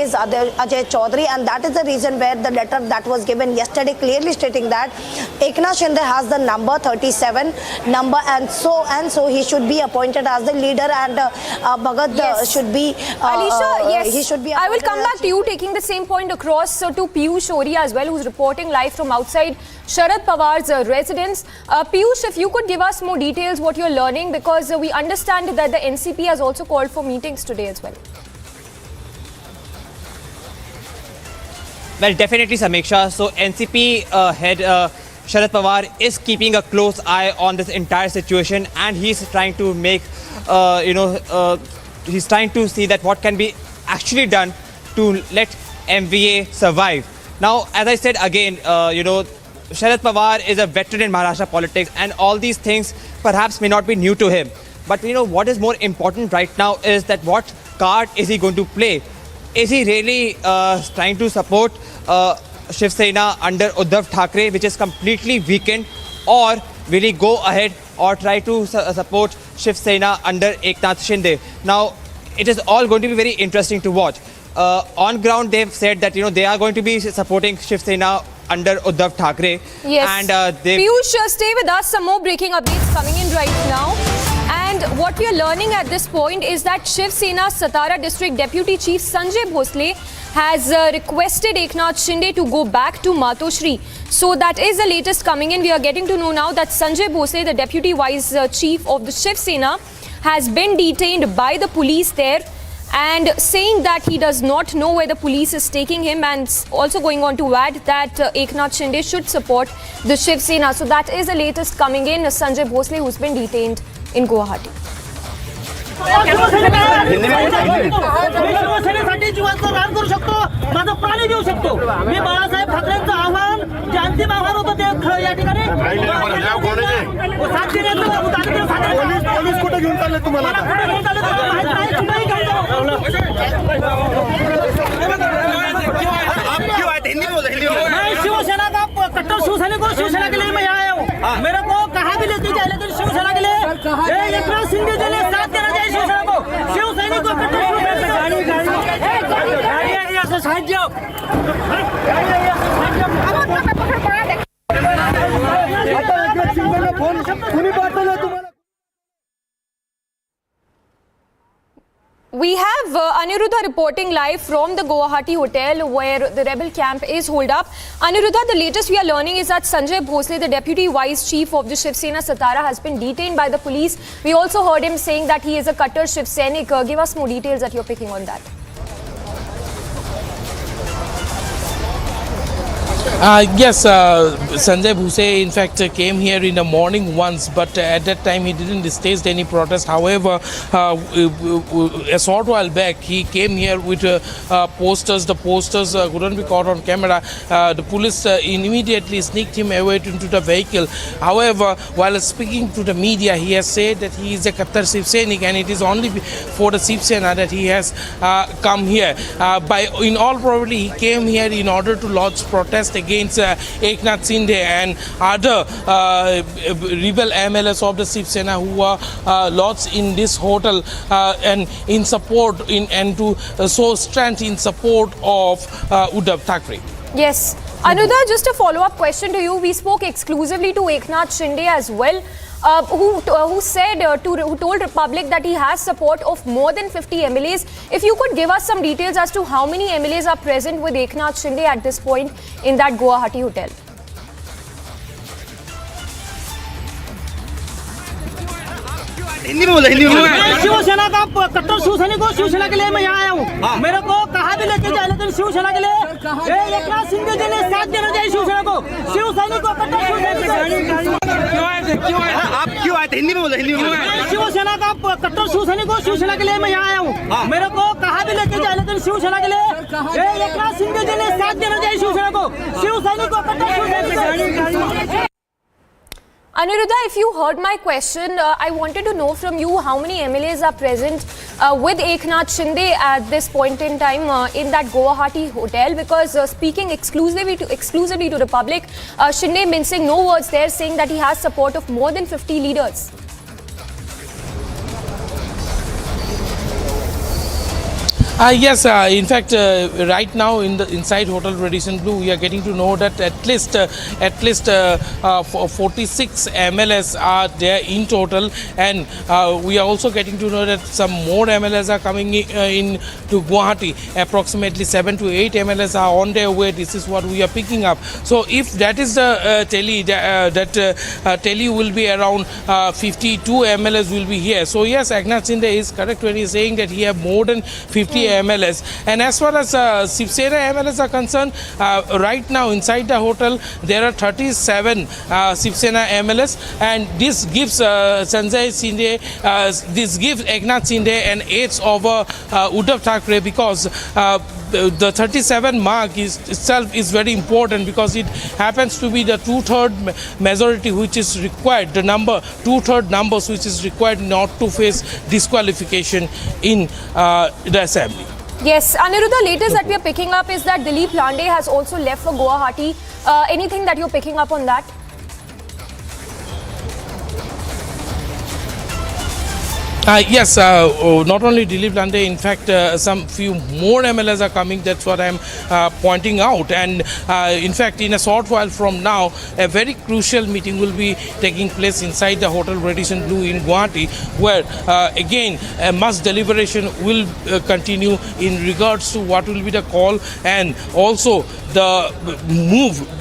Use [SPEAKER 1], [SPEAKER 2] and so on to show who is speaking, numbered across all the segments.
[SPEAKER 1] is Ajay Chaudhary, and that is the reason where the letter that was given yesterday clearly stating that Eknath Shinde has the number 37 number, and so he should be appointed as the leader, and Bhagat should be
[SPEAKER 2] Alisha, yes,
[SPEAKER 1] he should be.
[SPEAKER 2] I will come back to you, taking the same point across to Piyush Oria as well, who's reporting live from outside Sharad Pawar's residence. Piyush, if you could give us more details what you're learning, because we understand that the NCP has also called for meetings today as well.
[SPEAKER 3] Well, definitely, Samiksha. So NCP head Sharad Pawar is keeping a close eye on this entire situation, and he's trying to make, he's trying to see that what can be actually done to let MVA survive. Now, as I said again, Sharad Pawar is a veteran in Maharashtra politics, and all these things perhaps may not be new to him. But what is more important right now is that what card is he going to play? Is he really trying to support Shiv Sena under Uddhav Thackeray, which is completely weakened, or will he go ahead or try to support Shiv Sena under Eknath Shinde? Now, it is all going to be very interesting to watch. On ground, they've said that they are going to be supporting Shiv Sena under Uddhav Thackeray.
[SPEAKER 2] Yes. And Piyush, stay with us. Some more breaking updates coming in right now. And what we are learning at this point is that Shiv Sena Satara District Deputy Chief Sanjay Bhosle has requested Eknath Shinde to go back to Matoshri. So that is the latest coming in. We are getting to know now that Sanjay Bhosle, the Deputy Vice Chief of the Shiv Sena, has been detained by the police there, and saying that he does not know where the police is taking him, and also going on to add that Eknath Shinde should support the Shiv Sena. So that is the latest coming in. Sanjay Bhosle, who's been detained in Guwahati.
[SPEAKER 4] शिवसेनेसाठी जीवाचं रान करू शकतो, माझं प्राणी देऊ शकतो. मी बाळासाहेब ठाकरेंचं आव्हान, जे अंतिम आव्हान होतं ते या ठिकाणी पोलीस कुठे घेऊन चालले तुम्हाला? शिवसेना का कट्टर शिवसैनिक को शिवसेना के लिए मैं आया हूँ. मेरे को कहाँ भी लेके जाए, लेकिन शिवसेना के लिए एकनाथ शिंदे जी ने साथ देना चाहिए शिवसेना को. शिवसैनिक को कट्टर
[SPEAKER 2] We have Aniruddha reporting live from the Guwahati hotel where the rebel camp is holed up. Aniruddha, the latest we are learning is that Sanjay Bhosle, the Deputy Vice Chief of the Shiv Sena Satara, has been detained by the police. We also heard him saying that he is a Kattar Shiv Sainik. Give us more details that you're picking on that.
[SPEAKER 5] Yes, Sanjay Bhosle in fact came here in the morning once, but at that time he didn't stage any protest. However, a short while back he came here with posters. The posters couldn't be caught on camera. The police immediately sneaked him away into the vehicle. However, while speaking to the media, he has said that he is a Kattar Shiv Sainik, and it is only for the Shiv Sena that he has come here. In all probability, he came here in order to lodge protest against Eknath Shinde and other rebel MLAs of the Shiv Sena who are lodged in this hotel and in support and to show strength in support of Uddhav Thackeray.
[SPEAKER 2] Yes. Anudha, just a follow-up question to you. We spoke exclusively to Eknath Shinde as well, who told Republic that he has support of more than 50 MLAs. If you could give us some details as to how many MLAs are present with Eknath Shinde at this point in that Guwahati hotel.
[SPEAKER 4] Shiv Sena का कट्टर शिवसैनिक को शिवसेना के लिए मैं यहाँ आया हूँ. मेरे को कहाँ भी लेके जाए, लेकिन शिवसेना के लिए एकनाथ शिंदे जी ने साथ देना चाहिए शिवसेना को. शिवसैनिक को कट्टर आप क्यों आए थे? हिंदी में बोले. हिंदी में. शिवसेना का कट्टर शिवसैनिक को शिवसेना के लिए मैं यहाँ आया हूँ. मेरे को कहाँ भी लेके जाए, लेकिन शिवसेना के लिए एकनाथ शिंदे जी ने साथ देना चाहिए शिवसेना को. शिवसैनिक को कट्टर Shiv Sainik.
[SPEAKER 2] Aniruddha, if you heard my question, I wanted to know from you how many MLAs are present with Eknath Shinde at this point in time in that Guwahati hotel, because speaking exclusively to the public, Shinde mincing no words there, saying that he has support of more than 50 leaders.
[SPEAKER 5] Yes, in fact, right now in the inside Hotel Radisson Blu, we are getting to know that at least 46 MLAs are there in total, and we are also getting to know that some more MLAs are coming in to Guwahati. Approximately 7 to 8 MLAs are on their way. This is what we are picking up. So if that is the tally, that tally will be around 52 MLAs will be here. So yes, Eknath Shinde is correct when he is saying that he have more than 50 MLAs. And as far as Shiv Sena MLAs are concerned, right now inside the hotel there are 37 Shiv Sena MLAs, and this gives Sanjay Shinde, this gives Eknath Shinde an edge over Uddhav Thackeray, because the 37 mark itself is very important, because it happens to be the two-third majority which is required, the number two-third numbers which is required not to face disqualification in the assembly.
[SPEAKER 2] Yes, Aniruddha, latest that we are picking up is that Dilip Lande has also left for Guwahati. Anything that you're picking up on that?
[SPEAKER 5] Yes, not only Dilip Lande, in fact, some few more MLAs are coming. That's what I'm pointing out. And in fact, in a short while from now, a very crucial meeting will be taking place inside the Hotel Radisson Blu in Guwahati, where again a mass deliberation will continue in regards to what will be the call, and also the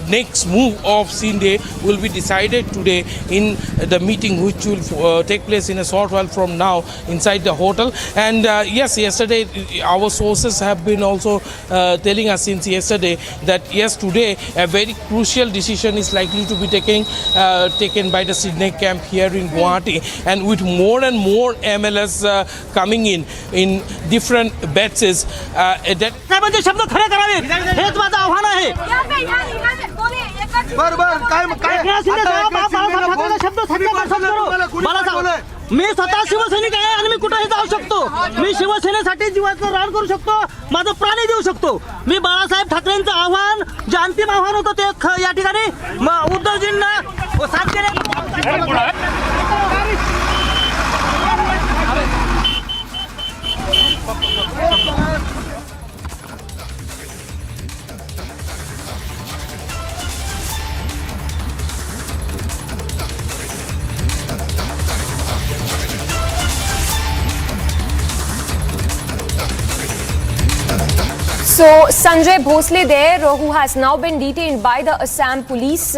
[SPEAKER 5] next move of Shinde will be decided today in the meeting, which will take place in a short while from now inside the hotel. And yes, yesterday our sources have been also telling us since yesterday that yes, today a very crucial decision is likely to be taken by the Shinde camp here in Guwahati, and with more and more MLAs coming in different batches, that
[SPEAKER 4] साहेबांचे शब्द खरे करावेत हेच माझं आव्हान आहे. एकनाथ शिंदे साहेब, बाळासाहेब ठाकरेंचा शब्द सत्य करू. बाळासाहेब, मी स्वतः शिवसैनिक आहे आणि मी कुठेही जाऊ शकतो. मी शिवसेनेसाठी जीवाचं रान करू शकतो, माझं प्राणी देऊ शकतो. मी बाळासाहेब ठाकरेंचं आव्हान, जे अंतिम आव्हान होतं ते या ठिकाणी उद्धवजींना साथ केले.
[SPEAKER 2] So Sanjay Bhosle there, who has now been detained by the Assam police.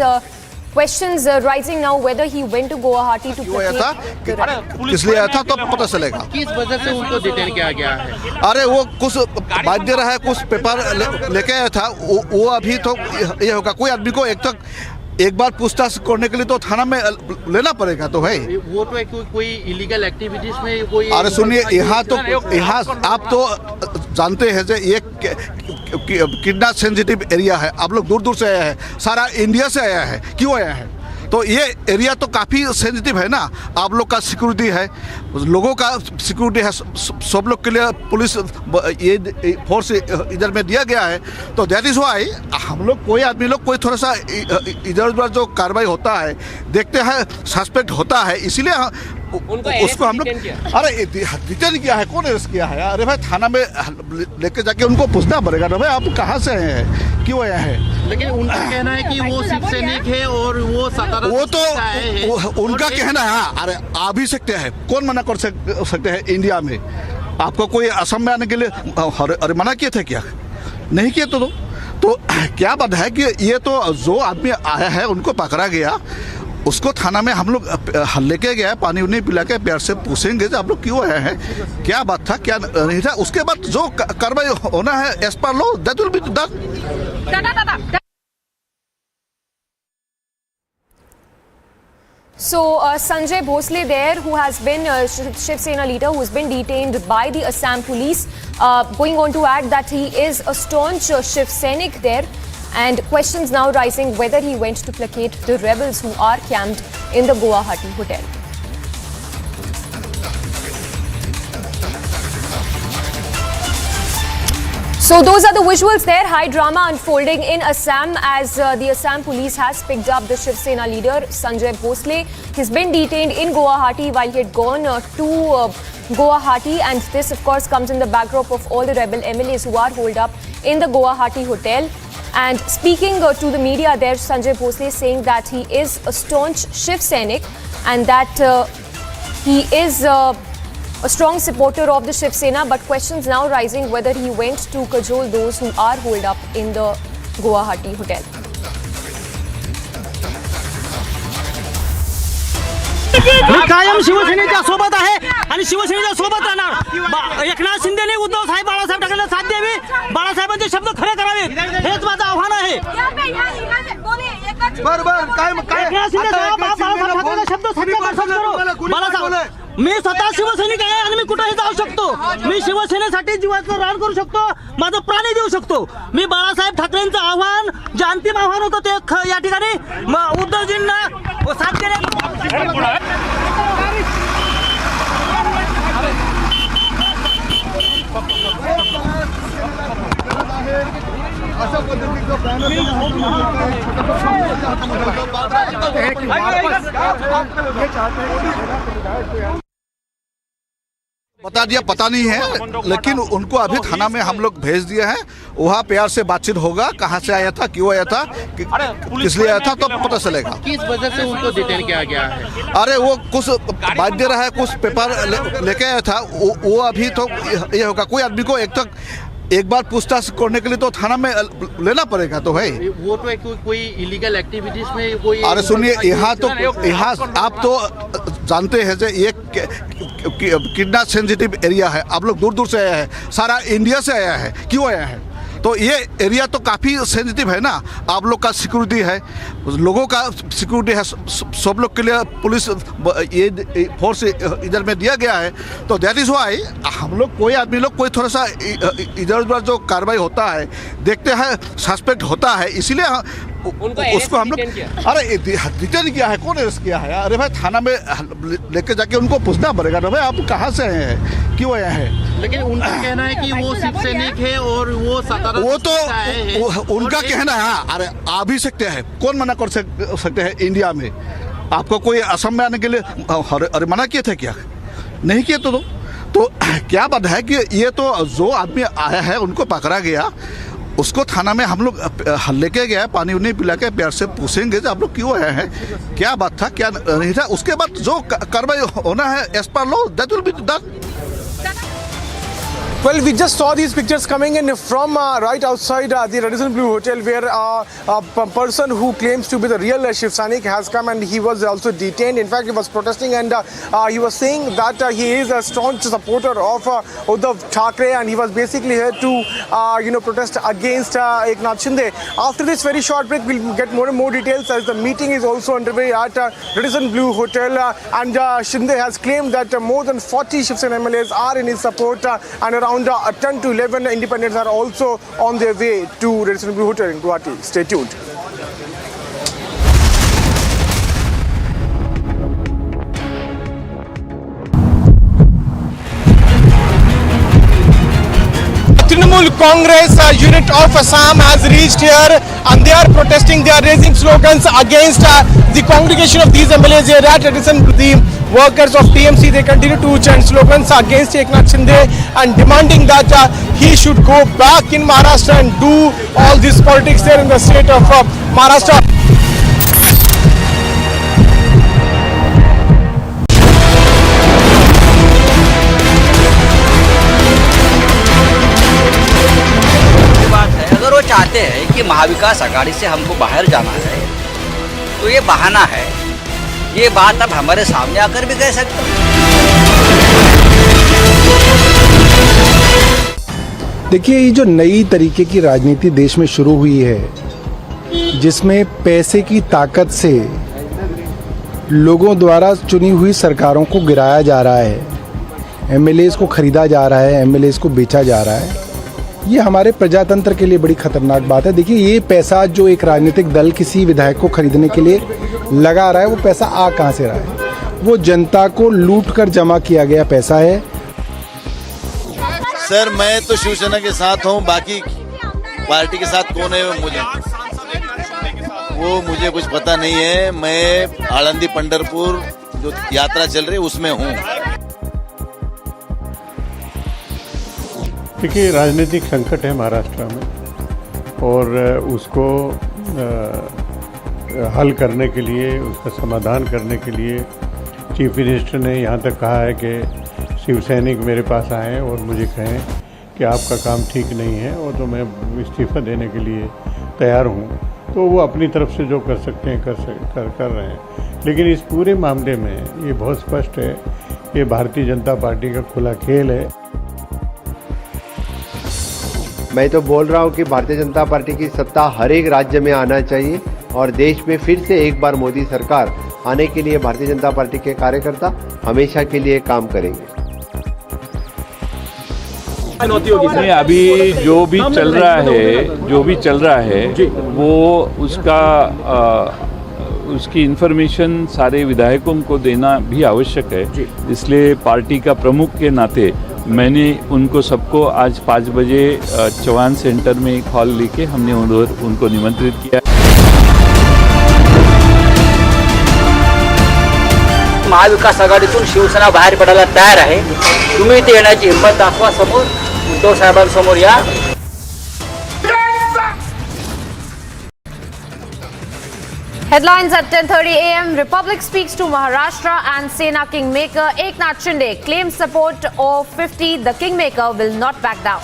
[SPEAKER 2] Questions rising now whether he went to Guwahati to placate the rebel.
[SPEAKER 6] इसलिए आया था तो पता चलेगा
[SPEAKER 7] किस वजह से उनको डिटेन किया गया है.
[SPEAKER 6] अरे वो कुछ बाध्य रहा है, कुछ पेपर लेके आया था. वो अभी तो ये होगा, कोई आदमी को एक बार पूछताछ करने के लिए तो थाना में लेना पड़ेगा तो भाई.
[SPEAKER 7] वो तो कोई इलीगल एक्टिविटीज में कोई.
[SPEAKER 6] अरे सुनिए, यहाँ आप तो जानते हैं ये कितना सेंसिटिव एरिया है. आप लोग दूर दूर से आया है, सारा इंडिया से आया है. क्यों आया है? तो ये एरिया तो काफ़ी सेंसिटिव है ना. आप लोग का सिक्योरिटी है, लोगों का सिक्योरिटी है, सब लोग के लिए पुलिस ये फोर्स इधर में दिया गया है. तो दैट इज़ वाई हम लोग कोई आदमी लोग कोई थोड़ा सा इधर उधर जो कार्रवाई होता है देखते हैं, सस्पेक्ट होता है, इसीलिए उसको हम लोग अरे डिटेन किया है. कौन अरेस्ट किया है? अरे भाई थाना में लेके जाके उनको पूछना पड़ेगा ना भाई आप कहाँ से आए हैं, क्यों आए हैं.
[SPEAKER 7] लेकिन उनका कहना है कि वो शिव सैनिक है और वो
[SPEAKER 6] वो तो उनका कहना है. अरे आ भी सकते हैं, कौन मना कर सकते हैं इंडिया में. आपको कोई असम में आने के लिए अरे मना किए थे क्या? नहीं किए तो क्या बात है कि ये तो जो आदमी आया है उनको पकड़ा गया, उसको थाना में हम लोग लेके गया, पानी उन्हें पिला के प्यार से पूछेंगे आप लोग क्यों आए हैं, क्या बात था क्या नहीं था. उसके बाद जो कार्रवाई होना है as per law that will be done.
[SPEAKER 2] So Sanjay Bhosle there, who has been Shiv Sena leader, who has been detained by the Assam police, going on to add that he is a staunch Shiv Sainik there, and questions now rising whether he went to placate the rebels who are camped in the Guwahati hotel. So those are the visuals there. High drama unfolding in Assam as the Assam police has picked up the Shiv Sena leader Sanjay Bhosle. He's been detained in Guwahati while he had gone to Guwahati, and this of course comes in the backdrop of all the rebel MLAs who are holed up in the Guwahati hotel. And speaking to the media there, Sanjay Bhosle is saying that he is a staunch Shiv Sainik and that he is a strong supporter of the Shiv Sena, but questions now rising whether he went to cajole those who are holed up in the Guwahati hotel.
[SPEAKER 4] मी कायम शिवसेनेच्या सोबत आहे आणि शिवसेनेच्या सोबत राहणार. एकनाथ शिंदेने उद्धव साहेब बाळासाहेब ठाकरेंना साथ द्यावी, बाळासाहेबांचे शब्द खरे करावेत, हेच माझं आव्हान आहे. एकनाथ शिंदे साहेब बाळासाहेब ठाकरेंचा शब्द सत्य करो. मी स्वतः शिवसैनिक आहे आणि मी कुठेही जाऊ शकतो. मी शिवसेनेसाठी जीवाचं रान करू शकतो, माझं प्राणी देऊ शकतो. मी बाळासाहेब ठाकरेंचं आव्हान, जे अंतिम आव्हान होतं ते या ठिकाणी उद्धवजींना साथ देण्यात.
[SPEAKER 6] बता दिया, पता नहीं है, लेकिन उनको अभी थाना में हम लोग भेज दिए हैं. वहाँ प्यार से बातचीत होगा, कहाँ से आया था, क्यों आया था, किस लिए आया था, तो पता चलेगा.
[SPEAKER 7] किस वजह से उनको डिटेन किया गया है?
[SPEAKER 6] अरे वो कुछ बात दे रहा है, कुछ पेपर लेके आया था, वो अभी तो ये होगा. कोई आदमी को एक बार पूछताछ करने के लिए तो थाना में लेना पड़ेगा तो भाई.
[SPEAKER 7] वो तो कोई इलीगल एक्टिविटीज में कोई.
[SPEAKER 6] अरे सुनिए, यहाँ आप तो जानते हैं कि ये कितना सेंसिटिव एरिया है. आप लोग दूर दूर से आया है, सारा इंडिया से आया है, क्यों आया है? तो ये एरिया तो काफ़ी सेंसिटिव है ना. आप लोग का सिक्योरिटी है, लोगों का सिक्योरिटी है, सब लोग के लिए पुलिस ये फोर्स इधर में दिया गया है. तो दैट इज़ वाई हम लोग कोई आदमी लोग कोई थोड़ा सा इधर उधर जो कार्रवाई होता है देखते हैं, सस्पेक्ट होता है, इसीलिए उसको हम लोग. अरे डिटेन किया है, कौन अरेस्ट किया है? अरे भाई थाना में लेके जाके उनको पूछना पड़ेगा ना भाई, आप कहाँ से आए हैं, क्यों आए हैं.
[SPEAKER 7] लेकिन उनका कहना है कि वो शिव सैनिक है और वो
[SPEAKER 6] तो उनका कहना है. अरे आ भी सकते हैं, कौन मना कर सकते हैं इंडिया में? आपको कोई असम में आने के लिए अरे मना किए थे क्या? नहीं किए तो क्या बात है कि ये तो जो आदमी आया है उनको पकड़ा गया, उसको थाना में हम लोग लेके गया, पानी उन्हें पिला के प्यार से पूछेंगे आप लोग क्यों आए हैं, क्या बात था, क्या नहीं था. उसके बाद जो कार्रवाई होना है as per law, that will be done.
[SPEAKER 8] Well, we just saw these pictures coming in from right outside the Radisson Blue Hotel, where a person who claims to be the real Shiv Sainik has come and he was also detained. In fact, he was protesting and he was saying that he is a staunch supporter of Uddhav Thackeray, and he was basically here to protest against Eknath Shinde. After this very short break, we'll get more and more details as the meeting is also underway at Radisson Blue Hotel, and Shinde has claimed that more than 40 Shiv Sena MLAs are in his support, and around 10 to 11 independents are also on their way to Radisson Blue Hotel in Guwahati. Stay tuned.
[SPEAKER 9] Trinamool Congress unit of Assam has reached here and they are protesting. They are raising slogans against the congregation of these MLAs here at Radisson. The workers of TMC, they continue to chant slogans against Eknath Shinde and demanding that he should go back in Maharashtra and do all this politics there in the state of Maharashtra.
[SPEAKER 10] अगर वो चाहते हैं कि महाविकास आघाड़ी से हमको बाहर जाना है तो ये बहाना है. ये बात अब हमारे सामने आकर भी कह सकते हैं.
[SPEAKER 11] देखिए, ये जो नई तरीके की राजनीति देश में शुरू हुई है, जिसमें पैसे की ताकत से लोगों द्वारा चुनी हुई सरकारों को गिराया जा रहा है, एमएलएस को खरीदा जा रहा है, एमएलएस को बेचा जा रहा है, ये हमारे प्रजातंत्र के लिए बड़ी खतरनाक बात है. देखिए, ये पैसा जो एक राजनीतिक दल किसी विधायक को खरीदने के लिए लगा रहा है, वो पैसा आ कहाँ से रहा है? वो जनता को लूट कर जमा किया गया पैसा है.
[SPEAKER 12] सर मैं तो शिवसेना के साथ हूँ, बाकी पार्टी के साथ कौन है वो मुझे कुछ पता नहीं है। मैं आळंदी पंढरपुर जो यात्रा चल रही है उसमें हूँ।
[SPEAKER 13] देखिए, राजनीतिक संकट है महाराष्ट्र में और उसको हल करने के लिए, उसका समाधान करने के लिए चीफ मिनिस्टर ने यहाँ तक कहा है कि शिवसैनिक मेरे पास आएँ और मुझे कहें कि आपका काम ठीक नहीं है और तो मैं इस्तीफा देने के लिए तैयार हूँ। तो वो अपनी तरफ से जो कर सकते हैं कर रहे हैं। लेकिन इस पूरे मामले में ये बहुत स्पष्ट है, ये भारतीय जनता पार्टी का खुला खेल है।
[SPEAKER 14] मैं तो बोल रहा हूँ कि भारतीय जनता पार्टी की सत्ता हर एक राज्य में आना चाहिए और देश में फिर से एक बार मोदी सरकार आने के लिए भारतीय जनता पार्टी के कार्यकर्ता हमेशा के लिए काम करेंगे।
[SPEAKER 15] नहीं, अभी जो भी चल रहा है वो उसकी इन्फॉर्मेशन सारे विधायकों को देना भी आवश्यक है। इसलिए पार्टी का प्रमुख के नाते मैंने उनको सबको आज 5 बजे चौहान सेंटर में एक हॉल लेके हमने उनको निमंत्रित किया।
[SPEAKER 10] महाविकास आघाडीतून शिवसेना बाहेर पडायला तयार आहे। तुम्ही इथे येण्याची हिंमत दाखवा, समोर उद्धव साहेबांसमोर या।
[SPEAKER 2] Headlines at 10:30 a.m. Republic speaks to Maharashtra and Sena Kingmaker Eknath Shinde claims support of 50. The Kingmaker will not back down.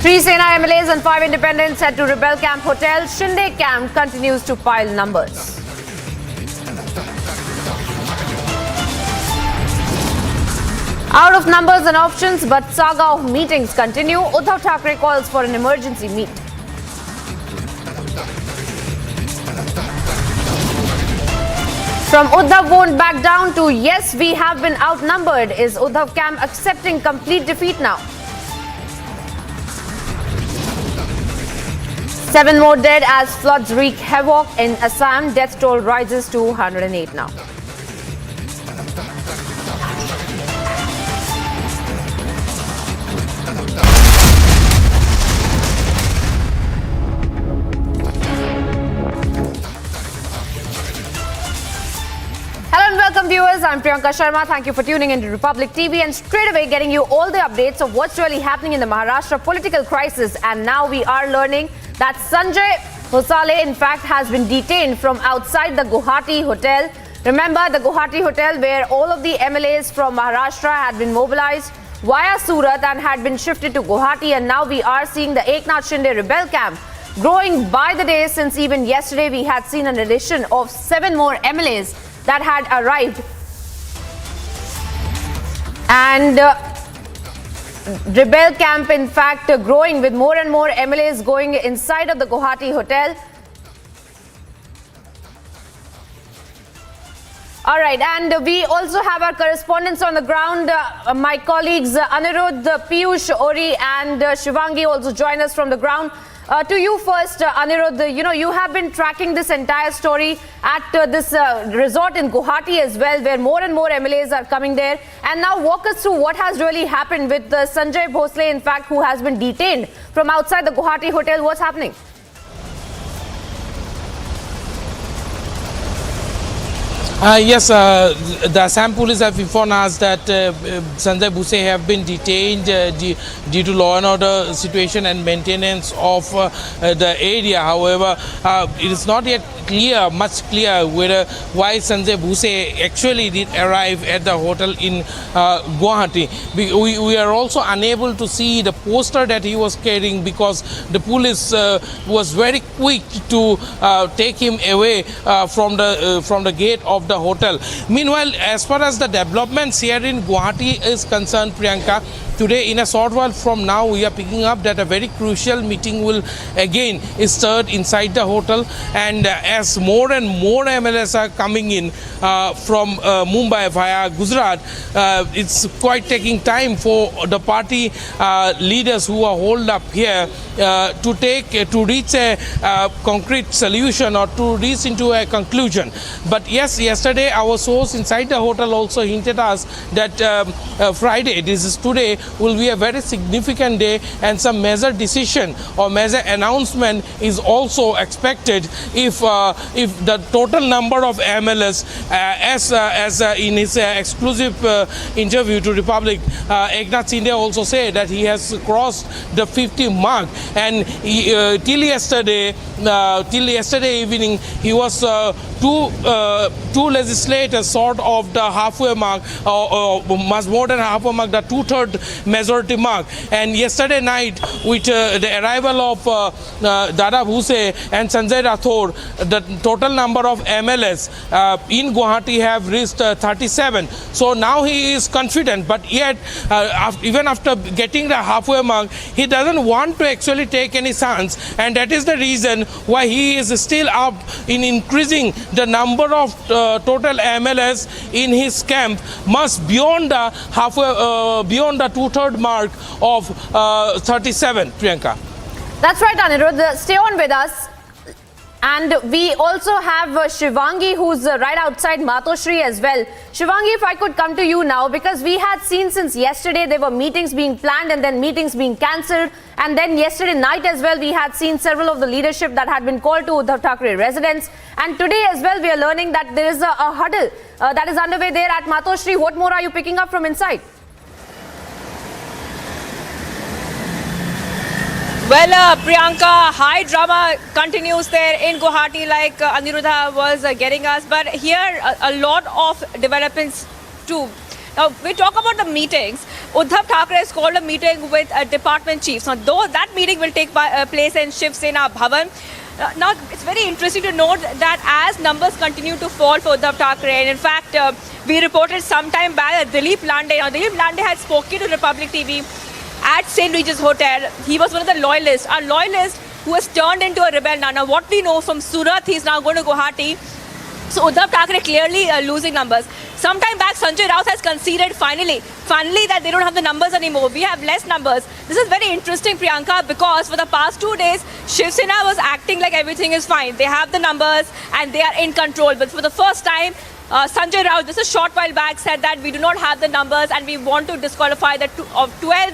[SPEAKER 2] 3 Sena MLAs and 5 independents head to Rebel Camp Hotel. Shinde camp continues to pile numbers. Out of numbers and options, but saga of meetings continue. Uddhav Thackeray calls for an emergency meet. From Uddhav won't back down to yes, we have been outnumbered. Is Uddhav camp accepting complete defeat now? 7 more dead as floods wreak havoc in Assam. Death toll rises to 108 now. Welcome viewers, I'm Priyanka Sharma. Thank you for tuning into Republic TV and straight away getting you all the updates of what's really happening in the Maharashtra political crisis. And now we are learning that Sanjay Bhosale in fact has been detained from outside the Guwahati hotel. Remember the Guwahati hotel where all of the MLAs from Maharashtra had been mobilized via Surat and had been shifted to Guwahati, and now we are seeing the Eknath Shinde rebel camp growing by the day, since even yesterday we had seen an addition of 7 more MLAs that had arrived. And rebel camp in fact growing with more and more MLAs going inside of the Guwahati hotel. All right, and we also have our correspondents on the ground. My colleagues Anirudh, Piyush, Ori and Shivangi also join us from the ground. To you first, Anirudh, you have been tracking this entire story at this resort in Guwahati as well, where more and more MLAs are coming there. And now walk us through what has really happened with Sanjay Bhosale, in fact, who has been detained from outside the Guwahati hotel. What's happening?
[SPEAKER 5] Yes, the Assam police have informed us that Sanjay Bhosale have been detained due to law and order situation and maintenance of the area. However, it is not yet much clear why Sanjay Bhosale actually did arrive at the hotel in Guwahati. We are also unable to see the poster that he was carrying because the police was very quick to take him away from the gate of the hotel. Meanwhile, as far as the developments here in Guwahati is concerned, Priyanka, today, in a short while from now, we are picking up that a very crucial meeting will again start inside the hotel, and as more and more MLAs are coming in from Mumbai via Gujarat, it's quite taking time for the party leaders who are holed up here to reach a concrete solution or to reach into a conclusion. But yes, yesterday our source inside the hotel also hinted us that Friday, this is today, will be a very significant day, and some major decision or major announcement is also expected if the total number of MLAs, as in his exclusive interview to Republic, Eknath Shinde also said that he has crossed the 50 mark, and till yesterday evening he was two legislators short of the halfway mark, or much more than halfway mark, the 2/3 majority mark. And yesterday night, with the arrival of Dada Bhuse and Sanjay Rathore, the total number of MLAs in Guwahati have reached 37. So now he is confident, but yet even after getting the halfway mark, he doesn't want to actually take any chance, and that is the reason why he is still up in increasing the number of total MLAs in his camp much beyond the halfway, beyond the 2/3 mark of 37. Priyanka.
[SPEAKER 2] That's right, Anirudh. Stay on with us. And we also have Shivangi, who's right outside Matoshri as well. Shivangi, if I could come to you now, because we had seen since yesterday there were meetings being planned and then meetings being cancelled. And then yesterday night as well, we had seen several of the leadership that had been called to Uddhav Thackeray residence. And today as well, we are learning that there is a huddle that is underway there at Matoshri. What more are you picking up from inside? Well, Priyanka, high drama continues there in Guwahati, like Aniruddha was getting us. But here, a lot of developments too. Now, we talk about the meetings. Uddhav Thackeray has called a meeting with department chiefs. Now, though that meeting will take place in Shiv Sena Bhavan. Now, it's very interesting to note that as numbers continue to fall for Uddhav Thackeray, and in fact, we reported some time back that Dilip Lande, now Dilip Lande had spoken to Republic TV at St. Regis Hotel. He was one of the loyalists, a loyalist who has turned into a rebel now. Now, what we know from Surat, he's now going to Guwahati. So Uddhav Thackeray clearly losing numbers. Sometime back, Sanjay Raut has conceded finally that they don't have the numbers anymore. We have less numbers. This is very interesting, Priyanka, because for the past 2 days, Shiv Sena was acting like everything is fine. They have the numbers and they are in control. But for the first time, Sanjay Raut, just a short while back, said that we do not have the numbers and we want to disqualify the 12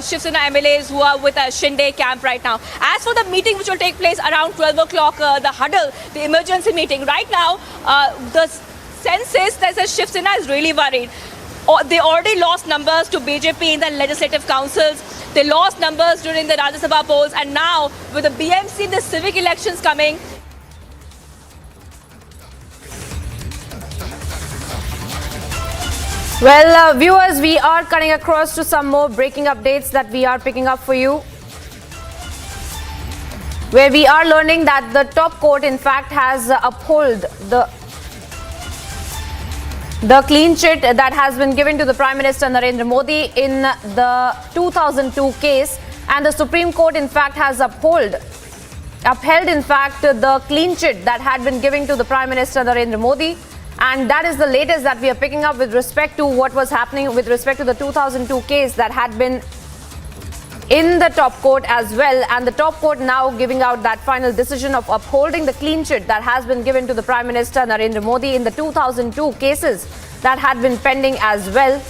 [SPEAKER 2] Shiv Sena MLAs who are with a Shinde camp right now. As for the meeting which will take place around 12 o'clock, the huddle, the emergency meeting, right now, the sense is that the Shiv Sena is really worried. They already lost numbers to BJP in the legislative councils. They lost numbers during the Rajya Sabha polls, and now with the BMC, the civic elections coming, well, viewers, we are cutting across to some more breaking updates that we are picking up for you, where we are learning that the top court, in fact, has upheld the clean chit that has been given to the Prime Minister Narendra Modi in the 2002 case, and the Supreme Court, in fact, has upheld, in fact, the clean chit that had been given to the Prime Minister Narendra Modi. And that is the latest that we are picking up with respect to what was happening with respect to the 2002 case that had been in the top court as well. And the top court now giving out that final decision of upholding the clean chit that has been given to the Prime Minister Narendra Modi in the 2002 cases that had been pending as well.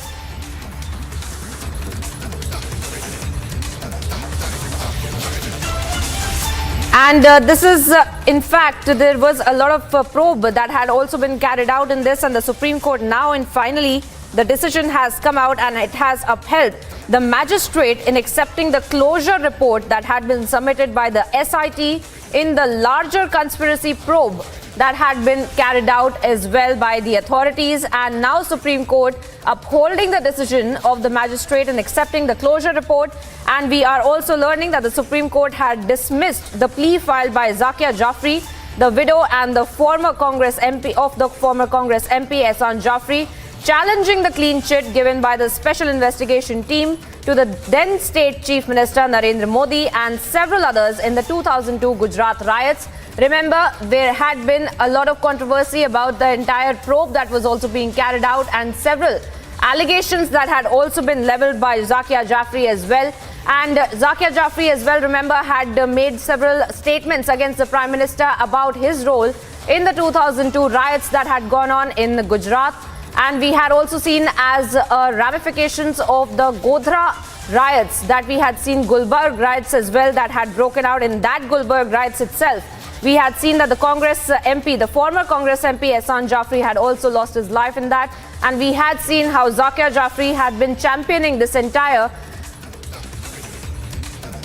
[SPEAKER 2] And this is, in fact, there was a lot of probe that had also been carried out in this, and the Supreme Court now, and finally, the decision has come out and it has upheld the magistrate in accepting the closure report that had been submitted by the SIT in the larger conspiracy probe that had been carried out as well by the authorities. And now Supreme Court upholding the decision of the magistrate and accepting the closure report. And we are also learning that the Supreme Court had dismissed the plea filed by Zakia Jafri, the widow and the former Congress MP Ehsan Jafri, challenging the clean chit given by the Special Investigation Team to the then State Chief Minister Narendra Modi and several others in the 2002 Gujarat riots. Remember, there had been a lot of controversy about the entire probe that was also being carried out and several allegations that had also been leveled by Zakia Jafri as well. And Zakia Jafri as well, remember, had made several statements against the Prime Minister about his role in the 2002 riots that had gone on in Gujarat. And we had also seen as ramifications of the Godhra riots that we had seen Gulbarg riots as well that had broken out. In that Gulbarg riots itself, we had seen that the Congress MP, the former Congress MP Ehsan Jafri, had also lost his life in that. And we had seen how Zakia Jafri had been championing this entire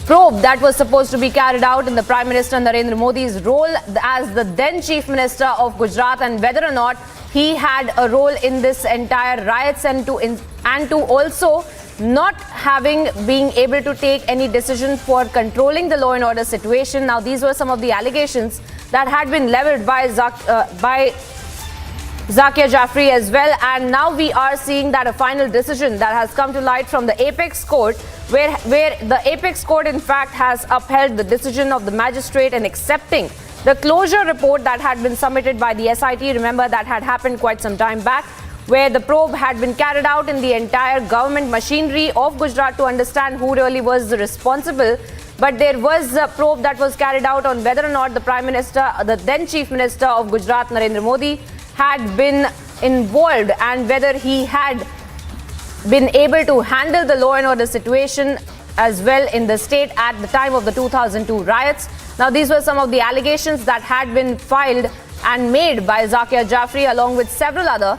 [SPEAKER 2] probe that was supposed to be carried out in the Prime Minister Narendra Modi's role as the then Chief Minister of Gujarat, and whether or not he had a role in this entire riots and to also not being able to take any decision for controlling the law and order situation. Now, these were some of the allegations that had been leveled by Zakia Jafri as well. And now we are seeing that a final decision that has come to light from the Apex Court, where the Apex Court in fact has upheld the decision of the magistrate in accepting the closure report that had been submitted by the SIT. Remember, that had happened quite some time back, where the probe had been carried out in the entire government machinery of Gujarat to understand who really was responsible. But there was a probe that was carried out on whether or not the Prime Minister, the then Chief Minister of Gujarat, Narendra Modi, had been involved and whether he had been able to handle the law and order situation as well in the state at the time of the 2002 riots. Now, these were some of the allegations that had been filed and made by Zakia Jafri along with several other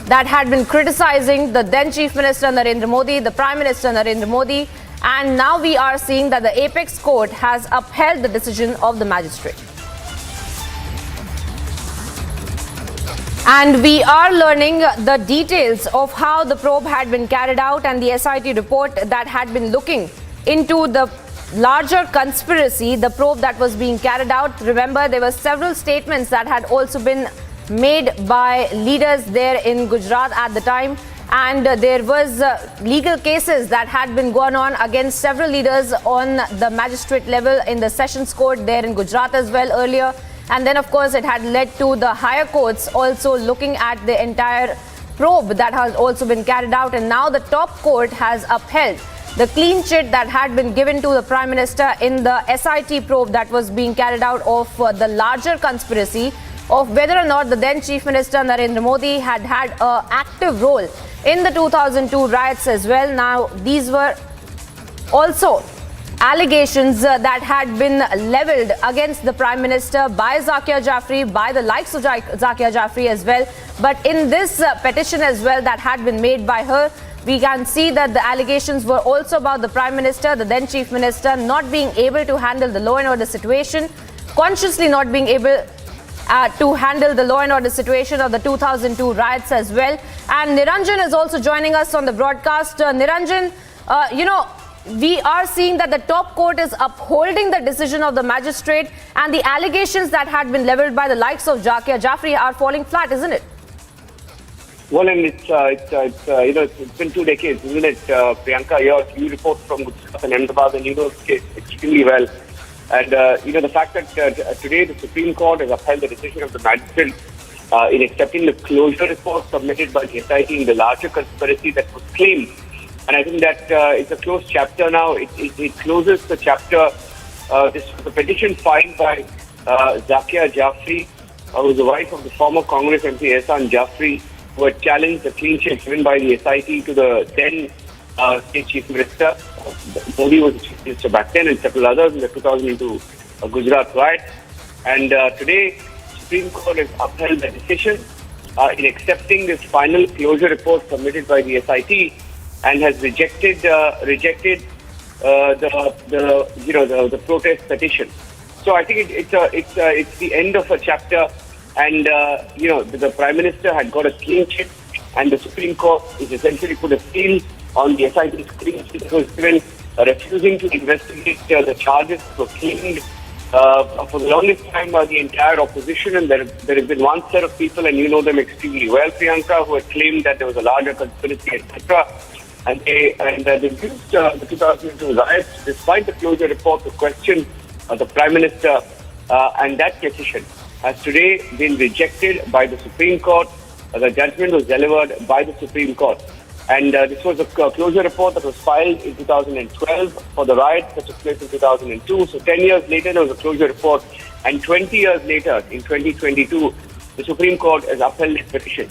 [SPEAKER 2] that had been criticizing the then Chief Minister Narendra Modi, the Prime Minister Narendra Modi, and now we are seeing that the Apex Court has upheld the decision of the magistrate. And we are learning the details of how the probe had been carried out and the SIT report that had been looking into the larger conspiracy, the probe that was being carried out. Remember, there were several statements that had also been made by leaders there in Gujarat at the time, and there was legal cases that had been going on against several leaders on the magistrate level in the sessions court there in Gujarat as well earlier. And then, of course, it had led to the higher courts also looking at the entire probe that has also been carried out. And now the top court has upheld the clean chit that had been given to the Prime Minister in the SIT probe that was being carried out of the larger conspiracy of whether or not the then Chief Minister Narendra Modi had an active role in the 2002 riots as well. Now, these were also allegations that had been leveled against the Prime Minister by Zakia Jafri, by the likes of Zakia Jafri as well. But in this petition as well that had been made by her, we can see that the allegations were also about the Prime Minister, the then Chief Minister, not being able to handle the law and order situation, consciously not being able to handle the law and order situation of the 2002 riots as well. And Niranjan is also joining us on the broadcast. Niranjan, we are seeing that the top court is upholding the decision of the magistrate, and the allegations that had been leveled by the likes of Zakia Jafri are falling flat, isn't it?
[SPEAKER 16] Well, and it's been 2 decades, isn't it, Priyanka? You report from Gujarat and Ahmedabad, and you know the case extremely well. And the fact that today the Supreme Court has upheld the decision of the magistrate in accepting the closure report submitted by the SIT in the larger conspiracy that was claimed. And I think that it's a closed chapter now. It closes the chapter. This was a petition filed by Zakia Jafri, who was the wife of the former Congress MP Ehsan Jafri, who had challenged the clean sheet given by the SIT to the then State Chief Minister. Modi was the Chief Minister back then, and several others in the 2002 Gujarat riot. And today, Supreme Court has upheld the decision in accepting this final closure report submitted by the SIT, and has rejected the protest petition. So I think it's the end of a chapter, and the Prime Minister had got a clean chit, and the Supreme Court is essentially put a seal on the SIT's clean chit that was given, refusing to investigate the charges that were claimed for the longest time by the entire opposition. And there has been one set of people, and you know them extremely well, Priyanka, who had claimed that there was a larger conspiracy, etc. and they used the 2002 riots, despite the closure report, to question the Prime Minister, and that decision has today been rejected by the Supreme Court. The judgment was delivered by the Supreme Court. And this was a closure report that was filed in 2012 for the riots that took place in 2002. So 10 years later, there was a closure report. And 20 years later, in 2022, the Supreme Court has upheld this petition.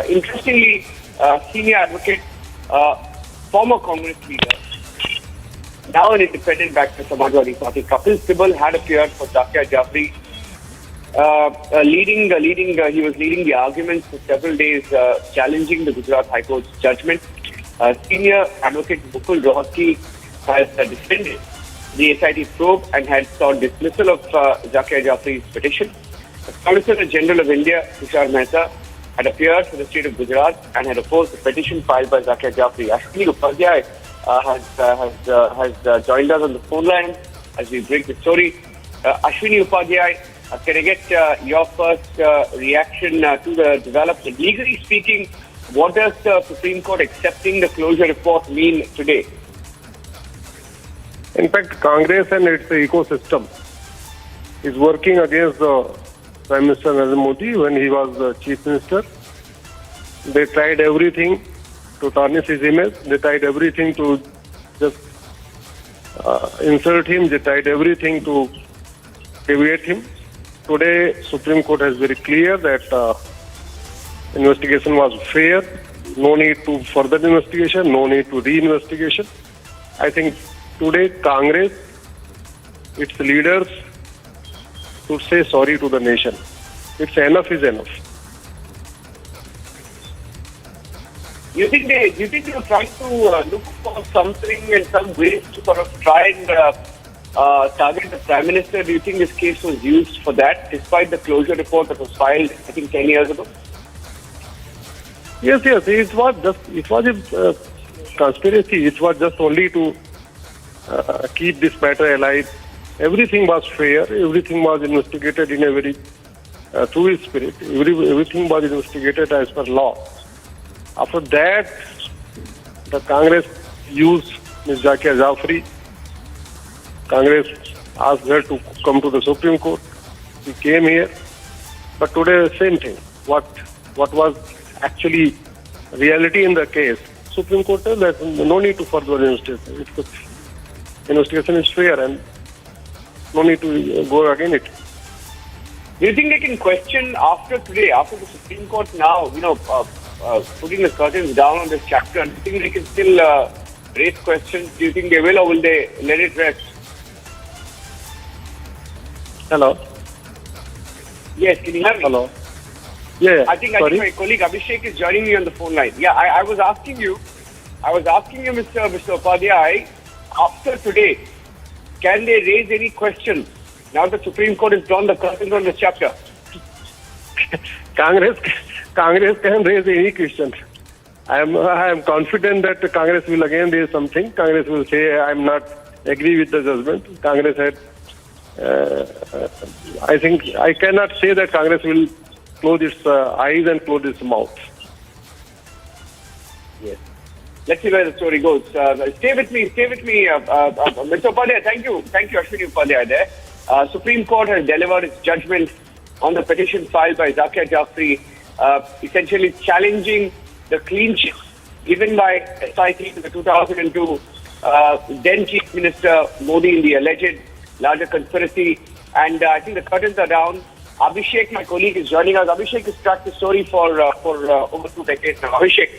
[SPEAKER 16] Interestingly, senior advocate, former Congress leader, now an independent back to Samajwadi Party, Kapil Sibal had appeared for Zakia Jafri. He was leading the arguments for several days, challenging the Gujarat High Court's judgment. Senior advocate Mukul Rohatgi has defended the SIT probe and had sought dismissal of Zakia Jafri's petition. The Solicitor General of India, Tushar Mehta, had appeared for the state of Gujarat and had opposed the petition filed by Zakia Jafri. Ashwini Upadhyay has joined us on the phone line as we break the story. Ashwini Upadhyay, can I get your first reaction to the development? Legally speaking, what does the Supreme Court accepting the closure report mean today?
[SPEAKER 17] In fact, Congress and its ecosystem is working against the Prime Minister Narendra Modi when he was the Chief Minister. They tried everything to tarnish his image. They tried everything to just insult him. They tried everything to deviate him. Today, Supreme Court has very clear that investigation was fair. No need to further investigation. No need to re-investigation. I think today Congress, its leaders, should say sorry to the nation. It's enough is enough.
[SPEAKER 16] You think they were trying to look for something and some ways to sort of try and target the Prime Minister? Do you think this case was used for that, despite the closure report that was filed, I think, 10 years ago?
[SPEAKER 17] Yes. It was a conspiracy. It was just only to keep this matter alive. Everything was fair. Everything was investigated in a very true spirit. Everything was investigated as per law. After that, the Congress used Ms. Zakia Jafri. Congress asked her to come to the Supreme Court. She came here. But today, same thing. What was actually reality in the case? Supreme Court said that no need to further investigation. Investigation is fair and no need to go against it.
[SPEAKER 16] Do you think they can question after today, after the Supreme Court now, putting the curtains down on this chapter, do you think they can still raise questions? Do you think they will, or will they let it rest?
[SPEAKER 17] Hello?
[SPEAKER 16] Yes, can you hear me?
[SPEAKER 17] Hello? Yeah.
[SPEAKER 16] I think my colleague Abhishek is joining me on the phone line. Yeah, I was asking you, Mr. Upadhyay, after today, can they raise any questions? Now the Supreme Court has drawn the curtains on this chapter.
[SPEAKER 17] Congress can raise any question. I am confident that Congress will again raise something. Congress will say, I am not agree with the judgment. Congress had, I think, I cannot say that Congress will close its eyes and close its mouth.
[SPEAKER 16] Yes. Let's see where the story goes. Stay with me, Mr. Upadhyay. Thank you, Ashwini Upadhyay there. Supreme Court has delivered its judgment on the petition filed by Zakia Jafri, essentially challenging the clean sheet given by SIT to the 2002 then Chief Minister Modi in the alleged larger conspiracy. And I think the curtains are down. Abhishek, my colleague, is joining us. Abhishek has tracked the story for over 2 decades now. Abhishek,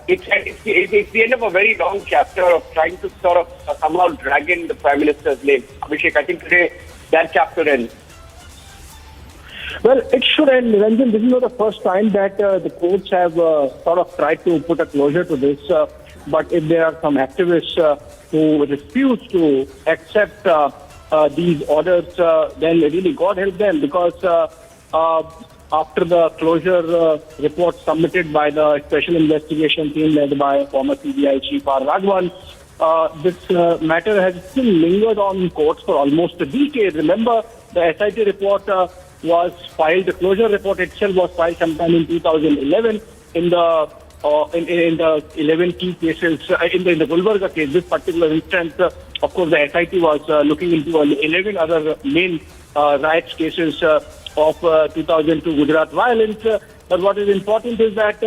[SPEAKER 16] it's the end of a very long chapter of trying to sort of somehow drag in the Prime Minister's name. Abhishek, I think today that chapter ends.
[SPEAKER 18] Well, it should end, Niranjan. This is not the first time that the courts have sort of tried to put a closure to this. But if there are some activists who refuse to accept these orders, then really God help them, because after the closure report submitted by the Special Investigation Team led by former CBI Chief R. Raghavan, this matter has still lingered on courts for almost a decade. Remember, the SIT report was filed, the closure report itself was filed sometime in 2011. In the in the 11 key cases, in the Gulbarga case, this particular instance, of course, the SIT was looking into 11 other main riots cases of 2002 Gujarat violence. But what is important is that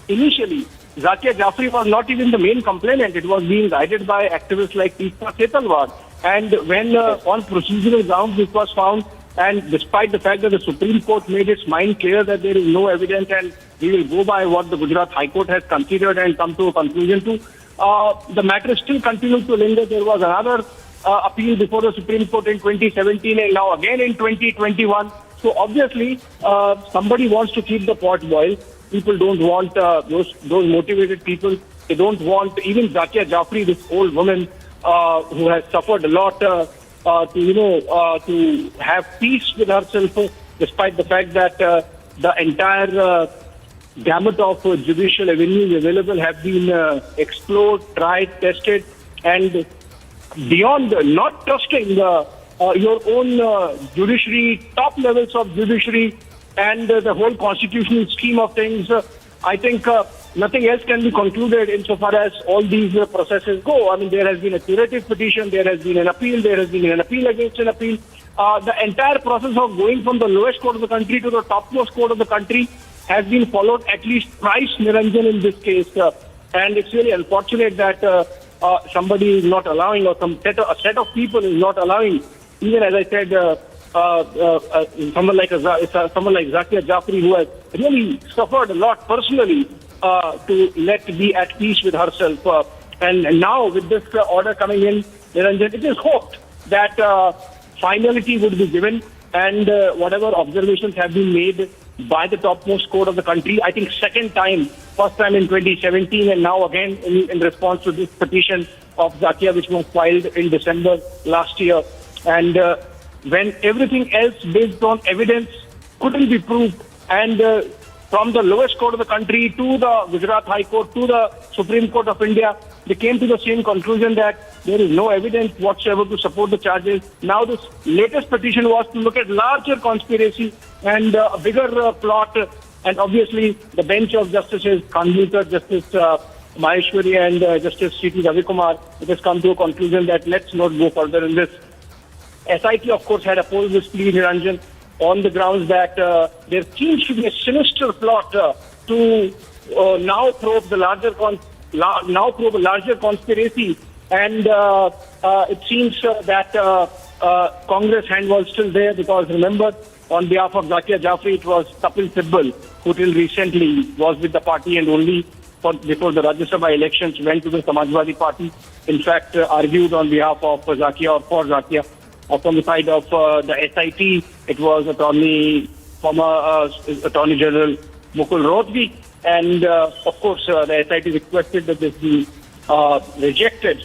[SPEAKER 18] initially, Zakia Jafri was not even the main complainant. It was being guided by activists like Eknath Setalwar. And when on procedural grounds this was found, and despite the fact that the Supreme Court made its mind clear that there is no evidence and we will go by what the Gujarat High Court has considered and come to a conclusion to, the matter still continued to linger. There was another appeal before the Supreme Court in 2017 and now again in 2021. So obviously, somebody wants to keep the pot boiled. People don't want those motivated people. They don't want even Zakia Jafri, this old woman who has suffered a lot, to have peace with herself, despite the fact that the entire gamut of judicial avenues available have been explored, tried, tested, and beyond not trusting your own judiciary, top levels of judiciary, and the whole constitutional scheme of things, I think nothing else can be concluded insofar as all these processes go. I mean, there has been a curative petition, there has been an appeal, there has been an appeal against an appeal. The entire process of going from the lowest court of the country to the topmost court of the country has been followed at least twice, Niranjan, in this case. And it's really unfortunate that somebody is not allowing, or a set of people is not allowing, even as I said, someone like Zakia Jafri, who has really suffered a lot personally, to let be at peace with herself. And now with this order coming in, Niranjan, it is hoped that finality would be given, and whatever observations have been made by the topmost court of the country, I think second time, first time in 2017 and now again in response to this petition of Zakia, which was filed in December last year. And when everything else based on evidence couldn't be proved, and from the lowest court of the country to the Gujarat High Court to the Supreme Court of India, they came to the same conclusion that there is no evidence whatsoever to support the charges. Now this latest petition was to look at larger conspiracy and a bigger plot, and obviously the bench of Justices Khanvilkar, Justice Maheshwari and Justice C.T. Ravikumar, it has come to a conclusion that let's not go further in this. SIT, of course, had opposed this plea, Niranjan, on the grounds that there seems to be a sinister plot to now probe a larger conspiracy, and it seems that Congress hand was still there, because remember, on behalf of Zakia Jafri, it was Kapil Sibal, who till recently was with the party and only before the Rajya Sabha elections went to the Samajwadi Party. In fact, argued on behalf of Zakia or for Zakia. From the side of the SIT, it was former Attorney General Mukul Rohatgi, and of course the SIT requested that this be rejected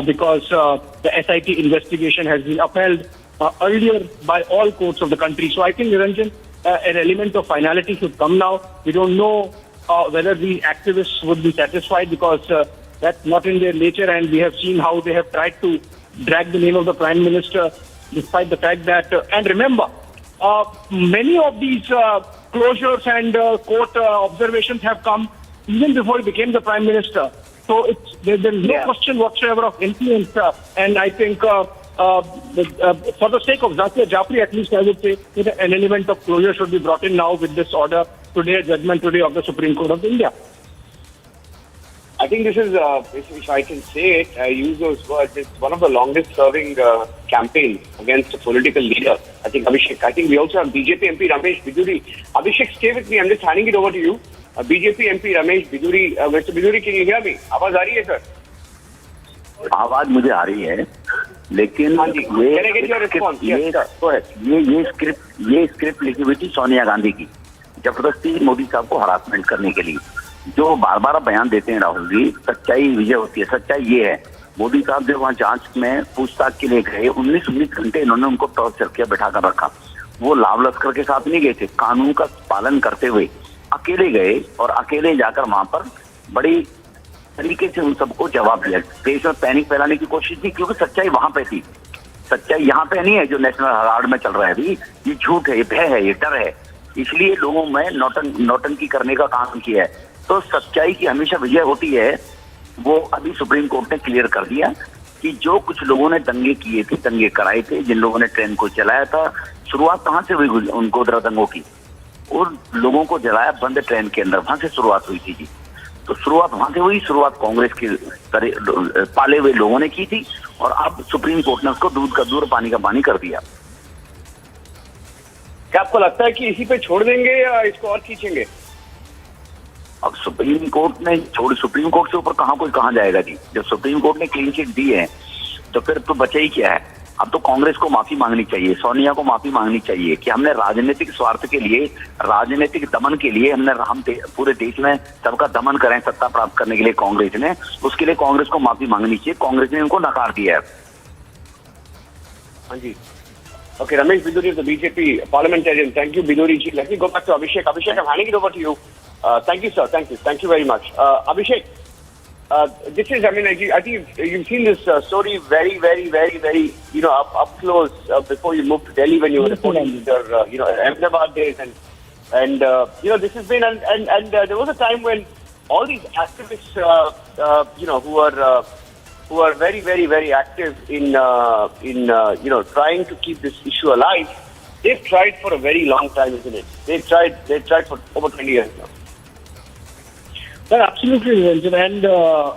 [SPEAKER 18] because the SIT investigation has been upheld earlier by all courts of the country. So I think, Niranjan, an element of finality should come now. We don't know whether the activists would be satisfied, because that's not in their nature, and we have seen how they have tried to drag the name of the Prime Minister, despite the fact that, and remember, many of these closures and court observations have come even before he became the Prime Minister. So there's no question whatsoever of influence, and I think for the sake of Zakia Jafri, at least I would say an element of closure should be brought in now with this order today, judgment today of the Supreme Court of India.
[SPEAKER 16] I think this is, if I can say it, I use those words, it's one of the longest serving campaigns against a political leader. I think Abhishek. I think we also have BJP MP Ramesh Biduri. Abhishek, stay with me. I'm just handing it over to you. BJP MP Ramesh Biduri. Mr. Biduri, can you hear me? आवाज आ रही है sir?
[SPEAKER 19] आवाज मुझे आ रही है, लेकिन ये स्क्रिप्ट लिखी हुई थी सोनिया गांधी की, जबरदस्ती मोदी साहब को हरासमेंट करने के लिए। जो बार बार बयान देते हैं राहुल जी, सच्चाई विजय होती है। सच्चाई ये है, मोदी साहब जब वहाँ जांच में पूछताछ के लिए गए, 19 घंटे इन्होंने उनको टॉर्चर किया, बैठा कर रखा। वो लाव लश्कर के साथ नहीं गए थे, कानून का पालन करते हुए अकेले गए, और अकेले जाकर वहां पर बड़ी तरीके से उन सबको जवाब दिया। देश में पैनिक फैलाने की कोशिश थी, क्योंकि सच्चाई वहां पे थी। सच्चाई यहाँ पे नहीं है जो नेशनल हेराल्ड में चल रहा है अभी। ये झूठ है, ये भय है, ये डर है, इसलिए लोगों में नौटंकी करने का काम किया है। तो सच्चाई की हमेशा विजय होती है। वो अभी सुप्रीम कोर्ट ने क्लियर कर दिया कि जो कुछ लोगों ने दंगे किए थे, दंगे कराए थे, जिन लोगों ने ट्रेन को चलाया था, शुरुआत कहाँ से हुई उनको दंगों की? उन लोगों को जलाया बंद ट्रेन के अंदर, वहां से शुरुआत हुई थी जी। तो शुरुआत वहां से हुई, शुरुआत कांग्रेस के पाले हुए लोगों ने की थी और अब सुप्रीम कोर्ट ने उसको दूध का दूध पानी का पानी कर दिया।
[SPEAKER 16] क्या आपको लगता है कि इसी पे छोड़ देंगे या इसको और खींचेंगे?
[SPEAKER 19] अब सुप्रीम कोर्ट ने सुप्रीम कोर्ट से ऊपर कहाँ जाएगा जी? जब सुप्रीम कोर्ट ने क्लीन चिट दी है तो फिर तो बचा ही क्या है? अब तो कांग्रेस को माफी मांगनी चाहिए, सोनिया को माफी मांगनी चाहिए कि हमने राजनीतिक स्वार्थ के लिए, राजनीतिक दमन के लिए हम पूरे देश में सबका दमन करें सत्ता प्राप्त करने के लिए कांग्रेस ने, उसके लिए कांग्रेस को माफी मांगनी चाहिए। कांग्रेस ने उनको नकार दिया है।
[SPEAKER 16] हाँ जी। Okay, Ramesh Biduri of the BJP parliamentarian. Thank you, Biduri ji. Let me go back to Abhishek. Abhishek, I'm handing it over to you. Thank you, sir. Thank you very much. Abhishek, this is, I think you've seen this story very, up close before you moved to Delhi when you were reporting your, Ahmedabad days. And this has been, and there was a time when all these activists, who are very, very active in trying to keep this issue alive. They've tried for a very long time, isn't it? They've tried for over 20 years now.
[SPEAKER 18] Well, absolutely, Ranjan.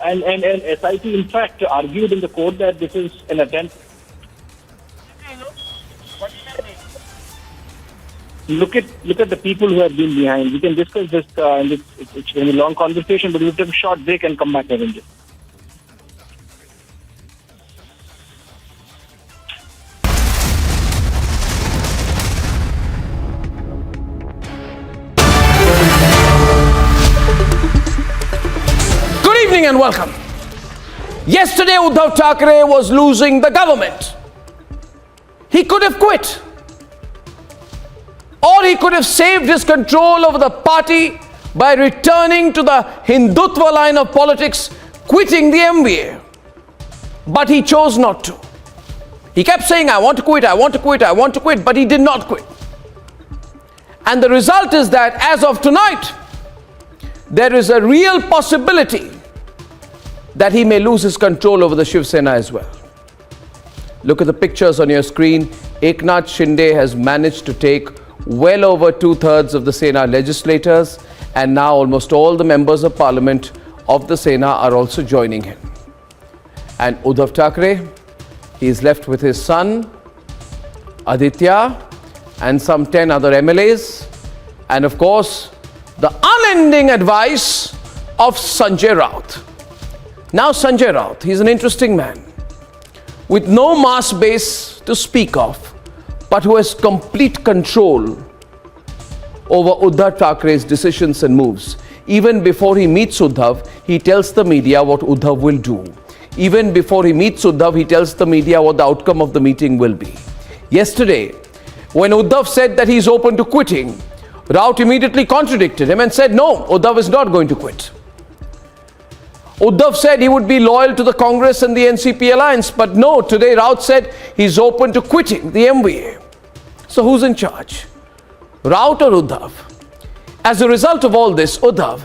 [SPEAKER 18] And SIT in fact argued in the court that this is an attempt. Look at the people who have been behind. We can discuss this and it's a long conversation, but we'll take a short break and come back, Ranjan.
[SPEAKER 9] Good evening and welcome. Yesterday, Uddhav Thackeray was losing the government. He could have quit. Or he could have saved his control over the party by returning to the Hindutva line of politics, quitting the MBA. But he chose not to. He kept saying, I want to quit, I want to quit, I want to quit, but he did not quit. And the result is that as of tonight, there is a real possibility that he may lose his control over the Shiv Sena as well. Look at the pictures on your screen. Eknath Shinde has managed to take well over 2/3 of the Sena legislators, and now almost all the members of parliament of the Sena are also joining him. And Uddhav Thackeray, he is left with his son, Aditya, and some 10 other MLAs, and of course, the unending advice of Sanjay Raut. Now Sanjay Raut, he's an interesting man with no mass base to speak of, but who has complete control over Uddhav Thackeray's decisions and moves. Even before he meets Uddhav, he tells the media what Uddhav will do. Even before he meets Uddhav, he tells the media what the outcome of the meeting will be. Yesterday, when Uddhav said that he's open to quitting, Raut immediately contradicted him and said, no, Uddhav is not going to quit. Uddhav said he would be loyal to the Congress and the NCP alliance, but no, today Raut said he's open to quitting the MBA. So who's in charge? Raut or Uddhav? As a result of all this, Uddhav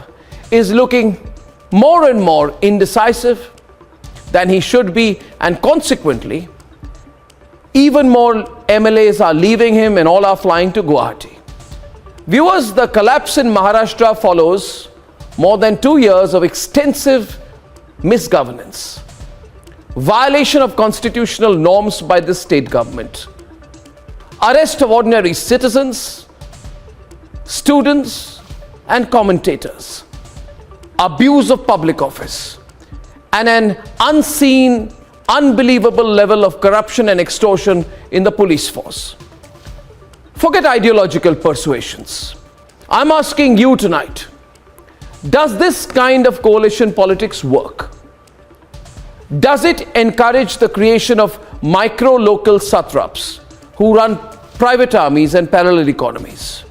[SPEAKER 9] is looking more and more indecisive than he should be, and consequently, even more MLAs are leaving him and all are flying to Guwahati. Viewers, the collapse in Maharashtra follows more than 2 years of extensive misgovernance, violation of constitutional norms by the state government, arrest of ordinary citizens, students and commentators, abuse of public office, and an unseen, unbelievable level of corruption and extortion in the police force. Forget ideological persuasions. I'm asking you tonight, does this kind of coalition politics work? Does it encourage the creation of micro-local satraps who run private armies and parallel economies?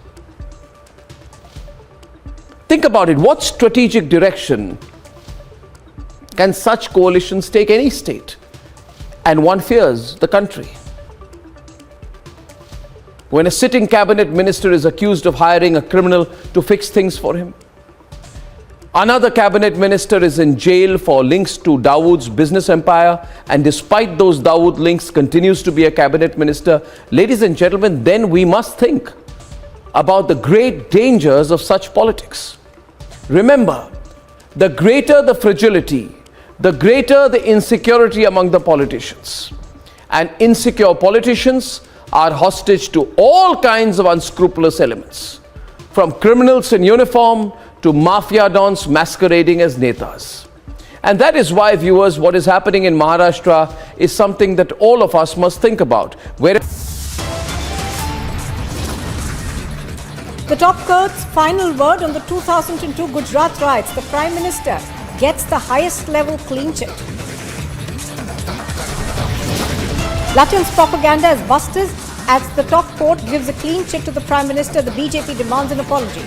[SPEAKER 9] Think about it. What strategic direction can such coalitions take any state? And one fears the country. When a sitting cabinet minister is accused of hiring a criminal to fix things for him,
[SPEAKER 20] Another cabinet minister is in jail for links to Dawood's business empire, and despite those Dawood links continues to be a cabinet minister. Ladies and gentlemen, then we must think about the great dangers of such politics. Remember, the greater the fragility, the greater the insecurity among the politicians. And insecure politicians are hostage to all kinds of unscrupulous elements, from criminals in uniform to mafia dons masquerading as netas. And that is why, viewers, what is happening in Maharashtra is something that all of us must think about.
[SPEAKER 21] The top court's final word on the 2002 Gujarat riots. The Prime Minister gets the highest level clean chit. Latin's propaganda is busted as the top court gives a clean chit to the Prime Minister. The BJP demands an apology.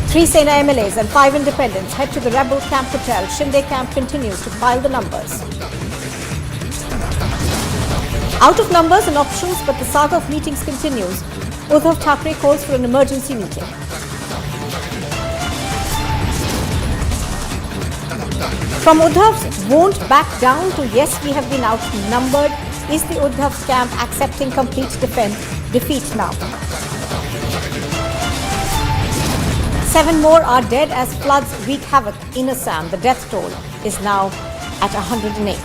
[SPEAKER 21] 3 Sena MLAs and 5 independents head to the rebel camp hotel. Shinde camp continues to pile the numbers. Out of numbers and options, but the saga of meetings continues. Uddhav calls for an emergency meeting. From Uddhav's won't back down to yes, we have been outnumbered, is the Uddhav's camp accepting complete defeat now? 7 more are dead as floods wreak havoc in Assam. The death toll is now at 108.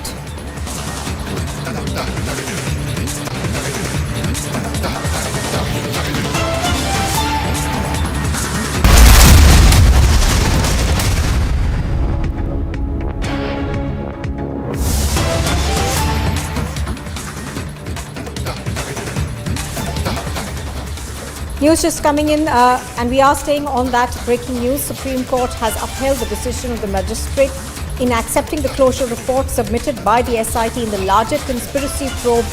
[SPEAKER 21] News just coming in, and we are staying on that breaking news. Supreme Court has upheld the decision of the magistrate in accepting the closure report submitted by the SIT in the larger conspiracy probe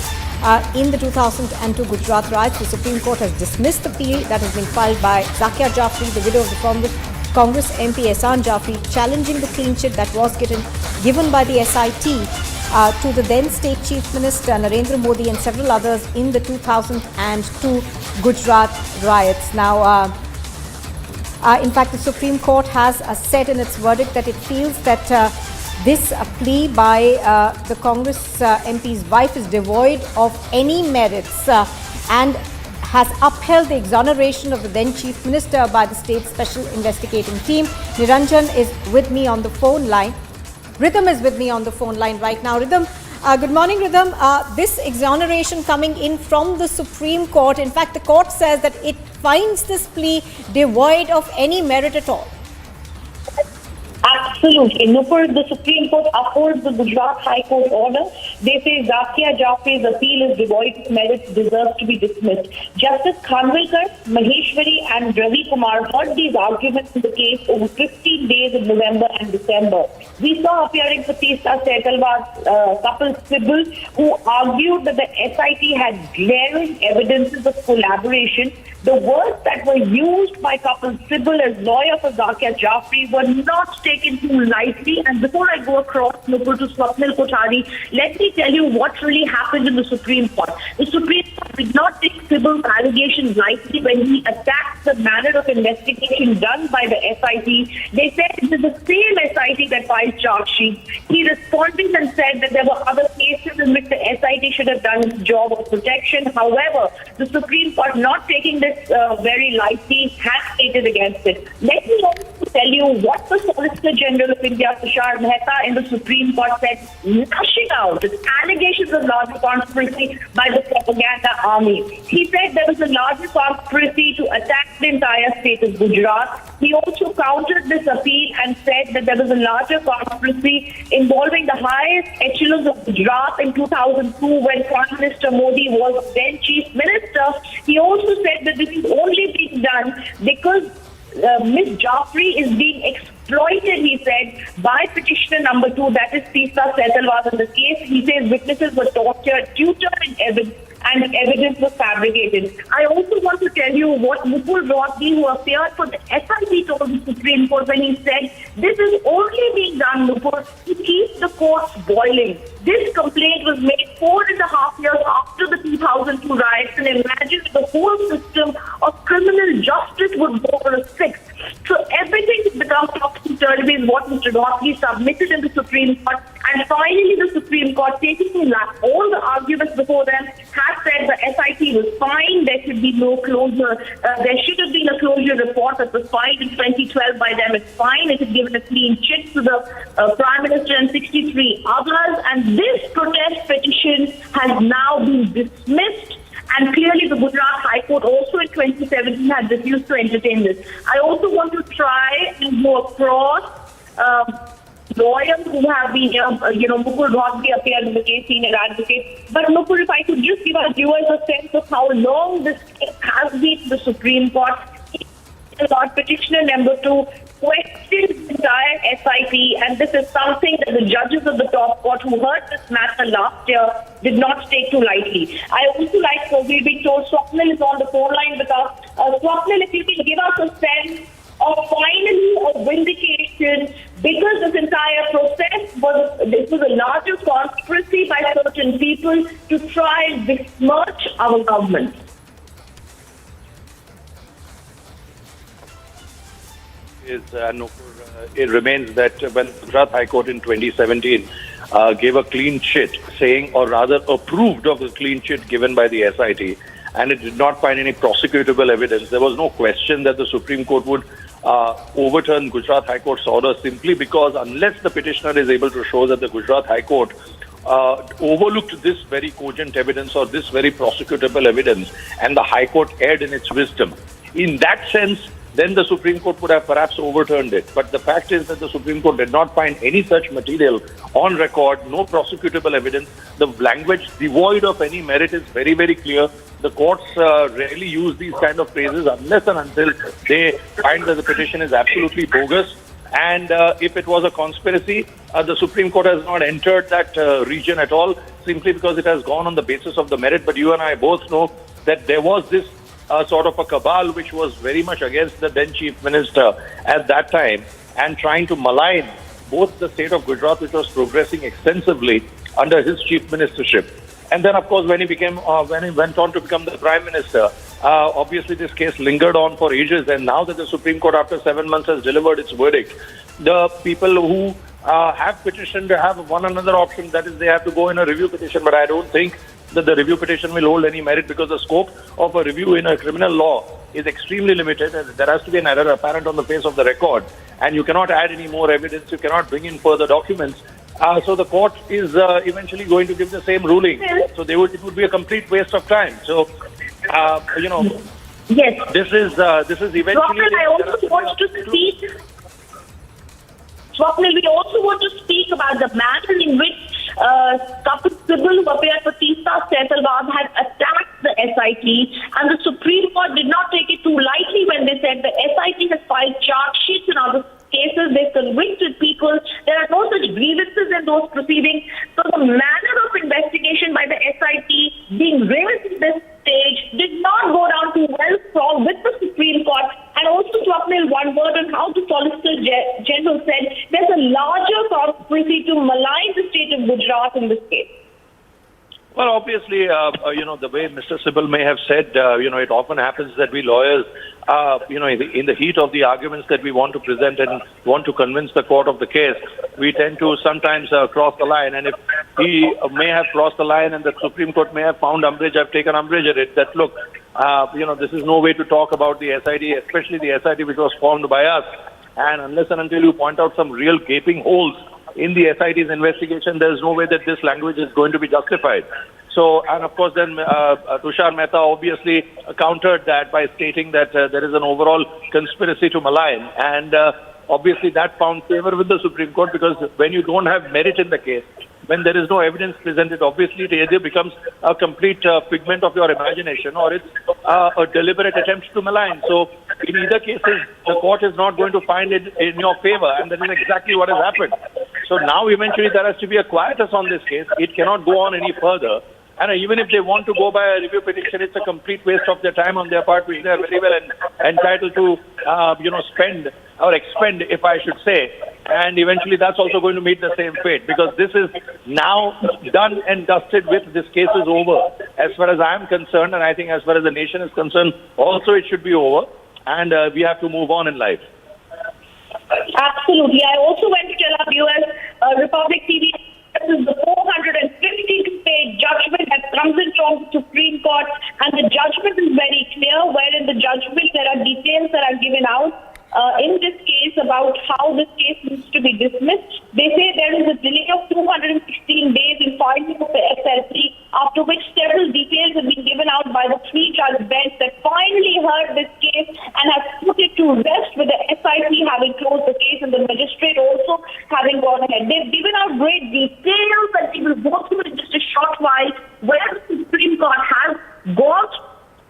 [SPEAKER 21] in the 2002 Gujarat riots. The Supreme Court has dismissed the plea that has been filed by Zakia Jafri, the widow of the Congress MP Ehsan Jafri, challenging the clean chit that was given by the SIT to the then State Chief Minister Narendra Modi and several others in the 2002 Gujarat riots. Now, in fact, the Supreme Court has said in its verdict that it feels that this plea by the Congress MP's wife is devoid of any merits and has upheld the exoneration of the then Chief Minister by the State Special Investigating Team. Niranjan is with me on the phone line. Rhythm is with me on the phone line right now. Rhythm, good morning, Rhythm. This exoneration coming in from the Supreme Court, in fact, the court says that it finds this plea devoid of any merit at all.
[SPEAKER 22] Absolutely. Nupur, the Supreme Court upholds the Gujarat High Court order. They say Zakia Jafri's appeal is devoid of merit, deserves to be dismissed. Justice Khanwilkar, Maheshwari and Ravi Kumar heard these arguments in the case over 15 days in November and December. We saw appearing Fatista Sehgalwad's couple Sybil, who argued that the SIT had glaring evidences of collaboration. The words that were used by couple Sybil as lawyer for Zakia Jafri were not taken too lightly. And before I go across Nupur to Swapnil Kothari, let me tell you what really happened in the Supreme Court. The Supreme Court did not take Sybil's allegations lightly when he attacked the manner of investigation done by the SIT. They said it is the same SIT that filed charge sheets. He responded and said that there were other cases in which the SIT should have done its job of protection. However, the Supreme Court, not taking this very lightly, has stated against it. Let me also tell you what the Solicitor General of India, Tushar Mehta, in the Supreme Court said, lashing out its allegations of larger conspiracy by the propaganda army. He said there was a larger conspiracy to attack the entire state of Gujarat. He also countered this appeal and said that there was a larger conspiracy involving the highest echelons of Gujarat in 2002 when Prime Minister Modi was then Chief Minister. He also said that this is only being done because Ms. Jafri is being exploited, he said, by petitioner number 2, that is Fatista Sehgalwad in the case. He says witnesses were tortured, tutored and evidence was fabricated. I also want to tell you what Mukul Rohde, who appeared for the SIT, told the Supreme Court when he said, this is only being done, Mukul, to keep the courts boiling. This complaint was made 4.5 years after the 2002 riots, and imagine the whole system of criminal justice would is what Mr. Govt submitted in the Supreme Court. And finally, the Supreme Court, taking all the arguments before them, has said the SIT was fine. There should be no closure. There should have been a closure report that was filed in 2012 by them. It's fine. It has given a clean chit to the Prime Minister and 63 others. And this protest petition has now been dismissed. And clearly the Gujarat High Court also in 2017 had refused to entertain this. I also want to try and go across lawyers who have been, Mukul Rohde appeared in the case, senior advocate. But Mukul, if I could just give our viewers a sense of how long this case has been in the Supreme Court. Petitioner number 2 questioned the entire SIT, and this is something that the judges of the top court who heard this matter last year did not take too lightly. I also like, we've been told Swapnil is on the phone line with us. Swapnil, if you can give us a sense of finally a vindication, because this entire process was a larger conspiracy by certain people to try and besmirch our government.
[SPEAKER 1] It remains that when Gujarat High Court in 2017 gave a clean chit saying, or rather approved of the clean chit given by the SIT, and it did not find any prosecutable evidence, there was no question that the Supreme Court would overturn Gujarat High Court's order simply because unless the petitioner is able to show that the Gujarat High Court overlooked this very cogent evidence or this very prosecutable evidence, and the High Court erred in its wisdom. In that sense, then the Supreme Court would have perhaps overturned it. But the fact is that the Supreme Court did not find any such material on record, no prosecutable evidence. The language devoid of any merit is very, very clear. The courts rarely use these kind of phrases unless and until they find that the petition is absolutely bogus. And if it was a conspiracy, the Supreme Court has not entered that region at all, simply because it has gone on the basis of the merit. But you and I both know that there was this sort of a cabal which was very much against the then Chief Minister at that time and trying to malign both the state of Gujarat, which was progressing extensively under his chief ministership. And then, of course, when he went on to become the Prime Minister, obviously this case lingered on for ages. And now that the Supreme Court, after 7 months, has delivered its verdict, the people who have petitioned have one another option, that is, they have to go in a review petition. But I don't think that the review petition will hold any merit, because the scope of a review in a criminal law is extremely limited, and there has to be an error apparent on the face of the record, and you cannot add any more evidence, you cannot bring in further documents. So the court is eventually going to give the same ruling. So it would be a complete waste of time. So,
[SPEAKER 22] yes,
[SPEAKER 1] this is eventually.
[SPEAKER 22] Swapnil, I also want to speak. Swapnil, we also want to speak about the manner in which Kapil Sibal, who appeared for Teesta Sehsalwab, had attacked the SIT, and the Supreme Court did not take it too lightly when they said the SIT has filed charge sheets in other cases, they've convicted people, there are no such grievances in those proceedings. So the manner of investigation by the SIT being raised at this stage did not go down too well with the Supreme Court. And also, Swapnil, one word on how the Solicitor General said there's a larger conspiracy to malign the state of Gujarat in this case.
[SPEAKER 1] Well, obviously, the way Mr. Sibal may have said, it often happens that we lawyers, in the heat of the arguments that we want to present and want to convince the court of the case, we tend to sometimes cross the line. And if he may have crossed the line and the Supreme Court may have found umbrage, I've taken umbrage at it, that look, this is no way to talk about the SIT, especially the SIT which was formed by us. And unless and until you point out some real gaping holes in the SIT's investigation, there is no way that this language is going to be justified. So, and of course then Tushar Mehta obviously countered that by stating that there is an overall conspiracy to malign. And obviously that found favor with the Supreme Court, because when you don't have merit in the case, when there is no evidence presented, obviously it either becomes a complete figment of your imagination, or it's a deliberate attempt to malign. So in either cases, the court is not going to find it in your favor, and that is exactly what has happened. So now eventually there has to be a quietus on this case. It cannot go on any further. And even if they want to go by a review petition, it's a complete waste of their time on their part, which they are very well entitled to, spend or expend, if I should say. And eventually that's also going to meet the same fate, because this is now done and dusted with. This case is over. As far as I am concerned, and I think as far as the nation is concerned, also it should be over. And we have to move on in life.
[SPEAKER 22] Absolutely. I also went to tell our viewers, Republic TV, this is the 452-page judgment that comes in from the Supreme Court, and the judgment is very clear, where in the judgment there are details that are given out in this case about how this case needs to be dismissed. They say there is a delay of 216 days in filing of the SLP, after which several details have been given out by the three-judge bench that finally heard this case and has put it to rest, with the SIT having closed the case and the magistrate also having gone ahead. They've given out great details, and we will go through in just a short while, where the Supreme Court has gone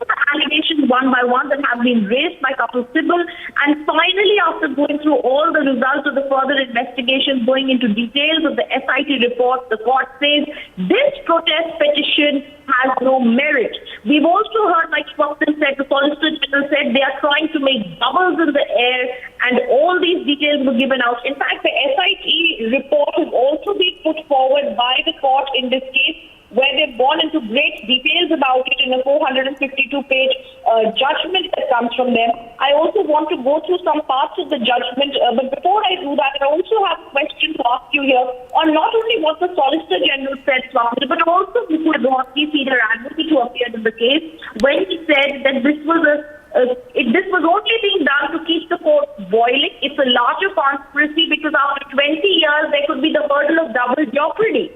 [SPEAKER 22] the allegations one by one that have been raised by Kapil Sibal, and finally, after going through all the results of the further investigation, going into details of the SIT report, the court says this protest petition has no merit. We've also heard, like Swapnil said, the Solicitor General said they are trying to make bubbles in the air, and all these details were given out. In fact, the SIT report has also been put forward by the court in this case, where they've gone into great details about it in a 452-page judgment that comes from them. I also want to go through some parts of the judgment, but before I do that, I also have a question to ask you here on not only what the Solicitor General said, Swapnil, but also Mr. Govt, senior advocate who appeared in the case, when he said that this was this was only being done to keep the court boiling. It's a larger conspiracy because after 20 years, there could be the hurdle of double jeopardy.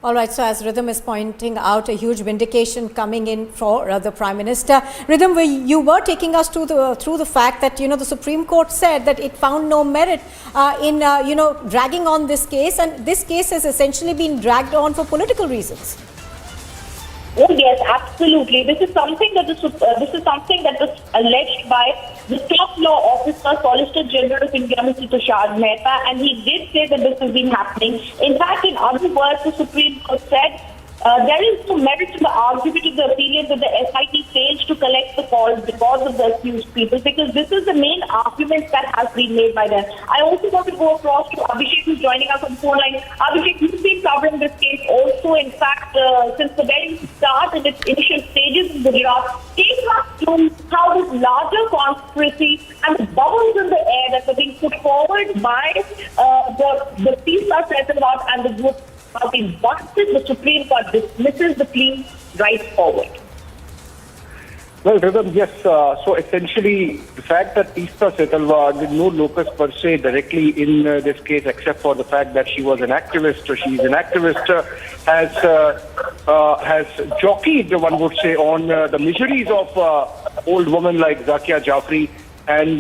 [SPEAKER 21] All right, so as Rhythm is pointing out, a huge vindication coming in for the Prime Minister. Rhythm, you were taking us through the fact that, the Supreme Court said that it found no merit in, dragging on this case, and this case has essentially been dragged on for political reasons.
[SPEAKER 22] Oh yes, absolutely. This is something that was alleged by the top law officer, Solicitor General of India, Mr. Tushar Mehta, and he did say that this has been happening. In fact, in other words, the Supreme Court said there is no merit to the argument of the opinion that the SIT fails to collect the calls because of the accused people, because this is the main argument that has been made by them. I also want to go across to Abhishek, who's joining us on the phone line. Abhishek, you've been covering this case also, in fact, since the very start in its initial stages in Gujarat. Take us through how this larger conspiracy and the bubbles in the air that were being put forward by the Peace Settlement and the group have been busted. The Supreme Court dismisses the plea right forward.
[SPEAKER 17] Well, Rhythm, yes. So essentially, the fact that Teesta Setalwar did no locus per se directly in this case, except for the fact that she was an activist, or she's an activist, has jockeyed, one would say, on the miseries of old women like Zakia Jafri, and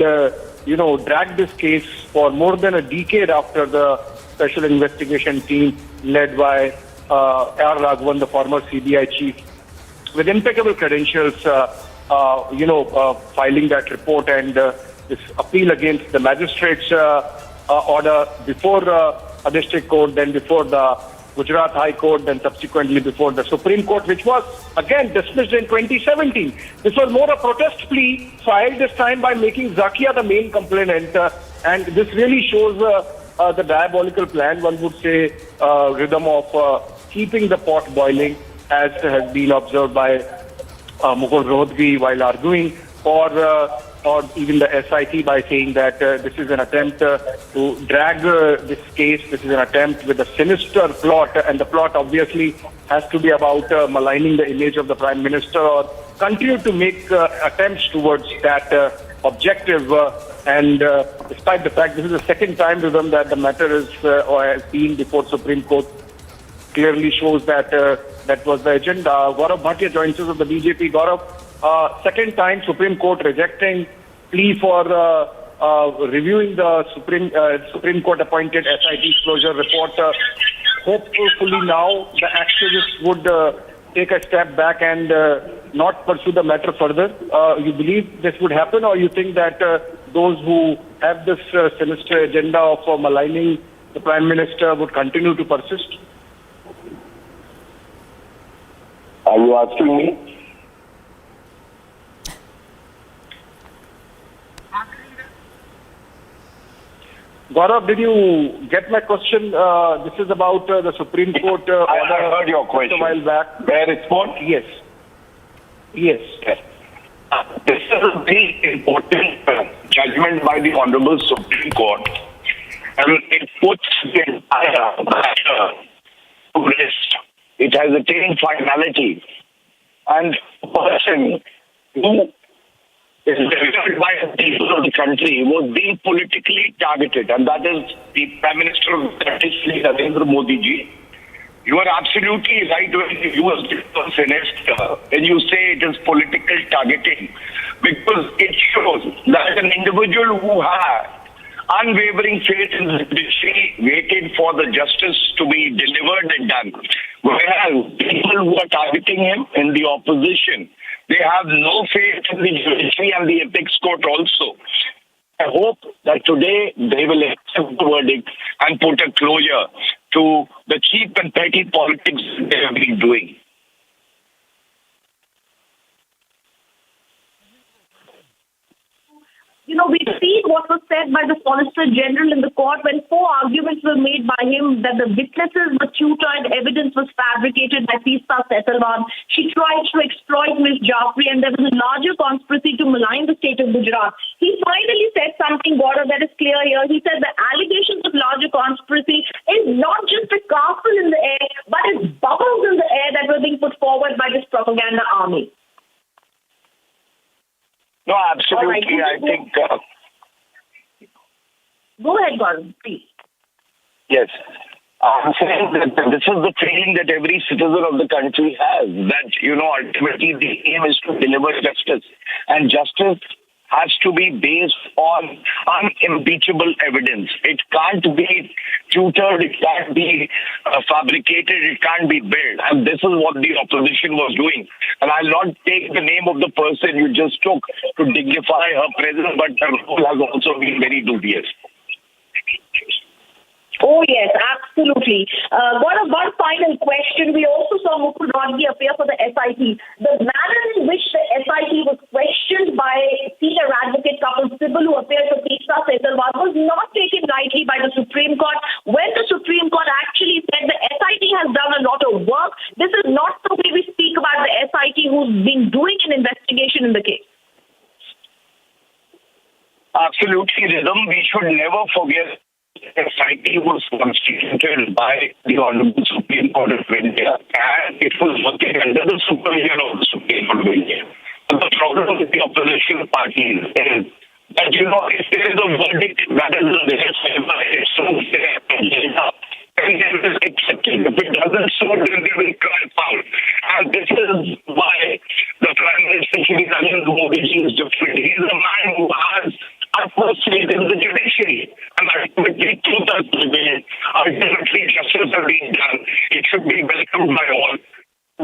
[SPEAKER 17] dragged this case for more than a decade after the special investigation team led by R. Raghavan, the former CBI chief, with impeccable credentials, filing that report and this appeal against the magistrate's order before a district court, then before the Gujarat High Court, then subsequently before the Supreme Court, which was again dismissed in 2017. This was more a protest plea filed this time by making Zakia the main complainant, and this really shows the diabolical plan, one would say, Rhythm, of keeping the pot boiling, as has been observed by Mukul Rohatgi while arguing, or even the SIT by saying that this is an attempt to drag this case. This is an attempt with a sinister plot, and the plot obviously has to be about maligning the image of the Prime Minister, or continue to make attempts towards that objective. And despite the fact this is the second time to them that the matter is or has been before Supreme Court, clearly shows that that was the agenda. Gaurav Bhatia joins us of the BJP. Gaurav, second time Supreme Court rejecting plea for reviewing the Supreme Court appointed SIT closure report. Hopefully now the activists would take a step back and not pursue the matter further. You believe this would happen, or you think that those who have this sinister agenda of maligning the Prime Minister would continue to persist?
[SPEAKER 3] Are you asking me?
[SPEAKER 17] Gaurav, did you get my question? This is about the Supreme Court order.
[SPEAKER 19] I heard your question.
[SPEAKER 17] A while back.
[SPEAKER 19] May I respond?
[SPEAKER 17] Yes. Yes.
[SPEAKER 19] This is a very important judgment by the Honorable Supreme Court. And it puts the entire matter to rest. It has attained finality. And a person who is delivered by the people of the country was being politically targeted. And that is the Prime Minister of the country, Shri Narendra Modi ji. You are absolutely right when you use the term sinister when you say it is political targeting, because it shows that an individual who had unwavering faith in the judiciary waited for the justice to be delivered and done. Whereas people who are targeting him in the opposition, they have no faith in the judiciary and the ethics court also. I hope that today they will accept the verdict and put a closure to the cheap and petty politics they have been doing.
[SPEAKER 22] You know, we've seen what was said by the Solicitor General in the court when 4 arguments were made by him that the witnesses were tutored, evidence was fabricated by Teesta Setalwan. She tried to exploit Ms. Jaffrey, and there was a larger conspiracy to malign the state of Gujarat. He finally said something, Gaurav, that is clear here. He said the allegations of larger conspiracy is not just a castle in the air, but it's bubbles in the air that were being put forward by this propaganda army.
[SPEAKER 19] No, absolutely.
[SPEAKER 22] Right.
[SPEAKER 19] I think...
[SPEAKER 22] Go ahead, Gaurav, please.
[SPEAKER 19] Yes. I'm saying that this is the feeling that every citizen of the country has, that, ultimately the aim is to deliver justice. And justice has to be based on unimpeachable evidence. It can't be tutored, it can't be fabricated, it can't be built. And this is what the opposition was doing. And I'll not take the name of the person you just took to dignify her presence, but her role has also been very dubious.
[SPEAKER 22] Oh, yes, absolutely. One final question. We also saw Mukul Rohde appear for the SIT. The manner in which the SIT was questioned by senior advocate Kapil Sibal, who appeared for Teesta Setalwan, was not taken lightly by the Supreme Court. When the Supreme Court actually said the SIT has done a lot of work, this is not the way we speak about the SIT who's been doing an investigation in the case.
[SPEAKER 19] Absolutely, Rhythm. We should never forget the SIT was constituted by the Honorable Supreme Court of India, and it was working under the supervision of the Supreme Court of India. But the problem with the opposition parties is that, if there is a verdict that is in their favor, it's so fair and up, and they will accept it. If it doesn't so, then they will cry foul. And this is why the Prime Minister, Shri Narendra Modi is different. He's a man who has utmost faith in the judiciary. And ultimately, truth has prevailed. Ultimately, justice has been done. It should be welcomed by all.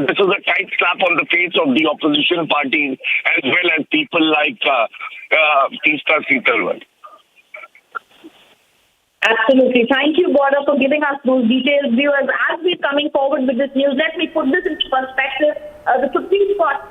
[SPEAKER 19] This is a tight slap on the face of the opposition parties as well as people like Teesta Setalwan.
[SPEAKER 22] Absolutely. Thank you, Gaurav, for giving us those details. Viewers, as we're coming forward with this news, let me put this into perspective. The Supreme Court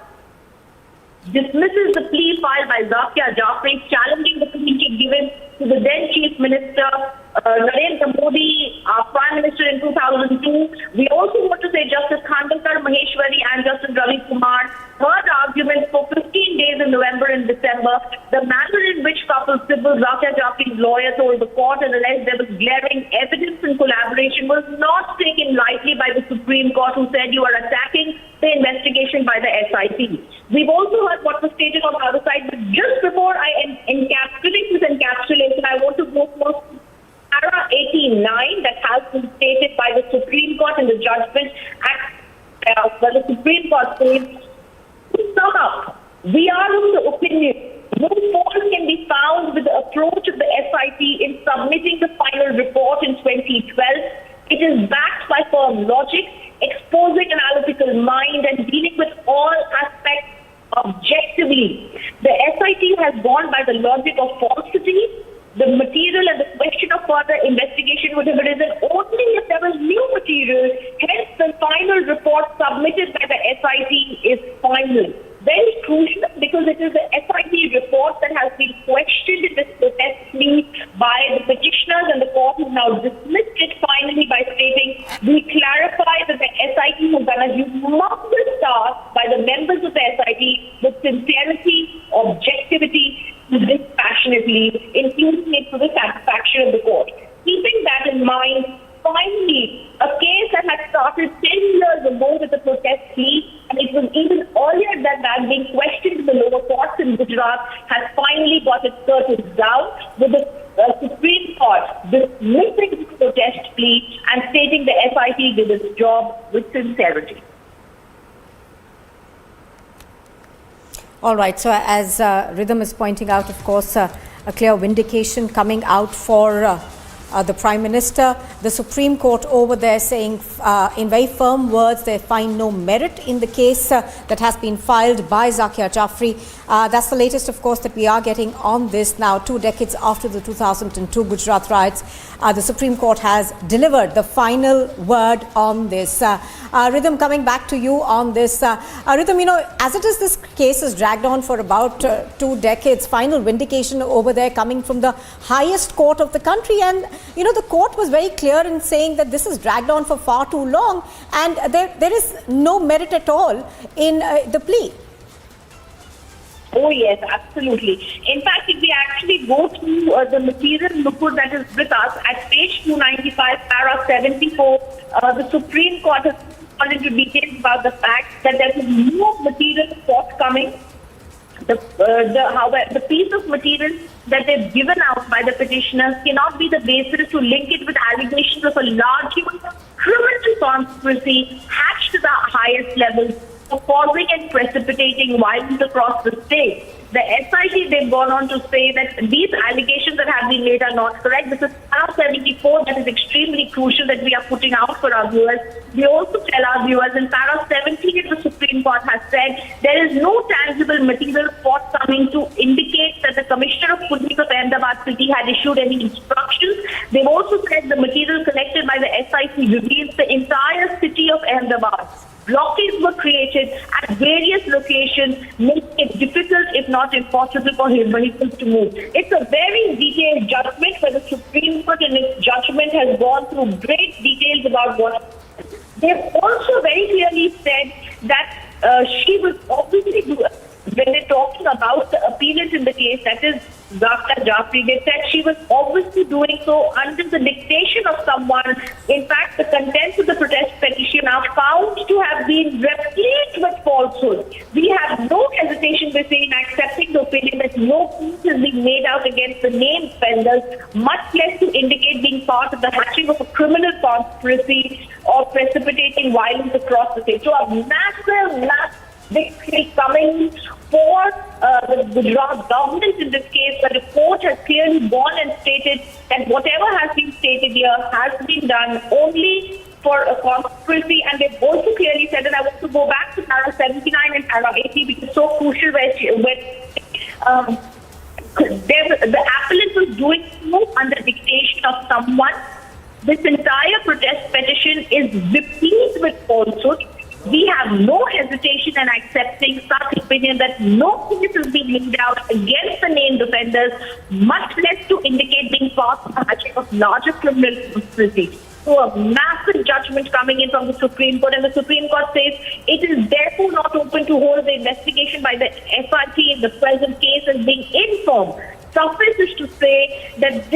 [SPEAKER 22] dismisses the plea filed by Zakia Jaffrey challenging the committee given to the then Chief Minister Narendra Modi, our Prime Minister in 2002. We also want to say Justice Khandalkar Maheshwari and Justice Ravi Kumar heard arguments for 15 days in November and December. The manner in which Kapil Sibal, Zakia Jaffrey's lawyer, told the court and alleged there was glaring evidence and collaboration was not taken lightly by the Supreme Court, who said you are attacking the investigation by the SIT. We've also heard what was stated on the other side, but just before I encapsulate this encapsulation, I want to go for Para 89 that has been stated by the Supreme Court in the judgment where the Supreme Court says, to sum up, we are of the opinion no fault can be found with the approach of the SIT in submitting the final report in 2012. It is backed by firm logic, exposing analytical mind and dealing with all aspects objectively. The SIT has gone by the logic of falsity. The material and the question of further investigation would have arisen only if there was new material. Hence, the final report submitted by the SIT is final. Very crucial because it is the SIT report that has been questioned in this protest plea by the petitioners, and the court has now dismissed it finally by stating, we clarify that the SIT has done a humongous task by the members of the SIT with sincerity, objectivity, dispassionately, including it to the satisfaction of the court. Keeping that in mind, finally, a case that had started 10 years ago with the protest plea, and it was even earlier than that being questioned in the lower courts in Gujarat, has finally got its curtains down with the Supreme Court dismissing the protest plea and stating the SIT did its job with sincerity.
[SPEAKER 21] All right, so as Rhythm is pointing out, of course, a clear vindication coming out for the Prime Minister. The Supreme Court over there saying in very firm words they find no merit in the case that has been filed by Zakia Jafri. That's the latest, of course, that we are getting on this now, 2 decades after the 2002 Gujarat riots. The Supreme Court has delivered the final word on this. Rhythm, coming back to you on this. Rhythm, you know, as it is, this case has dragged on for about 2 decades. Final vindication over there coming from the highest court of the country, and you know, the court was very clear in saying that this has dragged on for far too long, and there is no merit at all in the plea.
[SPEAKER 22] Oh yes, absolutely. In fact, if we actually go through the material Nukur that is with us at page 295, para 74, the Supreme Court has gone into details about the fact that there is no material forthcoming. However, the piece of material that they've given out by the petitioners cannot be the basis to link it with allegations of a large criminal conspiracy hatched to the highest levels, causing and precipitating violence across the state. The SIT, they've gone on to say that these allegations that have been made are not correct. This is para 74 that is extremely crucial that we are putting out for our viewers. We also tell our viewers in para 17 the Supreme Court has said there is no tangible material forthcoming to indicate that the Commissioner of Police of Ahmedabad City had issued any instructions. They've also said the material collected by the SIT reveals the entire city of Ahmedabad. Blockades were created at various locations, making it difficult, if not impossible, for vehicles to move. It's a very detailed judgment where the Supreme Court in its judgment has gone through great details about what. They've also very clearly said that she was obviously, when they're talking about the appellant in the case, that is Zakia Jafri, they said she was obviously doing so under the dictation of someone. In fact, the contents of the protest petition are found to have been replete with falsehood. We have no hesitation, they say, in accepting the opinion that no case is being made out against the named offenders, much less to indicate being part of the hatching of a criminal conspiracy or precipitating violence across the state. So a massive victory coming for the Gujarat government in this case. The report has clearly gone and stated that whatever has been stated here has been done only for a conspiracy, and they've also clearly said, and I want to go back to para 79 and para 80 because it's so crucial where the appellant was doing so under dictation of someone. This entire protest petition is replete with falsehood. We have no hesitation in accepting such opinion that no case is being laid out against the named offenders, much less to indicate being part of the hatching of larger criminal conspiracy. So a massive judgment coming in from the Supreme Court, and the Supreme Court says it is therefore not open to hold the investigation by the SRT in the present case as being infirm. Suffice is to say that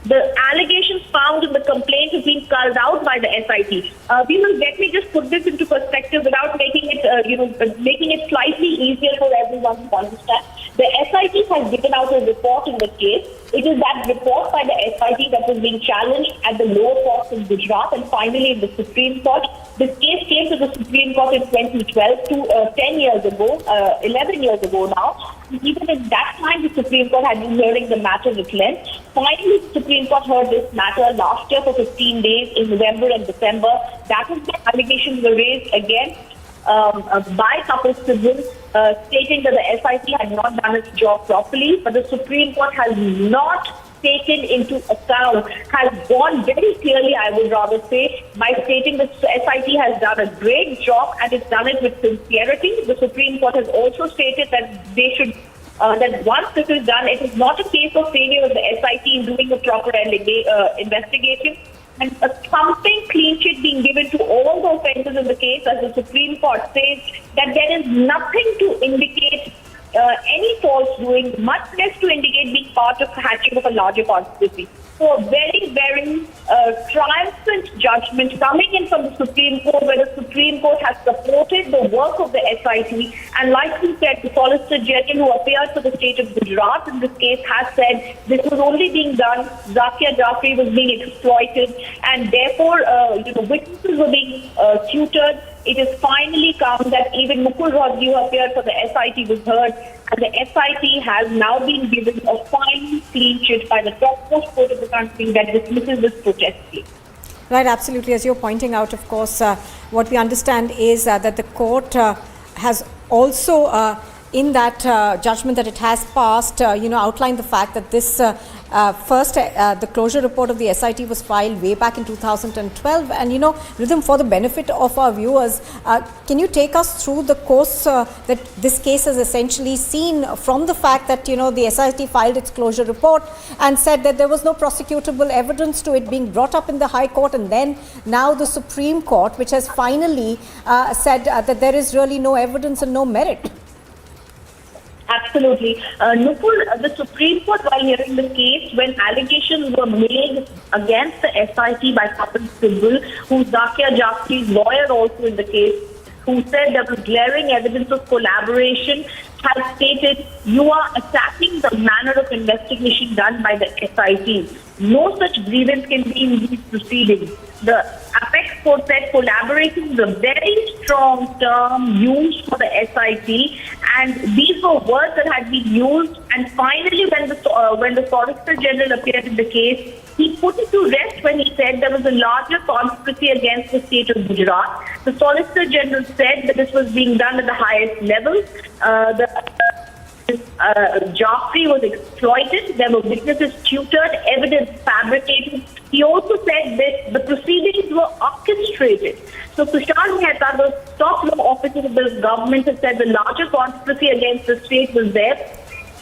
[SPEAKER 22] the allegations found in the complaint have been culled out by the SIT. Let me just put this into perspective without making it slightly easier for everyone to understand. The SIT has given out a report in the case. It is that report by the SIT that was being challenged at the lower courts in Gujarat and finally in the Supreme Court. This case came to the Supreme Court in 2012, 10 years ago, 11 years ago now. Even at that time, the Supreme Court had been hearing the matter with length. Finally, the Supreme Court heard this matter last year for 15 days in November and December. That is the allegations were raised against by Kapil Sibal, stating that the SIT had not done its job properly, but the Supreme Court has not taken into account has gone very clearly, I would rather say, by stating that SIT has done a great job and it's done it with sincerity. The Supreme Court has also stated that they should that once this is done, it is not a case of failure of the SIT in doing a proper investigation, and a thumping clean sheet being given to all the offences in the case, as the Supreme Court says that there is nothing to indicate any false doing, much less to indicate being part of hatching of a larger conspiracy. So a very, very triumphant judgment coming in from the Supreme Court, where the Supreme Court has supported the work of the SIT. And like we said, the Solicitor General who appeared for the state of Gujarat in this case has said this was only being done, Zakia Jafri was being exploited, and therefore witnesses were being tutored. It has finally come that even Mukul Rohde, who appeared for the SIT, was heard, and the SIT has now been given a final clean sheet by the topmost court of the country that dismisses this protest case.
[SPEAKER 21] Right, absolutely. As you're pointing out, of course, what we understand is that the court has also, in that judgment that it has passed, outlined the fact that this the closure report of the SIT was filed way back in 2012. And, Rhythm, for the benefit of our viewers, can you take us through the course that this case has essentially seen from the fact that, the SIT filed its closure report and said that there was no prosecutable evidence to it being brought up in the High Court, and then now the Supreme Court, which has finally said that there is really no evidence and no merit?
[SPEAKER 22] Absolutely. Nupur, the Supreme Court, while hearing the case, when allegations were made against the SIT by Kapil Sibal, who's Zakia Jafri's lawyer also in the case, who said there was glaring evidence of collaboration, has stated, you are attacking the manner of investigation done by the SIT. No such grievance can be in these proceedings. The Apex Court said collaboration is a very strong term used for the SIT, and these were words that had been used. And finally, when the Solicitor General appeared in the case, he put it to rest when he said there was a larger conspiracy against the state of Gujarat. The Solicitor General said that this was being done at the highest level. Jafri was exploited, there were witnesses tutored, evidence fabricated. He also said that the proceedings were orchestrated. So Tushar Mehta, the top law officer of the government, has said the larger conspiracy against the state was there.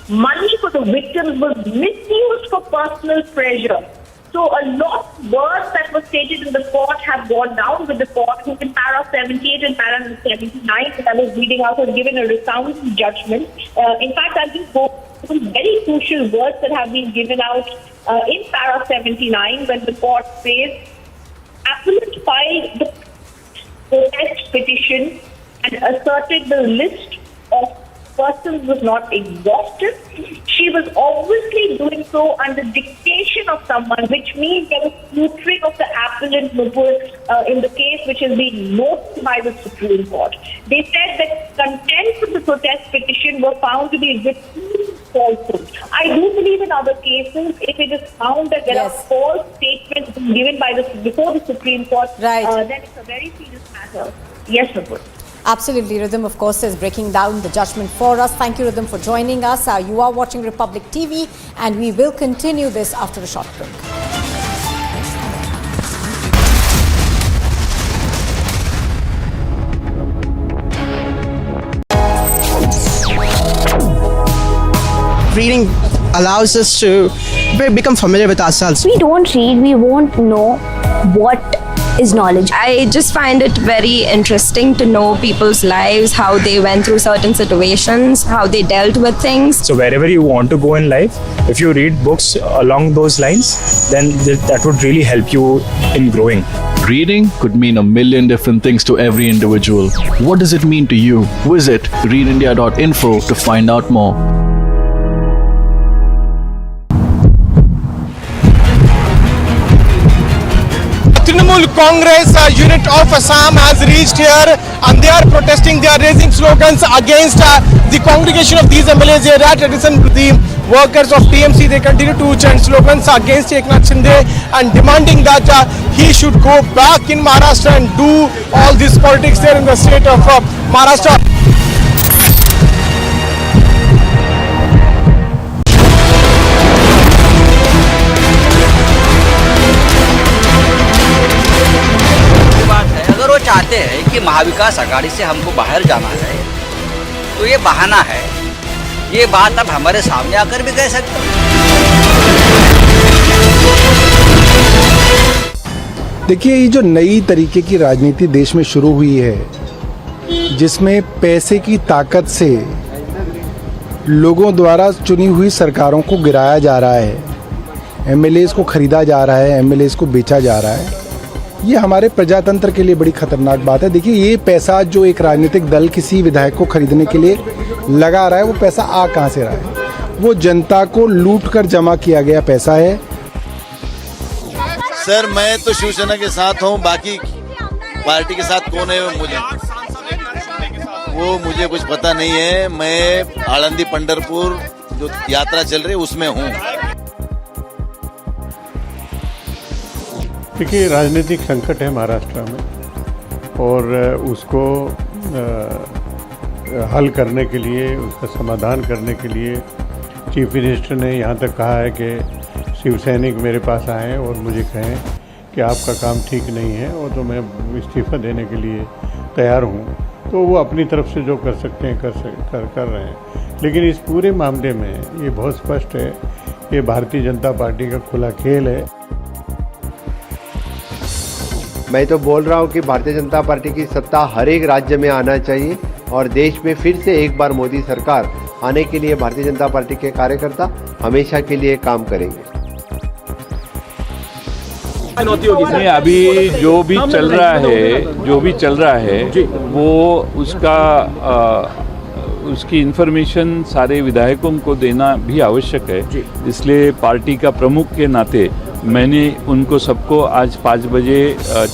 [SPEAKER 22] Money for the victims was misused for personal pressure. So a lot of words that were stated in the court have gone down with the court, who in para 78 and para 79 that I was reading out was given a resounding judgment. In fact, I'll just go through some very crucial words that have been given out in para 79 when the court says, appellant filed the protest petition and asserted the list of persons was not exhaustive. She was obviously doing so under dictation of someone, which means there was tutoring of the appellant in the case, which is being noted by the Supreme Court. They said that contents of the protest petition were found to be written falsehood. I do believe in other cases, if it is found that there are false statements given by before the Supreme Court, then it's a very serious matter. Yes, Nupur.
[SPEAKER 21] Absolutely. Rhythm, of course, is breaking down the judgment for us. Thank you, Rhythm, for joining us. You are watching Republic TV, and we will continue this after a short break.
[SPEAKER 4] Reading allows us to become familiar with ourselves.
[SPEAKER 7] We don't read, we won't know what is knowledge. I just find it very interesting to know people's lives, how they went through certain situations, how they dealt with things.
[SPEAKER 23] So wherever you want to go in life, if you read books along those lines, then that would really help you in growing.
[SPEAKER 24] Reading could mean a million different things to every individual. What does it mean to you? Visit readindia.info to find out more.
[SPEAKER 9] Trinamool Congress unit of Assam has reached here and they are protesting. They are raising slogans against the congregation of these MLAs here at Edison. The workers of TMC, they continue to chant slogans against Eknath Shinde and demanding that he should go back in Maharashtra and do all this politics there in the state of Maharashtra.
[SPEAKER 10] कहते हैं कि महाविकास आघाड़ी से हमको बाहर जाना है, तो ये बहाना है। ये बात अब हमारे सामने आकर भी कह सकते हैं।
[SPEAKER 6] देखिए, ये जो नई तरीके की राजनीति देश में शुरू हुई है, जिसमें पैसे की ताकत से लोगों द्वारा चुनी हुई सरकारों को गिराया जा रहा है, MLAs को खरीदा जा रहा है, MLAs को बेचा जा रहा है, ये हमारे प्रजातंत्र के लिए बड़ी खतरनाक बात है। देखिए, ये पैसा जो एक राजनीतिक दल किसी विधायक को खरीदने के लिए लगा रहा है, वो पैसा आ कहाँ से रहा है? वो जनता को लूट कर जमा किया गया पैसा है।
[SPEAKER 8] सर, मैं तो शिवसेना के साथ हूँ, बाकी पार्टी के साथ कौन है वो मुझे कुछ पता नहीं है। मैं आळंदी पंढरपुर जो यात्रा चल रही है उसमें हूँ।
[SPEAKER 13] देखिए, राजनीतिक संकट है महाराष्ट्र में और उसको हल करने के लिए, उसका समाधान करने के लिए चीफ मिनिस्टर ने यहाँ तक कहा है कि शिवसैनिक मेरे पास आएँ और मुझे कहें कि आपका काम ठीक नहीं है और तो मैं इस्तीफा देने के लिए तैयार हूँ। तो वो अपनी तरफ से जो कर सकते हैं कर रहे हैं, लेकिन इस पूरे मामले में ये बहुत स्पष्ट है, ये भारतीय जनता पार्टी का खुला खेल है।
[SPEAKER 14] मैं तो बोल रहा हूँ कि भारतीय जनता पार्टी की सत्ता हर एक राज्य में आना चाहिए और देश में फिर से एक बार मोदी सरकार आने के लिए भारतीय जनता पार्टी के कार्यकर्ता हमेशा के लिए काम करेंगे।
[SPEAKER 15] नहीं, अभी जो भी चल रहा है वो उसकी इन्फॉर्मेशन सारे विधायकों को देना भी आवश्यक है। इसलिए पार्टी का प्रमुख के नाते मैंने उनको सबको आज 5 बजे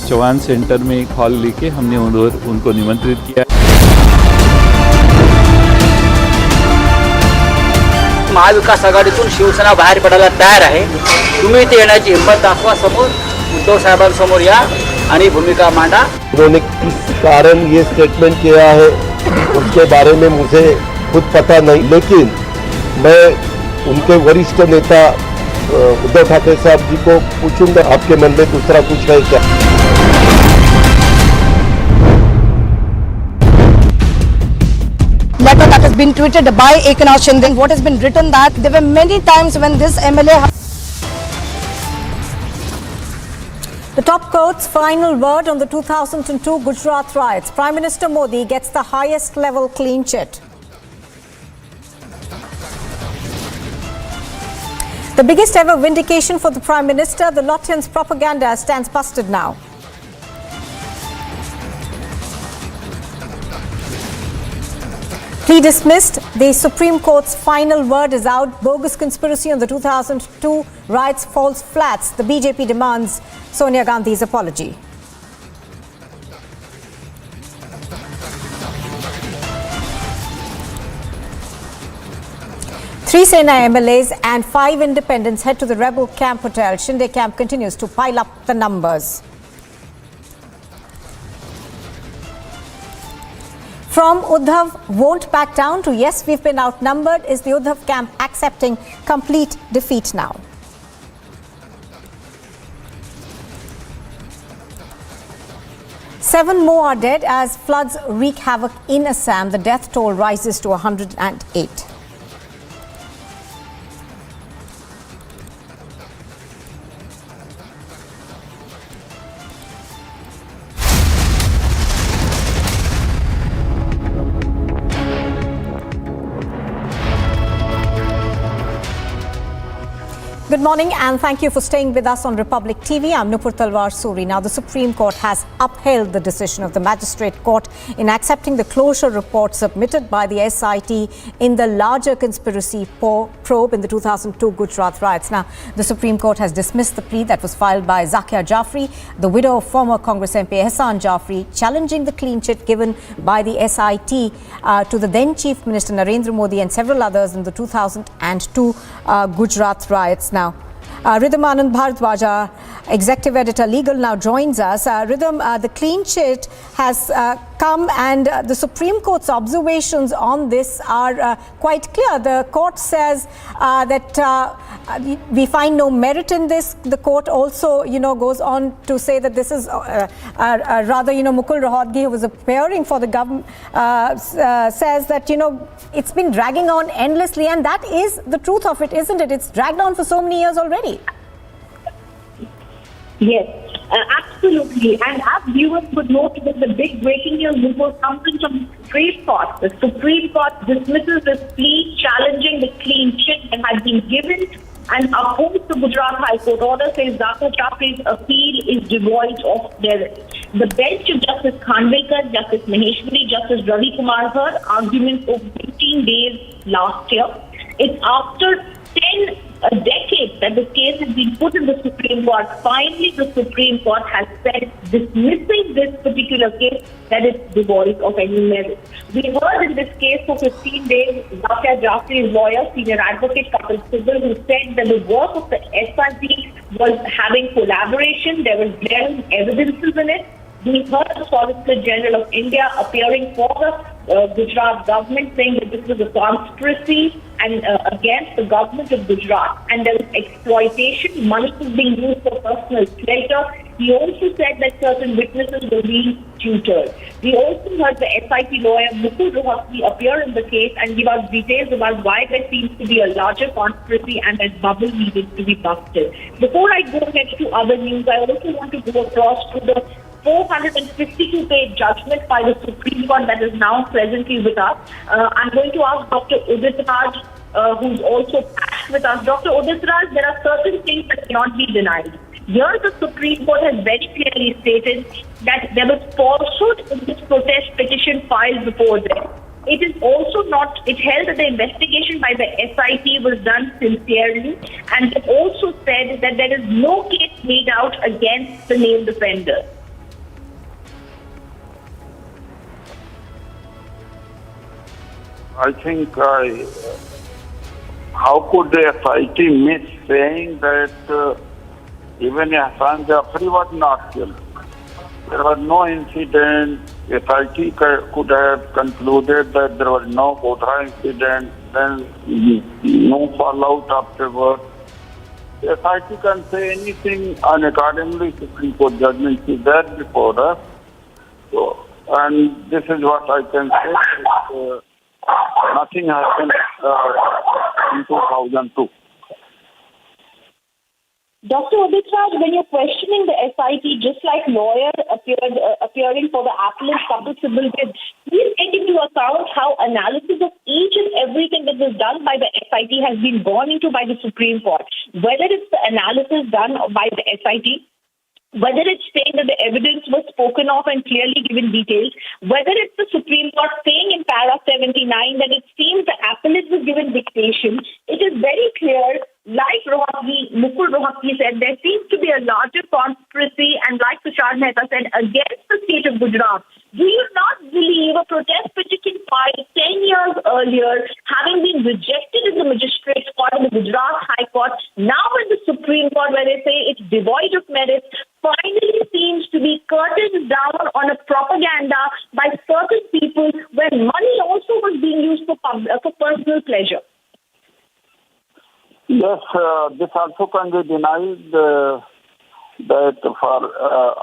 [SPEAKER 15] चौहान सेंटर में एक हॉल लेके हमने उनको निमंत्रित किया।
[SPEAKER 10] महाविकास आघाडीतून शिवसेना बाहेर पडायला तयार आहे। तुम्ही ते येण्याची हिंमत दाखवा, समोर उद्धव साहेबांसमोर या आणि भूमिका मांडा।
[SPEAKER 14] उन्होंने किस कारण ये स्टेटमेंट किया है उसके बारे में मुझे खुद पता नहीं, लेकिन मैं उनके वरिष्ठ नेता उद्धव ठाकरे साहब जी को पूछूंगा, आपके मन में दूसरा कुछ है क्या?
[SPEAKER 21] Letter that has been tweeted by Eknath Shinde. What has been written that there were many times when this MLA. The top court's final word on the 2002 Gujarat riots. Prime Minister Modi gets the highest level clean chit. The biggest ever vindication for the Prime Minister, the Lotian's propaganda stands busted now. Plea dismissed. The Supreme Court's final word is out. Bogus conspiracy on the 2002 riots falls flat. The BJP demands Sonia Gandhi's apology. Three Sena MLAs and 5 independents head to the rebel camp hotel. Shinde camp continues to pile up the numbers. From Uddhav won't back down to yes, we've been outnumbered, is the Uddhav camp accepting complete defeat now. Seven more are dead as floods wreak havoc in Assam. The death toll rises to 108. Good morning and thank you for staying with us on Republic TV. I'm Nupur Talwar Suri. Now, the Supreme Court has upheld the decision of the Magistrate Court in accepting the closure report submitted by the SIT in the larger conspiracy probe in the 2002 Gujarat riots. Now, the Supreme Court has dismissed the plea that was filed by Zakia Jafri, the widow of former Congress MP Ehsan Jafri, challenging the clean chit given by the SIT to the then Chief Minister Narendra Modi and several others in the 2002 Gujarat riots. Now, Ridham Anand Bharadwaj, Executive Editor, Legal, now joins us. Ridham, the clean chit has come, and the Supreme Court's observations on this are quite clear. The court says that we find no merit in this. The court also, goes on to say that this is rather, Mukul Rohatgi, who was appearing for the government, says that, it's been dragging on endlessly, and that is the truth of it, isn't it? It's dragged on for so many years already.
[SPEAKER 22] Yes, absolutely. And as viewers would note that the big breaking news report comes from the Supreme Court. The Supreme Court dismisses this plea challenging the clean chit that had been given and upholds the Gujarat High Court order, says Dr. Chapri's appeal is devoid of merit. The bench of Justice Khanvilkar, Justice Maheshwari, Justice Ravi Kumar heard arguments over 15 days last year. It's after 10 decades that the case has been put in the Supreme Court. Finally, the Supreme Court has said, dismissing this particular case, that it's devoid of any merit. We heard in this case for 15 days, Dr. Jaffrey's lawyer, senior advocate Kapil Sibal, who said that the work of the SIT was having collaboration. There was glaring evidences in it. We heard the Solicitor General of India appearing for the Gujarat government, saying that this was a conspiracy and against the government of Gujarat, and there was exploitation. Money was being used for personal pleasure. He also said that certain witnesses were being tutored. We also heard the SIT lawyer Mukul Rohatgi appear in the case and give us details about why there seems to be a larger conspiracy and that bubble needed to be busted. Before I go ahead to other news, I also want to go across to the 452-page judgment by the Supreme Court that is now presently with us. I'm going to ask Dr. Uddhav, who's also back with us. Dr. Uddhav, there are certain things that cannot be denied. Here, the Supreme Court has very clearly stated that there was falsehood in this protest petition filed before them. It is also not, it held that the investigation by the SIT was done sincerely, and it also said that there is no case made out against the named offender.
[SPEAKER 2] I think how could the SIT miss saying that even Hassan Jafri was not killed? There was no incident. SIT could have concluded that there was no Godhra incident, then no fallout afterwards. The SIT can say anything, and accordingly Supreme Court judgment is there before us. So, and this is what I can say. Nothing happened in 2002.
[SPEAKER 22] Dr. Uddhav, when you're questioning the SIT, just like lawyer appearing for the appellant Kapil Sibal did, please take into account how analysis of each and everything that was done by the SIT has been gone into by the Supreme Court. Whether it's the analysis done by the SIT, whether it's saying that the evidence was spoken of and clearly given details, whether it's the Supreme Court saying in paragraph 79 that it seems the appellate was given dictation, it is very clear, like Mukul Rohatgi said, there seems to be a larger conspiracy, and like Tushar Mehta said, against the state of Gujarat. Do you not believe a protest petition filed 10 years earlier, having been rejected in the magistrates court in the Gujarat High Court, now in the Supreme Court where they say it's devoid of merit, finally seems to be curtains down on a propaganda by certain people where money also was being used for personal pleasure?
[SPEAKER 2] Yes, this also can be denied. That for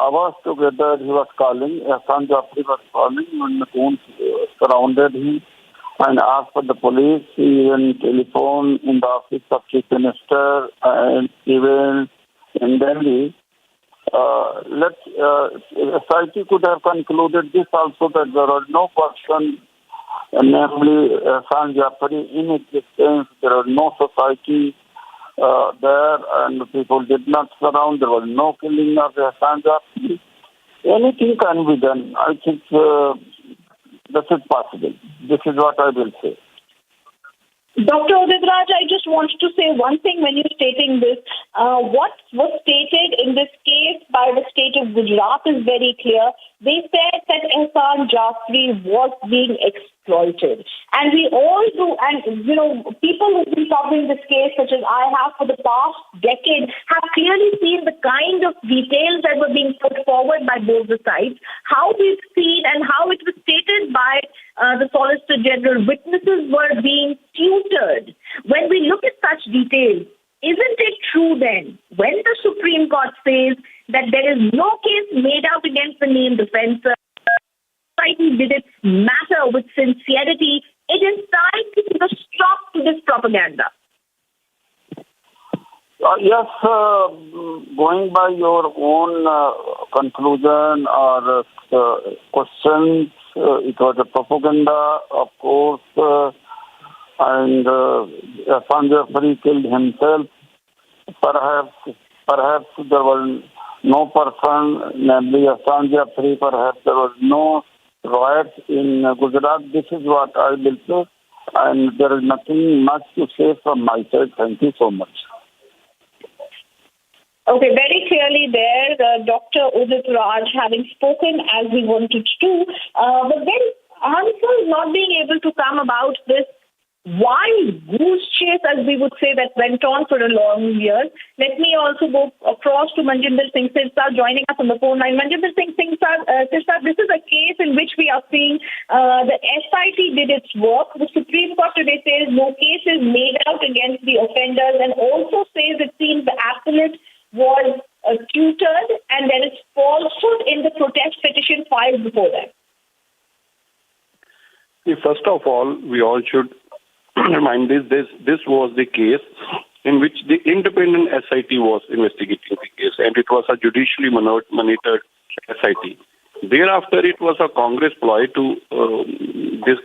[SPEAKER 2] hours together he was calling, Hassan Jafri was calling when the goons surrounded him and asked for the police. He even telephoned in the office of Chief Minister and even in Delhi. SIT could have concluded this also, that there was no person, namely Hassan Jafri, in existence. There was no society there, and people did not surround. There was no killing of Hassan Jafri. Anything can be done. I think this is possible. This is what I will say.
[SPEAKER 22] Dr. Uddhav, I just wanted to say one thing when you're stating this. What was stated in this case by the state of Gujarat is very clear. They said that Ehsan Jafri was being exploited. And we all do, and people who've been covering this case, such as I have for the past decade, have clearly seen the kind of details that were being put forward by both the sides, how we've seen and how it was stated by the Solicitor General. Witnesses were being tutored. When we look at such details, isn't it true then, when the Supreme Court says that there is no case made out against the named offender, society did its matter with sincerity, it is time to put a stop to this propaganda?
[SPEAKER 2] Yes, going by your own conclusion or questions, it was a propaganda, of course, and Ehsan Jafri killed himself. Perhaps there was no person, namely Ehsan Jafri, perhaps there was no riots in Gujarat. This is what I will say, and there is nothing much to say from my side. Thank you so much.
[SPEAKER 22] Okay, very clearly there, Dr. Uddhav having spoken as we wanted to, but then answers not being able to come about this wild goose chase, as we would say, that went on for a long year. Let me also go across to Manjinder Singh Sirsar joining us on the phone line. Manjinder Singh Sirsar, this is a case in which we are seeing the SIT did its work. The Supreme Court today says no case is made out against the offenders, and also says it seems the appellate was tutored and there is falsehood in the protest petition filed before that.
[SPEAKER 1] First of all, we all should remind this was the case in which the independent SIT was investigating the case, and it was a judicially monitored SIT. Thereafter, it was a Congress ploy to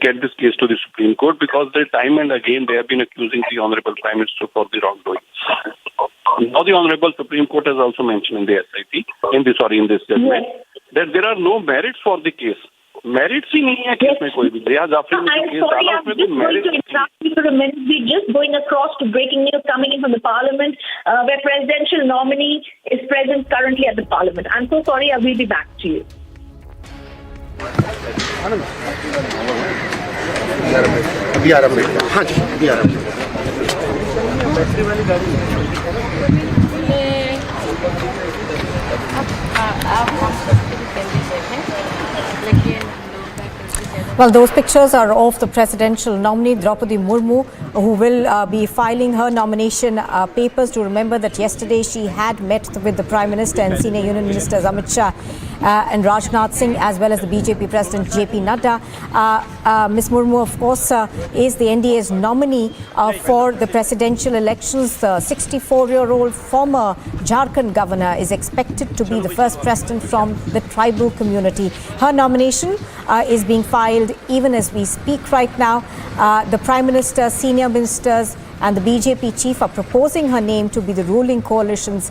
[SPEAKER 1] get this case to the Supreme Court, because time and again they have been accusing the Honorable Prime Minister for the wrongdoing. Now the Honorable Supreme Court has also mentioned in the SIT, in this judgment, that there are no merits for the case. Merits ही नहीं है case में कोई भी. Riya Jafri ने जो case डाला उसमें भी merits नहीं.
[SPEAKER 22] We're just going across to breaking news coming in from the Parliament, where presidential nominee is present currently at the Parliament. I'm so sorry, I will be back to you.
[SPEAKER 21] Well, those pictures are of the presidential nominee, Draupadi Murmu, who will be filing her nomination papers. To remember that yesterday she had met with the Prime Minister and Senior Union Ministers Amit Shah and Rajnath Singh, as well as the BJP President JP Nadda. Ms. Murmu, of course, is the NDA's nominee for the presidential elections. The 64-year-old former Jharkhand governor is expected to be the first president from the tribal community. Her nomination is being filed even as we speak right now. The Prime Minister, senior ministers and the BJP chief are proposing her name to be the ruling coalition's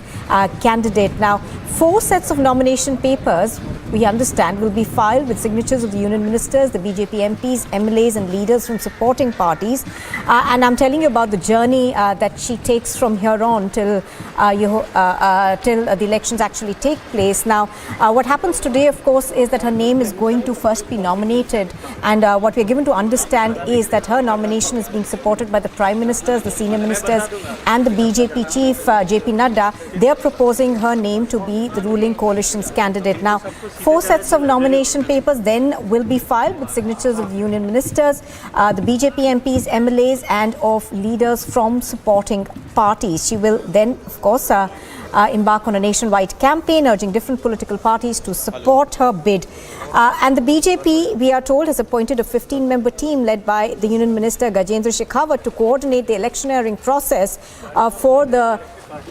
[SPEAKER 21] candidate. Now, 4 sets of nomination papers, we understand, will be filed with signatures of the union ministers, the BJP MPs, MLAs and leaders from supporting parties. And I'm telling you about the journey that she takes from here on till the elections actually take place. Now, what happens today, of course, is that her name is going to first be nominated. And what we're given to understand is that her nomination is being supported by the Prime Ministers, the senior ministers and the BJP chief, JP Nadda. They're proposing her name to be the ruling coalition's candidate. Now, 4 sets of nomination papers then will be filed with signatures of the union ministers, the BJP MPs, MLAs and of leaders from supporting parties. She will then, of course, embark on a nationwide campaign urging different political parties to support her bid. And the BJP, we are told, has appointed a 15-member team led by the Union Minister Gajendra Shekhawat to coordinate the electioneering process for the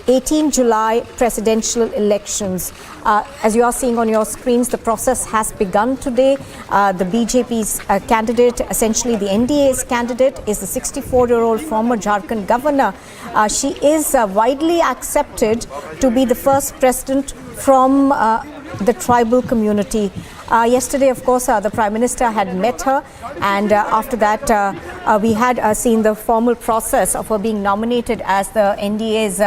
[SPEAKER 21] 18 July presidential elections. As you are seeing on your screens, the process has begun today. The BJP's candidate, essentially the NDA's candidate, is the 64-year-old former Jharkhand governor. She is widely accepted to be the first president from the tribal community. Yesterday, of course, the Prime Minister had met her, and after that we had seen the formal process of her being nominated as the NDA's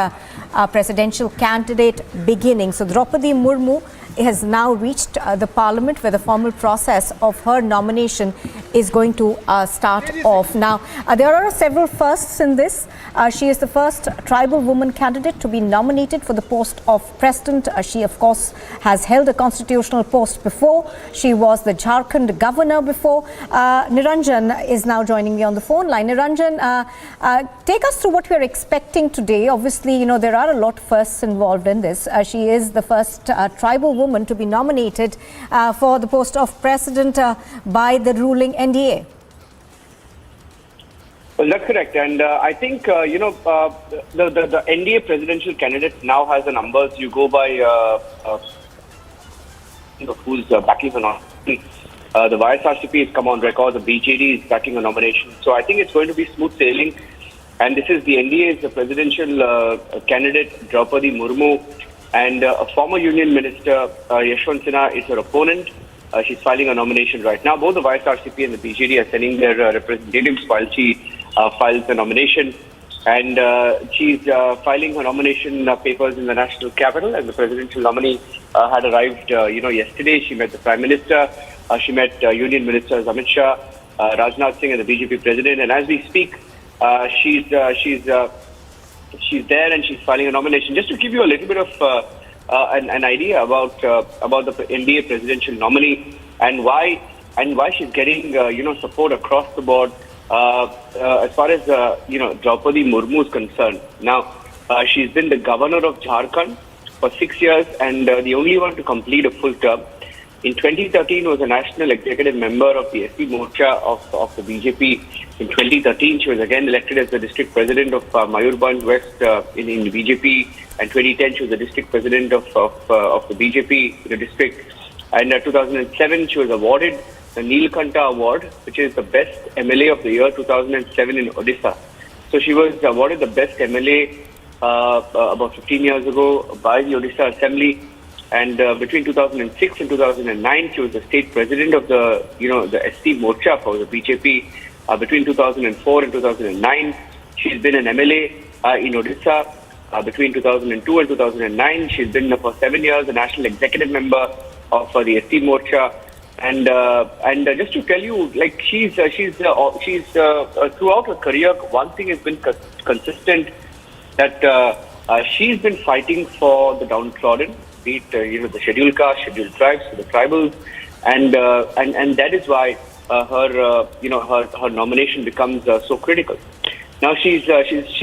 [SPEAKER 21] presidential candidate beginning. So Draupadi Murmu has now reached the Parliament, where the formal process of her nomination is going to start off. Now, there are several firsts in this. She is the first tribal woman candidate to be nominated for the post of President. She, of course, has held a constitutional post before. She was the Jharkhand governor before. Niranjan is now joining me on the phone line. Niranjan, take us through what we are expecting today. Obviously, you know, there are a lot of firsts involved in this. She is the first tribal woman to be nominated for the post of President by the ruling NDA.
[SPEAKER 5] Well, that's correct. And I think, the NDA presidential candidate now has the numbers. You go by who's backing for nomination. The YSRCP has come on record. The BJD is backing a nomination. So I think it's going to be smooth sailing. And this is the NDA's presidential candidate, Draupadi Murmu. And a former union minister, Yashwant Sinha, is her opponent. She's filing a nomination right now. Both the YSRCP and the BJD are sending their representatives while she files the nomination. And she's filing her nomination papers in the national capital. And the presidential nominee had arrived, yesterday. She met the Prime Minister. She met Union Ministers Amit Shah, Rajnath Singh, and the BJP president. And as we speak, she's there and she's filing a nomination. Just to give you a little bit of an idea about the NDA presidential nominee and why she's getting support across the board as far as Draupadi Murmu is concerned. Now, she's been the governor of Jharkhand for 6 years and the only one to complete a full term. In 2013, was a national executive member of the SC Morcha of the BJP. In 2013, she was again elected as the district president of Mayurbhanj West in the BJP. And 2010, she was the district president of the BJP in the district. And 2007, she was awarded the Neelkanta Award, which is the best MLA of the year 2007 in Odisha. So she was awarded the best MLA about 15 years ago by the Odisha Assembly. And between 2006 and 2009, she was the state president of the SC Morcha for the BJP. Between 2004 and 2009, she's been an MLA in Odisha. Between 2002 and 2009, she's been for 7 years a national executive member of the SC Morcha. And just to tell you, like she's throughout her career, one thing has been consistent, that she's been fighting for the downtrodden, be it the scheduled caste, scheduled tribes, the tribals, and that is why her nomination becomes so critical. Now she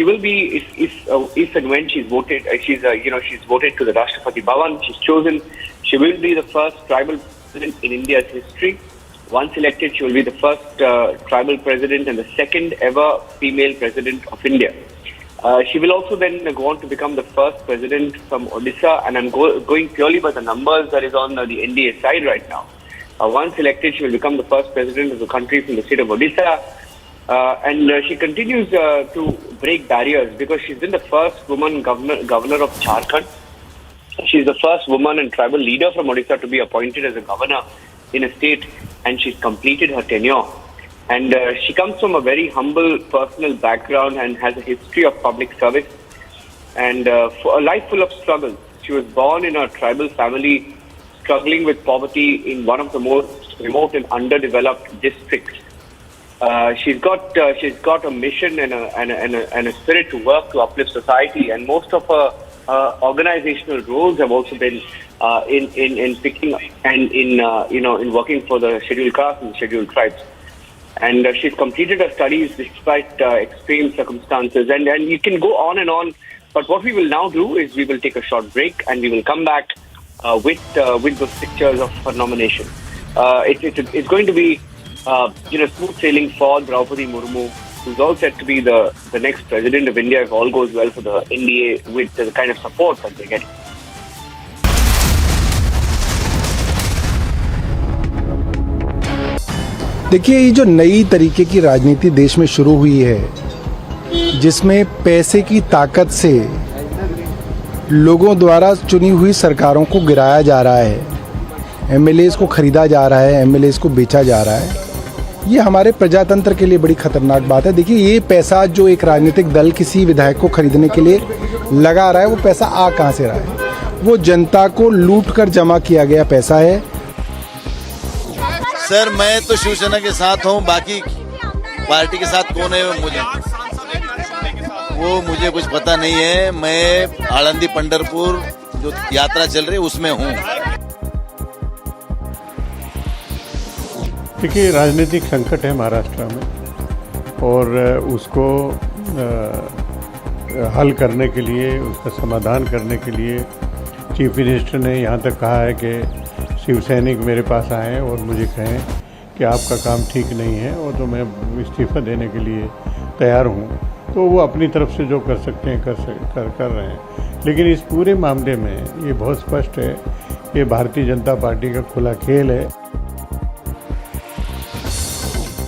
[SPEAKER 5] will be, if and when she's voted, she's voted to the Rashtrapati Bhavan. She's chosen. She will be the first tribal president in India's history. Once elected, she will be the first tribal president and the second ever female president of India. She will also then go on to become the first president from Odisha, and I'm going purely by the numbers that is on the NDA side right now. Once elected, she will become the first president of the country from the state of Odisha. And she continues to break barriers because she's been the first woman governor of Jharkhand. She's the first woman and tribal leader from Odisha to be appointed as a governor in a state, and she's completed her tenure. And she comes from a very humble personal background and has a history of public service and for a life full of struggles. She was born in a tribal family, struggling with poverty in one of the most remote and underdeveloped districts. She's got a mission and a spirit to work to uplift society, and most of her organizational roles have also been in picking and in working for the scheduled caste and scheduled tribes. And she's completed her studies despite extreme circumstances, and you can go on and on. But what we will now do is we will take a short break and we will come back with those pictures of her nomination. It's going to be smooth sailing for Draupadi Murmu, who's all set to be the next president of India if all goes well for the NDA with the kind of support that they get.
[SPEAKER 6] देखिए, ये जो नई तरीके की राजनीति देश में शुरू हुई है, जिसमें पैसे की ताकत से लोगों द्वारा चुनी हुई सरकारों को गिराया जा रहा है, MLAs को खरीदा जा रहा है, MLAs को बेचा जा रहा है, ये हमारे प्रजातंत्र के लिए बड़ी खतरनाक बात है। देखिए, ये पैसा जो एक राजनीतिक दल किसी विधायक को खरीदने के लिए लगा रहा है, वो पैसा आ कहाँ से रहा है? वो जनता को लूट कर जमा किया गया पैसा है।
[SPEAKER 8] सर मैं तो शिवसेना के साथ हूँ, बाकी पार्टी के साथ कौन है वो मुझे कुछ पता नहीं है। मैं आळंदी पंढरपुर जो यात्रा चल रही है उसमें हूँ।
[SPEAKER 13] देखिए, राजनीतिक संकट है महाराष्ट्र में और उसको हल करने के लिए, उसका समाधान करने के लिए चीफ मिनिस्टर ने यहाँ तक कहा है कि शिवसैनिक मेरे पास आएँ और मुझे कहें कि आपका काम ठीक नहीं है और तो मैं इस्तीफा देने के लिए तैयार हूँ। तो वो अपनी तरफ से जो कर सकते हैं कर रहे हैं। लेकिन इस पूरे मामले में ये बहुत स्पष्ट है कि भारतीय जनता पार्टी का खुला खेल है।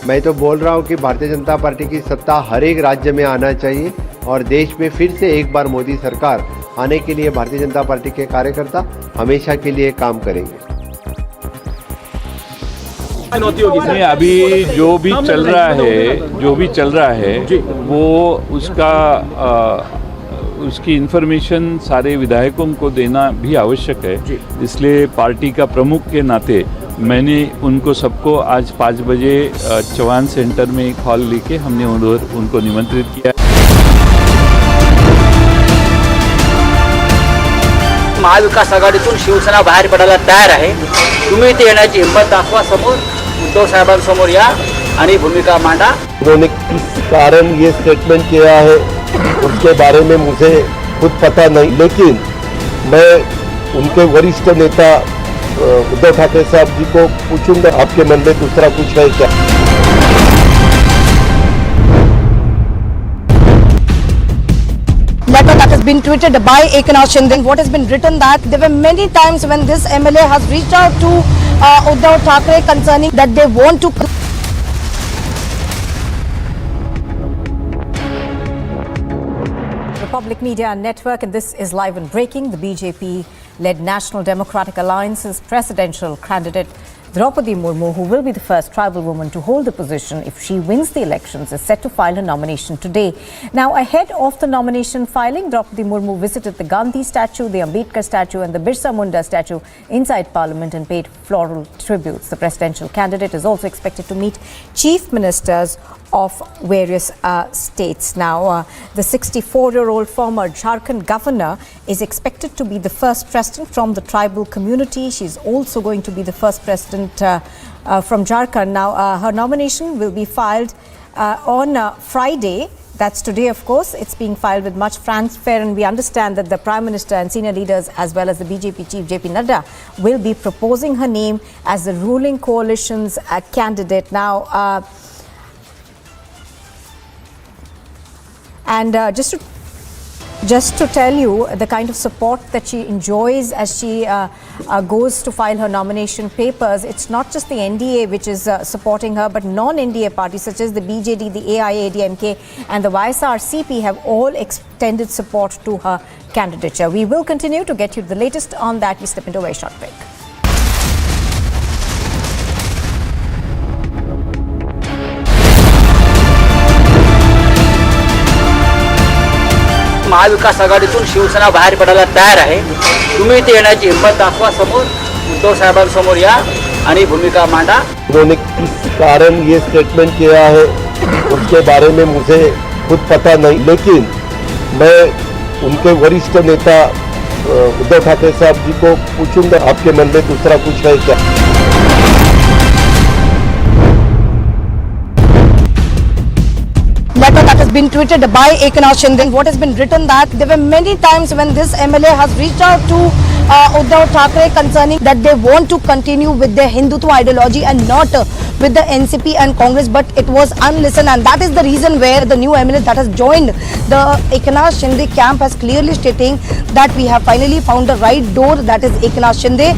[SPEAKER 14] मैं तो बोल रहा हूँ कि भारतीय जनता पार्टी की सत्ता हर एक राज्य में आना चाहिए और देश में फिर से एक बार मोदी सरकार आने के लिए भारतीय जनता पार्टी के कार्यकर्ता हमेशा के लिए काम करेंगे।
[SPEAKER 15] नहीं, अभी जो भी चल रहा है वो उसकी इन्फॉर्मेशन सारे विधायकों को देना भी आवश्यक है। इसलिए पार्टी का प्रमुख के नाते मैंने उनको सबको आज 5 बजे चौहान सेंटर में एक हॉल लेके हमने उनको निमंत्रित किया।
[SPEAKER 10] महाविकास आघाडीतून शिवसेना बाहेर पडायला तयार आहे। तुम्ही ते येण्याची हिंमत दाखवा, समोर उद्धव साहेबांसमोर या आणि भूमिका मांडा।
[SPEAKER 3] उन्होंने किस कारण ये स्टेटमेंट किया है उसके बारे में मुझे खुद पता नहीं, लेकिन मैं उनके वरिष्ठ नेता उद्धव ठाकरे साहब जी को पूछूंगा, आपके मन में दूसरा कुछ है क्या?
[SPEAKER 11] Letter that has been tweeted by Eknath Shinde. What has been written that there were many times when this MLA has reached out to Uddhav Thackeray concerning that they want to.
[SPEAKER 21] Republic Media Network, and this is Live and Breaking. The BJP-led National Democratic Alliance's presidential candidate Draupadi Murmu, who will be the first tribal woman to hold the position if she wins the elections, is set to file her nomination today. Now, ahead of the nomination filing, Draupadi Murmu visited the Gandhi statue, the Ambedkar statue and the Birsa Munda statue inside Parliament and paid floral tributes. The presidential candidate is also expected to meet chief ministers of various states. Now, the 64-year-old former Jharkhand governor is expected to be the first president from the tribal community. She's also going to be the first president from Jharkhand. Now, her nomination will be filed on Friday. That's today, of course. It's being filed with much fanfare, and we understand that the Prime Minister and senior leaders as well as the BJP chief JP Nadda will be proposing her name as the ruling coalition's candidate. Now, and just to tell you the kind of support that she enjoys as she goes to file her nomination papers, it's not just the NDA which is supporting her, but non-NDA parties such as the BJD, the AIADMK and the YSRCP have all extended support to her candidature. We will continue to get you the latest on that. We step into a very short break.
[SPEAKER 10] Mahavikas आघाडीतून Shiv Sena बाहेर पडायला तयार आहे। तुम्ही ते येण्याची हिंमत दाखवा, समोर उद्धव साहेबांसमोर या आणि भूमिका मांडा।
[SPEAKER 3] उन्होंने किस कारण ये स्टेटमेंट किया है उसके बारे में मुझे खुद पता नहीं, लेकिन मैं उनके वरिष्ठ नेता उद्धव ठाकरे साहब जी को पूछूंगा, आपके मन में दूसरा कुछ है क्या?
[SPEAKER 11] Letter that has been tweeted by Eknath Shinde. What has been written that there were many times when this MLA has reached out to Uddhav Thackeray concerning that they want to continue with their Hindutva ideology and not with the NCP and Congress, but it was unlistened, and that is the reason where the new MLA that has joined the Eknath Shinde camp has clearly stating that we have finally found the right door, that is Eknath Shinde.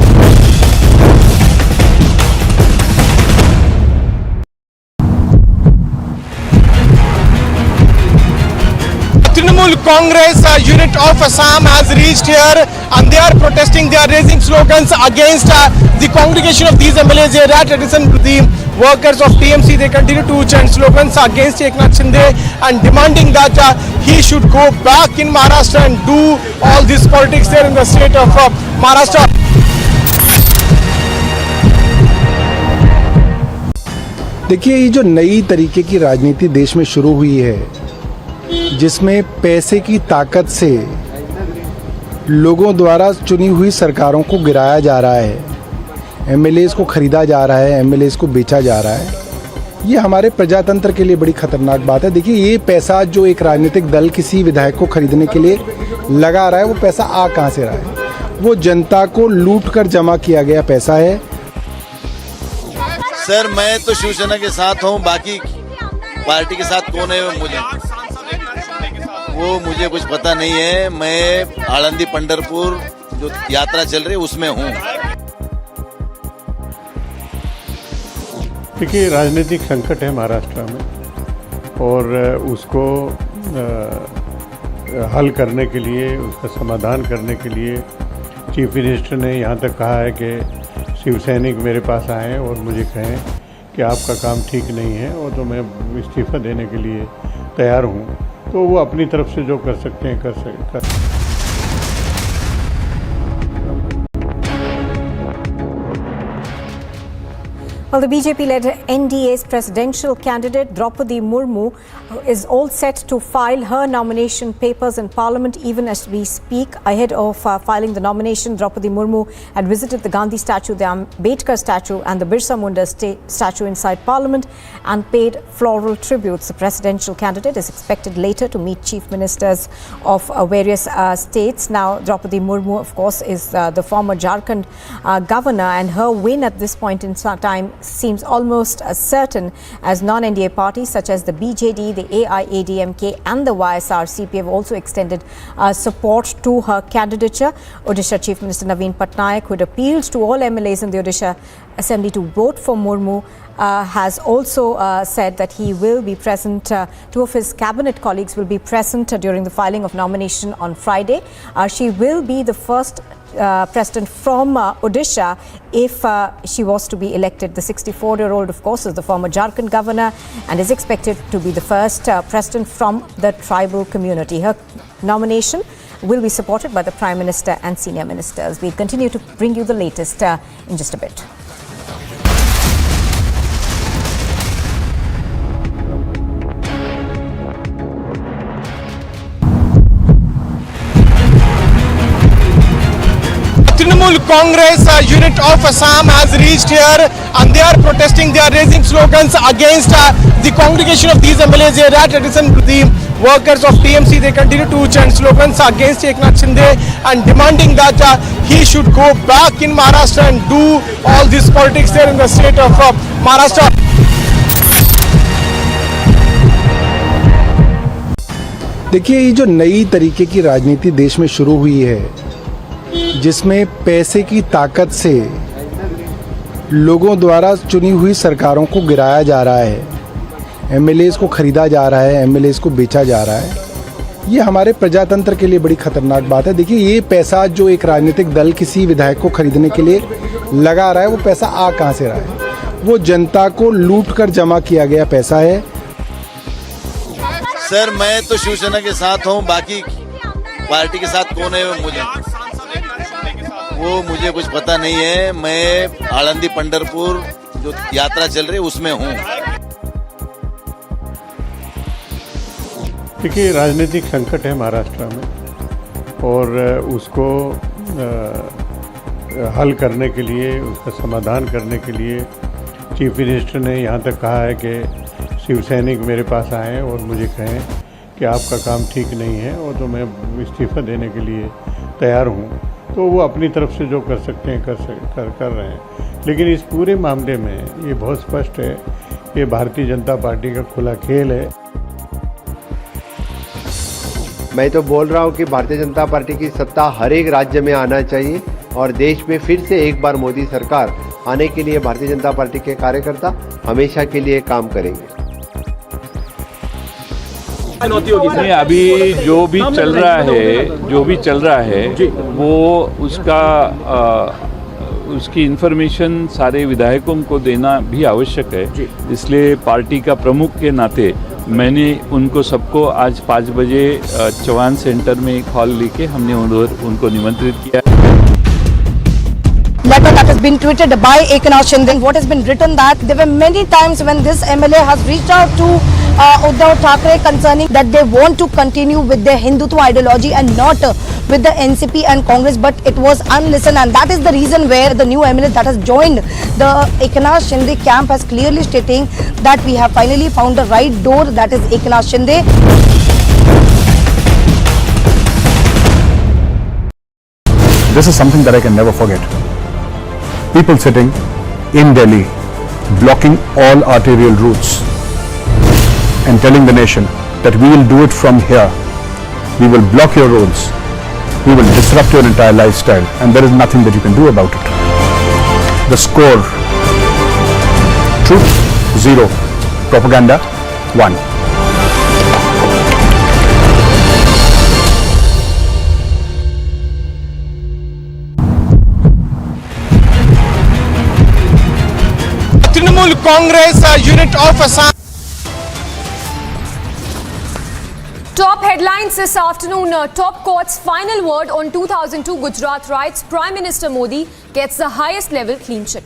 [SPEAKER 9] Trinamool Congress unit of Assam has reached here and they are protesting. They are raising slogans against the congregation of these MLAs here at addition to the workers of TMC. They continue to chant slogans against Eknath Shinde and demanding that he should go back in Maharashtra and do all this politics there in the state of Maharashtra.
[SPEAKER 6] देखिए, ये जो नई तरीके की राजनीति देश में शुरू हुई है, जिसमें पैसे की ताकत से लोगों द्वारा चुनी हुई सरकारों को गिराया जा रहा है, एमएलएस को खरीदा जा रहा है, एमएलएस को बेचा जा रहा है, ये हमारे प्रजातंत्र के लिए बड़ी खतरनाक बात है। देखिए, ये पैसा जो एक राजनीतिक दल किसी विधायक को खरीदने के लिए लगा रहा है, वो पैसा आ कहाँ से रहा है? वो जनता को लूट कर जमा किया गया पैसा है।
[SPEAKER 8] सर, मैं तो शिवसेना के साथ हूँ, बाकी पार्टी के साथ कौन है वो मुझे कुछ पता नहीं है। मैं आळंदी पंढरपुर जो यात्रा चल रही है उसमें हूँ।
[SPEAKER 13] देखिए, राजनीतिक संकट है महाराष्ट्र में और उसको हल करने के लिए, उसका समाधान करने के लिए चीफ मिनिस्टर ने यहाँ तक कहा है कि शिव सैनिक मेरे पास आएँ और मुझे कहें कि आपका काम ठीक नहीं है और तो मैं इस्तीफा देने के लिए तैयार हूँ। तो वो अपनी तरफ से जो कर सकते हैं कर
[SPEAKER 21] Well, the BJP-led NDA's presidential candidate Draupadi Murmu is all set to file her nomination papers in Parliament even as we speak. Ahead of filing the nomination, Draupadi Murmu had visited the Gandhi statue, the Ambedkar statue and the Birsa Munda statue inside Parliament and paid floral tributes. The presidential candidate is expected later to meet chief ministers of various states. Now, Draupadi Murmu, of course, is the former Jharkhand governor, and her win at this point in time seems almost certain, as non-NDA parties such as the BJD, the AIADMK and the YSRCP have also extended support to her candidature. Odisha Chief Minister Naveen Patnaik, who had appealed to all MLAs in the Odisha Assembly to vote for Murmu, has also said that he will be present. Two of his cabinet colleagues will be present during the filing of nomination on Friday. She will be the first president from Odisha if she was to be elected. The 64-year-old, of course, is the former Jharkhand governor and is expected to be the first president from the tribal community. Her nomination will be supported by the Prime Minister and senior ministers. We'll continue to bring you the latest in just a bit.
[SPEAKER 9] Trinamool Congress unit of Assam has reached here and they are protesting. They are raising slogans against the congregation of these MLAs here at addition to the workers of TMC. They continue to chant slogans against Eknath Shinde and demanding that he should go back in Maharashtra and do all this politics there in the state of Maharashtra.
[SPEAKER 6] देखिए, ये जो नई तरीके की राजनीति देश में शुरू हुई है, जिसमें पैसे की ताकत से लोगों द्वारा चुनी हुई सरकारों को गिराया जा रहा है, एमएलएस को खरीदा जा रहा है, एमएलएस को बेचा जा रहा है, ये हमारे प्रजातंत्र के लिए बड़ी खतरनाक बात है। देखिए, ये पैसा जो एक राजनीतिक दल किसी विधायक को खरीदने के लिए लगा रहा है, वो पैसा आ कहाँ से रहा है? वो जनता को लूट कर जमा किया गया पैसा है।
[SPEAKER 8] सर, मैं तो शिवसेना के साथ हूँ, बाकी पार्टी के साथ कौन है वो मुझे कुछ पता नहीं है। मैं आळंदी पंढरपुर जो यात्रा चल रही है उसमें हूँ।
[SPEAKER 13] देखिए, राजनीतिक संकट है महाराष्ट्र में और उसको हल करने के लिए, उसका समाधान करने के लिए चीफ मिनिस्टर ने यहाँ तक कहा है कि शिव सैनिक मेरे पास आएँ और मुझे कहें कि आपका काम ठीक नहीं है और तो मैं इस्तीफा देने के लिए तैयार हूँ। तो वो अपनी तरफ से जो कर सकते हैं कर रहे हैं, लेकिन इस पूरे मामले में ये बहुत स्पष्ट है, ये भारतीय जनता पार्टी का खुला खेल है।
[SPEAKER 14] मैं तो बोल रहा हूँ कि भारतीय जनता पार्टी की सत्ता हर एक राज्य में आना चाहिए और देश में फिर से एक बार मोदी सरकार आने के लिए भारतीय जनता पार्टी के कार्यकर्ता हमेशा के लिए काम करेंगे।
[SPEAKER 9] चुनौती होगी?
[SPEAKER 15] नहीं, अभी जो भी चल रहा है वो उसकी इन्फॉर्मेशन सारे विधायकों को देना भी आवश्यक है। इसलिए पार्टी का प्रमुख के नाते मैंने उनको सबको आज 5 बजे चौहान सेंटर में एक हॉल लेके हमने उनको निमंत्रित किया।
[SPEAKER 11] Letter that has been tweeted by Eknath Shinde. What has been written that there were many times when this MLA has reached out to Uddhav Thackeray concerning that they want to continue with their Hindutva ideology and not with the NCP and Congress, but it was unlistened, and that is the reason where the new MLA that has joined the Eknath Shinde camp has clearly stating that we have finally found the right door, that is Eknath Shinde.
[SPEAKER 12] This is something that I can never forget. People sitting in Delhi, blocking all arterial routes and telling the nation that we will do it from here. We will block your roads. We will disrupt your entire lifestyle, and there is nothing that you can do about it. The score: truth 0, propaganda 1.
[SPEAKER 9] Congress unit of Assam.
[SPEAKER 21] Top headlines this afternoon. Top court's final word on 2002 Gujarat riots. Prime Minister Modi gets the highest level clean chit.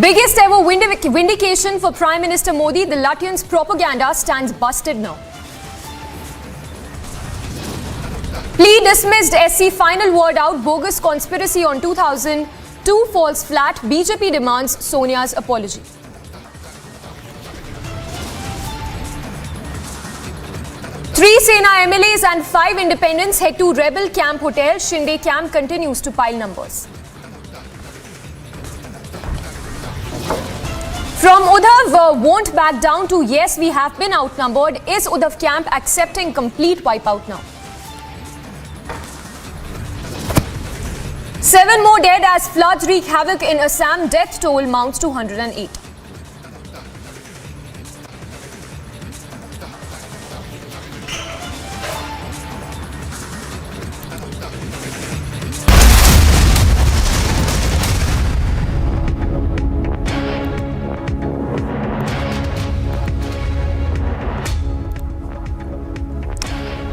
[SPEAKER 21] Biggest ever vindication for Prime Minister Modi. The Lutyens' propaganda stands busted now. Plea dismissed. SC final word out. Bogus conspiracy on 2002 falls flat. BJP demands Sonia's apology. Three Sena MLAs and 5 independents head to rebel camp hotel. Shinde camp continues to pile numbers. From Uddhav won't back down to yes, we have been outnumbered. Is Uddhav camp accepting complete wipeout now? 7 more dead as floods wreak havoc in Assam. Death toll mounts to 108.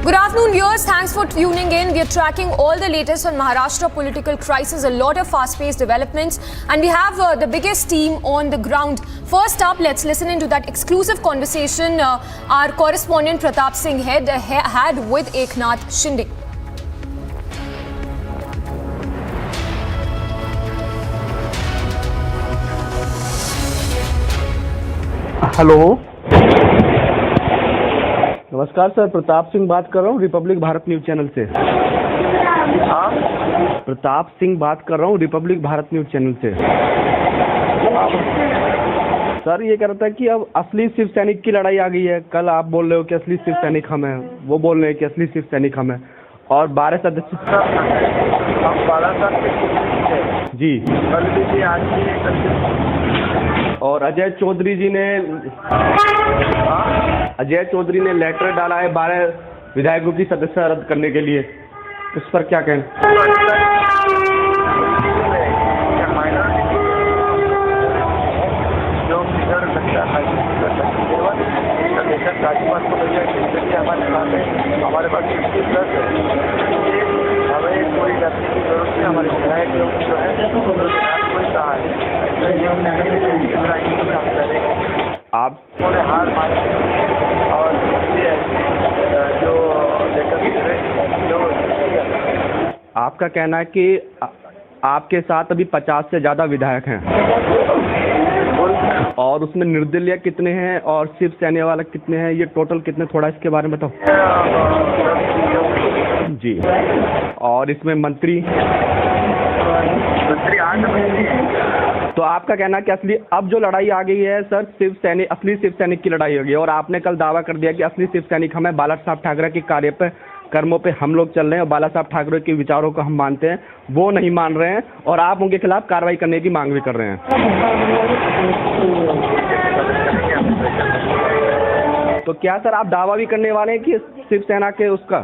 [SPEAKER 21] Good afternoon, viewers. Thanks for tuning in. We are tracking all the latest on Maharashtra political crisis, a lot of fast-paced developments, and we have the biggest team on the ground. First up, let's listen into that exclusive conversation our correspondent Pratap Singh had with Eknath Shinde.
[SPEAKER 16] Hello, नमस्कार sir, Pratap Singh बात कर रहा हूँ Republic Bharat news channel से। प्रताप सिंह बात कर रहा हूँ रिपब्लिक भारत न्यूज चैनल से। सर ये कह रहा था कि अब असली शिव सैनिक की लड़ाई आ गई है। कल आप बोल रहे हो कि असली शिव सैनिक हम हैं, वो बोल रहे हैं कि असली शिव सैनिक हम हैं, और 12 सदस्य जी और अजय चौधरी ने लेटर डाला है 12 विधायकों की सदस्यता रद्द करने के लिए। इस पर क्या कहें?
[SPEAKER 2] हमारे पास 50+ है, हमें कोई करने की जरूरत नहीं। हमारे विधायक लोग जो है
[SPEAKER 16] आप
[SPEAKER 2] हार मानी और जो
[SPEAKER 16] आपका कहना है कि आपके साथ अभी 50 से ज्यादा विधायक हैं, और उसमें निर्दलीय कितने हैं और शिव सेना वाला कितने हैं, ये टोटल कितने, थोड़ा इसके बारे में बताओ जी। और इसमें मंत्री 8 तो आपका कहना है कि असली अब जो लड़ाई आ गई है सर, असली शिव सैनिक की लड़ाई हो गई, और आपने कल दावा कर दिया कि असली शिव सैनिक हमें बाला साहब ठाकरे के कार्य पे कर्मों पे हम लोग चल रहे हैं और बाला साहब ठाकरे के विचारों को हम मानते हैं, वो नहीं मान रहे हैं और आप उनके खिलाफ कार्रवाई करने की मांग भी कर रहे हैं। तो क्या सर आप दावा भी करने वाले हैं कि शिवसेना के उसका?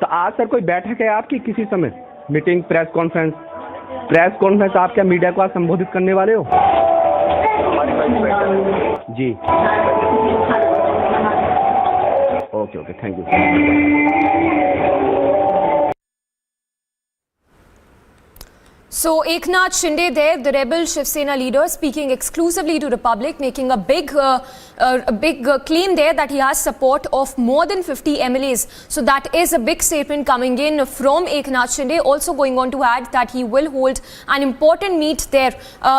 [SPEAKER 16] तो आज सर कोई बैठक है आपकी किसी समय, मीटिंग, प्रेस कॉन्फ्रेंस आप क्या मीडिया को आज संबोधित करने वाले हो? जी okay, thank you.
[SPEAKER 17] So Eknath Shinde there, the rebel Shiv Sena leader, speaking exclusively to the public, making a big claim there that he has support of more than 50 MLAs. So that is a big statement coming in from Eknath Shinde. Also going on to add that he will hold an important meet there.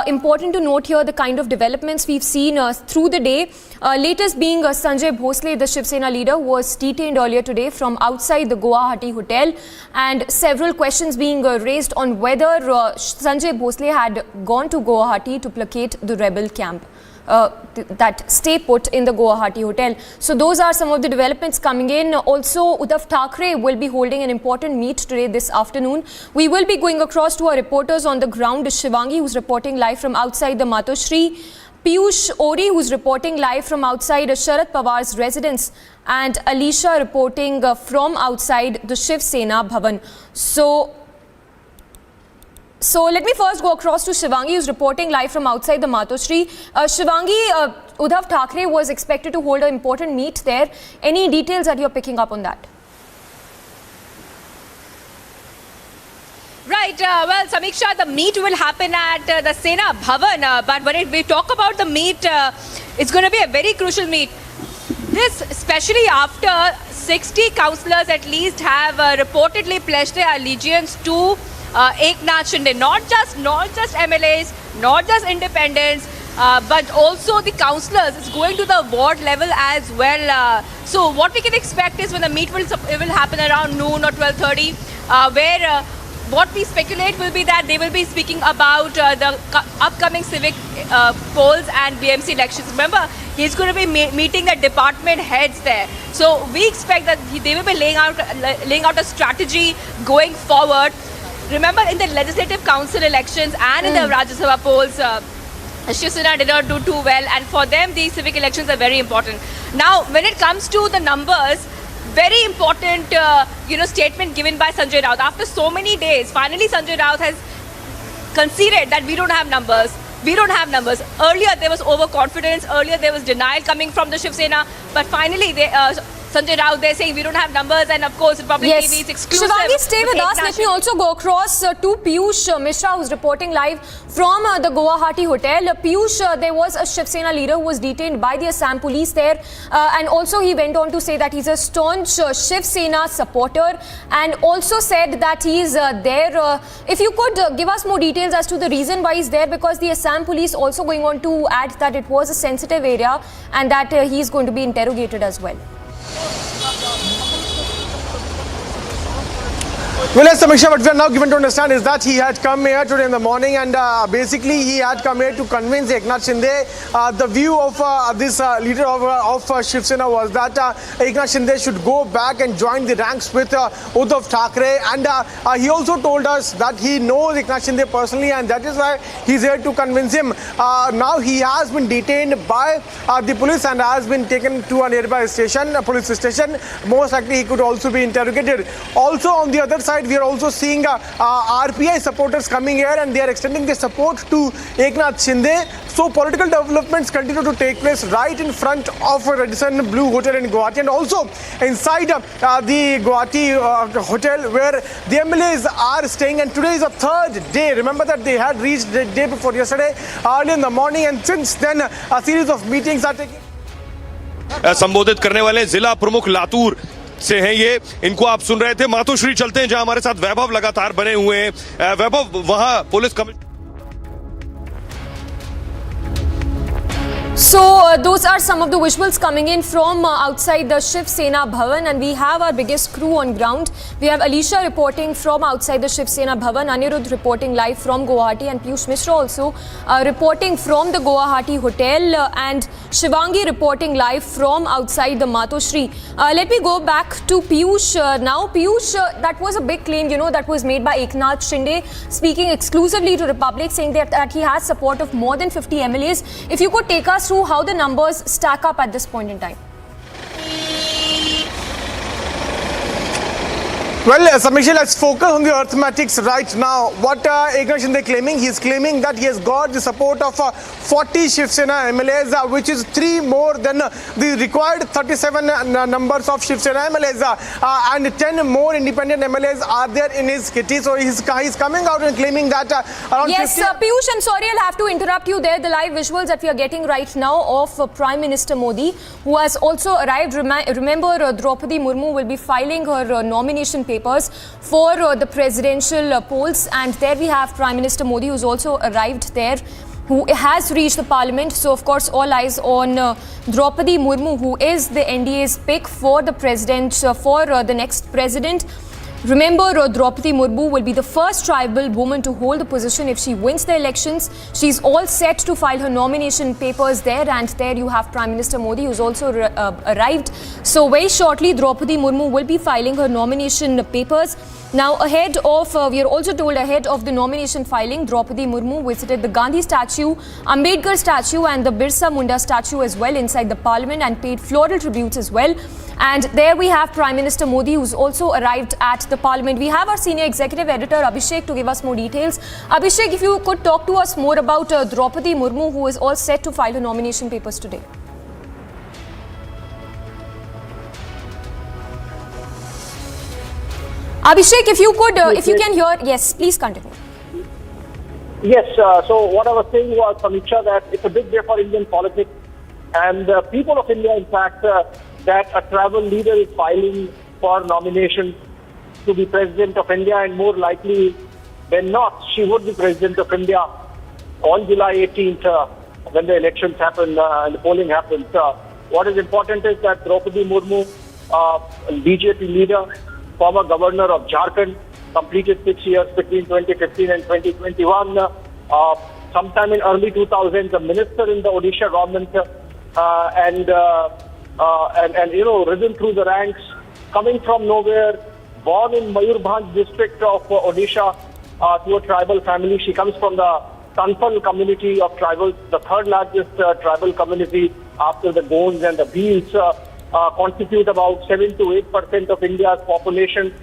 [SPEAKER 17] Important to note here the kind of developments we've seen through the day. Latest being Sanjay Bhosle, the Shiv Sena leader, was detained earlier today from outside the Guwahati hotel, and several questions being raised on whether Sanjay Bhosle had gone to Guwahati to placate the rebel camp that stay put in the Guwahati hotel. So those are some of the developments coming in. Also, Uddhav Thackeray will be holding an important meet today this afternoon. We will be going across to our reporters on the ground, Shivangi, who's reporting live from outside the Matoshri, Piyush Ori, who's reporting live from outside Sharad Pawar's residence, and Alisha reporting from outside the Shiv Sena Bhavan. So let me first go across to Shivangi, who's reporting live from outside the Matoshri. Shivangi, Uddhav Thackeray was expected to hold an important meet there. Any details that you're picking up on that?
[SPEAKER 18] Right, well, Samiksha, the meet will happen at the Sena Bhavan, but when we talk about the meet, it's going to be a very crucial meet. This, especially after 60 councillors at least have reportedly pledged their allegiance to Eknath Shinde, not just MLAs, not just independents, but also the councillors. It's going to the ward level as well. So what we can expect is when the meet will happen around noon or 12:30, where what we speculate will be that they will be speaking about the upcoming civic polls and BMC elections. Remember, he's going to be meeting the department heads there. So we expect that they will be laying out a strategy going forward. Remember, in the Legislative Council elections and in the Rajya Sabha polls, Shiv Sena did not do too well, and for them, these civic elections are very important. Now, when it comes to the numbers, very important, statement given by Sanjay Raut. After so many days, finally Sanjay Raut has conceded that we don't have numbers. Earlier there was overconfidence. Earlier there was denial coming from the Shiv Sena. But finally, Sanjay Raut, they're saying we don't have numbers, and of course Republic TV is exclusive.
[SPEAKER 17] Shivangi, stay with us. Let me also go across to Piyush Mishra, who's reporting live from the Guwahati hotel. Piyush, there was a Shiv Sena leader who was detained by the Assam police there, and also he went on to say that he's a staunch Shiv Sena supporter, and also said that he's there. If you could give us more details as to the reason why he's there, because the Assam police also going on to add that it was a sensitive area and that he's going to be interrogated as well.
[SPEAKER 9] Well, yes, Samiksha, what we are now given to understand is that he had come here today in the morning, and basically he had come here to convince Eknath Shinde. The view of this leader of Shiv Sena was that Eknath Shinde should go back and join the ranks with Uddhav Thackeray, and he also told us that he knows Eknath Shinde personally, and that is why he's here to convince him. Now he has been detained by the police and has been taken to a nearby police station. Most likely he could also be interrogated. Also on the other side, we are also seeing RPI supporters coming here, and they are extending their support to Eknath Shinde. So political developments continue to take place right in front of Radisson Blue Hotel in Guwahati, and also inside the Guwahati hotel where the MLAs are staying. And today is the third day. Remember that they had reached the day before yesterday early in the morning, and since then a series of meetings are taking.
[SPEAKER 19] संबोधित करने वाले जिला प्रमुख लातूर से हैं ये, इनको आप सुन रहे थे। मातोश्री चलते हैं जहां हमारे साथ वैभव लगातार बने हुए हैं। वैभव, वहां police commissioner
[SPEAKER 17] So those are some of the visuals coming in from outside the Shiv Sena Bhavan, and we have our biggest crew on ground. We have Alicia reporting from outside the Shiv Sena Bhavan, Anirudh reporting live from Guwahati, and Piyush Mishra also reporting from the Guwahati hotel, and Shivangi reporting live from outside the Matoshri. Let me go back to Piyush now. Piyush, that was a big claim, that was made by Eknath Shinde, speaking exclusively to Republic, saying that he has support of more than 50 MLAs. If you could take us through how the numbers stack up at this point in time.
[SPEAKER 9] Well, Samiksha, let's focus on the arithmetics right now. What Eknath Shinde claiming? He is claiming that he has got the support of 40 Shiv Sena MLAs, which is 3 more than the required 37 numbers of Shiv Sena MLAs, and 10 more independent MLAs are there in his kitty. So he's coming out and claiming that around 50...
[SPEAKER 17] Yes, Piyush, I'm sorry, I'll have to interrupt you there. The live visuals that we are getting right now of Prime Minister Modi, who has also arrived. Remember, Draupadi Murmu will be filing her nomination papers for the presidential polls, and there we have Prime Minister Modi, who's also arrived there, who has reached the parliament. So of course all eyes on Draupadi Murmu, who is the NDA's pick for the president, for the next president. Remember, Draupadi Murmu will be the first tribal woman to hold the position if she wins the elections. She's all set to file her nomination papers there, and there you have Prime Minister Modi, who's also arrived. So very shortly, Draupadi Murmu will be filing her nomination papers. Now, ahead of, we are also told ahead of the nomination filing, Draupadi Murmu visited the Gandhi statue, Ambedkar statue and the Birsa Munda statue as well inside the parliament, and paid floral tributes as well. And there we have Prime Minister Modi, who's also arrived at the parliament. We have our senior executive editor Abhishek to give us more details. Abhishek, if you could talk to us more about Draupadi Murmu, who is all set to file her nomination papers today. Abhishek, if you could, if you can hear, yes, please continue.
[SPEAKER 4] Yes, so what I was saying was, Samiksha, that it's a big day for Indian politics, and the people of India, in fact, that a tribal leader is filing for nomination to be President of India, and more likely than not, she would be President of India on July 18th when the elections happen and the polling happens. What is important is that Draupadi Murmu, BJP leader, former governor of Jharkhand, completed 6 years between 2015 and 2021. Sometime in early 2000, the minister in the Odisha government, and risen through the ranks, coming from nowhere, born in Mayurbhanj district of Odisha to a tribal family. She comes from the Sanfal community of tribals, the third largest tribal community after the Gonds and the Bheels, constitute about 7 to 8% of India's population.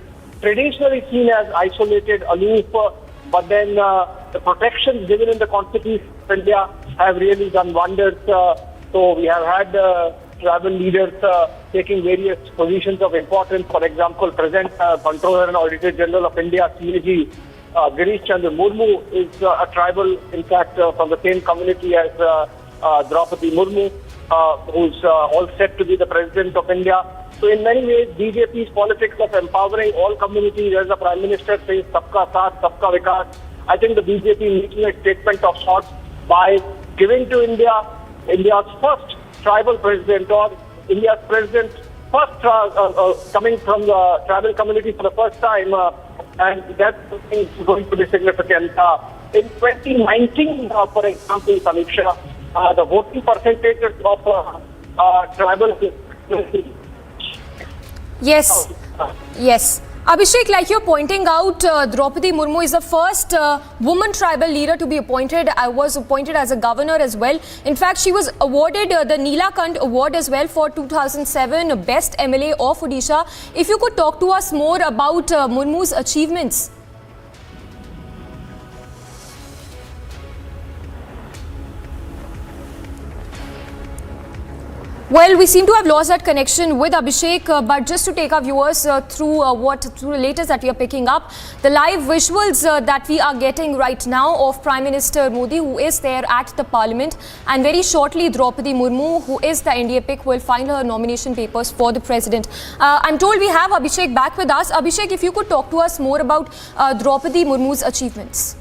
[SPEAKER 4] Traditionally seen as isolated, aloof, but then the protections given in the Constitution of India have really done wonders. So we have had tribal leaders taking various positions of importance. For example, present Comptroller and Auditor General of India, CAG, Girish Chandra Murmu, is a tribal, in fact, from the same community as Draupadi Murmu, who's all set to be the President of India. So in many ways, BJP's politics of empowering all communities, as the Prime Minister says, Sabka Saath, Sabka Vikas. I think the BJP making a statement of sorts by giving to India India's first tribal president, or India's president first coming from the tribal community for the first time, and that's going to be significant. In 2019, for example, Samiksha, the voting percentages of tribal...
[SPEAKER 17] Yes, yes. Abhishek, like you're pointing out, Draupadi Murmu is the first woman tribal leader to be appointed. Was appointed as a governor as well. In fact, she was awarded the Neelakant Award as well for 2007 Best MLA of Odisha. If you could talk to us more about Murmu's achievements. Well, we seem to have lost that connection with Abhishek, but just to take our viewers through the latest that we are picking up, the live visuals that we are getting right now of Prime Minister Modi, who is there at the Parliament, and very shortly Draupadi Murmu, who is the NDA pick, will file her nomination papers for the President. I'm told we have Abhishek back with us. Abhishek, if you could talk to us more about Draupadi Murmu's achievements.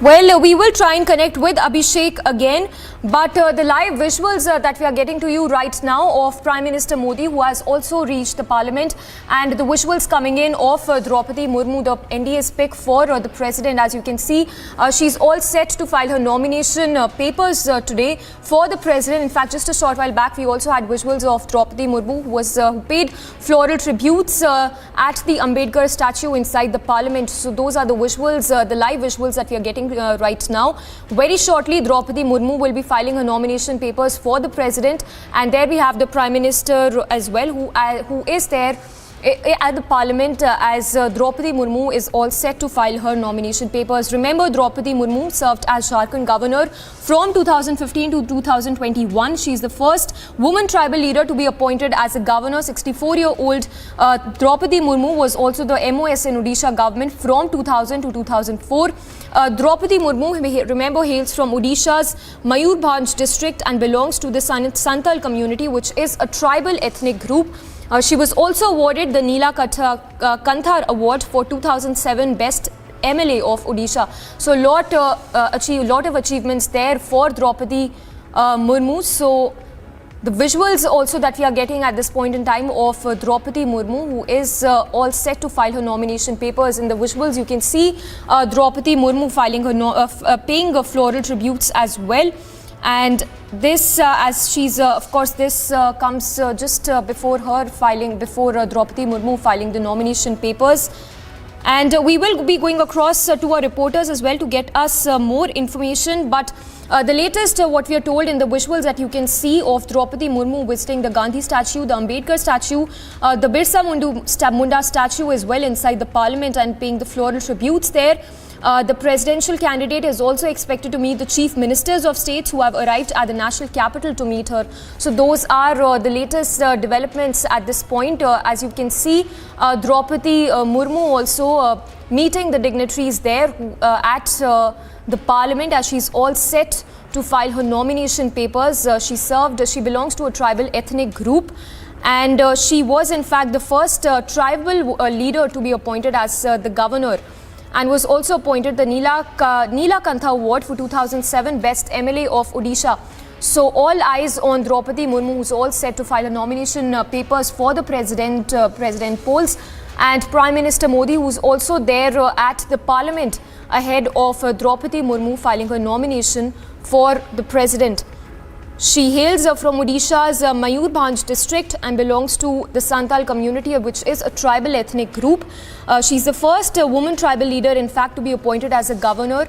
[SPEAKER 17] Well, we will try and connect with Abhishek again, but the live visuals that we are getting to you right now of Prime Minister Modi, who has also reached the Parliament, and the visuals coming in of Draupadi Murmu, the NDA's pick for the President. As you can see, she's all set to file her nomination papers today for the President. In fact, just a short while back, we also had visuals of Draupadi Murmu, who paid floral tributes at the Ambedkar statue inside the Parliament. So those are the visuals, the live visuals that we are getting right now. Very shortly, Draupadi Murmu will be filing her nomination papers for the President, and there we have the Prime Minister as well, who is there at the Parliament as Draupadi Murmu is all set to file her nomination papers. Remember, Draupadi Murmu served as Jharkhand governor from 2015 to 2021. She is the first woman tribal leader to be appointed as a governor. 64-year-old Draupadi Murmu was also the MOS in Odisha government from 2000 to 2004. Draupadi Murmu, remember, hails from Odisha's Mayurbhanj district and belongs to the Santal community, which is a tribal ethnic group. She was also awarded the Neela Kanthar Award for 2007 Best MLA of Odisha. So lot of achievements there for Draupadi Murmu. So the visuals also that we are getting at this point in time of Draupadi Murmu, who is all set to file her nomination papers. In the visuals, you can see Draupadi Murmu filing her paying floral tributes as well. And this, as she's, of course, this comes just before her filing, before Draupadi Murmu filing the nomination papers. And we will be going across to our reporters as well to get us more information. But the latest, what we are told in the visuals that you can see of Draupadi Murmu visiting the Gandhi statue, the Ambedkar statue, the Birsa Munda statue as well inside the Parliament and paying the floral tributes there. The presidential candidate is also expected to meet the chief ministers of states who have arrived at the national capital to meet her. So those are the latest developments at this point. As you can see, Draupadi Murmu also meeting the dignitaries there at the Parliament as she's all set to file her nomination papers. She belongs to a tribal ethnic group. And she was in fact the first tribal leader to be appointed as the governor, and was also appointed the Neela Kantha Award for 2007 Best MLA of Odisha. So all eyes on Draupadi Murmu, who's all set to file a nomination papers for the President polls, and Prime Minister Modi, who's also there at the Parliament ahead of Draupadi Murmu filing her nomination for the President. She hails from Odisha's Mayurbhanj district and belongs to the Santal community, which is a tribal ethnic group. She's the first woman tribal leader, in fact, to be appointed as a governor.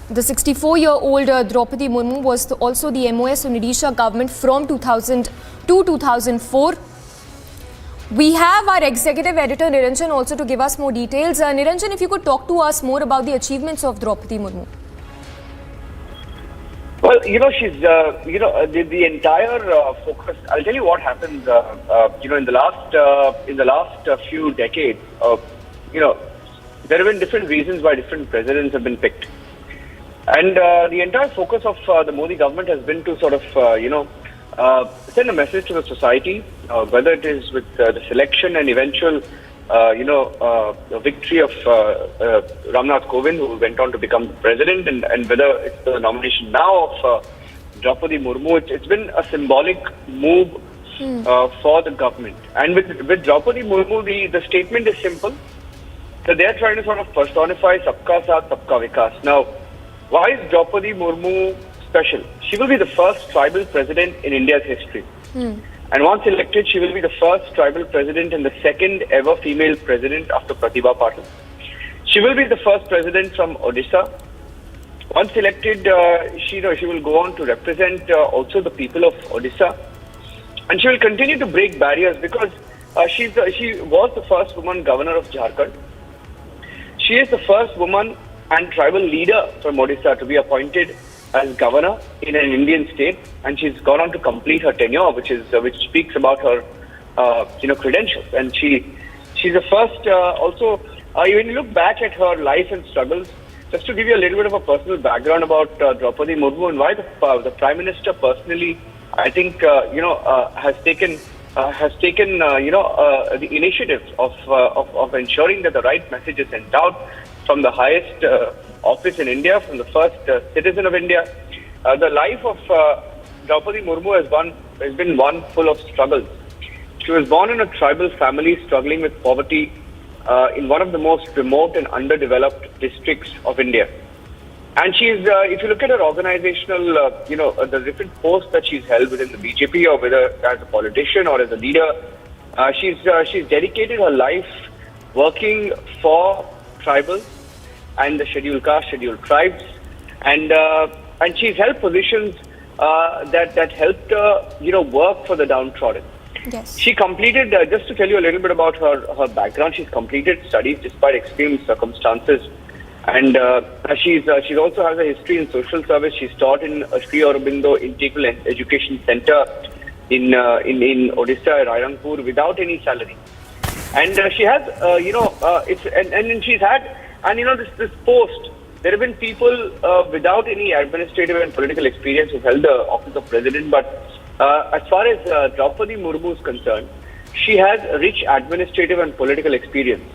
[SPEAKER 17] The 64-year-old Draupadi Murmu was also the MOS in Odisha government from 2000 to 2004. We have our executive editor Niranjan also to give us more details. Niranjan, if you could talk to us more about the achievements of Draupadi Murmu.
[SPEAKER 5] Well, she's, the entire focus. I'll tell you what happened. In the last few decades, there have been different reasons why different presidents have been picked, and the entire focus of the Modi government has been to sort of, send a message to the society, whether it is with the selection and eventual, the victory of Ramnath Kovind, who went on to become the president, and whether it's the nomination now of Draupadi Murmu. It's been a symbolic move for the government. And with Draupadi Murmu, the statement is simple, that they are trying to sort of personify Sabka Saath, Sabka Vikas. Now, why is Draupadi Murmu special? She will be the first tribal president in India's history. And once elected, she will be the first tribal president and the second ever female president after Pratibha Patil. She will be the first president from Odisha. Once elected, she will go on to represent also the people of Odisha. And she will continue to break barriers because she was the first woman governor of Jharkhand. She is the first woman and tribal leader from Odisha to be appointed as governor in an Indian state, and she's gone on to complete her tenure, which speaks about her, credentials. And she's the first. Also, when you look back at her life and struggles, just to give you a little bit of a personal background about Draupadi Murmu and why the Prime Minister personally, I think, has taken the initiative of ensuring that the right message is sent out from the highest office in India, from the first citizen of India. The life of Draupadi Murmu has been one full of struggles. She was born in a tribal family struggling with poverty in one of the most remote and underdeveloped districts of India. And she's, if you look at her organizational, the different posts that she's held within the BJP, or whether as a politician or as a leader, she's dedicated her life working for tribals and the scheduled caste, scheduled tribes, and she's held positions that helped her, work for the downtrodden.
[SPEAKER 17] Yes.
[SPEAKER 5] She completed, just to tell you a little bit about her background, she's completed studies despite extreme circumstances. And she's also has a history in social service. She's taught in Sri Aurobindo Integral Education Center in Odisha, Rairangpur, without any salary. And she has, and she's had, this post. There have been people without any administrative and political experience who held the office of president. But as far as Draupadi Murmu is concerned, she has rich administrative and political experience.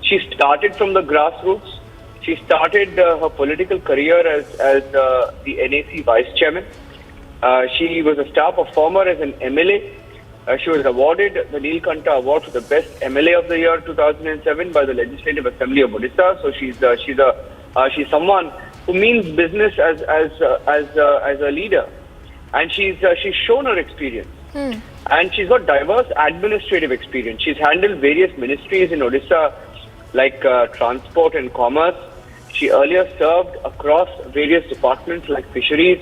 [SPEAKER 5] She started from the grassroots. She started her political career as the NAC vice chairman. She was a star performer as an MLA. She was awarded the Neelkanta Award for the best MLA of the year 2007 by the Legislative Assembly of Odisha. So she's someone who means business as a leader, and she's shown her experience. And she's got diverse administrative experience. She's handled various ministries in Odisha, like transport and commerce. She earlier served across various departments like fisheries,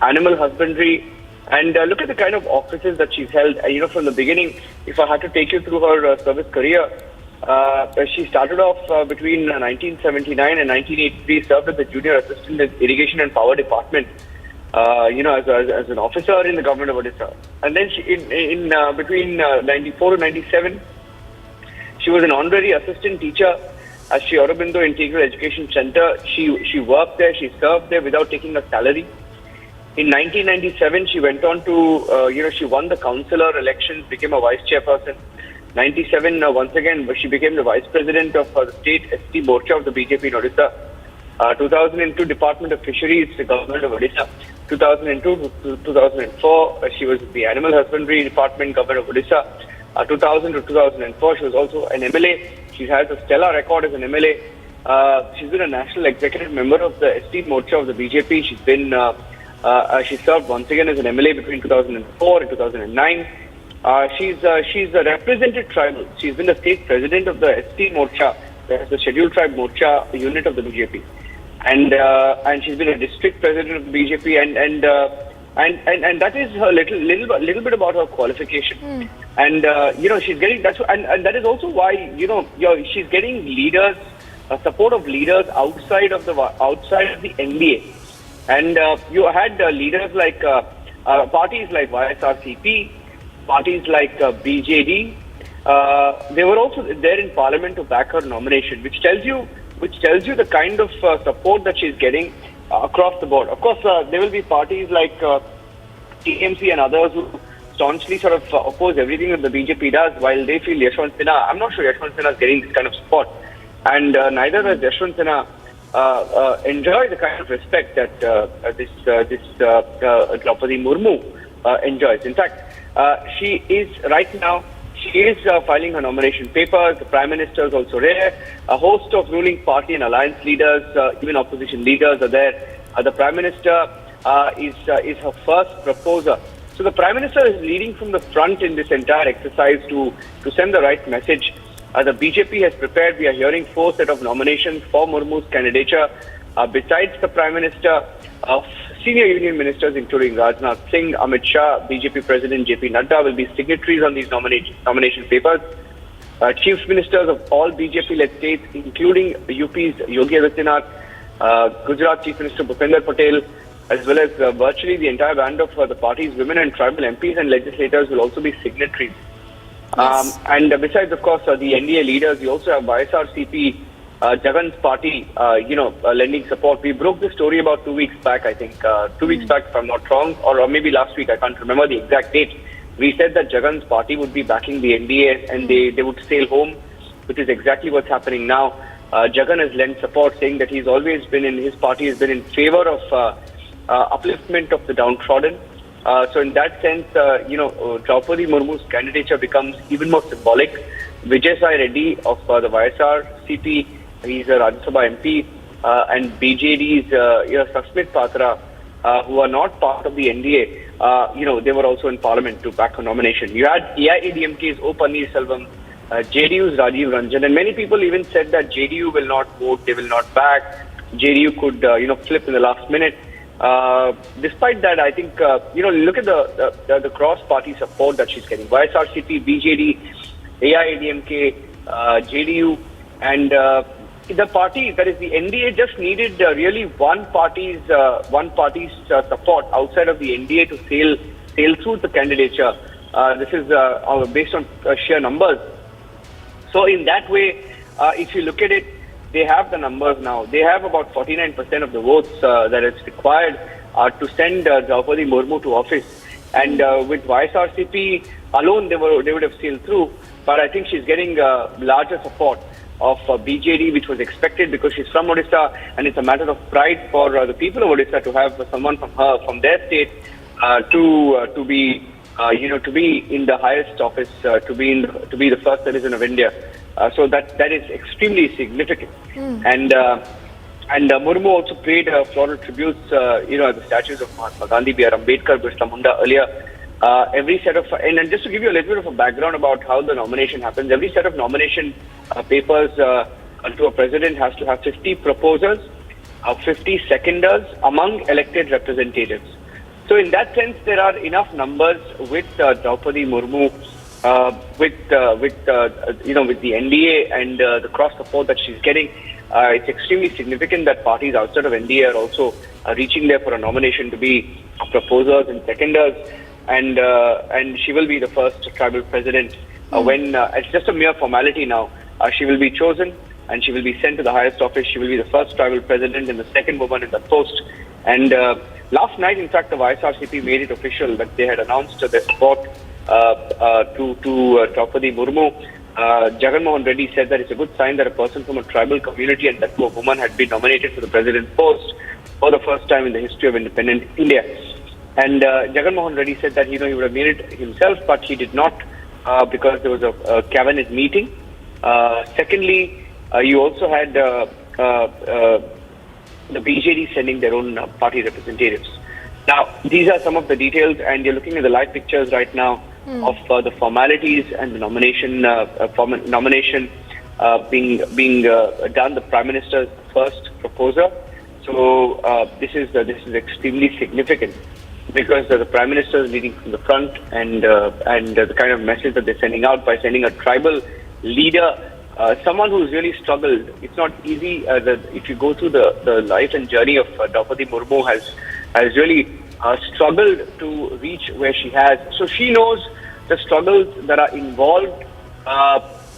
[SPEAKER 5] animal husbandry, and look at the kind of offices that she's held. From the beginning, if I had to take you through her service career, she started off between 1979 and 1983, served as a junior assistant in irrigation and power department, as an officer in the government of Odisha. And then between 94 and 97, she was an honorary assistant teacher at Sri Aurobindo Integral Education Center. She worked there, she served there without taking a salary. In 1997, she went on to, she won the councillor elections, became a vice chairperson. 97, once again, she became the vice president of the state ST Morcha of the BJP in Odisha. 2002, Department of Fisheries, the government of Odisha. 2002 to 2004, she was the Animal Husbandry Department, government of Odisha. 2000 to 2004, she was also an MLA. She has a stellar record as an MLA. She's been a national executive member of the ST Morcha of the BJP. She's been, she served once again as an MLA between 2004 and 2009. She's represented tribal. She's been the state president of the ST Morcha, that's the Scheduled Tribe Morcha unit of the BJP, and she's been a district president of the BJP, and that is her little bit about her qualification. And she's getting and that is also why she's getting leaders, support of leaders outside of the NDA, and you had leaders like parties like YSRCP, parties like BJD. They were also there in Parliament to back her nomination, which tells you the kind of support that she's getting across the board. Of course, there will be parties like TMC and others who staunchly sort of oppose everything that the BJP does, while they feel Yashwant Sinha. I'm not sure Yashwant Sinha is getting this kind of support, and neither does Yashwant Sinha enjoy the kind of respect that this Draupadi Murmu enjoys. In fact, she is right now. She is filing her nomination papers. The Prime Minister is also there. A host of ruling party and alliance leaders, even opposition leaders are there. The Prime Minister is her first proposer. So the Prime Minister is leading from the front in this entire exercise to send the right message. The BJP has prepared. We are hearing 4 set of nominations for Murmu's candidature. Besides the Prime Minister, senior union ministers including Rajnath Singh, Amit Shah, BJP President JP Nadda will be signatories on these nomination papers. Chief ministers of all BJP-led states, including UP's Yogi Adityanath, Gujarat Chief Minister Bhupender Patel, as well as virtually the entire band of the party's women and tribal MPs and legislators will also be signatories. Yes. And besides, of course, the NDA leaders, you also have YSRCP, Jagan's party, lending support. We broke the story about 2 weeks back, I think. 2 weeks back, if I'm not wrong, or maybe last week, I can't remember the exact date. We said that Jagan's party would be backing the NDA and they would sail home, which is exactly what's happening now. Jagan has lent support, saying that his party has been in favor of upliftment of the downtrodden. So in that sense, Draupadi Murmu's candidature becomes even more symbolic. Vijay Sai Reddy of the YSR CP, he's a Rajya Sabha MP, and BJD's Sasmit Patra, who are not part of the NDA, they were also in Parliament to back a nomination. You had AIADMK's O Pannirselvam, JDU's Rajiv Ranjan, and many people even said that JDU will not vote, they will not back. JDU could, flip in the last minute. Despite that, I think, look at the cross-party support that she's getting. YSRCP, BJD, AIADMK, JDU, and the party, that is the NDA, just needed really one party's support outside of the NDA to sail through the candidature. This is based on sheer numbers. So in that way, if you look at it, they have the numbers now. They have about 49% of the votes that is required to send Draupadi Murmu to office. And with YSRCP alone, they would have sailed through. But I think she's getting larger support of BJD, which was expected because she's from Odisha, and it's a matter of pride for the people of Odisha to have someone from their state to be in the highest office, to be the first citizen of India. So that is extremely significant. And Murmu also paid floral tributes, at the statues of Mahatma Gandhi, B.R. Ambedkar, Birsa Munda earlier. Every set of, and just to give you a little bit of a background about how the nomination happens, every set of nomination papers to a president has to have 50 proposers, 50 seconders among elected representatives. So in that sense, there are enough numbers with Draupadi Murmu, with the NDA and the cross support that she's getting. It's extremely significant that parties outside of NDA are also reaching there for a nomination to be proposers and seconders. And she will be the first tribal president when it's just a mere formality now. She will be chosen and she will be sent to the highest office. She will be the first tribal president and the second woman in that post. And last night, in fact, the YSRCP made it official that they had announced their support to Draupadi Murmu. Jagan Mohan Reddy said that it's a good sign that a person from a tribal community and that a woman had been nominated for the president's post for the first time in the history of independent India. And Jagan Mohan Reddy said that he would have made it himself, but he did not because there was a cabinet meeting. Secondly, you also had the BJD sending their own party representatives. Now, these are some of the details, and you're looking at the live pictures right now of the formalities and the nomination being done. The Prime Minister's first proposer. So this is extremely significant because the Prime Minister is leading from the front, and the kind of message that they're sending out by sending a tribal leader. Someone who's really struggled. It's not easy. If you go through the life and journey of Draupadi Murmu, has really struggled to reach where she has. So she knows the struggles that are involved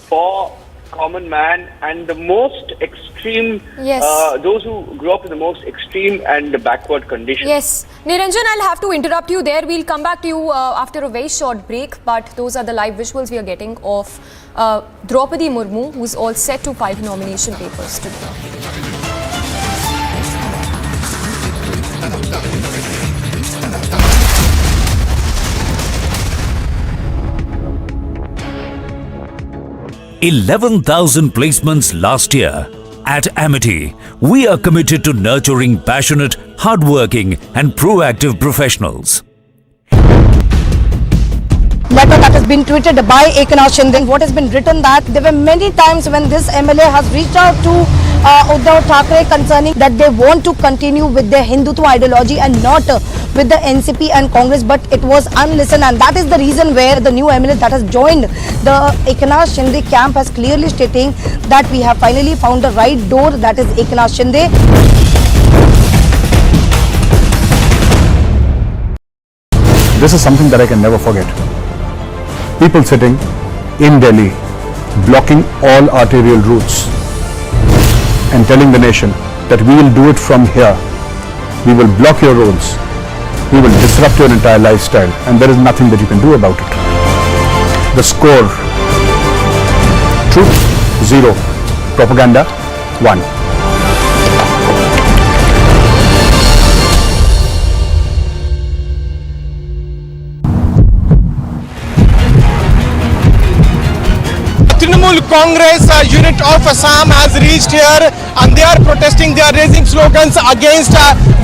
[SPEAKER 5] for common man and the most extreme, those who grew up in the most extreme and backward conditions.
[SPEAKER 17] Yes. Niranjan, I'll have to interrupt you there. We'll come back to you after a very short break, but those are the live visuals we are getting of Draupadi Murmu, who's all set to file nomination papers today.
[SPEAKER 7] 11,000 placements last year. At Amity, we are committed to nurturing passionate, hardworking and proactive professionals.
[SPEAKER 11] Letter that has been tweeted by Eknath Shinde. What has been written that there were many times when this MLA has reached out to Uddhav Thackeray concerning that they want to continue with their Hindutva ideology and not with the NCP and Congress, but it was unlistened, and that is the reason where the new MLA that has joined the Eknath Shinde camp has clearly stating that we have finally found the right door, that is Eknath Shinde.
[SPEAKER 12] This is something that I can never forget. People sitting in Delhi, blocking all arterial routes and telling the nation that we will do it from here. We will block your roads. We will disrupt your entire lifestyle, and there is nothing that you can do about it. The score: truth 0, propaganda One.
[SPEAKER 9] Trinamool Congress unit of Assam has reached here and they are protesting. They are raising slogans against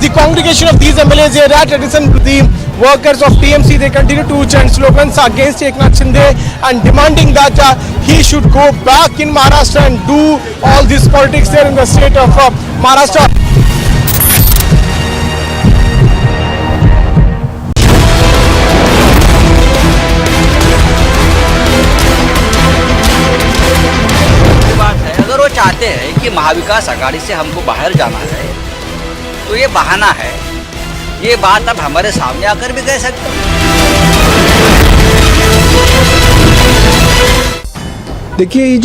[SPEAKER 9] the congregation of these MLAs here at addition to the workers of TMC. They continue to chant slogans against Eknath Shinde and demanding that he should go back in Maharashtra and do all this politics there in the state of Maharashtra.
[SPEAKER 10] अगर वो चाहते हैं कि महाविकास आघाड़ी से हमको बाहर जाना है तो ये बहाना है। ये बात अब हमारे सामने आकर भी कह सकते हैं।
[SPEAKER 6] देखिए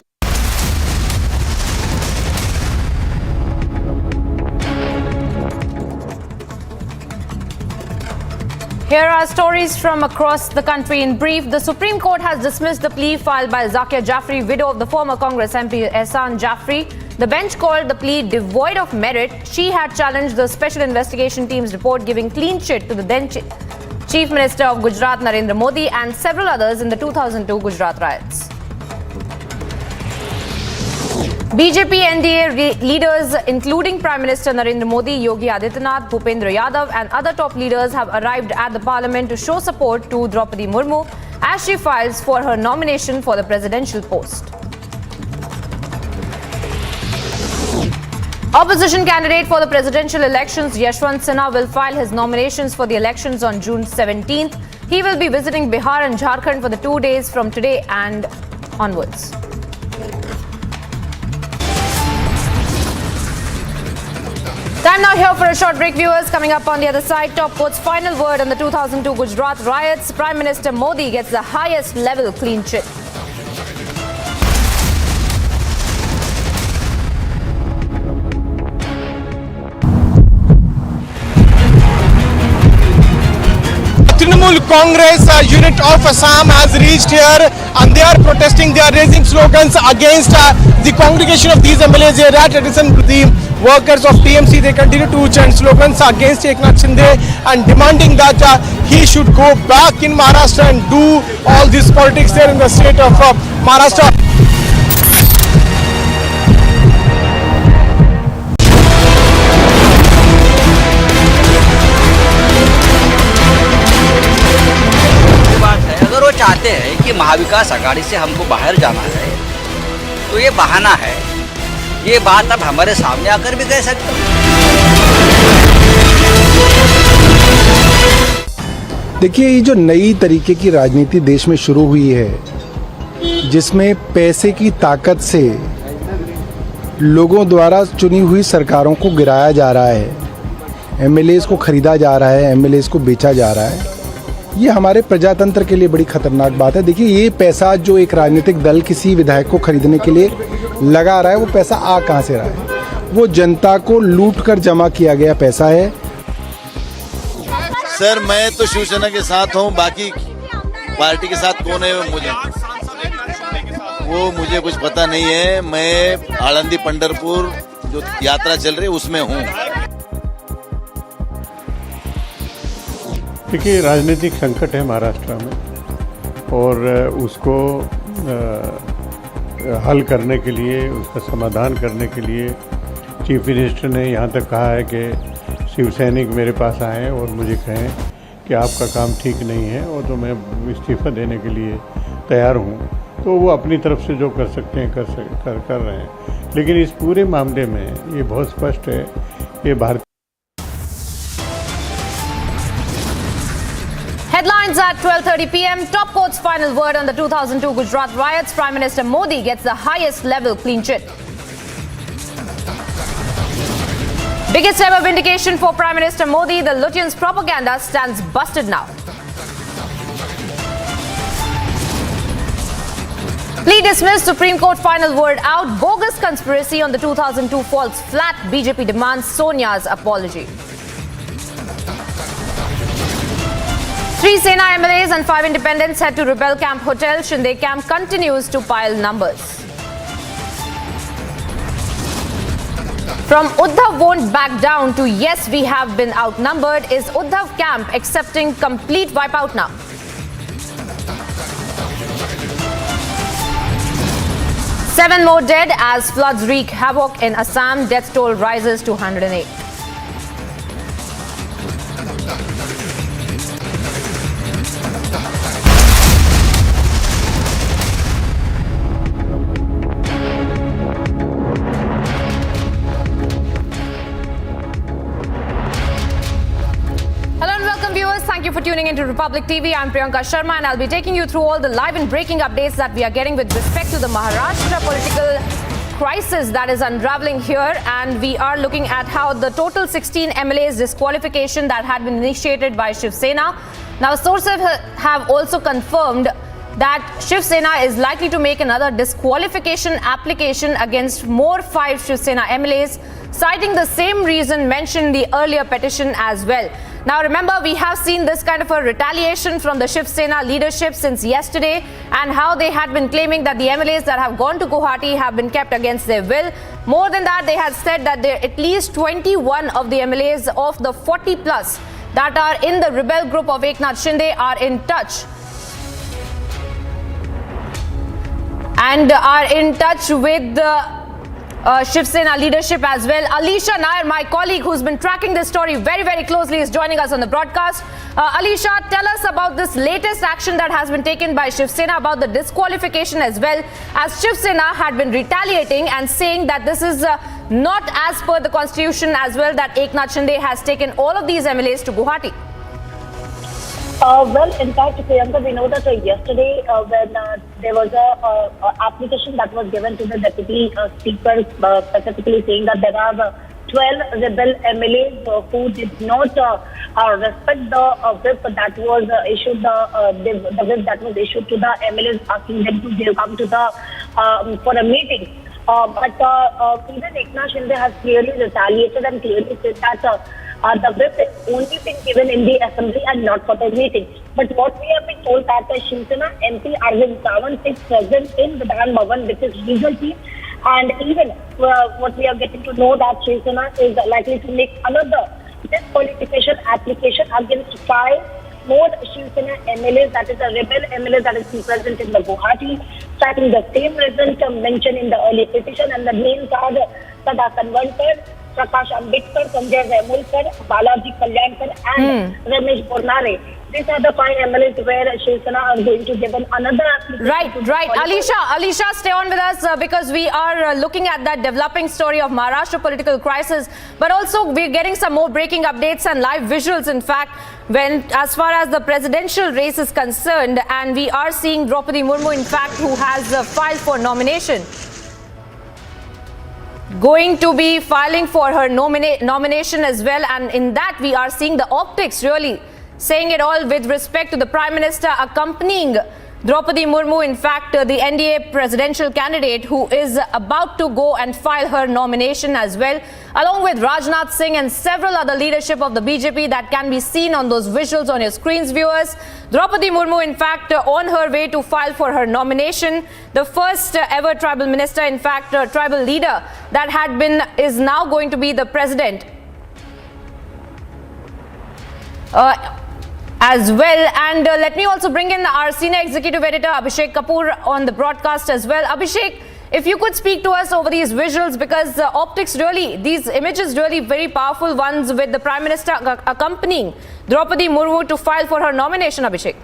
[SPEAKER 17] Here are stories from across the country in brief. The Supreme Court has dismissed the plea filed by Zakia Jafri, widow of the former Congress MP Ehsan Jafri. The bench called the plea devoid of merit. She had challenged the special investigation team's report giving clean chit to the then Chief Minister of Gujarat Narendra Modi and several others in the 2002 Gujarat riots. BJP NDA leaders including Prime Minister Narendra Modi, Yogi Adityanath, Bhupendra Yadav and other top leaders have arrived at the parliament to show support to Draupadi Murmu as she files for her nomination for the presidential post. Opposition candidate for the presidential elections, Yashwant Sinha, will file his nominations for the elections on June 17th. He will be visiting Bihar and Jharkhand for the 2 days from today and onwards. Time now here for a short break, viewers. Coming up on the other side, top court's final word on the 2002 Gujarat riots. Prime Minister Modi gets the highest level clean chit.
[SPEAKER 9] Trinamool Congress unit of Assam has reached here and they are protesting. They are raising slogans against the congregation of these MLAs here at addition to the workers of TMC. They continue to chant slogans against Eknath Shinde and demanding that he should go back in Maharashtra and do all this politics there in the state of Maharashtra.
[SPEAKER 10] अगर वो चाहते हैं कि महाविकास आघाड़ी से हमको बाहर जाना है तो ये बहाना है। ये बात अब हमारे सामने आकर भी कह सकते हैं।
[SPEAKER 6] देखिए, ये जो नई तरीके की राजनीति देश में शुरू हुई है, जिसमें पैसे की ताकत से लोगों द्वारा चुनी हुई सरकारों को गिराया जा रहा है, एमएलएस को खरीदा जा रहा है, एमएलएस को बेचा जा रहा है, ये हमारे प्रजातंत्र के लिए बड़ी खतरनाक बात है। देखिए, ये पैसा जो एक राजनीतिक दल किसी विधायक को खरीदने के लिए लगा रहा है, वो पैसा आ कहाँ से रहा है? वो जनता को लूट कर जमा किया गया पैसा है।
[SPEAKER 8] सर, मैं तो शिवसेना के साथ हूँ, बाकी पार्टी के साथ कौन है वो मुझे कुछ पता नहीं है। मैं आळंदी पंढरपुर जो यात्रा चल रही है उसमें हूँ।
[SPEAKER 13] देखिए, राजनीतिक संकट है महाराष्ट्र में और उसको हल करने के लिए, उसका समाधान करने के लिए चीफ मिनिस्टर ने यहाँ तक कहा है कि शिव सैनिक मेरे पास आएँ और मुझे कहें कि आपका काम ठीक नहीं है और तो मैं इस्तीफा देने के लिए तैयार हूँ। तो वो अपनी तरफ से जो कर सकते हैं कर रहे हैं, लेकिन इस पूरे मामले में ये बहुत स्पष्ट है, ये Bharat.
[SPEAKER 17] Headlines at 12:30 p.m. Top court's final word on the 2002 Gujarat riots. Prime Minister Modi gets the highest level clean chit. Biggest ever vindication for Prime Minister Modi. The Lutyens' propaganda stands busted now. Plea dismissed. Supreme Court final word out. Bogus conspiracy on the 2002 falls flat. BJP demands Sonia's apology. 3 Sena MLAs and 5 independents head to Rebel Camp Hotel. Shinde camp continues to pile numbers.
[SPEAKER 1] From Uddhav won't back down to yes, we have been outnumbered, is Uddhav camp accepting complete wipeout now? Seven more dead as floods wreak havoc in Assam. Death toll rises to 108. Thank you for tuning into Republic TV. I'm Priyanka Sharma and I'll be taking you through all the live and breaking updates that we are getting with respect to the Maharashtra political crisis that is unraveling here. And we are looking at how the total 16 MLAs disqualification that had been initiated by Shiv Sena. Now, sources have also confirmed that Shiv Sena is likely to make another disqualification application against more 5 Shiv Sena MLAs, citing the same reason mentioned in the earlier petition as well. Now remember, we have seen this kind of a retaliation from the Shiv Sena leadership since yesterday, and how they had been claiming that the MLAs that have gone to Guwahati have been kept against their will. More than that, they had said that at least 21 of the MLAs of the 40 plus that are in the rebel group of Eknath Shinde are in touch and are in touch with the Shiv Sena leadership as well. Alisha Nair, my colleague who's been tracking this story very, very closely, is joining us on the broadcast. Alisha, tell us about this latest action that has been taken by Shiv Sena about the disqualification, as well as Shiv Sena had been retaliating and saying that this is not as per the constitution as well, that Eknath Shinde has taken all of these MLAs to Guwahati.
[SPEAKER 22] Well, in fact, Priyanka, we know that yesterday when there was a application that was given to the Deputy Speaker specifically saying that there are 12 rebel MLAs who did not respect the whip that was issued, the whip that was issued to the MLAs asking them to come to the for a meeting. But even Eknath Shinde has clearly retaliated and clearly said that the whip has only been given in the assembly and not for the meeting. But what we have been told that the Shiv Sena MP Arvind Sawant is present in Vidhan Bhavan with his legal team, and even what we are getting to know that Shiv Sena is likely to make another disqualification application against 5 more Shiv Sena MLAs, that is a rebel MLA that is present in the Guwahati, citing the same reason mentioned in the earlier petition, and the names are Sada Kanwankar, Prakash Ambedkar, Sanjay Vaimulkar, Balaji Kalyankar and Ramesh Bornare. These are the 5 MLAs where Shiv Sena are going to give another application.
[SPEAKER 1] Right. Alisha, stay on with us because we are looking at that developing story of Maharashtra political crisis, but also we're getting some more breaking updates and live visuals, in fact, when as far as the presidential race is concerned, and we are seeing Draupadi Murmu, in fact, who has filed for nomination, going to be filing for her nomination as well. And in that we are seeing the optics really saying it all with respect to the Prime Minister accompanying Draupadi Murmu, in fact, the NDA presidential candidate who is about to go and file her nomination as well, along with Rajnath Singh and several other leadership of the BJP that can be seen on those visuals on your screens, viewers. Draupadi Murmu, in fact, on her way to file for her nomination. The first ever tribal minister, in fact, tribal leader that is now going to be the president as well. And let me also bring in our senior executive editor Abhishek Kapoor on the broadcast as well. Abhishek, if you could speak to us over these visuals, because optics really, these images really very powerful ones with the Prime Minister accompanying Draupadi Murmu to file for her nomination, Abhishek.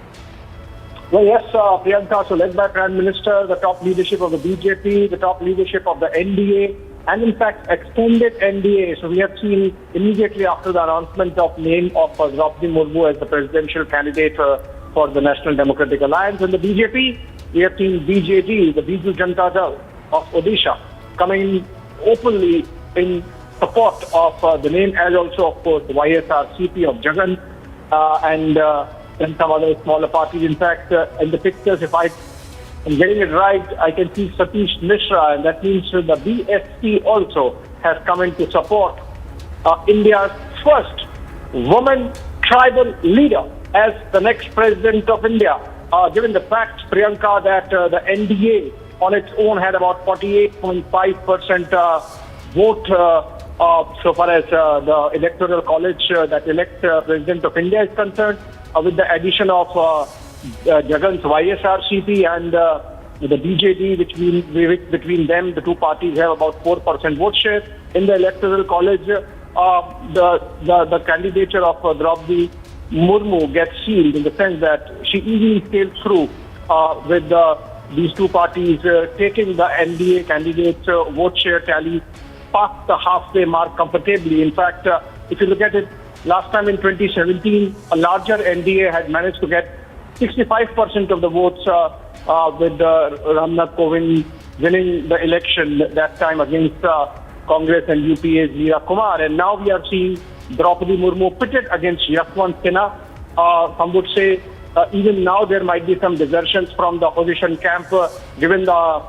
[SPEAKER 4] Well, yes, Priyanka, so led by Prime Minister, the top leadership of the BJP, the top leadership of the NDA, and in fact extended NDA. So we have seen immediately after the announcement of name of Draupadi Murmu as the presidential candidate for the National Democratic Alliance, and the BJP, we have seen BJD, the Biju Janata Dal of Odisha, coming openly in support of the name, as also of course the YSRCP of Jagan and some other smaller parties. In fact, in the pictures, if I'm getting it right, I can see Satish Mishra, and that means the BSP also has come in to support India's first woman tribal leader as the next president of India. Given the fact, Priyanka, that the NDA on its own had about 48.5% vote so far as the electoral college that elects President of India is concerned, with the addition of Jagan's YSRCP and the BJP, between them, the two parties have about 4% vote share in the electoral college. The candidature of Draupadi Murmu gets sealed in the sense that she easily scaled through with these two parties taking the NDA candidates' vote share tally past the halfway mark comfortably. In fact, if you look at it, last time in 2017, a larger NDA had managed to get 65% of the votes with Ramnath Kovind winning the election that time against Congress and UPA's Veera Kumar. And now we are seeing Draupadi Murmu pitted against Yashwant Sinha. Some would say even now there might be some desertions from the opposition camp given the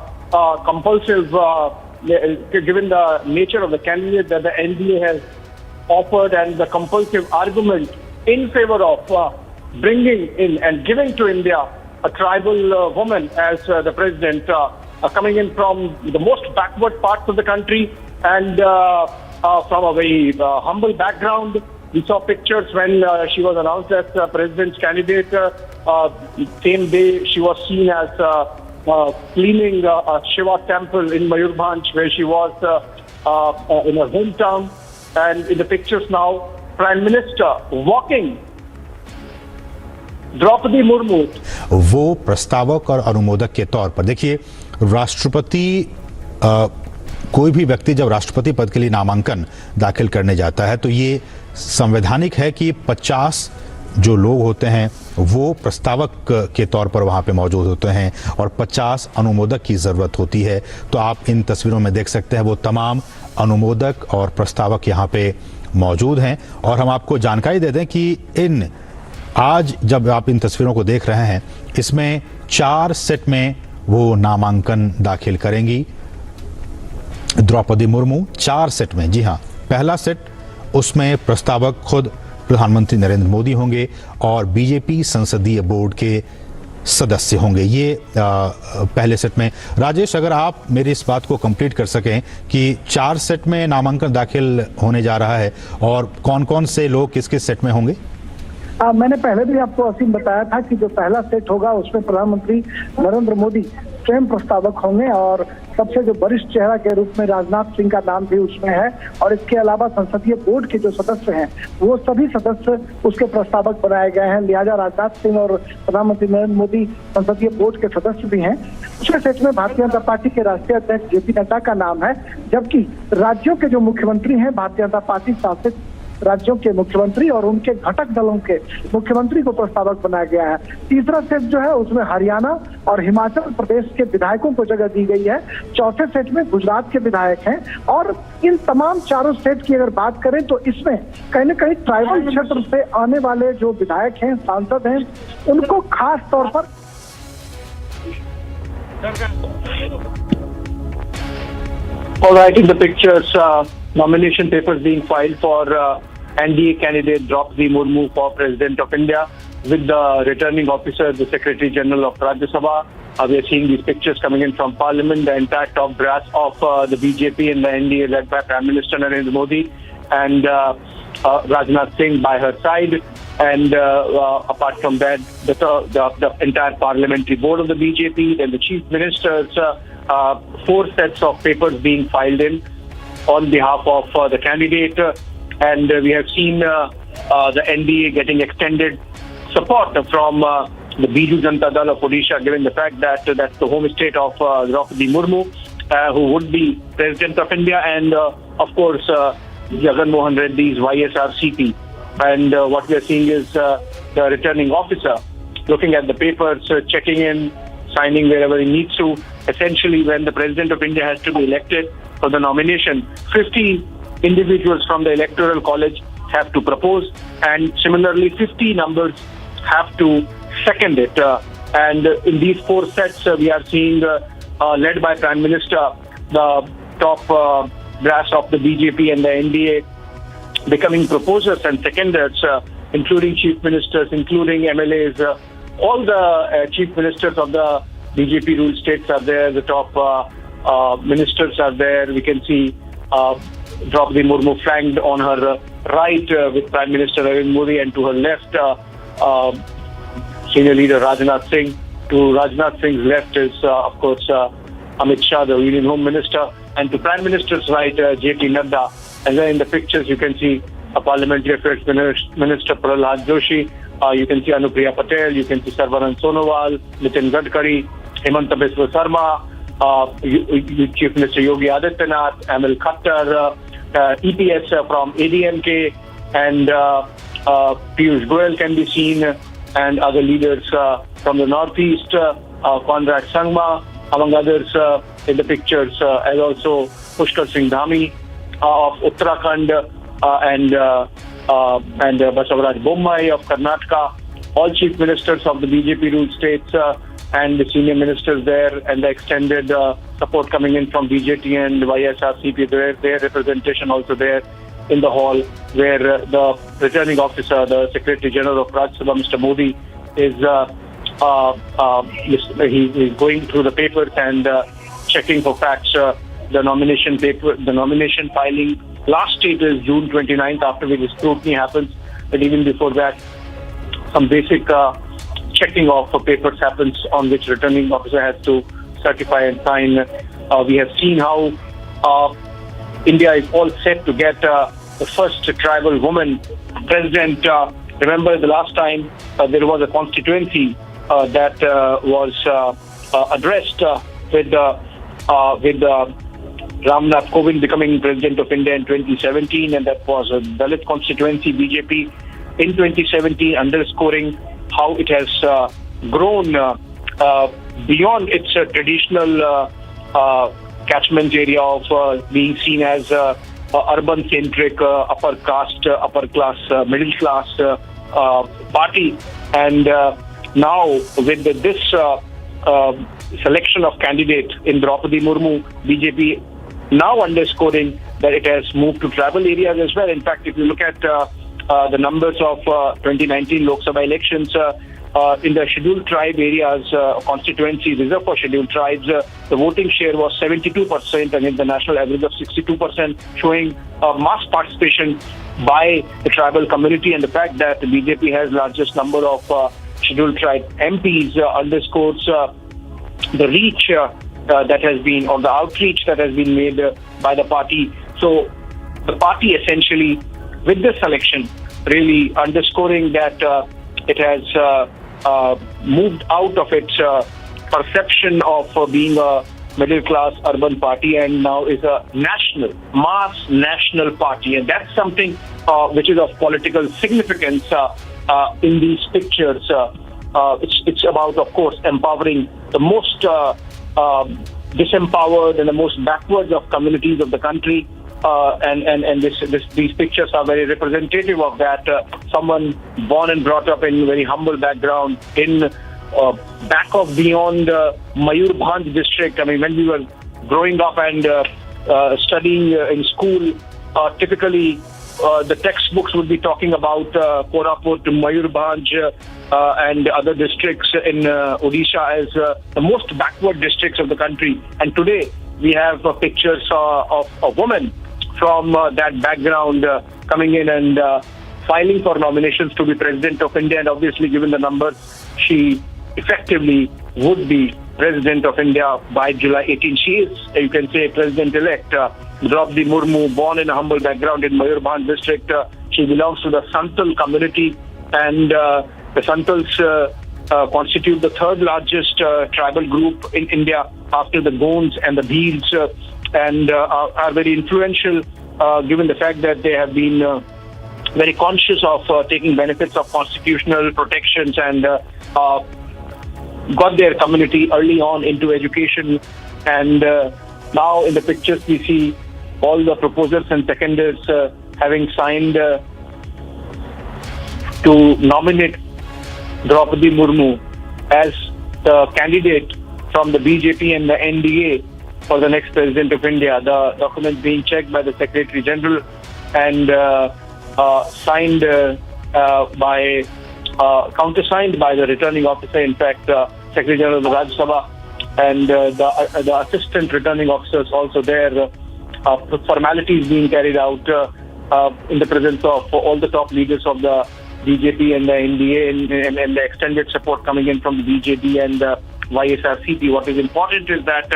[SPEAKER 4] given the nature of the candidate that the NDA has offered and the compulsive argument in favor of bringing in and giving to India a tribal woman as the president, coming in from the most backward parts of the country and from a very humble background. We saw pictures when she was announced as president's candidate. Same day she was seen as cleaning a Shiva temple in Mayurbhanj where she was in her hometown. And in the pictures now, Prime Minister walking Draupadi Murmu
[SPEAKER 3] वो प्रस्तावक और अनुमोदक के तौर पर देखिए, राष्ट्रपति कोई भी व्यक्ति जब राष्ट्रपति पद के लिए नामांकन दाखिल करने जाता है तो ये संवैधानिक है कि 50 जो लोग होते हैं वो प्रस्तावक के तौर पर वहां पे मौजूद होते हैं और 50 अनुमोदक की ज़रूरत होती है। तो आप इन तस्वीरों में देख सकते हैं वो तमाम अनुमोदक और प्रस्तावक यहाँ पे मौजूद हैं। और हम आपको जानकारी दे दें कि आज जब आप इन तस्वीरों को देख रहे हैं, इसमें 4 सेट में वो नामांकन दाखिल करेंगी द्रौपदी मुर्मू। 4 सेट में, जी हाँ, पहला सेट उसमें प्रस्तावक खुद प्रधानमंत्री नरेंद्र मोदी होंगे और बीजेपी संसदीय बोर्ड के सदस्य होंगे। ये पहले सेट में। राजेश, अगर आप मेरी इस बात को कंप्लीट कर सकें कि 4 सेट में नामांकन दाखिल होने जा रहा है और कौन-कौन से लोग किस-किस सेट में होंगे?
[SPEAKER 20] मैंने पहले भी आपको असीम बताया था कि जो पहला सेट होगा उसमें प्रधानमंत्री नरेंद्र मोदी स्वयं प्रस्तावक होंगे और सबसे जो वरिष्ठ चेहरा के रूप में राजनाथ सिंह का नाम भी उसमें है। और इसके अलावा संसदीय बोर्ड के जो सदस्य हैं वो सभी सदस्य उसके प्रस्तावक बनाए गए हैं। लिहाजा राजनाथ सिंह और प्रधानमंत्री नरेंद्र मोदी संसदीय बोर्ड के सदस्य भी हैं। दूसरे सेट में भारतीय जनता पार्टी के राष्ट्रीय अध्यक्ष जेपी नड्डा का नाम है, जबकि राज्यों के जो मुख्यमंत्री हैं, भारतीय जनता पार्टी शासित राज्यों के मुख्यमंत्री और उनके घटक दलों के मुख्यमंत्री को प्रस्तावक बनाया गया है। तीसरा सेट जो है उसमें हरियाणा और हिमाचल प्रदेश के विधायकों को जगह दी गई है। चौथे सेट में गुजरात के विधायक हैं। और इन तमाम चारों सेट की अगर बात करें तो इसमें कहीं न कहीं ट्राइबल क्षेत्र से आने वाले जो विधायक हैं, सांसद हैं, उनको खास तौर पर
[SPEAKER 4] Alright, in the pictures, nomination papers being filed for NDA candidate Draupadi Murmu for President of India with the returning officer, the Secretary General of Rajya Sabha. We are seeing these pictures coming in from Parliament, the entire top brass of the BJP and the NDA led by Prime Minister Narendra Modi and Rajnath Singh by her side. And apart from that, the entire parliamentary board of the BJP, then the chief ministers, 4 sets of papers being filed in on behalf of the candidate. And we have seen the NDA getting extended support from the Biju Janata Dal of Odisha, given the fact that that's the home state of Draupadi Murmu, who would be President of India, and of course Jagan Mohan Reddy's YSRCP. And what we are seeing is the returning officer looking at the papers, checking in, signing wherever he needs to. Essentially, when the President of India has to be elected for the nomination, 50 individuals from the Electoral College have to propose, and similarly 50 numbers have to second it. And in these 4 sets, we are seeing, led by Prime Minister, the top brass of the BJP and the NDA becoming proposers and seconders, including chief ministers, including MLAs. All the chief ministers of the BJP ruled states are there. The top ministers are there. We can see Draupadi Murmu flanked on her right with Prime Minister Narendra Modi, and to her left, senior leader Rajnath Singh. To Rajnath Singh's left is, of course, Amit Shah, the Union Home Minister, and to Prime Minister's right, J.P. Nadda. And then in the pictures, you can see Parliamentary Affairs Minister Prahlad Joshi. You can see Anupriya Patel. You can see Sarvanan Sonowal, Nitin Gadkari, Hemanta Biswa Sarma, Chief Minister Yogi Adityanath, Amil Khattar, EPS from ADMK, and Piyush Goyal can be seen, and other leaders from the Northeast, Conrad Sangma, among others in the pictures, as also Pushkar Singh Dhami of Uttarakhand and Basavaraj Bommai of Karnataka, all chief ministers of the BJP-ruled states and the senior ministers there, and the extended support coming in from BJP and YSRCP, their representation also there in the hall, where the returning officer, the Secretary General of Rajya Sabha, Mr. Modi, is he's going through the papers and checking for facts. The nomination paper, the nomination filing last date is June 29th, after which scrutiny happens. But even before that, some basic checking of papers happens, on which returning officer has to certify and sign. We have seen how India is all set to get the first tribal woman president. Remember the last time there was a constituency that was addressed with Ramnath Kovind becoming president of India in 2017, and that was a Dalit constituency, BJP in 2017, underscoring how it has grown beyond its traditional catchment area of being seen as urban-centric, upper caste, upper class, middle class party. And now with this selection of candidate in Draupadi Murmu, BJP now underscoring that it has moved to tribal areas as well. In fact, if you look at the numbers of 2019 Lok Sabha elections, in the scheduled tribe areas, constituency reserved for scheduled tribes, the voting share was 72%, and in the national average of 62%, showing mass participation by the tribal community. And the fact that the BJP has largest number of scheduled tribe MPs underscores the reach that has been, or the outreach that has been made by the party. So the party essentially, with this selection, really underscoring that it has moved out of its perception of being a middle-class urban party, and now is a national, mass national party. And that's something which is of political significance in these pictures. It's about, of course, empowering the most disempowered and the most backwards of communities of the country. And these pictures are very representative of that. Someone born and brought up in very humble background in back of beyond Mayurbhanj district. I mean, when we were growing up and studying in school, typically the textbooks would be talking about Koraput, Mayurbhanj, and other districts in Odisha as the most backward districts of the country. And today we have pictures of a woman from that background coming in and filing for nominations to be President of India. And obviously, given the numbers, she effectively would be President of India by July 18. She is, you can say, President-elect. Draupadi Murmu, born in a humble background in Mayurbhanj district. She belongs to the Santal community, and the Santals constitute the third largest tribal group in India after the Gonds and the Bhils, and are very influential given the fact that they have been very conscious of taking benefits of constitutional protections and got their community early on into education. And now in the pictures we see all the proposers and seconders having signed to nominate Draupadi Murmu as the candidate from the BJP and the NDA for the next President of India. The documents being checked by the Secretary General and signed by countersigned by the returning officer. In fact, Secretary General of the Rajya Sabha and the assistant returning officers also there. formalities being carried out in the presence of all the top leaders of the BJP and the NDA and the extended support coming in from the BJP and the YSRCP. What is important is that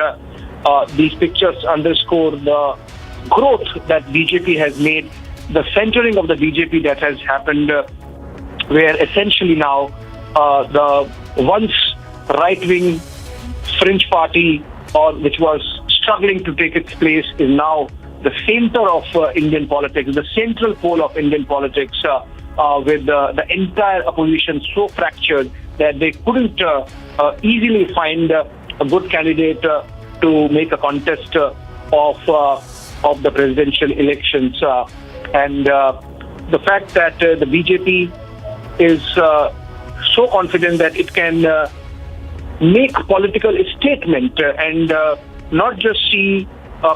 [SPEAKER 4] these pictures underscore the growth that BJP has made, the centering of the BJP that has happened, where essentially now the once right-wing fringe party, or which was struggling to take its place, is now the center of Indian politics, the central pole of Indian politics, with the entire opposition so fractured that they couldn't easily find a good candidate to make a contest of the presidential elections. And the fact that the BJP is so confident that it can make political statement and not just see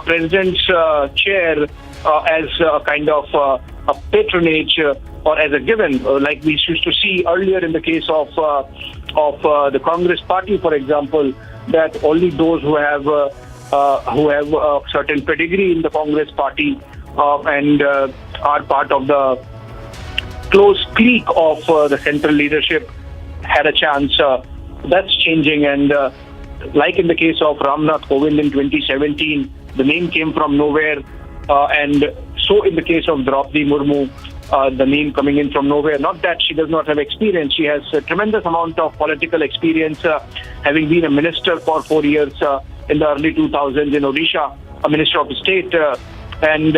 [SPEAKER 4] president's chair as a kind of a patronage or as a given, like we used to see earlier in the case of the Congress party, for example, that only those who have a certain pedigree in the Congress party and are part of the close clique of the central leadership had a chance. That's changing, and like in the case of Ramnath Kovind in 2017, the name came from nowhere, and so in the case of Draupadi Murmu, the name coming in from nowhere. Not that she does not have experience. She has a tremendous amount of political experience, having been a minister for 4 years in the early 2000s in Odisha, a minister of state, and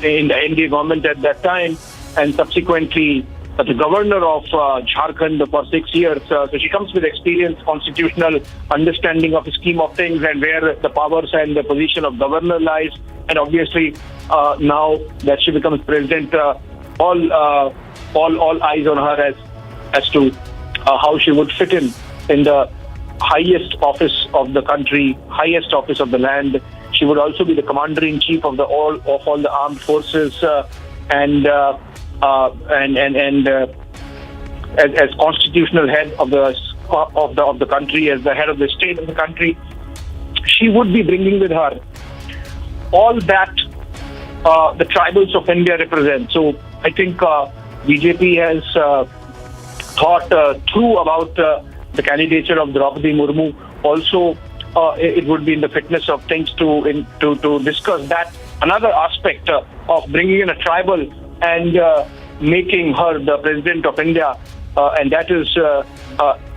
[SPEAKER 4] in the NDA government at that time, and subsequently the governor of Jharkhand for 6 years. So she comes with experience, constitutional understanding of the scheme of things and where the powers and the position of governor lies. And obviously, now that she becomes president, all eyes on her as to how she would fit in the highest office of the country, highest office of the land. She would also be the commander-in-chief of all the armed forces, and as constitutional head of the country, as the head of the state of the country. She would be bringing with her all that the tribals of India represent. So I think BJP has thought through about the candidature of Draupadi Murmu. Also, it would be in the fitness of things to discuss that another aspect of bringing in a tribal and making her the president of India, and that is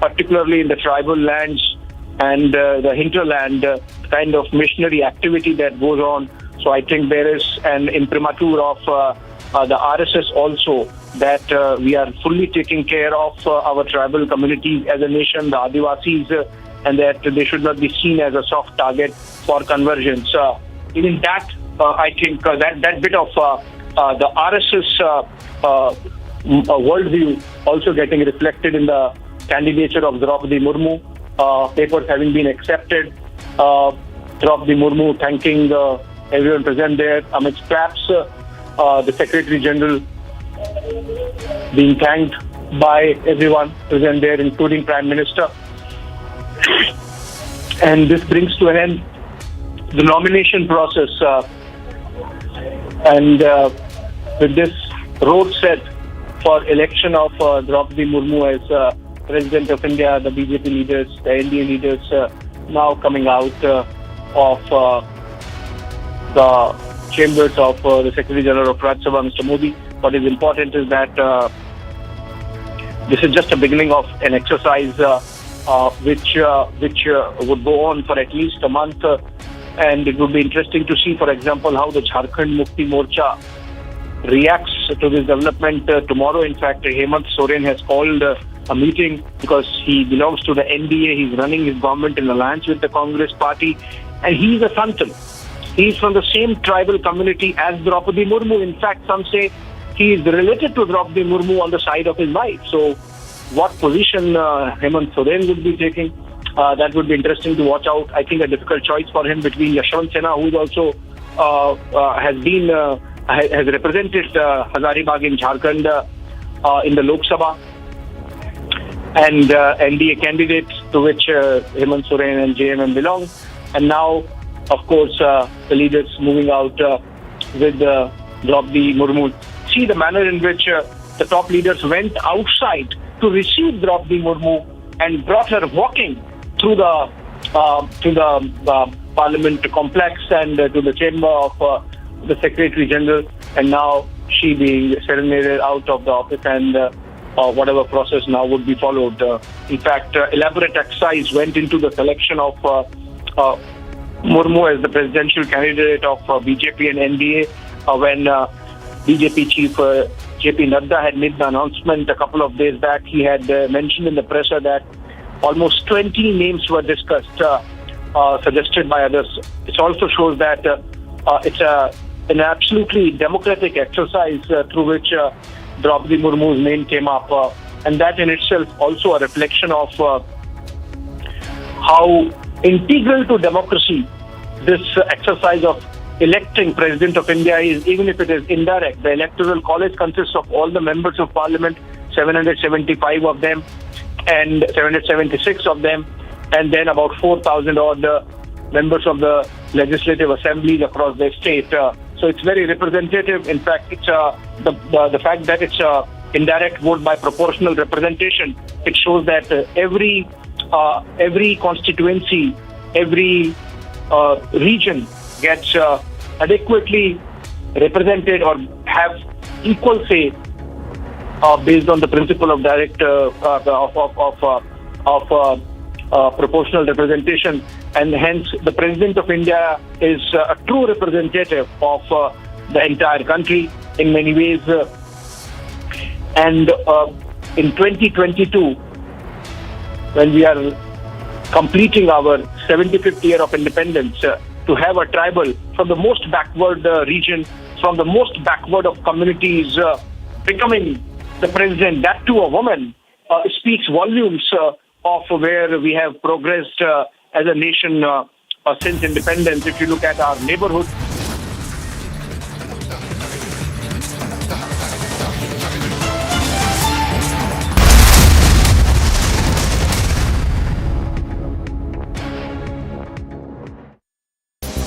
[SPEAKER 4] particularly in the tribal lands and the hinterland, kind of missionary activity that goes on. So I think there is an imprimatur of the RSS also, that we are fully taking care of our tribal communities as a nation, the Adivasis, and that they should not be seen as a soft target for convergence. Even that, I think that bit of the RSS worldview also getting reflected in the candidature of Draupadi Murmu. Papers having been accepted, Draupadi Murmu thanking everyone present there, amidst claps, the Secretary General being thanked by everyone present there, including Prime Minister. And this brings to an end the nomination process, and with this road set for election of Draupadi Murmu as President of India, the BJP leaders, the NDA leaders now coming out of the chambers of the Secretary General of Rajya Sabha, Mr. Modi. What is important is that this is just a beginning of an exercise which would go on for at least a month, and it would be interesting to see, for example, how the Jharkhand Mukti Morcha reacts to this development. Tomorrow, in fact, Hemant Soren has called a meeting because he belongs to the NDA. He's running his government in alliance with the Congress party, and he's a Santan. He's from the same tribal community as Draupadi Murmu. In fact, some say he is related to Draupadi Murmu on the side of his wife. So what position Hemant Soren would be taking, that would be interesting to watch out. I think a difficult choice for him between Yashwant Sinha, who is also has represented Hazaribagh in Jharkhand in the Lok Sabha, and NDA candidates to which Hemant Soren and JMM belong. And now of course, the leaders moving out with Draupadi Murmu. See the manner in which the top leaders went outside to receive Draupadi Murmu and brought her walking through the Parliament complex and to the chamber of the Secretary General, and now she being serenaded out of the office, and whatever process now would be followed. In fact, elaborate exercise went into the selection of Murmu as the presidential candidate of BJP and NDA when BJP chief JP Nadda had made the announcement a couple of days back. He had mentioned in the presser that almost 20 names were discussed, suggested by others. It also shows that it's an absolutely democratic exercise through which Draupadi Murmu's name came up, and that in itself also a reflection of how integral to democracy this exercise of electing President of India is, even if it is indirect. The Electoral College consists of all the members of Parliament, 775 of them, and 776 of them, and then about 4,000 odd members of the legislative assemblies across the state. So it's very representative. In fact, it's the fact that it's indirect vote by proportional representation. It shows that every constituency, every region gets adequately represented or have equal say based on the principle of direct proportional representation, and hence the President of India is a true representative of the entire country in many ways. And in 2022, when we are completing our 75th year of independence, to have a tribal from the most backward region, from the most backward of communities, becoming the president, that too a woman, speaks volumes of where we have progressed as a nation since independence. If you look at our neighborhood,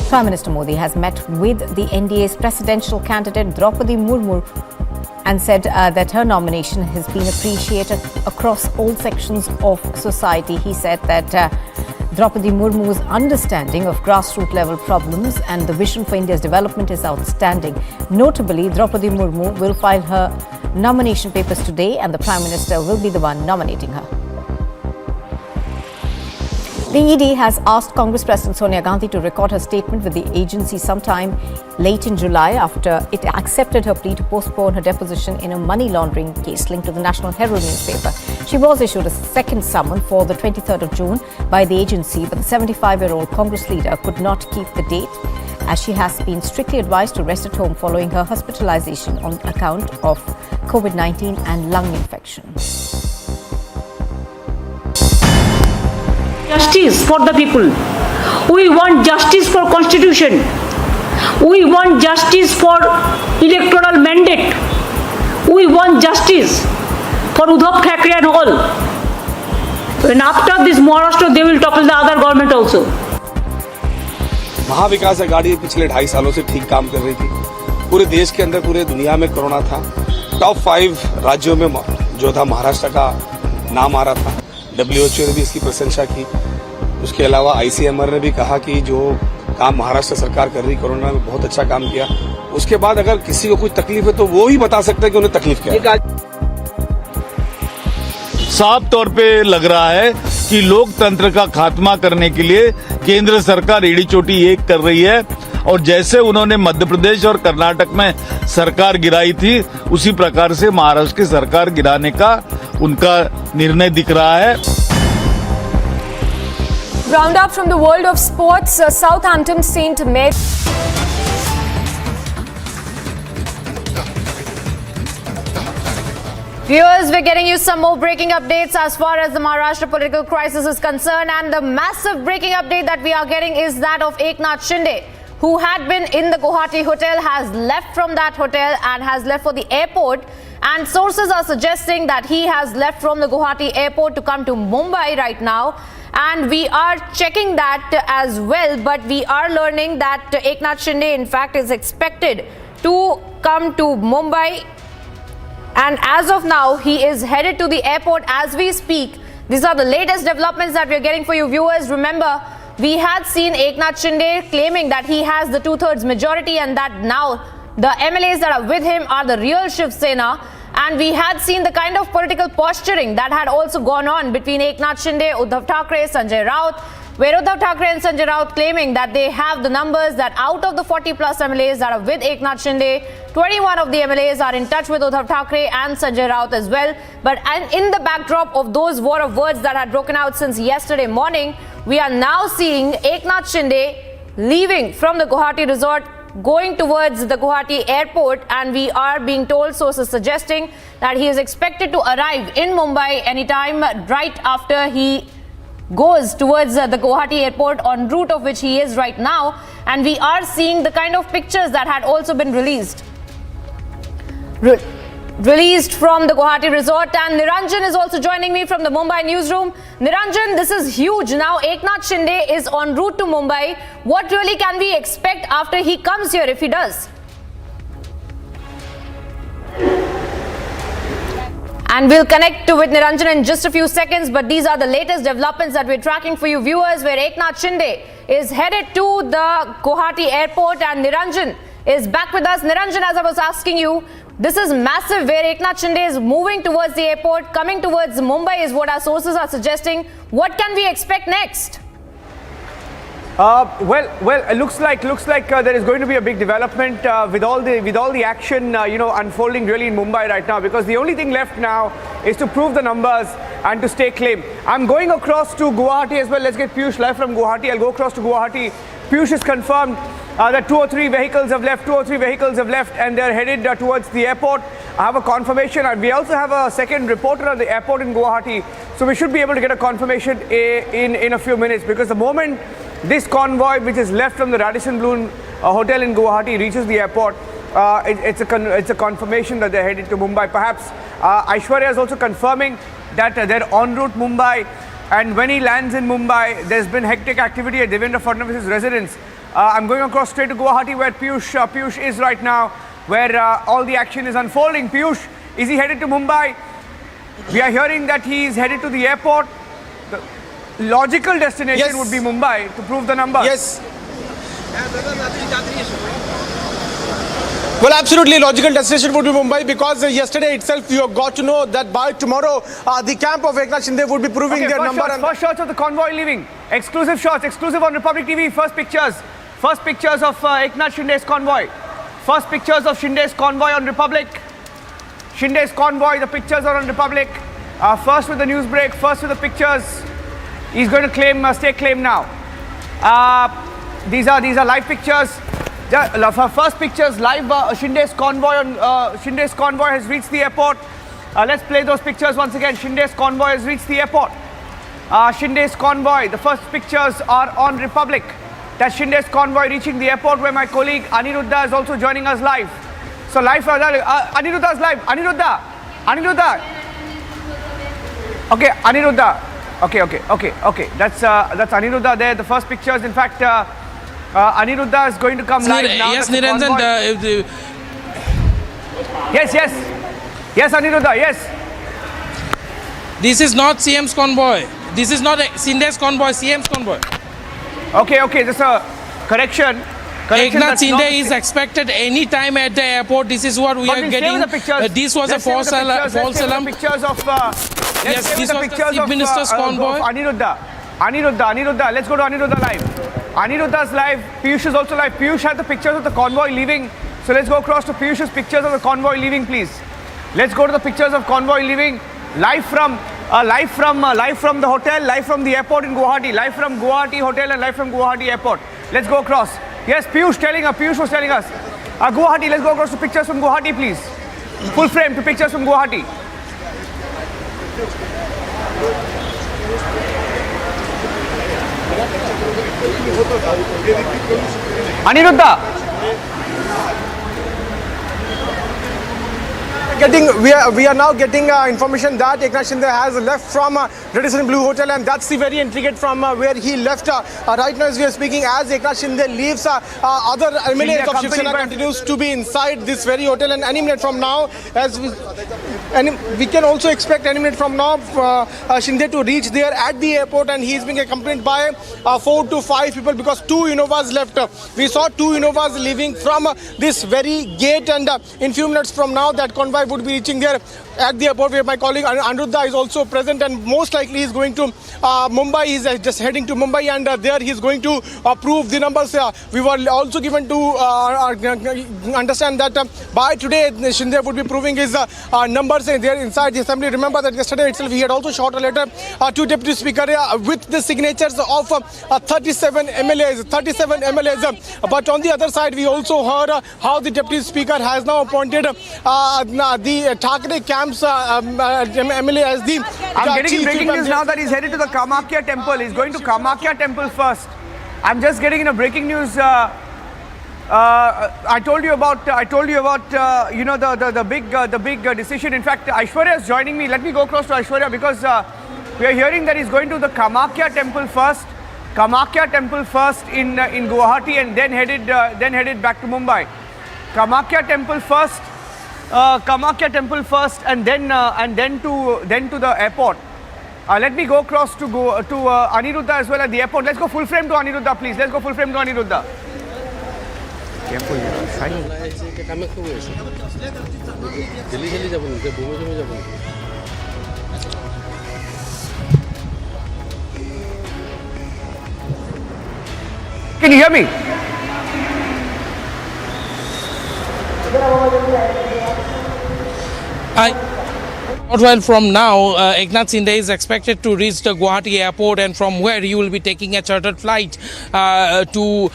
[SPEAKER 1] Prime Minister Modi has met with the NDA's presidential candidate Draupadi Murmu and said that her nomination has been appreciated across all sections of society. He said that Draupadi Murmu's understanding of grassroots level problems and the vision for India's development is outstanding. Notably, Draupadi Murmu will file her nomination papers today, and the Prime Minister will be the one nominating her. The ED has asked Congress President Sonia Gandhi to record her statement with the agency sometime late in July after it accepted her plea to postpone her deposition in a money laundering case linked to the National Herald newspaper. She was issued a second summon for the 23rd of June by the agency, but the 75-year-old Congress leader could not keep the date as she has been strictly advised to rest at home following her hospitalization on account of COVID-19 and lung infection.
[SPEAKER 14] Justice for the people. We want justice for constitution. We want justice for electoral mandate. We want justice for Uddhav and all. And after this Maharashtra, they will topple the other government also.
[SPEAKER 15] Mahavikas Aghadi पिछले 2.5 सालों से ठीक काम कर रही थी. पूरे देश के अंदर, पूरे दुनिया में कोरोना था. टॉप 5 राज्यों में जो था महाराष्ट्र का नाम आ रहा था. WHO ने भी इसकी प्रशंसा की. उसके अलावा ICMR ने भी कहा कि जो काम महाराष्ट्र सरकार कर रही कोरोना में बहुत अच्छा काम किया. उसके बाद अगर किसी को कुछ तकलीफ है तो वो ही बता सकता है कि उन्हें तकलीफ क्या है.
[SPEAKER 23] साफ तौर पे लग रहा है कि लोकतंत्र का खात्मा करने के लिए केंद्र सरकार एड़ी चोटी एक कर रही है, और जैसे उन्होंने मध्य प्रदेश और कर्नाटक में सरकार गिराई थी, उसी प्रकार से महाराष्ट्र की सरकार गिराने का उनका निर्णय दिख रहा है.
[SPEAKER 17] Roundup from the world of sports. Southampton St. Mary.
[SPEAKER 1] Viewers, we're getting you some more breaking updates as far as the Maharashtra political crisis is concerned, and the massive breaking update that we are getting is that of Eknath Shinde, who had been in the Guwahati hotel, has left from that hotel and has left for the airport, and sources are suggesting that he has left from the Guwahati airport to come to Mumbai right now. and we are checking that as well, but we are learning that Eknath Shinde in fact is expected to come to Mumbai, and as of now he is headed to the airport as we speak. These are the latest developments that we are getting for you viewers. Remember, we had seen Eknath Shinde claiming that he has the 2/3 majority and that now the MLAs that are with him are the real Shiv Sena. And we had seen the kind of political posturing that had also gone on between Eknath Shinde, Uddhav Thackeray, Sanjay Raut, where Uddhav Thackeray and Sanjay Raut claiming that they have the numbers, that out of the 40 plus MLAs that are with Eknath Shinde, 21 of the MLAs are in touch with Uddhav Thackeray and Sanjay Raut as well. But in the backdrop of those war of words that had broken out since yesterday morning, we are now seeing Eknath Shinde leaving from the Guwahati resort, going towards the Guwahati airport, and we are being told, sources suggesting, that he is expected to arrive in Mumbai anytime right after he goes towards the Guwahati airport, en route of which he is right now. And we are seeing the kind of pictures that had also been released from the Guwahati resort. And Niranjan is also joining me from the Mumbai newsroom. Niranjan, this is huge. Now Eknath Shinde is en route to Mumbai. What really can we expect after he comes here, if he does? And we'll connect with Niranjan in just a few seconds, but these are the latest developments that we're tracking for you viewers, where Eknath Shinde is headed to the Guwahati airport, and Niranjan is back with us. Niranjan, as I was asking you, this is massive, where Eknath Shinde is moving towards the airport, coming towards Mumbai is what our sources are suggesting. What can we expect next?
[SPEAKER 2] Well, it looks like there is going to be a big development with all the action unfolding really in Mumbai right now, because the only thing left now is to prove the numbers and to stake claim. I'm going across to Guwahati as well. Let's get Piyush live from Guwahati. I'll go across to Guwahati. Piyush has confirmed that 2 or 3 vehicles have left, and they're headed towards the airport. I have a confirmation, and we also have a second reporter at the airport in Guwahati, so we should be able to get a confirmation in a few minutes, because the moment this convoy, which is left from the Radisson Blu hotel in Guwahati, reaches the airport, it's a confirmation that they're headed to Mumbai. Perhaps Aishwarya is also confirming that they're en route Mumbai, and when he lands in Mumbai, there's been hectic activity at Devendra Fadnavis's residence. I'm going across straight to Guwahati, where Piyush is right now, where all the action is unfolding. Piyush, is he headed to Mumbai? We are hearing that he is headed to the airport. The logical destination would be Mumbai to prove the numbers.
[SPEAKER 9] Yes. Well, absolutely logical destination would be Mumbai, because yesterday itself you got to know that by tomorrow the camp of Eknath Shinde would be proving their number.
[SPEAKER 2] First shots of the convoy leaving. Exclusive shots, exclusive on Republic TV. First pictures of Eknath Shinde's convoy. First pictures of Shinde's convoy on Republic. Shinde's convoy, the pictures are on Republic. First with the news break, first with the pictures. He's going to stake claim now. These are live pictures. First pictures live. Shinde's convoy has reached the airport. Let's play those pictures once again. Shinde's convoy has reached the airport. Shinde's convoy. The first pictures are on Republic. That's Shinde's convoy reaching the airport, where my colleague Aniruddha is also joining us live. So live, Aniruddha is live. Aniruddha. Okay, Aniruddha. Okay. That's Aniruddha there. The first pictures, in fact, Aniruddha is going to come live now.
[SPEAKER 16] Yes, Niranjan.
[SPEAKER 2] Yes, Aniruddha. Yes.
[SPEAKER 16] This is not CM's convoy. This is not Shinde's convoy. CM's convoy.
[SPEAKER 2] Okay. Just a correction.
[SPEAKER 16] Eknath Shinde is expected any time at the airport. This is what we are getting. This was a false alarm.
[SPEAKER 2] Pictures of
[SPEAKER 16] yes, this was the Chief Minister's convoy.
[SPEAKER 2] Aniruddha. Let's go to Aniruddha live. Aniruddha's live. Piyush is also live. Piyush had the pictures of the convoy leaving. So let's go across to Piyush's pictures of the convoy leaving, please. Let's go to the pictures of convoy leaving. Live from the hotel, live from the airport in Guwahati, live from Guwahati hotel and live from Guwahati airport. Let's go across. Yes, Piyush was telling us. Guwahati, let's go across to pictures from Guwahati, please. Full frame to pictures from Guwahati. Aniruddha.
[SPEAKER 9] are now getting information that Eknath Shinde has left from Radisson Blue Hotel, and that's the very intricate from where he left. Right now, as we are speaking, as Eknath Shinde leaves, other MLAs of Shiv Sena continues to be inside this very hotel, and any minute from now, we can also expect any minute from now Shinde to reach there at the airport, and he is being accompanied by 4 to 5 people because 2 Innovas left. We saw 2 Innovas leaving from this very gate, and in few minutes from now that convoy would be reaching there at the airport, where my colleague Anuruddha is also present, and most likely he's going to Mumbai. He's just heading to Mumbai, and there he's going to approve the numbers. We were also given to understand that by today Shinde would be proving his numbers there inside the assembly. Remember that yesterday itself he had also shot a letter to Deputy Speaker with the signatures of 37 MLAs. But on the other side, we also heard how the Deputy Speaker has now appointed the Thackeray camp's MLA as the
[SPEAKER 2] I'm getting breaking news now that he's headed to the Kamakya temple. He's going to Kamakya temple first. I'm just getting in a breaking news. I told you about you know, the big decision. In fact, Aishwarya is joining me. Let me go across to Aishwarya because we are hearing that he's going to the Kamakya temple first. Kamakya temple first in Guwahati, and then headed back to Mumbai. Kamakya temple first. And then to the airport. Let me go across to Aniruddha as well at the airport. Let's go full frame to Aniruddha, please. Let's go full frame to Aniruddha. Can you hear me?
[SPEAKER 16] Well, from now, Eknath Shinde is expected to reach the Guwahati airport, and from where he will be taking a chartered flight to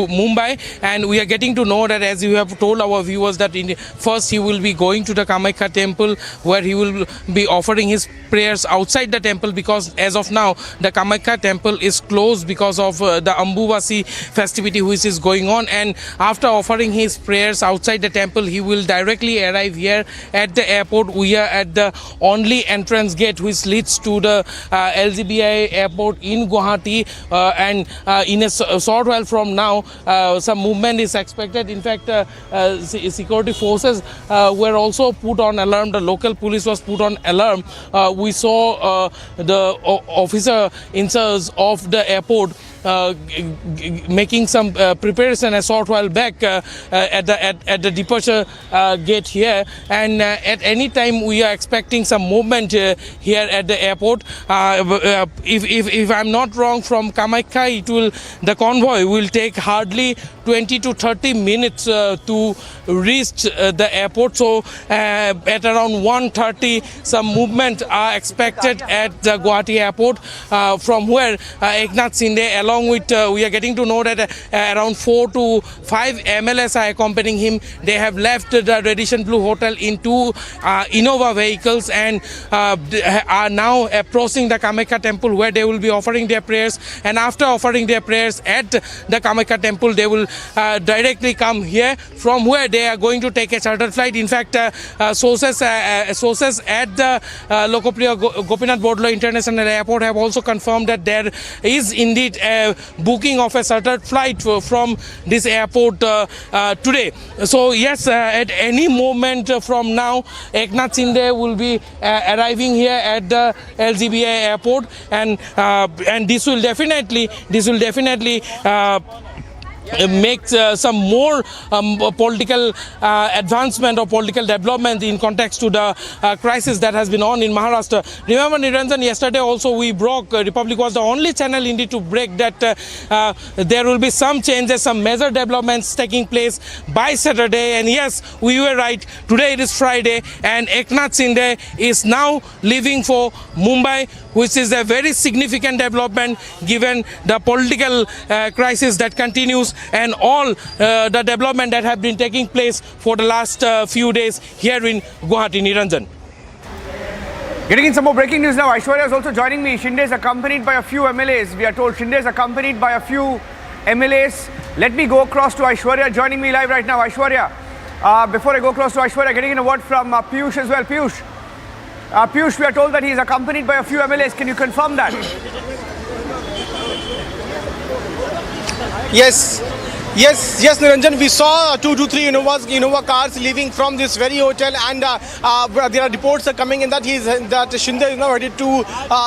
[SPEAKER 16] Mumbai. And we are getting to know that, as you have told our viewers, that first he will be going to the Kamakya temple, where he will be offering his prayers outside the temple, because as of now the Kamakya temple is closed because of the Ambuvasi festivity which is going on. And after offering his prayers outside the temple, he will directly arrive here at the airport. We are at the only entrance gate which leads to the LGBI airport in Guwahati, and in a short while from now some movement is expected. In fact, security forces were also put on alarm. The local police was put on alarm. We saw the officer in charge of the airport making some preparation a short while back at the departure gate here, and at any time we are expecting some movement here at the airport. If I'm not wrong, from Kamakya the convoy will take hardly 20 to 30 minutes to reach the airport. So at around 1:30 some movement are expected at the Guwahati airport, from where Eknath Shinde, along with we are getting to know that around 4 to 5 MLAs are accompanying him. They have left the Radisson Blue Hotel in 2 Innova vehicles and are now approaching the Kamakya temple, where they will be offering their prayers. And after offering their prayers at the Kamakya temple, they will directly come here, from where they are going to take a chartered flight. In fact, sources at the Lokopriya Gopinath Bodla International Airport have also confirmed that there is indeed a booking of a chartered flight from this airport today. So yes, at any moment from now, Eknath Shinde will be arriving here at the LGBI airport, and this will definitely make some more political advancement or political development in context to the crisis that has been on in Maharashtra. Remember, Niranjan, yesterday also we broke, Republic was the only channel indeed to break that there will be some changes, some major developments taking place by Saturday. And yes, we were right. Today it is Friday, and Eknath Shinde is now leaving for Mumbai, which is a very significant development given the political crisis that continues and all the development that have been taking place for the last few days here in Guwahati. Niranjan.
[SPEAKER 2] Getting in some more breaking news now. Aishwarya is also joining me. Shinde is accompanied by a few MLAs. We are told Shinde is accompanied by a few MLAs. Let me go across to Aishwarya joining me live right now. Aishwarya, Before I go close to Aishwarya, getting in a word from Piyush as well. Piyush, we are told that he is accompanied by a few MLAs. Can you confirm that?
[SPEAKER 9] Yes, Niranjan. We saw 2 to 3 Innova cars leaving from this very hotel, and there are reports coming in that Shinde is now headed to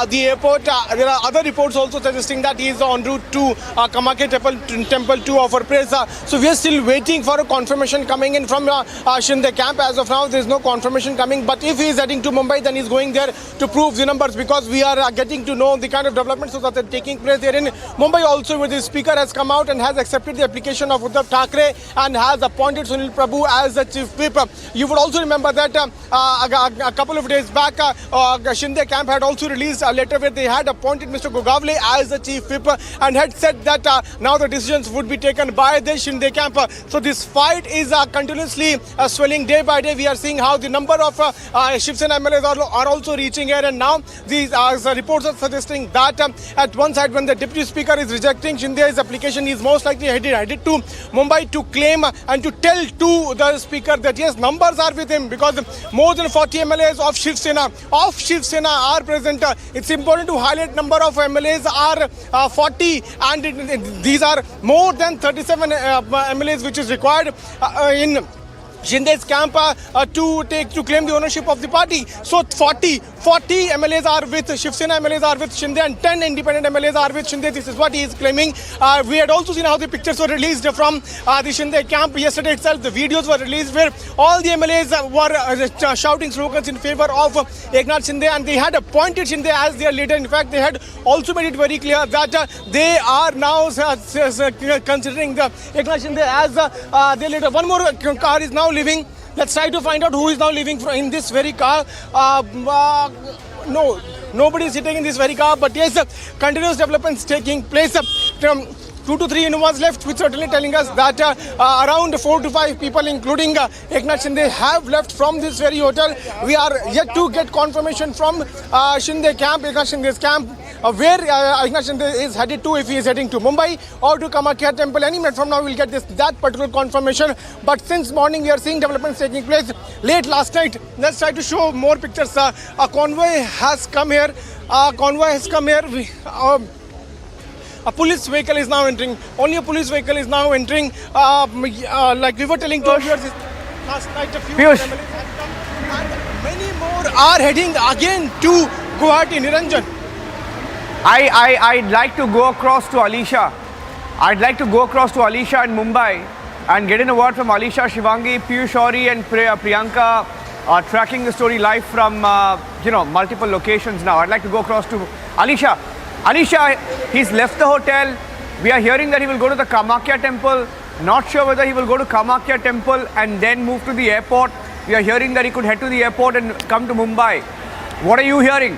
[SPEAKER 9] the airport. There are other reports also suggesting that he is en route to Kamakya temple to offer praise. So we are still waiting for a confirmation coming in from Shinde camp. As of now, there is no confirmation coming. But if he is heading to Mumbai, then he is going there to prove the numbers, because we are getting to know the kind of developments that are taking place there in Mumbai. Also, where the speaker has come out and has accepted the application of Uddhav Thackeray and has appointed Sunil Prabhu as the chief whip. You would also remember that a couple of days back, Shinde camp had also released a letter where they had appointed Mr. Govt as the chief whip and had said that now the decisions would be taken by the Shinde camp. So this fight is continuously swelling day by day. We are seeing how the number of Shiv Sena MLAs are also reaching here, and now these reports are suggesting that at one side, when the deputy speaker is rejecting Shinde's application, he is most likely headed to Mumbai to claim and to tell to the speaker that yes, numbers are with him, because more than 40 MLAs of Shiv Sena are present. It's important to highlight number of MLAs are 40, and these are more than 37 MLAs which is required in Shinde's camp to claim the ownership of the party. So 40 MLAs are with Shiv Sena, MLAs are with Shinde, and 10 independent MLAs are with Shinde. This is what he is claiming. We had also seen how the pictures were released from the Shinde camp yesterday itself. The videos were released where all the MLAs were shouting slogans in favor of Eknath Shinde, and they had appointed Shinde as their leader. In fact, they had also made it very clear that they are now considering Eknath Shinde as their leader. One more car is now leaving. Let's try to find out who is now leaving in this very car. No, nobody is sitting in this very car, but yes, continuous developments taking place. 2 to 3 Innovas left, which certainly telling us that around 4 to 5 people, including Eknath Shinde, have left from this very hotel. We are yet to get confirmation from Shinde camp, Eknath Shinde's camp, where Eknath Shinde is headed to, if he is heading to Mumbai or to Kamakya temple. Any minute from now, we will get that particular confirmation. But since morning, we are seeing developments taking place. Late last night, let's try to show more pictures. A convoy has come here. A police vehicle is now entering. Only a police vehicle is now entering. Like we were telling to viewers last night, a few MLAs have come, and many more are heading again to Guwahati. Niranjan.
[SPEAKER 2] I'd like to go across to Alisha. In Mumbai and get in a word from Alisha, Shivangi, Piyush Auri and Priyanka are tracking the story live from multiple locations now. I'd like to go across to Alisha. Alisha, he's left the hotel. We are hearing that he will go to the Kamakya temple. Not sure whether he will go to Kamakya temple and then move to the airport. We are hearing that he could head to the airport and come to Mumbai. What are you hearing?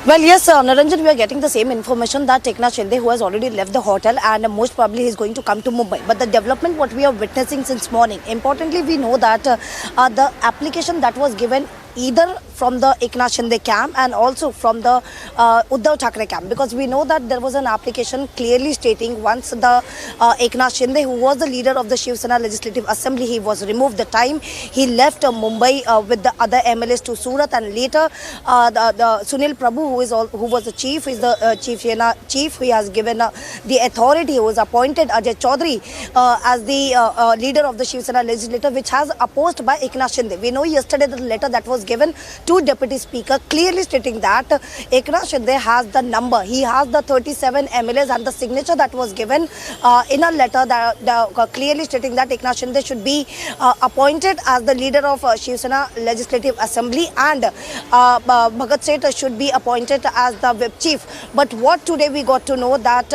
[SPEAKER 11] Well, yes, Niranjan, we are getting the same information that Eknath Shinde, who has already left the hotel, and most probably he is going to come to Mumbai. But the development what we are witnessing since morning, importantly, we know that the application that was given either from the Eknath Shinde camp and also from the Uddhav Thackeray camp, because we know that there was an application clearly stating once the Eknath Shinde, who was the leader of the Shiv Sena Legislative Assembly, he was removed the time he left Mumbai with the other MLAs to Surat, and later the Sunil Prabhu, who was the chief, is the Chief Sena chief. He has given the authority, who was appointed Ajay Chaudhary as the leader of the Shiv Sena Legislature, which has opposed by Eknath Shinde. We know yesterday the letter that was given to Deputy Speaker clearly stating that Eknath Shinde has the number. He has the 37 MLAs, and the signature that was given in a letter that clearly stating that Eknath Shinde should be appointed as the leader of Shiv Sena Legislative Assembly, and Bhagat Seth should be appointed as the whip chief. But what today we got to know that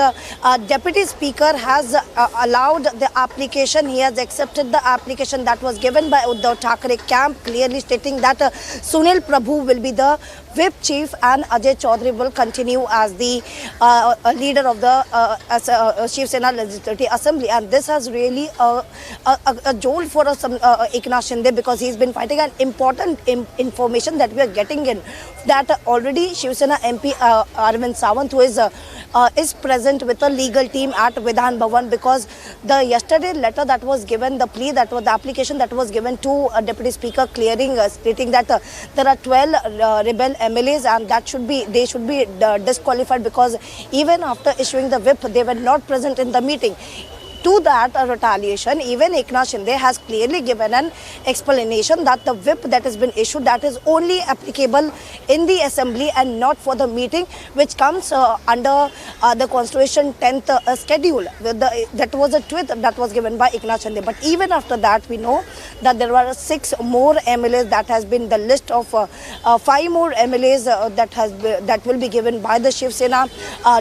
[SPEAKER 11] Deputy Speaker has allowed the application. He has accepted the application that was given by Uddhav Thackeray camp, clearly stating that Sunil Prabhu will be the whip chief and Ajay Chaudhary will continue as the leader of the Shiv Sena Legislative Assembly. And this has really a jolt for us, Eknath Shinde, because he's been fighting. An important information that we are getting in that already Shiv Sena MP Arvind Sawant, who is is present with a legal team at Vidhan Bhavan, because the yesterday letter that was given, the plea that was, the application that was given to Deputy Speaker clearing, stating that there are 12 rebel MLAs and they should be disqualified, because even after issuing the whip, they were not present in the meeting. To that retaliation, even Eknath Shinde has clearly given an explanation that the whip that has been issued, that is only applicable in the assembly and not for the meeting, which comes under the Constitution 10th schedule. That was a tweet that was given by Eknath Shinde. But even after that, we know that there were 6 more MLAs that has been the list of 5 more MLAs that will be given by the Shiv Sena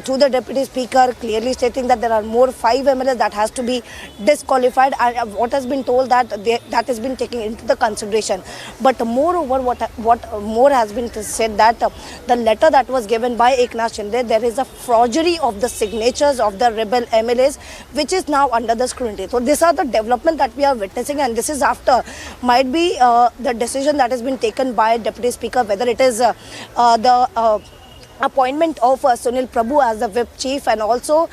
[SPEAKER 11] to the Deputy Speaker, clearly stating that there are more 5 MLAs that has to be disqualified, and what has been told that that has been taken into the consideration. But moreover, what more has been said, that the letter that was given by Eknath Shinde, there is a forgery of the signatures of the rebel MLAs, which is now under the scrutiny. So these are the development that we are witnessing, and this is after might be the decision that has been taken by Deputy Speaker, whether it is the appointment of Sunil Prabhu as the whip chief, and also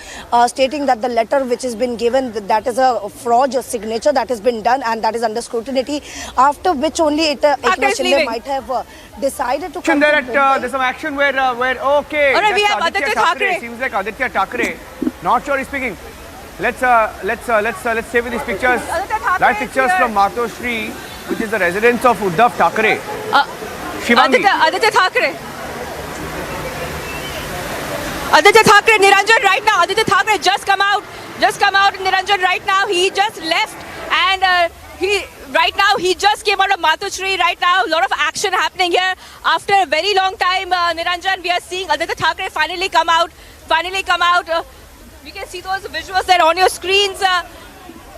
[SPEAKER 11] stating that the letter which has been given, that is a fraud signature that has been done and that is under scrutiny, after which only Eknath Shinde might have decided to come.
[SPEAKER 2] There's some action where okay,
[SPEAKER 1] all right, we have Aditya Thackeray.
[SPEAKER 2] Seems like Aditya Thackeray. Not sure he's speaking. Let's stay with these pictures. Live pictures from Matoshri, which is the residence of Uddhav Thackeray. Shivangi.
[SPEAKER 1] Aditya Thackeray. Aditya Thackeray, Niranjan right now. Aditya Thackeray just come out Niranjan right now. He just left, and he just came out of Matoshri right now. A lot of action happening here. After a very long time, Niranjan, we are seeing Aditya Thackeray finally come out. We can see those visuals there on your screens.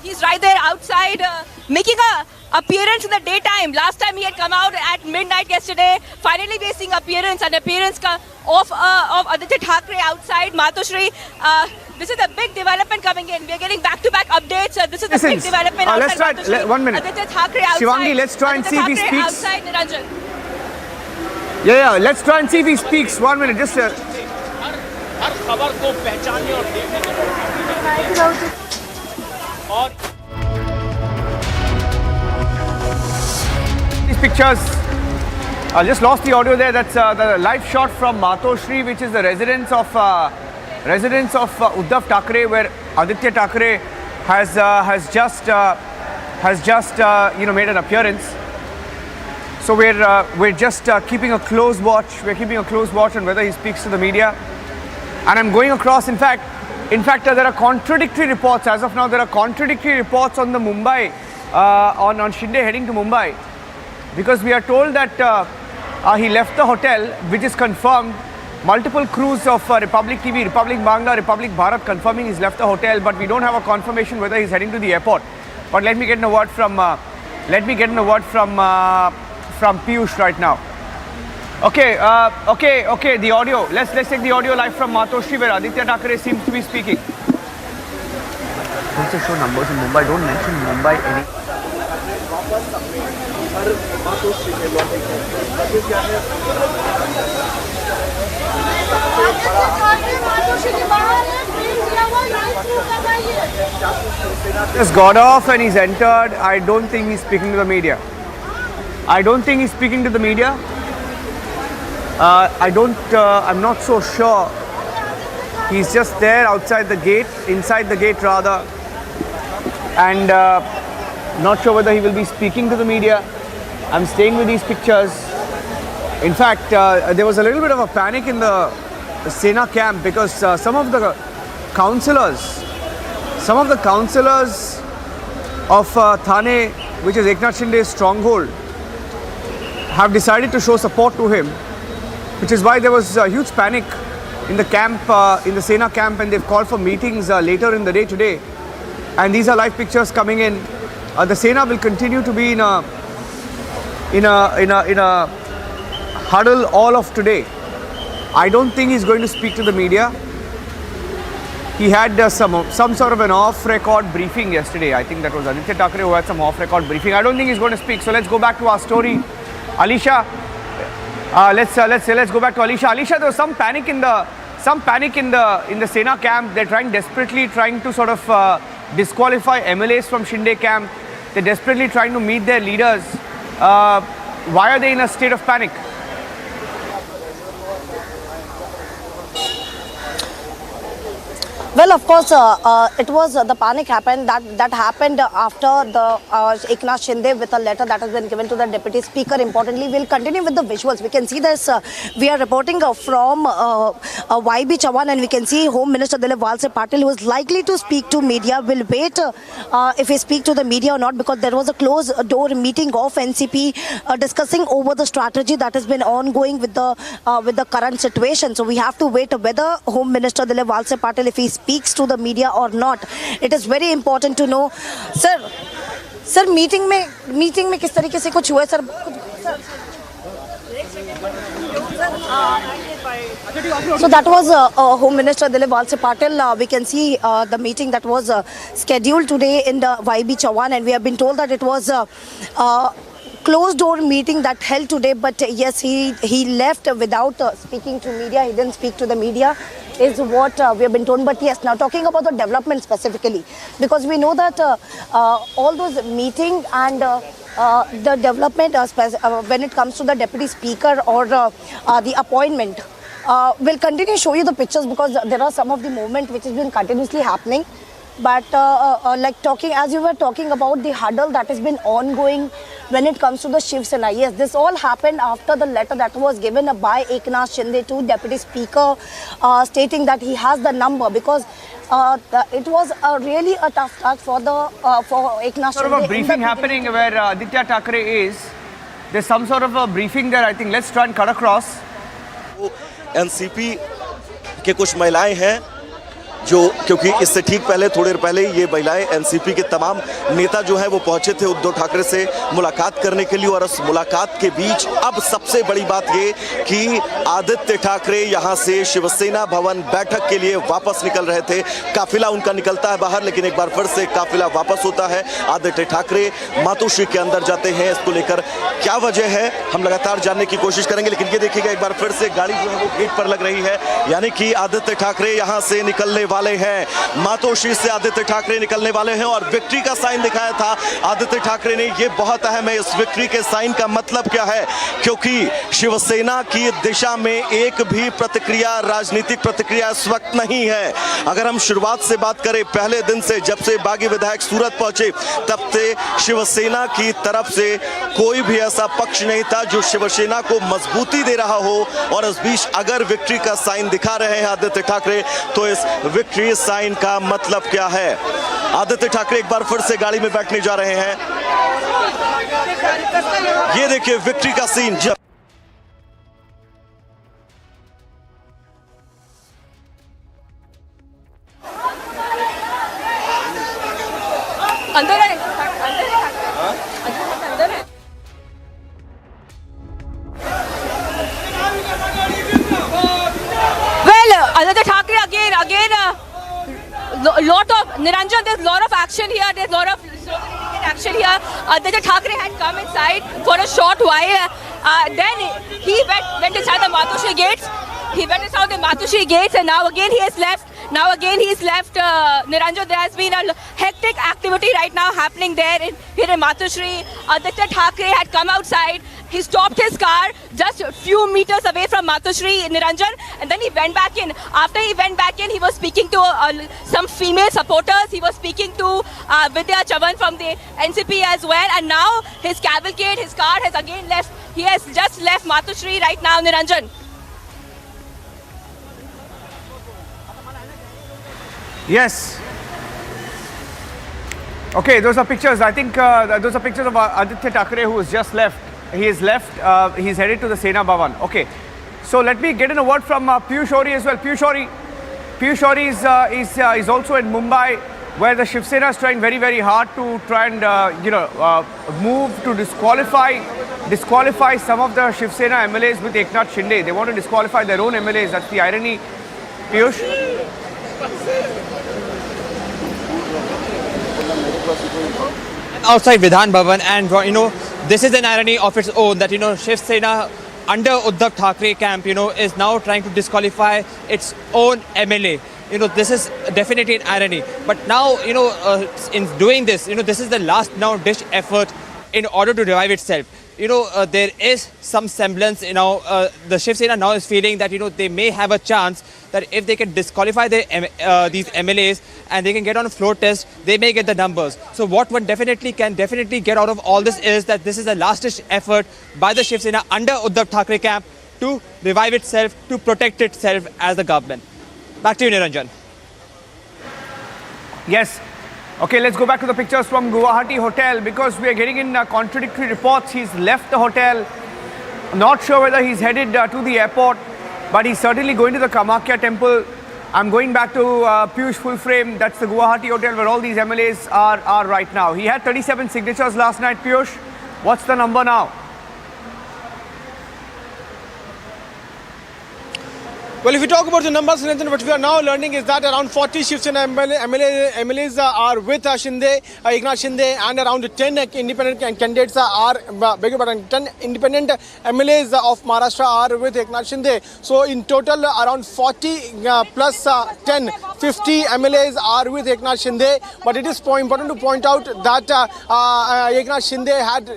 [SPEAKER 1] He's right there outside, making a appearance in the daytime. Last time he had come out at midnight yesterday. Finally we are seeing an appearance of Aditya Thackeray outside Matoshri. This is a big development coming in. We are getting back-to-back updates. This is the big development outside Matoshri.
[SPEAKER 2] 1 minute.
[SPEAKER 1] Aditya Thackeray outside.
[SPEAKER 2] Shivangi, let's try and see if he speaks.
[SPEAKER 1] Outside Niranjan.
[SPEAKER 2] Yeah, let's try and see if he speaks. 1 minute, just
[SPEAKER 16] हर खबर को पहचानने और देखने के और
[SPEAKER 2] these pictures. I just lost the audio there. That's the live shot from Matoshri, which is the residence of Uddhav Thackeray, where Aditya Thackeray has just made an appearance. So we're just keeping a close watch. We're keeping a close watch on whether he speaks to the media. And I'm going across. In fact, there are contradictory reports as of now. There are contradictory reports on the Mumbai, on Shinde heading to Mumbai, because we are told that he left the hotel, which is confirmed. Multiple crews of Republic TV, Republic Bangla, Republic Bharat confirming he's left the hotel, but we don't have a confirmation whether he's heading to the airport. But let me get a word from Piyush right now. Okay, the audio. Let's take the audio live from Matoshri, where Aditya Thackeray seems to be speaking. Don't show numbers in Mumbai. Don't mention Mumbai any. Just got off and he's entered. I don't think he's speaking to the media. I'm not so sure. He's just there outside the gate, inside the gate rather, and not sure whether he will be speaking to the media. I'm staying with these pictures. In fact, there was a little bit of a panic in the Sena camp, because some of the councillors of Thane, which is Eknath Shinde's stronghold, have decided to show support to him, which is why there was a huge panic in the camp, in the Sena camp, and they've called for meetings later in the day today. And these are live pictures coming in. The Sena will continue to be in a huddle all of today. I don't think he's going to speak to the media. He had some sort of an off-record briefing yesterday. I think that was Aditya Thackeray who had some off-record briefing. I don't think he's going to speak. So let's go back to our story. Alisha, let's go back to Alisha. Alisha, there was some panic in the some panic in the Sena camp. They're desperately trying to sort of disqualify MLAs from Shinde camp. They're desperately trying to meet their leaders. Why are they in a state of panic?
[SPEAKER 11] Well, of course, it was the panic happened. That happened after the Eknath Shinde with a letter that has been given to the Deputy Speaker. Importantly, we'll continue with the visuals. We can see this. We are reporting from YB Chavan, and we can see Home Minister Dilip Walse Patil, who is likely to speak to media. Will wait if he speak to the media or not, because there was a closed door meeting of NCP discussing over the strategy that has been ongoing with the current situation. So we have to wait whether Home Minister Dilip Walse Patil, if he speaks to the media or not. It is very important to know. Sir, meeting में किस तरीके से कुछ हुआ है sir? So that was Home Minister Dilip Walse Patil. We can see the meeting that was scheduled today in the YB Chavan, and we have been told that it was closed door meeting that held today, but yes, he left without speaking to media. He didn't speak to the media, is what we have been told. But yes, now talking about the development specifically, because we know that all those meetings and the development when it comes to the Deputy Speaker or the appointment, we'll continue to show you the pictures, because there are some of the movement which has been continuously happening. But like talking, as you were talking about the huddle that has been ongoing when it comes to the Shiv Sena. Yes, this all happened after the letter that was given by Eknath Shinde to Deputy Speaker, stating that he has the number, because it was really a tough task for Eknath Shinde.
[SPEAKER 2] Sort of a briefing happening where Aditya Thackeray is. There's some sort of a briefing there. I think let's try and cut across.
[SPEAKER 18] NCP के कुछ महिलाएं हैं जो, क्योंकि इससे ठीक पहले थोड़ी देर पहले ये महिलाएं एनसीपी के तमाम नेता जो हैं वो पहुंचे थे उद्धव ठाकरे से मुलाकात करने के लिए, और उस मुलाकात के बीच अब सबसे बड़ी बात ये कि आदित्य ठाकरे यहां से शिवसेना भवन बैठक के लिए वापस निकल रहे थे। काफिला उनका निकलता है बाहर, लेकिन एक बार फिर से काफिला वापस होता है। आदित्य ठाकरे मातोश्री के अंदर जाते हैं। इसको लेकर क्या वजह है हम लगातार जानने की कोशिश करेंगे, लेकिन ये देखिएगा एक बार फिर से गाड़ी जो है वो गेट पर लग रही है, यानी कि आदित्य ठाकरे यहां से निकलने वाले हैं। मातोश्री से आदित्य ठाकरे निकलने वाले हैं, और विक्ट्री का साइन दिखाया था आदित्य ठाकरे ने। ये बहुत अहम है, इस विक्ट्री के साइन का मतलब क्या है, क्योंकि शिवसेना की दिशा में एक भी प्रतिक्रिया, राजनीतिक प्रतिक्रिया इस वक्त नहीं है। अगर हम शुरुआत से बात करें, पहले दिन से जब से बागी विधायक सूरत पहुंचे तब से शिवसेना की तरफ से कोई भी ऐसा पक्ष नहीं था जो शिवसेना को मजबूती दे रहा हो, और इस बीच अगर विक्ट्री का साइन दिखा रहे हैं आदित्य ठाकरे, तो इस विक्ट्री साइन का मतलब क्या है। आदित्य ठाकरे एक बार फिर से गाड़ी में बैठने जा रहे हैं। ये देखिए विक्ट्री का सीन।
[SPEAKER 17] अंदर है, अंदर है। Well, Aditya Thackeray again, lot of Niranjan. There's lot of action here. There's lot of action here. Aditya Thackeray had come inside for a short while. Then he went inside the Matoshri gates. He went inside the Matoshri gates, and now again he has left. Niranjan, there has been a hectic activity right now happening there here in Matoshri. Aditya Thackeray had come outside. He stopped his car just a few meters away from Matoshri, Niranjan, and then he went back in. After he went back in, he was speaking to some female supporters. He was speaking to Vidya Chavan from the NCP as well. And now his cavalcade, his car has again left. He has just left Matoshri right now, Niranjan.
[SPEAKER 2] Yes. Okay, those are pictures. I think those are pictures of Aditya Thackeray, who has just left. He is left. He's headed to the Sena Bhavan. Okay. So let me get in a word from Piyush Auri as well. Piyush Auri is also in Mumbai, where the Shiv Sena is trying very, very hard to try and move to disqualify some of the Shiv Sena MLAs with Eknath Shinde. They want to disqualify their own MLAs. That's the irony. Piyush.
[SPEAKER 19] Outside Vidhan Bhavan, and this is an irony of its own that Shiv Sena
[SPEAKER 5] under Uddhav Thackeray camp, is now trying to disqualify its own MLA. This is definitely an irony. But now, in doing this, this is the last now ditch effort in order to revive itself. There is some semblance, the Shiv Sena now is feeling that, they may have a chance that if they can disqualify these MLAs and they can get on a floor test, they may get the numbers. So what one can definitely get out of all this is that this is a last-ditch effort by the Shiv Sena under Uddhav Thackeray camp to revive itself, to protect itself as the government. Back to you, Niranjan.
[SPEAKER 2] Yes. Okay, let's go back to the pictures from Guwahati Hotel because we are getting in contradictory reports. He's left the hotel. Not sure whether he's headed to the airport, but he's certainly going to the Kamakhya temple. I'm going back to Piyush Full Frame. That's the Guwahati Hotel where all these MLAs are right now. He had 37 signatures last night, Piyush. What's the number now?
[SPEAKER 9] Well, if we talk about the numbers, Niranjan, what we are now learning is that around 40 Shiv Sena MLAs are with Shinde, Eknath Shinde, and around 10 independent candidates are, 10 independent MLAs of Maharashtra are with Eknath Shinde. So in total, around 40 plus 10, 50 MLAs are with Eknath Shinde. But it is important to point out that Eknath Shinde had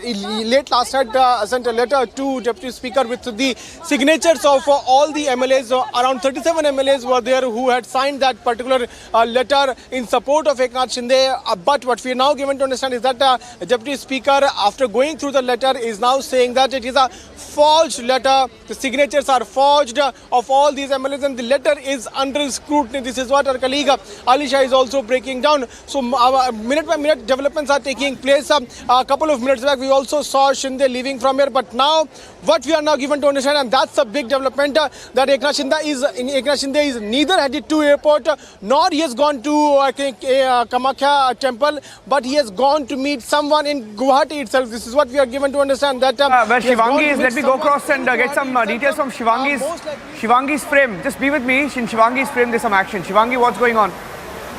[SPEAKER 9] late last night sent a letter to Deputy Speaker with the signatures of all the MLAs. Around 37 MLAs were there who had signed that particular letter in support of Eknath Shinde. But what we are now given to understand is that Deputy Speaker, after going through the letter, is now saying that it is a forged letter. The signatures are forged of all these MLAs and the letter is under scrutiny. This is what our colleague Alisha is also breaking down. So minute by minute developments are taking place. A couple of minutes back we also saw Shinde leaving from here. But now what we are now given to understand, and that's a big development, that Eknath Shinde is neither headed to airport nor he has gone to Kamakhya temple, but he has gone to meet someone in Guwahati itself. This is what we are given to understand. That
[SPEAKER 2] where Shivangi is, let me go across and get some details from Shivangi's frame. Just be with me. In Shivangi's frame, there's some action. Shivangi, what's going on?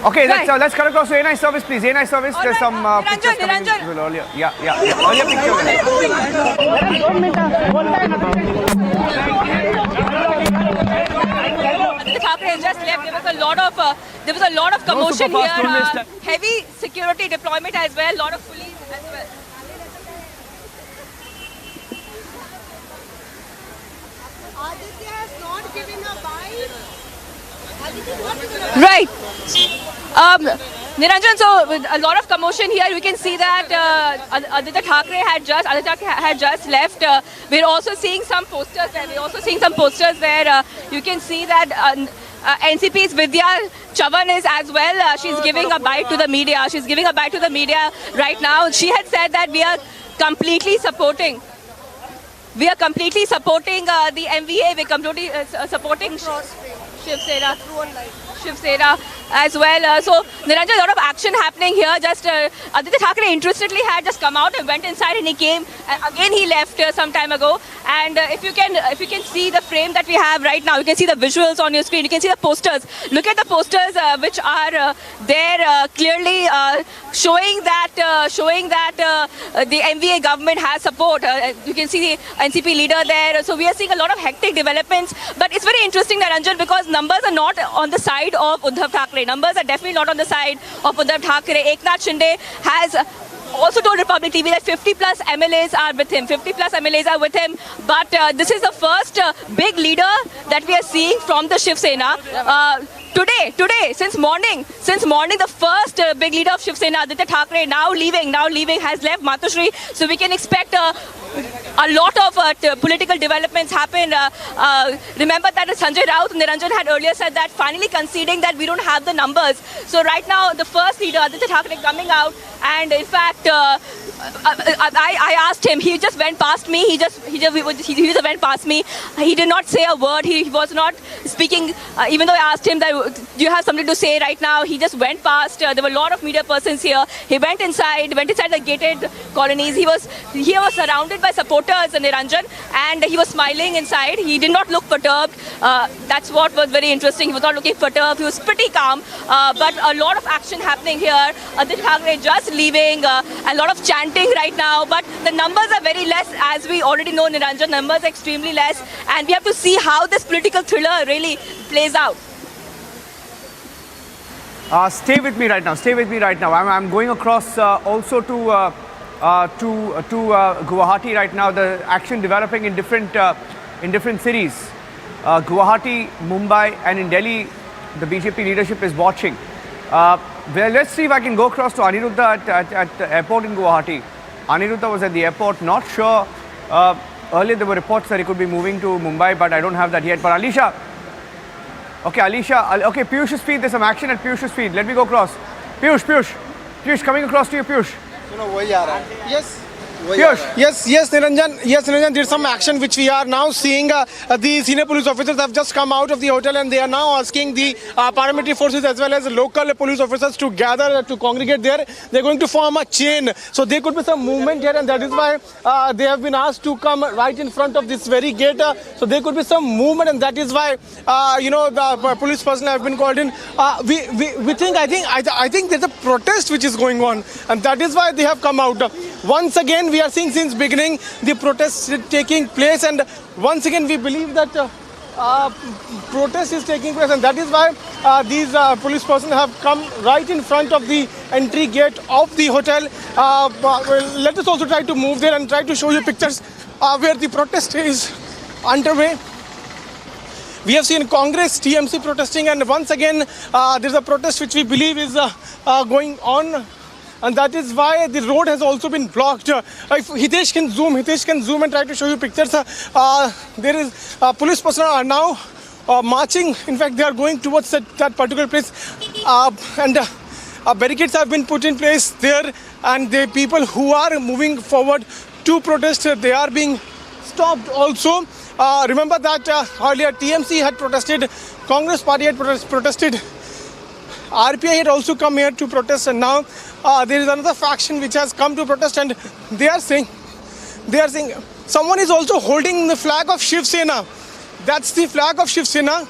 [SPEAKER 2] Okay, let's cut across to A9 service, please. A9 service, there's some pictures coming earlier. Yeah. Earlier
[SPEAKER 19] Thackeray has just left. There was a lot of commotion here. Heavy security deployment as well. A lot of police as well.
[SPEAKER 21] Aditya has not given a bite.
[SPEAKER 19] Right. Niranjan, so a lot of commotion here. We can see that Aditya Thackeray had just left. We're also seeing some posters there. You can see that NCP's Vidya Chavan is as well. She's giving a bite to the media. Right now. She had said that we are completely supporting the MVA. We're completely supporting Shiv Sena as well. So Niranjan, a lot of action happening here. Just Aditya Thackeray interestedly had just come out and went inside, and he came again. He left some time ago. And if you can see the frame that we have right now, you can see the visuals on your screen. You can see the posters. Look at the posters which are there clearly showing that the MVA government has support. You can see the NCP leader there. So we are seeing a lot of hectic developments. But it's very interesting, Niranjan, because numbers are not on the side of Uddhav Thackeray. Numbers are definitely not on the side of Uddhav Thackeray. Eknath Shinde has also told Republic TV that 50 plus MLAs are with him. But this is the first big leader that we are seeing from the Shiv Sena. Today, since morning, the first big leader of Shiv Sena, Aditya Thackeray, now leaving, has left Matushri. So we can expect a lot of political developments happen. Remember that Sanjay Raut, Niranjan had earlier said that finally conceding that we don't have the numbers. So right now, the first leader, Aditya Thackeray, coming out, and in fact, I asked him. He just went past me. He just went past me. He did not say a word. He was not speaking. Even though I asked him that, do you have something to say right now? He just went past. There were a lot of media persons here. He went inside the gated colonies. He was surrounded by supporters, Niranjan, and he was smiling inside. He did not look perturbed. That's what was very interesting. He was not looking perturbed. He was pretty calm. But a lot of action happening here. Uddhav Thackeray just leaving. A lot of chanting right now. But the numbers are very less, as we already know, Niranjan. Numbers are extremely less. And we have to see how this political thriller really plays out.
[SPEAKER 2] Stay with me right now. Stay with me right now. I'm going across also to Guwahati right now. The action developing in different cities. Guwahati, Mumbai, and in Delhi, the BJP leadership is watching. Well, let's see if I can go across to Aniruddha at the airport in Guwahati. Aniruddha was at the airport. Not sure. Earlier there were reports that he could be moving to Mumbai, but I don't have that yet. But Alisha. Okay, Alisha. Okay, Piyush's feed. There's some action at Piyush's feed. Let me go across. Piyush, coming across to you, Piyush.
[SPEAKER 9] Yes.
[SPEAKER 2] Piyush.
[SPEAKER 9] Yes, Niranjan. There's some action which we are now seeing. The senior police officers have just come out of the hotel and they are now asking the paramilitary forces as well as local police officers to gather, to congregate there. They're going to form a chain. So there could be some movement here, and that is why they have been asked to come right in front of this very gate. So there could be some movement, and that is why the police personnel have been called in. I think there's a protest which is going on, and that is why they have come out. Once again, we are seeing since beginning the protests taking place, and once again we believe that protest is taking place, and that is why these police personnel have come right in front of the entry gate of the hotel. Let us also try to move there and try to show you pictures where the protest is underway. We have seen Congress, TMC protesting, and once again there's a protest which we believe is going on. And that is why the road has also been blocked. If Hitesh can zoom and try to show you pictures. There is police personnel are now marching. In fact, they are going towards that particular place. And barricades have been put in place there. And the people who are moving forward to protest, they are being stopped also. Remember that earlier TMC had protested, Congress party had protested. RPI had also come here to protest, and now there is another faction which has come to protest, and they are saying someone is also holding the flag of Shiv Sena. That's the flag of Shiv Sena.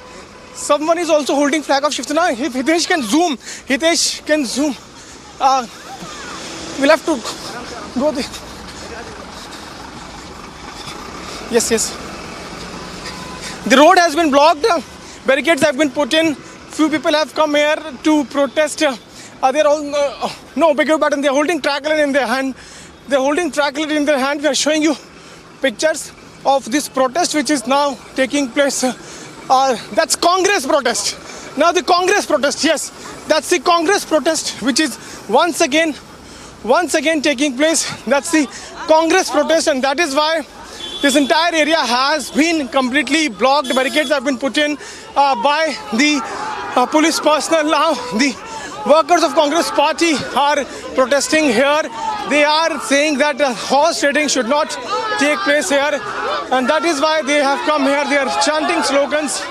[SPEAKER 9] Someone is also holding flag of Shiv Sena. If Hitesh can zoom. We'll have to go there. Yes. The road has been blocked. Barricades have been put in. Few people have come here to protest. They're all beg your pardon. They're holding tracklane in their hand. We are showing you pictures of this protest which is now taking place. That's Congress protest. Now the Congress protest. Yes, that's the Congress protest which is once again taking place. That's the Congress protest, and that is why this entire area has been completely blocked. Barricades have been put in by the police personnel. Now the workers of Congress party are protesting here. They are saying that horse trading should not take place here, and that is why they have come here. They are chanting slogans.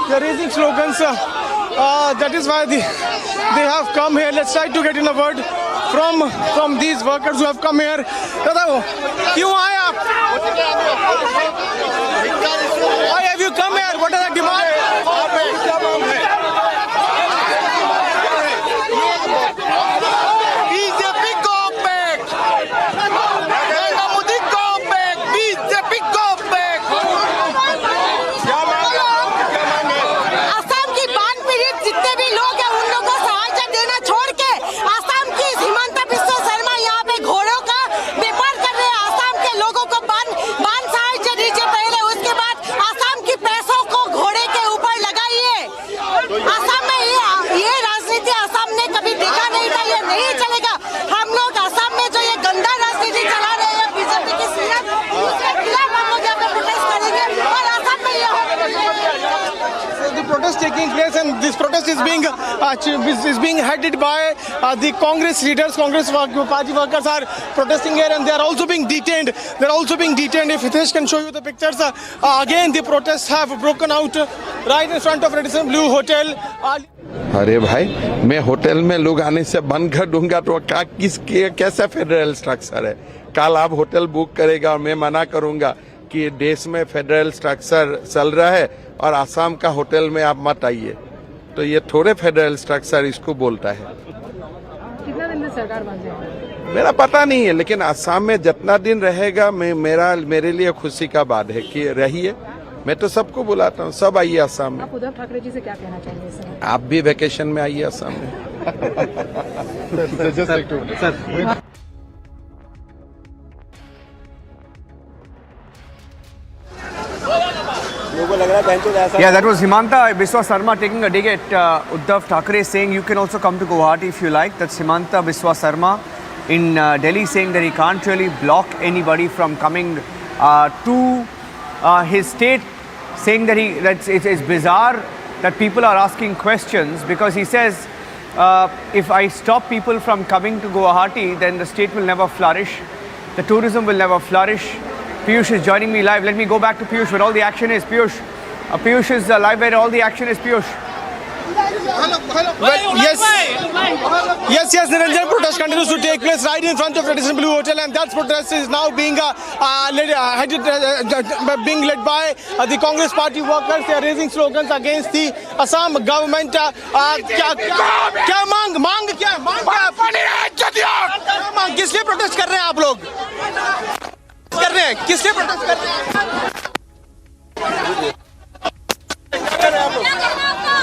[SPEAKER 9] They are raising slogans. That is why they have come here. Let's try to get in a word from these workers who have come here. क्यों आए आप? Why have you come here? What are the demands? Taking place, and this protest is being headed by the Congress leaders. Congress party workers are protesting here, and they are also being detained. If Hitesh can show you the pictures, again the protests have broken out right in front of Radisson Blue Hotel.
[SPEAKER 7] अरे भाई, मैं hotel में लोग आने से बंद कर दूंगा तो कैसा फेडरल स्ट्रक्चर है? कल आप होटल बुक करेगा और मैं मना करूंगा कि देश में फेडरल स्ट्रक्चर चल रहा है और असम का होटल में आप मत आइए, तो ये थोड़े फेडरल स्ट्रक्चर इसको बोलता है।
[SPEAKER 6] कितना दिन में सरकार बन जाएगी?
[SPEAKER 7] मेरा पता नहीं है, लेकिन असम में जितना दिन रहेगा मेरे लिए खुशी का बात है कि रहिए। मैं तो सबको बुलाता हूँ, सब आइए असम में।
[SPEAKER 6] आप उद्धव ठाकरे जी से क्या कहना चाहेंगे इस समय?
[SPEAKER 7] आप भी वेकेशन में आइए असम में।
[SPEAKER 2] Yeah, that was Himanta Biswa Sarma taking a dig at Uddhav Thackeray, saying you can also come to Guwahati if you like. That's Himanta Biswa Sarma in Delhi, saying that he can't really block anybody from coming to his state, saying that it's bizarre that people are asking questions, because he says if I stop people from coming to Guwahati, then the state will never flourish, the tourism will never flourish. Piyush is joining me live. Let me go back to Piyush where all the action is. Piyush is live where all the action is. Piyush.
[SPEAKER 9] Well, yes, Niranjan, protest continues to take place right in front of Radisson Blue Hotel, and that protest is now being led by the Congress party workers. They are raising slogans against the Assam government. किस लिए protest कर रहे हैं आप लोग? कर रहे हैं किस लिए प्रोटेस्ट कर रहे हैं?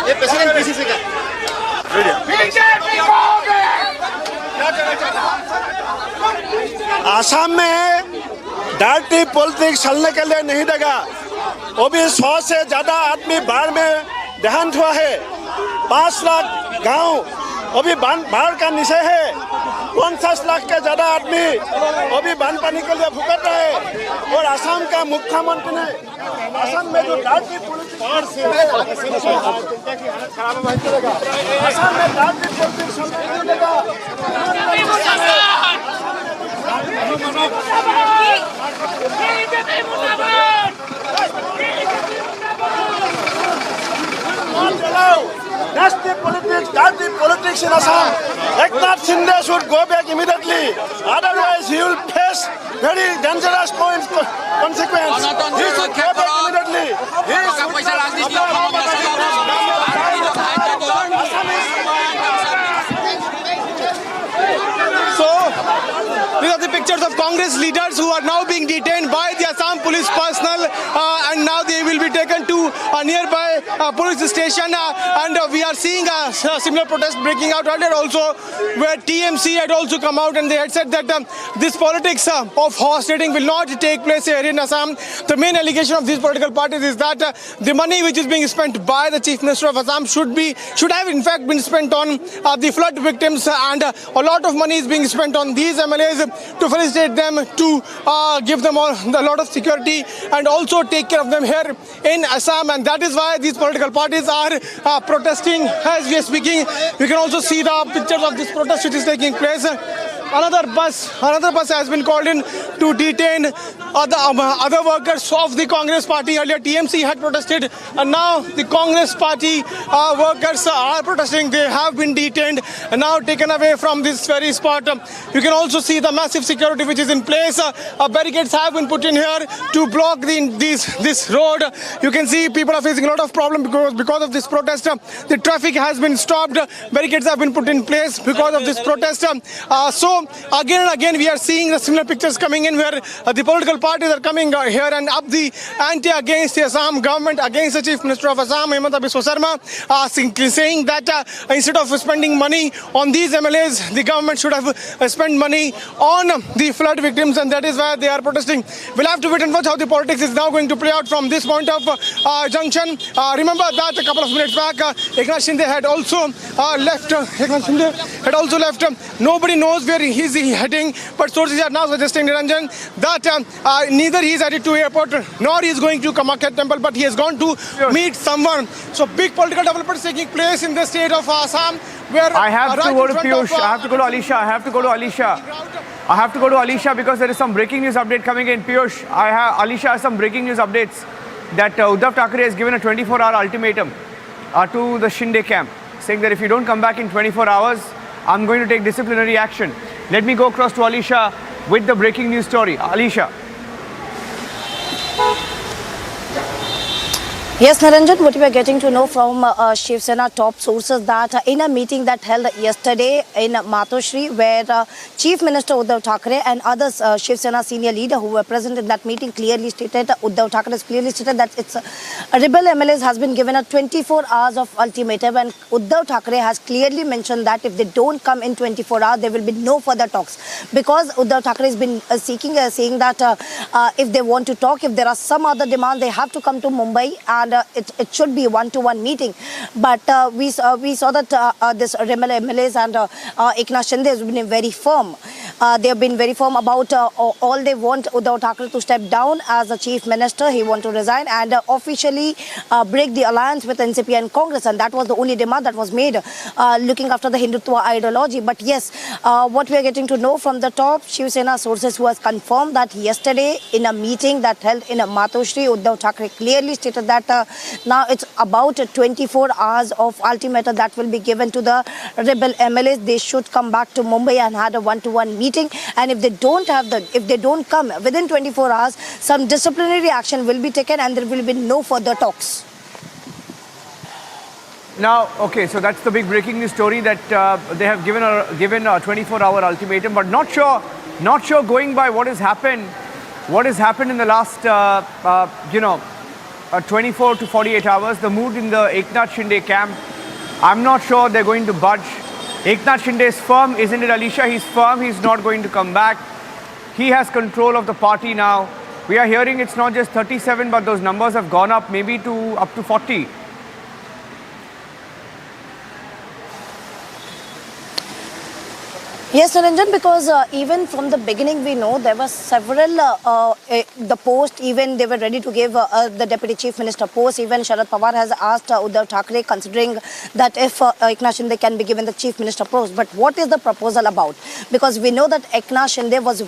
[SPEAKER 9] ये प्रेसिडेंट किसी से क्या?
[SPEAKER 10] आसाम में डायरेक्टली पॉलिटिक्स चलने के लिए नहीं देगा। वो भी 100 से ज्यादा आदमी बाढ़ में देहांत हुआ है। 5 लाख गांव वो भी बाढ़ का नीचे है। 50 लाख के ज्यादा आदमी वो भी बांध पानी के लिए भुगत रहे हैं। और आसाम का मुख्यमंत्री ने आसाम में जो डायरेक्टली पॉलिटिक्स आसाम में डायरेक्टली पॉलिटिक्स नहीं देगा। That's the politics in Assam. Eknath Shinde should go back immediately. Otherwise, he will face very dangerous consequences. He should go back immediately.
[SPEAKER 9] So, these are the pictures of Congress leaders who are now being detained by the Assam police personnel, and now they will be taken to a nearby police station, and we are seeing a similar protest breaking out earlier also, where TMC had also come out and they had said that this politics of horse trading will not take place here in Assam. The main allegation of these political parties is that the money which is being spent by the Chief Minister of Assam should have in fact been spent on the flood victims, and a lot of money is being spent on these MLAs to felicitate them, to give them a lot of security and also take care of them here in Assam, and that is why these political parties are protesting as we are speaking. You can also see the pictures of this protest which is taking place. Another bus has been called in to detain other workers of the Congress party. Earlier TMC had protested, and now the Congress party workers are protesting. They have been detained and now taken away from this very spot. You can also see the massive security which is in place. Barricades have been put in here to block this road. You can see people are facing a lot of problems because of this protest. The traffic has been stopped. Barricades have been put in place because of this protest. So again and again we are seeing the similar pictures coming in, where the political parties are coming here and up the ante against the Assam government, against the Chief Minister of Assam, Himanta Biswa Sarma, saying that instead of spending money on these MLAs, the government should have spent money on the flood victims, and that is why they are protesting. We'll have to wait and watch how the politics is now going to play out from this point of junction. Remember that a couple of minutes back, Eknath Shinde had also left. Nobody knows where he is heading, but sources are now suggesting, Niranjan, that neither he is headed to airport nor he is going to Kamakya temple, but he has gone to meet someone. So big political developments taking place in the state of Assam, where
[SPEAKER 2] I have to go to Piyush. I have to go to Alisha. Because there is some breaking news update coming in. Piyush, Alisha has some breaking news updates that Uddhav Thackeray has given a 24-hour ultimatum to the Shinde camp, saying that if you don't come back in 24 hours, I'm going to take disciplinary action. Let me go across to Alisha. with the breaking news story. Alisha.
[SPEAKER 11] Yes, Naranjan, what we are getting to know from Shiv Sena top sources that in a meeting that held yesterday in Matoshri, where Chief Minister Uddhav Thackeray and others Shiv Sena senior leader who were present in that meeting clearly stated, Uddhav Thackeray has clearly stated that it's rebel MLAs has been given a 24 hours of ultimatum, and Uddhav Thackeray has clearly mentioned that if they don't come in 24 hours, there will be no further talks, because Uddhav Thackeray has been saying that if they want to talk, if there are some other demands, they have to come to Mumbai, and it should be one-to-one meeting. But we saw that this rebel MLAs and Eknath Shinde has been very firm. They have been very firm about all they want Uddhav Thackeray to step down as the chief minister. He wants to resign and officially break the alliance with NCP and Congress, and that was the only demand that was made, looking after the Hindutva ideology. But yes, what we are getting to know from the top Shiv Sena sources who has confirmed that yesterday in a meeting that held in Matoshri, Uddhav Thackeray clearly stated that now it's about 24 hours of ultimatum that will be given to the rebel MLAs. They should come back to Mumbai and had a one-to-one meeting, and if they don't come within 24 hours, some disciplinary action will be taken and there will be no further talks.
[SPEAKER 2] Now, okay, so that's the big breaking news story, that they have given a 24-hour ultimatum, but not sure going by what has happened in the last 24 to 48 hours, the mood in the Eknath Shinde camp. I'm not sure they're going to budge. Eknath Shinde is firm, isn't it, Alisha? He's firm, he's not going to come back. He has control of the party now. We are hearing it's not just 37, but those numbers have gone up, maybe up to 40.
[SPEAKER 11] Yes, Naranjan, because even from the beginning we know there were several, the post, even they were ready to give the Deputy Chief Minister post. Even Sharad Pawar has asked Uddhav Thackeray, considering that if Eknath Shinde can be given the Chief Minister post. But what is the proposal about? Because we know that Eknath Shinde was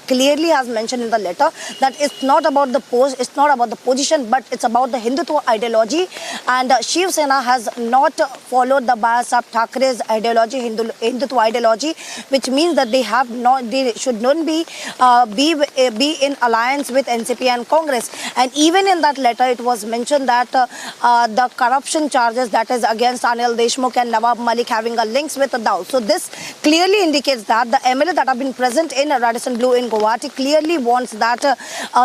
[SPEAKER 11] clearly has mentioned in the letter that it's not about the post, it's not about the position, but it's about the Hindutva ideology. And Shiv Sena has not followed the bias of Thackeray's ideology, Hindutva ideology, which means that they should not be in alliance with NCP and Congress. And even in that letter, it was mentioned that the corruption charges that is against Anil Deshmukh and Nawab Malik having a links with Uddhav. So this clearly indicates that the MLA that have been present in Radisson Blu in Guwahati clearly wants that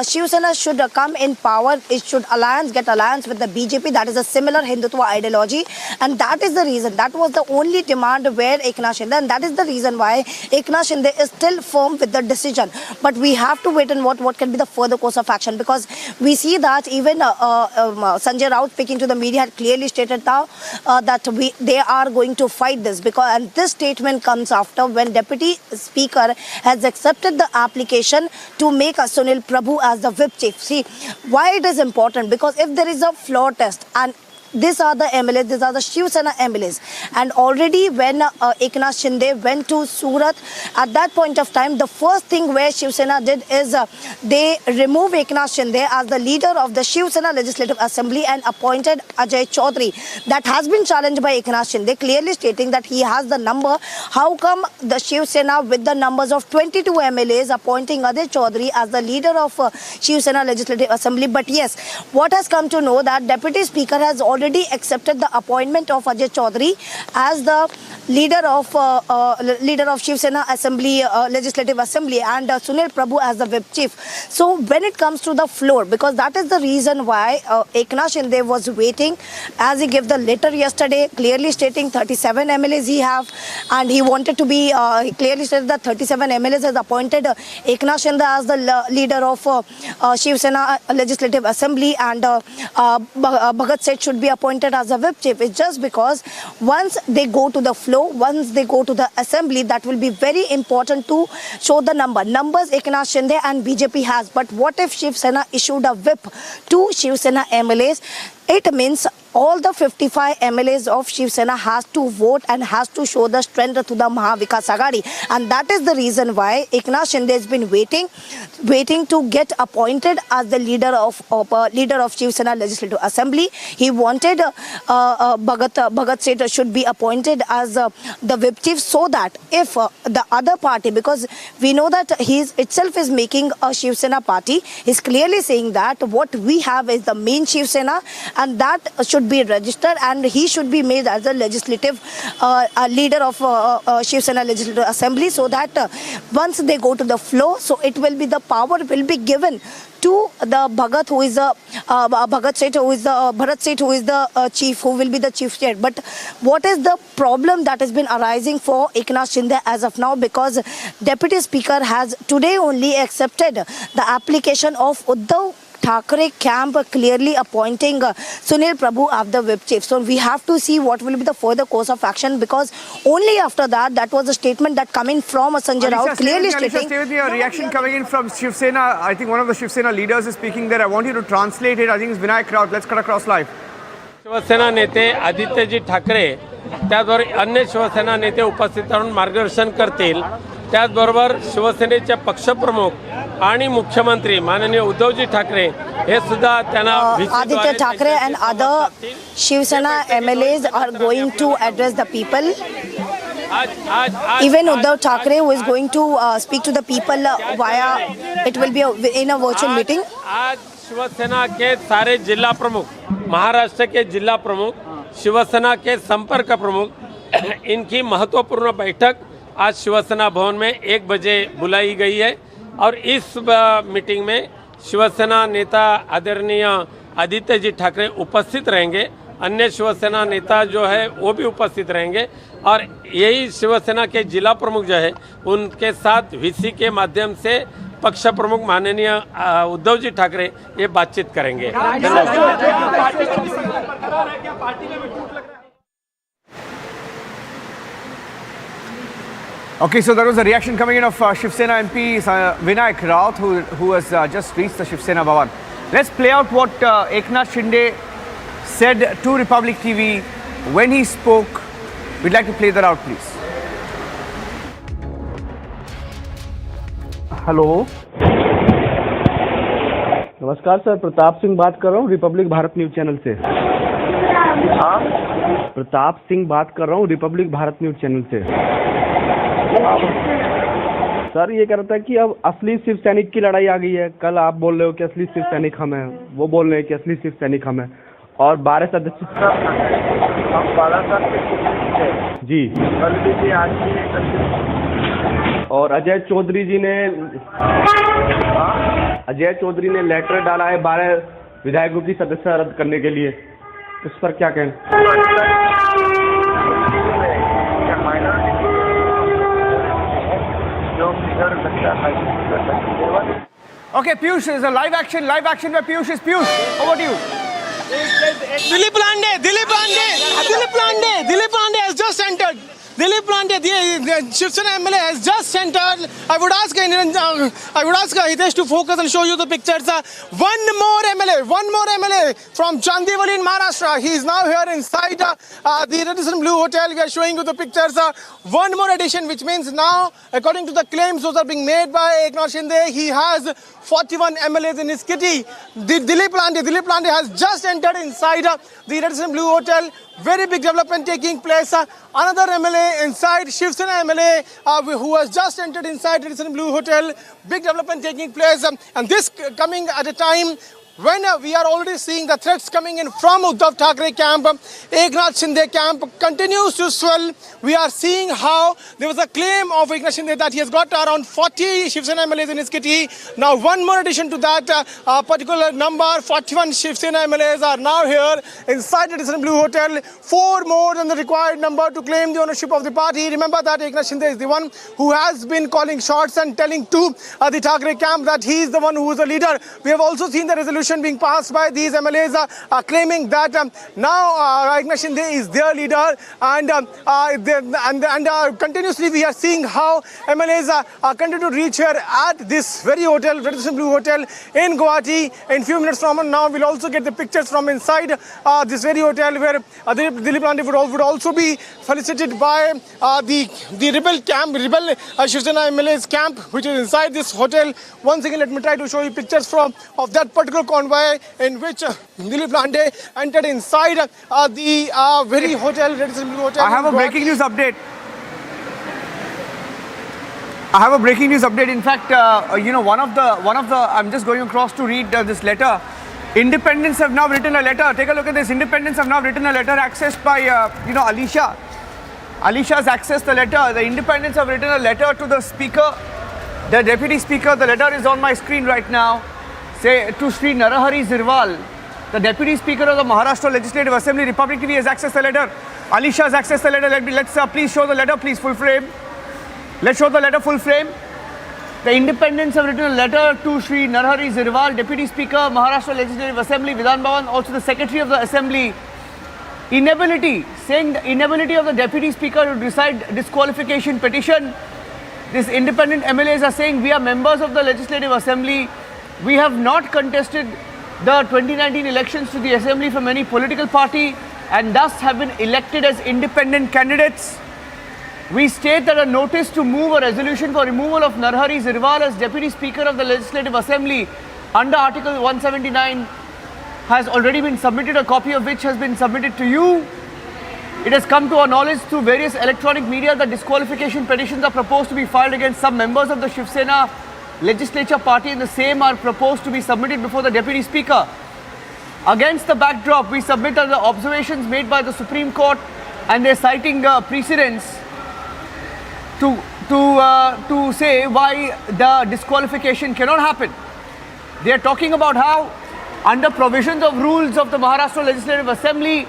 [SPEAKER 11] Shiv Sena should come in power. It should get alliance with the BJP. That is a similar Hindutva ideology, and that is the reason. That was the only demand where Eknath Shinde, and that is the reason why Eknath Shinde is still firm with the decision. But we have to wait and what can be the further course of action, because we see that even Sanjay Raut, speaking to the media, had clearly stated now that they are going to fight this, and this statement comes after when Deputy Speaker has accepted the application to make Sunil Prabhu as the whip chief. See why it is important, because if there is a floor test, and these are the MLAs, these are the Shiv Sena MLAs. And already when Eknath Shinde went to Surat, at that point of time, the first thing where Shiv Sena did is they removed Eknath Shinde as the leader of the Shiv Sena Legislative Assembly and appointed Ajay Chaudhary. That has been challenged by Eknath Shinde, clearly stating that he has the number. How come the Shiv Sena with the numbers of 22 MLAs appointing Ajay Chaudhary as the leader of Shiv Sena Legislative Assembly? But yes, what has come to know that Deputy Speaker has already accepted the appointment of Ajay Chaudhary as the leader of Shiv Sena Assembly, Legislative Assembly, and Sunil Prabhu as the whip chief. So when it comes to the floor, because that is the reason why Eknath Shinde was waiting, as he gave the letter yesterday, clearly stating 37 MLAs he have, and he wanted to be, he clearly stated that 37 MLAs has appointed Eknath Shinde as the leader of Shiv Sena Legislative Assembly, and Bhagat Seth should be appointed as a whip chief. It's just because once they go to the floor, once they go to the assembly, that will be very important to show the numbers Eknath Shinde and BJP has. But what if Shiv Sena issued a whip to Shiv Sena MLAs? It means all the 55 MLAs of Shiv Sena has to vote and has to show the strength to the Mahavikas Aghadi. And that is the reason why Eknath Shinde has been waiting to get appointed as the leader of Shiv Sena Legislative Assembly. He wanted Bhagat Seth should be appointed as the whip chief, so that if the other party, because we know that he itself is making a Shiv Sena party, he's clearly saying that what we have is the main Shiv Sena, and that should be registered, and he should be made as a legislative leader of Shiv Sena Legislative Assembly, so that once they go to the floor, so it will be, the power will be given to the Bhagat, who is the Bhagat Seth, who is the Bharat Seth, who is the chief, who will be the chief state. But what is the problem that has been arising for Eknath Shinde as of now? Because Deputy Speaker has today only accepted the application of Uddhav Thackeray camp, clearly appointing Sunil Prabhu as the whip chief. So we have to see what will be the further course of action, because only after that was a statement that coming from Sanjay Raut clearly stating.
[SPEAKER 2] Stay with me. A reaction coming in from Shiv Sena. I think one of the Shiv Sena leaders is speaking there. I want you to translate it. I think it's Vinayak Raut. Let's cut across live.
[SPEAKER 8] Shiv Sena नेते आदित्यजी ठाकरे त्याचबरोबर अन्य शिवसेना नेते उपस्थित राहून मार्गदर्शन करतील. त्याचबरोबर शिवसेनेचे पक्षप्रमुख आणि मुख्यमंत्री माननीय उद्धवजी ठाकरे हे सुद्धा त्यांना
[SPEAKER 11] Aditya Thackeray and other Shiv Sena MLAs are going to address the people. Even Uddhav Thackeray, who is going to speak to the people via, it will be in a virtual meeting.
[SPEAKER 8] आज शिवसेना के सारे जिला प्रमुख, महाराष्ट्र के जिला प्रमुख, शिवसेना के संपर्क प्रमुख, इनकी महत्वपूर्ण बैठक आज शिवसेना भवन में 1 बजे बुलाई गई है और इस मीटिंग में शिवसेना नेता आदरणीय आदित्य जी ठाकरे उपस्थित रहेंगे. अन्य शिवसेना नेता जो है वो भी उपस्थित रहेंगे और यही शिवसेना के जिला प्रमुख जो है उनके साथ वीसी के माध्यम से पक्ष प्रमुख माननीय उद्धव जी ठाकरे ये बातचीत करेंगे.
[SPEAKER 2] Okay, so there was a reaction coming in of Shiv Sena MP Vinayak Raut, who has just reached the Shiv Sena Bhavan. Let's play out what Eknath Shinde said to Republic TV when he spoke. We'd like to play that out, please.
[SPEAKER 12] Hello, नमस्कार sir, Pratap Singh बात कर रहा हूँ Republic Bharat news channel से. प्रताप सिंह बात कर रहा हूँ रिपब्लिक भारत न्यूज चैनल से. सर ये कह रहा था कि अब असली शिव सैनिक की लड़ाई आ गई है. कल आप बोल रहे हो कि असली शिव सैनिक हम हैं, वो बोल रहे हैं कि असली शिव सैनिक हम हैं, और 12 सदस्य जी और अजय चौधरी ने लेटर डाला है 12 विधायकों की सदस्यता रद्द करने के लिए. उस पर क्या कहें?
[SPEAKER 2] Okay, Piyush, there's a live action where Piyush is. Piyush, over to you.
[SPEAKER 9] Dilip Pandey has just entered. Dilip Pandey, the Shiv Sena MLA has just entered. I would ask Hitesh to focus and show you the pictures. One more MLA from Chandivali in Maharashtra. He is now here inside the Radisson Blue Hotel. We are showing you the pictures. One more addition, which means now, according to the claims those are being made by Eknath Shinde, he has 41 MLAs in his kitty. Dilip Pandey has just entered inside the Radisson Blue Hotel. Very big development taking place. Another MLA inside, Shiv Sena MLA, who has just entered inside Radisson Blue Hotel. Big development taking place. And this coming at a time when we are already seeing the threats coming in from Uddhav Thackeray camp. Eknath Shinde camp continues to swell. We are seeing how there was a claim of Eknath Shinde that he has got around 40 Shiv Sena MLAs in his kitty. Now one more addition to that particular number, 41 Shiv Sena MLAs are now here inside the Radisson Blue Hotel. 4 more than the required number to claim the ownership of the party. Remember that Eknath Shinde is the one who has been calling shots and telling to the Thackeray camp that he is the one who is the leader. We have also seen the resolution resolution being passed by these MLAs claiming that now Eknath Shinde is their leader, and continuously we are seeing how MLAs continue to reach here at this very hotel, Red Blue Hotel in Guwahati. In few minutes from now, we'll also get the pictures from inside this very hotel, where Dilip Pandey would also be felicitated by the rebel Shiv Sena MLA's camp, which is inside this hotel. Once again, let me try to show you pictures of that particular convoy in which Dilip Pandey entered inside the very hotel, Red Blue Hotel.
[SPEAKER 2] I have a breaking news update. In fact, one of the. I'm just going across to read this letter. Independents have now written a letter. Take a look at this. Independents have now written a letter accessed by, Alisha. Alisha's accessed the letter. The Independents have written a letter to the Speaker, the Deputy Speaker. The letter is on my screen right now. Say to Sri Narahari Zirwal, the Deputy Speaker of the Maharashtra Legislative Assembly. Republic TV has accessed the letter. Alisha has accessed the letter. Let's please show the letter, please, full frame. Let's show the letter full frame. The Independents have written a letter to Sri Narahari Zirwal, Deputy Speaker, Maharashtra Legislative Assembly, Vidhan Bhavan, also the Secretary of the Assembly. Saying the inability of the Deputy Speaker to decide disqualification petition. These independent MLAs are saying, we are members of the Legislative Assembly. We have not contested the 2019 elections to the Assembly from any political party and thus have been elected as independent candidates. We state that a notice to move a resolution for removal of Narahari Zirwal as Deputy Speaker of the Legislative Assembly under Article 179 has already been submitted, a copy of which has been submitted to you. It has come to our knowledge through various electronic media that disqualification petitions are proposed to be filed against some members of the Shiv Sena legislature party, and the same are proposed to be submitted before the Deputy Speaker. Against the backdrop, we submit that the observations made by the Supreme Court and their citing precedents to say why the disqualification cannot happen. They are talking about how, under provisions of rules of the Maharashtra Legislative Assembly,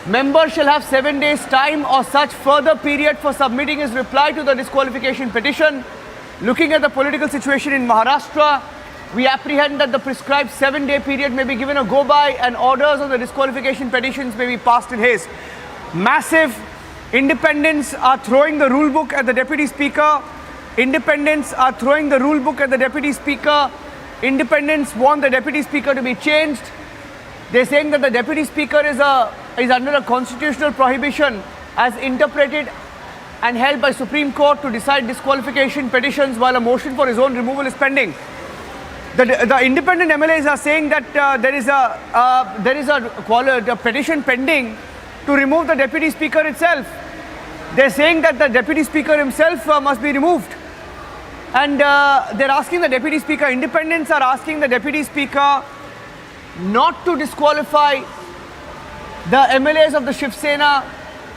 [SPEAKER 2] members shall have 7 days time or such further period for submitting his reply to the disqualification petition. Looking at the political situation in Maharashtra, we apprehend that the prescribed 7-day period may be given a go-by and orders on the disqualification petitions may be passed in haste. Massive. Independents are throwing the rule book at the Deputy Speaker. Independents are throwing the rule book at the Deputy Speaker. Independents want the Deputy Speaker to be changed. They're saying that the Deputy Speaker is under a constitutional prohibition as interpreted and held by Supreme Court to decide disqualification petitions while a motion for his own removal is pending. The independent MLAs are saying that there is a petition pending to remove the Deputy Speaker itself. They're saying that the Deputy Speaker himself must be removed. And they're asking the Deputy Speaker, independents are asking the Deputy Speaker not to disqualify the MLAs of the Shiv Sena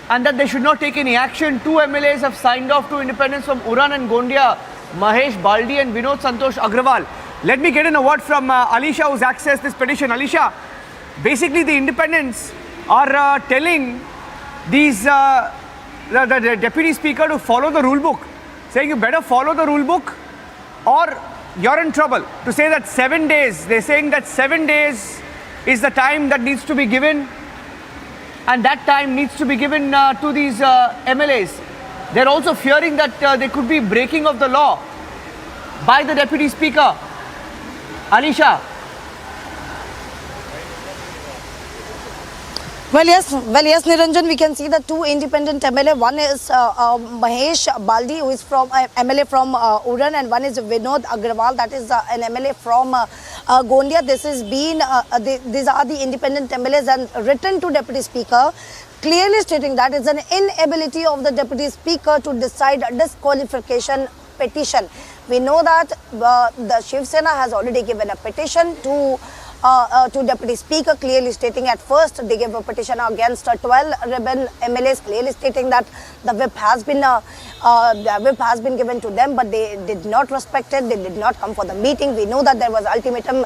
[SPEAKER 2] and that they should not take any action. 2 MLAs have signed off to independents from Uran and Gondia, Mahesh Baldi and Vinod Santosh Agrawal. Let me get in a word from Alisha, who's accessed this petition. Alisha, basically the independents are telling these the Deputy Speaker to follow the rule book, saying you better follow the rule book or you're in trouble. To say that 7 days, they're saying that 7 days is the time that needs to be given, and that time needs to be given to these MLAs. They're also fearing that there could be breaking of the law by the Deputy Speaker. Alisha.
[SPEAKER 11] Well, yes, Niranjan, we can see the 2 independent MLA. One is Mahesh Baldi, who is from MLA from Uran, and one is Vinod Agrawal, that is an MLA from Gondia. This has been, these are the independent MLAs and written to Deputy Speaker, clearly stating that it's an inability of the Deputy Speaker to decide a disqualification petition. We know that the Shiv Sena has already given a petition to Deputy Speaker, clearly stating at first they gave a petition against 12 rebel MLAs, clearly stating that the whip has been The whip has been given to them, but they did not respect it. They did not come for the meeting. We know that there was ultimatum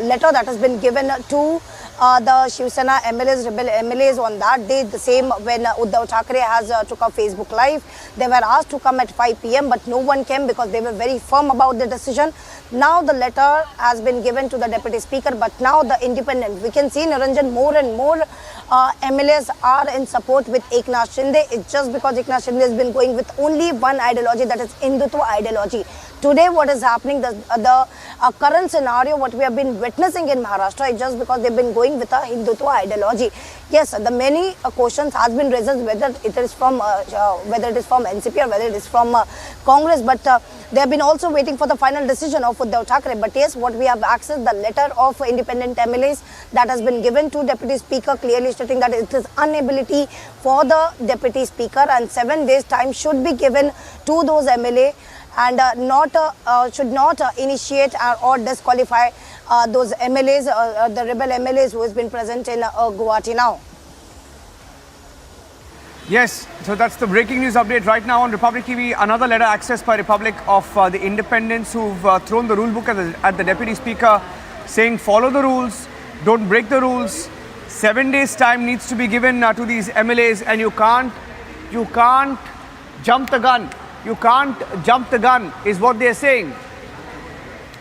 [SPEAKER 11] letter that has been given to the Shiv Sena MLAs, rebel MLAs on that day. The same when Uddhav Thackeray has took a Facebook live. They were asked to come at 5 p.m. but no one came because they were very firm about the decision. Now the letter has been given to the Deputy Speaker, but now the independent. We can see, Niranjan, more and more MLAs are in support with Eknath Shinde. It's just because Eknath Shinde has been going with only one ideology, that is Hindutva ideology. Today what is happening, the current scenario, what we have been witnessing in Maharashtra is just because they've been going with a Hindutva ideology. Yes, the many questions has been raised whether it is from NCP or whether it is from Congress, but they have been also waiting for the final decision of Uddhav Thackeray. But yes, what we have accessed, the letter of independent MLAs that has been given to Deputy Speaker, clearly stating that it is inability for the Deputy Speaker and 7 days time should be given to those MLA and should not initiate or disqualify those MLAs, the rebel MLAs who has been present in Guwahati now.
[SPEAKER 2] Yes, so that's the breaking news update right now on Republic TV. Another letter accessed by Republic of the independents who've thrown the rule book at the Deputy Speaker, saying follow the rules, don't break the rules. 7 days time needs to be given to these MLAs, and you can't jump the gun. You can't jump the gun is what they're saying.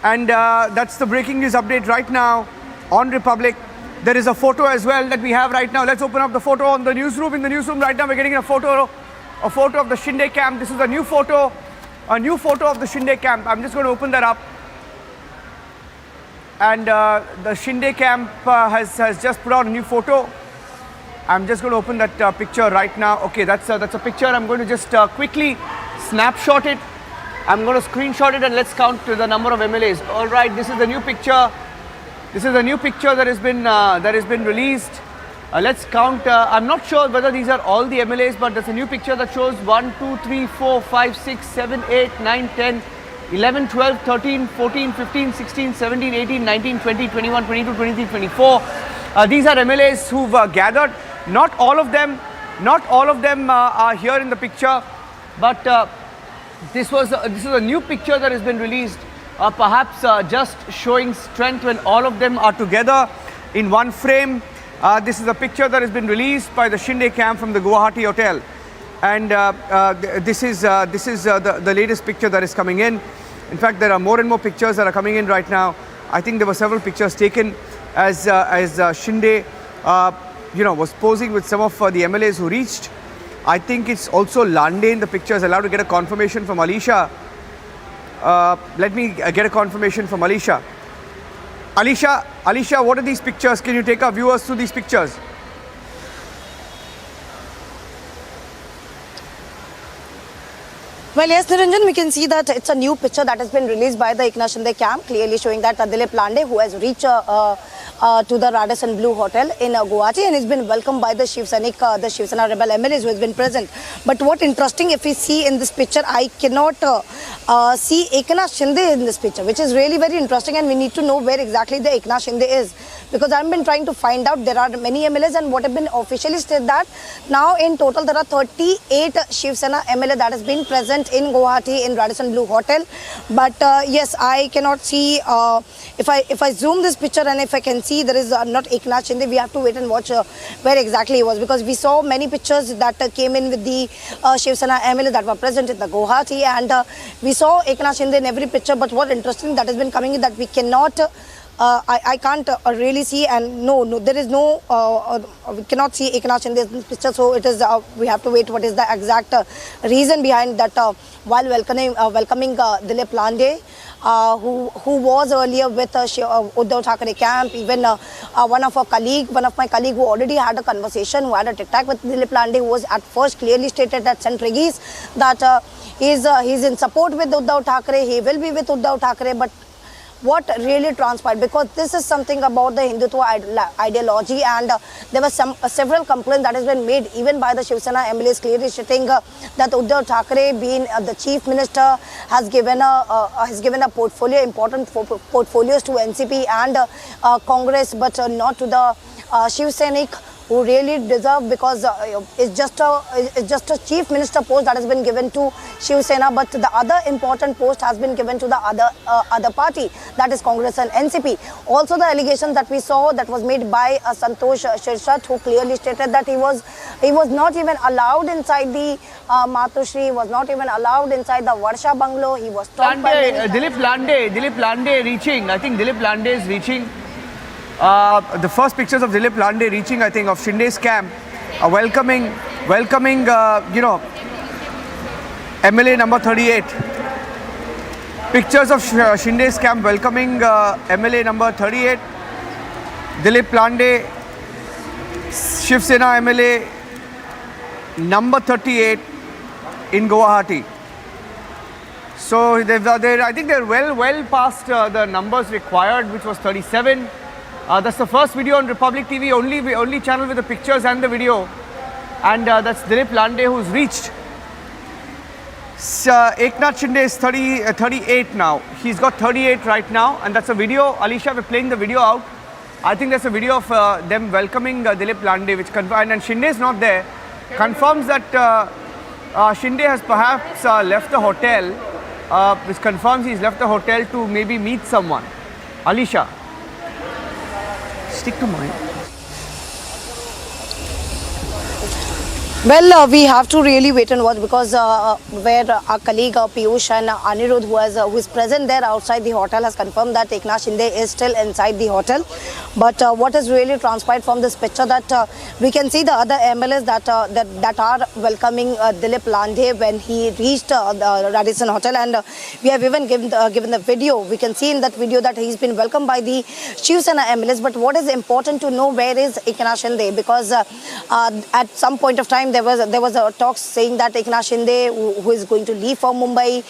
[SPEAKER 2] And that's the breaking news update right now on Republic. There is a photo as well that we have right now. Let's open up the photo on the newsroom. In the newsroom right now, we're getting a photo of the Shinde camp. This is a new photo of the Shinde camp. I'm just going to open that up. And the Shinde camp has just put out a new photo. I'm just going to open that picture right now. Okay, that's a picture. I'm going to just quickly snapshot it. I'm going to screenshot it and let's count the number of MLAs. All right, this is the new picture. This is a new picture that has been released. Let's count. I'm not sure whether these are all the MLAs, but there's a new picture that shows 1, 2, 3, 4, 5, 6, 7, 8, 9, 10, 11, 12, 13, 14, 15, 16, 17, 18, 19, 20, 21, 22, 23, 24. These are MLAs who've gathered. Not all of them are here in the picture, but this is a new picture that has been released. Perhaps just showing strength when all of them are together in one frame. This is a picture that has been released by the Shinde camp from the Guwahati hotel, and this is the latest picture that is coming in. In fact, there are more and more pictures that are coming in right now. I think there were several pictures taken as Shinde, was posing with some of the MLAs who reached. I think it's also Lande in the pictures. Allowed to get a confirmation from Alisha. Let me get a confirmation from Alisha. Alisha, what are these pictures? Can you take our viewers through these pictures?
[SPEAKER 11] Well, yes, Niranjan, we can see that it's a new picture that has been released by the Eknath Shinde camp, clearly showing that Dilip Lande, who has reached to the Radisson Blue Hotel in Guwahati and has been welcomed by the Shiv Sena rebel MLAs who has been present. But what interesting, if we see in this picture, I cannot see Eknath Shinde in this picture, which is really very interesting, and we need to know where exactly the Eknath Shinde is, because I've been trying to find out. There are many MLAs, and what have been officially stated that now in total there are 38 Shiv Sena MLA that has been present in Guwahati in Radisson Blue Hotel. But yes, I cannot see, if I zoom this picture and if I can see there is not Eknath Shinde, we have to wait and watch where exactly he was, because we saw many pictures that came in with the Shiv Sena MLA that were present in the Guwahati, and we saw Eknath Shinde in every picture. But what interesting that has been coming is that we cannot I can't really see, and no, there is no, we cannot see Eknath Shinde in this picture, so it is, we have to wait what is the exact reason behind that. While welcoming Dilip Lande, who was earlier with Uddhav Thackeray camp, even one of my colleague who already had a conversation, who had a tic-tac with Dilip Lande, who was at first clearly stated at St. Regis that he's in support with Uddhav Thackeray, he will be with Uddhav Thackeray. But what really transpired, because this is something about the Hindutva ideology, and there were several complaints that has been made even by the Shiv Sena MLAs, clearly stating that Uddhav Thackeray, being the chief minister, has given a portfolio, important portfolios to NCP and Congress, but not to the Shiv Sainik. who really deserve, because it's just a chief minister post that has been given to Shiv Sena, but the other important post has been given to the other party, that is Congress and NCP. Also, the allegation that we saw that was made by Santosh Shirshat, who clearly stated that he was not even allowed inside the Matushri, was not even allowed inside the Varsha bungalow. He was stopped by
[SPEAKER 2] Dilip Lande reaching. I think Dilip Lande is reaching. The first pictures of Dilip Lande reaching, I think, of Shinde's camp, welcoming, MLA number 38. Pictures of Shinde's camp welcoming MLA number 38, Dilip Lande, Shiv Sena MLA number 38 in Guwahati. So I think they're well past the numbers required, which was 37. That's the first video on Republic TV, only channel with the pictures and the video. And that's Dilip Lande, who's reached. Eknath Shinde is 38 now. He's got 38 right now, and that's a video. Alisha, we're playing the video out. I think there's a video of them welcoming Dilip Lande, which and Shinde is not there. Confirms that Shinde has perhaps left the hotel. Which confirms he's left the hotel to maybe meet someone. Alisha, stick to mine.
[SPEAKER 11] Well, we have to really wait and watch, because where our colleague Piyush and Anirudh, who is present there outside the hotel, has confirmed that Eknath Shinde is still inside the hotel. But what is really transpired from this picture, that we can see the other MLAs that are welcoming Dilip Lande when he reached the Radisson Hotel, and we have even given the video. We can see in that video that he's been welcomed by the Shiv Sena MLAs. But what is important to know, where is Eknath Shinde? Because at some point of time there was a talk saying that Eknath Shinde, who is going to leave for Mumbai,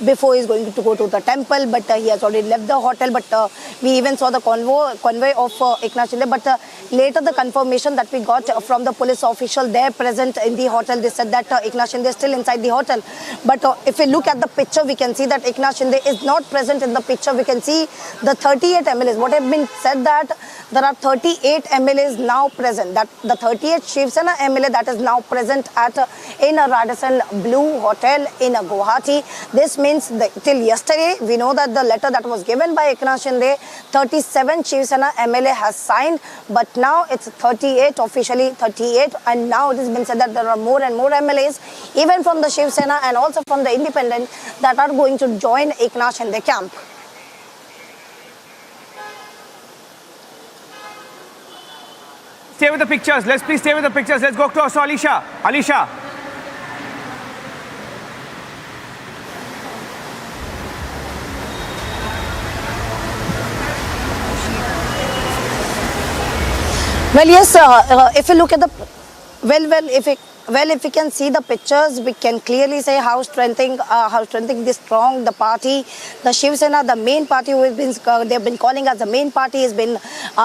[SPEAKER 11] before he is going to go to the temple, but he has already left the hotel. But we even saw the convoy of Eknath Shinde. But later the confirmation that we got from the police official there present in the hotel, they said that Eknath Shinde is still inside the hotel. But if we look at the picture, we can see that Eknath Shinde is not present in the picture. We can see the 38 MLAs. What have been said, that there are 38 MLAs now present. That the 38 Shiv Sena MLA that is now present in a Radisson Blue Hotel in Guwahati. This means that till yesterday, we know that the letter that was given by Eknath Shinde, 37 Shiv Sena MLA has signed, but now it's 38, officially 38, and now it has been said that there are more and more MLAs, even from the Shiv Sena and also from the independent, that are going to join Eknath Shinde camp.
[SPEAKER 2] Stay with the pictures. Let's please stay with the pictures. Let's go to Alisha. Alisha.
[SPEAKER 11] Well, yes, if you look at the, if we can see the pictures, we can clearly say how strengthening this strong the party, the Shiv Sena, the main party, who has been they've been calling as the main party, has been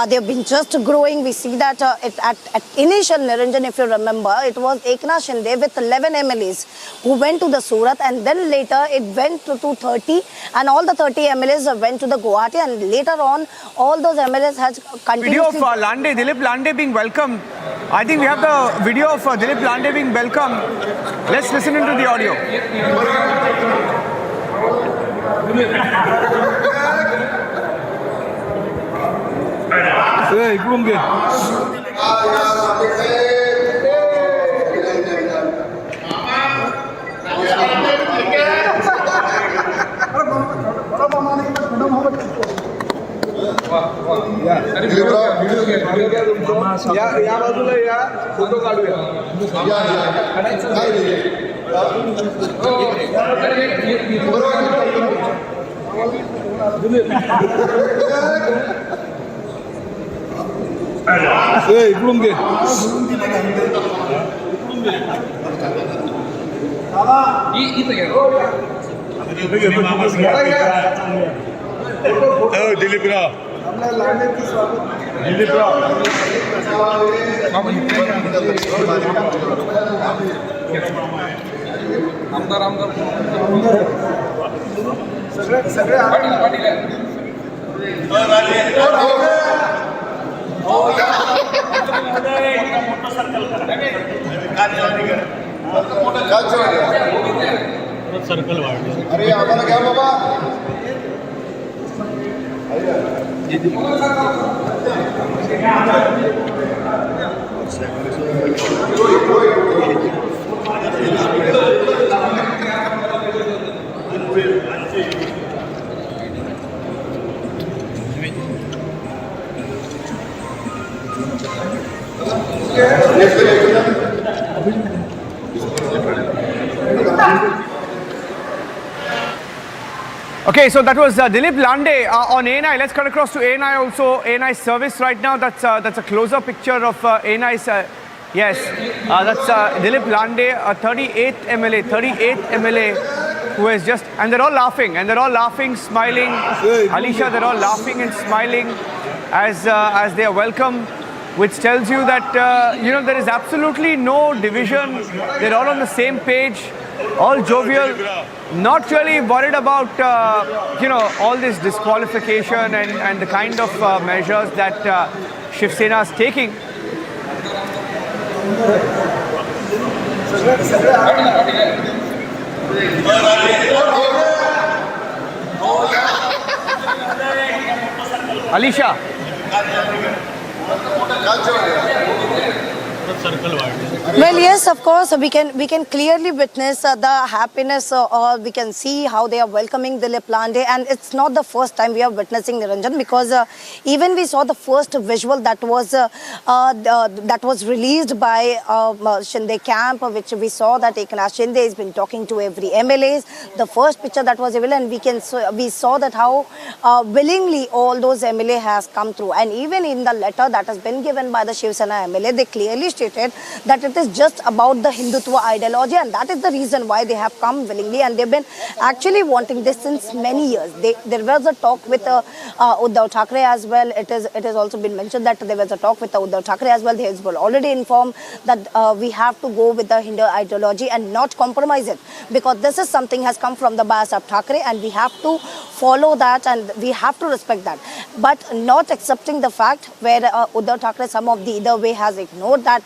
[SPEAKER 11] they've been just growing. We see that at initial Niranjan, if you remember, it was Eknath Shinde with 11 MLAs who went to the Surat, and then later it went to 30, and all the 30 MLAs went to the Guwahati, and later on all those MLAs has continued.
[SPEAKER 2] Video of Dilip Lande being welcomed. I think we have the video of Dilip Lande being welcomed. Let's listen into the audio.
[SPEAKER 3] या बाजूला या photo काढूया इकडून घे दिलीपराव सगळे circle अरे आम्हाला घ्या बाबा
[SPEAKER 2] Okay, so that was Dilip Lande on A9. Let's cut across to A9 also. A9's service right now. That's a closer picture of A9's. Yes, that's Dilip Lande, a 38th MLA who has just, and they're all laughing, smiling. Alisha, they're all laughing and smiling as they are welcome, which tells you that there is absolutely no division. They're all on the same page, all jovial, not really worried about all this disqualification and the kind of measures that Shiv Sena is taking. Alisha.
[SPEAKER 11] Well, yes, of course, we can clearly witness the happiness, or we can see how they are welcoming Dilip Lande, and it's not the first time we are witnessing Niranjan, because even we saw the first visual that was released by Shinde camp, which we saw that Eknath Shinde has been talking to every MLAs. The first picture that was available, and we saw that how willingly all those MLA has come through, and even in the letter that has been given by the Shiv Sena MLA, they clearly stated that it is just about the Hindutva ideology, and that is the reason why they have come willingly, and they've been actually wanting this since many years. There was a talk with Uddhav Thackeray as well. It has also been mentioned that there was a talk with Uddhav Thackeray as well. They have already informed that we have to go with the Hindu ideology and not compromise it, because this is something has come from the bias of Thackeray, and we have to follow that and we have to respect that. But not accepting the fact where Uddhav Thackeray some of the either way has ignored that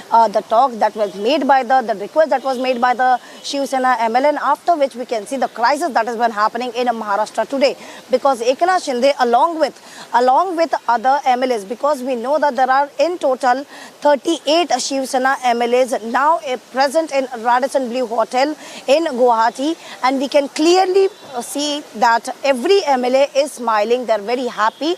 [SPEAKER 11] the talk that was made by the request that was made by the Shiv Sena MLA, after which we can see the crisis that has been happening in Maharashtra today, because Eknath Shinde along with other MLAs, because we know that there are in total 38 Shiv Sena MLAs now present in Radisson Blue Hotel in Guwahati, and we can clearly see that every MLA is smiling. They're very happy.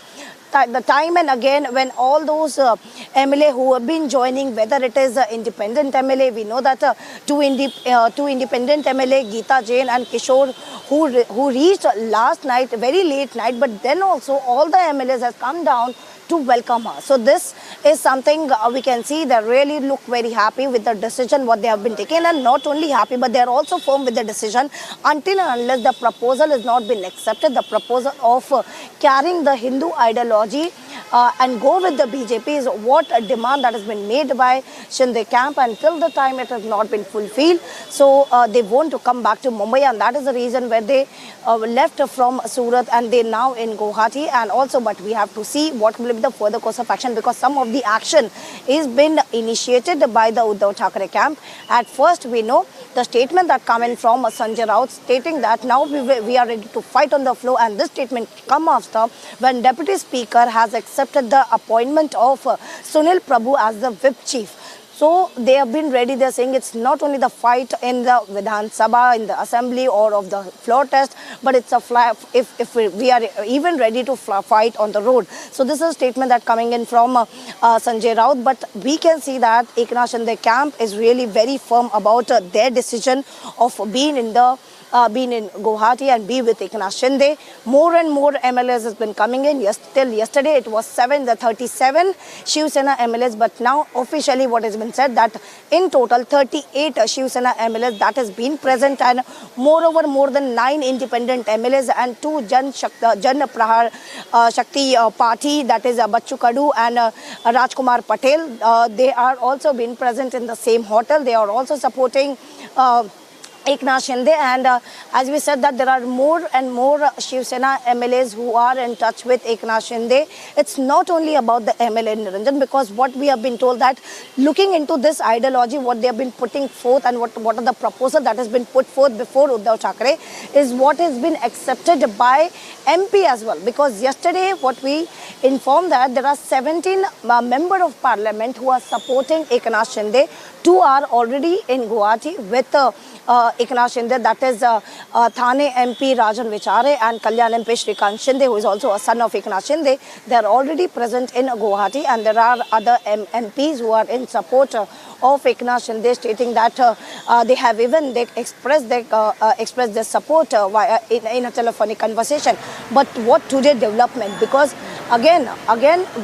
[SPEAKER 11] The time and again when all those MLA who have been joining, whether it is independent MLA, we know that two independent MLA, Geeta Jain and Kishore, who reached last night, very late night, but then also all the MLAs have come down to welcome her. So this is something we can see. They really look very happy with the decision what they have been taken, and not only happy, but they are also firm with the decision until and unless the proposal has not been accepted. The proposal of carrying the Hindu ideology and go with the BJP is what a demand that has been made by Shinde camp, and till the time it has not been fulfilled. So they want to come back to Mumbai, and that is the reason where they left from Surat and they now in Guwahati. And also, but we have to see what will be the further course of action, because some of the action is been initiated by the Uddhav Thackeray camp. At first, we know the statement that coming from Sanjay Raut stating that now we are ready to fight on the floor, and this statement come after when Deputy Speaker has accepted the appointment of Sunil Prabhu as the whip chief. So they have been ready. They're saying it's not only the fight in the Vidhan Sabha, in the assembly or of the floor test, but it's a if we are even ready to fight on the road. So this is a statement that coming in from Sanjay Raut. But we can see that Eknath Shinde camp is really very firm about their decision of being in Guwahati and be with Eknath Shinde. More and more MLAs has been coming in. Till yesterday it was 37 Shiv Sena MLAs, but now officially what has been said that in total 38 Shiv Sena MLAs that has been present, and moreover more than 9 independent MLAs and 2 Jan Prahar Shakti Party, that is Bachchu Kadu and Rajkumar Patel. They are also been present in the same hotel. They are also supporting Eknath Shinde, and as we said that there are more and more Shiv Sena MLAs who are in touch with Eknath Shinde. It's not only about the MLA Niranjan, because what we have been told that looking into this ideology, what they have been putting forth and what are the proposal that has been put forth before Uddhav Thackeray is what has been accepted by MP as well. Because yesterday what we informed that there are 17 member of parliament who are supporting Eknath Shinde. 2 are already in Guwahati with Eknath Shinde, that is Thane MP Rajan Vichare and Kalyan MP Shrikant Shinde, who is also a son of Eknath Shinde. They are already present in Guwahati, and there are other MPs who are in support of Eknath Shinde, stating that they have even expressed their support via in a telephonic conversation. But what today development? Because again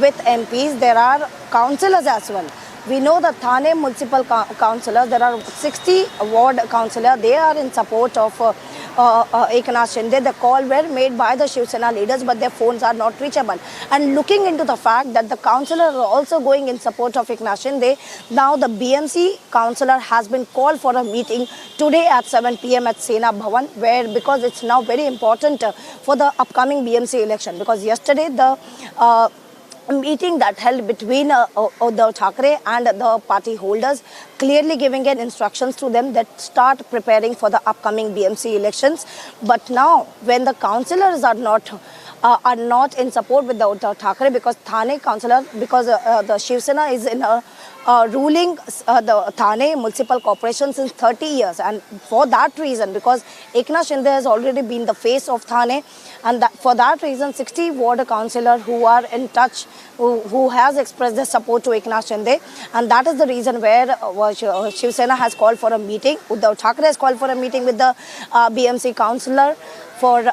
[SPEAKER 11] with MPs there are councillors as well. We know the Thane municipal councillors, there are 60 ward councillors, they are in support of Eknath Shinde. The call were made by the Shiv Sena leaders, but their phones are not reachable. And looking into the fact that the councillors are also going in support of Eknath Shinde, now the BMC councillor has been called for a meeting today at 7 PM at Sena Bhavan, where because it's now very important for the upcoming BMC election. Because yesterday the meeting that held between Uddhav Thackeray and the party holders, clearly giving an instructions to them that start preparing for the upcoming BMC elections. But now, when the councillors are not in support with the Uddhav Thackeray, because Thane councillor, because the Shiv Sena is in a ruling the Thane municipal corporation since 30 years, and for that reason, because Eknath Shinde has already been the face of Thane, and for that reason 60 ward councillors who are in touch, who has expressed their support to Eknath Shinde, and that is the reason where Shiv Sena has called for a meeting. Uddhav Thackeray has called for a meeting with the BMC councillor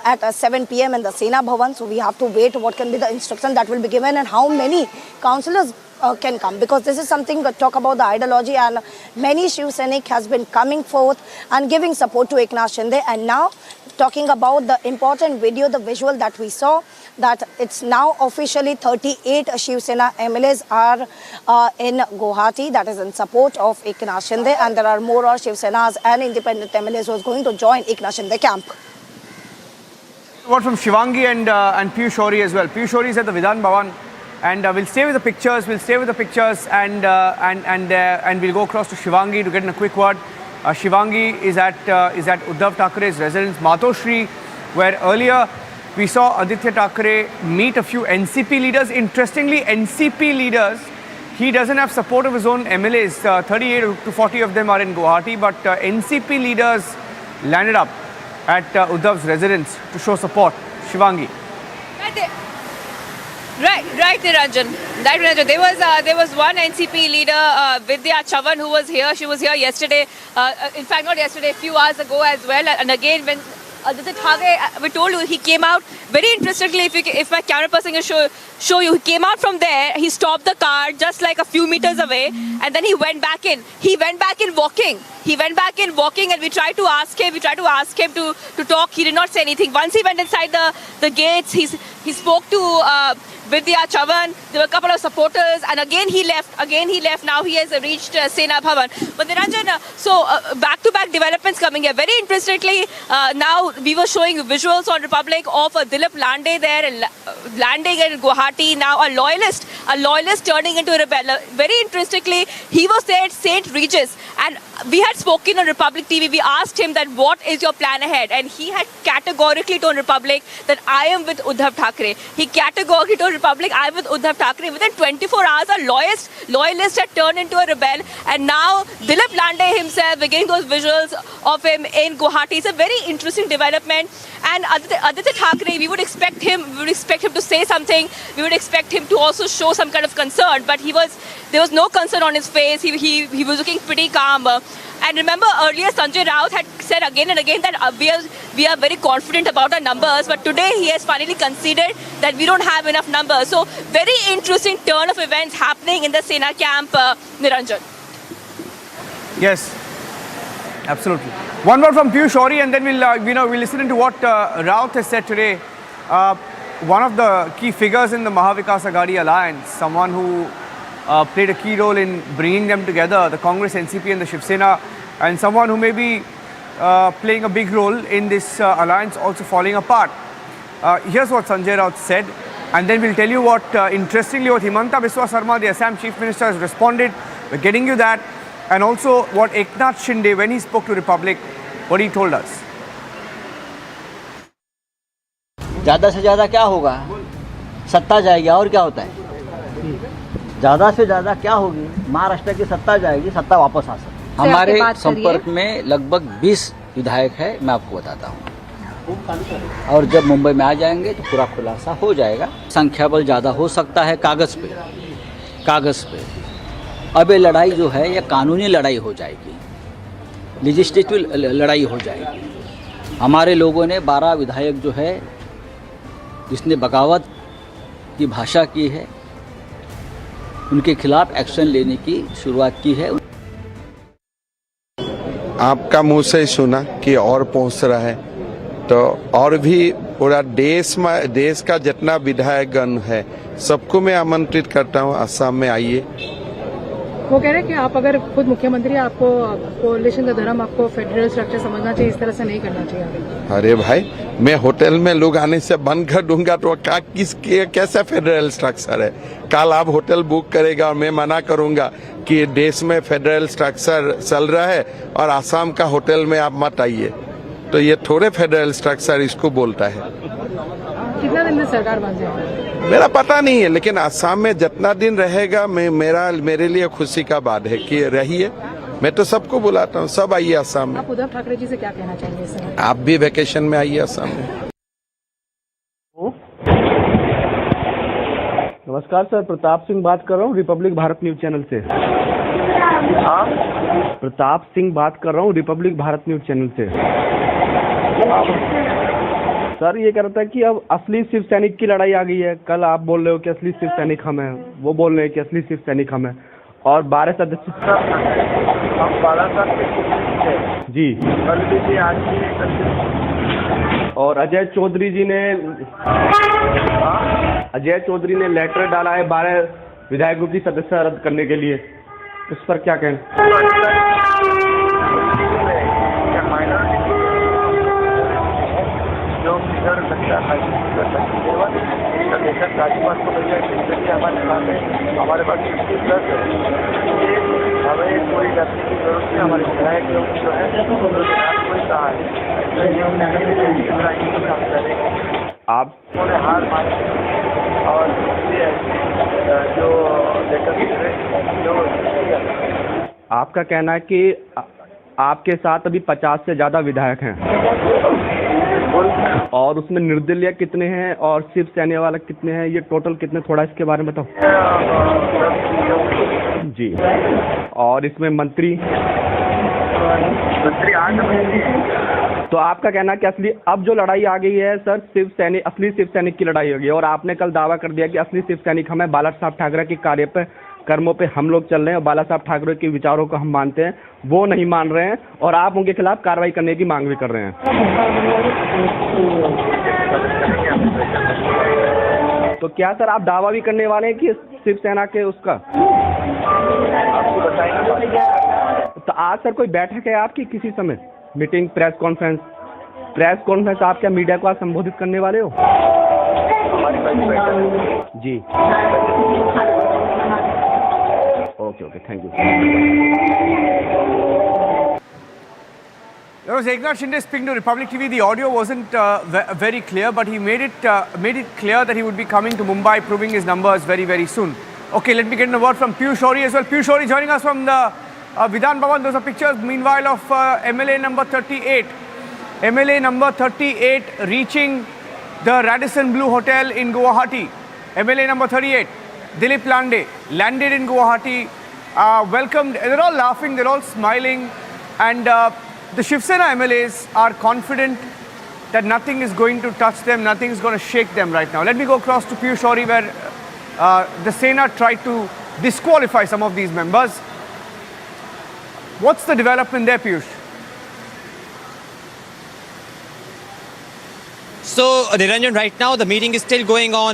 [SPEAKER 11] at 7 PM in the Sena Bhavan. So we have to wait what can be the instruction that will be given and how many councillors can come, because this is something that talk about the ideology, and many Shiv Sainik has been coming forth and giving support to Eknath Shinde. And now talking about the important video, the visual that we saw, that it's now officially 38 Shiv Sena MLAs are in Guwahati, that is in support of Eknath Shinde, and there are more Shiv Senas and independent MLAs who are going to join Eknath Shinde camp.
[SPEAKER 2] What from Shivangi and Piyush Shori as well. Piyush Shori is at the Vidhan Bhavan, and we'll stay with the pictures. And we'll go across to Shivangi to get in a quick word. Shivangi is at Uddhav Thackeray's residence, Matoshri, where earlier we saw Aditya Thackeray meet a few NCP leaders. Interestingly, NCP leaders, he doesn't have support of his own MLAs. 38 to 40 of them are in Guwahati, but NCP leaders landed up at Uddhav's residence to show support. Shivangi.
[SPEAKER 19] Right, Niranjan. There was one NCP leader, Vidya Chavan, who was here. She was here yesterday. In fact, not yesterday, a few hours ago as well. And again, when Aditya Thackeray, we told you, he came out very interestingly. If my camera person can show you, he came out from there. He stopped the car just like a few meters away, and then he went back in. He went back in walking. And we tried to ask him. To talk. He did not say anything. Once he went inside the gates, he spoke to Vidya Chavan. There were a couple of supporters, and again he left. Now he has reached Sena Bhavan. But Niranjan, back-to-back developments coming here. Very interestingly, now we were showing visuals on Republic of Dilip Lande there, and landing in Guwahati. Now a loyalist turning into a rebel. Very interestingly, he was there at St. Regis, and we had spoken on Republic TV. We asked him that what is your plan ahead, and he had categorically told Republic that I am with Uddhav Thackeray. He categorically told Republic I am with Uddhav Thackeray. Within 24 hours, a loyalist had turned into a rebel, and now Dilip Lande himself, we're getting those visuals of him in Guwahati. It's a very interesting development. And Aditya Thackeray, we would expect him to say something. We would expect him to also show some kind of concern, but there was no concern on his face. He was looking pretty calm. And remember, earlier Sanjay Raut had said again and again that we are very confident about our numbers, but today he has finally conceded that we don't have enough numbers. So very interesting turn of events happening in the Sena camp, Niranjan.
[SPEAKER 2] Yes, absolutely. One word from Piyush Shori, and then we'll listen to what Raut has said today. One of the key figures in the Mahavikas Aghadi alliance, someone who played a key role in bringing them together, the Congress, NCP and the Shiv Sena, and someone who maybe playing a big role in this alliance also falling apart. Here's what Sanjay Raut said, and then we'll tell you what, interestingly, what Himanta Biswa Sarma, the Assam Chief Minister, has responded. We're getting you that, and also what Eknath Shinde, when he spoke to Republic, what he told us.
[SPEAKER 13] ज़्यादा से ज़्यादा क्या होगा? सत्ता जाएगी और क्या होता है? ज़्यादा से ज़्यादा क्या होगी? महाराष्ट्र की सत्ता जाएगी, सत्ता वापस आ सकती है। हमारे संपर्क में लगभग 20 विधायक है, मैं आपको बताता हूँ। और जब मुंबई में आ जाएंगे तो पूरा खुलासा हो जाएगा। संख्या बल ज़्यादा हो सकता है कागज़ पे। अब ये लड़ाई जो है ये कानूनी लड़ाई हो जाएगी, लेजिस्लेटिव लड़ाई हो जाएगी। हमारे लोगों ने 12 विधायक जो है जिसने बगावत की भाषा की है उनके खिलाफ एक्शन लेने की शुरुआत की है।
[SPEAKER 7] आपका मुंह से ही सुना कि और पहुंच रहा है, तो और भी पूरा देश का जितना विधायकगण है सबको मैं आमंत्रित करता हूं, असम में आइए।
[SPEAKER 6] वो कह रहे हैं कि आप अगर खुद मुख्यमंत्री, आपको कोalition का धर्म, आपको फेडरल स्ट्रक्चर समझना चाहिए, इस तरह से नहीं करना चाहिए।
[SPEAKER 7] अरे भाई, मैं होटल में लोग आने से बंद कर दूंगा तो कैसा फेडरल स्ट्रक्चर है? कल आप होटल बुक करेगा और मैं मना करूंगा कि देश में फेडरल स्ट्रक्चर चल रहा है और असम का होटल में आप मत आइए, तो ये थोड़े फेडरल स्ट्रक्चर इसको बोलता है।
[SPEAKER 6] कितना दिन में सरकार बन जाएगी?
[SPEAKER 7] मेरा पता नहीं है, लेकिन असम में जितना दिन रहेगा मेरे लिए खुशी का बात है कि रहिए। मैं तो सबको बुलाता हूँ, सब आइए असम में।
[SPEAKER 6] आप उद्धव ठाकरे जी से क्या कहना चाहेंगे सर?
[SPEAKER 7] आप भी वेकेशन में आइए असम में।
[SPEAKER 12] नमस्कार सर, प्रताप सिंह बात कर रहा हूँ रिपब्लिक भारत न्यूज चैनल से। प्रताप सिंह बात कर रहा हूँ रिपब्लिक भारत न्यूज चैनल से। सर ये कह रहा था कि अब असली शिव सैनिक की लड़ाई आ गई है। कल आप बोल रहे हो कि असली शिव सैनिक हम हैं, वो बोल रहे हैं कि असली शिव सैनिक हम हैं, और 12 सदस्य जी, और अजय चौधरी ने लेटर डाला है 12 विधायकों की सदस्यता रद्द करने के लिए। उस पर क्या कहें?
[SPEAKER 10] हमारे पास 50+ है, हमें कोई जाति की जरूरत नहीं। हमारे विधायक लोग जो है कोई कहा है
[SPEAKER 12] आप
[SPEAKER 10] उन्होंने हार मानी और जो
[SPEAKER 12] आपका कहना है कि आपके साथ अभी 50 से ज्यादा विधायक हैं, और उसमें निर्दलीय कितने हैं और शिव सेना वाला कितने हैं, ये टोटल कितने, थोड़ा इसके बारे में बताओ जी। और इसमें मंत्री 8। तो आपका कहना है कि असली अब जो लड़ाई आ गई है सर, असली शिव सैनिक की लड़ाई हो गई, और आपने कल दावा कर दिया कि असली शिव सैनिक हमें बाला साहब ठाकरे के कर्मों पे हम लोग चल रहे हैं और बाला साहब ठाकरे के विचारों को हम मानते हैं, वो नहीं मान रहे हैं, और आप उनके खिलाफ कार्रवाई करने की मांग भी कर रहे हैं। तो क्या सर आप दावा भी करने वाले हैं कि शिवसेना के उसका? तो आज सर कोई बैठक है आपकी किसी समय, मीटिंग, प्रेस कॉन्फ्रेंस आप क्या मीडिया को आज संबोधित करने वाले हो? जी okay, thank you.
[SPEAKER 2] There was Eknath Shinde speaking to Republic TV. The audio wasn't very clear, but he made it clear that he would be coming to Mumbai, proving his numbers very, very soon. Okay, let me get a word from Piyush Auri as well. Piyush Auri joining us from the Vidhan Bhavan. Those are pictures, meanwhile, of MLA number 38. MLA number 38 reaching the Radisson Blu Hotel in Guwahati. MLA number 38, Dilip Lande, landed in Guwahati. Welcomed, they're all laughing, they're all smiling, and the Shiv Sena MLAs are confident that nothing is going to touch them, nothing is going to shake them right now. Let me go across to Piyush Auri, where the Sena tried to disqualify some of these members. What's the development there, Piyush?
[SPEAKER 5] So, Niranjan, right now the meeting is still going on.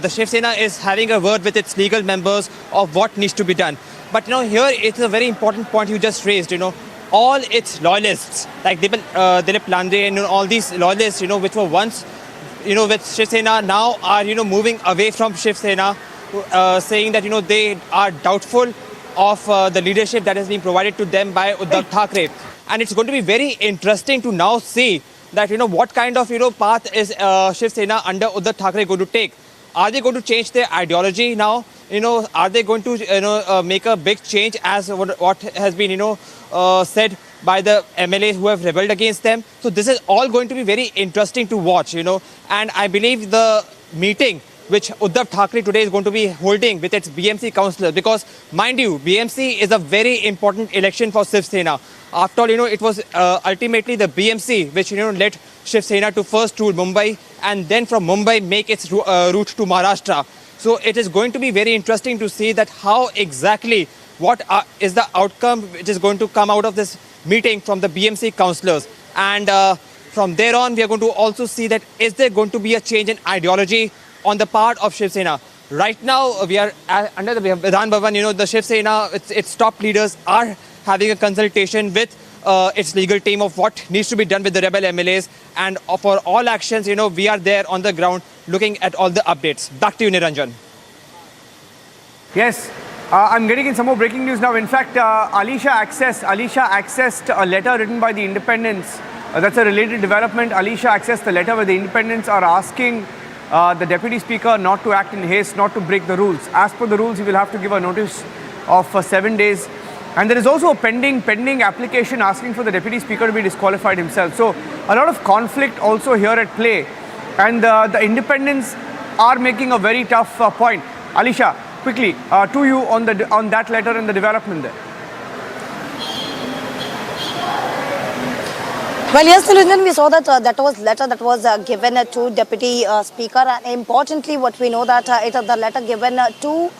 [SPEAKER 5] The Shiv Sena is having a word with its legal members of what needs to be done. But here it's a very important point you just raised. all its loyalists, like Dilip Lande and all these loyalists, which were once, with Shiv Sena, now are, moving away from Shiv Sena, saying that, they are doubtful of the leadership that has been provided to them by Uddhav Thackeray. And it's going to be very interesting to now see that, what kind of, path is Shiv Sena under Uddhav Thackeray going to take. Are they going to change their ideology now? Are they going to, make a big change as what has been, said by the MLAs who have rebelled against them? So this is all going to be very interesting to watch, and I believe the meeting which Uddhav Thackeray today is going to be holding with its BMC councillors, because mind you, BMC is a very important election for Shiv Sena. After all, it was ultimately the BMC which, led Shiv Sena to first rule Mumbai and then from Mumbai make its route to Maharashtra. So it is going to be very interesting to see that how exactly, what is the outcome which is going to come out of this meeting from the BMC councillors. And from there on, we are going to also see that is there going to be a change in ideology on the part of Shiv Sena. Right now, we are under the Vidhan Bhavan, the Shiv Sena, its top leaders are having a consultation with its legal team of what needs to be done with the rebel MLAs. And for all actions, we are there on the ground looking at all the updates. Back to you, Niranjan.
[SPEAKER 2] Yes, I'm getting in some more breaking news now. In fact, Alisha accessed a letter written by the Independents. That's a related development. Alisha accessed the letter where the Independents are asking the Deputy Speaker not to act in haste, not to break the rules. As per the rules, he will have to give a notice of 7 days. And there is also a pending application asking for the Deputy Speaker to be disqualified himself. So a lot of conflict also here at play. And the Independents are making a very tough point. Alisha, quickly, to you on that letter and the development there.
[SPEAKER 11] Well, yes, Niranjan, we saw that that was letter that was given to Deputy Speaker. And importantly, what we know that it is the letter given to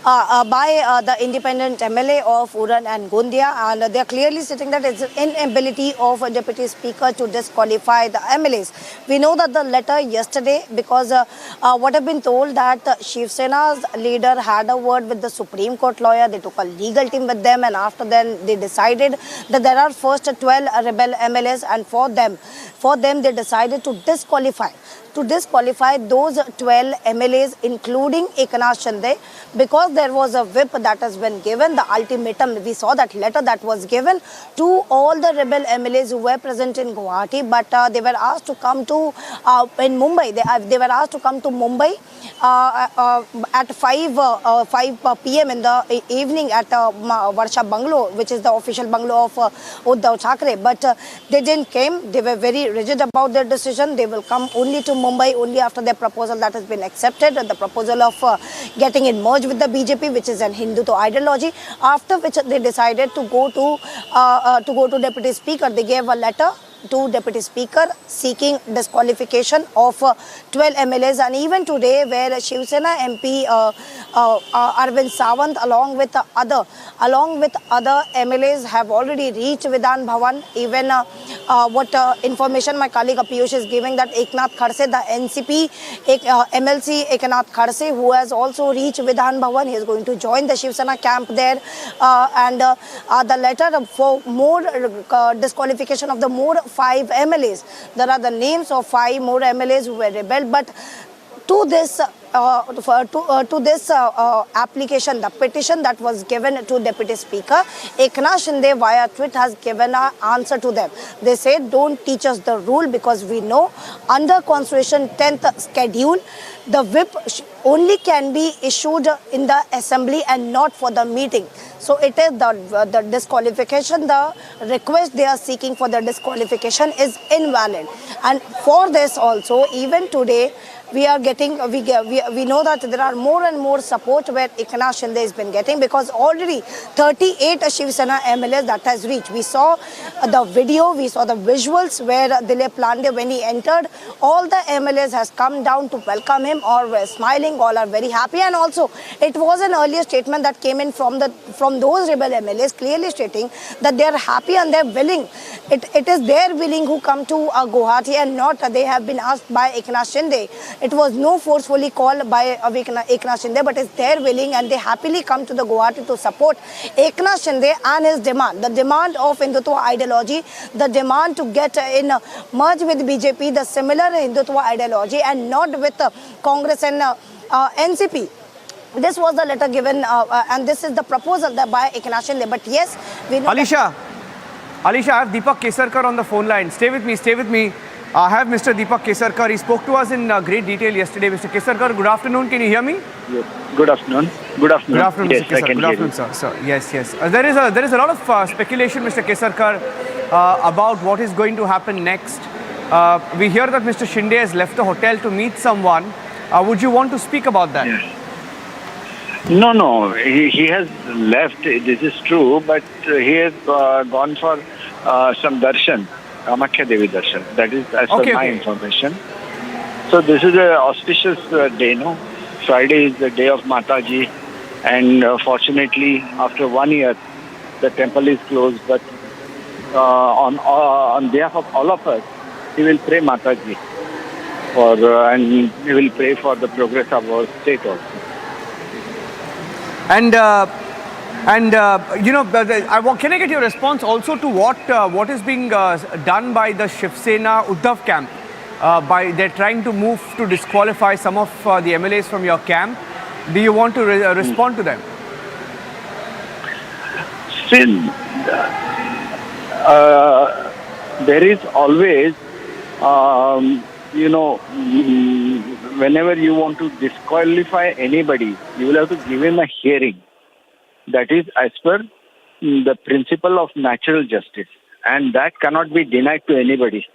[SPEAKER 11] by the independent MLA of Uran and Gondia, and they are clearly stating that it's an inability of a Deputy Speaker to disqualify the MLAs. We know that the letter yesterday, because what have been told that Shiv Sena's leader had a word with the Supreme Court lawyer, they took a legal team with them, and after then they decided that there are first 12 rebel MLAs, and for them they decided to disqualify those 12 MLAs, including Eknath Shinde, because there was a whip that has been given, the ultimatum. We saw that letter that was given to all the rebel MLAs who were present in Guwahati, but they were asked to come to in Mumbai. They were asked to come to Mumbai at 5 p.m. in the evening at Varsha Bungalow, which is the official bungalow of Uddhav Thackeray. But they didn't come. They were very rigid about their decision. They will come only to Mumbai only after their proposal that has been accepted, the proposal of getting it merged with the BJP, which is an Hindutva ideology. After which they decided to go to Deputy Speaker. They gave a letter to Deputy Speaker seeking disqualification of 12 MLAs, and even today where Shiv Sena MP Arvind Sawant along with other MLAs have already reached Vidhan Bhavan. Even what information my colleague Piyush is giving, that Eknath Khadse, the NCP MLC Eknath Khadse, who has also reached Vidhan Bhavan, he is going to join the Shiv Sena camp there, and the letter for more disqualification of the more 5 MLAs. There are the names of 5 more MLAs who were rebelled, but to this application, the petition that was given to Deputy Speaker, Eknath Shinde via tweet has given an answer to them. They said, don't teach us the rule, because we know under Constitution 10th schedule, the whip only can be issued in the assembly and not for the meeting. So it is the disqualification, the request they are seeking for the disqualification is invalid. And for this also, even today, we know that there are more and more support where Eknath Shinde has been getting, because already 38 Shiv Sena MLAs that has reached. We saw the video, we saw the visuals where Dilip Lande, when he entered, all the MLAs has come down to welcome him, or were smiling, all are very happy. And also, it was an earlier statement that came in from those rebel MLAs, clearly stating that they are happy and they are willing. It is their willing who come to Guwahati, and not they have been asked by Eknath Shinde. It was no forcefully call by Eknath Shinde, but it's their willing, and they happily come to the Guwahati to support Eknath Shinde and his demand. The demand of Hindutva ideology, the demand to get merge with BJP, the similar Hindutva ideology, and not with Congress and NCP. This was the letter given, and this is the proposal that by Eknath Shinde. But yes, we know.
[SPEAKER 2] Alisha, I have Deepak Kesarkar on the phone line. Stay with me. I have Mr. Deepak Kesarkar. He spoke to us in great detail yesterday. Mr. Kesarkar, good afternoon. Can you hear me?
[SPEAKER 4] Yes. Good afternoon. Good afternoon.
[SPEAKER 2] Good afternoon,
[SPEAKER 4] yes,
[SPEAKER 2] Mr. Kesarkar. Good afternoon, sir. Yes. There is a lot of speculation, Mr. Kesarkar, about what is going to happen next. We hear that Mr. Shinde has left the hotel to meet someone. Would you want to speak about that?
[SPEAKER 4] Yes. No. He has left. This is true, but he has gone for some darshan, Kamakhya Devi darshan. That is as per my information. So this is an auspicious day, no? Friday is the day of Mataji, and fortunately, after 1 year, the temple is closed. But on behalf of all of us, he will pray Mataji and he will pray for the progress of our state also.
[SPEAKER 2] And can I get your response also to what is being done by the Shiv Sena Uddhav camp? They're trying to move to disqualify some of the MLAs from your camp. Do you want to respond to them?
[SPEAKER 4] Still, there is always, whenever you want to disqualify anybody, you will have to give him a hearing. That is as per the principle of natural justice. And that cannot be denied to anybody.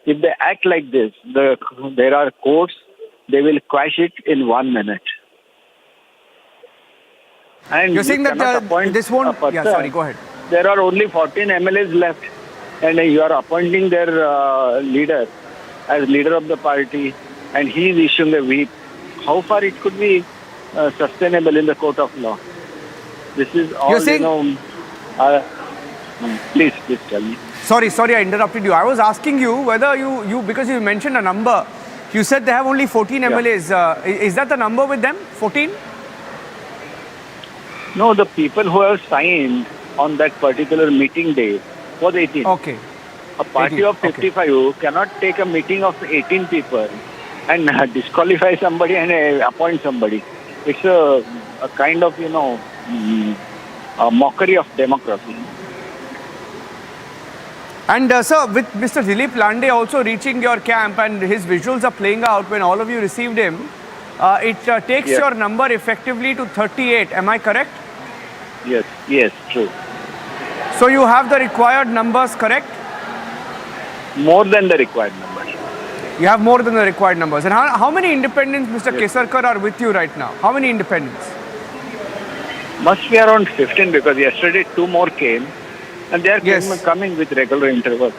[SPEAKER 4] If they act like this, there are courts, they will quash it in 1 minute. And
[SPEAKER 2] you're saying that this won't... Yeah, sorry, go ahead.
[SPEAKER 4] There are only 14 MLAs left, and you are appointing their leader as leader of the party, and he is issuing a whip. How far it could be sustainable in the court of law? This is all,
[SPEAKER 2] you're saying...
[SPEAKER 4] Please tell me.
[SPEAKER 2] Sorry, I interrupted you. I was asking you whether you because you mentioned a number. You said they have only 14 MLAs. Is that the number with them? 14?
[SPEAKER 4] No, the people who have signed on that particular meeting day was 18.
[SPEAKER 2] Okay.
[SPEAKER 4] A party of 55 cannot take a meeting of 18 people and disqualify somebody and appoint somebody. It's a kind of, a mockery of democracy.
[SPEAKER 2] And sir, with Mr. Dilip Lande also reaching your camp and his visuals are playing out when all of you received him, it takes your number effectively to 38. Am I correct?
[SPEAKER 4] Yes, true.
[SPEAKER 2] So you have the required numbers, correct?
[SPEAKER 4] More than the required numbers.
[SPEAKER 2] You have more than the required numbers. And how many independents, Mr. Kesarkar, are with you right now? How many independents?
[SPEAKER 4] Must be around 15 because yesterday 2 more came. And they are coming with regular intervals.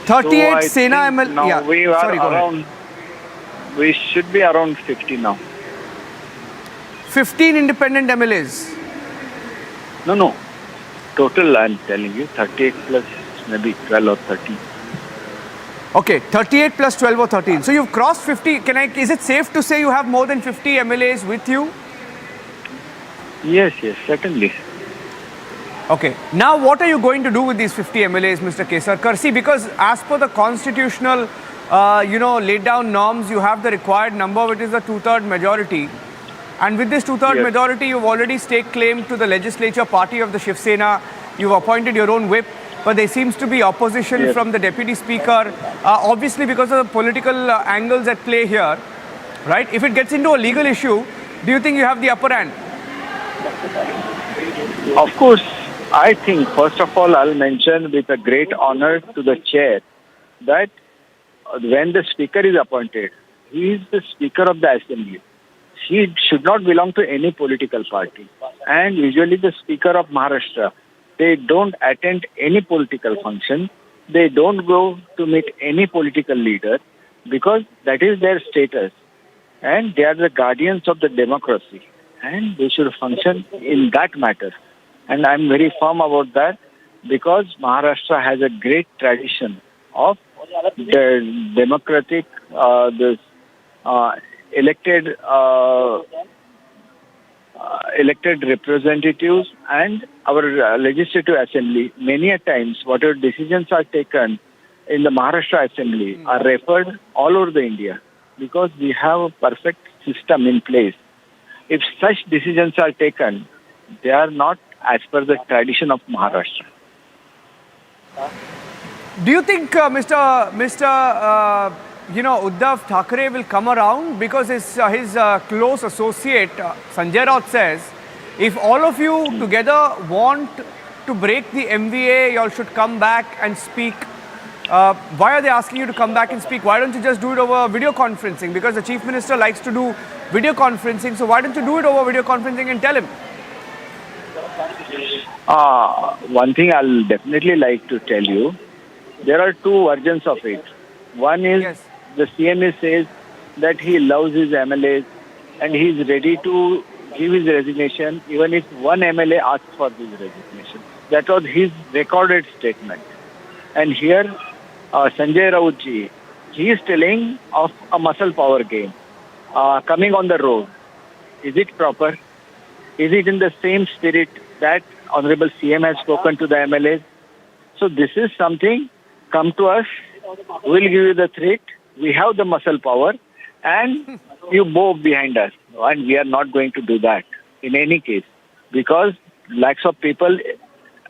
[SPEAKER 2] 38 Sena ML.
[SPEAKER 4] Now we are around. We should be around 50 now.
[SPEAKER 2] 15 independent MLAs.
[SPEAKER 4] No. Total, I'm telling you, 38 plus maybe 12 or 13.
[SPEAKER 2] Okay, 38 plus 12 or 13. So you've crossed 50. Is it safe to say you have more than 50 MLAs with you?
[SPEAKER 4] Yes, certainly.
[SPEAKER 2] Okay. Now, what are you going to do with these 50 MLAs, Mr. Kesarkar? See, because as per the constitutional, laid down norms, you have the required number, which is the 2/3 majority. And with this 2/3 majority, you've already staked claim to the legislature party of the Shiv Sena. You've appointed your own whip. But there seems to be opposition from the deputy speaker, obviously because of the political angles at play here, right? If it gets into a legal issue, do you think you have the upper hand?
[SPEAKER 4] Of course. I think, first of all, I'll mention with a great honor to the chair that when the speaker is appointed, he is the speaker of the assembly. He should not belong to any political party. And usually the speaker of Maharashtra, they don't attend any political function. They don't go to meet any political leader because that is their status. And they are the guardians of the democracy. And they should function in that matter. And I'm very firm about that because Maharashtra has a great tradition of the democratic, elected elected representatives and our legislative assembly, many a times whatever decisions are taken in the Maharashtra assembly are referred all over the India because we have a perfect system in place. If such decisions are taken, they are not as per the tradition of Maharashtra.
[SPEAKER 2] Do you think Mr. Uddhav Thackeray will come around? Because his close associate Sanjay Raut says, if all of you together want to break the MVA, you all should come back and speak. Why are they asking you to come back and speak? Why don't you just do it over video conferencing? Because the Chief Minister likes to do video conferencing. So why don't you do it over video conferencing and tell him?
[SPEAKER 4] One thing I'll definitely like to tell you, there are two versions of it. One is the CM says that he loves his MLAs and he is ready to give his resignation even if one MLA asks for his resignation. That was his recorded statement. And here, Sanjay Raut ji, he is telling of a muscle power game coming on the road. Is it proper? Is it in the same spirit that Honorable CM has spoken to the MLAs? So this is something, come to us, we'll give you the threat, we have the muscle power, and you bow behind us. And we are not going to do that in any case, because lakhs of people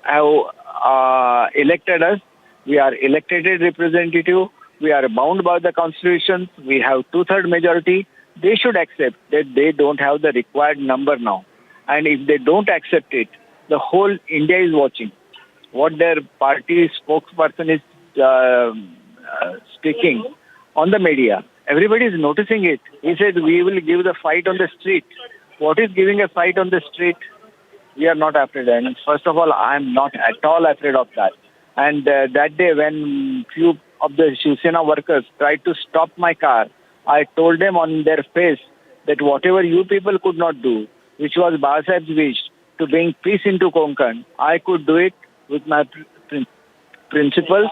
[SPEAKER 4] have elected us. We are elected representative. We are bound by the constitution. We have 2/3 majority. They should accept that they don't have the required number now. And if they don't accept it, the whole India is watching what their party spokesperson is speaking on the media. Everybody is noticing it. He said, we will give the fight on the street. What is giving a fight on the street? We are not afraid. And first of all, I am not at all afraid of that. And that day when few of the Shiv Sena workers tried to stop my car, I told them on their face that whatever you people could not do, which was Babasaheb's wish to bring peace into Konkan, I could do it with my principles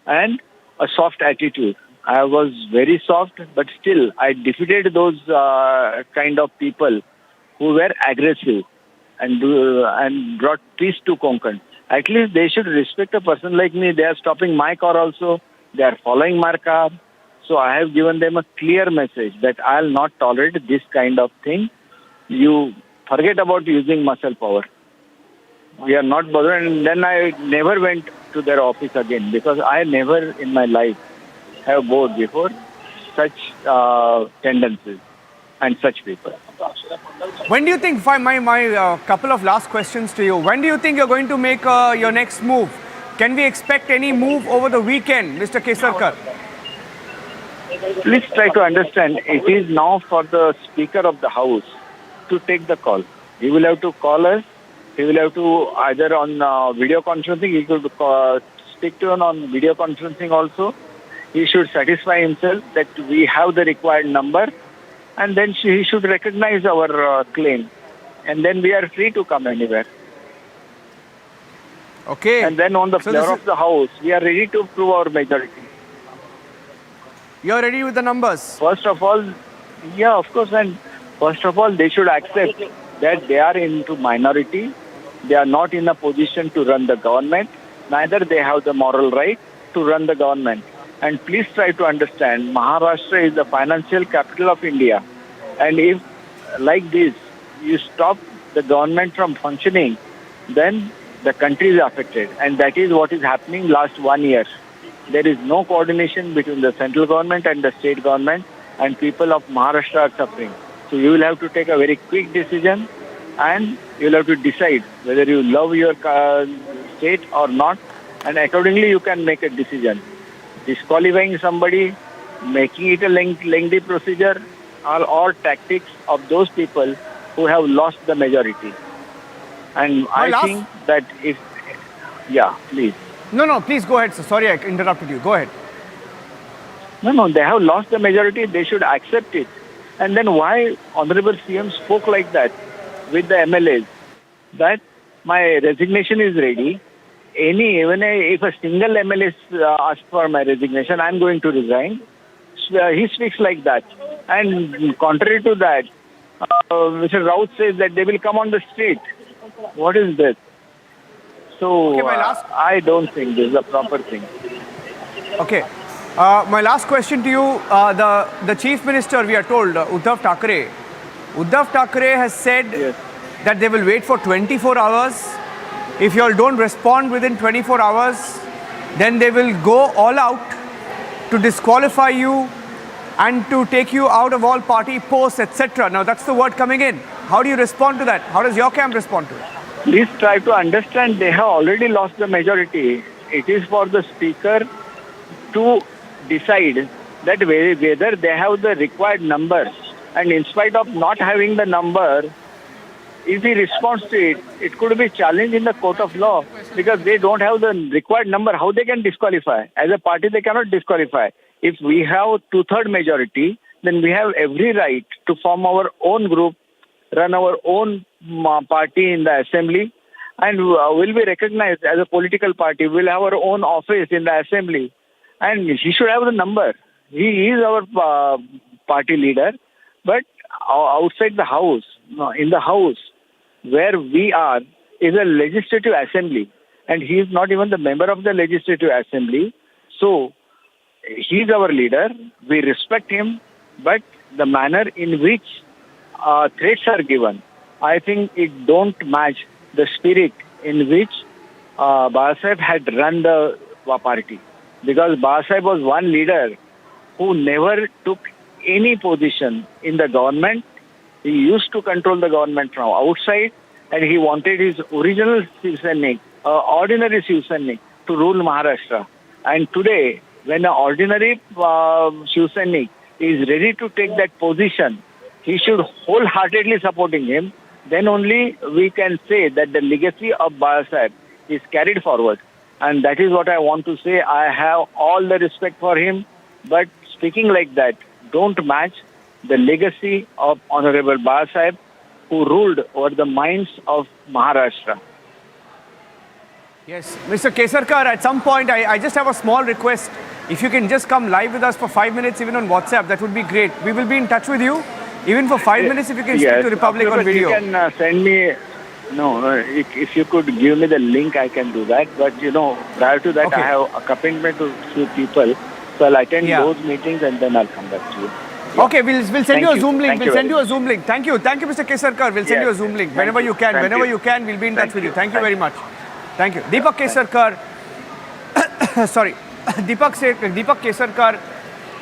[SPEAKER 4] and a soft attitude. I was very soft, but still I defeated those kind of people who were aggressive and brought peace to Konkan. At least they should respect a person like me. They are stopping my car also. They are following my car. So I have given them a clear message that I'll not tolerate this kind of thing. You forget about using muscle power. We are not bothered. And then I never went to their office again because I never in my life have bowed before such tendencies and such people.
[SPEAKER 2] When do you think, my couple of last questions to you, when do you think you're going to make your next move? Can we expect any move over the weekend, Mr. Kesarkar?
[SPEAKER 4] Please try to understand, it is now for the Speaker of the House to take the call. He will have to call us. He will have to either on video conferencing, he could speak to us on video conferencing also. He should satisfy himself that we have the required number, and then he should recognize our claim. And then we are free to come anywhere.
[SPEAKER 2] Okay.
[SPEAKER 4] And then on the floor of the House, we are ready to prove our majority.
[SPEAKER 2] You're ready with the numbers?
[SPEAKER 4] First of all, yeah, of course. And first of all, they should accept that they are into minority. They are not in a position to run the government. Neither they have the moral right to run the government. And please try to understand, Maharashtra is the financial capital of India. And if, like this, you stop the government from functioning, then the country is affected. And that is what is happening last 1 year. There is no coordination between the central government and the state government, and people of Maharashtra are suffering. So you will have to take a very quick decision, and you will have to decide whether you love your state or not, and accordingly you can make a decision. Disqualifying somebody, making it a lengthy procedure are all tactics of those people who have lost the majority. And I think that if... Yeah, please.
[SPEAKER 2] No, please go ahead, sir. Sorry, I interrupted you. Go ahead.
[SPEAKER 4] No, they have lost the majority. They should accept it. And then why Honorable CM spoke like that with the MLAs, that my resignation is ready. even if a single MLA asks for my resignation, I'm going to resign. He speaks like that. And contrary to that, Mr. Raut says that they will come on the street. What is this? So
[SPEAKER 2] Okay, my last...
[SPEAKER 4] I don't think this is a proper thing.
[SPEAKER 2] Okay. My last question to you, the Chief Minister, we are told, Uddhav Thackeray has said that they will wait for 24 hours. If you all don't respond within 24 hours, then they will go all out to disqualify you and to take you out of all party posts, etc. Now, that's the word coming in. How do you respond to that? How does your camp respond to it?
[SPEAKER 4] Please try to understand they have already lost the majority. It is for the Speaker to decide that whether they have the required numbers. And in spite of not having the number, if he responds to it, it could be challenged in the court of law because they don't have the required number. How they can disqualify? As a party, they cannot disqualify. If we have 2/3 majority, then we have every right to form our own group, run our own party in the assembly, and will be recognized as a political party. We'll have our own office in the assembly, and he should have the number. He is our party leader, but outside the house, in the house where we are, is a legislative assembly, and he is not even the member of the legislative assembly. So he is our leader. We respect him, but the manner in which threats are given, I think it don't match the spirit in which Babasaheb had run the party. Because Babasaheb was one leader who never took any position in the government. He used to control the government from outside, and he wanted his original Shivsainik, ordinary Shivsainik, to rule Maharashtra. And today, when an ordinary Shivsainik is ready to take that position, he should wholeheartedly supporting him. Then only we can say that the legacy of Babasaheb is carried forward. And that is what I want to say. I have all the respect for him, but speaking like that don't match the legacy of Honorable Babasaheb, who ruled over the minds of Maharashtra.
[SPEAKER 2] Yes, Mr. Kesarkar, at some point, I just have a small request. If you can just come live with us for 5 minutes, even on WhatsApp, that would be great. We will be in touch with you, even for 5 minutes, if you can speak to Republic on video.
[SPEAKER 4] You can send me, if you could give me the link, I can do that. But, prior to that, I have a commitment to few people. So I'll attend those meetings and then I'll come back to you. Yeah.
[SPEAKER 2] Okay, we'll send you a Zoom link. We'll send you a Zoom link. Thank you, Mr. Kesarkar. We'll send you a Zoom link whenever you can. Whenever you can, we'll be in touch with you. Thank you very much. Thank you. Deepak Kesarkar, sorry, Deepak Kesarkar,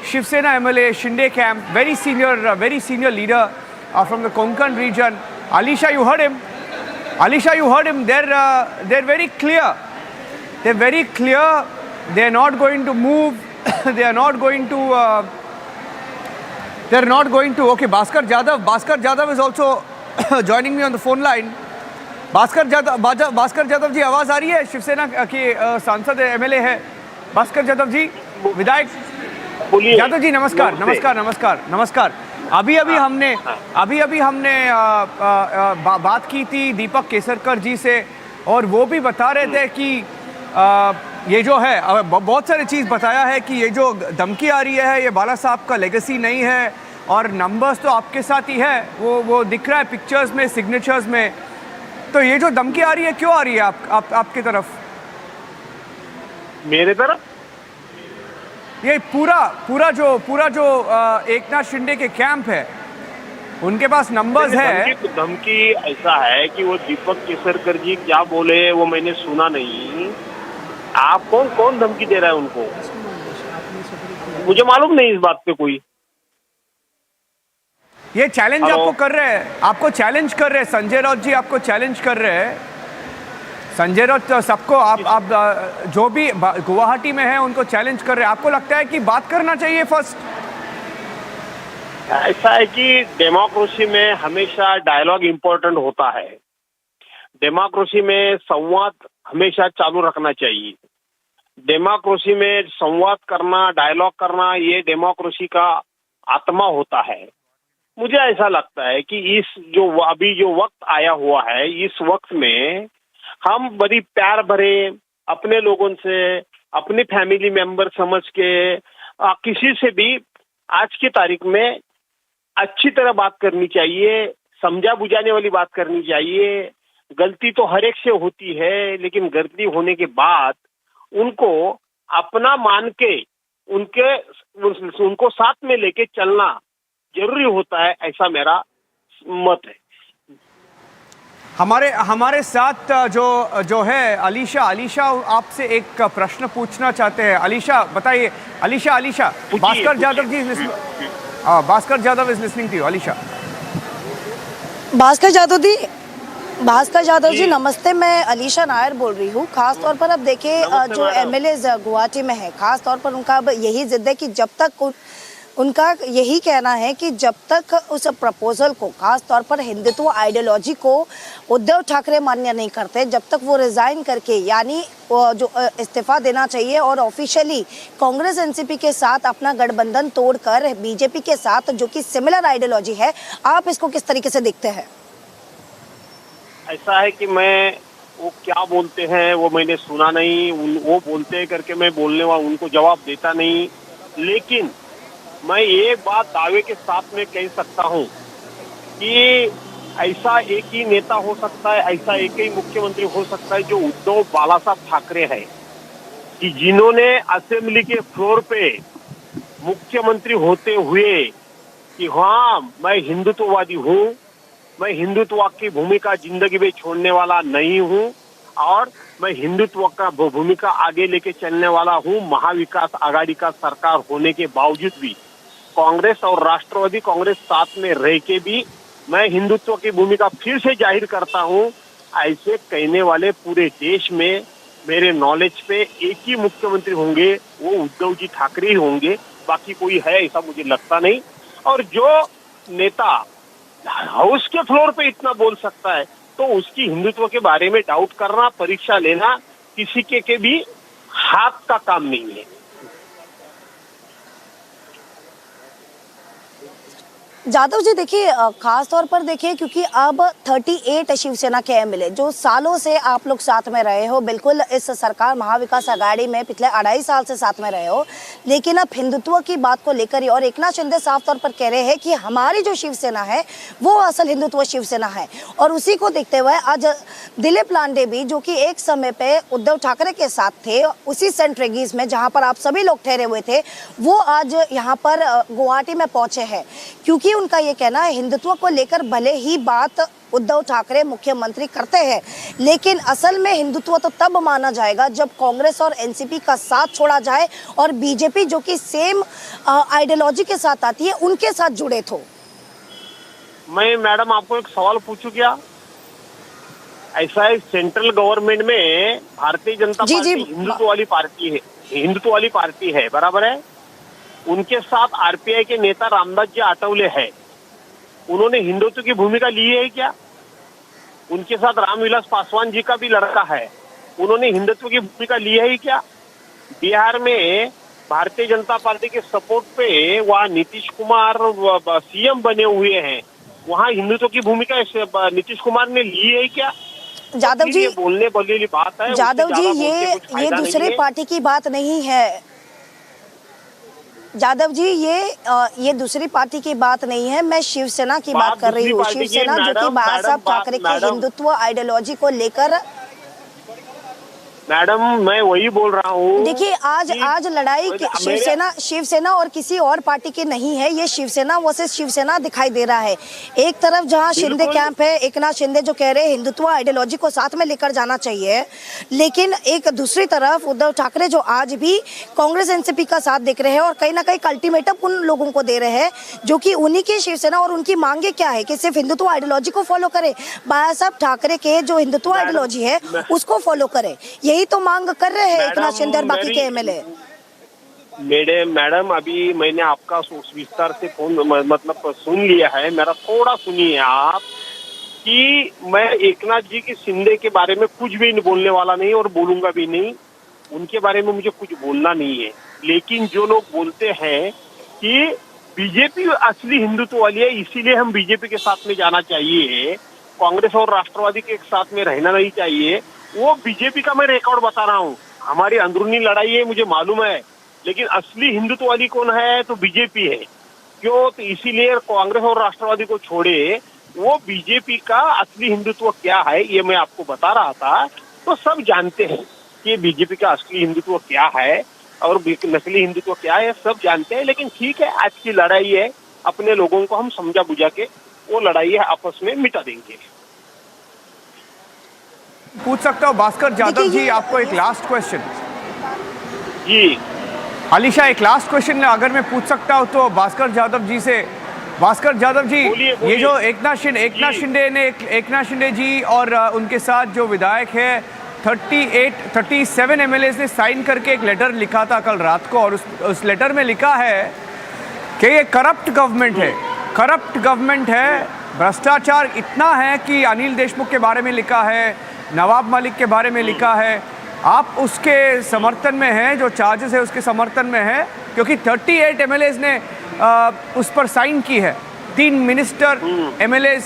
[SPEAKER 2] Shiv Sena MLA, Shinde camp, very senior leader from the Konkan region. Alisha, you heard him. They're very clear. They're very clear. They're not going to move. They're not going to. Okay, Bhaskar Jadhav is also joining me on the phone line. Bhaskar Jadhav जी, आवाज आ रही है? शिवसेना के सांसद MLA है भास्कर जाधव जी, विधायक जाधव जी, नमस्कार। अभी हमने बात की थी दीपक केसरकर जी से, और वो भी बता रहे थे कि ये जो है, बहुत सारी चीज़ बताया है कि ये जो धमकी आ रही है, ये बाला साहब का लेगेसी नहीं है, और नंबर्स तो आपके साथ ही है, वो दिख रहा है पिक्चर्स में, सिग्नेचर्स में। तो ये जो धमकी आ रही है, क्यों आ रही है आपकी तरफ?
[SPEAKER 10] मेरे तरफ
[SPEAKER 2] ये पूरा जो एकनाथ शिंदे के कैंप है, उनके पास नंबर्स है।
[SPEAKER 10] धमकी ऐसा है कि वो दीपक केसरकर जी क्या बोले वो मैंने सुना नहीं। आप कौन धमकी दे रहा है उनको? मुझे मालूम नहीं इस बात पे कोई।
[SPEAKER 2] ये चैलेंज आपको कर रहे हैं, संजय राउत जी आपको चैलेंज कर रहे हैं। संजय राउत सबको, आप जो भी गुवाहाटी में हैं उनको चैलेंज कर रहे हैं। आपको लगता है कि बात करना चाहिए फर्स्ट?
[SPEAKER 10] ऐसा है कि डेमोक्रेसी में हमेशा डायलॉग इम्पोर्टेंट होता है। डेमोक्रेसी में संवाद हमेशा चालू रखना चाहिए। डेमोक्रेसी में संवाद करना, डायलॉग करना, ये डेमोक्रेसी का आत्मा होता है। मुझे ऐसा लगता है कि अभी जो वक्त आया हुआ है, इस वक्त में हम बड़ी प्यार भरे
[SPEAKER 8] अपने लोगों से, अपनी फैमिली मेंबर समझ के किसी से भी आज की तारीख में अच्छी तरह बात करनी चाहिए, समझा बुझाने वाली बात करनी चाहिए। गलती तो हर एक से होती है, लेकिन गलती होने के बाद उनको अपना मान के उनको साथ में लेके चलना जरूरी होता है, ऐसा मेरा मत है।
[SPEAKER 2] हमारे साथ जो है अलीशा आपसे एक प्रश्न पूछना चाहते हैं। अलीशा बताइए। Alisha Bhaskar Yadav is listening to you. Alisha.
[SPEAKER 11] Bhaskar Yadav ji नमस्ते, मैं अलीशा नायर बोल रही हूँ। खास तौर पर अब देखिए जो MLAs गुवाहाटी में है, खास तौर पर उनका अब यही जिद है कि जब तक उनका यही कहना है कि जब तक उस प्रपोजल को, खास तौर पर हिंदुत्व आइडियोलॉजी को उद्धव ठाकरे मान्य नहीं करते, जब तक वो रिजाइन करके यानी जो इस्तीफा देना चाहिए और ऑफिशियली कांग्रेस एनसीपी के साथ अपना गठबंधन तोड़कर बीजेपी के साथ जो कि सिमिलर आइडियोलॉजी है, आप इसको किस तरीके से देखते हैं?
[SPEAKER 8] ऐसा है कि मैं वो क्या बोलते हैं वो मैंने सुना नहीं, वो बोलते हैं करके मैं बोलने वाला उनको जवाब देता नहीं। लेकिन मैं ये बात दावे के साथ में कह सकता हूँ कि ऐसा एक ही नेता हो सकता है, ऐसा एक ही मुख्यमंत्री हो सकता है जो उद्धव बाला साहब ठाकरे है, कि जिन्होंने असेंबली के फ्लोर पे मुख्यमंत्री होते हुए कि हाँ मैं हिंदुत्ववादी हूँ, मैं हिंदुत्व की भूमिका जिंदगी में छोड़ने वाला नहीं हूँ और मैं हिंदुत्व का भूमिका आगे लेके चलने वाला हूँ। महाविकास आघाड़ी का सरकार होने के बावजूद भी कांग्रेस और राष्ट्रवादी कांग्रेस साथ में रह के भी मैं हिंदुत्व की भूमिका फिर से जाहिर करता हूँ। ऐसे कहने वाले पूरे देश में मेरे नॉलेज पे एक ही मुख्यमंत्री होंगे, वो उद्धव जी ठाकरे ही होंगे, बाकी कोई है ऐसा मुझे लगता नहीं। और जो नेता हाउस के फ्लोर पे इतना बोल सकता है तो उसकी हिंदुत्व के बारे में डाउट करना, परीक्षा लेना किसी के भी हाथ का काम नहीं है।
[SPEAKER 11] जादव जी देखिए, खास तौर पर देखिए क्योंकि अब 38 शिवसेना के MLA जो सालों से आप लोग साथ में रहे हो, बिल्कुल इस सरकार महाविकास आघाड़ी में पिछले 2.5 साल से साथ में रहे हो, लेकिन अब हिंदुत्व की बात को लेकर ही और एकनाथ शिंदे साफ तौर पर कह रहे हैं कि हमारी जो शिवसेना है वो असल हिंदुत्व शिवसेना है। और उसी को देखते हुए आज दिलीप लांडे भी, जो कि एक समय पे उद्धव ठाकरे के साथ थे उसी सेंट रेगीज में जहाँ पर आप सभी लोग ठहरे हुए थे, वो आज यहाँ पर गुवाहाटी में पहुंचे हैं क्योंकि उनका ये कहना है हिंदुत्व को लेकर भले ही बात उद्धव ठाकरे मुख्यमंत्री करते हैं, लेकिन असल में हिंदुत्व तो तब माना जाएगा जब कांग्रेस और एनसीपी का साथ छोड़ा जाए और बीजेपी जो कि सेम आइडियोलॉजी के साथ आती है उनके साथ जुड़े तो।
[SPEAKER 8] मैं मैडम आपको एक सवाल पूछूं क्या? ऐसा है, सेंट्रल गवर्नमेंट में भारतीय जनता पार्टी हिंदुत्व वाली पार्टी है, बराबर है। उनके साथ आरपीआई के नेता रामदास जी आठवले है, उन्होंने हिंदुत्व की भूमिका ली है क्या? उनके साथ रामविलास पासवान जी का भी लड़का है, उन्होंने हिंदुत्व की भूमिका ली है क्या? बिहार में भारतीय जनता पार्टी के सपोर्ट पे वहाँ नीतीश कुमार CM बने हुए हैं, वहाँ हिंदुत्व की भूमिका नीतीश कुमार ने ली है क्या?
[SPEAKER 11] जादव जी,
[SPEAKER 8] बोलने वाली बात है
[SPEAKER 11] जादव जी, ये दूसरे पार्टी की बात नहीं है। जादव जी, ये दूसरी पार्टी की बात नहीं है, मैं शिवसेना की बात कर रही हूँ। शिवसेना जो कि बाला साहब ठाकरे की हिंदुत्व आइडियोलॉजी को लेकर।
[SPEAKER 8] मैडम मैं वही बोल रहा हूँ।
[SPEAKER 11] देखिए आज लड़ाई शिवसेना और किसी और पार्टी की नहीं है, ये शिवसेना वर्सेस शिवसेना दिखाई दे रहा है। एक तरफ जहाँ शिंदे कैंप है, एकनाथ शिंदे जो कह रहे हैं हिंदुत्व आइडियोलॉजी को साथ में लेकर जाना चाहिए, लेकिन एक दूसरी तरफ उद्धव ठाकरे जो आज भी कांग्रेस एनसीपी का साथ देख रहे हैं और कहीं ना कहीं अल्टीमेटम उन लोगों को दे रहे हैं जो कि उन्हीं की शिवसेना और उनकी मांगे क्या है कि सिर्फ हिंदुत्व आइडियोलॉजी को फॉलो करे, बाला साहब ठाकरे के जो हिंदुत्व आइडियोलॉजी है उसको फॉलो करे, यही तो मांग कर रहे हैं एकनाथ शिंदे और बाकी के MLA।
[SPEAKER 8] मैडम अभी मैंने आपका विस्तार से मतलब सुन लिया है, मेरा थोड़ा सुनिए आप कि मैं एकनाथ जी के शिंदे के बारे में कुछ भी नहीं बोलने वाला नहीं और बोलूंगा भी नहीं, उनके बारे में मुझे कुछ बोलना नहीं है। लेकिन जो लोग बोलते हैं कि बीजेपी असली हिंदुत्व वाली है इसीलिए हम बीजेपी के साथ में जाना चाहिए, कांग्रेस और राष्ट्रवादी के साथ में रहना नहीं चाहिए,
[SPEAKER 10] वो बीजेपी का मैं रिकॉर्ड बता रहा हूँ। हमारी अंदरूनी लड़ाई है, मुझे मालूम है, लेकिन असली हिंदुत्ववादी कौन है तो बीजेपी है। क्यों? तो इसीलिए कांग्रेस और राष्ट्रवादी को छोड़े, वो बीजेपी का असली हिंदुत्व क्या है ये मैं आपको बता रहा था। तो सब जानते हैं कि बीजेपी का असली हिंदुत्व क्या है और नकली हिंदुत्व क्या है, सब जानते हैं। लेकिन ठीक है, आज की लड़ाई है, अपने लोगों को हम समझा बुझा के वो लड़ाई है आपस में मिटा देंगे।
[SPEAKER 2] पूछ सकता हूँ भास्कर जाधव जी आपको एक लास्ट क्वेश्चन?
[SPEAKER 10] जी
[SPEAKER 2] अलीशा, एक लास्ट क्वेश्चन अगर मैं पूछ सकता हूँ तो भास्कर जाधव जी से। भास्कर जाधव जी, ये जो एकनाथ शिंदे जी और उनके साथ जो विधायक है 37 MLAs ने साइन करके एक लेटर लिखा था कल रात को, और उस लेटर में लिखा है कि ये करप्ट गवर्नमेंट है, भ्रष्टाचार इतना है कि अनिल देशमुख के बारे में लिखा है, नवाब मलिक के बारे में लिखा है। आप उसके समर्थन में हैं, जो चार्जेस है उसके समर्थन में है, क्योंकि 38 MLAs ने उस पर साइन की है, 3 मिनिस्टर MLAs।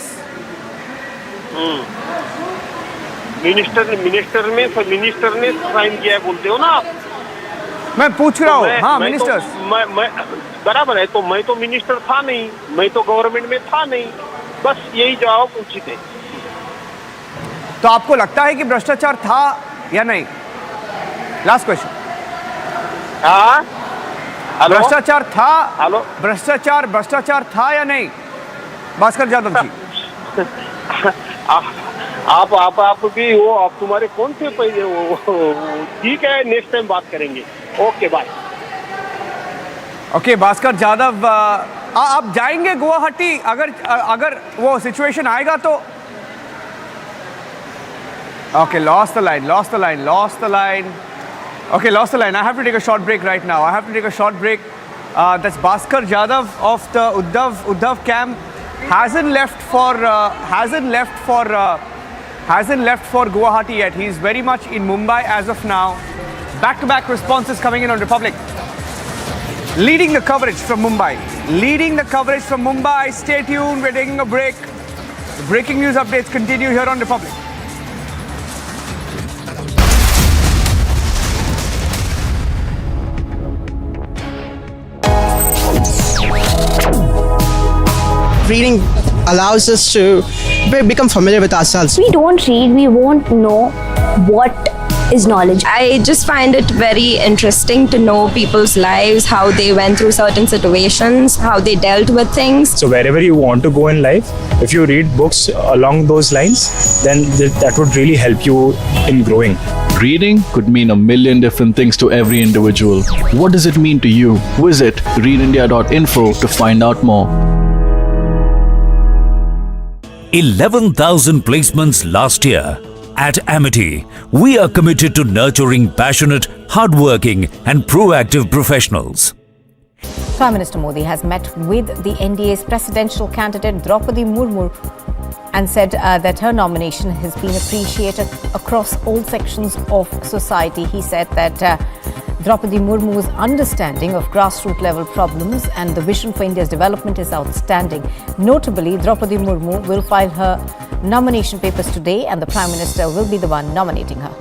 [SPEAKER 10] मिनिस्टर ने साइन किया है बोलते हो ना आप?
[SPEAKER 2] मैं पूछ रहा हूँ। हाँ, मिनिस्टर्स।
[SPEAKER 10] मैं बराबर है, तो मैं तो मिनिस्टर था नहीं, मैं तो गवर्नमेंट में था नहीं, बस यही जवाब उचित है।
[SPEAKER 2] तो आपको लगता है कि भ्रष्टाचार था या नहीं? Last question.
[SPEAKER 10] हाँ,
[SPEAKER 2] भ्रष्टाचार था?
[SPEAKER 10] हेलो,
[SPEAKER 2] भ्रष्टाचार था या नहीं भास्कर जाधव जी?
[SPEAKER 10] आप भी वो, आप तुम्हारे कौन से पहले वो? ठीक है, नेक्स्ट टाइम बात करेंगे। Okay, bye.
[SPEAKER 2] Okay, Bhaskar Jadhav, आप जाएंगे गुवाहाटी अगर वो सिचुएशन आएगा तो? Okay, lost the line. Okay, lost the line. I have to take a short break right now. That's Bhaskar Jadhav of the Uddhav camp. Hasn't left for Guwahati yet. He's very much in Mumbai as of now. Back-to-back responses coming in on Republic. Leading the coverage from Mumbai. Stay tuned. We're taking a break. The breaking news updates continue here on Republic.
[SPEAKER 14] Reading allows us to become familiar with ourselves.
[SPEAKER 20] We don't read, we won't know what is knowledge. I just find it very interesting to know people's lives, how they went through certain situations, how they dealt with things.
[SPEAKER 22] So wherever you want to go in life, if you read books along those lines, then that would really help you in growing.
[SPEAKER 24] Reading could mean a million different things to every individual. What does it mean to you? Visit readindia.info to find out more.
[SPEAKER 25] 11,000 placements last year. At Amity, we are committed to nurturing passionate, hardworking and proactive professionals.
[SPEAKER 1] Prime Minister Modi has met with the NDA's presidential candidate Draupadi Murmu and said that her nomination has been appreciated across all sections of society. He said that Draupadi Murmu's understanding of grassroots level problems and the vision for India's development is outstanding. Notably, Draupadi Murmu will file her nomination papers today and the Prime Minister will be the one nominating her.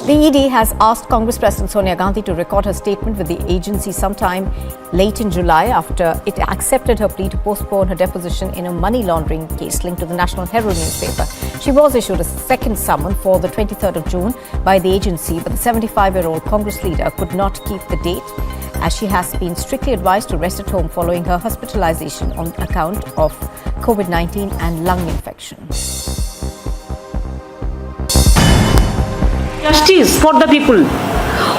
[SPEAKER 1] The ED has asked Congress President Sonia Gandhi to record her statement with the agency sometime late in July after it accepted her plea to postpone her deposition in a money laundering case linked to the National Herald newspaper. She was issued a second summon for the 23rd of June by the agency, but the 75-year-old Congress leader could not keep the date as she has been strictly advised to rest at home following her hospitalization on account of COVID-19 and lung infection.
[SPEAKER 26] Justice for the people.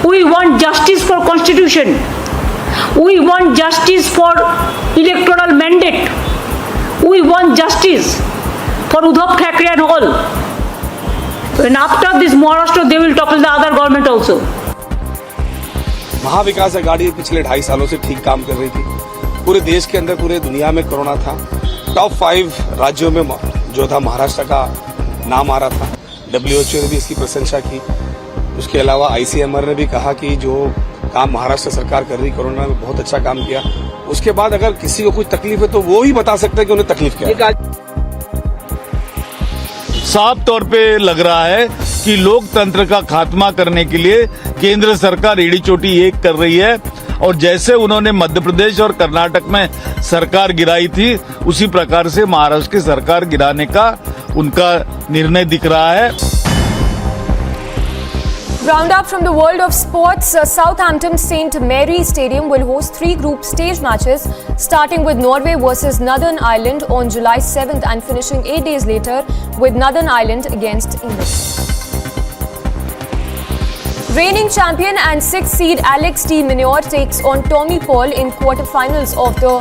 [SPEAKER 26] We want justice for constitution. We want justice for electoral mandate. We want justice for Uddhav Thackeray and all. And after this Maharashtra, they will topple the other government also.
[SPEAKER 15] Mahavikas Aghadi पिछले 2.5 सालों से ठीक काम कर रही थी। पूरे देश के अंदर, पूरे दुनिया में कोरोना था। टॉप 5 राज्यों में जो था महाराष्ट्र का नाम आ रहा था। WHO ने भी इसकी प्रशंसा की। उसके अलावा ICMR ने भी कहा कि जो काम महाराष्ट्र सरकार कर रही कोरोना में बहुत अच्छा काम किया। उसके बाद अगर किसी को कुछ तकलीफ है तो वो ही बता सकता है कि उन्हें तकलीफ क्या है।
[SPEAKER 9] साफ तौर पे लग रहा है कि लोकतंत्र का खात्मा करने के लिए केंद्र सरकार एड़ी चोटी एक कर रही है और जैसे उन्होंने मध्य प्रदेश और कर्नाटक में सरकार गिराई थी उसी प्रकार से महाराष्ट्र की सरकार गिराने का उनका निर्णय दिख रहा है।
[SPEAKER 1] Round up from the world of sports, Southampton St Mary Stadium will host 3 group stage matches, starting with Norway versus Northern Ireland on July 7th and finishing 8 days later with Northern Ireland against England. Reigning champion and 6th seed Alex de Minaur takes on Tommy Paul in quarter-finals of the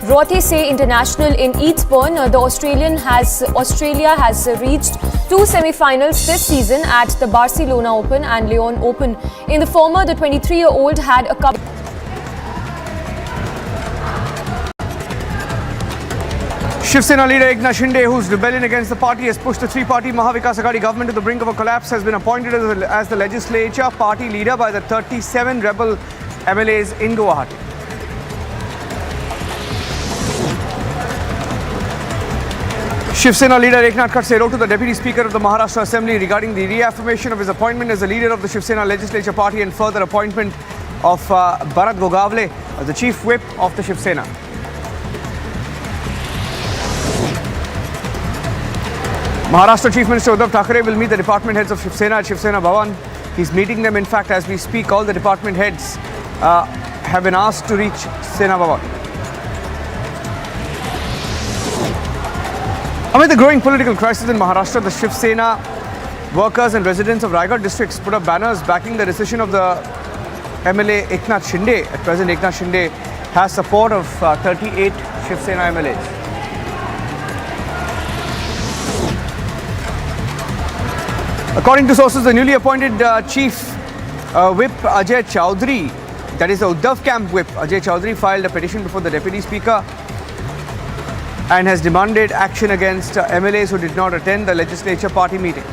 [SPEAKER 1] Rothesay International in Eastbourne. Australia has reached 2 semi-finals this season at the Barcelona Open and Lyon Open. In the former, the 23-year-old had a couple.
[SPEAKER 2] Shiv Sena leader Eknath Shinde, whose rebellion against the party has pushed the three-party Mahavikas Aghadi government to the brink of a collapse, has been appointed as the legislature party leader by the 37 rebel MLAs in Guwahati. Shiv Sena leader Eknath Khadse wrote to the Deputy Speaker of the Maharashtra Assembly regarding the reaffirmation of his appointment as the leader of the Shiv Sena legislature party and further appointment of Bharat Gogavle as the chief whip of the Shiv Sena. Maharashtra Chief Minister Uddhav Thackeray will meet the department heads of Shiv Sena at Shiv Sena Bhavan. He's meeting them. In fact, as we speak, all the department heads have been asked to reach Sena Bhavan. Amid the growing political crisis in Maharashtra, the Shiv Sena workers and residents of Raigad districts put up banners backing the decision of the MLA Eknath Shinde. At present, Eknath Shinde has support of 38 Shiv Sena MLAs. According to sources, the newly appointed chief whip Ajay Chowdhury, that is the Uddhav camp whip Ajay Chowdhury, filed a petition before the Deputy Speaker and has demanded action against MLAs who did not attend the legislature party meeting.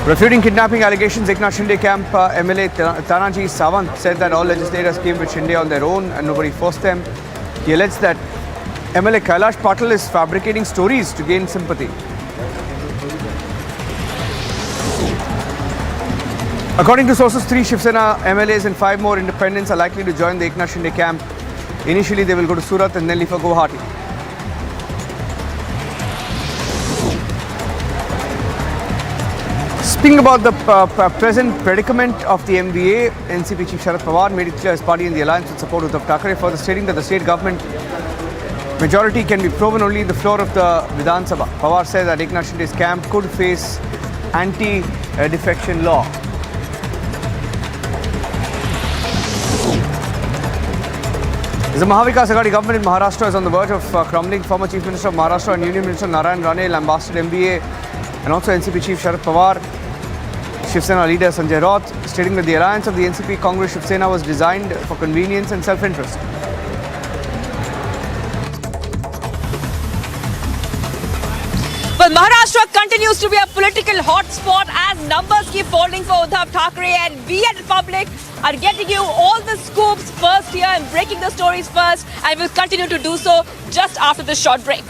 [SPEAKER 2] Refuting kidnapping allegations, Eknath Shinde camp MLA Tanaji Sawant said that all legislators came with Shinde on their own and nobody forced them. He alleged that MLA Kailash Patil is fabricating stories to gain sympathy. According to sources, 3 Shiv Sena MLAs and 5 more independents are likely to join the Eknath Shinde camp. Initially, they will go to Surat and then leave for Guwahati. Speaking about the present predicament of the MVA, NCP Chief Sharad Pawar made it clear his party in the alliance would support Uddhav Thackeray, further stating that the state government majority can be proven only in the floor of the Vidhan Sabha. Pawar said that Eknath Shinde's camp could face anti-defection law. The Mahavikas Aghadi government in Maharashtra is on the verge of crumbling. Former Chief Minister of Maharashtra and Union Minister Narayan Rane lambasted MBA and also NCP Chief Sharad Pawar. Shiv Sena leader Sanjay Raut stating that the alliance of the NCP Congress Shiv Sena was designed for convenience and self-interest.
[SPEAKER 19] Well, Maharashtra continues to be a political hotspot as numbers keep falling for Uddhav Thackeray, and we at Republic are getting you all the scoops first here and breaking the stories first, and we'll continue to do so just after this short break.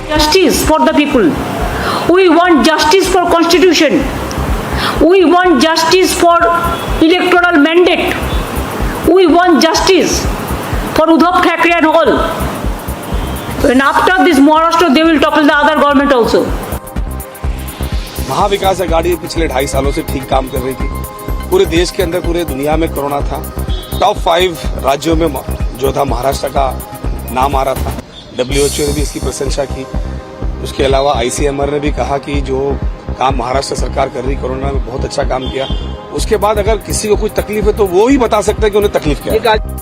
[SPEAKER 26] Justice for the people. We want justice for Constitution. We want justice for electoral mandate. We want justice for Uddhav Thackeray and all. And after this Maharashtra, they will topple the other government also.
[SPEAKER 15] Mahavikas Aghadi पिछले 2.5 सालों से ठीक काम कर रही थी। पूरे देश के अंदर, पूरे दुनिया में कोरोना था। टॉप 5 राज्यों में जो था महाराष्ट्र का नाम आ रहा था। WHO ने भी इसकी प्रशंसा की। उसके अलावा ICMR ने भी कहा कि जो काम महाराष्ट्र सरकार कर रही कोरोना में बहुत अच्छा काम किया। उसके बाद अगर किसी को कुछ तकलीफ है तो वो ही बता सकता है कि उन्हें तकलीफ क्या है।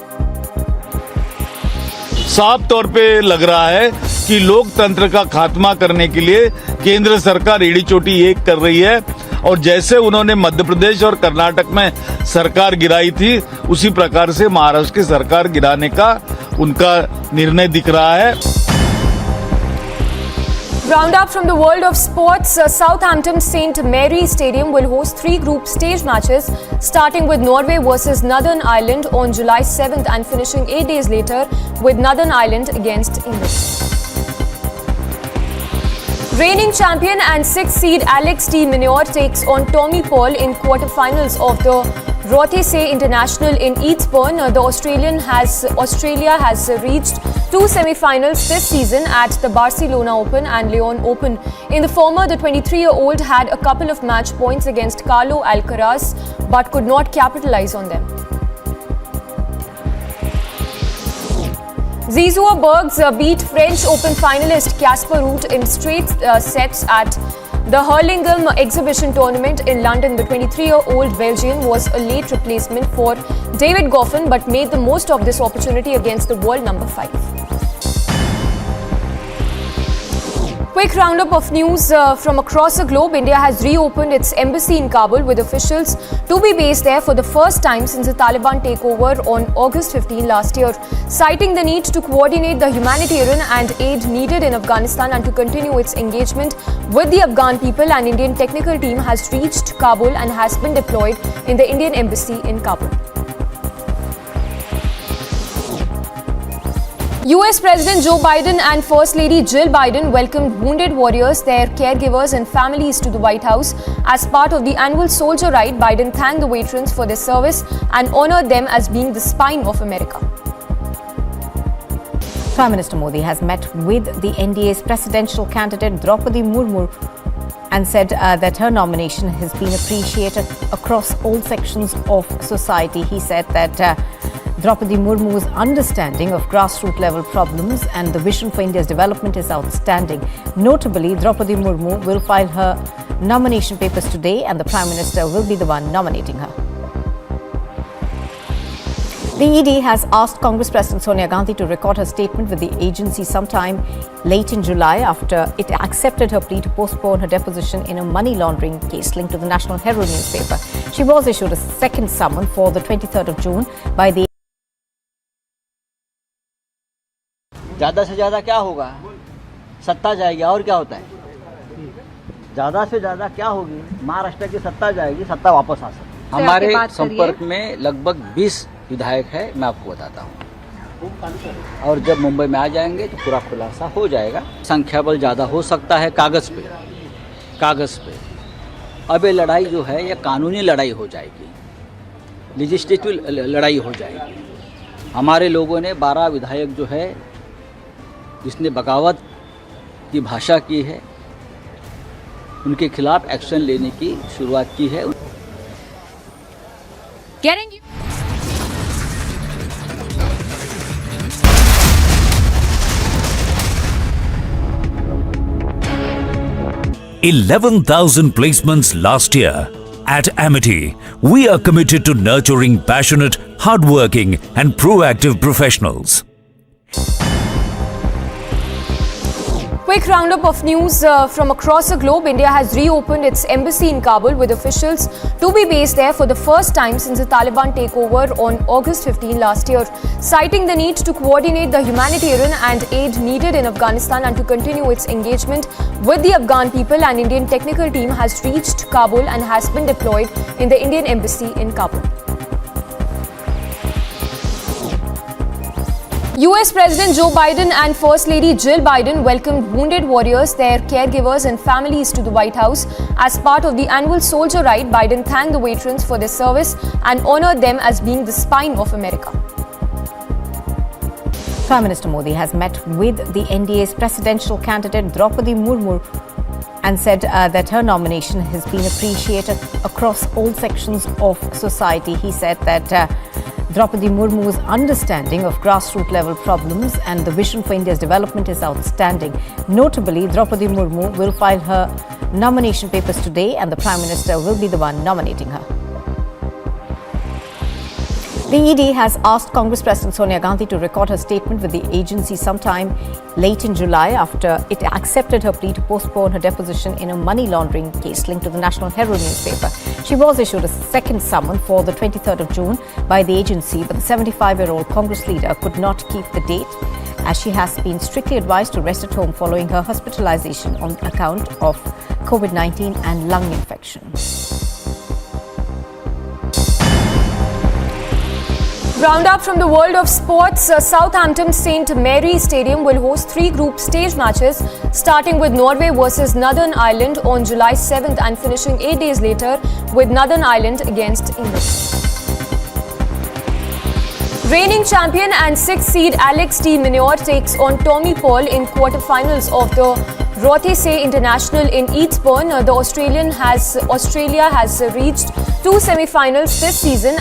[SPEAKER 9] साफ तौर पे लग रहा है कि लोकतंत्र का खात्मा करने के लिए केंद्र सरकार एड़ी चोटी एक कर रही है और जैसे उन्होंने मध्य प्रदेश और कर्नाटक में सरकार गिराई थी उसी प्रकार से महाराष्ट्र की सरकार गिराने का उनका निर्णय दिख रहा है।
[SPEAKER 1] roundup from the world of sports. Southampton St Mary Stadium will host 3 group stage matches, starting with Norway versus Northern Ireland on July 7th and finishing 8 days later with Northern Ireland against England. Reigning champion and 6th seed Alex de Minaur takes on Tommy Paul in quarterfinals of the Rothesay International in Eastbourne. Australia has reached 2 semi-finals this season at the Barcelona Open and Lyon Open. In the former, the 23-year-old had a couple of match points against Carlo Alcaraz but could not capitalize on them. Zizou Bergs beat French Open finalist Casper Ruud in straight sets at the Hurlingham Exhibition Tournament in London. The 23-year-old Belgian was a late replacement for David Goffin but made the most of this opportunity against the world number 5. Quick roundup of news from across the globe. India has reopened its embassy in Kabul with officials to be based there for the first time since the Taliban takeover on August 15 last year, citing the need to coordinate the humanitarian and aid needed in Afghanistan and to continue its engagement with the Afghan people. An Indian technical team has reached Kabul and has been deployed in the Indian embassy in Kabul. US President Joe Biden and First Lady Jill Biden welcomed wounded warriors, their caregivers and families to the White House. As part of the annual Soldier Ride, Biden thanked the veterans for their service and honored them as being the spine of America.
[SPEAKER 3] Prime Minister Modi has met with the NDA's presidential candidate Draupadi Murmu and said that her nomination has been appreciated across all sections of society. He said that Draupadi Murmu's understanding of grassroots level problems and the vision for India's development is outstanding. Notably, Draupadi Murmu will file her nomination papers today and the Prime Minister will be the one nominating her. The ED has asked Congress President Sonia Gandhi to record her statement with the agency sometime late in July after it accepted her plea to postpone her deposition in a money laundering case linked to the National Herald newspaper. She was issued a second summon for the 23rd of June by the
[SPEAKER 13] ज़्यादा से ज़्यादा क्या होगा, सत्ता जाएगी और क्या होता है, ज़्यादा से ज़्यादा क्या होगी, महाराष्ट्र की सत्ता जाएगी, सत्ता वापस आ सकती है। हमारे संपर्क में लगभग 20 विधायक है, मैं आपको बताता हूँ, और जब मुंबई में आ जाएंगे तो पूरा खुलासा हो जाएगा। संख्या बल ज़्यादा हो सकता है कागज़ पे। अब ये लड़ाई जो है ये कानूनी लड़ाई हो जाएगी, लेजिस्लेटिव लड़ाई हो जाएगी। हमारे लोगों ने 12 विधायक जो है जिसने बगावत की भाषा की है, उनके खिलाफ एक्शन लेने की शुरुआत की है।
[SPEAKER 1] Getting you.
[SPEAKER 25] 11,000 placements last year. At Amity, we are committed to nurturing passionate, hardworking and proactive professionals.
[SPEAKER 1] Quick roundup of news from across the globe. India has reopened its embassy in Kabul with officials to be based there for the first time since the Taliban takeover on August 15 last year, citing the need to coordinate the humanitarian and aid needed in Afghanistan and to continue its engagement with the Afghan people. An Indian technical team has reached Kabul and has been deployed in the Indian embassy in Kabul. US President Joe Biden and First Lady Jill Biden welcomed wounded warriors, their caregivers and families to the White House. As part of the annual Soldier Ride, Biden thanked the veterans for their service and honored them as being the spine of America.
[SPEAKER 3] Prime Minister Modi has met with the NDA's presidential candidate Draupadi Murmu and said that her nomination has been appreciated across all sections of society. He said that Draupadi Murmu's understanding of grassroots level problems and the vision for India's development is outstanding. Notably, Draupadi Murmu will file her nomination papers today and the Prime Minister will be the one nominating her. The ED has asked Congress President Sonia Gandhi to record her statement with the agency sometime late in July after it accepted her plea to postpone her deposition in a money laundering case linked to the National Herald newspaper. She was issued a second summon for the 23rd of June by the agency, but the 75-year-old Congress leader could not keep the date. as she has been strictly advised to rest at home following her hospitalization on account of COVID-19 and lung infection.
[SPEAKER 1] Roundup from the world of sports. Southampton St Mary Stadium will host 3 group stage matches, starting with Norway versus Northern Ireland on July 7th and finishing 8 days later with Northern Ireland against England. Reigning champion and 6th seed Alex de Minaur takes on Tommy Paul in quarterfinals of the Rothesay International in Eastbourne. Australia has reached 2 semi-finals this season.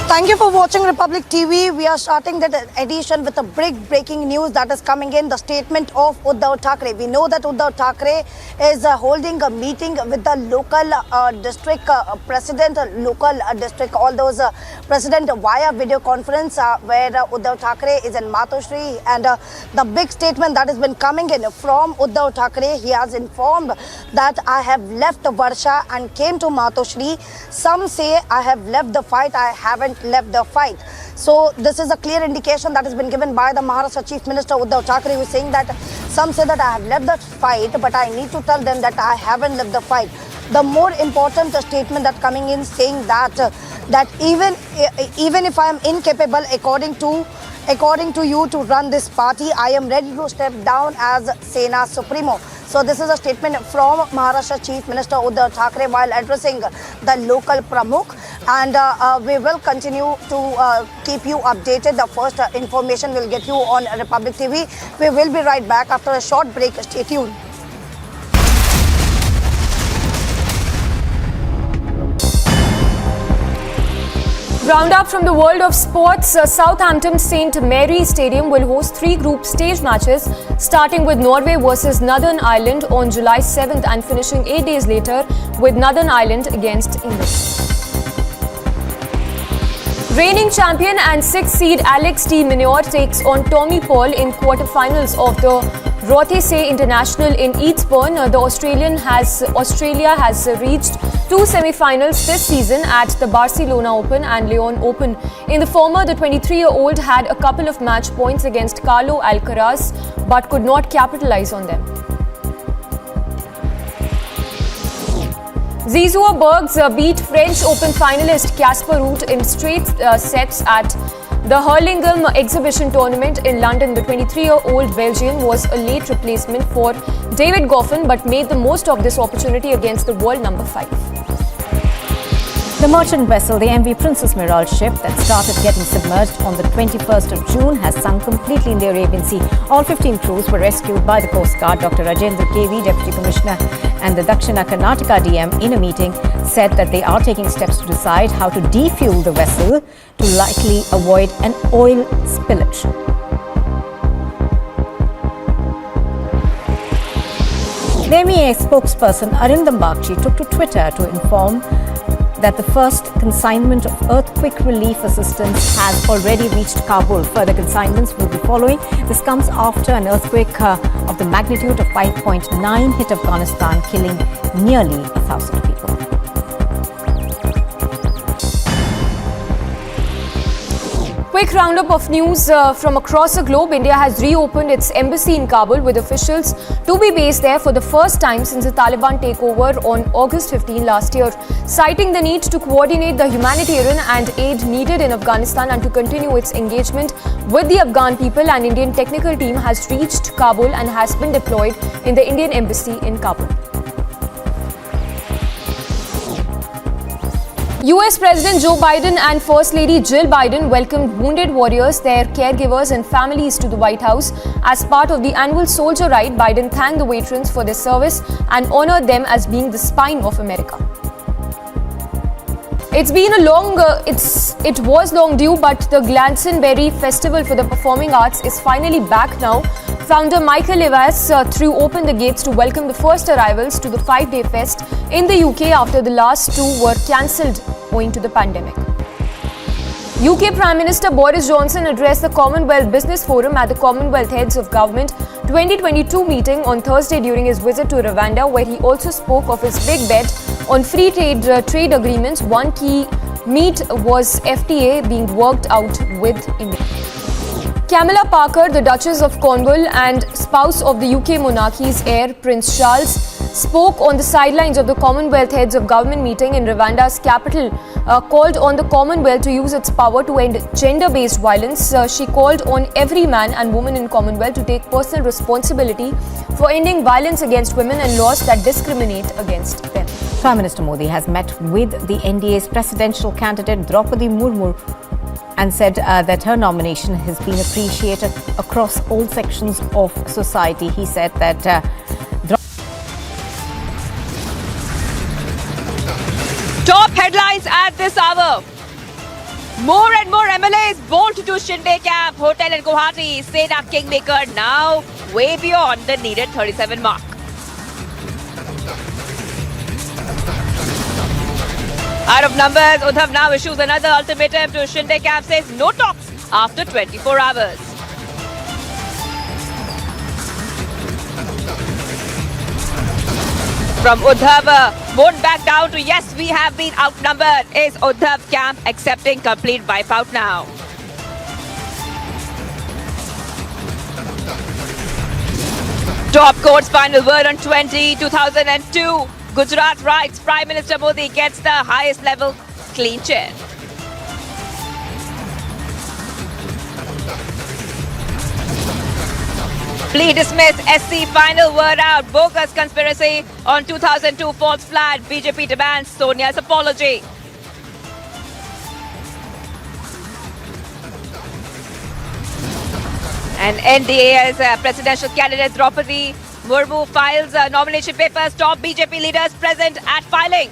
[SPEAKER 11] Thank you for watching Republic TV. We are starting that edition with a breaking news that is coming in. The statement of Uddhav Thackeray. We know that Uddhav Thackeray is holding a meeting with the local district president, all those president via video conference where Uddhav Thackeray is in Matoshri. And the big statement that has been coming in from Uddhav Thackeray, he has informed that I have left Varsha and came to Matoshri. Some say I have left the fight. I haven't left the fight. So this is a clear indication that has been given by the Maharashtra Chief Minister Uddhav Thackeray, who is saying that some say that I have left the fight, but I need to tell them that I haven't left the fight. The more important statement that coming in saying that even if I am incapable according to you to run this party, I am ready to step down as Sena Supremo. So this is a statement from Maharashtra Chief Minister Uddhav Thackeray while addressing the local Pramukh, and we will continue to keep you updated. The first information will get you on Republic TV. We will be right back after a short break. Stay tuned.
[SPEAKER 1] Roundup from the world of sports. Southampton St Mary Stadium will host 3 group stage matches, starting with Norway versus Northern Ireland on July 7th and finishing 8 days later with Northern Ireland against England. Reigning champion and 6th seed Alex de Minaur takes on Tommy Paul in quarterfinals of the Rothesay International in Eastbourne. Australia has reached 2 semi-finals this season at the Barcelona Open and Lyon Open. In the former, the 23-year-old had a couple of match points against Carlo Alcaraz but could not capitalize on them. Zizou Bergs beat French Open finalist Casper Ruud in straight sets at the Hurlingham Exhibition Tournament in London. The 23-year-old Belgian was a late replacement for David Goffin but made the most of this opportunity against the world number 5.
[SPEAKER 3] The merchant vessel, the MV Princess Miral ship that started getting submerged on the 21st of June has sunk completely in the Arabian Sea. All 15 crews were rescued by the Coast Guard. Dr. Rajendra KV, Deputy Commissioner, and the Dakshina Karnataka DM in a meeting said that they are taking steps to decide how to defuel the vessel to likely avoid an oil spillage. The MEA spokesperson Arindam Bagchi took to Twitter to inform that the first consignment of earthquake relief assistance has already reached Kabul. Further consignments will be following. This comes after an earthquake of the magnitude of 5.9 hit Afghanistan, killing nearly 1,000 people.
[SPEAKER 1] Quick roundup of news from across the globe. India has reopened its embassy in Kabul with officials to be based there for the first time since the Taliban takeover on August 15 last year. Citing the need to coordinate the humanitarian and aid needed in Afghanistan and to continue its engagement with the Afghan people, an Indian technical team has reached Kabul and has been deployed in the Indian embassy in Kabul. US President Joe Biden and First Lady Jill Biden welcomed wounded warriors, their caregivers and families to the White House. As part of the annual Soldier Ride, Biden thanked the veterans for their service and honored them as being the spine of America. It was long due, but the Glastonbury Festival for the Performing Arts is finally back now. Founder Michael Evans threw open the gates to welcome the first arrivals to the 5-day fest in the UK after the last 2 were cancelled owing to the pandemic. UK Prime Minister Boris Johnson addressed the Commonwealth Business Forum at the Commonwealth Heads of Government 2022 meeting on Thursday during his visit to Rwanda, where he also spoke of his big bet
[SPEAKER 6] on free trade agreements. One key meet was FTA being worked out with India. Camilla Parker, the Duchess of Cornwall and spouse of the UK monarchy's heir Prince Charles, spoke on the sidelines of the Commonwealth Heads of Government meeting in Rwanda's capital, called on the Commonwealth to use its power to end gender-based violence. She called on every man and woman in Commonwealth to take personal responsibility for ending violence against women and laws that discriminate against them.
[SPEAKER 3] Prime Minister Modi has met with the NDA's presidential candidate Draupadi Murmu and said that her nomination has been appreciated across all sections of society. He said that
[SPEAKER 19] Top headlines at this hour. More and more MLAs bolt to Shinde camp, hotel in Guwahati. Sena Kingmaker now way beyond the needed 37 mark. Out of numbers, Uddhav now issues another ultimatum to Shinde camp, says no talks after 24 hours. From Uddhav, won't back down to yes, we have been outnumbered. Is Uddhav camp accepting complete wipeout now? Top court's final word on 2002. Gujarat writes Prime Minister Modi gets the highest level clean chair. Plea dismissed, SC final word out. Bogus conspiracy on 2002 false flag. BJP demands Sonia's apology. And NDA's presidential candidate Draupadi Murmu files nomination papers. Top BJP leaders present at filing.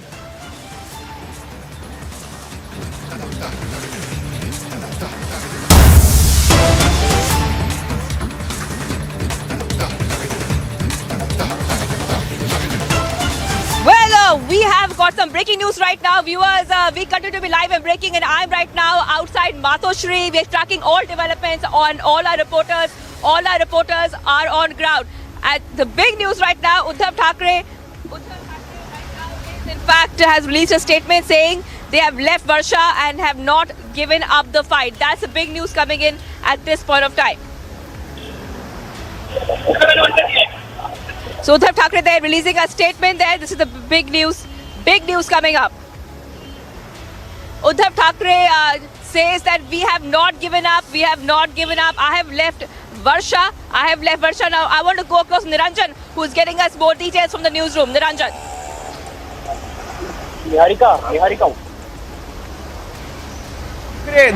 [SPEAKER 19] Well, we have got some breaking news right now, viewers. We continue to be live and breaking, and I'm right now outside Matoshri. We're tracking all developments on all our reporters. All our reporters are on ground. And the big news right now, Uddhav Thackeray in fact has released a statement saying they have left Varsha and have not given up the fight. That's the big news coming in at this point of time. So Uddhav Thackeray there releasing a statement there. This is the big news coming up. Uddhav Thackeray says that we have not given up. We have not given up. I have left Varsha. I have left Varsha now. I want to go across Niranjan, who's getting us more details from the newsroom. Niranjan.
[SPEAKER 2] Niharika.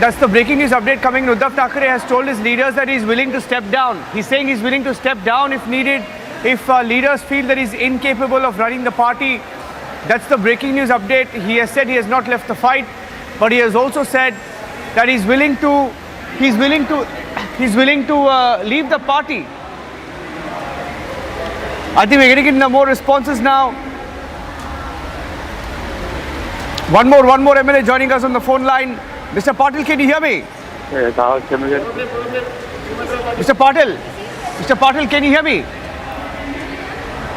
[SPEAKER 2] That's the breaking news update coming. Uddhav Thackeray has told his leaders that he's willing to step down. He's saying he's willing to step down if needed, if leaders feel that he's incapable of running the party. That's the breaking news update. He has said he has not left the fight, but he has also said that he's willing to leave the party. I think we're getting in more responses now. One more MLA joining us on the phone line. Mr. Patil, can you hear me? Mr. Patil, can you hear me?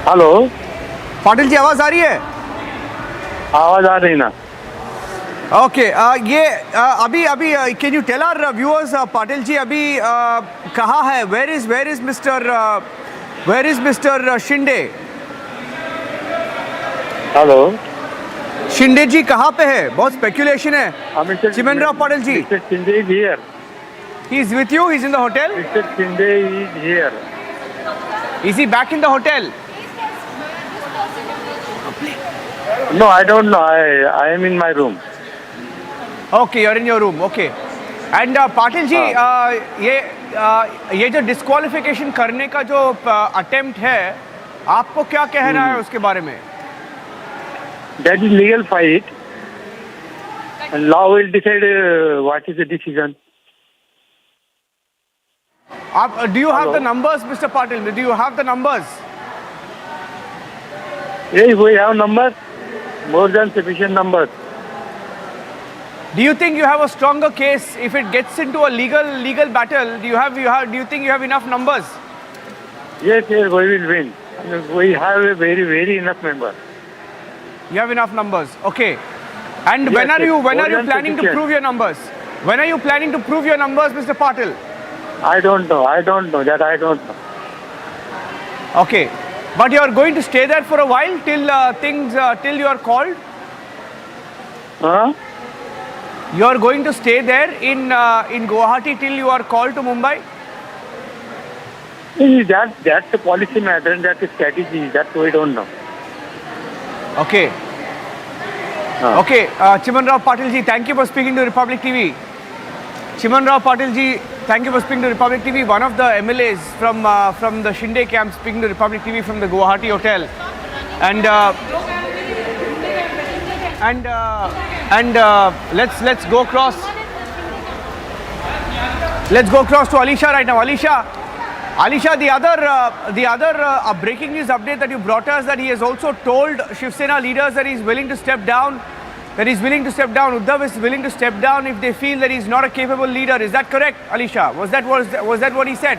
[SPEAKER 4] Hello
[SPEAKER 2] Patil ji, आवाज आ रही है?
[SPEAKER 4] आवाज आ रही ना?
[SPEAKER 2] Okay, ये अभी can you tell our viewers, Patil ji अभी कहाँ है? Where is mister Shinde?
[SPEAKER 4] Hello,
[SPEAKER 2] Shinde ji कहाँ पे है? बहुत स्पेकुलेशन है. Chimanrao Patil ji.
[SPEAKER 4] Mr. Shinde is here.
[SPEAKER 2] He is with you? He is in the hotel?
[SPEAKER 4] Mr. Shinde is here.
[SPEAKER 2] Is he back in the hotel?
[SPEAKER 4] No, I don't know. I am in my room.
[SPEAKER 2] Okay, you're in your room. Okay. And Patil ji, ये जो disqualification करने का जो attempt है, आपको क्या कहना है उसके बारे में?
[SPEAKER 4] That is legal fight. And law will decide what is the decision.
[SPEAKER 2] Do you have the numbers, Mr. Patil? Do you have the numbers?
[SPEAKER 4] Yes, we have numbers. More than sufficient numbers.
[SPEAKER 2] Do you think you have a stronger case if it gets into a legal battle? Do you think you have enough numbers?
[SPEAKER 4] Yes, we will win. We have a very enough member.
[SPEAKER 2] You have enough numbers. Okay. And
[SPEAKER 4] Yes,
[SPEAKER 2] when are you
[SPEAKER 4] yes.
[SPEAKER 2] planning to
[SPEAKER 4] Yes.
[SPEAKER 2] prove your numbers? When are you planning to prove your numbers, Mr. Patil?
[SPEAKER 4] I don't know. I don't know.
[SPEAKER 2] Okay. But you are going to stay there for a while till till you are called?
[SPEAKER 4] Huh?
[SPEAKER 2] You are going to stay there in Guwahati till you are called to Mumbai?
[SPEAKER 4] That's a policy matter and that's a strategy. That's we don't know.
[SPEAKER 2] Okay. Okay, Chiman Rao Patil ji, thank you for speaking to Republic TV. Chiman Rao Patil ji, thank you for speaking to Republic TV. One of the MLAs from the Shinde camp speaking to Republic TV from the Guwahati hotel. And let's go across. Let's go across to Alisha right now. Alisha, the other breaking news update that you brought us, that he has also told Shiv Sena leaders that he is willing to step down. Uddhav is willing to step down if they feel that he is not a capable leader. Is that correct, Alisha? Was that what he said?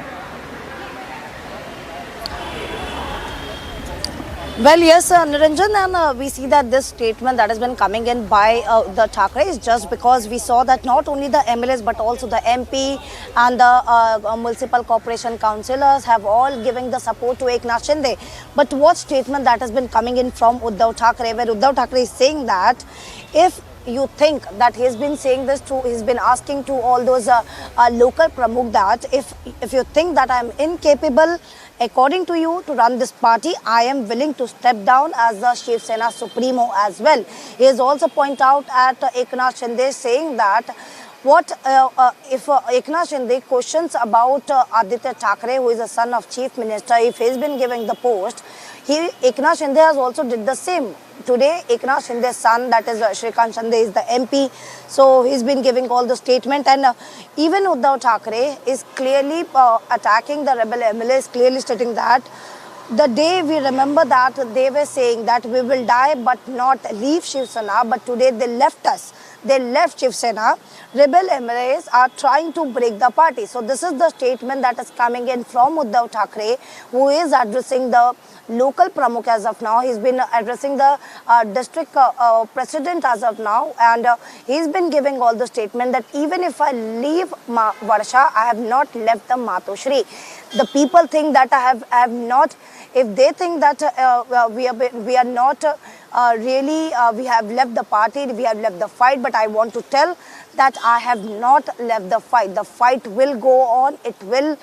[SPEAKER 11] Well, yes, Niranjan, and we see that this statement that has been coming in by the Thackeray is just because we saw that not only the MLAs but also the MP and the municipal corporation councillors have all given the support to Eknath Shinde. But what statement that has been coming in from Uddhav Thackeray, where Uddhav Thackeray is saying that if you think that he's been saying this to, he's been asking to all those local pramukh that if you think that I'm incapable according to you to run this party, I am willing to step down as the Shiv Sena Supremo as well. He has also pointed out at Eknath Shinde saying that if Eknath Shinde questions about Aditya Thackeray, who is the son of Chief Minister, if he's been giving the post, Eknath Shinde has also did the same. Today, Eknath Shinde's son, that is Shrikant Shinde, is the MP. So he's been giving all the statement, and even Uddhav Thackeray is clearly attacking the rebel MLAs, clearly stating that the day we remember that they were saying that we will die but not leave Shiv Sena, but today they left us. They left Shiv Sena. Rebel MLAs are trying to break the party. So this is the statement that is coming in from Uddhav Thackeray, who is addressing the local pramukh as of now. He's been addressing the district president as of now, and he's been giving all the statement that even if I leave Varsha, I have not left the Matoshri. The people think that I have not. If they think that we are not we have left the party, we have left the fight, but I want to tell that I have not left the fight. The fight will go on. It will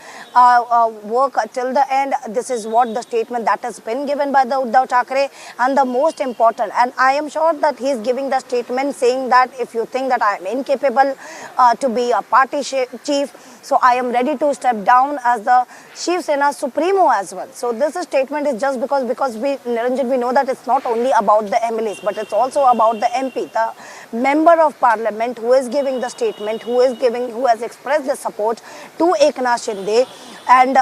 [SPEAKER 11] work till the end. This is what the statement that has been given by the Uddhav Thackeray. And the most important, and I am sure that he is giving the statement saying that if you think that I am incapable to be a party chief, so I am ready to step down as the Shiv Sena Supremo as well. So this statement is just because Niranjan, we know that it's not only about the MLAs, but it's also about the MP, the member of parliament who is giving the statement, who has expressed the support to Eknath Shinde. And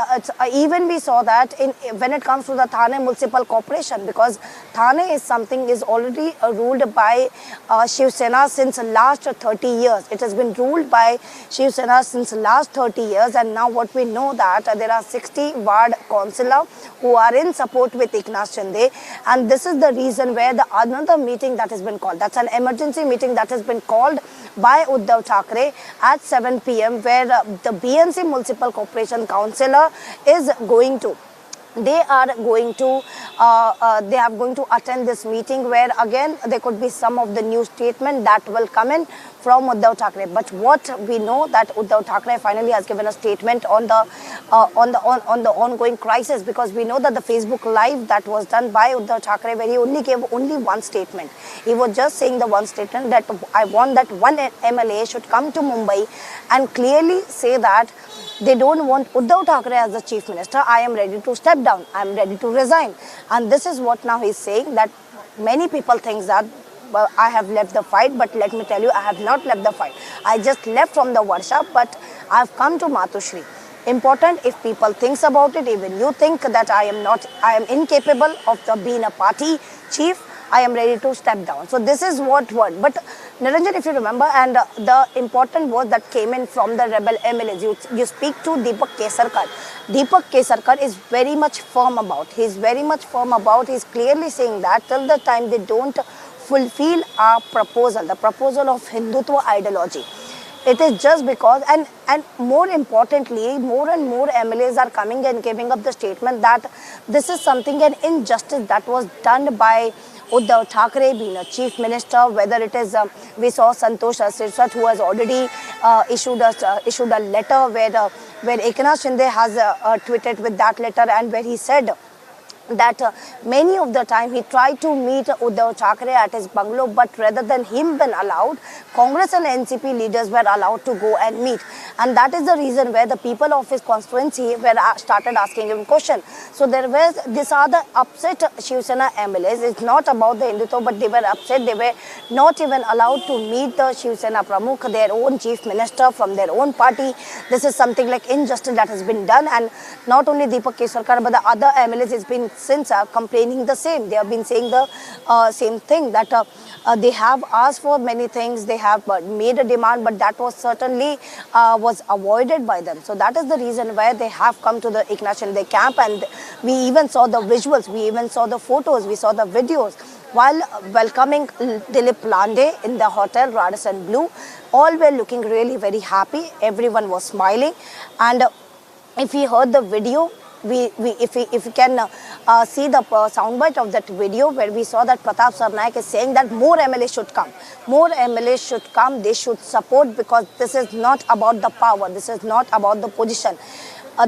[SPEAKER 11] even we saw that when it comes to the Thane Municipal Corporation, because Thane is already ruled by Shiv Sena since last 30 years. It has been ruled by Shiv Sena since last 30 years, and now what we know that there are 60 ward councillors who are in support with Eknath Shinde, and this is the reason where another meeting that has been called, that's an emergency meeting that has been called by Uddhav Thackeray at 7 p.m. where the BNC Municipal Corporation Councillor is going to. They are going to attend this meeting where again there could be some of the new statement that will come in from Uddhav Thackeray. But what we know that Uddhav Thackeray finally has given a statement on the ongoing crisis, because we know that the Facebook Live that was done by Uddhav Thackeray, where he only gave one statement. He was just saying the one statement that I want that one MLA should come to Mumbai and clearly say that they don't want Uddhav Thackeray as the chief minister. I am ready to step down. I am ready to resign. And this is what now he's saying, that many people think that I have left the fight, but let me tell you, I have not left the fight. I just left from the workshop, but I have come to Matoshri. Important, if people thinks about it, even you think that I am incapable of being a party chief, I am ready to step down. So this is what word. But Niranjan, if you remember, and the important word that came in from the rebel MLAs, you speak to Deepak Kesarkar. Deepak Kesarkar is very much firm about. He's very much firm about. He's clearly saying that till the time they don't fulfill our proposal, the proposal of Hindutva ideology. It is just because, and more importantly, more and more MLAs are coming and giving up the statement that this is something, an injustice that was done by Uddhav Thackeray being a chief minister, whether it is, we saw Santosh Sirsat who has already issued a letter where Eknath Shinde has tweeted with that letter, and where he said that many of the time he tried to meet Uddhav Thackeray at his bungalow, but rather than him being allowed, Congress and NCP leaders were allowed to go and meet. And that is the reason where the people of his constituency were started asking him questions. So these are the upset Shiv Sena MLAs. It's not about the Hindutva, but they were upset. They were not even allowed to meet the Shiv Sena Pramukh, their own chief minister from their own party. This is something like injustice that has been done. And not only Deepak Kesarkar, but the other MLAs has been since are complaining the same. They have been saying the same thing, that they have asked for many things, they have made a demand, but that was certainly was avoided by them. So that is the reason why they have come to the Eknath Shinde camp, and we even saw the visuals, we even saw the photos, we saw the videos while welcoming Dilip Lande in the hotel Radisson Blu. All were looking really very happy, everyone was smiling. And if we heard the video, if we can see the soundbite of that video, where we saw that Pratap Sarnaik is saying that more MLAs should come. More MLAs should come, they should support, because this is not about the power, this is not about the position.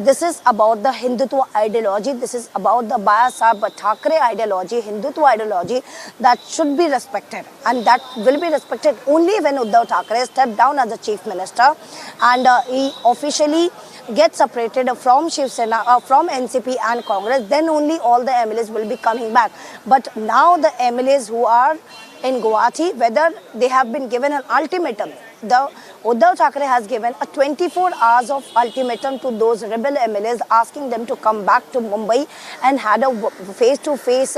[SPEAKER 11] This is about the Hindutva ideology, this is about the Baba Saheb Thackeray ideology, Hindutva ideology that should be respected. And that will be respected only when Uddhav Thackeray stepped down as the chief minister and he officially get separated from Shiv Sena, from NCP and Congress, then only all the MLAs will be coming back. But now the MLAs who are in Guwahati, whether they have been given an ultimatum, the Uddhav Thackeray has given a 24 hours of ultimatum to those rebel MLAs, asking them to come back to Mumbai and had a face-to-face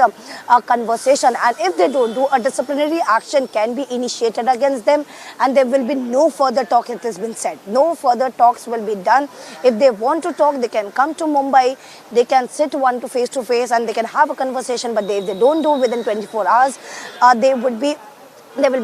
[SPEAKER 11] conversation. And if they don't do, a disciplinary action can be initiated against them, and there will be no further talk. It has been said, no further talks will be done. If they want to talk, they can come to Mumbai, they can sit one to face-to-face and they can have a conversation. But if they don't do within 24 hours, there will be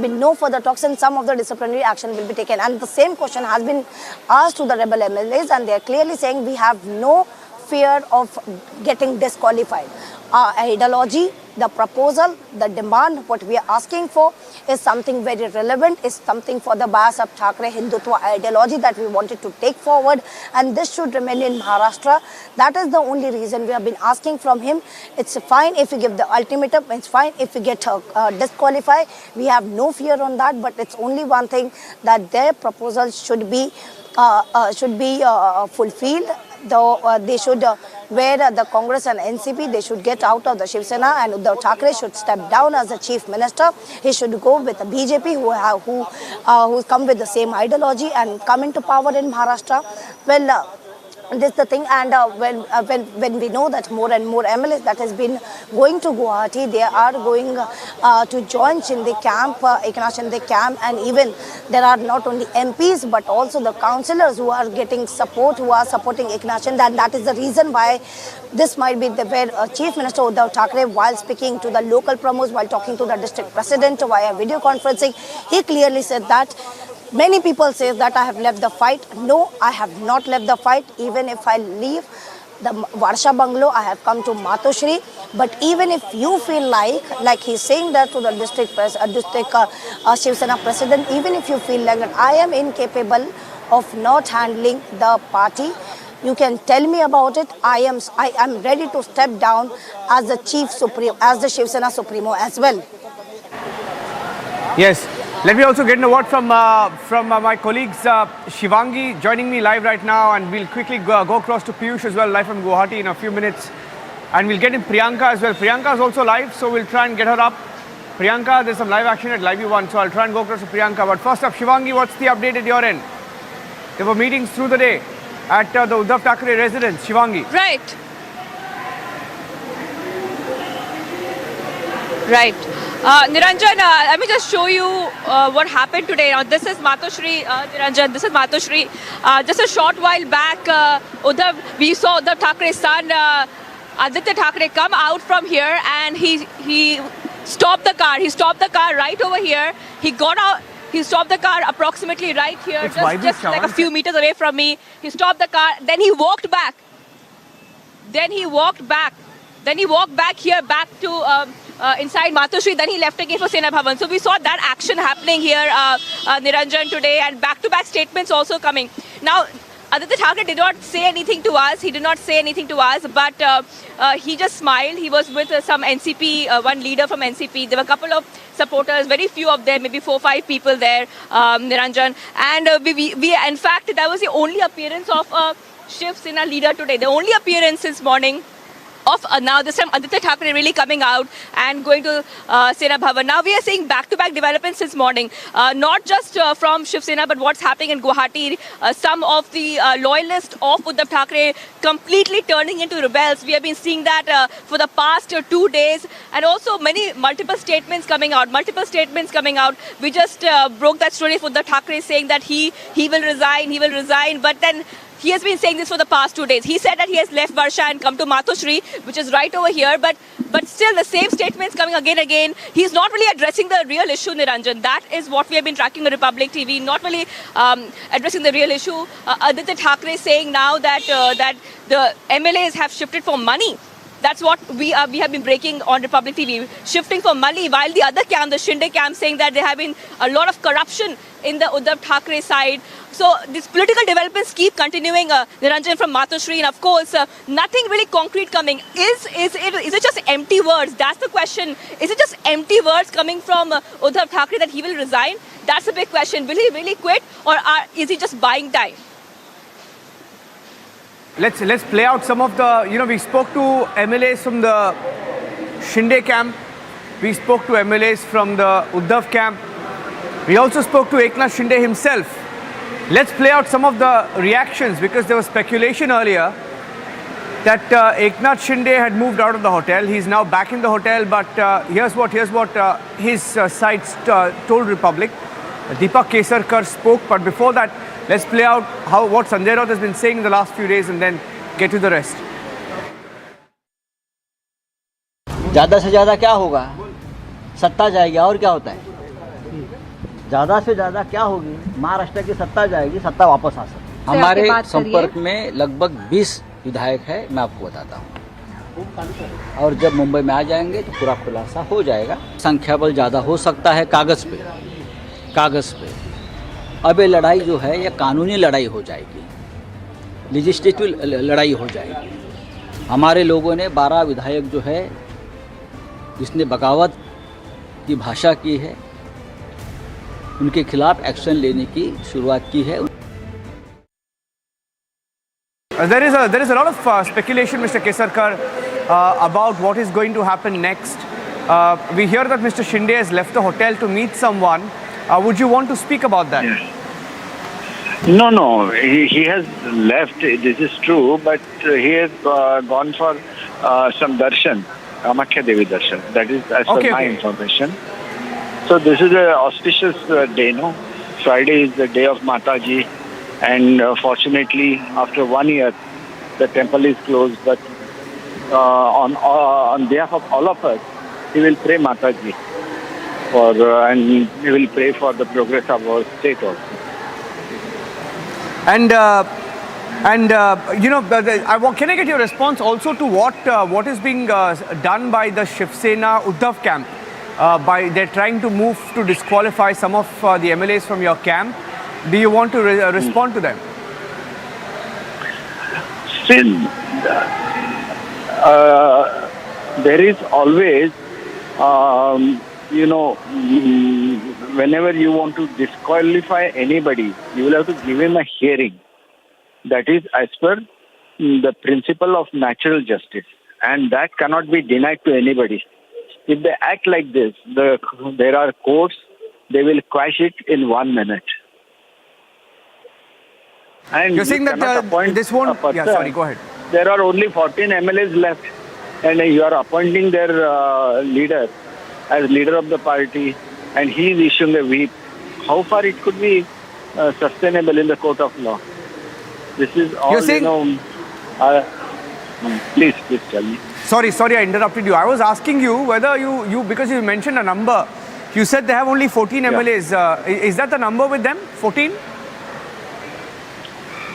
[SPEAKER 11] no further talks, and some of the disciplinary action will be taken. And the same question has been asked to the rebel MLAs, and they are clearly saying we have no fear of getting disqualified. Our ideology, the proposal, the demand, what we are asking for is something very relevant, is something for the Baba Saheb Thackeray Hindutva ideology that we wanted to take forward, and this should remain in Maharashtra. That is the only reason we have been asking from him. It's fine if we give the ultimatum, it's fine if we get disqualified. We have no fear on that, but it's only one thing, that their proposal should be fulfilled. They should, where the Congress and NCP, they should get out of the Shiv Sena, and Uddhav Thackeray should step down as the chief minister. He should go with the BJP who come with the same ideology and come into power in Maharashtra. Well, this is the thing, and when we know that more and more MLAs that has been going to Guwahati, they are going to join Shinde camp, Eknath Shinde camp, and even there are not only MPs but also the councillors who are getting support, who are supporting Eknath Shinde, and that is the reason why this might be where Chief Minister Uddhav Thackeray, while speaking to the local promos, while talking to the district president via video conferencing, he clearly said that many people say that I have left the fight. No, I have not left the fight. Even if I leave the Varsha Bungalow, I have come to Matoshri. But even if you feel like he's saying that to the district Shiv Sena president, even if you feel like that I am incapable of not handling the party, you can tell me about it. I am ready to step down as the Chief Supreme, as the Shiv Sena Supremo as well.
[SPEAKER 2] Yes. Let me also get a word from my colleagues, Shivangi joining me live right now, and we'll quickly go across to Piyush as well, live from Guwahati in a few minutes. And we'll get in Priyanka as well. Priyanka is also live, so we'll try and get her up. Priyanka, there's some live action at Live U1, so I'll try and go across to Priyanka. But first up, Shivangi, what's the update at your end? There were meetings through the day at the Uddhav Thackeray residence. Shivangi.
[SPEAKER 19] Right. Right. Niranjan, let me just show you what happened today. Now, this is Matoshri, Niranjan, this is Matoshri. Just a short while back, we saw Uddhav Thackeray's son, Aditya Thackeray, come out from here, and he stopped the car. He stopped the car right over here. He got out. He stopped the car approximately right here, just like a few meters away from me. He stopped the car. Then he walked back. Then he walked back here, back to inside Matoshri. Then he left again for Sena Bhavan. So we saw that action happening here, Niranjan, today, and back-to-back statements also coming. Now, Aditya Thackeray did not say anything to us. He did not say anything to us, but he just smiled. He was with some NCP, one leader from NCP. There were a couple of supporters, very few of them, maybe 4 or 5 people there, Niranjan. And we in fact, that was the only appearance of Shiv Sena leader today. The only appearance since morning of now this time Aditya Thackeray really coming out and going to Sena Bhavan. Now we are seeing back-to-back developments since morning, not just from Shiv Sena, but what's happening in Guwahati. Some of the loyalists of Uddhav Thackeray completely turning into rebels. We have been seeing that for the past 2 days, and also multiple statements coming out. We just broke that story for Uddhav Thackeray saying that he will resign, but then he has been saying this for the past 2 days. He said that he has left Varsha and come to Matoshri, which is right over here, but still the same statements coming again. He's not really addressing the real issue, Niranjan. That is what we have been tracking on Republic TV, not really addressing the real issue. Aditya Thackeray saying now that the MLAs have shifted for money. That's what we have been breaking on Republic TV, shifting for money, while the other camp, the Shinde camp, saying that there have been a lot of corruption in the Uddhav Thackeray side. So these political developments keep continuing, Niranjan, from Matoshri, and of course, nothing really concrete coming. Is it just empty words? That's the question. Is it just empty words coming from Uddhav Thackeray that he will resign? That's the big question. Will he really quit, or is he just buying time?
[SPEAKER 2] Let's play out some of the, we spoke to MLAs from the Shinde camp. We spoke to MLAs from the Uddhav camp. We also spoke to Eknath Shinde himself. Let's play out some of the reactions, because there was speculation earlier that Eknath Shinde had moved out of the hotel. He's now back in the hotel, but here's what his sites told Republic. Deepak Kesarkar spoke, but before that, let's play out what Sanjay Raut has been saying in the last few days and then get to the rest.
[SPEAKER 13] ज़्यादा से ज़्यादा क्या होगा? सत्ता जाएगी, और क्या होता है? ज़्यादा से ज़्यादा क्या होगी? महाराष्ट्र की सत्ता जाएगी, सत्ता वापस आ सकती है। हमारे संपर्क में लगभग 20 विधायक है, मैं आपको बताता हूँ। और जब मुंबई में आ जाएंगे तो पूरा खुलासा हो जाएगा। संख्या बल ज़्यादा हो सकता है कागज़ पे। अब ये लड़ाई जो है ये कानूनी लड़ाई हो जाएगी, लेजिस्लेटिव लड़ाई हो जाएगी। हमारे लोगों ने 12 विधायक जो है जिसने बगावत की भाषा की है, उनके खिलाफ एक्शन लेने की शुरुआत की है।
[SPEAKER 2] There is a lot of speculation, Mr. Kesarkar, about what is going to happen next. We hear that Mr. Shinde has left the hotel to meet someone. Would you want to speak about that?
[SPEAKER 4] Yes. No. He has left. This is true, but he has gone for some darshan, Kamakhya Devi darshan. That is as per my information. So this is an auspicious day, no? Friday is the day of Mataji, and fortunately, after 1 year, the temple is closed. But on behalf of all of us, he will pray Mataji, and he will pray for the progress of our state also.
[SPEAKER 2] And can I get your response also to what is being done by the Shiv Sena Uddhav camp? They're trying to move to disqualify some of the MLAs from your camp. Do you want to respond to them?
[SPEAKER 4] Still, there is always, whenever you want to disqualify anybody, you will have to give him a hearing. That is as per the principle of natural justice, and that cannot be denied to anybody. If they act like this, there are courts, they will quash it in 1 minute. And
[SPEAKER 2] you're saying that this won't... Yeah, sorry, go ahead.
[SPEAKER 4] There are only 14 MLAs left, and you are appointing their leader as leader of the party, and he is issuing a whip. How far it could be sustainable in the court of law? This is all,
[SPEAKER 2] you're saying,
[SPEAKER 4] Please tell me.
[SPEAKER 2] Sorry, I interrupted you. I was asking you whether you because you mentioned a number. You said they have only 14 MLAs. Is that the number with them? 14?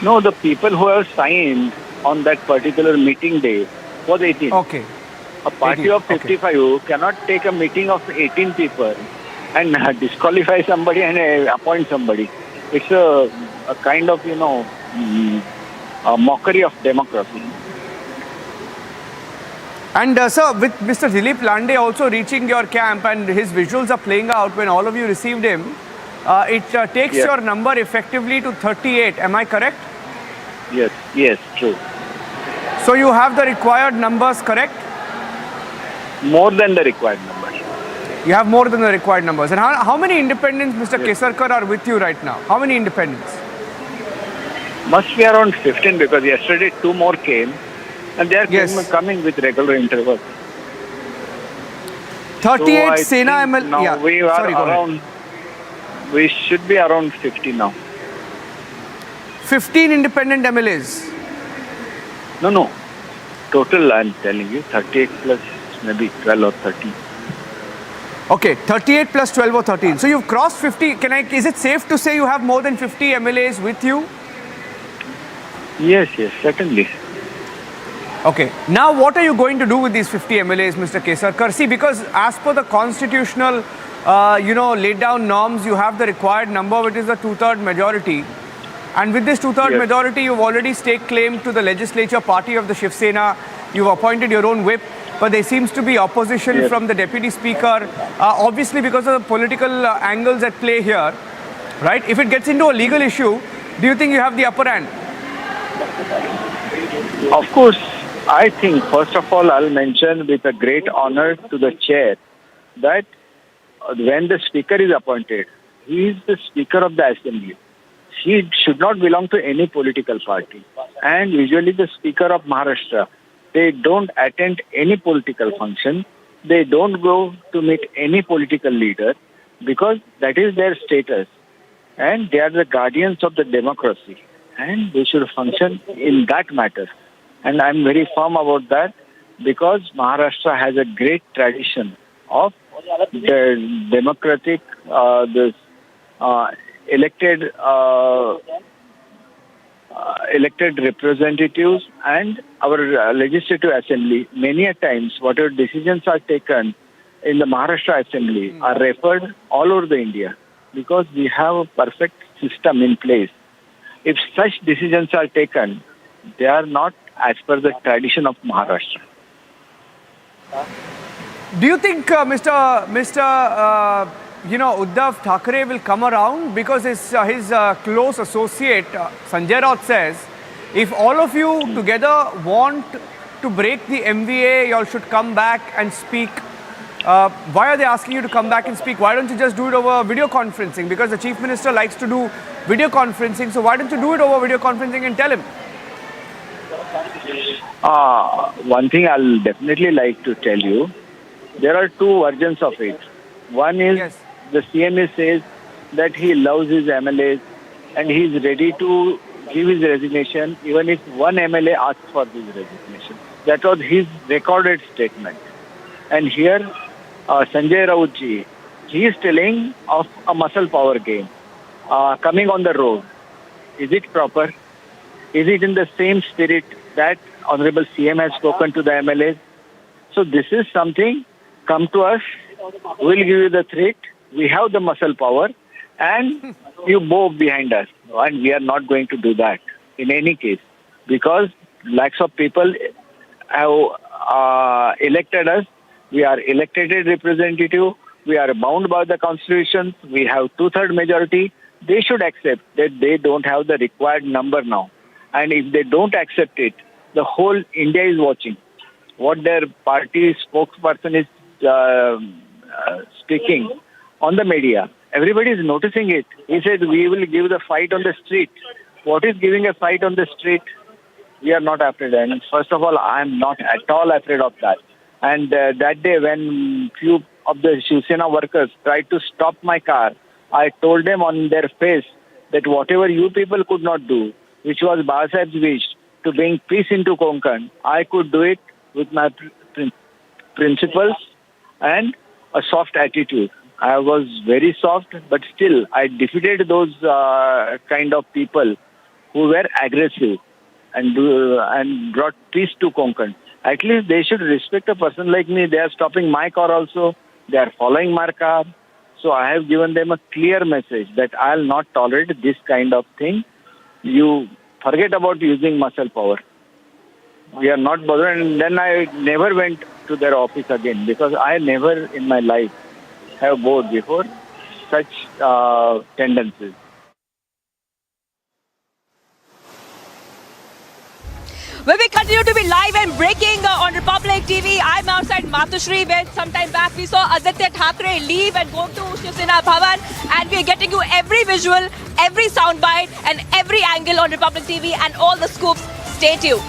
[SPEAKER 4] No, the people who have signed on that particular meeting day was 18.
[SPEAKER 2] Okay.
[SPEAKER 4] A party
[SPEAKER 2] 18.
[SPEAKER 4] of 55 cannot take a meeting of 18 people and disqualify somebody and appoint somebody. It's a kind of, a mockery of democracy.
[SPEAKER 2] And sir, with Mr. Dilip Lande also reaching your camp and his visuals are playing out when all of you received him, it takes your number effectively to 38. Am I correct?
[SPEAKER 4] Yes, true.
[SPEAKER 2] So you have the required numbers, correct?
[SPEAKER 4] More than the required numbers.
[SPEAKER 2] You have more than the required numbers. And how many independents, Mr. Kesarkar, are with you right now? How many independents?
[SPEAKER 4] Must be around 15 because yesterday 2 more came. And they are coming with regular intervals.
[SPEAKER 2] 38 Sena ML.
[SPEAKER 4] Now we are around. We should be around 50 now.
[SPEAKER 2] 15 independent MLAs.
[SPEAKER 4] No. Total, I'm telling you, 38 plus maybe 12 or 13.
[SPEAKER 2] Okay, 38 plus 12 or 13. So you've crossed 50. Is it safe to say you have more than 50 MLAs with you?
[SPEAKER 4] Yes, certainly.
[SPEAKER 2] Okay. Now, what are you going to do with these 50 MLAs, Mr. Kesarkar? See, because as per the constitutional, laid down norms, you have the required number, which is the 2/3 majority. And with this 2/3 majority, you've already staked claim to the legislature party of the Shiv Sena. You've appointed your own whip, but there seems to be opposition from the deputy speaker, obviously because of the political angles at play here, right? If it gets into a legal issue, do you think you have the upper hand?
[SPEAKER 4] Of course. I think, first of all, I'll mention with a great honor to the chair that when the speaker is appointed, he is the speaker of the assembly. He should not belong to any political party. And usually the speaker of Maharashtra, they don't attend any political function. They don't go to meet any political leader because that is their status. And they are the guardians of the democracy. And they should function in that matter. And I'm very firm about that because Maharashtra has a great tradition of the democratic, elected representatives and our legislative assembly. Many a times, whatever decisions are taken in the Maharashtra assembly are referred all over the India because we have a perfect system in place. If such decisions are taken, they are not as per the tradition of Maharashtra.
[SPEAKER 2] Do you think Uddhav Thackeray will come around? Because his close associate, Sanjay Raut says, if all of you together want to break the MVA, you all should come back and speak. Why are they asking you to come back and speak? Why don't you just do it over video conferencing? Because the Chief Minister likes to do video conferencing. So why don't you do it over video conferencing and tell him?
[SPEAKER 4] One thing I'll definitely like to tell you, there are 2 versions of it. One is the CMA says that he loves his MLAs and he is ready to give his resignation even if one MLA asks for his resignation. That was his recorded statement. And here, Sanjay Raut ji, he is telling of a muscle power game coming on the road. Is it proper? Is it in the same spirit that Honorable CM has spoken to the MLAs? So this is something, come to us, we'll give you the threat, we have the muscle power, and you bow behind us. And we are not going to do that in any case, because lakhs of people have elected us. We are elected representative. We are bound by the constitution. We have 2/3 majority. They should accept that they don't have the required number now. And if they don't accept it, the whole India is watching what their party spokesperson is speaking on the media. Everybody is noticing it. He said, we will give the fight on the street. What is giving a fight on the street? We are not afraid. And first of all, I am not at all afraid of that. And that day when few of the Shiv Sena workers tried to stop my car, I told them on their face that whatever you people could not do, which was Baba Saheb's wish, to bring peace into Konkan, I could do it with my principles and a soft attitude. I was very soft, but still I defeated those kind of people who were aggressive and brought peace to Konkan. At least they should respect a person like me. They are stopping my car also. They are following my car. So I have given them a clear message that I will not tolerate this kind of thing. You forget about using muscle power. We are not bothered. And then I never went to their office again because I never in my life have bowed before such tendencies.
[SPEAKER 19] Well, we continue to be live and breaking on Republic TV. I'm outside Matushri, where some time back we saw Aditya Thackeray leave and go to Shiv Sena Bhavan, and we're getting you every visual, every soundbite, and every angle on Republic TV and all the scoops. Stay tuned.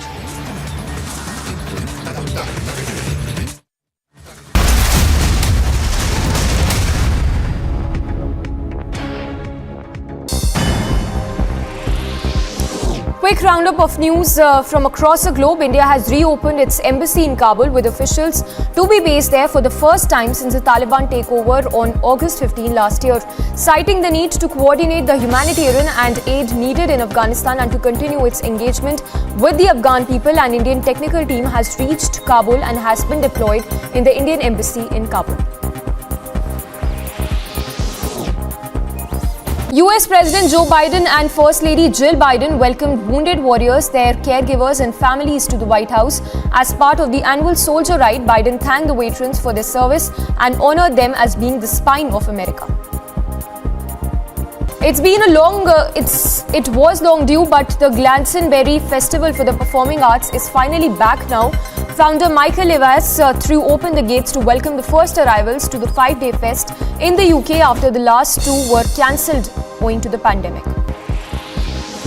[SPEAKER 6] Quick roundup of news from across the globe. India has reopened its embassy in Kabul with officials to be based there for the first time since the Taliban takeover on August 15 last year, citing the need to coordinate the humanitarian and aid needed in Afghanistan and to continue its engagement with the Afghan people. An Indian technical team has reached Kabul and has been deployed in the Indian embassy in Kabul. US President Joe Biden and First Lady Jill Biden welcomed wounded warriors, their caregivers and families to the White House. As part of the annual Soldier Ride, Biden thanked the veterans for their service and honored them as being the spine of America. It was long due, but the Glastonbury Festival for the Performing Arts is finally back now. Founder Michael Lewis threw open the gates to welcome the first arrivals to the 5-day fest in the UK after the last two were cancelled owing to the pandemic.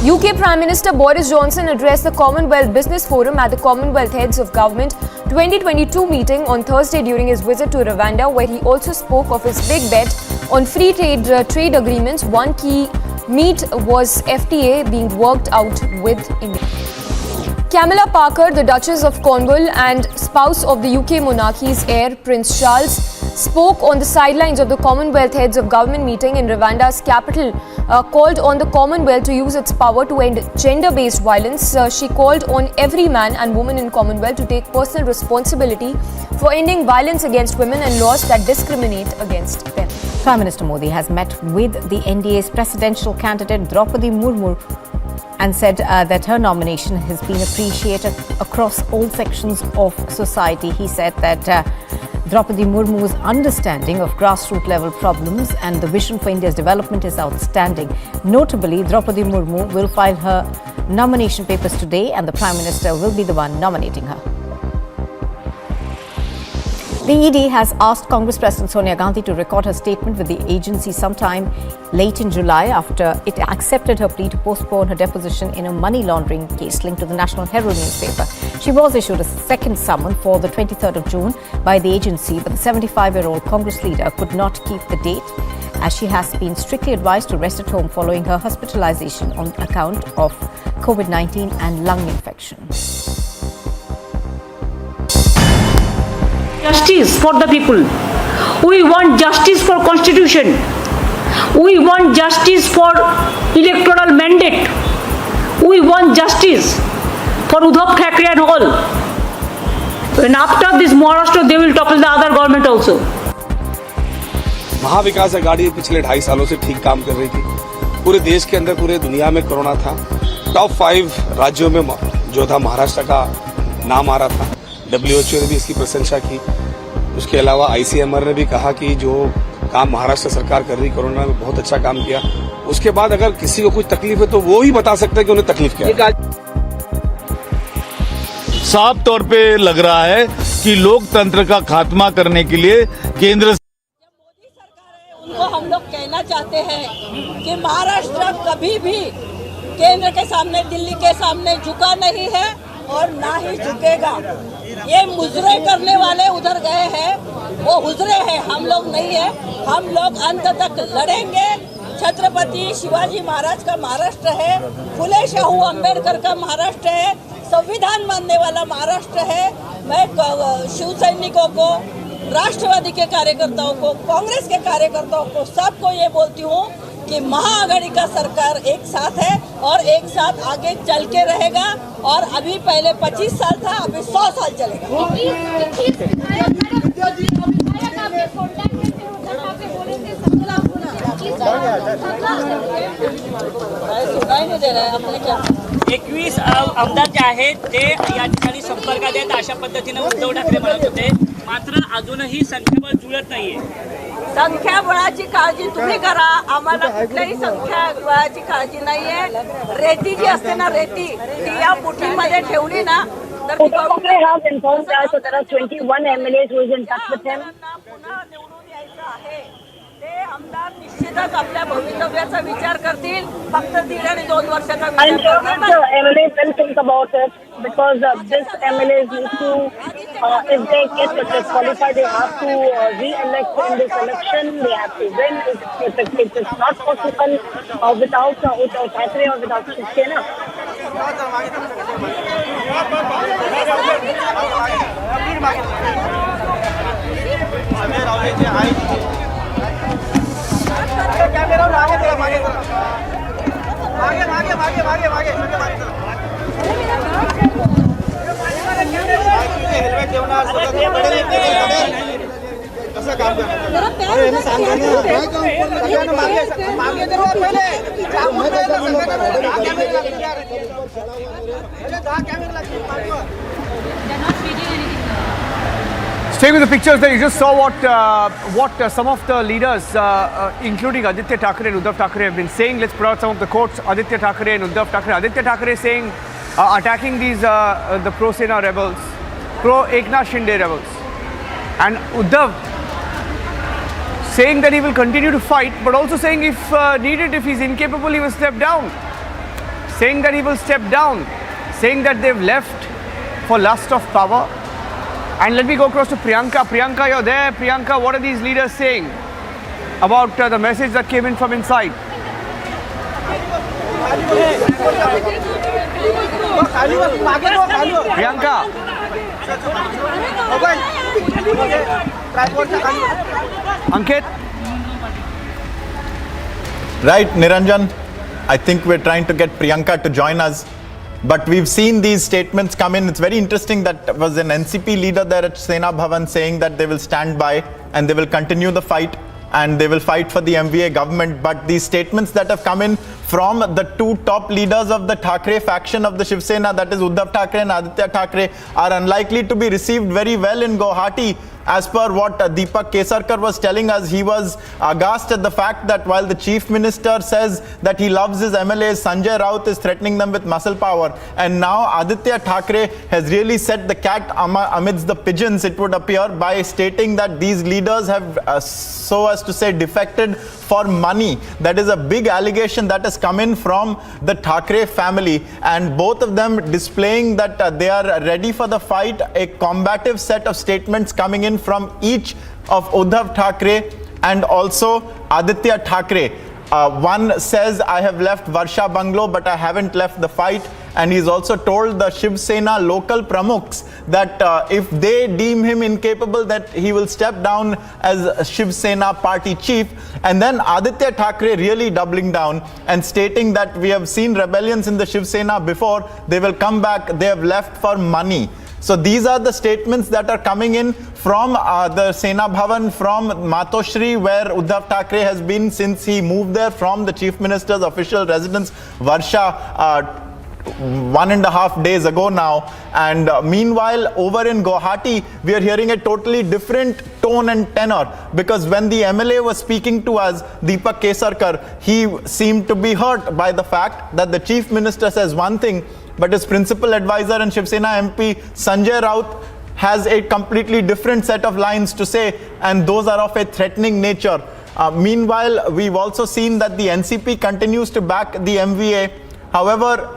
[SPEAKER 6] UK Prime Minister Boris Johnson addressed the Commonwealth Business Forum at the Commonwealth Heads of Government 2022 meeting on Thursday during his visit to Rwanda, where he also spoke of his big bet on free trade agreements. One key meet was FTA being worked out with India. Camilla Parker, the Duchess of Cornwall and spouse of the UK monarchy's heir Prince Charles, spoke on the sidelines of the Commonwealth Heads of Government meeting in Rwanda's capital, called on the Commonwealth to use its power to end gender-based violence. She called on every man and woman in Commonwealth to take personal responsibility for ending violence against women and laws that discriminate against them.
[SPEAKER 3] Prime Minister Modi has met with the NDA's presidential candidate Draupadi Murmu and said that her nomination has been appreciated across all sections of society. He said that Draupadi Murmu's understanding of grassroots level problems and the vision for India's development is outstanding. Notably, Draupadi Murmu will file her nomination papers today and the Prime Minister will be the one nominating her. The ED has asked Congress President Sonia Gandhi to record her statement with the agency sometime late in July after it accepted her plea to postpone her deposition in a money laundering case linked to the National Herald newspaper. She was issued a second summon for the 23rd of June by the agency, but the 75-year-old Congress leader could not keep the date as she has been strictly advised to rest at home following her hospitalization on account of COVID-19 and lung infection.
[SPEAKER 26] Justice for the people. We want justice for constitution. We want justice for electoral mandate. We want justice for Uddhav Thackeray and all. And after this Maharashtra, they will topple the other government also.
[SPEAKER 15] Mahavikas Aghadi पिछले 2.5 सालों से ठीक काम कर रही थी। पूरे देश के अंदर, पूरे दुनिया में कोरोना था। टॉप 5 राज्यों में जो था महाराष्ट्र का नाम आ रहा था। WHO ने भी इसकी प्रशंसा की। उसके अलावा ICMR ने भी कहा कि जो काम महाराष्ट्र सरकार कर रही कोरोना में बहुत अच्छा काम किया। उसके बाद अगर किसी को कुछ तकलीफ है तो वो ही बता सकता है कि उन्हें तकलीफ क्या है।
[SPEAKER 9] साफ तौर पे लग रहा है कि लोकतंत्र का खात्मा करने के लिए केंद्र
[SPEAKER 7] उनको हम लोग कहना चाहते हैं कि महाराष्ट्र कभी भी केंद्र के सामने, दिल्ली के सामने झुका नहीं है और ना ही झुकेगा। ये मुजरे करने वाले उधर गए हैं, वो हुजरे हैं, हम लोग नहीं है। हम लोग अंत तक लड़ेंगे। छत्रपति शिवाजी महाराज का महाराष्ट्र है, फुले शाहू अम्बेडकर का महाराष्ट्र है, संविधान मानने वाला महाराष्ट्र है। मैं शिव सैनिकों को, राष्ट्रवादी के कार्यकर्ताओं को, कांग्रेस के कार्यकर्ताओं को, सबको ये बोलती हूँ कि महाआघाड़ी का सरकार एक साथ है और एक साथ आगे चल के रहेगा। और अभी पहले 25 साल था, अभी 100 साल चलेगा। नहीं दे रहा आपने क्या
[SPEAKER 12] 21 आमदार जे आहेत ते या ठिकाणी संपर्कात आहेत अशा पद्धतीने उद्धव ठाकरे म्हणत होते, मात्र अजूनही संख्याबळ जुळत नाहीये।
[SPEAKER 7] संख्याबळाची काळजी तुम्ही करा, आम्हाला कुठल्याही संख्याबळाची काळजी नाहीये। रेती जी असते ना, रेती ती या मुठीमध्ये ठेवली ना तर
[SPEAKER 11] Uddhav Thackeray has informed us that there are 21 MLAs who is in touch with him.
[SPEAKER 7] पुन्हा निवडून यायचं आहे। ते आमदार निश्चितच आपल्या भवितव्याचा विचार करतील, फक्त 1.5 आणि 2 वर्षाचा
[SPEAKER 11] I'm
[SPEAKER 7] विचार
[SPEAKER 11] sure
[SPEAKER 7] करणार
[SPEAKER 11] that the MLAs will think about it because this MLAs need to, if they get disqualified, they have to re-elect in this election. They have to win. It is not possible without Uddhav Thackeray or without Shiv Sena.
[SPEAKER 2] Staying with the pictures there, you just saw what some of the leaders, including Aditya Thackeray and Uddhav Thackeray, have been saying. Let's put out some of the quotes. Aditya Thackeray and Uddhav Thackeray. Aditya Thackeray saying, attacking these the pro-Sena rebels, pro-Eknath Shinde rebels, and Uddhav saying that he will continue to fight, but also saying if needed, if he's incapable, he will step down. Saying that he will step down. Saying that they've left for lust of power. And let me go across to Priyanka. Priyanka, you're there. Priyanka, what are these leaders saying about the message that came in from inside? Priyanka. Ankit.
[SPEAKER 16] Right, Niranjan. I think we're trying to get Priyanka to join us. But we've seen these statements come in. It's very interesting that was an NCP leader there at Sena Bhavan saying that they will stand by and they will continue the fight and they will fight for the MVA government. But these statements that have come in from the two top leaders of the Thackeray faction of the Shiv Sena, that is Uddhav Thackeray and Aditya Thackeray, are unlikely to be received very well in Guwahati. As per what Deepak Kesarkar was telling us, he was aghast at the fact that while the Chief Minister says that he loves his MLAs, Sanjay Raut is threatening them with muscle power. And now Aditya Thackeray has really set the cat amidst the pigeons, it would appear, by stating that these leaders have, so as to say, defected for money. That is a big allegation that has come in from the Thackeray family, and both of them displaying that they are ready for the fight. A combative set of statements coming in from each of Uddhav Thackeray and also Aditya Thackeray. One says, I have left Varsha Bungalow, but I haven't left the fight. And he's also told the Shiv Sena local pramukhs that if they deem him incapable, that he will step down as Shiv Sena party chief. And then Aditya Thackeray really doubling down and stating that we have seen rebellions in the Shiv Sena before, they will come back, they have left for money. So these are the statements that are coming in from the Sena Bhavan, from Matoshri, where Uddhav Thackeray has been since he moved there from the Chief Minister's official residence, Varsha, 1.5 days ago now. And meanwhile, over in Guwahati, we are hearing a totally different tone and tenor, because when the MLA was speaking to us, Deepak Kesarkar, he seemed to be hurt by the fact that the Chief Minister says one thing, but his principal advisor and Shiv Sena MP Sanjay Raut has a completely different set of lines to say, and those are of a threatening nature. Meanwhile, we've also seen that the NCP continues to back the MVA. However,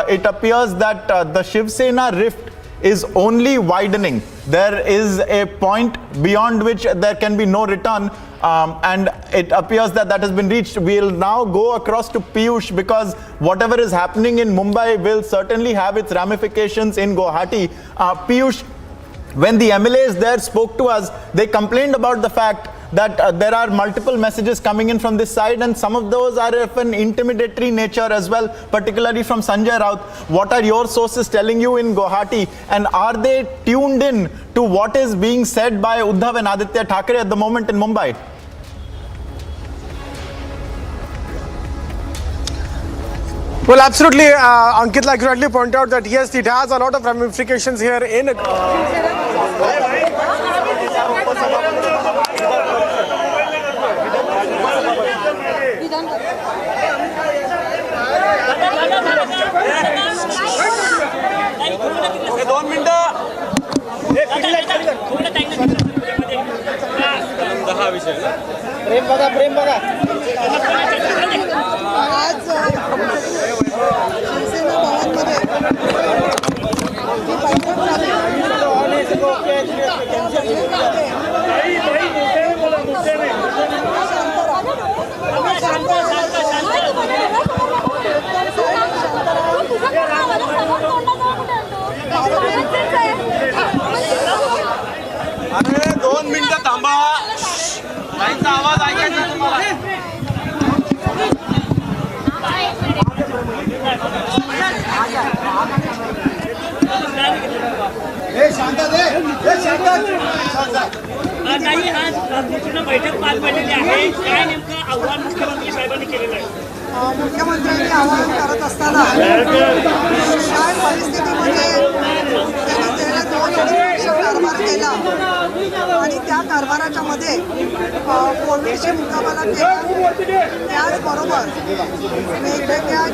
[SPEAKER 16] it appears that the Shiv Sena rift is only widening. There is a point beyond which there can be no return, and it appears that that has been reached. We'll now go across to Piyush, because whatever is happening in Mumbai will certainly have its ramifications in Guwahati. Piyush, when the MLAs there spoke to us, they complained about the fact that there are multiple messages coming in from this side, and some of those are of an intimidatory nature as well, particularly from Sanjay Raut. What are your sources telling you in Guwahati, and are they tuned in to what is being said by Uddhav and Aditya Thackeray at the moment in Mumbai?
[SPEAKER 5] Well, absolutely, Ankit, like you rightly pointed out, that yes, it has a lot of ramifications here in
[SPEAKER 8] प्रेम बघा
[SPEAKER 7] आज शिवसेना भवनमध्ये जी बैठक
[SPEAKER 8] अरे 2 मिनिटं थांबा, त्यांचा आवाज ऐकायचा तुम्हाला.
[SPEAKER 12] नाही, आज पूर्ण बैठक पार पडलेली आहे. काय नेमकं आव्हान मुख्यमंत्री साहेबांनी केलेलं आहे?
[SPEAKER 7] मुख्यमंत्र्यांनी आवाहन करत असताना काय परिस्थितीमध्ये त्यांनी गेल्या 2 वर्ष कारभार केला आणि त्या कारभाराच्या मध्ये कोविडशी मुकाबला केला. त्याचबरोबर वेगवेगळ्या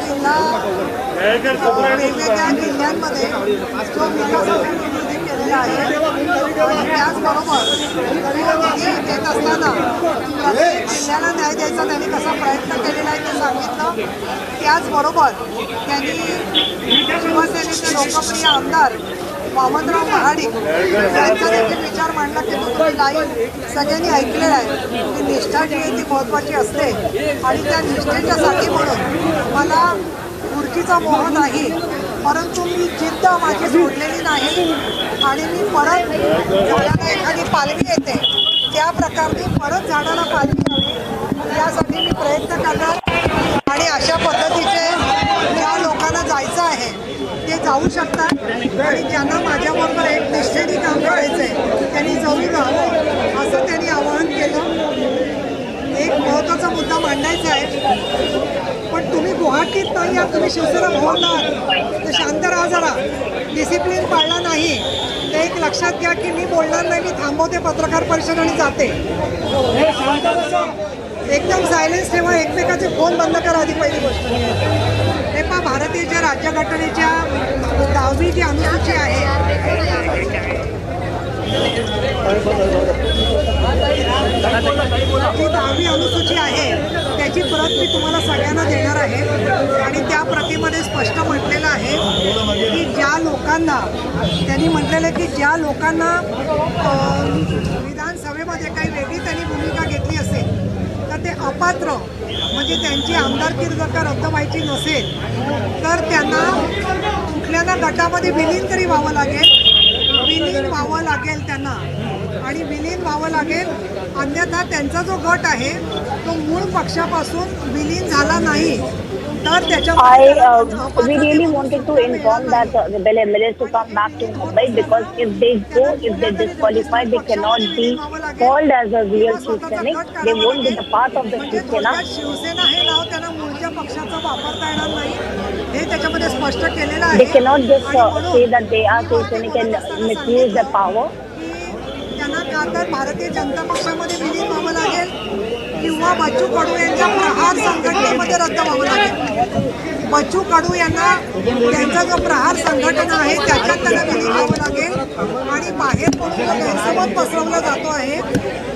[SPEAKER 7] जिल्ह्यांमध्ये जो विकासासाठी निधी केलेला आहे, आणि त्याचबरोबर निधी देत असताना प्रत्येक जिल्ह्याला न्याय द्यायचा त्यांनी कसा प्रयत्न केलेला आहे ते सांगितलं. त्याचबरोबर त्यांनी शिवसेनेचे लोकप्रिय आमदार वामनराव महाडिक यांचा देखील विचार मांडला की तुम्ही लाईव्ह सगळ्यांनी ऐकलेला आहे की निष्ठा जी आहे ती महत्त्वाची असते, आणि त्या निष्ठेच्यासाठी म्हणून मला खुर्चीचा मोह नाही, परंतु मी जिद्द माझी सोडलेली नाही आणि मी परत झाडाला एखादी पालवी येते त्या प्रकारे परत झाडाला पालवी यावी यासाठी मी प्रयत्न करणार. आणि अशा पद्धतीचे ज्या लोकांना जायचं आहे ते जाऊ शकतात, आणि ज्यांना माझ्याबरोबर एक निष्ठेने काम करायचं आहे त्यांनी जरूर राहावं असं त्यांनी आवाहन केलं. एक महत्त्वाचा मुद्दा मांडायचा आहे, पण तुम्ही गुवाहाटीत नाही आहात, तुम्ही शिवसेना भवनात, तर शांत राहा जरा. डिसिप्लिन पाळला नाही तर एक लक्षात घ्या की मी बोलणार नाही, मी थांबवते पत्रकार परिषद आणि जाते. एकदम सायलेन्स ठेवा, एकमेकाचे फोन बंद करा आधी पहिली गोष्ट. हे पहा, भारतीय राज्यघटनेच्या 10वी जी अनुसूची आहे जी 10वी अनुसूची आहे त्याची प्रत मी तुम्हाला सगळ्यांना देणार आहे, आणि त्या प्रतीमध्ये स्पष्ट म्हटलेलं आहे की ज्या लोकांना त्यांनी म्हटलेलं आहे की ज्या लोकांना विधानसभेमध्ये काही वेगळी त्यांनी भूमिका घेतली असेल तर ते अपात्र, म्हणजे त्यांची आमदारकी जर का रद्द व्हायची नसेल तर त्यांना कुठल्या गटामध्ये विलीन तरी व्हावं लागेल, त्यांना, आणि विलीन व्हावं लागेल. अन्यथा त्यांचा जो गट आहे तो मूळ पक्षापासून विलीन झाला नाही तर त्याच्यामध्ये
[SPEAKER 17] we really wanted to inform that rebel MLAs to come back to Mumbai, because if they disqualify, they cannot be called as a real Shivsainik. They won't be the part of the Shivsena.
[SPEAKER 7] Shiv Sena हे नाव त्यांना मूळच्या पक्षाचं वापरता येणार नाही हे त्याच्यामध्ये स्पष्ट केलेलं आहे.
[SPEAKER 17] They cannot just say that they are Shivsainik and misuse their power.
[SPEAKER 7] त्यांना का तर भारतीय जनता पक्षामध्ये विलीन व्हावं लागेल किंवा बच्चू कडू यांच्या प्रहार संघटनेमध्ये रद्द व्हावं लागेल. बच्चू कडू यांना त्यांचा जो प्रहार संघटना आहे त्याच्यात त्यांना विलीन व्हावं लागेल. आणि बाहेर पडून जो गैरसमज पसरवला जातो आहे,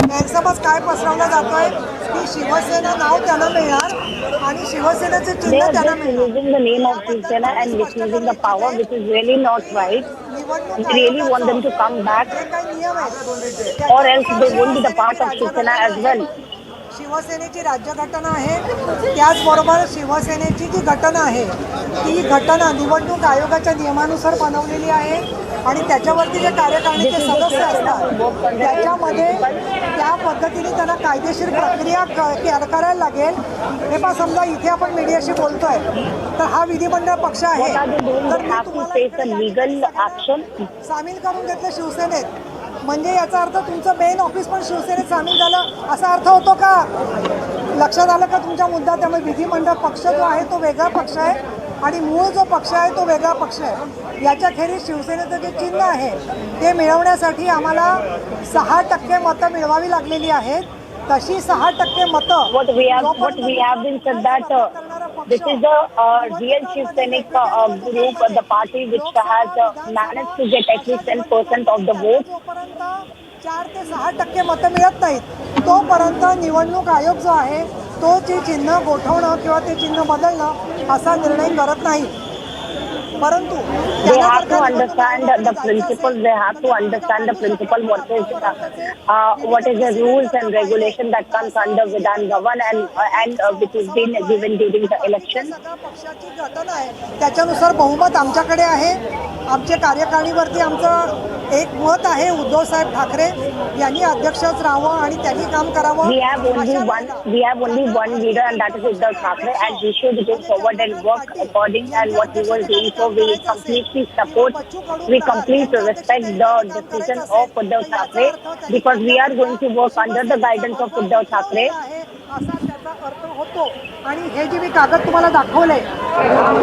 [SPEAKER 7] गैरसमज काय पसरवला जातो आहे की शिवसेना नाव त्यांना मिळणार आणि शिवसेनेचे चिन्ह त्यांना मिळणार.
[SPEAKER 17] Using the name of Shivsena and misusing the power, which is really not right. they really want them to come back, or else they won't be the part of Shiv Sena as well.
[SPEAKER 10] शिवसेनेची राज्यघटना आहे, त्याचबरोबर शिवसेनेची जी घटना आहे ती घटना निवडणूक आयोगाच्या नियमानुसार बनवलेली आहे आणि त्याच्यावरती जे कार्यकारिणीचे सदस्य असतात त्याच्यामध्ये त्या पद्धतीने त्यांना कायदेशीर प्रक्रिया करायला लागेल. हे पहा, समजा इथे आपण मीडियाशी बोलतोय तर हा विधिमंडळ पक्ष आहे तर सामील करून घेतलं शिवसेनेत, म्हणजे याचा अर्थ तुमचं मेन ऑफिस पण शिवसेनेत सामील झालं असा अर्थ होतो का? लक्षात आलं का तुमचा मुद्दा? त्यामुळे विधिमंडळ पक्ष जो आहे तो वेगळा पक्ष आहे आणि मूळ जो पक्ष आहे तो वेगळा पक्ष आहे. याच्याखेरीज शिवसेनेचं जे चिन्ह आहे ते मिळवण्यासाठी आम्हाला 6% मतं मिळवावी लागलेली आहेत. तशी 6% मतं
[SPEAKER 17] What we have been said that this is the real Shiv Sainik group, the party which has managed to get at least 10% of the vote.
[SPEAKER 10] 4 ते 6% मतं मिळत नाहीत तोपर्यंत निवडणूक आयोग जो आहे तो जे चिन्ह गोठवणं किंवा ते चिन्ह बदलणं असा निर्णय करत नाही. परंतु
[SPEAKER 17] they have to understand the principles. They have to understand the principle what is the rules and regulation that comes under Vidhan Bhavan and which has been given during the election.
[SPEAKER 10] पक्षाची घटना आहे त्याच्यानुसार बहुमत आमच्याकडे आहे. आमच्या कार्यकारिणीवरती आमचं एक मत आहे, उद्धव साहेब ठाकरे यांनी अध्यक्षच राहावं आणि त्यांनी काम करावं.
[SPEAKER 17] We have only one leader and that is Uddhav Thackeray, and he should go forward and work according and what he was doing. So we completely support, we completely respect the decision of Uddhav Thackeray because we are going to work under the guidance of Uddhav Thackeray.
[SPEAKER 10] असा त्याचा अर्थ होतो. आणि हे जे मी कागद तुम्हाला दाखवले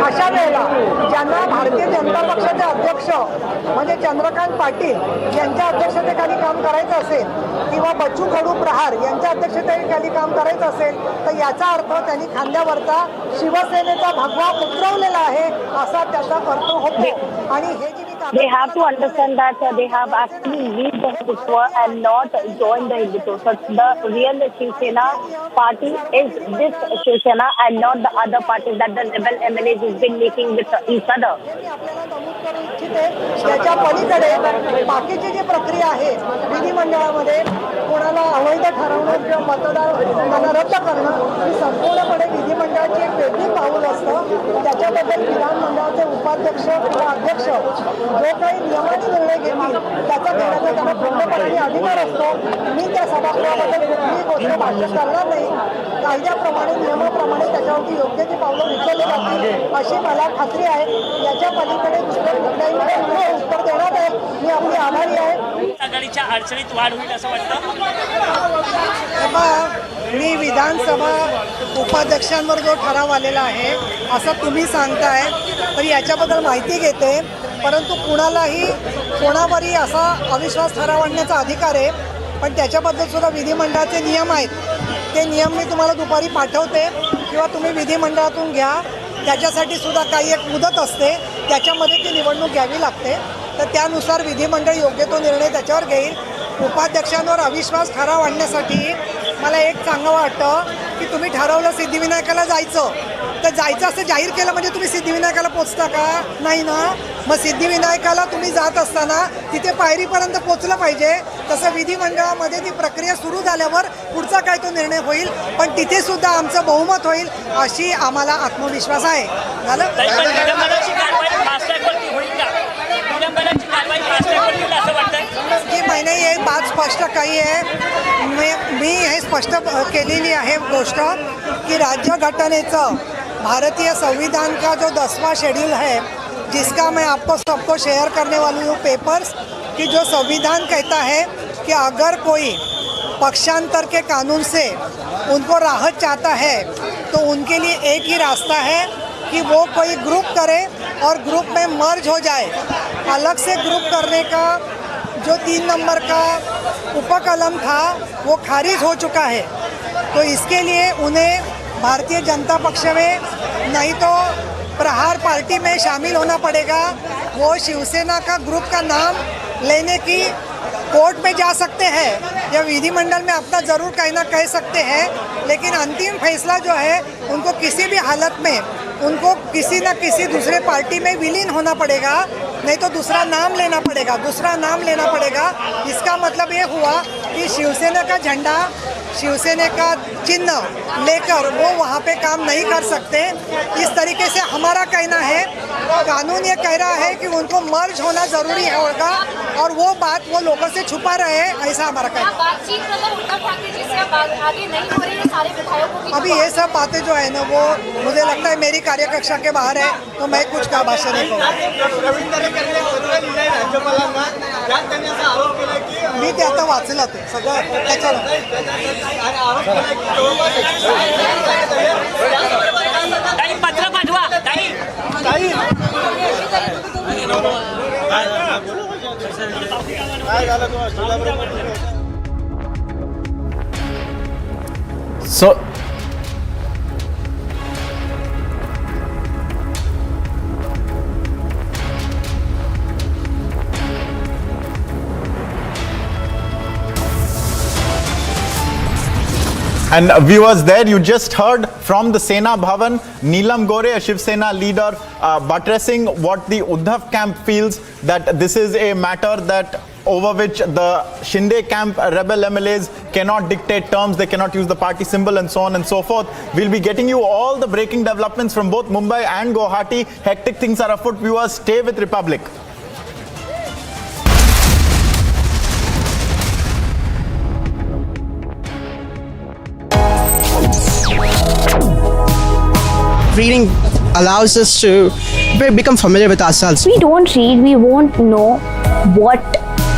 [SPEAKER 10] अशा वेळेला ज्यांना भारतीय जनता पक्षाचे अध्यक्ष म्हणजे चंद्रकांत पाटील यांच्या अध्यक्षतेखाली काम करायचं असेल किंवा बच्चू कडू प्रहार यांच्या अध्यक्षतेखाली काम करायचं असेल तर याचा अर्थ त्यांनी खांद्यावरचा शिवसेनेचा भगवा उतरवलेला आहे असा त्याचा अर्थ होतो. आणि हे जे
[SPEAKER 17] they have to understand that they have actually leave the Hindutva and not join the Hindutva. So the real Shiv Sena party is this Shiv Sena and not the other parties that the rebel MLAs has been making with each other.
[SPEAKER 10] याच्या पलीकडे बाकीची जी प्रक्रिया आहे विधिमंडळामध्ये कोणाला अवैध ठरवणं किंवा मतदार रद्द करणं ही संपूर्णपणे विधिमंडळाची एक वेगळी पाऊल असतं. त्याच्याबद्दल विधानमंडळाचे उपाध्यक्ष किंवा अध्यक्ष जो काही नियमाने निर्णय घेतील त्याचा घेण्याचा त्यांना पूर्णपणे अधिकार असतो. मी त्या सभागृहाबद्दल कुठलीही गोष्ट भाष्य करणार नाही. कायद्याप्रमाणे नियमाप्रमाणे त्याच्यावरती योग्य ती पावलं उचलली जातील अशी मला खात्री आहे. याच्या पलीकडे दुसरं कुठल्याही उत्तर देणार आहे. मी आपली आभारी आहे.
[SPEAKER 12] आघाडीच्या अडचणीत वाढ होईल असं वाटतं?
[SPEAKER 10] मी विधानसभा उपाध्यक्षांवर जो ठराव आलेला आहे असं तुम्ही सांगताय तर याच्याबद्दल माहिती घेते. परंतु कुणालाही कोणावरही असा अविश्वास ठराव आणण्याचा अधिकार आहे. पण त्याच्याबद्दल सुद्धा विधिमंडळाचे नियम आहेत. ते नियम मी तुम्हाला दुपारी पाठवते किंवा तुम्ही विधिमंडळातून घ्या. त्याच्यासाठी सुद्धा काही एक मुदत असते, त्याच्यामध्ये ती निवडणूक घ्यावी लागते. तर त्यानुसार विधिमंडळ योग्य तो निर्णय त्याच्यावर घेईल. उपाध्यक्षांवर अविश्वास ठराव आणण्यासाठी मला एक सांगावं वाटतं की तुम्ही ठरवलं सिद्धिविनायकाला जायचं तर जायचं असं जाहीर केलं म्हणजे तुम्ही सिद्धिविनायकाला पोचता का? नाही ना. मग सिद्धिविनायकाला तुम्ही जात असताना तिथे पायरीपर्यंत पोचलं पाहिजे. तसं विधिमंडळामध्ये ती प्रक्रिया सुरू झाल्यावर पुढचा काय तो निर्णय होईल. पण तिथे सुद्धा आमचं बहुमत होईल अशी आम्हाला आत्मविश्वास आहे. झालं की मैंने ये बात स्पष्ट कही है. मी हे स्पष्ट केलेली आहे गोष्ट की राज्यघटनेचं भारतीय संविधान का जो 10वां शेड्यूल है जिसका मैं आपको सबको शेयर करने वाली हूँ पेपर्स कि जो संविधान कहता है कि अगर कोई पक्षांतर के कानून से उनको राहत चाहता है तो उनके लिए एक ही रास्ता है कि वो कोई ग्रुप करे और ग्रुप में मर्ज हो जाए. अलग से ग्रुप करने का जो 3 नंबर का उपकलम था वो खारिज हो चुका है. तो इसके लिए उन्हें भारतीय जनता पक्ष में नहीं तो प्रहार पार्टी में शामिल होना पड़ेगा. वो शिवसेना का ग्रुप का नाम लेने की कोर्ट में जा सकते हैं या विधिमंडल में अपना ज़रूर कहना कह सकते हैं. लेकिन अंतिम फैसला जो है उनको किसी भी हालत में उनको किसी न किसी दूसरे पार्टी में विलीन होना पड़ेगा. नहीं तो दूसरा नाम लेना पड़ेगा, दूसरा नाम लेना पड़ेगा। इसका मतलब ये हुआ कि शिवसेना का झंडा, शिवसेना का चिन्ह लेकर वो वहाँ पे काम नहीं कर सकते। इस तरीके से हमारा कहना है, कानून ये कह रहा है कि उनको मर्ज होना ज़रूरी होगा और वो बात वो लोगों से छुपा रहे हैं, ऐसा हमारा कहना है। अभी ये सब बातें जो है ना, वो मुझे लगता है मेरी कार्यकक्षा के बाहर है, तो मैं कुछ का भाषण नहीं करूँगा। मी ते आता वाचलं ते सगळं त्याच्यावर।
[SPEAKER 12] पत्र पाठवा
[SPEAKER 16] So and viewers, there you just heard from the Sena Bhavan, Neelam Gore, a Shiv Sena leader, buttressing what the Uddhav camp feels, that this is a matter that over which the Shinde camp rebel MLAs cannot dictate terms, they cannot use the party symbol and so on and so forth. We'll be getting you all the breaking developments from both Mumbai and Guwahati. Hectic things are afoot, viewers. Stay with Republic.
[SPEAKER 14] Reading allows us to become familiar with ourselves.
[SPEAKER 18] We don't read, we won't know what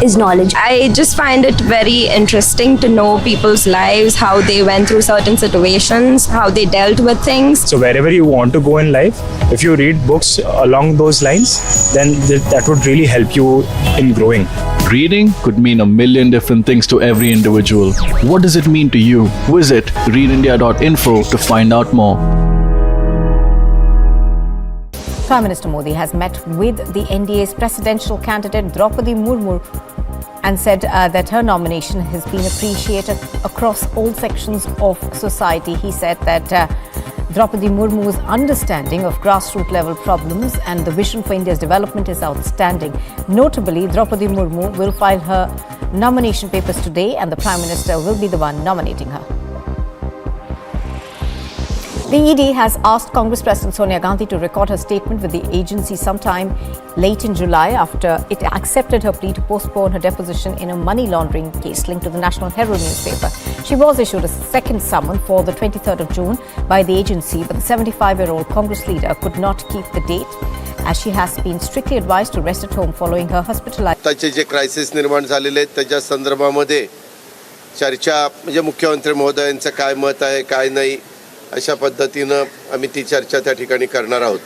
[SPEAKER 18] is knowledge. I just find it very interesting to know people's lives, how they went through certain situations, how they dealt with things.
[SPEAKER 20] So wherever you want to go in life, if you read books along those lines, then that would really help you in growing.
[SPEAKER 24] Reading could mean a million different things to every individual. What does it mean to you? Visit readindia.info to find out more.
[SPEAKER 3] Prime Minister Modi has met with the NDA's presidential candidate Draupadi Murmu and said that her nomination has been appreciated across all sections of society. He said that Draupadi Murmu's understanding of grassroots level problems and the vision for India's development is outstanding. Notably, Draupadi Murmu will file her nomination papers today and the Prime Minister will be the one nominating her. The ED has asked Congress President Sonia Gandhi to record her statement with the agency sometime late in July after it accepted her plea to postpone her deposition in a money laundering case linked to the National Herald newspaper. She was issued a second summon for the 23rd of June by the agency, but the 75-year-old Congress leader could not keep the date as she has been strictly advised to rest at home following her hospitalization.
[SPEAKER 21] आताचे जे crisis निर्माण झालेले आहेत त्याच्या संदर्भामध्ये चर्चा म्हणजे मुख्यमंत्री महोदयांचं काय मत आहे काय नाही अशा पद्धतीनं आम्ही ती चर्चा त्या ठिकाणी करणार आहोत.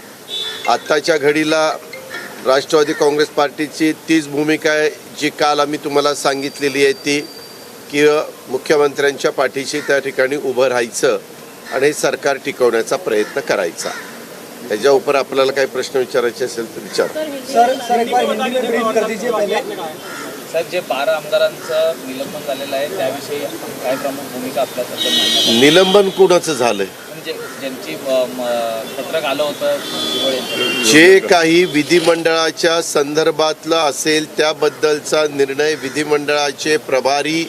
[SPEAKER 21] आत्ताच्या घडीला राष्ट्रवादी काँग्रेस पार्टीची तीच भूमिका आहे जी काल आम्ही तुम्हाला सांगितलेली आहे ती की मुख्यमंत्र्यांच्या पाठीशी त्या ठिकाणी उभं राहायचं आणि सरकार टिकवण्याचा प्रयत्न करायचा. त्याच्या ऊपर आपल्याला काही प्रश्न विचारायचे असेल तर विचारा.
[SPEAKER 5] सर एक बार हिंदी में ब्रीफ कर दीजिए पहले.
[SPEAKER 12] साहेब जे 12 आमदारांचं निलंबन झालेलं आहे त्याविषयी काय प्रमुख भूमिका आपल्याकडे?
[SPEAKER 21] निलंबन कोणाचं झालंय?
[SPEAKER 12] म्हणजे ज्यांची पत्रक आलं होतं
[SPEAKER 21] जे काही विधिमंडळाच्या संदर्भातलं असेल त्याबद्दलचा निर्णय विधिमंडळाचे प्रभारी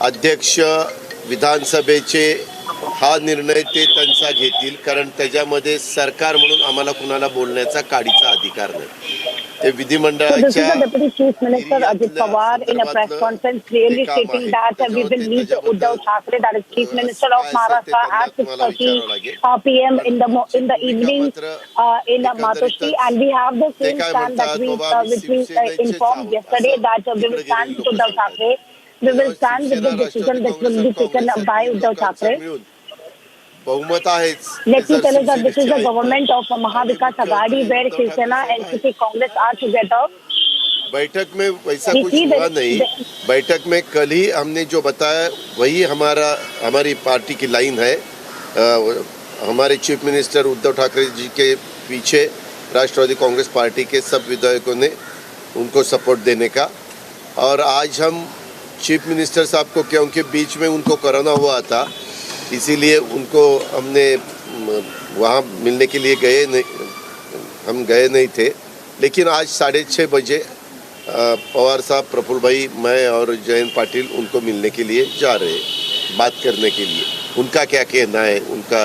[SPEAKER 21] अध्यक्ष विधानसभेचे हा निर्णय ते त्यांचा घेतील कारण त्याच्यामध्ये सरकार म्हणून आम्हाला कुणाला बोलण्याचा काडीचा अधिकार नाही. ते विधिमंडळाच्या
[SPEAKER 17] So this is the Deputy Chief Minister Ajit Pawar in a press conference clearly stating that we will meet Uddhav Thackeray, that is Chief Minister of Maharashtra, at 6:30 p.m. in the evening in Matoshri, and we have the same stand that which we informed yesterday that we will stand with Uddhav Thackeray. We will stand with the decision that will be taken by Uddhav Thackeray.
[SPEAKER 21] बहुमत आहेच.
[SPEAKER 17] Let me tell you that this is the government of Mahavikas Aghadi where Shiv Sena and NCP Congress are together.
[SPEAKER 21] बैठक में वैसा कुछ हुआ नहीं. बैठक में कल ही हमने जो बताया वही हमारी पार्टी की लाइन है. हमारे चीफ मिनिस्टर उद्धव ठाकरे जी के पीछे राष्ट्रवादी कांग्रेस पार्टी के सब विधायकों ने उनको सपोर्ट देने का. और आज हम चीफ मिनिस्टर साहब को क्योंकि बीच में उनको कोरोना हुआ था इसीलिए उनको हमने वहाँ मिलने के लिए हम गए नहीं थे. लेकिन आज 6:30 बजे पवार साहब, प्रफुल्ल भाई, मैं और जयंत पाटिल उनको मिलने के लिए जा रहे हैं, बात करने के लिए। उनका क्या कहना है, उनका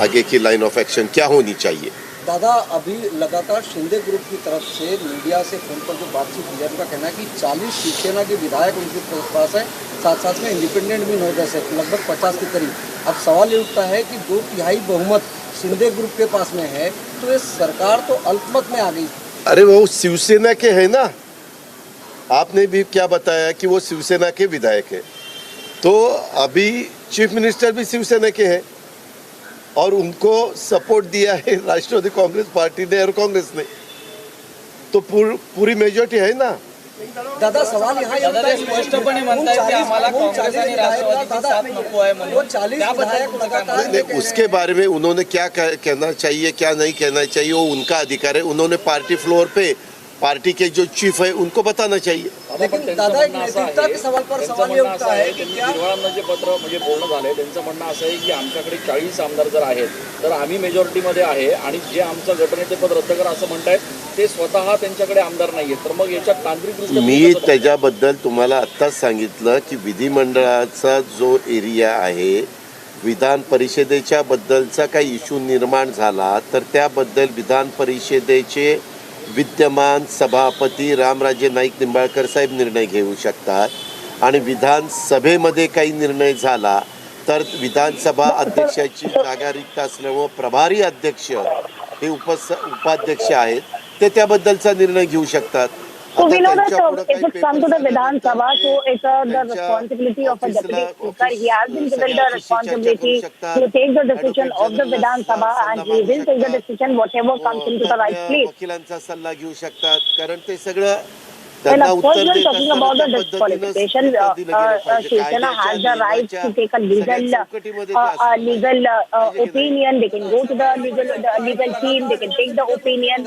[SPEAKER 21] आगे की लाइन ऑफ एक्शन क्या होनी चाहिए।
[SPEAKER 1] दादा, अभी लगातार शिंदे ग्रुप की तरफ से मीडिया से फोन पर जो बातचीत हुई है, उनका कहना है कि 40 शिवसेना के विधायक उनके पास है, साथ साथ में इंडिपेंडेंट भी 9-10 है, लगभग 50 के करीब। अब सवाल ये उठता है कि 2/3 बहुमत शिंदे ग्रुप के पास में है, तो ये सरकार तो अल्पमत में आ गई।
[SPEAKER 21] अरे वो शिवसेना के है ना, आपने भी क्या बताया कि वो शिवसेना के विधायक है, तो अभी चीफ मिनिस्टर भी शिवसेना के हैं और उनको सपोर्ट दिया है राष्ट्रवादी कांग्रेस पार्टी ने और कांग्रेस ने, तो पूरी मेजॉरिटी है ना।
[SPEAKER 1] दादा, सवाल यहाँ स्पष्टपणे म्हणतायत की आम्हाला काँग्रेस आणि राष्ट्रवादीची साथ नको आहे म्हणून 40 विधायक लगातार।
[SPEAKER 21] उसके बारे में उन्होंने क्या कहना चाहिए, क्या नहीं कहना चाहिए, वो उनका अधिकार है। उन्होंने पार्टी फ्लोर पे पार्टी के जो चीफ है उनको बताना चाहिए।
[SPEAKER 1] लेकिन दादा, एक नेतृत्व के सवाल पर सवाल ये उठता है की
[SPEAKER 4] निर्वाळांना जे पत्र म्हणजे बोलणं झालंय, त्यांचं म्हणणं असं आहे की आमच्याकडे 40 आमदार जर आहेत तर आम्ही मेजॉरिटीमध्ये आहे आणि जे आमचं गटनेते पद रद्द करा असं म्हणतायत ते स्वतः त्यांच्याकडे आमदार नाहीये, तर मग याच्यात तांत्रिकदृष्ट्या
[SPEAKER 21] मी त्याच्याबद्दल तुम्हाला आत्ताच सांगितलं की विधिमंडळाचा जो एरिया आहे, विधान परिषदेच्या बद्दलचा काही इश्यू निर्माण झाला तर त्याबद्दल विधान परिषदेचे विद्यमान सभापती रामराजे नाईक निंबाळकर साहेब निर्णय घेऊ शकतात आणि विधानसभेमध्ये काही निर्णय झाला तर विधानसभा अध्यक्षाची जागा रिक्त असल्यामुळे प्रभारी अध्यक्ष हे उपाध्यक्ष आहेत, ते त्याबद्दलचा निर्णय घेऊ शकतात।
[SPEAKER 17] So we know that if it comes to the Vidhan Sabha, so it's the responsibility of a deputy speaker. He has been given the responsibility to take the decision of the Vidhan Sabha, and he will take the decision whatever comes into the right place.
[SPEAKER 21] वकिलांचा सल्ला घेऊ शकतात, कारण ते सगळं
[SPEAKER 17] And of course, when talking about the disqualification, Shivsena has the right to take a legal opinion. They can go to the legal team. They can take the opinion,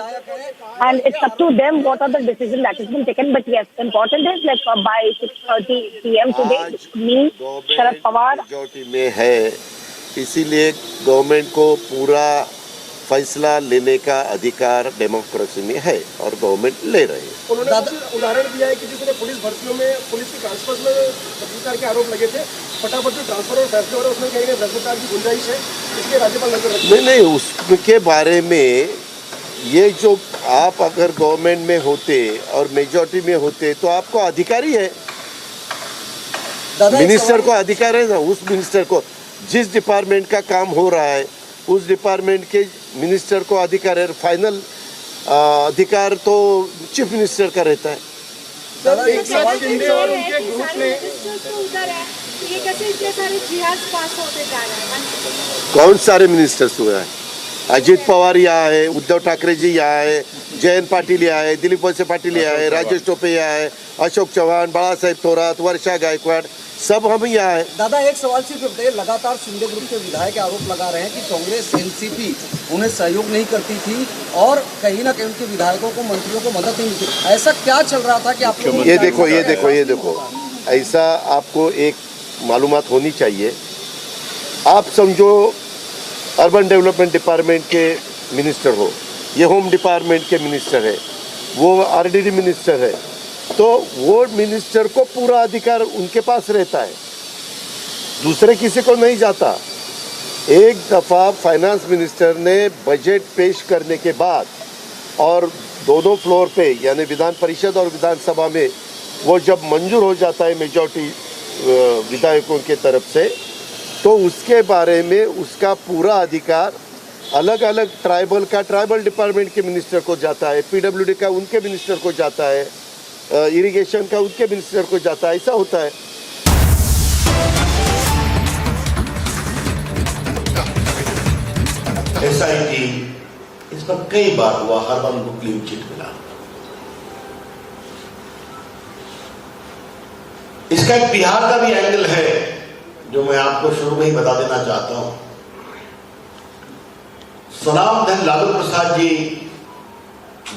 [SPEAKER 17] and it's up to them what are the decision that has been taken. But yes, important is like by 6:30 PM today, me, Sharad Pawar,
[SPEAKER 21] majority में है, इसीलिए government को पूरा फैसला लेने का अधिकार democracy में है और गवर्नमेंट ले रहे हैं।
[SPEAKER 5] उन्होंने उदाहरण दिया है कि जिसने पुलिस भर्तियों में, पुलिस के ट्रांसफर में भ्रष्टाचार के आरोप लगे थे, फटाफट जो ट्रांसफर और फैसले हो रहे उसमें कहीं भ्रष्टाचार की गुंजाइश है, इसलिए राज्यपाल नजर रखते हैं।
[SPEAKER 21] नहीं, उसके बारे में ये जो आप अगर गवर्नमेंट में होते और मेजॉरिटी में होते तो आपको अधिकार ही है, मिनिस्टर को अधिकार है ना, उस मिनिस्टर को जिस डिपार्टमेंट का काम हो रहा है उस डिपार्टमेंट के मिनिस्टर को अधिकार है। फाइनल अधिकार तो चीफ मिनिस्टर का रहता है।
[SPEAKER 5] एक सवाल शिंदे और उनके ग्रुप ने
[SPEAKER 21] कौन सारे मिनिस्टर्स हुए हैं? अजित पवार यहाँ है, उद्धव ठाकरे जी यहाँ है, जयंत पाटिल यहाँ है, दिलीप वळसे पाटिल यहाँ है, राजेश टोपे यहाँ है, अशोक चव्हाण, बाळासाहेब थोरात, वर्षा गायकवाड़, सब हम यहाँ है।
[SPEAKER 1] दादा, एक सवाल सिर्फ बताइए, लगातार शिंदे ग्रुप के विधायक आरोप लगा रहे हैं कि कांग्रेस एनसीपी उन्हें सहयोग नहीं करती थी और कहीं ना कहीं उनके विधायकों को, मंत्रियों को मदद नहीं मिलती। ऐसा क्या चल रहा था कि आप
[SPEAKER 21] ये देखो, ऐसा आपको एक मालूमात होनी चाहिए। आप समझो अर्बन डेवलपमेंट डिपार्टमेंट के मिनिस्टर हो, ये होम डिपार्टमेंट के मिनिस्टर है, वो आरडीडी मिनिस्टर है, तो वो मिनिस्टर को पूरा अधिकार उनके पास रहता है, दूसरे किसी को नहीं जाता। एक दफ़ा फाइनेंस मिनिस्टर ने बजट पेश करने के बाद और दोनों फ्लोर पे यानी विधान परिषद और विधानसभा में वो जब मंजूर हो जाता है मेजॉरिटी विधायकों के तरफ से, तो उसके बारे में उसका पूरा अधिकार अलग अलग ट्राइबल का ट्राइबल डिपार्टमेंट के मिनिस्टर को जाता है, पीडब्ल्यूडी का उनके मिनिस्टर को जाता है, इरिगेशन का उनके मिनिस्टर को जाता है, ऐसा होता है।
[SPEAKER 13] एसआईटी इस पर कई बार हुआ, हर बार उनको क्लीन चिट मिला। इसका एक बिहार का भी एंगल है जो मैं आपको शुरू में ही बता देना चाहता हूं। सनाम धन लालू प्रसाद जी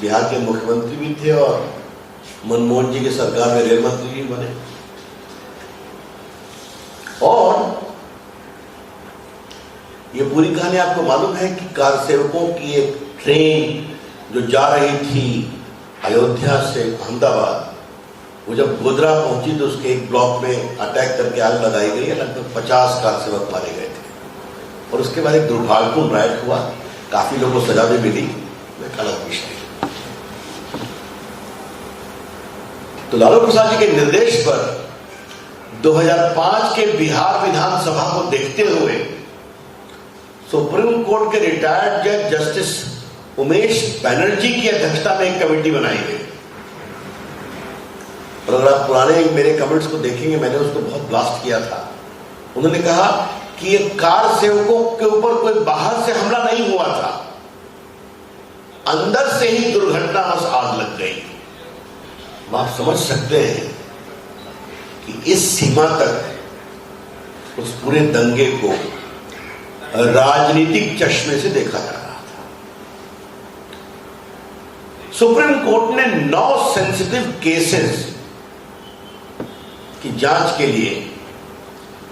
[SPEAKER 13] बिहार के मुख्यमंत्री भी थे और मनमोहन जी की सरकार में रेल मंत्री भी बने, और ये पूरी कहानी आपको मालूम है कि कार सेवकों की एक ट्रेन जो जा रही थी अयोध्या से अहमदाबाद, वो जब गोधरा पहुंची तो उसके एक ब्लॉक में अटैक करके आग लगाई गई है। लगभग 50 कार सेवक मारे गए थे और उसके बाद एक दुर्भाग्यपूर्ण राइट हुआ, काफी लोगों को सजा भी मिली, एक अलग विषय। तो लालू प्रसाद जी के निर्देश पर 2005 के बिहार विधानसभा को देखते हुए सुप्रीम कोर्ट के रिटायर्ड जज जस्टिस उमेश बनर्जी की अध्यक्षता में एक कमेटी बनाई गई। और अगर आप पुराने मेरे कमेंट्स को देखेंगे, मैंने उसको बहुत ब्लास्ट किया था। उन्होंने कहा कि ये कार सेवकों के ऊपर कोई बाहर से हमला नहीं हुआ था, अंदर से ही दुर्घटनावश आग लग गई। आप समझ सकते हैं कि इस सीमा तक उस पूरे दंगे को राजनीतिक चश्मे से देखा जा रहा था। सुप्रीम कोर्ट ने 9 सेंसिटिव केसेस की जांच के लिए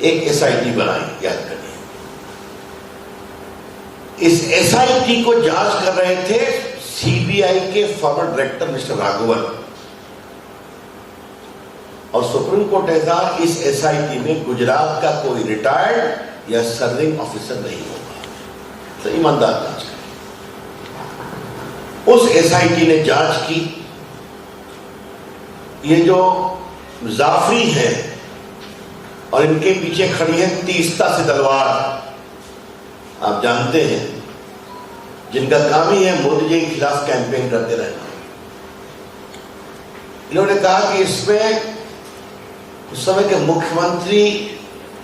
[SPEAKER 13] एक एसआईटी बनाई, याद करिए। इस एसआईटी को जांच कर रहे थे सीबीआई के फॉर्मर डायरेक्टर मिस्टर राघवन, और सुप्रीम कोर्ट ने कहा इस एसआईटी में गुजरात का कोई रिटायर्ड या सर्विंग ऑफिसर नहीं होगा, तो ईमानदार जांच करें। उस एसआईटी ने जांच की। ये जो जाफरी है और इनके पीछे खड़ी है तीस्ता से तलवार, आप जानते हैं, जिनका काम ही है मोदी जी के खिलाफ कैंपेन करते रहना। इन्होंने कहा कि इसमें उस समय के मुख्यमंत्री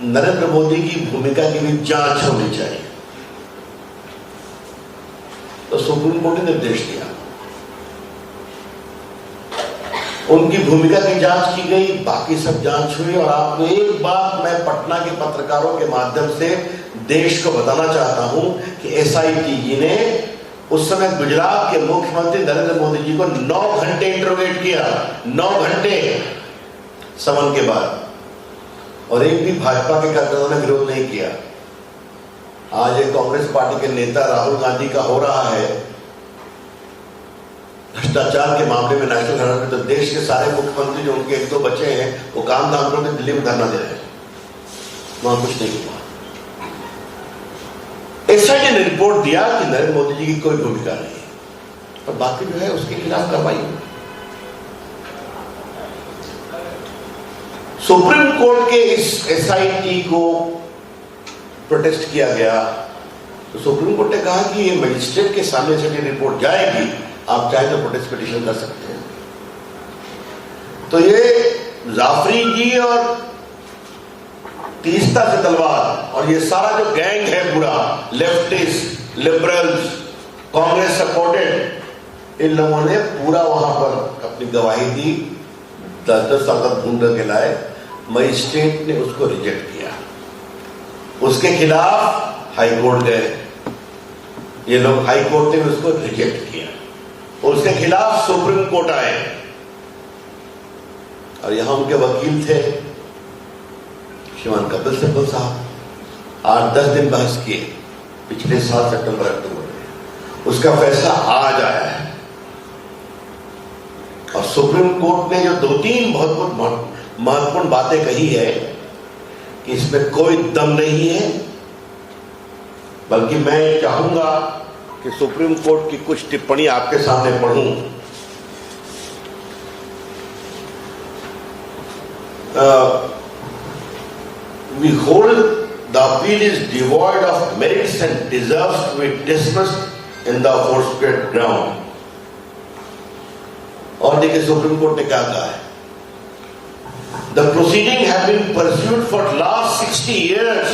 [SPEAKER 13] नरेंद्र मोदी की भूमिका की भी जांच होनी चाहिए। तो सुप्रीम कोर्ट ने निर्देश दिया, उनकी भूमिका की जांच की गई, बाकी सब जांच हुई। और आपको एक बात मैं पटना के पत्रकारों के माध्यम से देश को बताना चाहता हूं कि एसआईटी जी ने उस समय गुजरात के मुख्यमंत्री नरेंद्र मोदी जी को 9 घंटे इंटरोगेट किया, 9 घंटे समन के बाद, और एक भी भाजपा के कार्यकर्ताओं ने विरोध नहीं किया। आज एक कांग्रेस पार्टी के नेता राहुल गांधी का हो रहा है भ्रष्टाचार के मामले में नेशनल हेराल्ड में, तो देश के सारे मुख्यमंत्री जो उनके 1-2 बचे हैं वो काम धाम करके दिल्ली में धरना दे रहे हैं, वहां कुछ नहीं हुआ। एसआईटी ने रिपोर्ट दिया कि नरेंद्र मोदी जी की कोई भूमिका नहीं, और बाकी जो है उसके खिलाफ कार्रवाई हुई। सुप्रीम कोर्ट के इस एसआईटी को प्रोटेस्ट किया गया, तो सुप्रीम कोर्ट ने कहा कि ये मजिस्ट्रेट के सामने से ये रिपोर्ट जाएगी, आप चाहे तो प्रोटेस्ट पिटीशन कर सकते हैं। तो ये जाफरी जी और तीस्ता से तलवार और ये सारा जो गैंग है पूरा, लेफ्टिस्ट, लिबरल्स, कांग्रेस सपोर्टेड, इन लोगों ने पूरा वहां पर अपनी गवाही दी। 10-10 साल तक ढूंढ के लाए, मजिस्ट्रेट ने उसको रिजेक्ट किया, उसके खिलाफ हाई कोर्ट गए, ये लोग हाई कोर्ट ने उसको रिजेक्ट किया, उसके खिलाफ सुप्रीम कोर्ट आए, और यहां उनके वकील थे श्रीमान कपिल सिब्बल साहब, 8-10 दिन बहस किए पिछले साल सितंबर-अक्टूबर में, उसका फैसला आज आया है। और सुप्रीम कोर्ट ने जो 2-3 बहुत महत्वपूर्ण बातें कही है कि इसमें कोई दम नहीं है, बल्कि मैं चाहूंगा कि सुप्रीम कोर्ट की कुछ टिप्पणी आपके सामने पढ़ूं। We hold the appeal is devoid of merits and deserves to be dismissed in the aforesaid ground. और देखिए सुप्रीम कोर्ट ने क्या कहा है, The proceeding have been pursued for last 60 years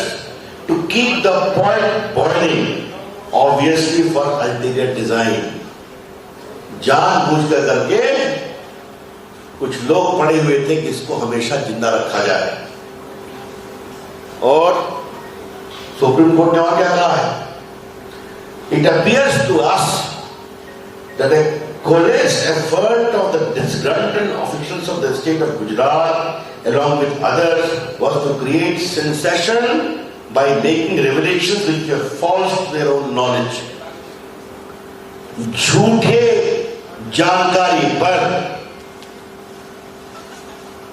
[SPEAKER 13] to keep the point boiling, obviously for ulterior design. जानबूझकर करके कुछ लोग पड़े हुए थे कि इसको हमेशा जिंदा रखा जाए। और सुप्रीम कोर्ट ने और क्या कहा है, It appears to us that a coalesced effort of the disgruntled officials of the state of Gujarat, along with others, was to create sensation by making revelations which were false to their own knowledge. झूठे जानकारी पर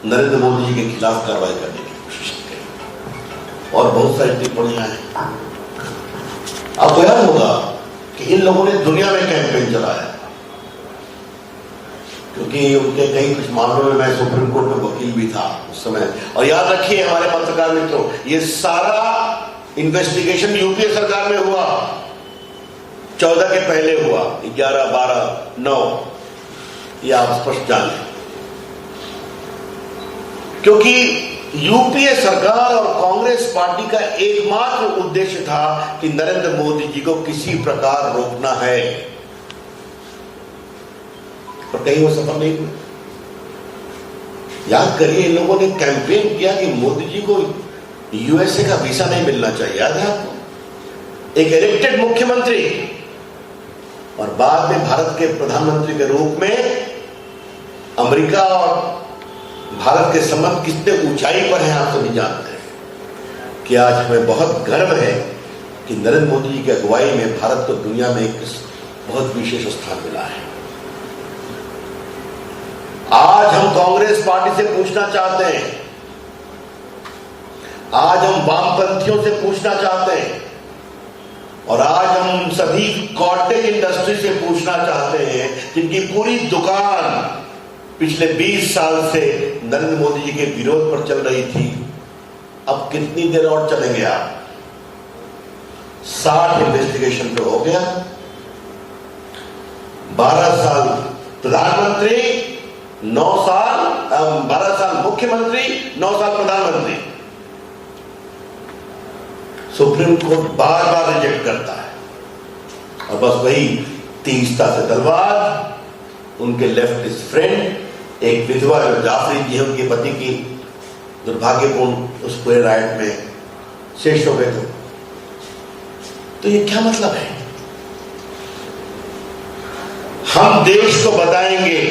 [SPEAKER 13] नरेंद्र मोदी जी के खिलाफ कार्रवाई करने की कोशिश की और बहुत सारी टिप्पणियां हैं। आपको याद होगा कि इन लोगों ने दुनिया में कैंपेन चलाया, क्योंकि उनके कई कुछ मामलों में मैं सुप्रीम कोर्ट में वकील भी था उस समय। और याद रखिए हमारे पत्रकार मित्रों, ये सारा इन्वेस्टिगेशन यूपीए सरकार में हुआ, 14 के पहले हुआ, 11, 12, 9, ये आप स्पष्ट जान लें। क्योंकि यूपीए सरकार और कांग्रेस पार्टी का एकमात्र उद्देश्य था कि नरेंद्र मोदी जी को किसी प्रकार रोकना है, पर कहीं वो सफल नहीं हुए। याद करिए, इन लोगों ने कैंपेन किया कि मोदी जी को यूएसए का वीजा नहीं मिलना चाहिए। याद है आपको? एक इलेक्टेड मुख्यमंत्री और बाद में भारत के प्रधानमंत्री के रूप में अमेरिका और भारत के संबंध कितने ऊंचाई पर हैं आप सभी जानते हैं। कि आज हमें बहुत गर्व है कि नरेंद्र मोदी जी की अगुवाई में भारत को दुनिया में एक बहुत विशेष स्थान मिला है। आज हम कांग्रेस पार्टी से पूछना चाहते हैं, आज हम वामपंथियों से पूछना चाहते हैं और आज हम सभी कॉर्टेज इंडस्ट्री से पूछना चाहते हैं जिनकी पूरी दुकान पिछले 20 साल से नरेंद्र मोदी जी के विरोध पर चल रही थी, अब कितनी देर और चलेंगे आप? 60 इन्वेस्टिगेशन तो हो गया, 12 साल प्रधानमंत्री, 9 साल 12 साल मुख्यमंत्री, 9 साल प्रधानमंत्री। सुप्रीम कोर्ट बार बार रिजेक्ट करता है और बस वही तीस्ता से तलवार उनके लेफ्टिस्ट फ्रेंड, एक विधवा जो जाफरी जी है, उनके पति की दुर्भाग्यपूर्ण उस पूरे राइट में शेष हो गए थे। तो ये क्या मतलब है? हम देश को बताएंगे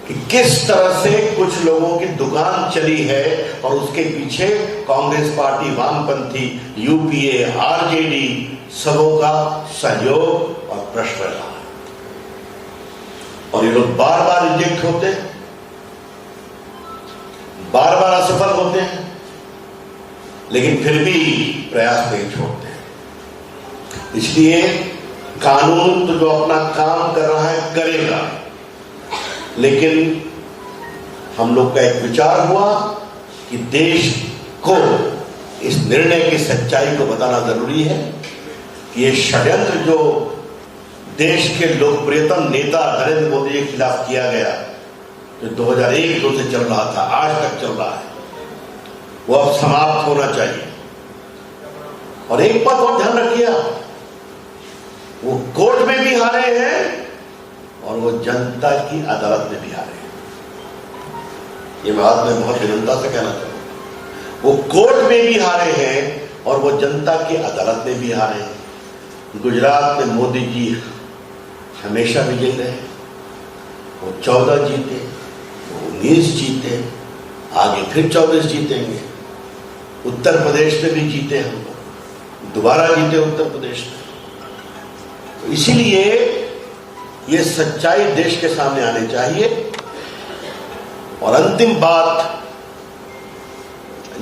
[SPEAKER 13] कि किस तरह से कुछ लोगों की दुकान चली है और उसके पीछे कांग्रेस पार्टी, वामपंथी, यूपीए, आरजेडी सबों का सहयोग और प्रश्न रहा। और ये लोग बार बार रिजेक्ट होते हैं, बार बार असफल होते हैं, लेकिन फिर भी प्रयास नहीं छोड़ते हैं। इसलिए कानून तो जो अपना काम कर रहा है करेगा, लेकिन हम लोग का एक विचार हुआ कि देश को इस निर्णय की सच्चाई को बताना जरूरी है कि ये षड्यंत्र जो देश के लोकप्रियतम नेता नरेंद्र मोदी के खिलाफ किया गया, जो 2001-2 से चल रहा था, आज तक चल रहा है, वो अब समाप्त होना चाहिए। और एक बात और ध्यान रखिए आप, वो कोर्ट में भी हारे हैं और वो जनता की अदालत में भी हारे हैं। ये बात मैं बहुत विनम्रता से कहना चाहूंगा। वो कोर्ट में भी हारे हैं और वो जनता की अदालत में भी हारे हैं। गुजरात में मोदी जी हमेशा विजयी रहे, वो 14 जीते, वो 19 जीते, आगे फिर 24 जीतेंगे। उत्तर प्रदेश में भी जीते हम लोग, दोबारा जीते उत्तर प्रदेश में। तो इसीलिए ये सच्चाई देश के सामने आनी चाहिए। और अंतिम बात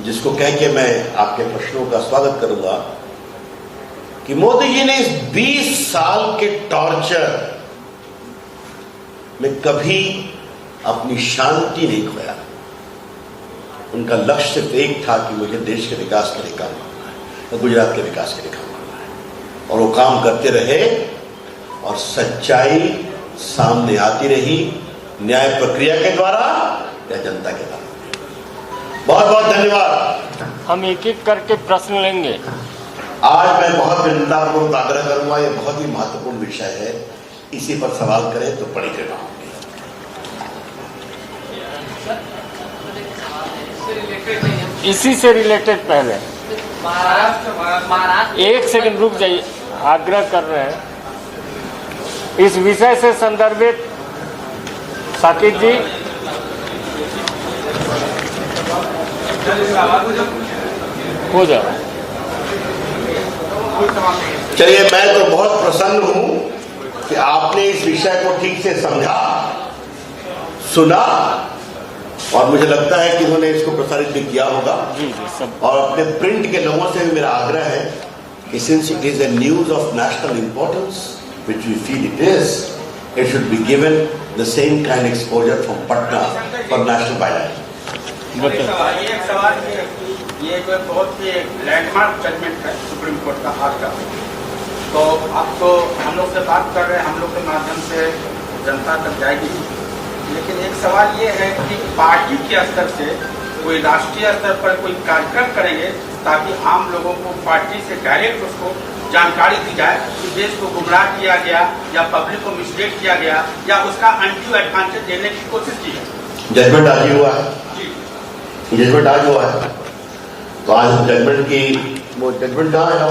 [SPEAKER 13] जिसको कह के मैं आपके प्रश्नों का स्वागत करूंगा कि मोदी जी ने इस 20 साल के टॉर्चर में कभी अपनी शांति नहीं खोया। उनका लक्ष्य सिर्फ एक था कि मुझे देश के विकास के लिए काम करना है, गुजरात के विकास के लिए काम करना है, और वो काम करते रहे और सच्चाई सामने आती रही, न्याय प्रक्रिया के द्वारा या जनता के द्वारा। बहुत बहुत धन्यवाद।
[SPEAKER 6] हम एक एक करके प्रश्न लेंगे।
[SPEAKER 13] आज मैं बहुत विनम्रतापूर्वक आग्रह करूंगा, ये बहुत ही महत्वपूर्ण विषय है, इसी पर सवाल करें तो बड़ी कृपा होगी।
[SPEAKER 6] इसी से रिलेटेड पहले एक सेकंड रुक जाइए, आग्रह कर रहे हैं। इस विषय से संदर्भित साकिब जी, हो जाए।
[SPEAKER 13] चलिए, मैं तो बहुत प्रसन्न हूं कि आपने इस विषय को ठीक से समझा, सुना, और मुझे लगता है कि उन्होंने इसको प्रसारित भी किया होगा। और अपने प्रिंट के लोगों से भी मेरा आग्रह है कि since it is a news of national importance which we feel it is, it should be given the same kind of exposure from Patna for national byline.
[SPEAKER 15] ये एक सवाल ये बहुत ही लैंडमार्क जजमेंट है सुप्रीम कोर्ट का आज का। तो आपको हम लोग से बात कर रहे हैं, हम लोग के माध्यम से जनता तक जाएगी, लेकिन एक सवाल ये है कि पार्टी के स्तर से कोई राष्ट्रीय स्तर पर कोई कार्यक्रम करेंगे ताकि आम लोगों को पार्टी से डायरेक्ट उसको जानकारी दी जाए कि देश को गुमराह किया गया या पब्लिक को मिसलीड किया गया या उसका अनड्यू एडवांटेज देने की कोशिश की है।
[SPEAKER 13] जजमेंट आज ही हुआ है, जजमेंट आज हुआ है, तो आज हम जजमेंट की वो जजमेंट कहाँ है ना,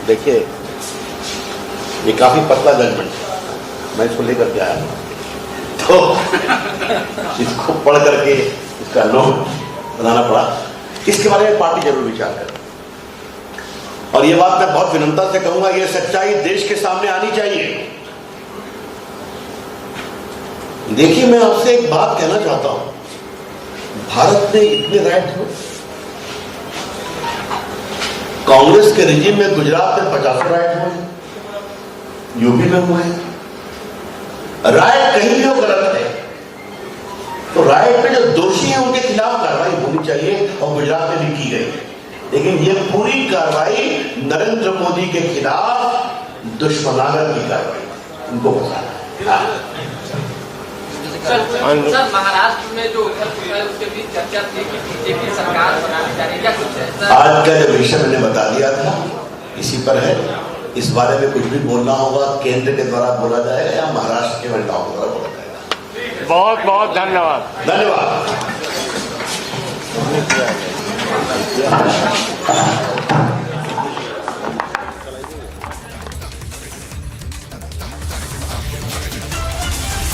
[SPEAKER 13] देखिए ये काफी पतला जजमेंट है, मैं इसको लेकर के आया तो इसको पढ़ करके इसका नोट बनाना पड़ा। इसके बारे में पार्टी जरूर विचार करे, और ये बात मैं बहुत विनम्रता से कहूंगा, ये सच्चाई देश के सामने आनी चाहिए। देखिए, मैं आपसे एक बात कहना चाहता हूं, भारत में इतने राइट हुए, कांग्रेस के रिजीम में गुजरात में 50 राइट हुए, यूपी में हुए। राइट कहीं भी हो गलत है, तो राइट में जो दोषी हैं उनके खिलाफ कार्रवाई होनी चाहिए, और गुजरात में भी की गई। लेकिन ये पूरी कार्रवाई नरेंद्र मोदी के खिलाफ दुश्मनागत की कार्रवाई, उनको बताना।
[SPEAKER 19] सर, महाराष्ट्र में जो उद्धव है उसके बीच चर्चा थी कि बीजेपी सरकार बनाने जा रही है, क्या कुछ है? आज
[SPEAKER 13] का जो विषय मैंने बता दिया था इसी पर है। इस बारे में कुछ भी बोलना होगा केंद्र के द्वारा बोला जाएगा या महाराष्ट्र के नेताओं के द्वारा बोला जाएगा।
[SPEAKER 6] बहुत बहुत धन्यवाद।
[SPEAKER 13] धन्यवाद।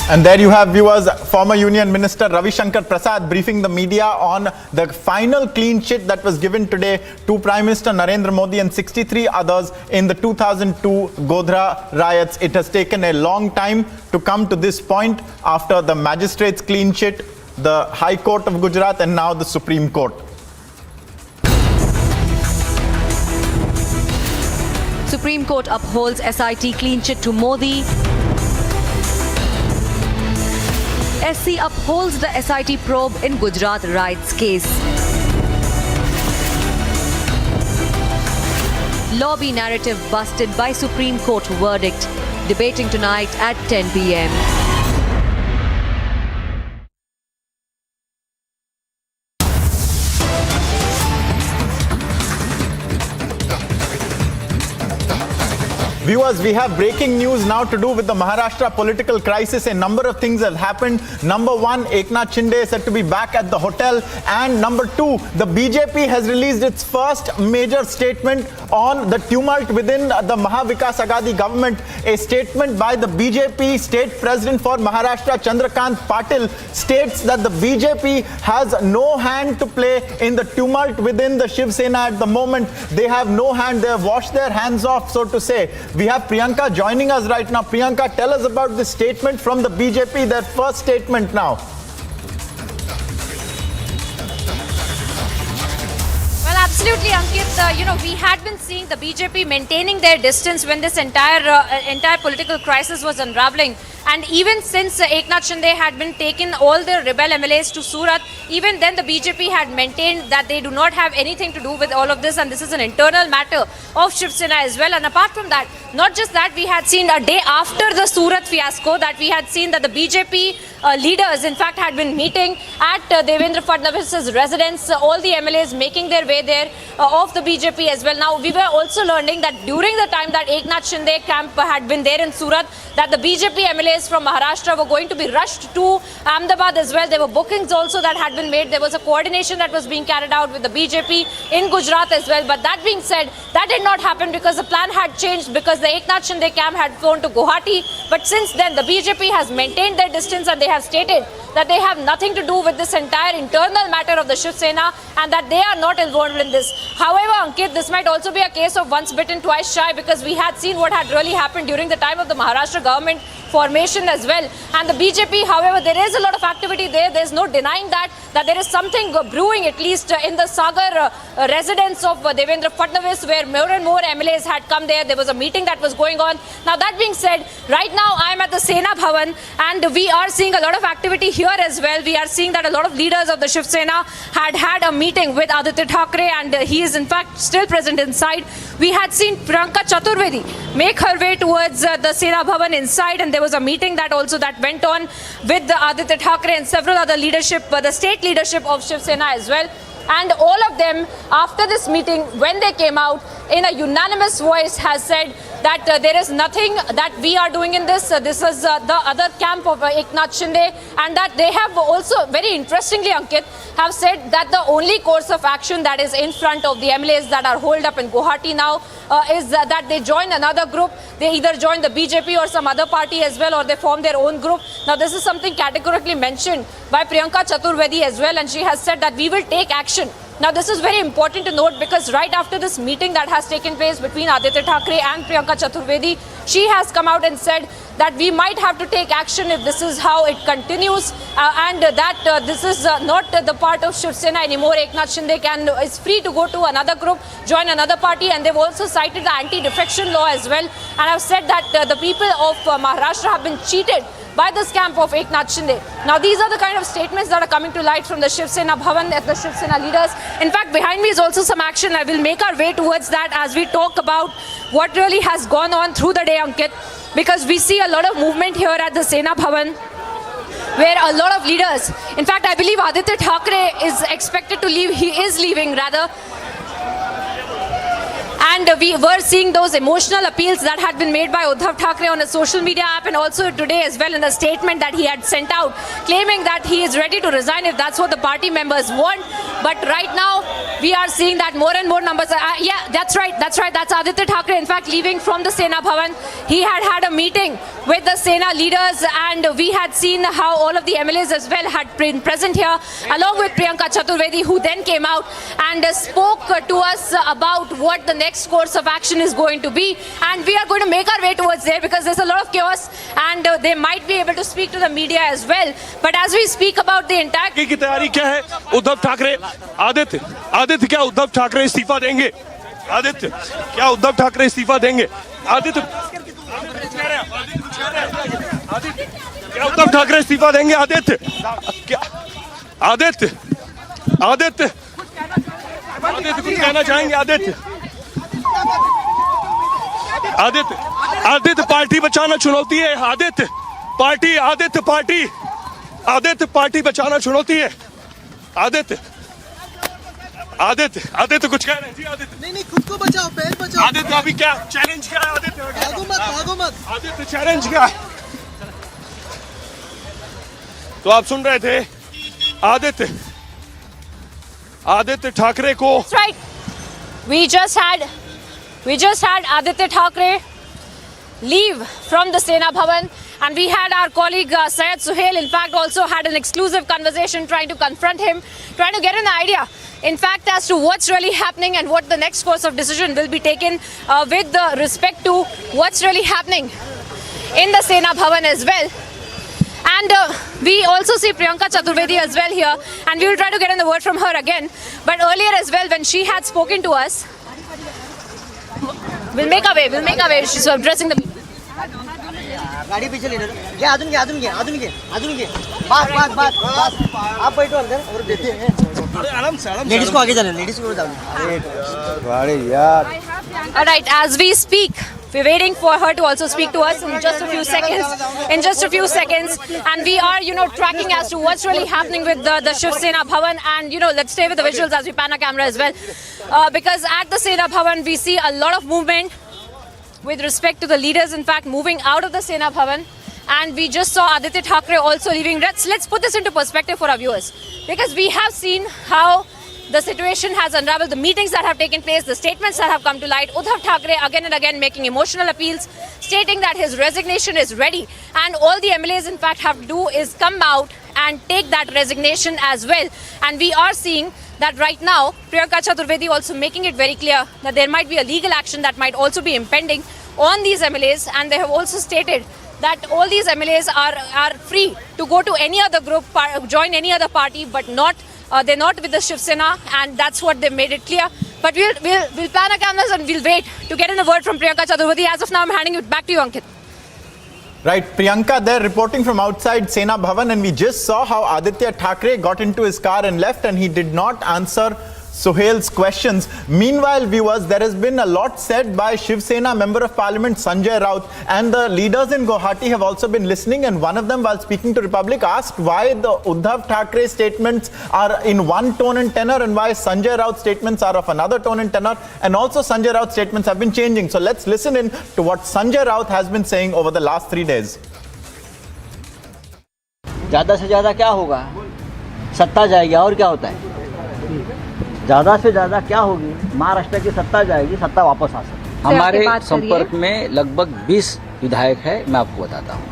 [SPEAKER 16] And there you have, viewers, former Union Minister Ravi Shankar Prasad briefing the media on the final clean sheet that was given today to Prime Minister Narendra Modi and 63 others in the 2002 Godhra riots. It has taken a long time to come to this point after the magistrates' clean sheet, the High Court of Gujarat, and now the Supreme Court.
[SPEAKER 22] Supreme Court upholds SIT clean sheet to Modi. SC upholds the SIT probe in Gujarat riots case. Lobby narrative busted by Supreme Court verdict. Debating tonight at 10 p.m.
[SPEAKER 16] Viewers, we have breaking news now to do with the Maharashtra political crisis. A number of things have happened. Number one, Eknath Shinde is said to be back at the hotel. And number two, the BJP has released its first major statement on the tumult within the Mahavikas Aghadi government. A statement by the BJP state president for Maharashtra, Chandrakant Patil, states that the BJP has no hand to play in the tumult within the Shiv Sena at the moment. They have no hand. They have washed their hands off, so to say. We have Priyanka joining us right now. Priyanka, tell us about this statement from the BJP, their first statement now.
[SPEAKER 23] Well, absolutely, Ankit. We had been seeing the BJP maintaining their distance when this entire political crisis was unraveling. And even since Eknath Shinde had been taken all the rebel MLAs to Surat, even then the BJP had maintained that they do not have anything to do with all of this, and this is an internal matter of Shiv Sena as well. And apart from that, not just that, we had seen a day after the Surat fiasco that we had seen that the BJP leaders in fact had been meeting at Devendra Fadnavis's residence, all the MLAs making their way there of the BJP as well. Now, we were also learning that during the time that Eknath Shinde camp had been there in Surat, that the BJP MLAs MLAs from Maharashtra were going to be rushed to Ahmedabad as well. There were bookings also that had been made. There was a coordination that was being carried out with the BJP in Gujarat as well. But that being said, that did not happen because the plan had changed, because the Eknath Shinde camp had flown to Guwahati. But since then, the BJP has maintained their distance and they have stated that they have nothing to do with this entire internal matter of the Shiv Sena and that they are not involved in this. However, Ankit, this might also be a case of once bitten, twice shy, because we had seen what had really happened during the time of the Maharashtra government formation as well. And the BJP, however, there is a lot of activity there. There's no denying that there is something brewing, at least in the Sagar residence of Devendra Fadnavis, where more and more MLAs had come there. There was a meeting that was going on. Now, that being said, right now I am at the Sena Bhavan and we are seeing a lot of activity here as well. We are seeing that a lot of leaders of the Shiv Sena had a meeting with Aditya Thackeray, and he is in fact still present inside. We had seen Priyanka Chaturvedi make her way towards the Sena Bhavan inside, and there was a meeting that went on with the Aditya Thackeray and several other leadership, the state leadership of Shiv Sena as well. And all of them, after this meeting, when they came out, in a unanimous voice has said that there is nothing that we are doing in this. This is the other camp of Eknath Shinde, and that they have also, very interestingly, Ankit, have said that the only course of action that is in front of the MLAs that are holed up in Guwahati now is that they join another group. They either join the BJP or some other party as well, or they form their own group. Now, this is something categorically mentioned by Priyanka Chaturvedi as well, and she has said that we will take action. Now, this is very important to note, because right after this meeting that has taken place between Aditya Thackeray and Priyanka Chaturvedi, she has come out and said that we might have to take action if this is how it continues, and that this is not the part of Shiv Sena anymore. Eknath Shinde is free to go to another group, join another party, and they've also cited the anti-defection law as well, and have said that the people of Maharashtra have been cheated by this camp of Eknath Shinde. Now, these are the kind of statements that are coming to light from the Shiv Sena Bhavan, the Shiv Sena leaders. In fact, behind me is also some action. I will make our way towards that as we talk about what really has gone on through the day, Ankit, because we see a lot of movement here at the Sena Bhavan, where a lot of leaders, in fact, I believe Aditya Thackeray is expected to leave. He is leaving, rather. And we were seeing those emotional appeals that had been made by Uddhav Thackeray on a social media app, and also today as well in the statement that he had sent out, claiming that he is ready to resign if that's what the party members want. But right now, we are seeing that more and more numbers are, yeah, that's right, that's Aditya Thackeray, in fact, leaving from the Sena Bhavan. He had a meeting with the Sena leaders, and we had seen how all of the MLAs as well had been present here, along with Priyanka Chaturvedi, who then came out and spoke to us about what the next course of action is going to be, and we are going to make our way towards there, because there's a lot of chaos, and they might be able to speak to the media as well. But as we speak about the entire
[SPEAKER 2] की तैयारी क्या है, उद्धव ठाकरे, आदित्य क्या उद्धव ठाकरे इस्तीफा देंगे? आदित्य क्या उद्धव ठाकरे इस्तीफा देंगे? आदित्य क्या उद्धव ठाकरे इस्तीफा देंगे? आदित्य क्या आदित्य कुछ कहना चाहेंगे? आदित्य पार्टी बचाना चुनौती है। आदित्य पार्टी बचाना चुनौती है। आदित्य कुछ कह रहे हैं जी?
[SPEAKER 8] नहीं खुद को बचाओ, पैर बचाओ।
[SPEAKER 2] आदित्य अभी क्या चैलेंज क्या है?
[SPEAKER 8] भागो मत।
[SPEAKER 2] आदित्य चैलेंज क्या है? तो आप सुन रहे थे आदित्य ठाकरे को।
[SPEAKER 23] That's right. We just had Aditya Thackeray leave from the Sena Bhavan, and we had our colleague Syed Suhail, in fact, also had an exclusive conversation trying to confront him, trying to get an idea, in fact, as to what's really happening and what the next course of decision will be taken with respect to what's really happening in the Sena Bhavan as well. And we also see Priyanka Chaturvedi as well here, and we will try to get in the word from her again. But earlier as well, when she had spoken to us, we'll make our way. She's addressing the people.
[SPEAKER 8] गाड़ी पीछे ले लो। आदमी के बात आप बैठो अंदर और देते हैं। आराम से लेडीज को आगे जाने, लेडीज को जाने। अरे यार।
[SPEAKER 23] All right, as we speak, we're waiting for her to also speak to us in just a few seconds. And we are, tracking as to what's really happening with the Shiv Sena Bhavan. And, let's stay with the visuals as we pan our camera as well. Because at the Sena Bhavan, we see a lot of movement with respect to the leaders, in fact, moving out of the Sena Bhavan. and we just saw Aditya Thackeray also leaving. Let's put this into perspective for our viewers, because we have seen how the situation has unraveled, the meetings that have taken place, the statements that have come to light. Uddhav Thackeray again and again making emotional appeals, stating that his resignation is ready, and all the MLAs in fact have to do is come out and take that resignation as well. And we are seeing that right now, Priyanka Chaturvedi also making it very clear that there might be a legal action that might also be impending on these MLAs, and they have also stated that all these MLAs are free to go to any other group, join any other party, but not they're not with the Shiv Sena, and that's what they made it clear. But we'll plan our cameras and we'll wait to get in a word from Priyanka Chaturvedi. As of now, I'm handing it back to you, Ankit.
[SPEAKER 16] Right, Priyanka there reporting from outside Sena Bhavan, and we just saw how Aditya Thackeray got into his car and left, and he did not answer Sohail's questions. Meanwhile, viewers, there has been a lot said by Shiv Sena Member of Parliament Sanjay Raut, and the leaders in Guwahati have also been listening, and one of them, while speaking to Republic, asked why the Uddhav Thackeray statements are in one tone and tenor and why Sanjay Raut's statements are of another tone and tenor, and also Sanjay Raut's statements have been changing. So let's listen in to what Sanjay Raut has been saying over the last 3 days.
[SPEAKER 8] ज़्यादा से ज़्यादा क्या होगा? सत्ता जाएगी, और क्या होता है? ज़्यादा से ज़्यादा क्या होगी? महाराष्ट्र की सत्ता जाएगी, सत्ता वापस आ सकती है। हमारे संपर्क में लगभग 20 विधायक है, मैं आपको बताता हूँ,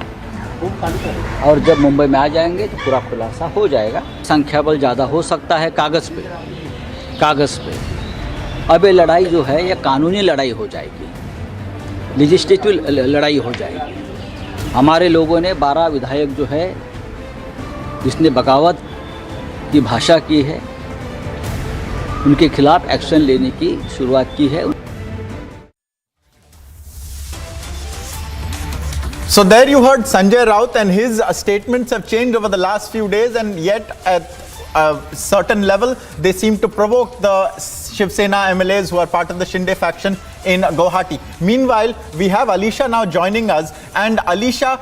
[SPEAKER 8] और जब मुंबई में आ जाएंगे तो पूरा खुलासा हो जाएगा। संख्या बल ज़्यादा हो सकता है कागज़ पे। अब ये लड़ाई जो है ये कानूनी लड़ाई हो जाएगी, लेजिस्लेटिव लड़ाई हो जाएगी। हमारे लोगों ने 12 विधायक जो है जिसने बगावत की भाषा की है, उनके खिलाफ एक्शन लेने की शुरुआत की है।
[SPEAKER 16] So there you heard Sanjay Raut, and his statements have changed over the last few days, and yet at a certain level they seem to provoke the Shiv Sena MLAs who are part of the Shinde faction in Guwahati. Meanwhile, we have Alisha now joining us, and Alisha,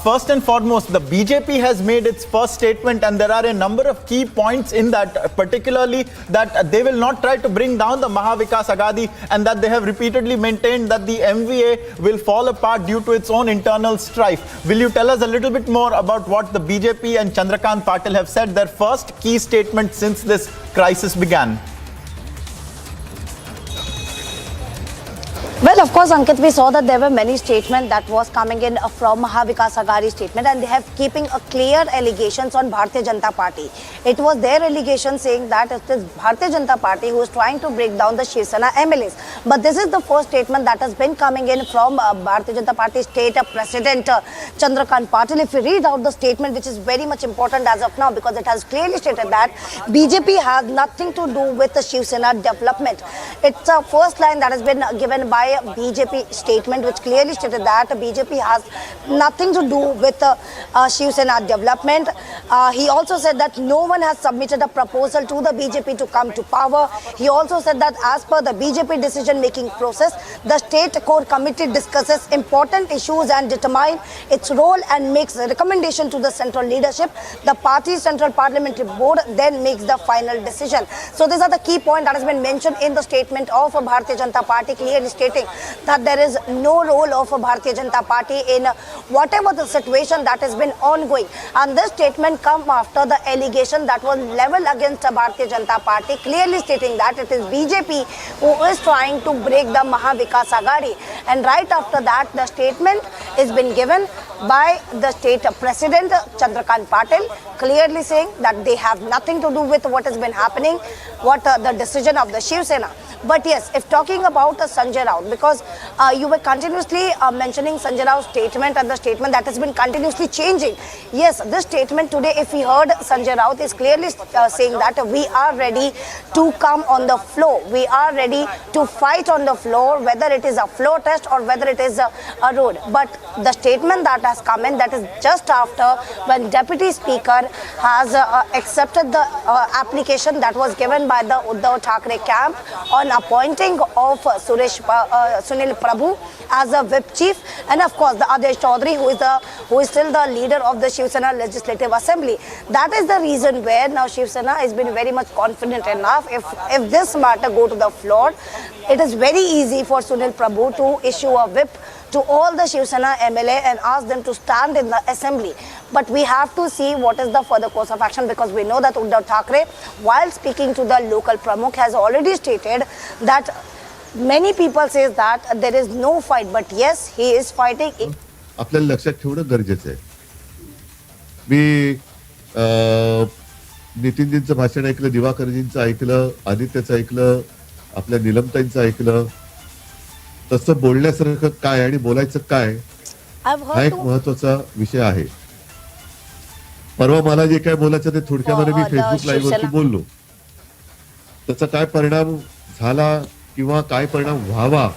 [SPEAKER 16] first and foremost, the BJP has made its first statement, and there are a number of key points in that, particularly that they will not try to bring down the Mahavikas Aghadi, and that they have repeatedly maintained that the MVA will fall apart due to its own internal strife. Will you tell us a little bit more about what the BJP and Chandrakant Patil have said, their first key statement since this crisis began?
[SPEAKER 17] Well, of course, Ankit, we saw that there were many statements that was coming in from Mahavikas Aghadi statement, and they have keeping a clear allegations on Bharatiya Janata Party. It was their allegation saying that it is Bharatiya Janata Party who is trying to break down the Shiv Sena MLAs. But this is the first statement that has been coming in from Bharatiya Janata Party State President Chandrakant Patil. If you read out the statement, which is very much important as of now, because it has clearly stated that BJP has nothing to do with the Shiv Sena development. It's a first line that has been given by BJP statement, which clearly stated that BJP has nothing to do with Shiv Sena development. He also said that no one has submitted a proposal to the BJP to come to power. He also said that as per the BJP decision-making process, the state core committee discusses important issues and determine its role and makes a recommendation to the central leadership. The party's central parliamentary board then makes the final decision. So these are the key points that has been mentioned in the statement of Bharatiya Janata Party, clearly stating that there is no role of Bharatiya Janata Party in whatever the situation that has been ongoing. And this statement comes after the allegation that was leveled against Bharatiya Janata Party, clearly stating that it is BJP who is trying to break the Mahavikas Aghadi. And right after that, the statement has been given by the state president Chandrakant Patil, clearly saying that they have nothing to do with what has been happening, what the decision of the Shiv Sena. But yes, if talking about Sanjay Raut, because you were continuously mentioning Sanjay Raut's statement and the statement that has been continuously changing. Yes, this statement today, if we heard Sanjay Raut, is clearly saying that we are ready to come on the floor. We are ready to fight on the floor, whether it is a floor test or whether it is a road. But the statement that has come in, that is just after when Deputy Speaker has accepted the application that was given by the Uddhav Thackeray camp on appointing of Sunil Prabhu as a whip chief, and of course the Adesh Chaudhary, who is still the leader of the Shiv Sena Legislative Assembly. That is the reason where now Shiv Sena has been very much confident enough. If this matter go to the floor, it is very easy for Sunil Prabhu to issue a whip
[SPEAKER 7] to all the Shiv Sena MLA and ask them to stand in the assembly. But we have to see what is the further course of action, because we know that Uddhav Thackeray, while speaking to the local Pramukh, has already stated that many people say that there is no fight, but yes, he is fighting.
[SPEAKER 9] आपल्याला लक्षात ठेवणं गरजेचं आहे. मी नितीनजींचं भाषण ऐकलं, दिवाकरजींचं ऐकलं, आदित्यचं ऐकलं, आपल्या निलमताईंचं ऐकलं. तसं बोलण्यासारखं काय आणि बोलायचं काय हा एक महत्वाचा विषय आहे. परवा मला जे काय बोलायचं ते थोडक्यामध्ये मी फेसबुक लाईव्ह वरती बोललो. त्याचा काय परिणाम झाला किंवा काय परिणाम व्हावा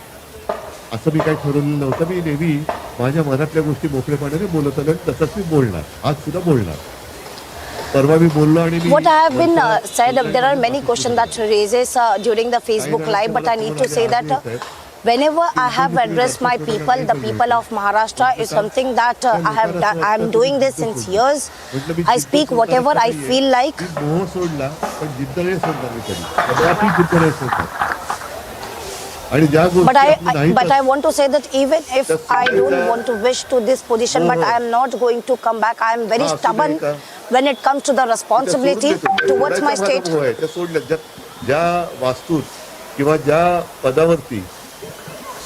[SPEAKER 9] असं मी काही ठरवलेलं नव्हतं. मी नेहमी माझ्या मनातल्या गोष्टी मोकळेपणाने बोलत आलो आणि तसंच मी बोलणार, आज सुद्धा बोलणार. परवा मी बोललो आणि
[SPEAKER 7] What I have been said, there are many questions that raises during the Facebook live, but I need to say that whenever I have addressed my people, the people of Maharashtra, is something that I have done. I am doing this since years. I speak whatever I feel like.
[SPEAKER 9] मोह सोडला पण जिद्द नाही सोडणार मी कधी. कदापि जिद्द नाही सोडणार. आणि ज्या गोष्टी
[SPEAKER 7] But I want to say that even if I don't want to wish to this position, but I am not going to come back. I am very stubborn when it comes to the responsibility towards my state.
[SPEAKER 9] त्या सोडल्या ज्या वास्तूत किंवा ज्या पदावरती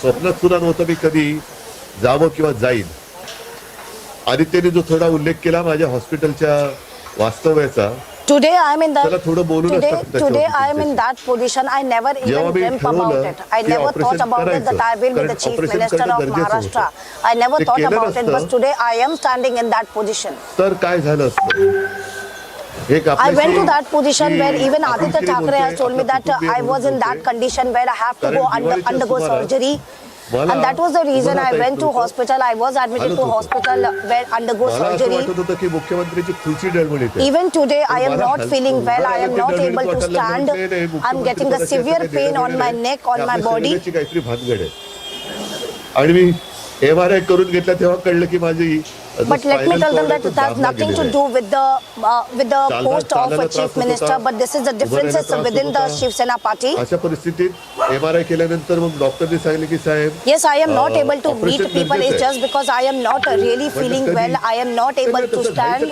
[SPEAKER 9] स्वप्नात सुद्धा नव्हतं मी कधी जावं किंवा जाईन. आदित्यने जो थोडा उल्लेख केला माझ्या हॉस्पिटलच्या वास्तव्याचा,
[SPEAKER 7] Today I am in that.
[SPEAKER 9] Today
[SPEAKER 7] I am in that position. I never even dreamt about it. I never thought about it that I will be the Chief Minister of Maharashtra. I never thought about it, but today I am standing in that position.
[SPEAKER 9] तर काय झालं असतं?
[SPEAKER 7] I went to that position where even Aditya Thackeray has told me that I was in that condition where I have to go undergo surgery. And that was the reason I went to hospital. I was admitted to hospital where undergo surgery. Even today I am not feeling well. I am not able to stand. I am getting a severe pain on my neck, on my body.
[SPEAKER 9] आणि मी MRI करून घेतला तेव्हा कळलं की माझी.
[SPEAKER 7] But let me tell them that it has nothing to do with the post of a chief minister, but this is the differences within the Shiv Sena party.
[SPEAKER 9] अशा परिस्थितीत MRI केल्यानंतर मग डॉक्टरने सांगितले की साहेब,
[SPEAKER 7] yes, I am not able to meet people. It's just because I am not really feeling well. I am not able to stand.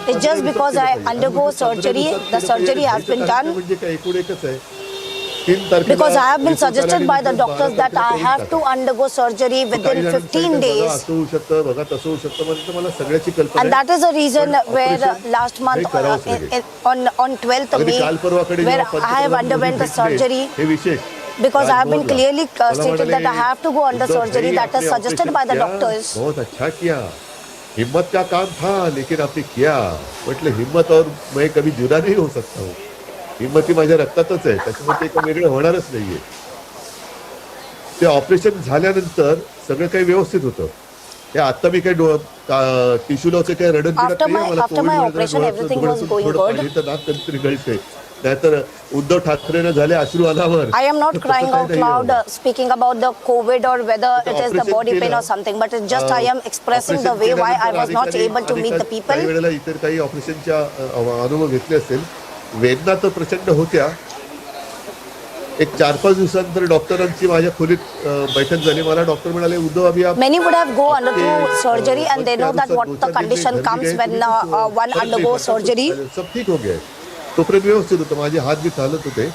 [SPEAKER 7] It's just because I undergo surgery. The surgery has been done. Because I have been suggested by the doctors that I have to undergo surgery within 15 days. And that is the reason where last month on 12th May, where I have underwent the surgery. Because I have been clearly stated that I have to go under surgery that is suggested by the doctors.
[SPEAKER 9] हिम्मत का काम था लेकिन आपने किया. मतलब हिम्मत और मैं कभी जुदा नहीं हो सकता हूँ. हिम्मती माझ्या रक्तातच आहे, त्याच्यामुळे ते वेगळं होणारच नाहीये. ते ऑपरेशन झाल्यानंतर सगळं काही व्यवस्थित होतं. ते आता मी काही टिश्यू लॉचे काही रडत बिडत नाही. मला तर नाक कधीतरी गळते. नाहीतर उद्धव ठाकरेंना झाले अश्रू अनावर.
[SPEAKER 7] I am not crying out loud speaking about the COVID or whether it is the body pain or something, but it's just I am expressing the way why I was not able to meet the people.
[SPEAKER 9] काही वेळेला इतर काही ऑपरेशनच्या अनुभव घेतले असेल. वेदना तर प्रचंड होत्या. एक 4-5 दिवसानंतर डॉक्टरांची माझ्या खोलीत बैठक झाली. मला डॉक्टर म्हणाले, उद्धव अभी आप
[SPEAKER 7] many would have go undergo surgery and they know that what the condition comes when one undergoes surgery.
[SPEAKER 9] सब ठीक हो गया. तोपर्यंत व्यवस्थित होतं. माझे हात बी चालत होते.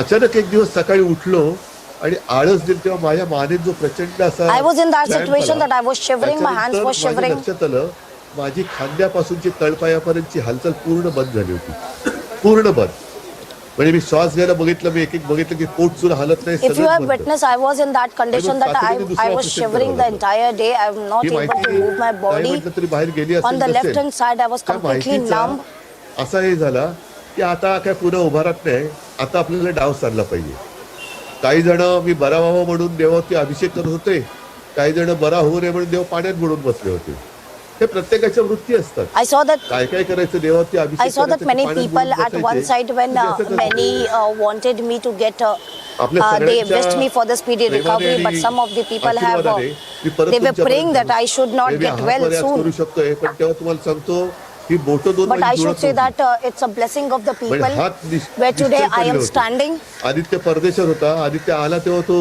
[SPEAKER 9] अचानक एक दिवस सकाळी उठलो आणि आळस दिली तेव्हा माझ्या मानेत जो प्रचंड असा
[SPEAKER 7] I was in that situation that I was shivering, my hands were shivering.
[SPEAKER 9] लक्षात आलं माझी खांद्यापासूनची तळपायापर्यंतची हालचाल पूर्ण बंद झाली होती. पूर्ण बंद. म्हणजे मी श्वास घ्यायला बघितलं, मी एक बघितलं की पोट सुद्धा हलत नाही.
[SPEAKER 7] If you have witnessed, I was in that condition that I was shivering the entire day. I am not able to move my body. On the left hand side, I was completely numb.
[SPEAKER 9] असा हे झाला की आता काय पुन्हा उभारत नाही. आता आपल्याला डाव चालला पाहिजे. काही जण मी बरा व्हावा म्हणून देवावरती अभिषेक करत होते. काही जण बरा होऊ नये म्हणून देव पाण्यात बुडून बसले होते. हे प्रत्येकाच्या वृत्ती असतात.
[SPEAKER 7] I saw that
[SPEAKER 9] काय काय करायचं देवावरती अभिषेक.
[SPEAKER 7] I saw that many people at one side when many wanted me to get they wished me for the speedy recovery, but some of the people have they were praying that I should not get well soon.
[SPEAKER 9] करू शकतोय पण तेव्हा तुम्हाला सांगतो ही boat दोन.
[SPEAKER 7] But I should say that it's a blessing of the people where today I am standing.
[SPEAKER 9] Aditya परदेशात होता. आदित्य आला तेव्हा तो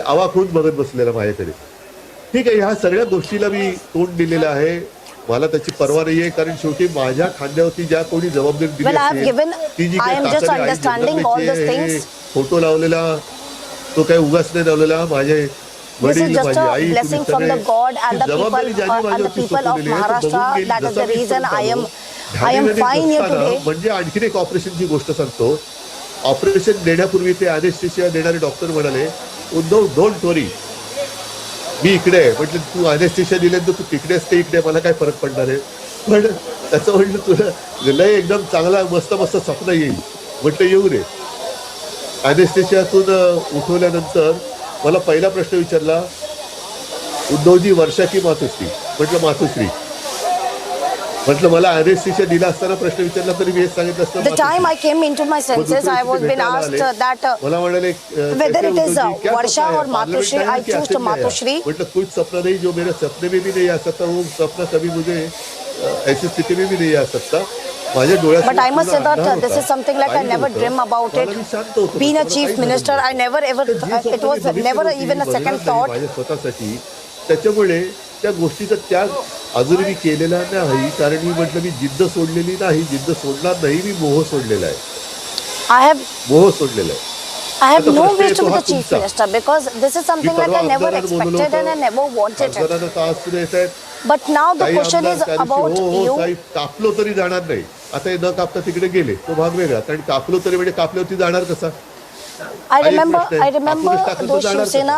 [SPEAKER 9] आवाखून बघत बसलेला माझ्याकडे. ठीक आहे, ह्या सगळ्या गोष्टीला मी तोंड दिलेलं आहे. मला त्याची पर्वा नाही आहे, कारण शेवटी माझ्या खांद्यावरती ज्या कोणी जबाबदारी दिली असेल ती जी काही फोटो लावलेला तो काही उगाच नाही लावलेला. माझे
[SPEAKER 7] This is just a blessing from the God and the people of Maharashtra. That is the reason I am fine here today.
[SPEAKER 9] म्हणजे आणखीन एक ऑपरेशनची गोष्ट सांगतो. ऑपरेशन देण्यापूर्वी ते अनेस्थेशिया देणारे डॉक्टर म्हणाले, उद्धव डोंट वरी, मी इकडे आहे. म्हटलं तू अनेस्थेशिया दिल्यानंतर तू तिकडे असते इकडे मला काय फरक पडणार आहे. पण त्याचं म्हटलं तुला लय एकदम चांगला मस्त मस्त स्वप्न येईल. म्हटलं येऊ रे. अनेस्थेशियातून उठवल्यानंतर मला पहिला प्रश्न विचारला, उद्धवजी वर्षा की मातोश्री. म्हटलं मातोश्री. म्हटलं मला अनेस्थेशिया दिला असताना प्रश्न विचारला तरी मी हेच सांगितलं असतं.
[SPEAKER 7] The time I came into my senses, I was been asked that
[SPEAKER 9] मला म्हणाले
[SPEAKER 7] whether it is Varsha or Matushri, I choose to Matushri.
[SPEAKER 9] म्हटलं कुछ सपना नहीं जो मेरे सपने में भी नहीं आ सकता, वो सपना कभी मुझे ऐसी स्थिति में भी नहीं आ सकता. माझ्या डोळ्यात.
[SPEAKER 7] But I must say that this is something like I never dream about it. Being a chief minister, I never ever, it was never even a second thought.
[SPEAKER 9] माझ्या स्वतःसाठी. त्याच्यामुळे त्या गोष्टीचा त्याग अजूनही मी केलेला नाही, कारण मी म्हटलं मी जिद्द सोडलेली नाही, जिद्द सोडणार नाही, मी मोह सोडलेला आहे. मोह सोडलेला आहे.
[SPEAKER 7] I have no wish to be the chief minister because this is something like I never expected and I never wanted it. But now the question is about you.
[SPEAKER 9] कापलो तरी जाणार नाही. आता हे न कापता तिकडे गेले तो भाग वेगळा, कारण कापलो तरी म्हणजे कापल्यावरती जाणार कसा.
[SPEAKER 7] I remember those Shiv Sena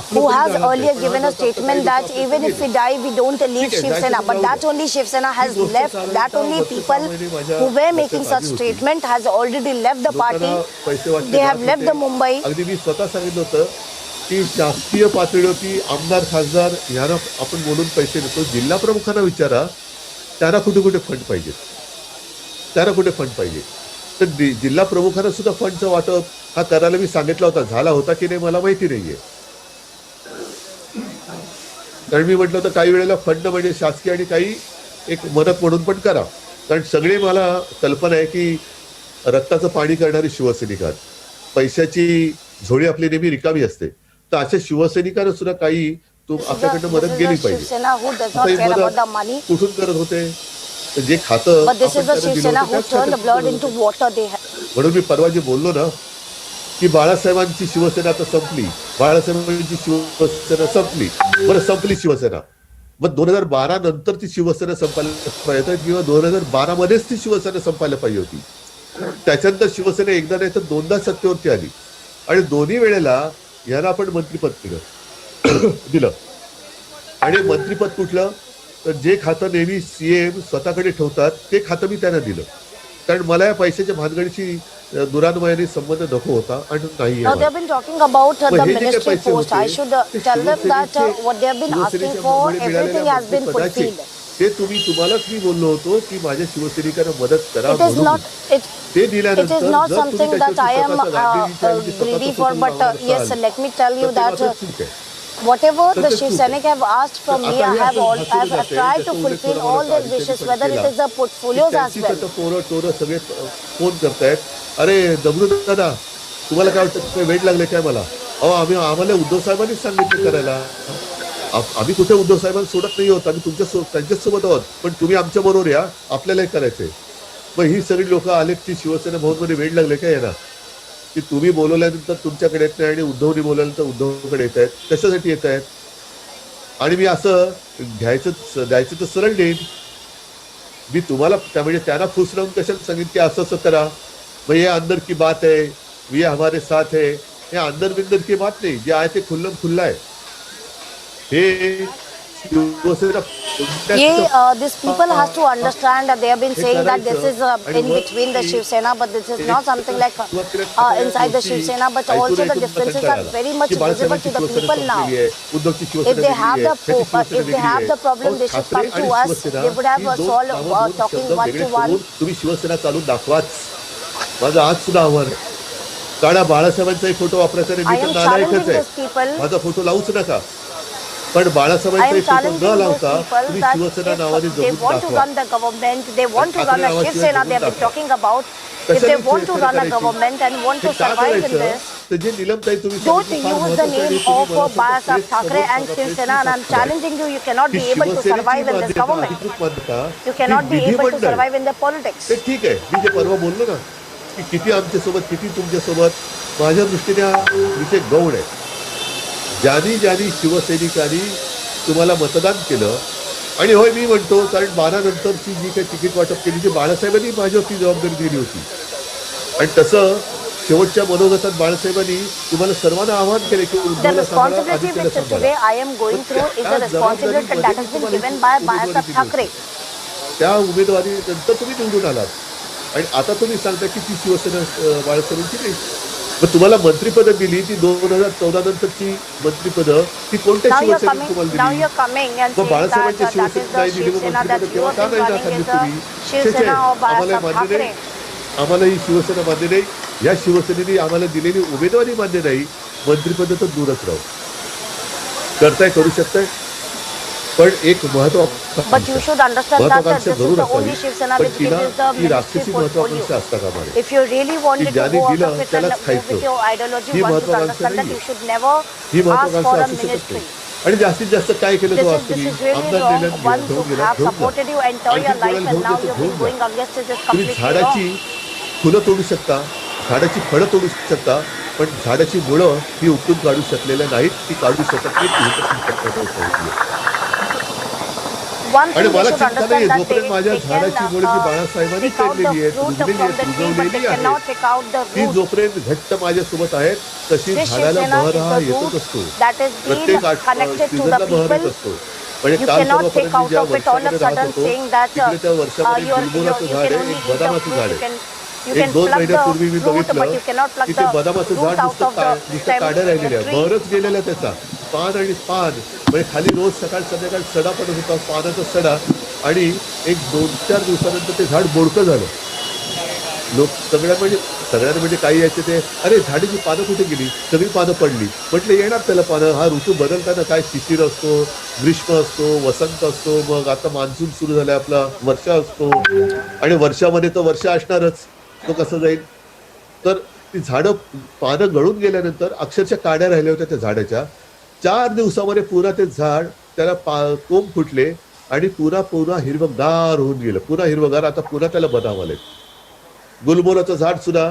[SPEAKER 7] who has earlier given a statement that even if we die, we don't leave Shiv Sena. But that only Shiv Sena has left. That only people who were making such statement has already left the party. They have left the Mumbai.
[SPEAKER 9] अगदी मी स्वतः सांगितलं होतं की शासकीय पातळीवरती आमदार खासदार यांना आपण बोलून पैसे देतो. जिल्हा प्रमुखांना विचारा त्यांना कुठे कुठे फंड पाहिजे, त्यांना कुठे फंड पाहिजे. तर जिल्हा प्रमुखांना सुद्धा फंडचं वाटप हा करायला मी सांगितला होता. झाला होता की नाही मला माहिती नाहीये, कारण मी म्हटलं होतं काही वेळेला फंड म्हणजे शासकीय आणि काही एक मदत म्हणून पण करा. कारण सगळे मला कल्पना आहे की रक्ताचं पाणी करणारे शिवसैनिक आहेत, पैशाची झोळी आपली नेहमी रिकामी असते. तर अशा शिवसैनिकांना सुद्धा काही आपल्याकडनं मदत गेली पाहिजे. कुठून करत होते जे खातं. म्हणून मी परवा जे बोललो ना की बाळासाहेबांची शिवसेना आता संपली, बाळासाहेबांची शिवसेना संपली. बरं संपली शिवसेना, मग 2012 नंतर ती शिवसेना संपायला पाहिजे किंवा 2012 मध्येच ती शिवसेना संपायला पाहिजे होती. त्याच्यानंतर शिवसेना एकदा नाही तर दोनदा सत्तेवरती आली आणि दोन्ही वेळेला यांना आपण मंत्रिपद दिलं. आणि मंत्रिपद कुठलं तर जे खातं नेहमी सीएम स्वतःकडे ठेवतात ते खातं मी त्यांना दिलं, कारण मला या पैशाच्या भानगडीची दुरान्वयाने संबंध नको होता आणि नाही.
[SPEAKER 7] Now they have been talking about the ministry post. I should tell them that what they have been asking for, everything has been fulfilled.
[SPEAKER 9] ते तुम्हालाच मी बोललो होतो की माझ्या शिवसैनिकांना मदत करा.
[SPEAKER 7] It is not something that I am greedy for, but yes, let me tell you that whatever the Shiv Sainik have asked from me, I have tried to fulfill all their wishes, whether it is the portfolios as well.
[SPEAKER 9] पोरं सगळे phone करतायत, अरे दगडू दादा तुम्हाला काय वाटतं wait लागले काय मला. आम्हाला उद्धव साहेबांनीच सांगितलं करायला. आम्ही कुठे उद्धव साहेबांना सोडत नाही होत, आम्ही त्यांच्यासोबत आहोत, पण तुम्ही आमच्या बरोबर या, आपल्यालाही करायचंय. मग ही सगळी लोक आले की शिवसेना भवनमध्ये वेळ लागले काय ना की तुम्ही बोलवल्यानंतर तुमच्याकडे येत नाही आणि उद्धवनी बोलवल्यानंतर उद्धवकडे येत आहेत. कशासाठी येत आहेत. आणि मी असं द्यायचं तर सरळ देईन. मी तुम्हाला त्यामुळे त्यांना खुश राहून कशाला सांगितलं की असं असं करा. मग ये अंदर की बात है, ये हमारे साथ है. हे अंदर बिंदर की बात नाही, जे आहे ते खुल्लम खुल्ला आहे. हे
[SPEAKER 7] these people has to understand that they have been saying that this is in between the Shiv Sena, but this is not something like inside the Shiv Sena, but also the differences are very much visible to the people now. If they have the problem, they should come to us. They would have solved talking one to one.
[SPEAKER 9] तुम्ही शिवसेना चालून दाखवाच. माझं आज सुद्धा आव्हान आहे. काढा बाळासाहेबांचा एक photo वापरायचा नाही, मी तर नालायकच आहे, माझा फोटो लावूच नका. पण बाळासाहेबांचा एक फोटो न लावता तुम्ही शिवसेना नावाने जगून दाखवा.
[SPEAKER 7] They want to run the government, they want to run a Shiv Sena, they have been talking about. If they want to run a government and want to survive in this,
[SPEAKER 9] तर जे निलमताई तुम्ही
[SPEAKER 7] Don't use the name of Balasaab Thackeray and Shiv Sena, and I'm challenging you. You cannot be able to survive in this government. You cannot be able to survive in the politics.
[SPEAKER 9] ते ठीक आहे, मी जे परवा बोललो ना की किती आमच्यासोबत किती तुमच्यासोबत, माझ्या दृष्टीने हा विषय गौण आहे. ज्यांनी शिवसैनिकांनी तुम्हाला मतदान केलं, आणि होय मी म्हणतो कारण 12 नंतरची जी काही तिकीट वाटप केली ती बाळासाहेबांनी माझ्यावरती जबाबदारी दिली होती. आणि तसं शेवटच्या मनोगतात बाळासाहेबांनी तुम्हाला सर्वांना आवाहन केले की
[SPEAKER 7] The responsibility which today I am going through is a responsibility that has been given by Balasaab Thackeray.
[SPEAKER 9] त्या उमेदवारी नंतर तुम्ही निवडून आलात आणि आता तुम्ही सांगता की ती शिवसेना बाळासाहेबांची नाही. मग तुम्हाला मंत्रिपद दिली ती 2014 नंतरची मंत्रिपद ती कोणत्या शिवसेनेने तुम्हाला दिली? मग बाळासाहेबांच्या शिवसेनेत नाही दिली, मग मंत्रिपद तेव्हा का नाही दाखवली तुम्ही? आम्हाला मान्य नाही, आम्हाला ही शिवसेना मान्य नाही, या शिवसेनेने आम्हाला दिलेली उमेदवारी मान्य नाही, मंत्रिपद तर दूरच राहू. करताय, करू शकताय, पण एक
[SPEAKER 7] But you should understand that this is the only Shiv Sena which gives the ministry portfolio. If you really wanted to go out of it and move with your ideology, one should understand that you should never ask for a ministry.
[SPEAKER 9] आणि जास्तीत जास्त काय केलं तो आज
[SPEAKER 7] This
[SPEAKER 9] तुम्ही?
[SPEAKER 7] is really wrong. Ones who have supported you entire your life and now you've been going against it is
[SPEAKER 9] तुम्ही
[SPEAKER 7] completely
[SPEAKER 9] झाडाची
[SPEAKER 7] wrong.
[SPEAKER 9] फुलं तोडू शकता, झाडाची फळं तोडू शकता, पण झाडाची मुळं ही उपटून काढू शकलेल्या नाहीत, ती काढू शकत नाहीत. आणि मला चिंता नाही, जोपर्यंत माझ्या झाडाची मुळं जी बाळासाहेबांनी पेरलेली आहेत, रुजलेली आहेत, रुजवलेली आहेत, ती जोपर्यंत घट्ट माझ्यासोबत आहेत, तशी झाडाला बहर हा येतच असतो, प्रत्येक सीझनला बहर येत असतो. म्हणजे काल परवापर्यंत ज्या वर्षामध्ये राहत होतो तिकडे त्या वर्षामध्ये गुलमोहराचं झाड आहे, एक बदामाचं झाड आहे. 1-2 महिन्यापूर्वी मी बघितलं की ते बदामाचं झाड नुसतं काड्या राहिलेल्या, बहरच गेलेला त्याचा, पान आणि पान, म्हणजे खाली रोज सकाळ संध्याकाळ सडा पडत होता, पानाचा सडा, आणि एक 2-4 दिवसानंतर ते झाड बोडकं झालं. लोक सगळ्यांना म्हणजे काही यायचे ते, अरे झाडाची पानं कुठे गेली, सगळी पानं पडली. म्हटलं येणार त्याला पानं, हा ऋतू बदलताना काय शिशिर असतो, ग्रीष्म असतो, वसंत असतो, मग आता मान्सून सुरू झालाय आपला, वर्षा असतो, आणि वर्षामध्ये तर वर्षा असणारच, तो कसं जाईल? तर ती झाडं पानं गळून गेल्यानंतर अक्षरशः काड्या राहिल्या होत्या त्या झाडाच्या. 4 दिवसामध्ये पुन्हा ते झाड त्याला कोंब फुटले आणि पुन्हा हिरवगार होऊन गेलं, पुन्हा हिरवगार. आता पुन्हा त्याला बदाम आले. गुलमोहराचं झाड सुद्धा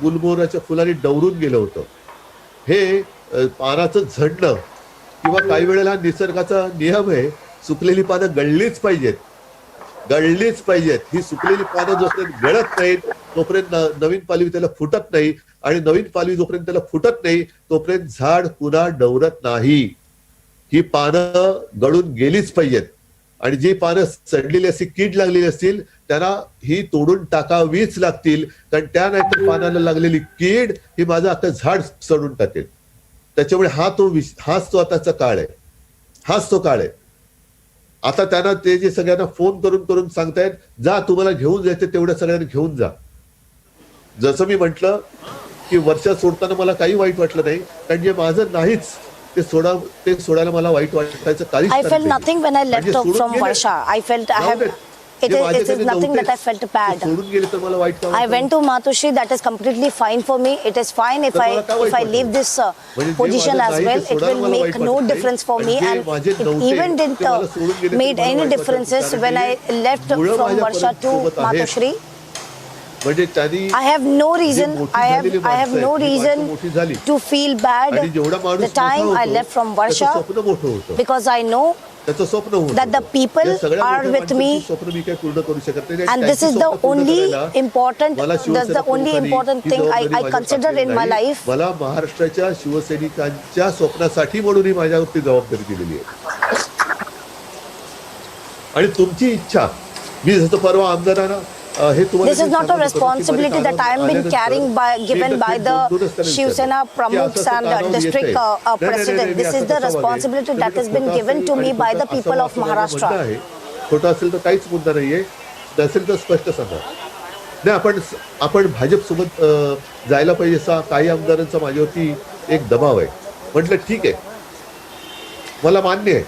[SPEAKER 9] गुलमोहराच्या फुलांनी डवरून गेलं होतं. हे पानाचं झडणं किंवा काही वेळेला निसर्गाचा नियम आहे, सुकलेली पानं गळलीच पाहिजेत. ही सुकलेली पानं जोपर्यंत गळत नाहीत तोपर्यंत नवीन पालवी त्याला फुटत नाही, आणि नवीन पालवी जोपर्यंत त्याला फुटत नाही तोपर्यंत झाड पुन्हा डवरत नाही. ही पानं गळून गेलीच पाहिजेत, आणि जी पानं सडलेली असतील, कीड लागलेली असतील, त्यांना ही तोडून टाकावीच लागतील, कारण त्या नाहीतर पानाला लागलेली कीड ही माझं आता झाड सडून टाकेल. त्याच्यामुळे हाच तो आताचा काळ आहे, हाच तो काळ आहे. आता त्यांना ते जे सगळ्यांना फोन करून सांगतायत, जा तुम्हाला घेऊन जायचं तेवढ्या सगळ्यांना घेऊन जा. जसं मी म्हटलं की वर्षा सोडताना मला काही वाईट वाटलं नाही, कारण जे माझं नाहीच ते सोडायला मला वाईट वाटायचं काहीच
[SPEAKER 7] I felt nothing when I left from Varsha. I felt it is nothing that I felt bad. I went to Matushri, that is completely fine for me. It is fine if I leave this position as well. It will make no difference for me, and it even didn't made any differences when I left from Varsha to Matushri. I have no reason to feel bad the time I left from Varsha, because I know that the people are with me, and this is the only important thing I consider in my life.
[SPEAKER 9] मला महाराष्ट्राच्या शिवसैनिकांच्या स्वप्नासाठी म्हणून माझ्यावरती जबाबदारी दिलेली आहे. आणि तुमची इच्छा, मी जसं परवा आमदारांना
[SPEAKER 7] This is not a responsibility that I am been carrying given by the Shiv Sena Pramukhs and district president. This is the responsibility that has been given to me by the people of Maharashtra.
[SPEAKER 9] खोटं असेल तर काहीच मुद्दा नाहीये, नसेल तर स्पष्ट सांगा. नाही, आपण भाजप सोबत जायला पाहिजे असा काही आमदारांचा माझ्यावरती एक दबाव आहे. म्हटलं ठीक आहे, मला मान्य आहे,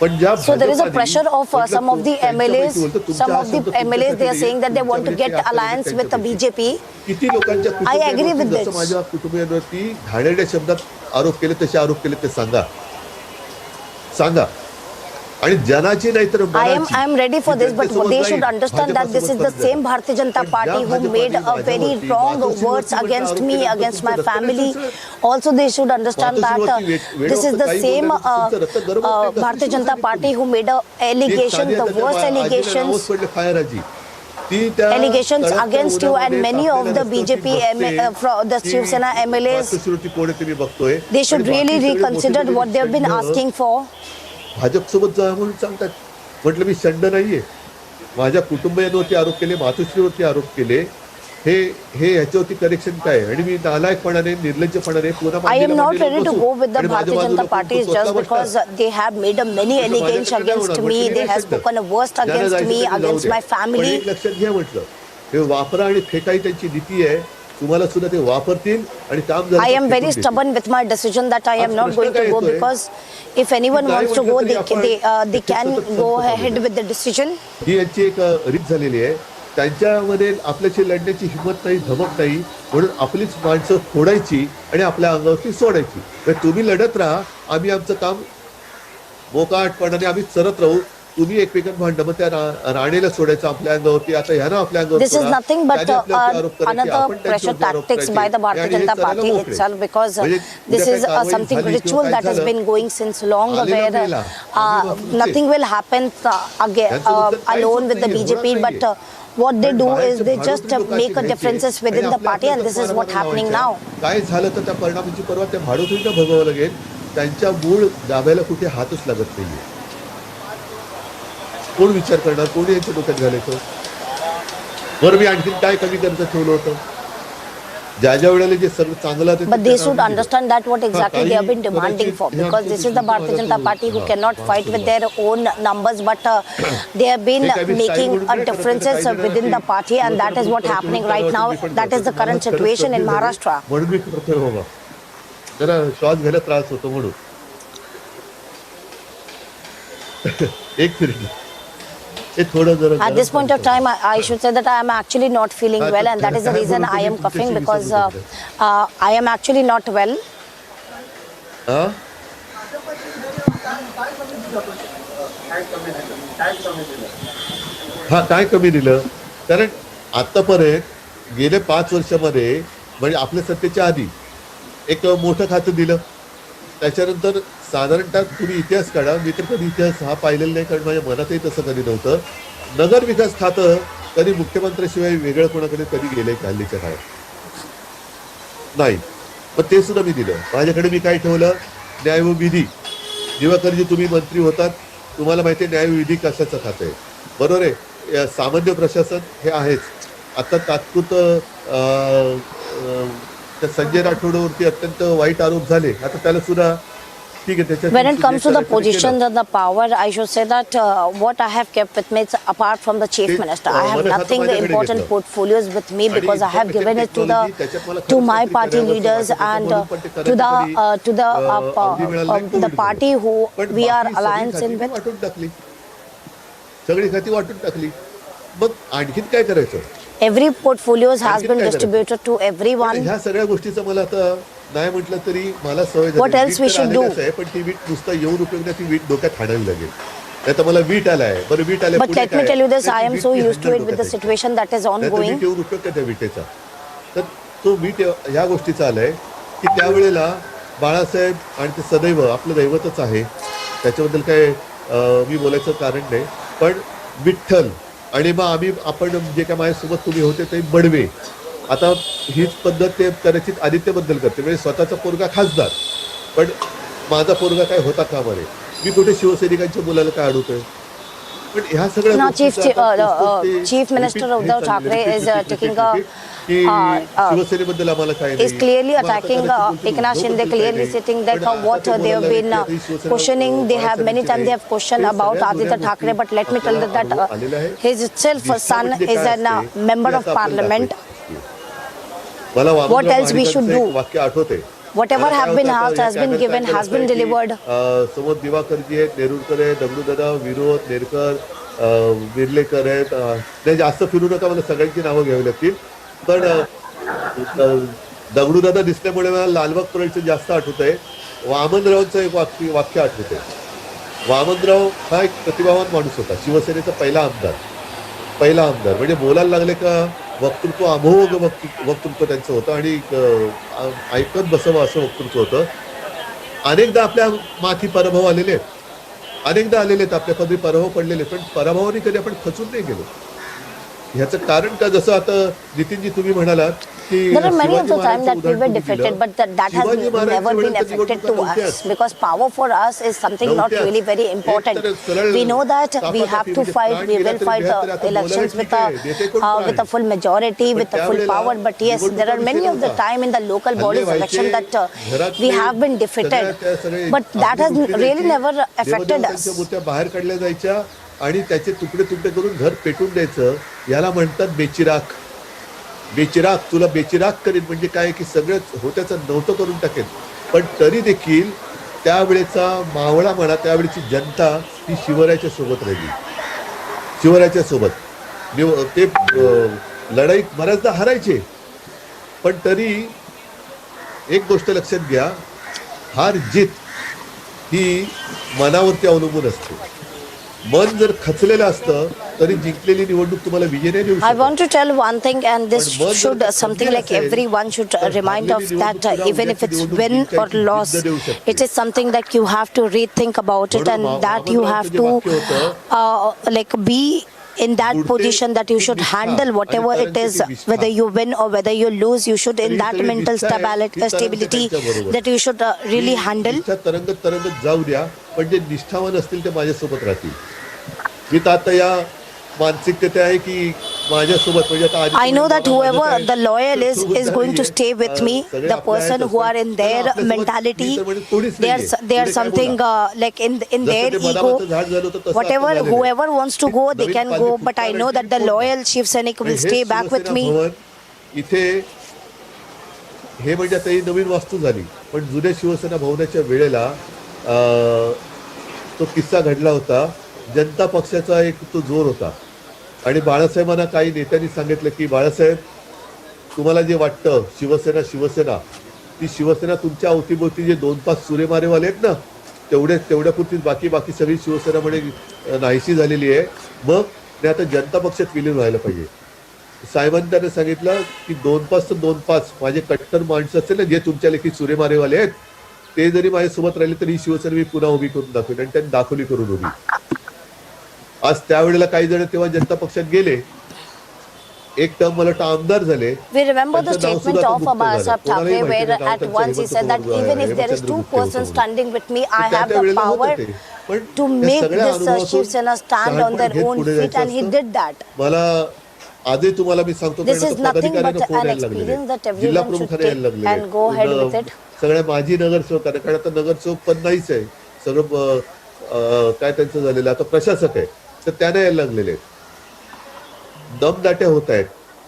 [SPEAKER 9] पण ज्या
[SPEAKER 7] So there is a pressure of some of the MLAs. Some of the MLAs they are saying that they want to get alliance with the BJP.
[SPEAKER 9] किती लोकांच्या
[SPEAKER 7] I agree with
[SPEAKER 9] जसं
[SPEAKER 7] this.
[SPEAKER 9] माझ्या कुटुंबियांवरती घाणेरड्या शब्दात आरोप केले तसे आरोप केले ते सांगा. आणि जनाची नाही तर
[SPEAKER 7] I am ready for this, but they should understand that this is the same Bharatiya Janata Party who made a very wrong words against me, against my family. Also, they should understand that this is the same Bharatiya Janata Party who made a allegation, the worst allegations against you and many of the BJP, the Shiv Sena MLAs. They should really reconsider what they have been asking for.
[SPEAKER 9] भाजपसोबत जा म्हणून सांगतात. म्हटलं मी शंड नाहीये. माझ्या कुटुंबियांवरती आरोप केले, मातोश्रीवरती आरोप केले. हे ह्याच्यावरती करेक्शन काय? आणि मी नालायकपणाने निर्लज्जपणाने पुन्हा
[SPEAKER 7] I am not ready to go with the Bharatiya Janata Party just because they have made many allegations against me. They have spoken a worst against me, against my family.
[SPEAKER 9] लक्षात घ्या म्हटलं. हे वापरा आणि फेकाई त्यांची नीती आहे. तुम्हाला सुद्धा ते वापरतील आणि काम झालं.
[SPEAKER 7] I am very stubborn with my decision that I am not going to go because if anyone wants to go, they can go ahead with the decision.
[SPEAKER 9] ही यांची एक रीत झालेली आहे. त्यांच्यामध्ये आपल्याशी लढण्याची हिंमत नाही, धमक नाही, म्हणून आपलीच माणसं फोडायची आणि आपल्या अंगावरती सोडायची. तुम्ही लढत राहा, आम्ही आमचं काम मोकाटपणाने आम्ही करत राहू. तुम्ही एकमेकांना भांडण, मग त्या राणेला सोडायचं आपल्या अंगावरती. आता ह्या ना आपल्या अंगावर
[SPEAKER 7] This is nothing but another pressure tactics by the Bharatiya Janata Party itself, because this is something ritual that has been going since long, where nothing will happen alone with the BJP, but what they do is they just make a differences within the party, and this is what happening now.
[SPEAKER 9] काय झालं तर त्या परिणामाची पर्वा त्या भाडोत्रीला भोगावं लागेल. त्यांच्या मूळ दाब्याला कुठे हातच लागत नाहीये. कोण विचार करणार? कोणी यांच्या डोक्यात घालायचं? बरं, मी आणखी काय कमी करायचं ठेवलं होतं? ज्या वेळेला जे सर्व चांगलं आहे,
[SPEAKER 7] but they should understand that what exactly they have been demanding for, because this is the Bharatiya Janata Party who cannot fight with their own numbers, but they have been making a differences within the party, and that is what happening right now. That is the current situation in Maharashtra.
[SPEAKER 9] म्हणून मी करतोय बाबा, जरा श्वास घ्यायला त्रास होतो म्हणून. एक minute.
[SPEAKER 7] At this point of time, I should say that I am actually not feeling well, and that is the reason I am coughing, because I am actually not well.
[SPEAKER 9] हा, काय कमी दिलं? कारण आतापर्यंत गेल्या 5 वर्षामध्ये, म्हणजे आपल्या सत्तेच्या आधी एक मोठं खातं दिलं. त्याच्यानंतर साधारणतः तुम्ही इतिहास काढा, मी तर कधी इतिहास हा पाहिलेला नाही, कारण माझ्या मनातही तसं कधी नव्हतं. नगर विकास खातं कधी मुख्यमंत्र्याशिवाय वेगळं कोणाकडे कधी गेलंय का हल्लीच्या काळात? नाही. पण ते सुद्धा मी दिलं. माझ्याकडे मी काय ठेवलं? न्याय व विधी. दिवाकरजी, तुम्ही मंत्री होतात, तुम्हाला माहिती आहे न्याय व विधी कशाचं खातं आहे, बरोबर आहे? सामान्य प्रशासन हे आहेच. आता तात्पुरतं त्या संजय राठोडवरती अत्यंत वाईट आरोप झाले. आता त्याला सुद्धा
[SPEAKER 7] When it comes to the positions and the power, I should say that what I have kept with me, apart from the chief minister, I have nothing important portfolios with me, because I have given it to my party leaders and to the party who we are alliance in with.
[SPEAKER 9] सगळी खाती वाटून टाकली. मग आणखीन काय करायचं?
[SPEAKER 7] Every portfolios has been distributed to everyone.
[SPEAKER 9] ह्या सगळ्या गोष्टीचं मला आता नाही म्हटलं तरी मला सवय झाली.
[SPEAKER 7] What else we should do?
[SPEAKER 9] पण ती वीट नुसतं येऊन उपयोग नाही, ती वीट डोक्यात हाणावी लागेल. आता मला वीट आलाय, बरं वीट आलाय.
[SPEAKER 7] But let me tell you this, I am so used to it with the situation that is ongoing.
[SPEAKER 9] Wheat येऊन उपयोग काय त्या विटेचा? तर तो वीट ह्या गोष्टीचा आलाय की त्यावेळेला बाळासाहेब आणि ते सदैव आपलं दैवतच आहे, त्याच्याबद्दल काय मी बोलायचं कारण नाही. पण विठ्ठल आणि मग आपण जे काय माझ्यासोबत तुम्ही होते ते बडवे. आता हीच पद्धत ते कदाचित आदित्यबद्दल करते, म्हणजे स्वतःचा पोरगा खासदार, पण माझा पोरगा काय होता का बरे? मी कुठे शिवसैनिकांच्या मुलाला काय अडवतोय? पण ह्या सगळ्या
[SPEAKER 7] Chief Minister Uddhav Thackeray is taking a
[SPEAKER 9] शिवसेनेबद्दल आम्हाला काय
[SPEAKER 7] is clearly attacking Eknath Shinde, clearly stating that what they have been questioning. They have many times they have questioned about Aditya Thackeray, but let me tell you that his itself son is a member of parliament. What else we should do?
[SPEAKER 9] वाक्य आठवते
[SPEAKER 7] Whatever have been asked has been given, has been delivered.
[SPEAKER 9] समोर दिवाकरजी आहेत, नेरुरकर आहेत, दगडूदादा, विरोध, नेरकर, विर्लेकर आहेत. नाही जास्त फिरू नका, मला सगळ्यांची नावं घ्यावी लागतील. पण दगडूदादा दिसल्यामुळे मला लालबाग परळचं जास्त आठवत आहे. वामनरावांचं एक वाक्य आठवत आहे. वामनराव हा एक प्रतिभावान माणूस होता, शिवसेनेचा पहिला आमदार. म्हणजे बोलायला लागले का वक्तृत्व अमोघ वक्तृत्व त्यांचं होतं आणि ऐकत बसावं असं वक्तृत्व होतं. अनेकदा आपल्या माथी पराभव आलेले आहेत, अनेकदा आलेले आहेत, आपल्या पदरी पराभव पडलेले, पण पराभवाने कधी आपण खचून नाही गेलो. ह्याचं कारण का, जसं आता नितीनजी तुम्ही म्हणालात की
[SPEAKER 7] there are many of the time that we were defeated, but that has never been affected to us, because power for us is something not really very important. We know that we have to fight, we will fight elections with a full majority, with a full power, but yes, there are many of the time in the local bodies election that we have been defeated, but that has really never affected us.
[SPEAKER 9] बाहेर काढल्या जायच्या आणि त्याचे तुकडे करून घर पेटून द्यायचं, याला म्हणतात बेचिराग. तुला बेचिराग करीन म्हणजे काय की सगळं होत्याचं नव्हतं करून टाकेल. पण तरी देखील त्यावेळेचा मावळा म्हणा, त्यावेळेची जनता ही शिवरायाच्या सोबत राहिली. शिवरायाच्या सोबत ते लढाई बऱ्याचदा हरायचे, पण तरी एक गोष्ट लक्षात घ्या, हार जीत ही मनावरती अवलंबून असते. मन जर खचलेलं असतं तरी जिंकलेली निवडणूक तुम्हाला विजय नाही देऊ शकत.
[SPEAKER 7] I want to tell one thing, and this should something like everyone should remind of that, even if it's win or loss, it is something that you have to rethink about it, and that you have to like be in that position that you should handle whatever it is, whether you win or whether you lose, you should in that mental stability that you should really handle.
[SPEAKER 9] तरंगत जाऊ द्या, पण जे निष्ठावान असतील ते माझ्यासोबत राहतील. मी तर आता या मानसिकतेत आहे की माझ्यासोबत म्हणजे आता
[SPEAKER 7] I know that whoever the loyal is going to stay with me. The person who are in their mentality, they are something like in their ego. Whatever whoever wants to go, they can go. But I know that the loyal Shiv Sainik will stay back with me.
[SPEAKER 9] इथे हे म्हणजे आता ही नवीन वास्तू झाली, पण जुन्या शिवसेना भवनाच्या वेळेला तो किस्सा घडला होता. जनता पक्षाचा एक तो जोर होता आणि बाळासाहेबांना काही नेत्यांनी सांगितलं की बाळासाहेब, तुम्हाला जे वाटतं शिवसेना ती शिवसेना तुमच्या अवतीभोवती जे 2-5 सुरेमारेवाले आहेत ना, तेवढ्यापुरतीच बाकी सगळी शिवसेना म्हणजे नाहीशी झालेली आहे. मग ते आता जनता पक्षात विलीन व्हायला पाहिजे. साहेबांनी त्यांना सांगितलं की 2-5 माझे कट्टर माणसं असतील ना, जे तुमच्या लेखी सुरेमारेवाले आहेत, ते जरी माझ्यासोबत राहिले तरी ही शिवसेना मी पुन्हा उभी करून दाखवेन. आणि त्यांनी दाखवली करून उभी. आज त्यावेळेला काही जण तेव्हा जनता पक्षात गेले, एक टर्म मला आमदार झाले.
[SPEAKER 7] We remember the statement of Maharashtra Thakre, where at once he said that even if there is 2 persons standing with me, I have the power to make this Shiv Sena stand on their own feet, and he did that.
[SPEAKER 9] मला आजही तुम्हाला मी सांगतो,
[SPEAKER 7] This is nothing but an experience that everyone should take and go ahead with it.
[SPEAKER 9] सगळ्या माजी नगरसेवकांना, कारण आता नगरसेवक पण नाहीच आहे, सगळं काय त्यांचं झालेलं आता प्रशासक आहे, तर त्याने यायला लागलेले दमदाट्या होत आहेत.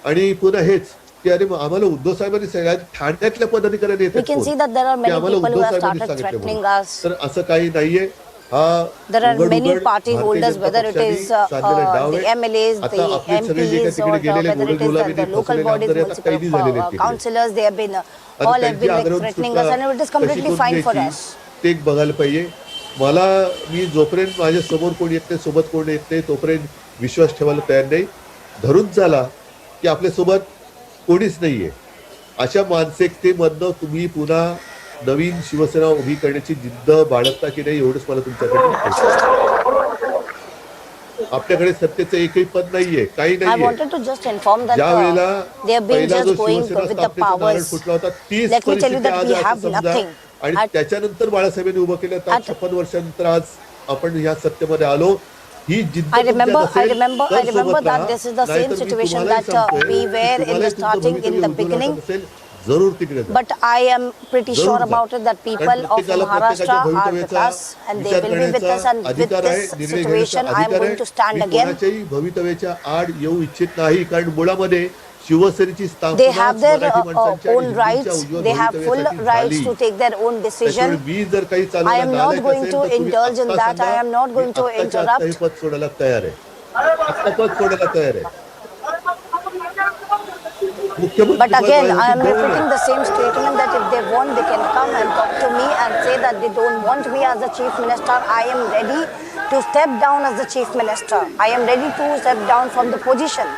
[SPEAKER 9] आणि पुन्हा हेच की अरे आम्हाला उद्धव साहेबांनी सांगितलं, ठाण्यातल्या पदाधिकाऱ्यांनी येतात आम्हाला उद्धव साहेबांनी सांगितलं, तर असं काही नाहीये.
[SPEAKER 7] There are many party holders, whether it is the MLAs, the MPs, or whether it is the local bodies, municipal councillors, they have been all have been like threatening us, and it is completely fine for us.
[SPEAKER 9] ते एक बघायला पाहिजे. मी जोपर्यंत माझ्या समोर कोण येत नाही, सोबत कोण येत नाही, तोपर्यंत विश्वास ठेवायला तयार नाही. धरून चाला की आपल्यासोबत कोणीच नाहीये. अशा मानसिकतेमधनं तुम्ही पुन्हा नवीन शिवसेना उभी करण्याची जिद्द बाळगता की नाही, एवढंच मला तुमच्याकडे. आपल्याकडे सत्तेचं एकही पद नाहीये, काही
[SPEAKER 7] I wanted to just inform that they have been just going with the powers. Let me tell you that we have nothing.
[SPEAKER 9] आणि त्याच्यानंतर बाळासाहेबांनी उभं केलं, 56 वर्षांनंतर आज आपण ह्या सत्तेमध्ये आलो. ही जिद्द
[SPEAKER 7] I remember that this is the same situation that we were in the starting in the beginning. But I am pretty sure about it that people of Maharashtra are with us and they will be with us, and with this situation I am going to stand again.
[SPEAKER 9] भवितव्याच्या आड येऊ इच्छित नाही, कारण मुळामध्ये शिवसेनेची
[SPEAKER 7] They have their
[SPEAKER 9] Marathi माणसांच्या आणि
[SPEAKER 7] own
[SPEAKER 9] हिंदूंच्या
[SPEAKER 7] rights.
[SPEAKER 9] Ujjwal
[SPEAKER 7] They have full
[SPEAKER 9] भवितव्यासाठी
[SPEAKER 7] rights
[SPEAKER 9] झाली.
[SPEAKER 7] to take their own decision.
[SPEAKER 9] त्याच्यामुळे मी जर काही
[SPEAKER 7] I
[SPEAKER 9] चालवलं
[SPEAKER 7] am not
[SPEAKER 9] नालायक
[SPEAKER 7] going
[SPEAKER 9] असेल
[SPEAKER 7] to
[SPEAKER 9] तर तुम्ही
[SPEAKER 7] indulge in
[SPEAKER 9] आत्ता
[SPEAKER 7] that. I
[SPEAKER 9] Sanga,
[SPEAKER 7] am not going
[SPEAKER 9] me
[SPEAKER 7] to
[SPEAKER 9] आत्ताच्या
[SPEAKER 7] interrupt.
[SPEAKER 9] आत्ता हे पद सोडायला तयार आहे. आत्ता पद सोडायला तयार आहे.
[SPEAKER 7] But again, I am repeating the same statement that if they want, they can come and talk to me and say that they don't want me as the chief minister. I am ready to step down as the chief minister. I am ready to step down from the position.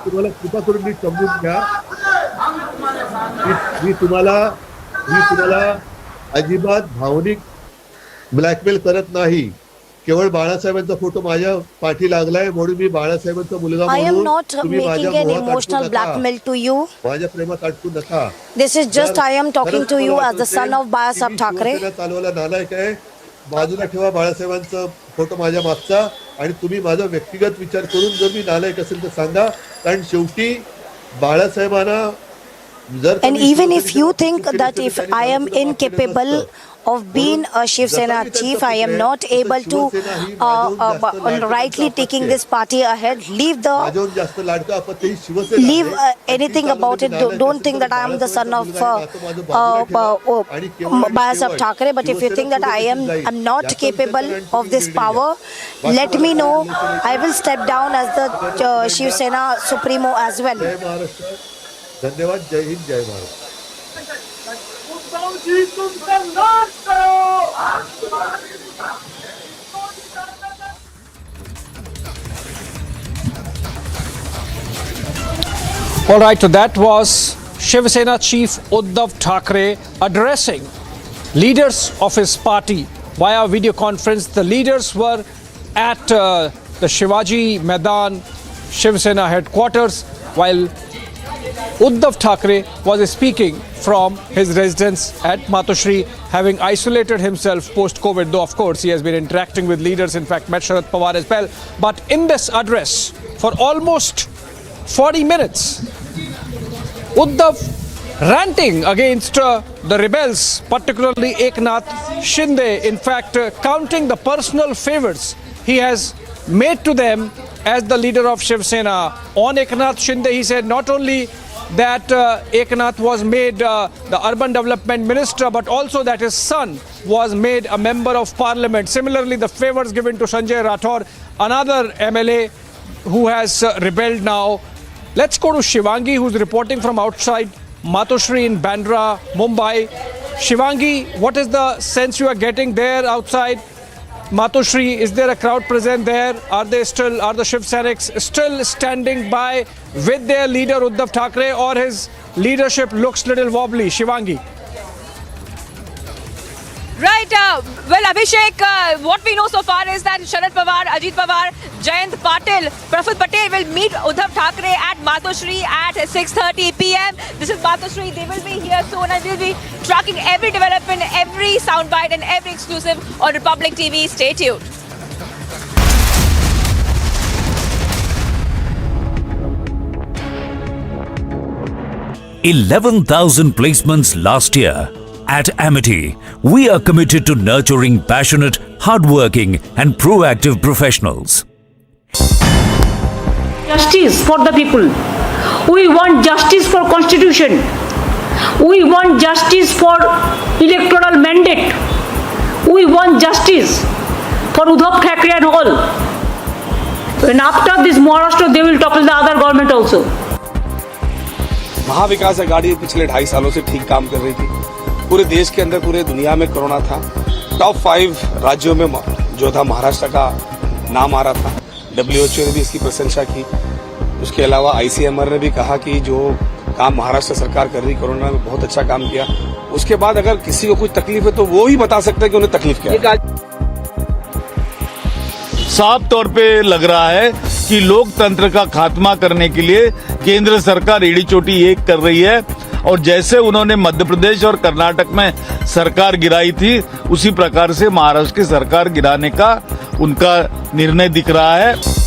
[SPEAKER 9] तुम्हाला कृपा करून मी समजून घ्या. मी तुम्हाला अजिबात भावनिक blackmail करत नाही. केवळ बाळासाहेबांचा फोटो माझ्या पाठी लागलाय म्हणून मी बाळासाहेबांचा मुलगा
[SPEAKER 7] I am
[SPEAKER 9] म्हणून
[SPEAKER 7] not
[SPEAKER 9] तुम्ही माझ्या
[SPEAKER 7] making an
[SPEAKER 9] मोहात अडकू
[SPEAKER 7] emotional
[SPEAKER 9] नका.
[SPEAKER 7] blackmail to you.
[SPEAKER 9] माझ्या प्रेमात अडकू नका.
[SPEAKER 7] This is just I am talking to you as the son of Bayasaheb Thackeray.
[SPEAKER 9] चालवायला नालायक आहे. बाजूला ठेवा बाळासाहेबांचा फोटो माझ्या मागचा आणि तुम्ही माझा व्यक्तिगत विचार करून जर मी नालायक असेल तर सांगा. कारण शेवटी बाळासाहेबांना जर
[SPEAKER 7] And even if you think that if I am incapable of being a Shiv Sena chief, I am not able to rightly taking this party ahead. Leave anything about it. Don't think that I am the son of Bayasaheb Thackeray. But if you think that I'm not capable of this power, let me know. I will step down as the Shiv Sena Supremo as well.
[SPEAKER 9] धन्यवाद. जय हिंद, जय Bharat.
[SPEAKER 10] All right, so that was Shiv Sena Chief Uddhav Thackeray addressing leaders of his party via video conference. The leaders were at the Shivaji Maidan Shiv Sena headquarters, while Uddhav Thackeray was speaking from his residence at Matoshri, having isolated himself post-COVID, though of course he has been interacting with leaders, in fact met Sharad Pawar as well. But in this address, for almost 40 minutes, Uddhav ranting against the rebels, particularly Eknath, Shinde, in fact counting the personal favors he has made to them as the leader of Shiv Sena. On Eknath Shinde, he said not only that Eknath was made the urban development minister, but also that his son was made a member of parliament. Similarly, the favors given to Sanjay Rathore, another MLA who has rebelled now. Let's go to Shivangi, who's reporting from outside Matoshri in Bandra, Mumbai. Shivangi, what is the sense you are getting there outside Matoshri? Is there a crowd present there? Are the Shiv Senics still standing by with their leader Uddhav Thackeray, or his leadership looks little wobbly? Shivangi.
[SPEAKER 23] Right. Well, Abhishek, what we know so far is that Sharad Pawar, Ajit Pawar, Jayant Patil, Praful Patel will meet Uddhav Thackeray at Matoshri at 6:30 p.m. This is Matoshri. They will be here soon and we'll be tracking every development, every soundbite and every exclusive on Republic TV. Stay tuned.
[SPEAKER 11] 11,000 placements last year. At Amity, we are committed to nurturing passionate, hardworking and proactive professionals.
[SPEAKER 14] Justice for the people. We want justice for constitution. We want justice for electoral mandate. We want justice for Uddhav Thackeray and all. And after this Maharashtra, they will topple the other government also.
[SPEAKER 18] Mahavikas Aghadi पिछले 2.5 सालों से ठीक काम कर रही थी. पूरे देश के अंदर, पूरे दुनिया में कोरोना था. टॉप 5 राज्यों में जो था महाराष्ट्र का नाम आ रहा था. WHO ने भी इसकी प्रशंसा की. उसके अलावा ICMR ने भी कहा कि जो काम महाराष्ट्र सरकार कर रही कोरोना में बहुत अच्छा काम किया. उसके बाद अगर किसी को कुछ तकलीफ है तो वो ही बता सकता है कि उन्हें तकलीफ क्या है.
[SPEAKER 25] साफ तौर पे लग रहा है कि लोकतंत्र का खात्मा करने के लिए केंद्र सरकार एड़ी चोटी एक कर रही है, और जैसे उन्होंने मध्य प्रदेश और कर्नाटक में सरकार गिराई थी, उसी प्रकार से महाराष्ट्र की सरकार गिराने का उनका निर्णय दिख रहा है।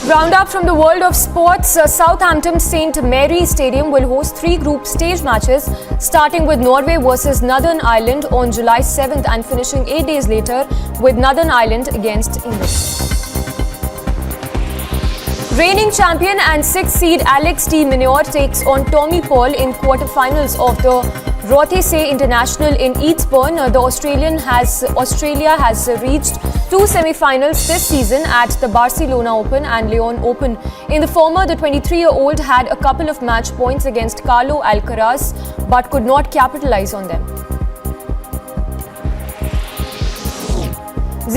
[SPEAKER 3] Roundup from the world of sports. Southampton St Mary Stadium will host 3 group stage matches, starting with Norway versus Northern Ireland on July 7th and finishing 8 days later with Northern Ireland against England. Reigning champion and 6th seed Alex de Minaur takes on Tommy Paul in quarterfinals of the Rothesay International in Eastbourne. Australia has reached 2 semi-finals this season at the Barcelona Open and Lyon Open. In the former, the 23-year-old had a couple of match points against Carlo Alcaraz but could not capitalize on them.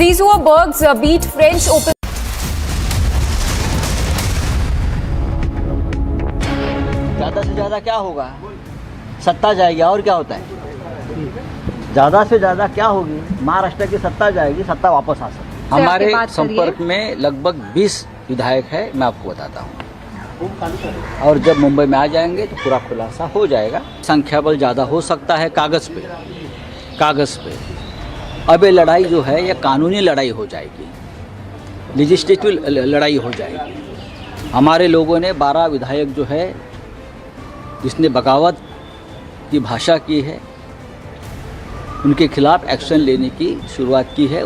[SPEAKER 3] Zizou Bergs beat French Open.
[SPEAKER 8] ज़्यादा से ज़्यादा क्या होगा? सत्ता जाएगी और क्या होता है? ज़्यादा से ज़्यादा क्या होगी? महाराष्ट्र की सत्ता जाएगी, सत्ता वापस आ सकती है।
[SPEAKER 4] हमारे संपर्क में लगभग 20 विधायक है, मैं आपको बताता हूँ। और जब मुंबई में आ जाएंगे तो पूरा खुलासा हो जाएगा। संख्या बल ज़्यादा हो सकता है कागज़ पे। अब ये लड़ाई जो है ये कानूनी लड़ाई हो जाएगी, लेजिस्लेटिव लड़ाई हो जाएगी। हमारे लोगों ने 12 विधायक जो है जिसने बगावत की भाषा की है उनके खिलाफ एक्शन लेने की शुरुआत की है।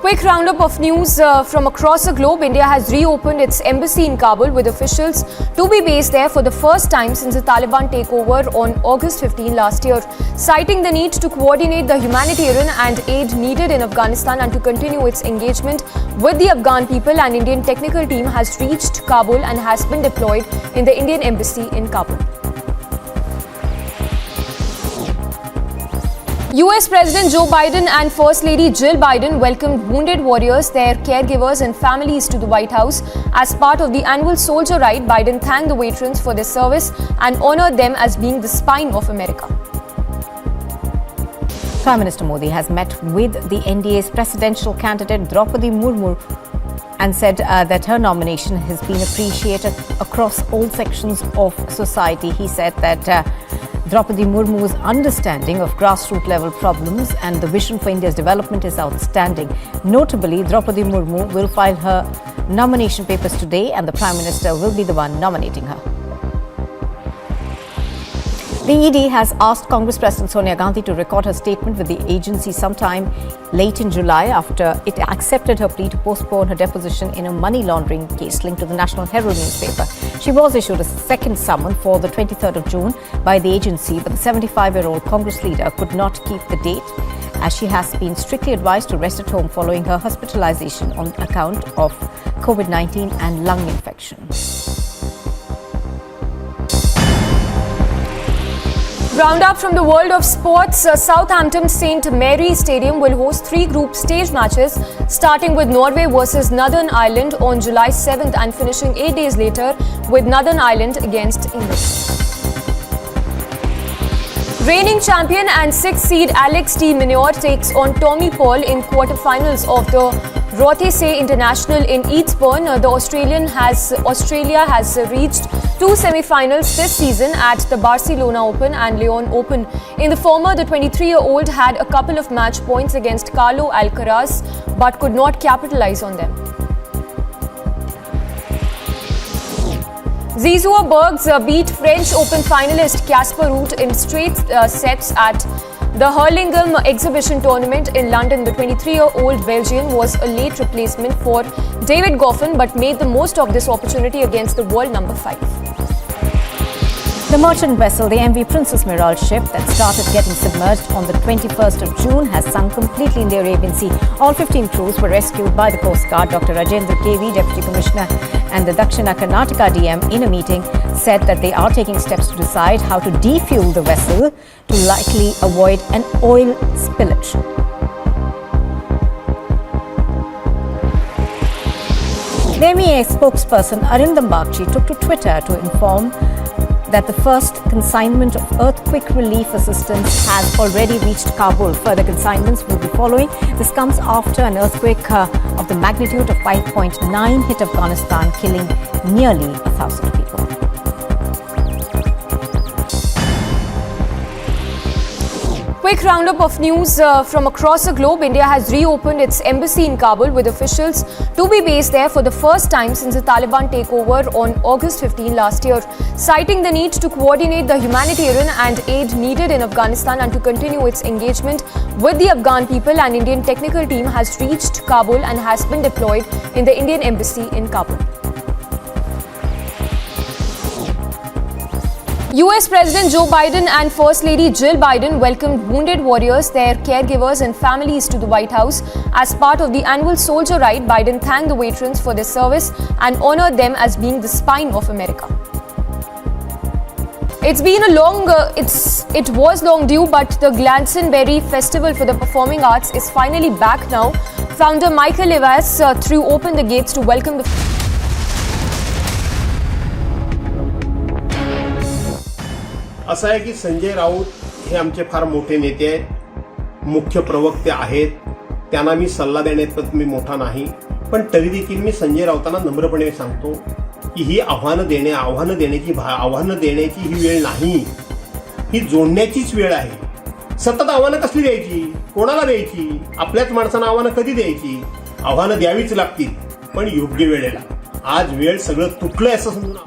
[SPEAKER 3] Quick roundup of news from across the globe. India has reopened its embassy in Kabul with officials to be based there for the first time since the Taliban takeover on August 15 last year. Citing the need to coordinate the humanitarian and aid needed in Afghanistan and to continue its engagement with the Afghan people, an Indian technical team has reached Kabul and has been deployed in the Indian embassy in Kabul. US President Joe Biden and First Lady Jill Biden welcomed wounded warriors, their caregivers and families to the White House. As part of the annual Soldier Ride, Biden thanked the veterans for their service and honored them as being the spine of America.
[SPEAKER 12] Prime Minister Modi has met with the NDA's presidential candidate Draupadi Murmu and said that her nomination has been appreciated across all sections of society. He said that Draupadi Murmu's understanding of grassroots level problems and the vision for India's development is outstanding. Notably, Draupadi Murmu will file her nomination papers today and the Prime Minister will be the one nominating her. The ED has asked Congress President Sonia Gandhi to record her statement with the agency sometime late in July after it accepted her plea to postpone her deposition in a money laundering case linked to the National Herald newspaper. She was issued a second summons for the 23rd of June by the agency, but the 75-year-old Congress leader could not keep the date as she has been strictly advised to rest at home following her hospitalization on account of COVID-19 and lung infection.
[SPEAKER 3] Roundup from the world of sports. Southampton St Mary Stadium will host 3 group stage matches, starting with Norway versus Northern Ireland on July 7th and finishing 8 days later with Northern Ireland against England. Reigning champion and 6th seed Alex de Minaur takes on Tommy Paul in quarterfinals of the Rothesay International in Eastbourne. Australia has reached 2 semi-finals this season at the Barcelona Open and Lyon Open. In the former, the 23-year-old had a couple of match points against Carlo Alcaraz but could not capitalize on them. Zizou Bergs beat French Open finalist Casper Ruud in straight sets at the Hurlingham Exhibition Tournament in London. The 23-year-old Belgian was a late replacement for David Goffin but made the most of this opportunity against the world number 5.
[SPEAKER 12] The merchant vessel, the MV Princess Mirage ship that started getting submerged on the 21st of June has sunk completely in the Arabian Sea. All 15 crews were rescued by the Coast Guard. Dr. Rajendra KV, Deputy Commissioner, and the Dakshina Karnataka DM in a meeting said that they are taking steps to decide how to defuel the vessel to likely avoid an oil spillage. The MEA spokesperson Arindam Bagchi took to Twitter to inform that the first consignment of earthquake relief assistance has already reached Kabul. Further consignments will be following. This comes after an earthquake of the magnitude of 5.9 hit Afghanistan, killing nearly 1,000 people.
[SPEAKER 3] Quick roundup of news from across the globe. India has reopened its embassy in Kabul with officials to be based there for the first time since the Taliban takeover on August 15 last year, citing the need to coordinate the humanitarian and aid needed in Afghanistan and to continue its engagement with the Afghan people. An Indian technical team has reached Kabul and has been deployed in the Indian embassy in Kabul. US President Joe Biden and First Lady Jill Biden welcomed wounded warriors, their caregivers and families to the White House. As part of the annual soldier ride, Biden thanked the veterans for their service and honored them as being the spine of America. It was long due, but the Glastonbury Festival for the Performing Arts is finally back now. Founder Michael Lewis threw open the gates to welcome the
[SPEAKER 1] असं आहे की संजय राऊत हे आमचे फार मोठे नेते आहेत, मुख्य प्रवक्ते आहेत. त्यांना मी सल्ला देण्यात मी मोठा नाही, पण तरी देखील मी संजय राऊतांना नम्रपणे सांगतो की ही आव्हानं देण्याची ही वेळ नाही, ही जोडण्याचीच वेळ आहे. सतत आव्हानं कसली द्यायची, कोणाला द्यायची? आपल्याच माणसांना आव्हानं कधी द्यायची? आव्हानं द्यावीच लागतील, पण योग्य वेळेला. आज वेळ सगळं तुटलंय असं समजून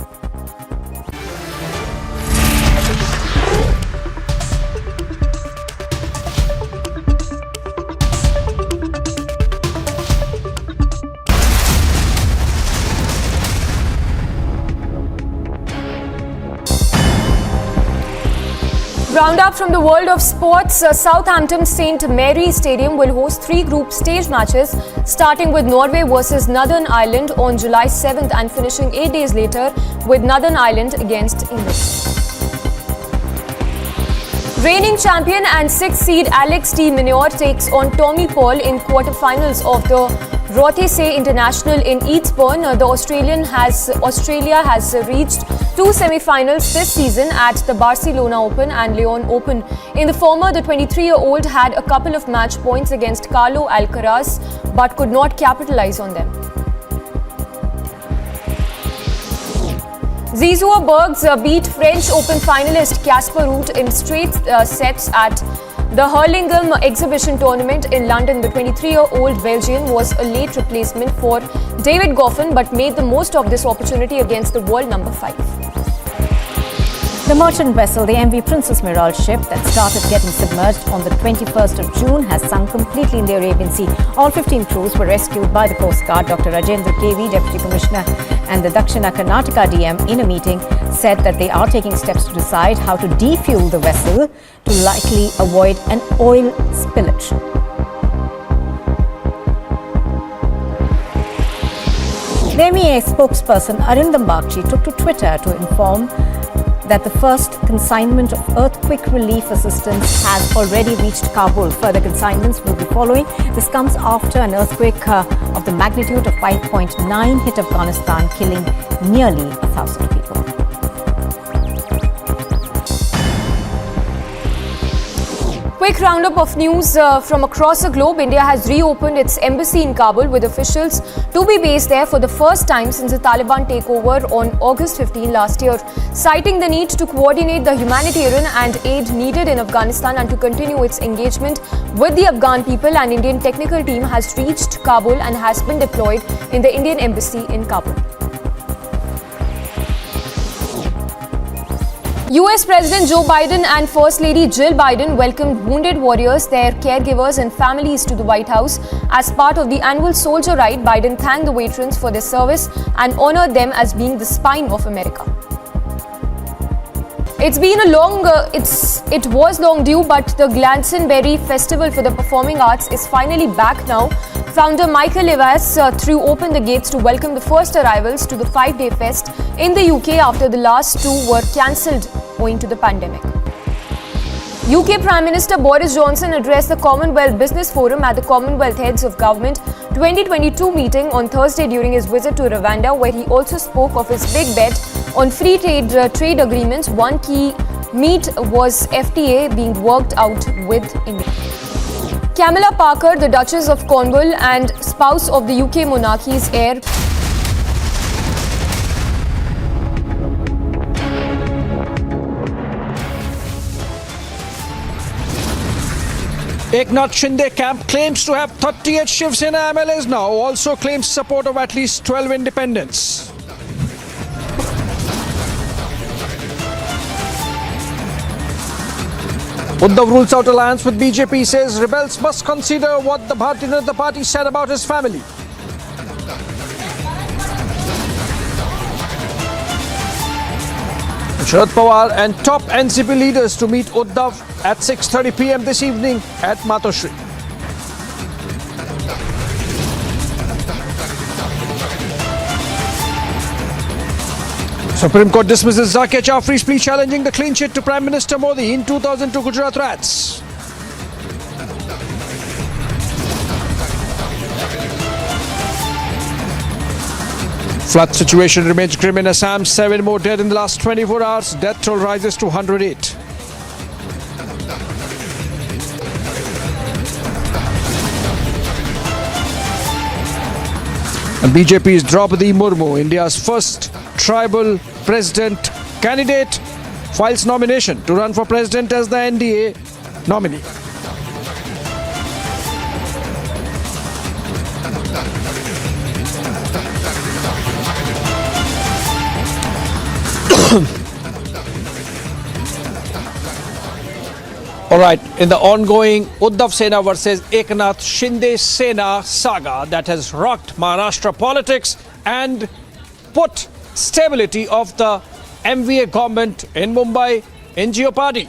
[SPEAKER 3] Roundup from the world of sports. Southampton St. Mary Stadium will host 3 group stage matches, starting with Norway versus Northern Ireland on July 7th and finishing 8 days later with Northern Ireland against England. Reigning champion and 6th seed Alex de Minaur takes on Tommy Paul in quarterfinals of the Rothesay International in Eastbourne. Australia has reached 2 semi-finals this season at the Barcelona Open and Lyon Open. In the former, the 23-year-old had a couple of match points against Carlo Alcaraz but could not capitalize on them. Zizou Bergs beat French Open finalist Casper Ruud in straight sets at the Hurlingham Exhibition Tournament in London. The 23-year-old Belgian was a late replacement for David Goffin but made the most of this opportunity against the world number 5.
[SPEAKER 12] The merchant vessel, the MV Princess Miral ship that started getting submerged on the 21st of June has sunk completely in the Arabian Sea. All 15 crews were rescued by the Coast Guard. Dr. Rajendra KV, Deputy Commissioner, and the Dakshina Karnataka DM in a meeting said that they are taking steps to decide how to defuel the vessel to likely avoid an oil spillage. The MEA spokesperson Arindam Bagchi took to Twitter to inform that the first consignment of earthquake relief assistance has already reached Kabul. Further consignments will be following. This comes after an earthquake of the magnitude of 5.9 hit Afghanistan, killing nearly 1,000 people.
[SPEAKER 3] Quick roundup of news from across the globe. India has reopened its embassy in Kabul with officials to be based there for the first time since the Taliban takeover on August 15 last year, citing the need to coordinate the humanitarian and aid needed in Afghanistan and to continue its engagement with the Afghan people. An Indian technical team has reached Kabul and has been deployed in the Indian embassy in Kabul. US President Joe Biden and First Lady Jill Biden welcomed wounded warriors, their caregivers and families to the White House. As part of the annual soldier ride, Biden thanked the veterans for their service and honored them as being the spine of America. It was long due, but the Glastonbury Festival for the Performing Arts is finally back now. Founder Michael Lewis threw open the gates to welcome the first arrivals to the 5-day fest in the UK after the last 2 were cancelled owing to the pandemic. UK Prime Minister Boris Johnson addressed the Commonwealth Business Forum at the Commonwealth Heads of Government 2022 meeting on Thursday during his visit to Rwanda, where he also spoke of his big bet on free trade agreements. One key meet was FTA being worked out with India. Camilla Parker, the Duchess of Cornwall and spouse of the UK monarchy's heir,
[SPEAKER 10] Eknath Shinde camp claims to have 38 Shiv Sena MLAs now, also claims support of at least 12 independents. Uddhav rules out alliance with BJP, says rebels must consider what the Bharatiya Janata Party said about his family. Sharad Pawar and top NCP leaders to meet Uddhav at 6:30 p.m. this evening at Matoshri. Supreme Court dismisses Zakia Jafri's plea challenging the clean sheet to Prime Minister Modi in 2002 Gujarat riots. Flood situation remains grim in Assam. 7 more dead in the last 24 hours. Death toll rises to 108. And BJP's Draupadi Murmu, India's first tribal president candidate, files nomination to run for president as the NDA nominee. All right, in the ongoing Uddhav Sena versus Eknath Shinde Sena saga that has rocked Maharashtra politics and put stability of the MVA government in Mumbai in jeopardy.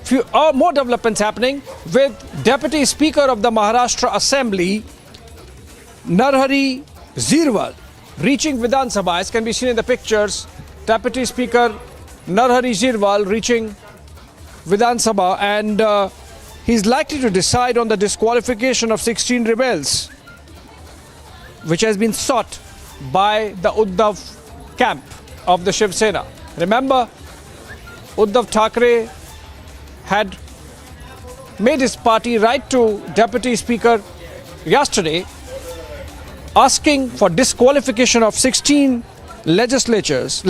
[SPEAKER 10] Few more developments happening with Deputy Speaker of the Maharashtra Assembly, Narhari Zirwal, reaching Vidhan Sabha, as can be seen in the pictures. Deputy Speaker Narhari Zirwal reaching Vidhan Sabha, and he's likely to decide on the disqualification of 16 rebels, which has been sought by the Uddhav camp of the Shiv Sena. Remember, Uddhav Thackeray had made his party write to Deputy Speaker yesterday asking for disqualification of 16 legislators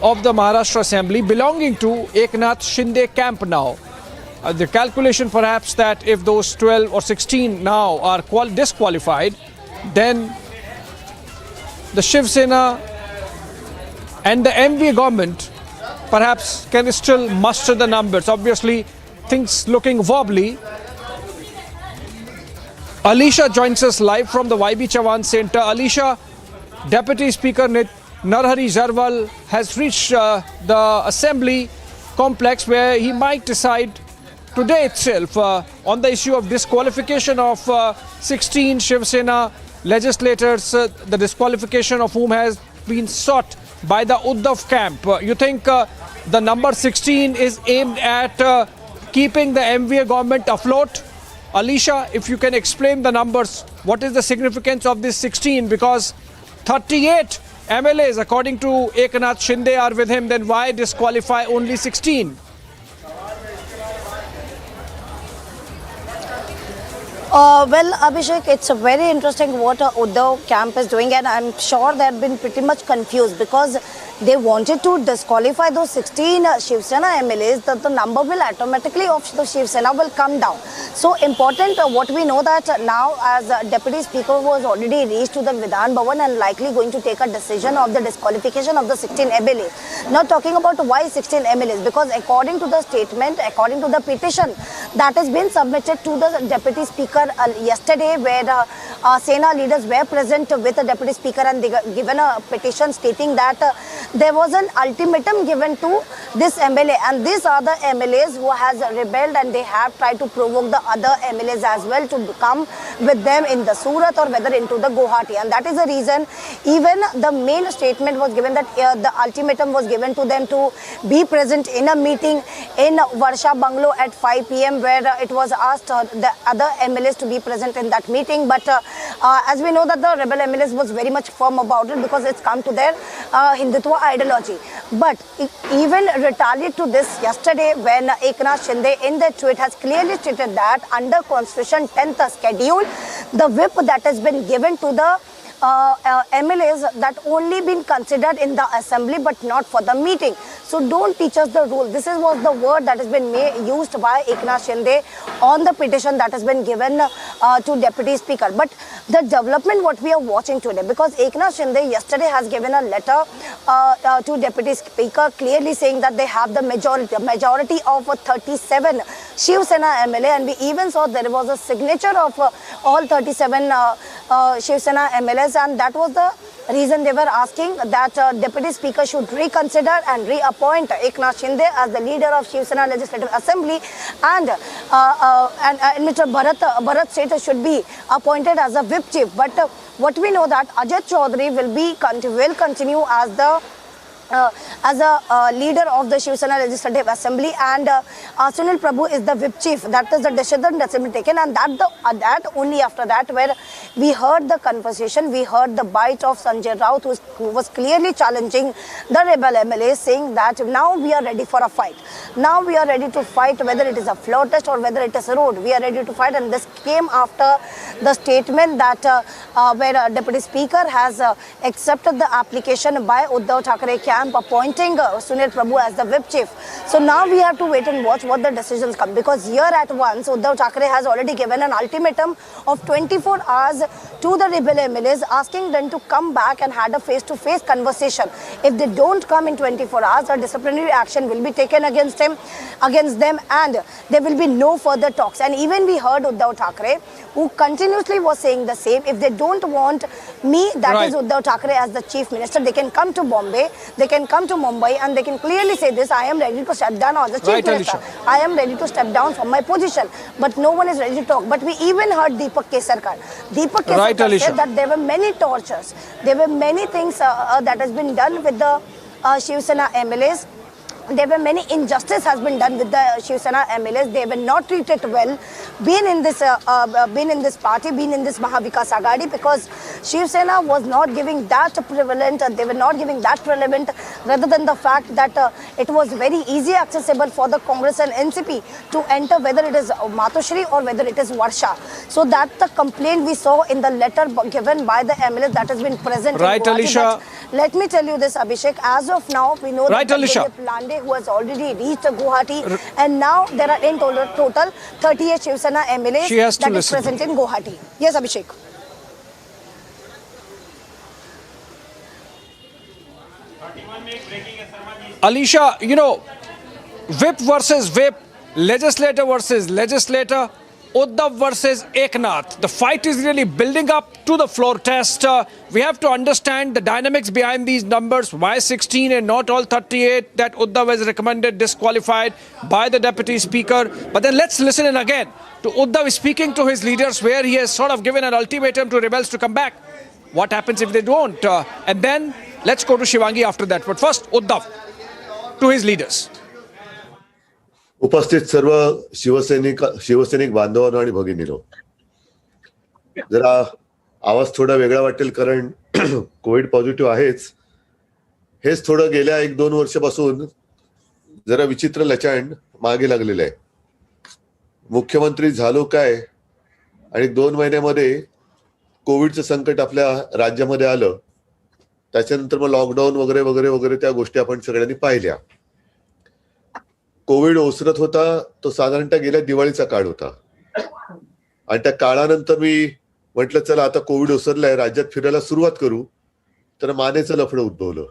[SPEAKER 10] of the Maharashtra Assembly belonging to Eknath Shinde camp now. The calculation perhaps that if those 12 or 16 now are disqualified, then the Shiv Sena and the MVA government perhaps can still muster the numbers. Obviously, things looking wobbly. Alisha joins us live from the YB Chavan Center. Alisha, Deputy Speaker Narhari Zirwal has reached the Assembly complex where he might decide today itself on the issue of disqualification of 16 Shiv Sena legislators, the disqualification of whom has been sought by the Uddhav camp. You think the number 16 is aimed at keeping the MVA government afloat? Alisha, if you can explain the numbers, what is the significance of this 16? Because 38 MLAs, according to Eknath Shinde, are with him, then why disqualify only 16?
[SPEAKER 7] Well, Abhishek, it's very interesting what Uddhav camp is doing, and I'm sure they have been pretty much confused because they wanted to disqualify those 16 Shiv Sena MLAs, that the number will automatically of the Shiv Sena will come down. So important, what we know that now as Deputy Speaker was already reached to the Vidhan Bhavan and likely going to take a decision of the disqualification of the 16 MLAs. Now talking about why 16 MLAs, because according to the statement, according to the petition that has been submitted to the Deputy Speaker yesterday, where Sena leaders were present with the Deputy Speaker and they given a petition stating that there was an ultimatum given to this MLA, and these are the MLAs who has rebelled and they have tried to provoke the other MLAs as well to come with them in the Surat or whether into the Guwahati, and that is the reason even the main statement was given that the ultimatum was given to them to be present in a meeting in Varsha Bungalow at 5 PM where it was asked the other MLAs to be present in that meeting, but as we know that the rebel MLAs was very much firm about it because it's come to their Hindutva ideology. But even retaliate to this yesterday when Eknath Shinde in their tweet has clearly stated that under Constitution 10th schedule, the whip that has been given to the MLAs that only been considered in the assembly but not for the meeting. So don't teach us the rule. This was the word that has been used by Eknath Shinde on the petition that has been given to Deputy Speaker. But the development what we are watching today, because Eknath Shinde yesterday has given a letter to Deputy Speaker clearly saying that they have the majority of 37 Shiv Sena MLA, and we even saw there was a signature of all 37 Shiv Sena MLAs, and that was the reason they were asking that Deputy Speaker should reconsider and reappoint Eknath Shinde as the leader of Shiv Sena Legislative Assembly, and Mr. Bharat Seth should be appointed as a whip chief. But what we know that Ajay Chaudhary will continue as the leader of the Shiv Sena Legislative Assembly, and Sunil Prabhu is the whip chief. That is the decision that's been taken, and that only after that where we heard the conversation, we heard the bite of Sanjay Raut, who was clearly challenging the rebel MLA, saying that now we are ready for a fight. Now we are ready to fight, whether it is a floor test or whether it is a road. We are ready to fight, and this came after the statement that where Deputy Speaker has accepted the application by Uddhav Thackeray camp appointing Sunil Prabhu as the whip chief. So now we have to wait and watch what the decisions come, because here at once Uddhav Thackeray has already given an ultimatum of 24 hours to the rebel MLAs, asking them to come back and had a face-to-face conversation. If they don't come in 24 hours, a disciplinary action will be taken against them, and there will be no further talks. And even we heard Uddhav Thackeray, who continuously was saying the same. If they don't want me, that is Uddhav Thackeray as the chief minister, they can come to Bombay, they can come to Mumbai, and they can clearly say this: I am ready to step down as the chief minister. I am ready to step down from my position. But no one is ready to talk. But we even heard Deepak Kesarkar. Deepak Kesarkar said that there were many tortures. There were many things that has been done with the Shiv Sena MLAs. There were many injustice has been done with the Shiv Sena MLAs. They were not treated well, being in this party, being in this Mahavikas Aghadi, because Shiv Sena was not giving that prevalent, they were not giving that relevant, rather than the fact that it was very easy accessible for the Congress and NCP to enter, whether it is Matushri or whether it is Varsha. So that the complaint we saw in the letter given by the MLA that has been present.
[SPEAKER 10] Right,
[SPEAKER 7] in
[SPEAKER 10] Alisha.
[SPEAKER 7] Let me tell you this, Abhishek. As of now, we know
[SPEAKER 10] right,
[SPEAKER 7] that
[SPEAKER 10] Alisha.
[SPEAKER 7] Lande, who has already reached Guwahati, and now there are in total 38 Shiv Sena MLAs that is present in Guwahati. Yes, Abhishek.
[SPEAKER 10] Alisha, you know, whip versus whip, legislator versus legislator, Uddhav versus Eknath. The fight is really building up to the floor test. We have to understand the dynamics behind these numbers. Why 16 and not all 38 that Uddhav has recommended disqualified by the Deputy Speaker. But then let's listen in again to Uddhav speaking to his leaders, where he has sort of given an ultimatum to rebels to come back. What happens if they don't? And then let's go to Shivangi after that. But first, Uddhav to his leaders.
[SPEAKER 9] उपस्थित सर्व शिवसैनिक बांधवांनो आणि भगिनीनो, जरा आवाज थोडा वेगळा वाटेल कारण Covid positive आहेच. हेच थोडं गेल्या 1-2 वर्षापासून जरा विचित्र लचांड मागे लागलेलं आहे. मुख्यमंत्री झालो काय आणि 2 महिन्यामध्ये कोविडचं संकट आपल्या राज्यामध्ये आलं. त्याच्यानंतर मग लॉकडाऊन वगैरे वगैरे वगैरे त्या गोष्टी आपण सगळ्यांनी पाहिल्या. कोविड ओसरत होता तो साधारणतः गेल्या दिवाळीचा काळ होता, आणि त्या काळानंतर मी म्हटलं चला आता कोविड ओसरलाय, राज्यात फिरायला सुरुवात करू. तर मानेचं लफडं उद्भवलं.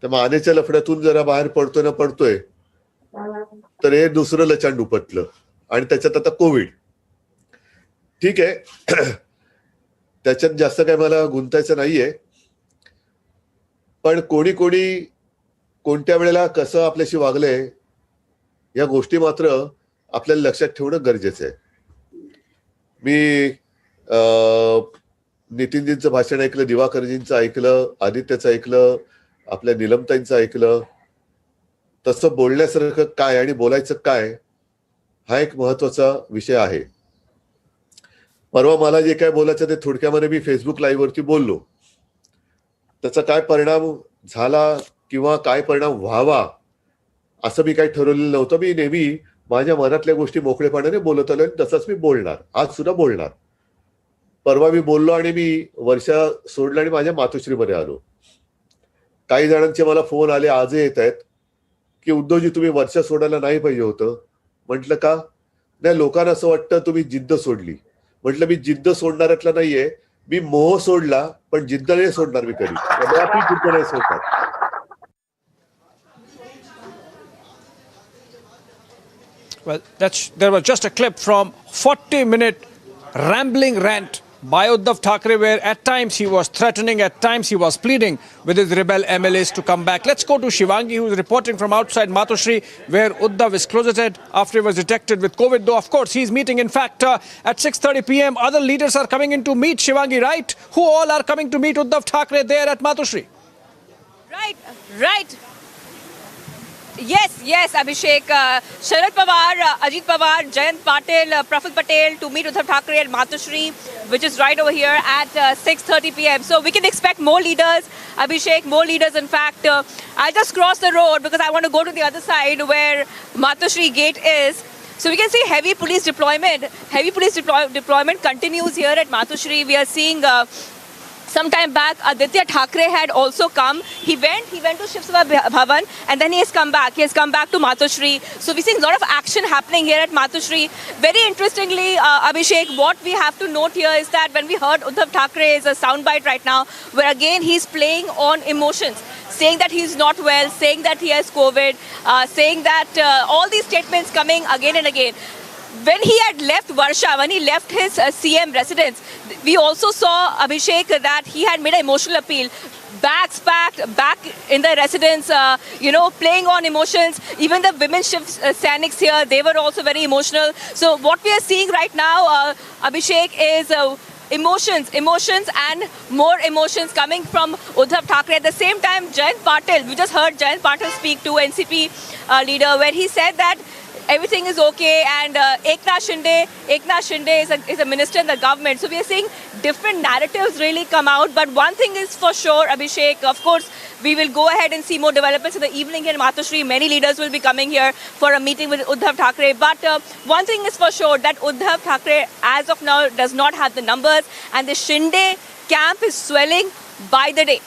[SPEAKER 9] त्या मानेच्या लफड्यातून जरा बाहेर पडतोय तर हे दुसरं लचांड उपटलं, आणि त्याच्यात आता कोविड. ठीक आहे, त्याच्यात जास्त काय मला गुंतायचं नाहीये, पण कोणी कोणत्या वेळेला कसं आपल्याशी वागलंय या गोष्टी मात्र आपल्याला लक्षात ठेवणं गरजेचं आहे. मी नितीनजींचं भाषण ऐकलं, दिवाकरजींचं ऐकलं, आदित्यचं ऐकलं, आपल्या निलमताईंचं ऐकलं. तसं बोलण्यासारखं काय आणि बोलायचं काय हा एक महत्वाचा विषय आहे. परवा मला जे काय बोलायचं ते थोडक्यामध्ये मी फेसबुक लाईव्ह वरती बोललो. त्याचा काय परिणाम झाला किंवा काय परिणाम व्हावा असं मी काही ठरवलेलं नव्हतं. मी नेहमी माझ्या मनातल्या गोष्टी मोकळेपणाने बोलत आलो आणि तसंच मी बोलणार, आज सुद्धा बोलणार. परवा मी बोललो आणि मी वर्षा सोडलं आणि माझ्या मातोश्रीमध्ये आलो. काही जणांचे मला फोन आले, आजही येत आहेत की उद्धवजी तुम्ही वर्षा सोडायला नाही पाहिजे होतं. म्हटलं का? नाही, लोकांना असं वाटतं तुम्ही जिद्द सोडली. म्हटलं मी जिद्द सोडणाऱ्यातला नाहीये, मी मोह सोडला पण जिद्द नाही सोडणार मी कधी. मी जिद्द नाही सोडणार.
[SPEAKER 10] Well, there was just a clip from 40-minute rambling rant by Uddhav Thackeray, where at times he was threatening, at times he was pleading with his rebel MLAs to come back. Let's go to Shivangi, who is reporting from outside Matoshri, where Uddhav is closeted after he was detected with COVID. Though, of course, he's meeting, in fact, at 6:30 p.m. Other leaders are coming in to meet Shivangi, right? Who all are coming to meet Uddhav Thackeray there at Matoshri?
[SPEAKER 23] Right. Yes, Abhishek. Sharad Pawar, Ajit Pawar, Jayant Patil, Praful Patel to meet Uddhav Thackeray at Matoshri, which is right over here at 6:30 p.m. So we can expect more leaders, Abhishek, more leaders. In fact, I just crossed the road because I want to go to the other side where Matoshri gate is. So we can see heavy police deployment. Heavy police deployment continues here at Matoshri. We are seeing some time back, Aditya Thackeray had also come. He went to Shiv Sabha Bhavan and then he has come back. He has come back to Matoshri. So we're seeing a lot of action happening here at Matoshri. Very interestingly, Abhishek, what we have to note here is that when we heard Uddhav Thackeray is a soundbite right now, where again he's playing on emotions, saying that he's not well, saying that he has COVID, saying that all these statements coming again and again. When he had left Varsha, when he left his CM residence, we also saw, Abhishek, that he had made an emotional appeal. Bags packed, back in the residence, playing on emotions. Even the women Shiv Sainiks here, they were also very emotional. So what we are seeing right now, Abhishek, is emotions and more emotions coming from Uddhav Thackeray. At the same time, Jayant Patil, we just heard Jayant Patil speak to NCP leader, where he said that everything is okay, and Eknath Shinde is a minister in the government. So we are seeing different narratives really come out. But one thing is for sure, Abhishek, of course, we will go ahead and see more developments in the evening here in Matoshri. Many leaders will be coming here for a meeting with Uddhav Thackeray. But one thing is for sure, that Uddhav Thackeray, as of now, does not have the numbers, and the Shinde camp is swelling by the day.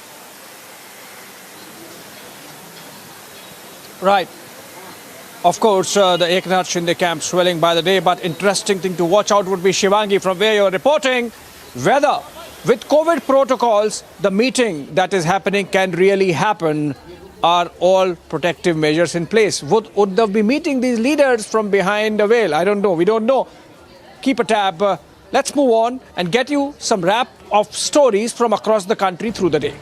[SPEAKER 10] Right. Of course, the Eknath Shinde camp swelling by the day, but interesting thing to watch out would be, Shivangi, from where you're reporting, whether with COVID protocols, the meeting that is happening can really happen. Are all protective measures in place? Would Uddhav be meeting these leaders from behind a veil? I don't know. We don't know. Keep a tab. Let's move on and get you some wrap of stories from across the country through the day.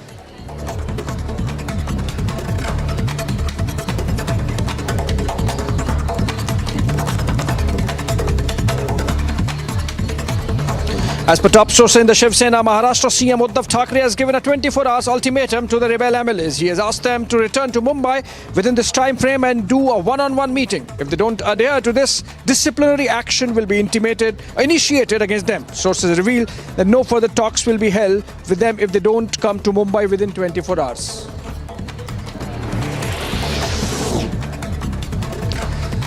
[SPEAKER 10] As per top source in the Shiv Sena, Maharashtra CM Uddhav Thackeray has given a 24-hour ultimatum to the rebel MLAs. He has asked them to return to Mumbai within this time frame and do a one-on-one meeting. If they don't adhere to this, disciplinary action will be initiated against them. Sources reveal that no further talks will be held with them if they don't come to Mumbai within 24 hours.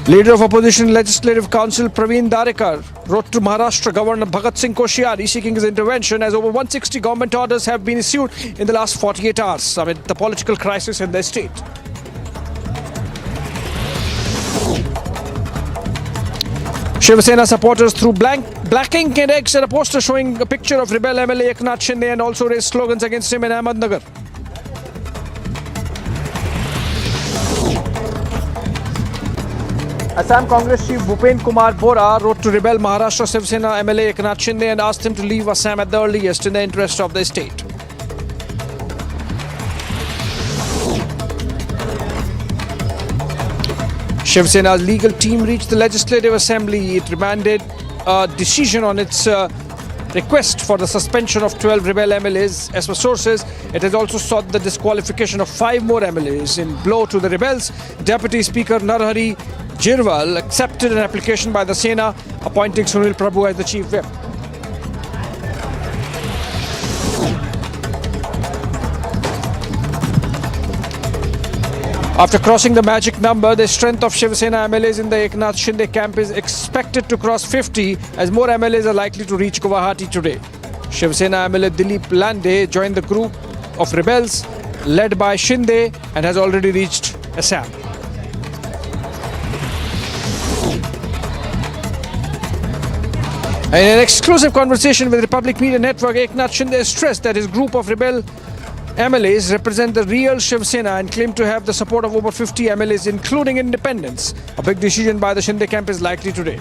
[SPEAKER 10] Leader of Opposition Legislative Council Praveen Darekar wrote to Maharashtra Governor Bhagat Singh Koshyari seeking his intervention, as over 160 government orders have been issued in the last 48 hours amid the political crisis in the state. Shiv Sena supporters threw black ink and eggs at a poster showing a picture of rebel MLA Eknath Shinde and also raised slogans against him in Ahmednagar. Assam Congress Chief Bhupen Kumar Bora wrote to rebel Maharashtra Shiv Sena MLA Eknath Shinde and asked him to leave Assam at the earliest in the interest of the state. Shiv Sena's legal team reached the Legislative Assembly. It remanded a decision on its request for the suspension of 12 rebel MLAs. As per sources, it has also sought the disqualification of 5 more MLAs. In blow to the rebels, Deputy Speaker Narhari Jirwal accepted an application by the Sena appointing Sunil Prabhu as the Chief Whip. After crossing the magic number, the strength of Shiv Sena MLAs in the Eknath Shinde camp is expected to cross 50 as more MLAs are likely to reach Guwahati today. Shiv Sena MLA Dilip Lande joined the group of rebels led by Shinde and has already reached Assam. In an exclusive conversation with Republic Media Network, Eknath Shinde stressed that his group of rebel MLAs represent the real Shiv Sena and claim to have the support of over 50 MLAs, including independents. A big decision by the Shinde camp is likely today.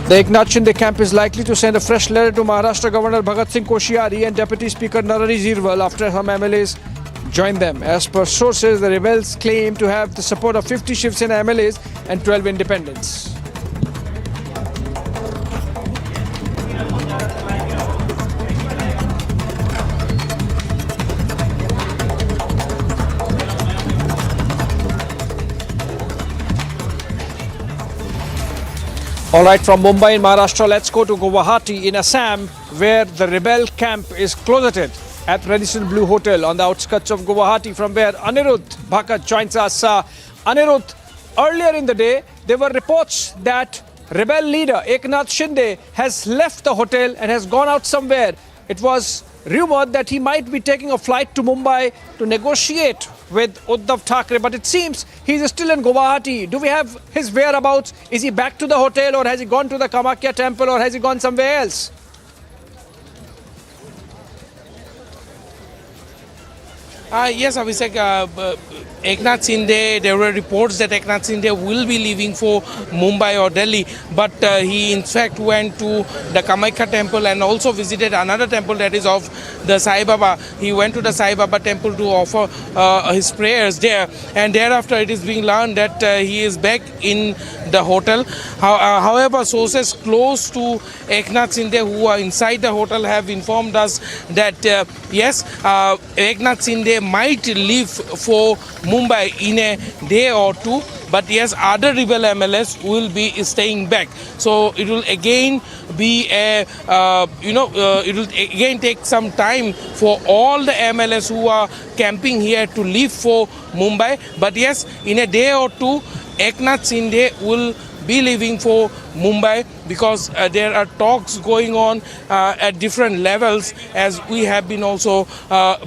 [SPEAKER 10] The Eknath Shinde camp is likely to send a fresh letter to Maharashtra Governor Bhagat Singh Koshiyari and Deputy Speaker Narari Zirwal after some MLAs join them. As per sources, the rebels claim to have the support of 50 Shiv Sena MLAs and 12 independents. All right, from Mumbai in Maharashtra, let's go to Guwahati in Assam, where the rebel camp is closeted at Radisson Blue Hotel on the outskirts of Guwahati, from where Anirudh Bhakat joins us. Anirudh, earlier in the day, there were reports that rebel leader Eknath Shinde has left the hotel and has gone out somewhere. It was rumored that he might be taking a flight to Mumbai to negotiate with Uddhav Thackeray, but it seems he's still in Guwahati. Do we have his whereabouts? Is he back to the hotel, or has he gone to the Kamakhya temple, or has he gone somewhere else?
[SPEAKER 5] Yes, Abhishek, Eknath Shinde, there were reports that Eknath Shinde will be leaving for Mumbai or Delhi, but he in fact went to the Kamakhya temple and also visited another temple, that is of the Sai Baba. He went to the Sai Baba temple to offer his prayers there, and thereafter it is being learned that he is back in the hotel. However, sources close to Eknath Shinde who are inside the hotel have informed us that yes, Eknath Shinde might leave for Mumbai in a day or two, but yes, other rebel MLAs will be staying back. So it will again be a, it will again take some time for all the MLAs who are camping here to leave for Mumbai. But yes, in a day or two, Eknath Shinde will be leaving for Mumbai, because there are talks going on at different levels, as we have been also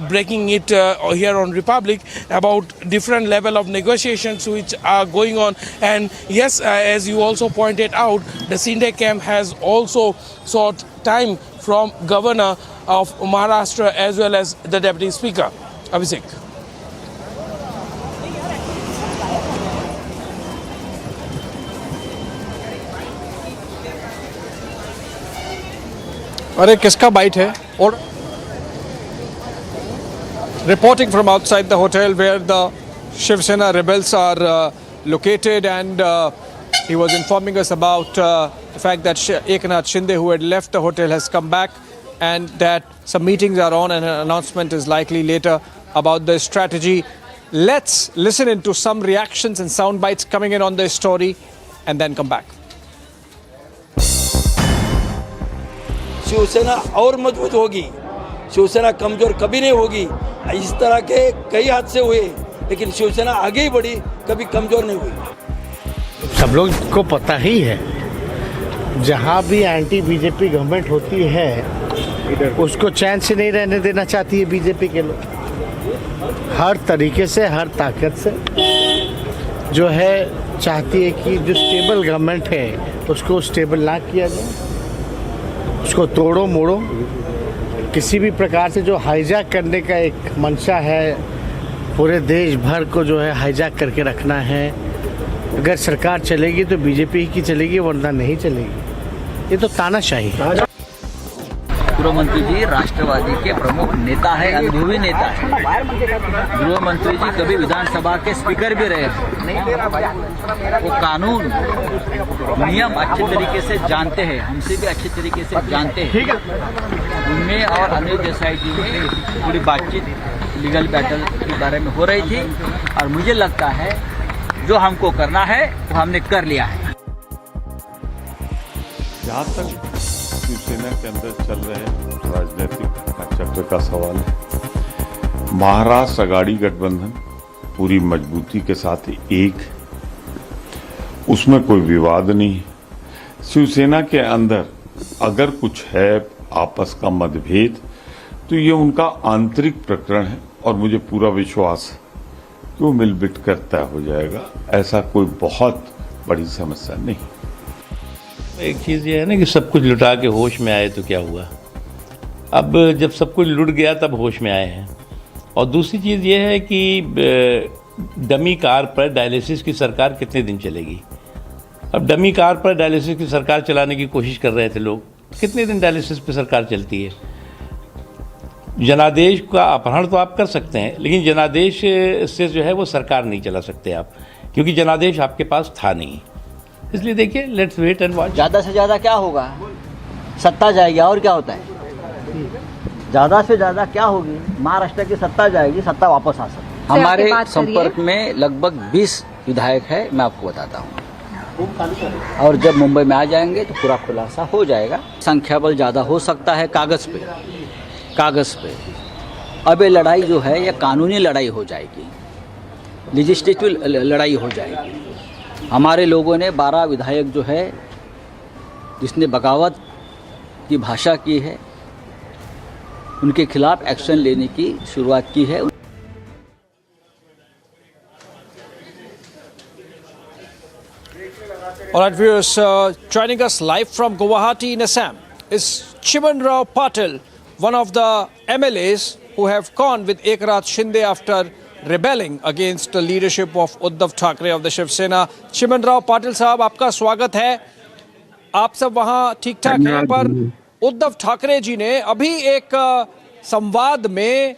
[SPEAKER 5] breaking it here on Republic about different level of negotiations which are going on. And yes, as you also pointed out, the Shinde camp has also sought time from Governor of Maharashtra as well as the Deputy Speaker. Abhishek.
[SPEAKER 10] अरे किसका bite है? और reporting from outside the hotel where the Shiv Sena rebels are located, and he was informing us about the fact that Eknath Shinde, who had left the hotel, has come back, and that some meetings are on and an announcement is likely later about the strategy. Let's listen into some reactions and sound bites coming in on this story and then come back.
[SPEAKER 15] Shiv Sena और मजबूत होगी, शिवसेना कमजोर कभी नहीं होगी। इस तरह के कई हादसे हुए, लेकिन शिवसेना आगे ही बढ़ी, कभी कमजोर नहीं हुई।
[SPEAKER 20] सब लोग को पता ही है, जहां भी एंटी बीजेपी गवर्नमेंट होती है उसको चैन से नहीं रहने देना चाहती है बीजेपी के लोग। हर तरीके से, हर ताकत से जो है चाहती है कि जो स्टेबल गवर्नमेंट है उसको स्टेबल ना किया जाए, उसको तोड़ो मोड़ो। किसी भी प्रकार से जो हाईजैक करने का एक मंशा है, पूरे देश भर को जो है हाईजैक करके रखना है। अगर सरकार चलेगी तो बीजेपी की चलेगी, वरना नहीं चलेगी। ये तो तानाशाही है।
[SPEAKER 4] गृह मंत्री जी राष्ट्रवादी के प्रमुख नेता है, अनुभवी नेता है। गृह मंत्री जी कभी विधानसभा के स्पीकर भी रहे हैं। वो कानून नियम अच्छे तरीके से जानते हैं, हमसे भी अच्छे तरीके से जानते हैं। उनमें और अनिल देसाई जी में पूरी बातचीत लीगल बैटल के बारे में हो रही थी, और मुझे लगता है जो हमको करना है वो हमने कर लिया है।
[SPEAKER 21] जहाँ तक शिवसेना के अंदर चल रहे राजनीतिक
[SPEAKER 6] चक्र का सवाल है। महाराष्ट्र अगाड़ी गठबंधन पूरी मजबूती के साथ एक, उसमें कोई विवाद नहीं। शिवसेना के अंदर अगर कुछ है आपस का मतभेद तो ये उनका आंतरिक प्रकरण है और मुझे पूरा विश्वास है कि वो मिलबिट कर तय हो जाएगा। ऐसा कोई बहुत बड़ी समस्या नहीं।
[SPEAKER 13] एक चीज़ ये है ना कि सब कुछ लुटा के होश में आए तो क्या हुआ। अब जब सब कुछ लुट गया तब होश में आए हैं। और दूसरी चीज़ ये है कि डमी कार पर डायलिसिस की सरकार कितने दिन चलेगी। अब डमी कार पर डायलिसिस की सरकार चलाने की कोशिश कर रहे थे लोग, कितने दिन डायलिसिस पे सरकार चलती है। जनादेश का अपहरण तो आप कर सकते हैं, लेकिन जनादेश से जो है वो सरकार नहीं चला सकते आप, क्योंकि जनादेश आपके पास था नहीं। इसलिए देखिए, लेट्स वेट एंड वॉच।
[SPEAKER 4] ज़्यादा से ज़्यादा क्या होगा, सत्ता जाएगी और क्या होता है। ज़्यादा से ज़्यादा क्या होगी, महाराष्ट्र की सत्ता जाएगी, सत्ता वापस आ सकती है। हमारे संपर्क में लगभग 20 विधायक है, मैं आपको बताता हूँ। और जब मुंबई में आ जाएंगे तो पूरा खुलासा हो जाएगा। संख्या बल ज़्यादा हो सकता है कागज़ पे। अब ये लड़ाई जो है ये कानूनी लड़ाई हो जाएगी, लेजिस्लेटिव लड़ाई हो जाएगी। हमारे लोगों ने 12 विधायक जो है जिसने बगावत की भाषा की है, उनके खिलाफ एक्शन लेने की शुरुआत की है।
[SPEAKER 10] All right, viewers, joining us live from Guwahati in Assam is Chimanrao Patil, one of the MLAs who have gone with Eknath Shinde after rebelling against the leadership of Uddhav Thackeray of the Shiv Sena. Chimanrao Patil साहब, आपका स्वागत है। आप सब वहाँ ठीक ठाक हैं, पर उद्धव ठाकरे जी ने अभी एक संवाद में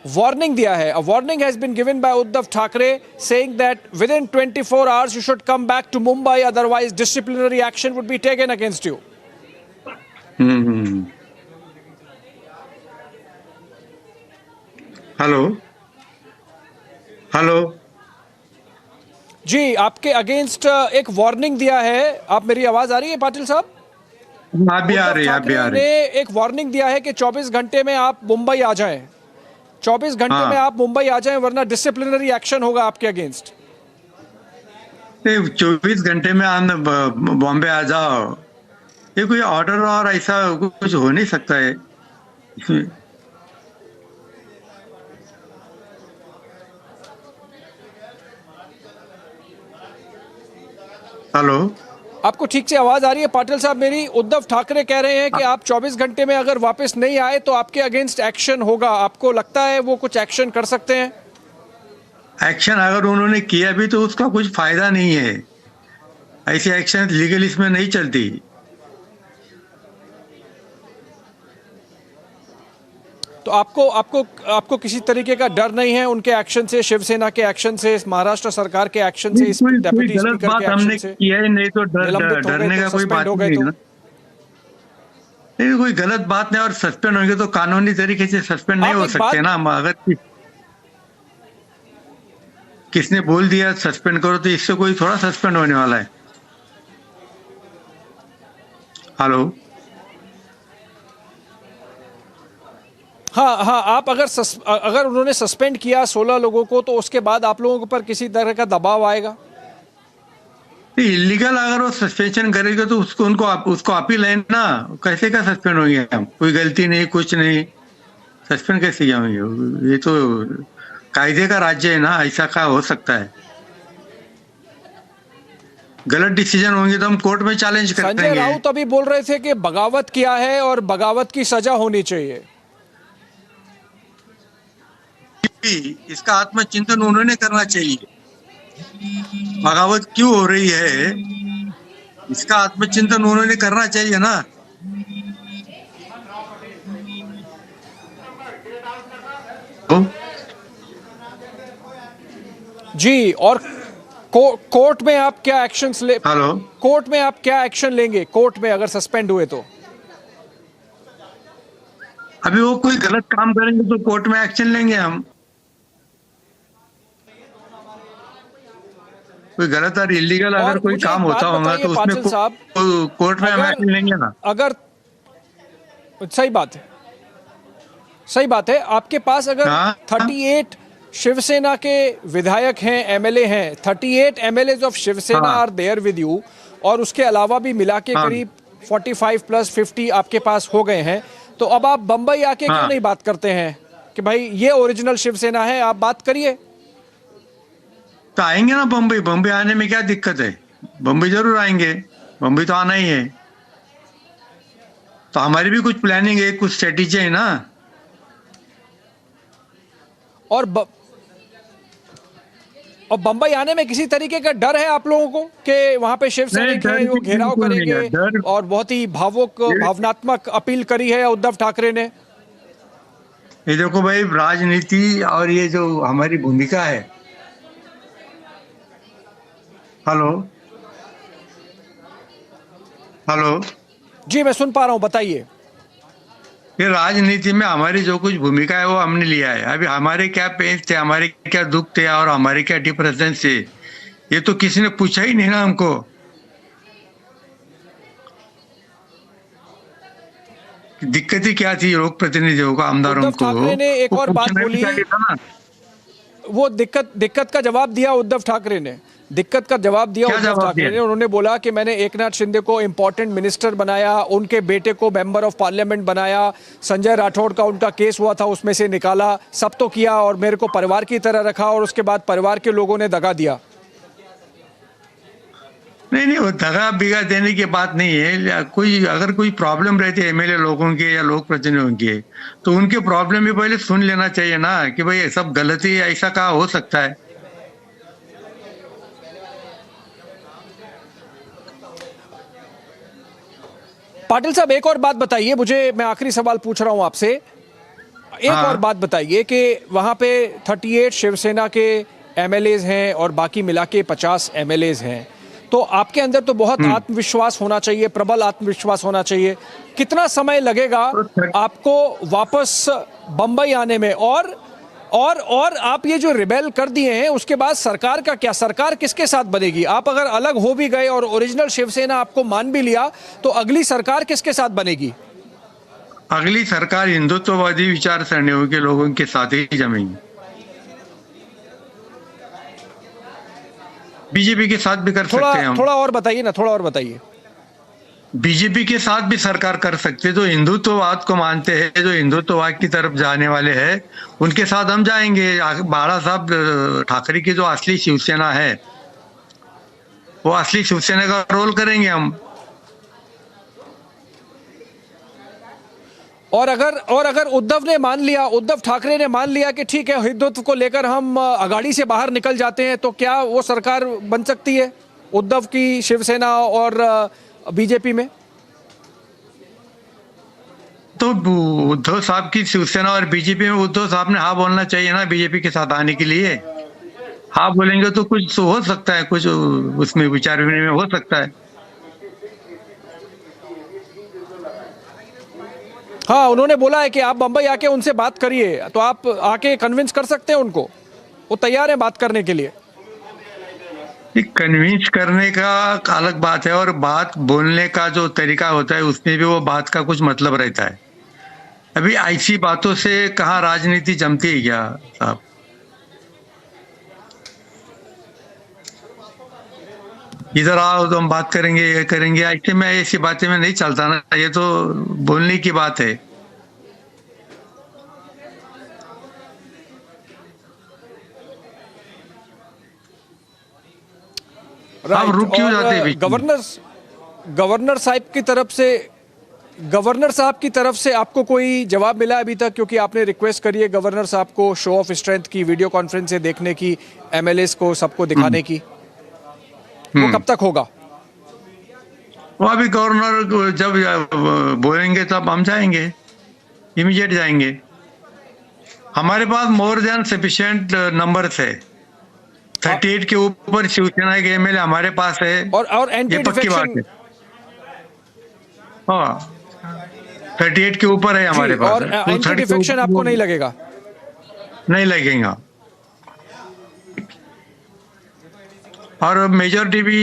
[SPEAKER 10] वार्निंग दिया है। A warning has been given by Uddhav Thackeray saying that within 24 hours you should come back to Mumbai, otherwise disciplinary action would be taken against you.
[SPEAKER 19] Hello
[SPEAKER 10] जी, आपके अगेंस्ट एक वार्निंग दिया है। आप, मेरी आवाज आ रही है पाटिल साहब?
[SPEAKER 19] आप भी आ रही है।
[SPEAKER 10] ने एक वार्निंग दिया है कि 24 घंटे में आप मुंबई आ जाएं। 24 घंटे में आप मुंबई आ जाएं, वरना डिसिप्लिनरी एक्शन होगा आपके अगेंस्ट।
[SPEAKER 19] 24 घंटे में आप बॉम्बे आ जाओ, ये कोई ऑर्डर और ऐसा कुछ हो नहीं सकता है। हेलो,
[SPEAKER 10] आपको ठीक से आवाज आ रही है पाटिल साहब मेरी? उद्धव ठाकरे कह रहे हैं कि आप 24 घंटे में अगर वापस नहीं आए तो आपके अगेंस्ट एक्शन होगा। आपको लगता है वो कुछ एक्शन कर सकते हैं?
[SPEAKER 19] एक्शन अगर उन्होंने किया भी तो उसका कुछ फायदा नहीं है। ऐसी एक्शन लीगल इसमें नहीं चलती।
[SPEAKER 10] तो आपको किसी तरीके का डर नहीं है उनके एक्शन से, शिवसेना के एक्शन से, महाराष्ट्र सरकार के एक्शन से, इस डेप्यूटी स्पीकर के एक्शन से?
[SPEAKER 19] किया ही नहीं तो डरने का कोई बात नहीं है। नहीं, कोई गलत बात नहीं। और सस्पेंड होंगे तो कानूनी तरीके से सस्पेंड नहीं हो सकते ना। अगर किसने बोल दिया सस्पेंड करो तो इससे कोई थोड़ा सस्पेंड होने वाला है। हेलो,
[SPEAKER 10] हाँ, आप अगर उन्होंने सस्पेंड किया 16 लोगों को, तो उसके बाद आप लोगों के ऊपर किसी तरह का दबाव आएगा?
[SPEAKER 19] इलीगल अगर वो सस्पेंशन करेगा तो उसको अपील है ना। कैसे का सस्पेंड होंगे हम? कोई गलती नहीं, कुछ नहीं, सस्पेंड कैसे होंगे? ये तो कायदे का राज्य है ना, ऐसा क्या हो सकता है? गलत डिसीजन होंगे तो हम कोर्ट में चैलेंज करेंगे।
[SPEAKER 10] संजय राउत अभी बोल रहे थे कि बगावत किया है और बगावत की सजा होनी चाहिए।
[SPEAKER 19] इसका आत्मचिंतन उन्होंने करना चाहिए। बगावत क्यों हो रही है, इसका आत्मचिंतन उन्होंने करना चाहिए ना।
[SPEAKER 10] जी, और कोर्ट में आप क्या एक्शंस
[SPEAKER 19] हेलो,
[SPEAKER 10] कोर्ट में आप क्या एक्शन लेंगे? कोर्ट में अगर सस्पेंड हुए तो?
[SPEAKER 19] अभी वो कोई गलत काम करेंगे तो कोर्ट में एक्शन लेंगे हम। कोई गलत और इलीगल अगर कोई काम होता होगा तो उसमें कोर्ट में हम एक्शन लेंगे ना।
[SPEAKER 10] अगर सही बात है, सही बात है। आपके पास अगर 38 शिवसेना के विधायक हैं, एमएलए हैं, 38 MLAs of Shiv Sena are there with you, और उसके अलावा भी मिला के करीब 45 प्लस 50 आपके पास हो गए हैं, तो अब आप बंबई आके क्यों नहीं बात करते हैं कि भाई ये ओरिजिनल शिवसेना है, आप बात करिए।
[SPEAKER 19] तो आएंगे ना बम्बई, बम्बई आने में क्या दिक्कत है? बम्बई जरूर आएंगे, बम्बई तो आना ही है। तो हमारी भी कुछ प्लानिंग है, कुछ स्ट्रेटेजी है ना।
[SPEAKER 10] और बंबई आने में किसी तरीके का डर है आप लोगों को कि वहां पे शिवसैनिक हैं वो घेराव करेंगे? और बहुत ही भावनात्मक अपील करी है उद्धव ठाकरे ने।
[SPEAKER 19] ये देखो भाई, राजनीति और ये जो हमारी भूमिका है। हेलो हेलो
[SPEAKER 10] जी, मैं सुन पा रहा हूं, बताइए।
[SPEAKER 19] ये राजनीति में हमारी जो कुछ भूमिका है वो हमने लिया है। अभी हमारे क्या पेन थे, हमारे क्या दुख थे और हमारे क्या डिप्रेशन थे, ये तो किसी ने पूछा ही नहीं ना हमको। दिक्कत ही क्या थी लोक प्रतिनिधियों को, आमदारों को?
[SPEAKER 10] उद्धव ठाकरे ने एक और बात बोली, वो दिक्कत का जवाब दिया उद्धव ठाकरे ने। दिक्कत का जवाब दिया उद्धव ठाकरे ने। उन्होंने बोला कि मैंने एकनाथ शिंदे को इंपॉर्टेंट मिनिस्टर बनाया, उनके बेटे को मेंबर ऑफ पार्लियामेंट बनाया, संजय राठौड़ का उनका केस हुआ था उसमें से निकाला, सब तो किया और मेरे को परिवार की तरह रखा, और उसके बाद परिवार के लोगों ने दगा दिया।
[SPEAKER 19] नहीं, वो दगा बिगा देने की बात नहीं है। अगर कोई प्रॉब्लम रहती है एमएलए लोगों के या लोक प्रतिनिधियों के, तो उनके प्रॉब्लम भी पहले सुन लेना चाहिए ना, कि भाई ये सब गलती ऐसा कहा हो सकता है।
[SPEAKER 10] पाटिल साहब, एक और बात बताइए मुझे, मैं आखिरी सवाल पूछ रहा हूं आपसे। एक और बात बताइए कि वहां पे 38 शिवसेना के एमएलएज हैं और बाकी मिला के 50 एमएलएज हैं, तो आपके अंदर तो बहुत आत्मविश्वास होना चाहिए, प्रबल आत्मविश्वास होना चाहिए। कितना समय लगेगा आपको वापस बंबई आने में? और आप ये जो रिबेल कर दिए हैं उसके बाद सरकार का क्या? सरकार किसके साथ बनेगी? आप अगर अलग हो भी गए और ओरिजिनल शिवसेना आपको मान भी लिया, तो अगली सरकार किसके साथ बनेगी?
[SPEAKER 19] अगली सरकार हिंदुत्ववादी विचारसरणियों के लोगों के साथ ही जमेगी। बीजेपी के साथ भी कर सकते हैं हम।
[SPEAKER 10] थोड़ा और बताइए ना, थोड़ा और बताइए।
[SPEAKER 19] बीजेपी के साथ भी सरकार कर सकते हैं, जो हिंदुत्ववाद को मानते हैं, जो हिंदुत्ववाद की तरफ जाने वाले हैं, उनके साथ हम जाएंगे। बाला साहब ठाकरे की जो असली शिवसेना है, वो असली शिवसेना का रोल करेंगे हम।
[SPEAKER 10] और अगर उद्धव ठाकरे ने मान लिया कि ठीक है, हिंदुत्व को लेकर हम अगाड़ी से बाहर निकल जाते हैं, तो क्या वो सरकार बन सकती है उद्धव की शिवसेना और बीजेपी में?
[SPEAKER 19] तो उद्धव साहब की शिवसेना और बीजेपी में उद्धव साहब ने हाँ बोलना चाहिए ना, बीजेपी के साथ आने के लिए। हाँ बोलेंगे तो कुछ हो सकता है, कुछ उसमें विचार विनिमय हो सकता है।
[SPEAKER 10] हाँ, उन्होंने बोला है कि आप बंबई आके उनसे बात करिए, तो आप आके कन्विंस कर सकते हैं उनको, वो तैयार है बात करने के लिए।
[SPEAKER 19] कन्विंस करने का अलग बात है, और बात बोलने का जो तरीका होता है उसमें भी वो बात का कुछ मतलब रहता है। अभी ऐसी बातों से कहाँ राजनीति जमती है क्या साहब? इधर आओ तो हम बात करेंगे, ये करेंगे, ऐसे में ऐसी बातें में नहीं चलता ना। ये तो बोलने की बात है।
[SPEAKER 10] आप रुक क्यों जाते हैं? गवर्नर साहब की तरफ से आपको कोई जवाब मिला अभी तक? क्योंकि आपने रिक्वेस्ट करी है गवर्नर साहब को शो ऑफ स्ट्रेंथ की, वीडियो कॉन्फ्रेंस से देखने की, एमएलएस को सबको दिखाने की, वो कब तक होगा?
[SPEAKER 19] वो अभी गवर्नर जब बोलेंगे तब हम जाएंगे, इमीडिएट जाएंगे। हमारे पास मोर देन सफिशिएंट नंबर्स है। 38 के ऊपर शिवसेना के एमएलए हमारे पास है,
[SPEAKER 10] और
[SPEAKER 19] ये पक्की बात है। हाँ, 38 के ऊपर है हमारे पास।
[SPEAKER 10] और एंटी डिफेक्शन आपको नहीं लगेगा?
[SPEAKER 19] नहीं लगेगा। और मेजॉरिटी भी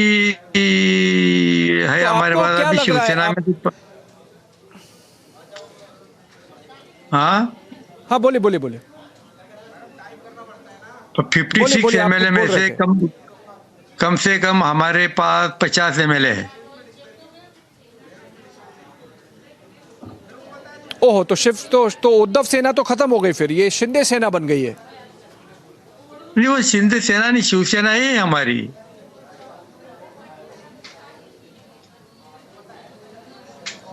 [SPEAKER 19] है हमारे पास अभी शिवसेना में। हाँ,
[SPEAKER 10] हाँ बोलिए बोलिए बोलिए।
[SPEAKER 19] तो 56 एमएलए में से कम से कम हमारे पास 50 एमएलए है।
[SPEAKER 10] ओहो, तो शिव तो उद्धव सेना तो खत्म हो गई, फिर ये शिंदे सेना बन गई है।
[SPEAKER 19] नहीं, वो शिंदे सेना नहीं, शिवसेना है हमारी।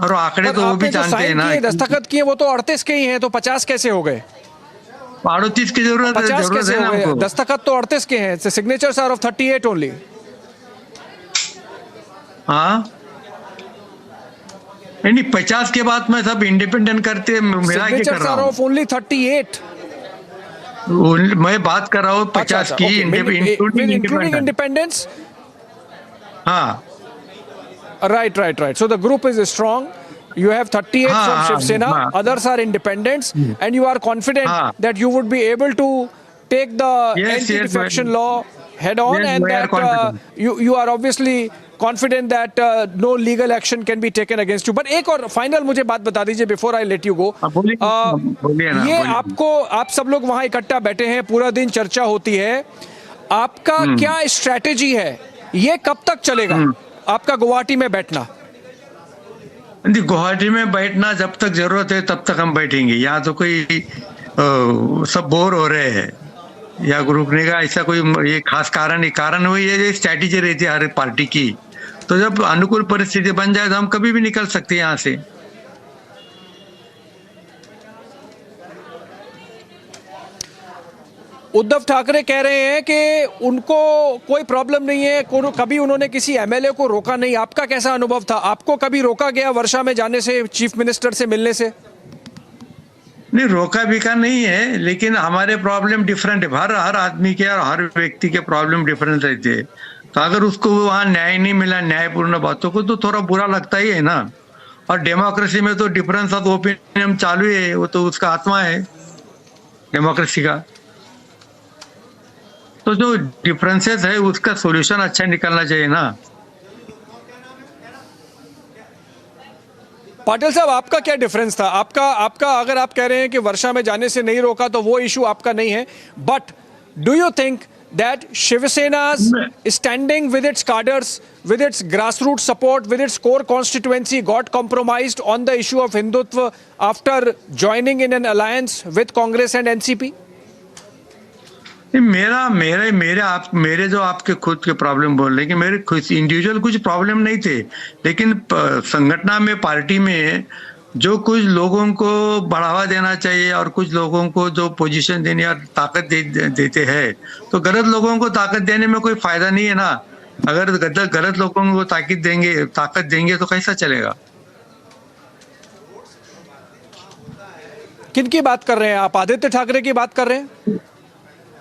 [SPEAKER 19] और आंकड़े तो वो भी जानते हैं ना।
[SPEAKER 10] दस्तखत किए वो तो 38 के ही हैं, तो 50 कैसे हो गए?
[SPEAKER 19] 38 की जरूरत है ना हमको।
[SPEAKER 10] दस्तखत तो 38 के हैं, सिग्नेचर्स आर ऑफ 38 ओनली।
[SPEAKER 19] हाँ नहीं, 50 के बाद में सब इंडिपेंडेंट करते मिला के कर रहा हूँ।
[SPEAKER 10] ओनली 38
[SPEAKER 19] मैं बात कर रहा हूँ 50 की
[SPEAKER 10] इंक्लूडिंग इंडिपेंडेंस।
[SPEAKER 19] हाँ
[SPEAKER 10] right, so the group is strong. You have 38 from Shiv Sena, others are independents, and you are confident that you would be able to take the anti-defection law head on, and that you are obviously confident that no legal action can be taken against you. But एक और final मुझे बात बता दीजिए before I let you go. ये आप सब लोग वहाँ इकट्ठा बैठे हैं, पूरा दिन चर्चा होती है, आपका क्या स्ट्रैटेजी है? ये कब तक चलेगा आपका गुवाहाटी में बैठना?
[SPEAKER 19] गुवाहाटी में बैठना जब तक जरूरत है तब तक हम बैठेंगे। यहाँ तो कोई सब बोर हो रहे हैं, या रुकने का ऐसा कोई ये खास कारण वही है, ये स्ट्रैटेजी रहती है हर पार्टी की। तो जब अनुकूल परिस्थिति बन जाए तो हम कभी भी निकल सकते हैं यहाँ से।
[SPEAKER 10] उद्धव ठाकरे कह रहे हैं कि उनको कोई प्रॉब्लम नहीं है, कभी उन्होंने किसी एमएलए को रोका नहीं। आपका कैसा अनुभव था? आपको कभी रोका गया वर्षा में जाने से, चीफ मिनिस्टर से मिलने से?
[SPEAKER 19] नहीं, रोका बिका नहीं है, लेकिन हमारे प्रॉब्लम डिफरेंट है। हर आदमी के और हर व्यक्ति के प्रॉब्लम डिफरेंट रहते हैं। तो अगर उसको वहाँ न्याय नहीं मिला, न्यायपूर्ण बातों को, तो थोड़ा बुरा लगता ही है ना। और डेमोक्रेसी में तो डिफरेंस ऑफ ओपिनियन चालू है, वो तो उसका आत्मा है डेमोक्रेसी का। तो जो डिफरेंसेस है उसका सॉल्यूशन अच्छा निकलना चाहिए ना।
[SPEAKER 10] पाटिल साहब, आपका क्या डिफरेंस था? आपका अगर आप कह रहे हैं कि वर्षा में जाने से नहीं रोका तो वो इशू आपका नहीं है, but do you think that Shiv Sena's standing with its cadres, with its grassroots support, with its core constituency got compromised on the issue of Hindutva after joining in an alliance with Congress and NCP?
[SPEAKER 19] मेरे जो आपके खुद के problem बोल रहे हैं कि मेरे खुद इंडिविजुअल कुछ प्रॉब्लम नहीं थे, लेकिन संगठन में, पार्टी में जो कुछ लोगों को बढ़ावा देना चाहिए और कुछ लोगों को जो पोजीशन देने और ताकत देते हैं, तो गलत लोगों को ताकत देने में कोई फायदा नहीं है ना। अगर गलत लोगों को ताकत देंगे तो कैसा चलेगा?
[SPEAKER 10] किन की बात कर रहे हैं आप? आदित्य ठाकरे की बात कर रहे हैं?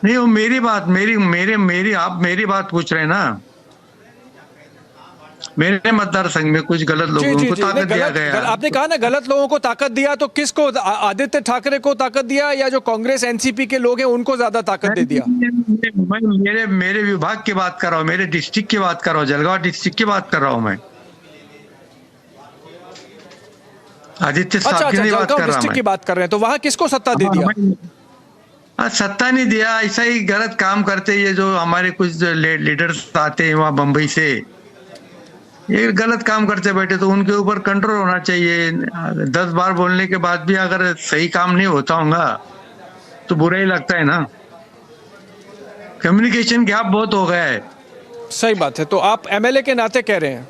[SPEAKER 19] नहीं, वो आप मेरी बात पूछ रहे हैं ना। मेरे मतदार संघ में कुछ गलत लोगों को ताकत दिया गया।
[SPEAKER 10] आपने कहा ना गलत लोगों को ताकत दिया, तो किसको? आदित्य ठाकरे को ताकत दिया या जो कांग्रेस एनसीपी के लोग हैं उनको ज्यादा ताकत दे दिया?
[SPEAKER 19] मेरे विभाग की बात कर रहा हूँ, मेरे डिस्ट्रिक्ट की बात कर रहा हूँ, जलगांव डिस्ट्रिक्ट की बात कर रहा हूँ मैं। आदित्य साहब की बात कर रहा हूँ,
[SPEAKER 10] की बात कर रहे हैं। तो वहां किसको सत्ता दे दिया?
[SPEAKER 19] सत्ता नहीं दिया, ऐसा ही गलत काम करते। ये जो हमारे कुछ लीडर्स आते हैं वहाँ बम्बई से, ये गलत काम करते बैठे, तो उनके ऊपर कंट्रोल होना चाहिए। 10 बार बोलने के बाद भी अगर सही काम नहीं होता होगा तो बुरा ही लगता है ना। कम्युनिकेशन गैप बहुत हो गया है।
[SPEAKER 10] सही बात है। तो आप एमएलए के नाते कह रहे हैं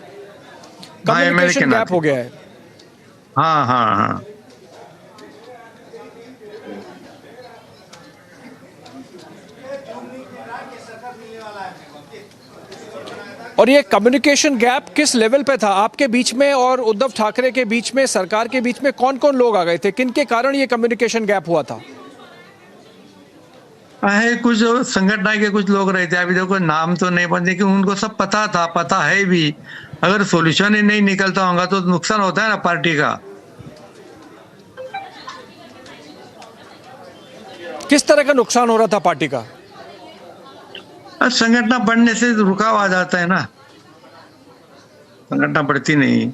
[SPEAKER 10] कम्युनिकेशन गैप हो गया है?
[SPEAKER 19] हाँ।
[SPEAKER 10] और ये कम्युनिकेशन गैप किस लेवल पे था आपके बीच में और उद्धव ठाकरे के बीच में, सरकार के बीच में? कौन कौन लोग आ गए थे? किन के कारण ये कम्युनिकेशन गैप हुआ था?
[SPEAKER 19] कुछ संगठन के कुछ लोग रहे थे, अभी देखो नाम तो नहीं पता, लेकिन उनको सब पता है भी। अगर सॉल्यूशन ही नहीं निकलता होगा तो नुकसान होता है ना पार्टी का।
[SPEAKER 10] किस तरह का नुकसान हो रहा था पार्टी का?
[SPEAKER 19] संगठन बढ़ने से रुकाव आ जाता है ना, संगठन बढ़ती नहीं।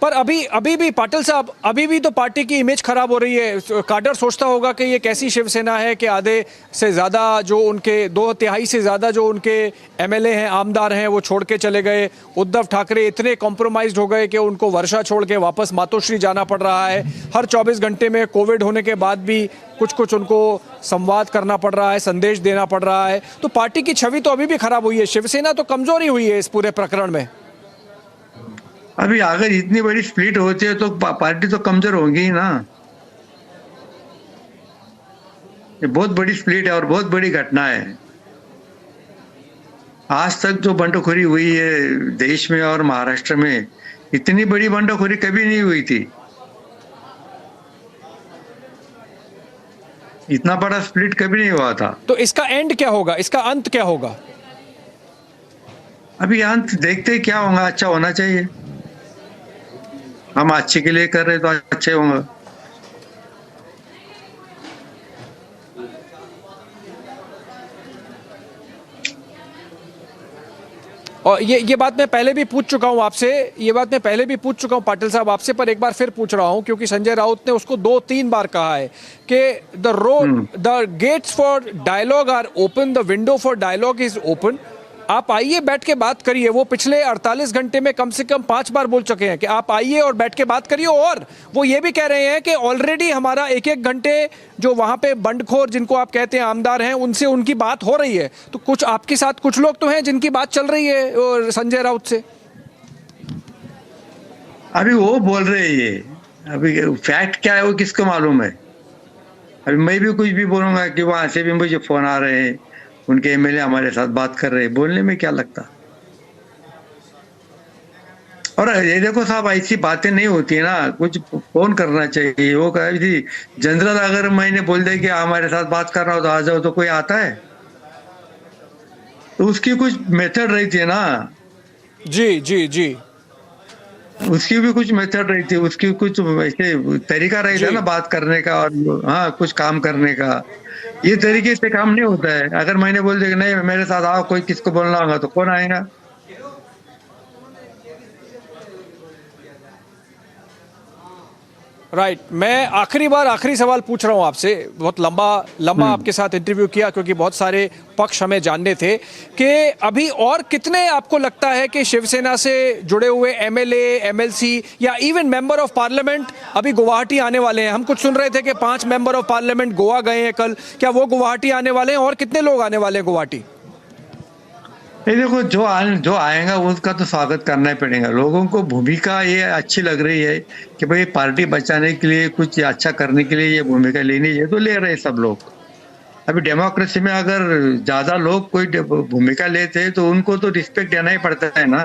[SPEAKER 10] पर अभी भी पाटिल साहब, अभी भी तो पार्टी की इमेज खराब हो रही है। काडर सोचता होगा कि ये कैसी शिवसेना है कि आधे से ज़्यादा जो उनके 2/3 से ज़्यादा जो उनके MLA हैं, आमदार हैं, वो छोड़ के चले गए। उद्धव ठाकरे इतने कॉम्प्रोमाइज़ हो गए कि उनको वर्षा छोड़ के वापस मातोश्री जाना पड़ रहा है। हर 24 घंटे में कोविड होने के बाद भी कुछ उनको संवाद करना पड़ रहा है, संदेश देना पड़ रहा है। तो पार्टी की छवि तो अभी भी खराब हुई है। शिवसेना तो कमजोरी हुई है इस पूरे प्रकरण में।
[SPEAKER 19] अभी अगर इतनी बड़ी स्प्लिट होती है तो पार्टी तो कमजोर होगी ही ना। ये बहुत बड़ी स्प्लिट है और बहुत बड़ी घटना है। आज तक जो बंटखोरी हुई है देश में और महाराष्ट्र में, इतनी बड़ी बंटखोरी कभी नहीं हुई थी। इतना बड़ा स्प्लिट कभी नहीं हुआ था।
[SPEAKER 10] तो इसका एंड क्या होगा, इसका अंत क्या होगा?
[SPEAKER 19] अभी अंत देखते क्या होगा। अच्छा होना चाहिए। हम अच्छे के लिए कर रहे तो अच्छे होंगे।
[SPEAKER 10] और ये बात मैं पहले भी पूछ चुका हूं आपसे, पाटिल साहब आपसे, पर एक बार फिर पूछ रहा हूं क्योंकि संजय राउत ने उसको 2-3 बार कहा है कि the gates for dialogue are open, the window for dialogue is open. आप आइए, बैठ के बात करिए। वो पिछले 48 घंटे में कम से कम 5 बार बोल चुके हैं कि आप आइए और बैठ के बात करिए। और वो ये भी कह रहे हैं कि ऑलरेडी हमारा 1-1 घंटे जो वहां पे बंडखोर जिनको आप कहते हैं आमदार हैं, उनसे उनकी बात हो रही है। तो कुछ आपके साथ कुछ लोग तो हैं जिनकी बात चल रही है संजय राउत से।
[SPEAKER 19] अभी वो बोल रहे हैं ये, अभी फैक्ट क्या है वो किसको मालूम है। अभी मैं भी कुछ भी बोलूंगा कि वहां से भी मुझे फोन आ रहे हैं, उनके MLA हमारे साथ बात कर रहे हैं, बोलने में क्या लगता। और ये देखो साहब, ऐसी बातें नहीं होती है ना, कुछ फोन करना चाहिए। वो कह थी जनरल, अगर मैंने बोल दिया कि हमारे साथ बात करना हो तो आ जाओ, तो कोई आता है? तो उसकी कुछ मेथड रहती है ना।
[SPEAKER 10] जी
[SPEAKER 19] उसकी भी कुछ मेथड रहती है, उसकी कुछ ऐसे तरीका रहता है ना बात करने का और हाँ कुछ काम करने का। ये तरीके से काम नहीं होता है। अगर मैंने बोल दिया कि नहीं मेरे साथ आओ, कोई किसको बोलना होगा तो कौन आएगा?
[SPEAKER 10] राइट। मैं आखिरी सवाल पूछ रहा हूं आपसे। बहुत लंबा आपके साथ इंटरव्यू किया क्योंकि बहुत सारे पक्ष हमें जानने थे कि अभी और कितने आपको लगता है कि शिवसेना से जुड़े हुए MLA, MLC या इवन मेंबर ऑफ पार्लियामेंट अभी गुवाहाटी आने वाले हैं? हम कुछ सुन रहे थे कि 5 मेंबर ऑफ पार्लियामेंट गोवा गए हैं कल। क्या वो गुवाहाटी आने वाले हैं और कितने लोग आने वाले हैं गुवाहाटी?
[SPEAKER 19] ये देखो, जो आएगा उसका तो स्वागत करना ही पड़ेगा। लोगों को भूमिका ये अच्छी लग रही है कि भाई पार्टी बचाने के लिए, कुछ अच्छा करने के लिए ये भूमिका लेनी है, तो ले रहे हैं सब लोग। अभी डेमोक्रेसी में अगर ज्यादा लोग कोई भूमिका लेते हैं तो उनको तो रिस्पेक्ट देना ही पड़ता है ना।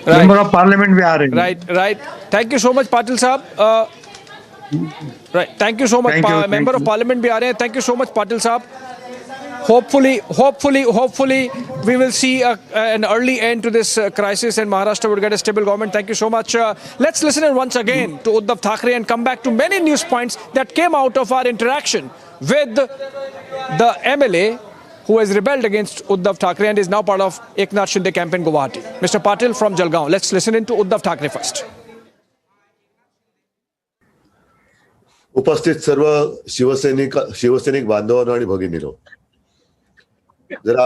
[SPEAKER 19] मेंबर ऑफ पार्लियामेंट भी आ रहे हैं।
[SPEAKER 10] Right. Thank you so much Patil साहब। Right. Thank you so much. Member of Parliament भी आ रहे हैं. Thank you so much, Patil साहब. Hopefully, we will see an early end to this crisis and Maharashtra would get a stable government. Thank you so much. Let's listen in once again to Uddhav Thackeray and come back to many news points that came out of our interaction with the MLA who has rebelled against Uddhav Thackeray and is now part of Eknath Shinde camp in Guwahati. Mr. Patil from Jalgaon. Let's listen in to Uddhav Thackeray first.
[SPEAKER 9] उपस्थित सर्व शिवसैनिक बांधवांनो आणि भगिनींनो, जरा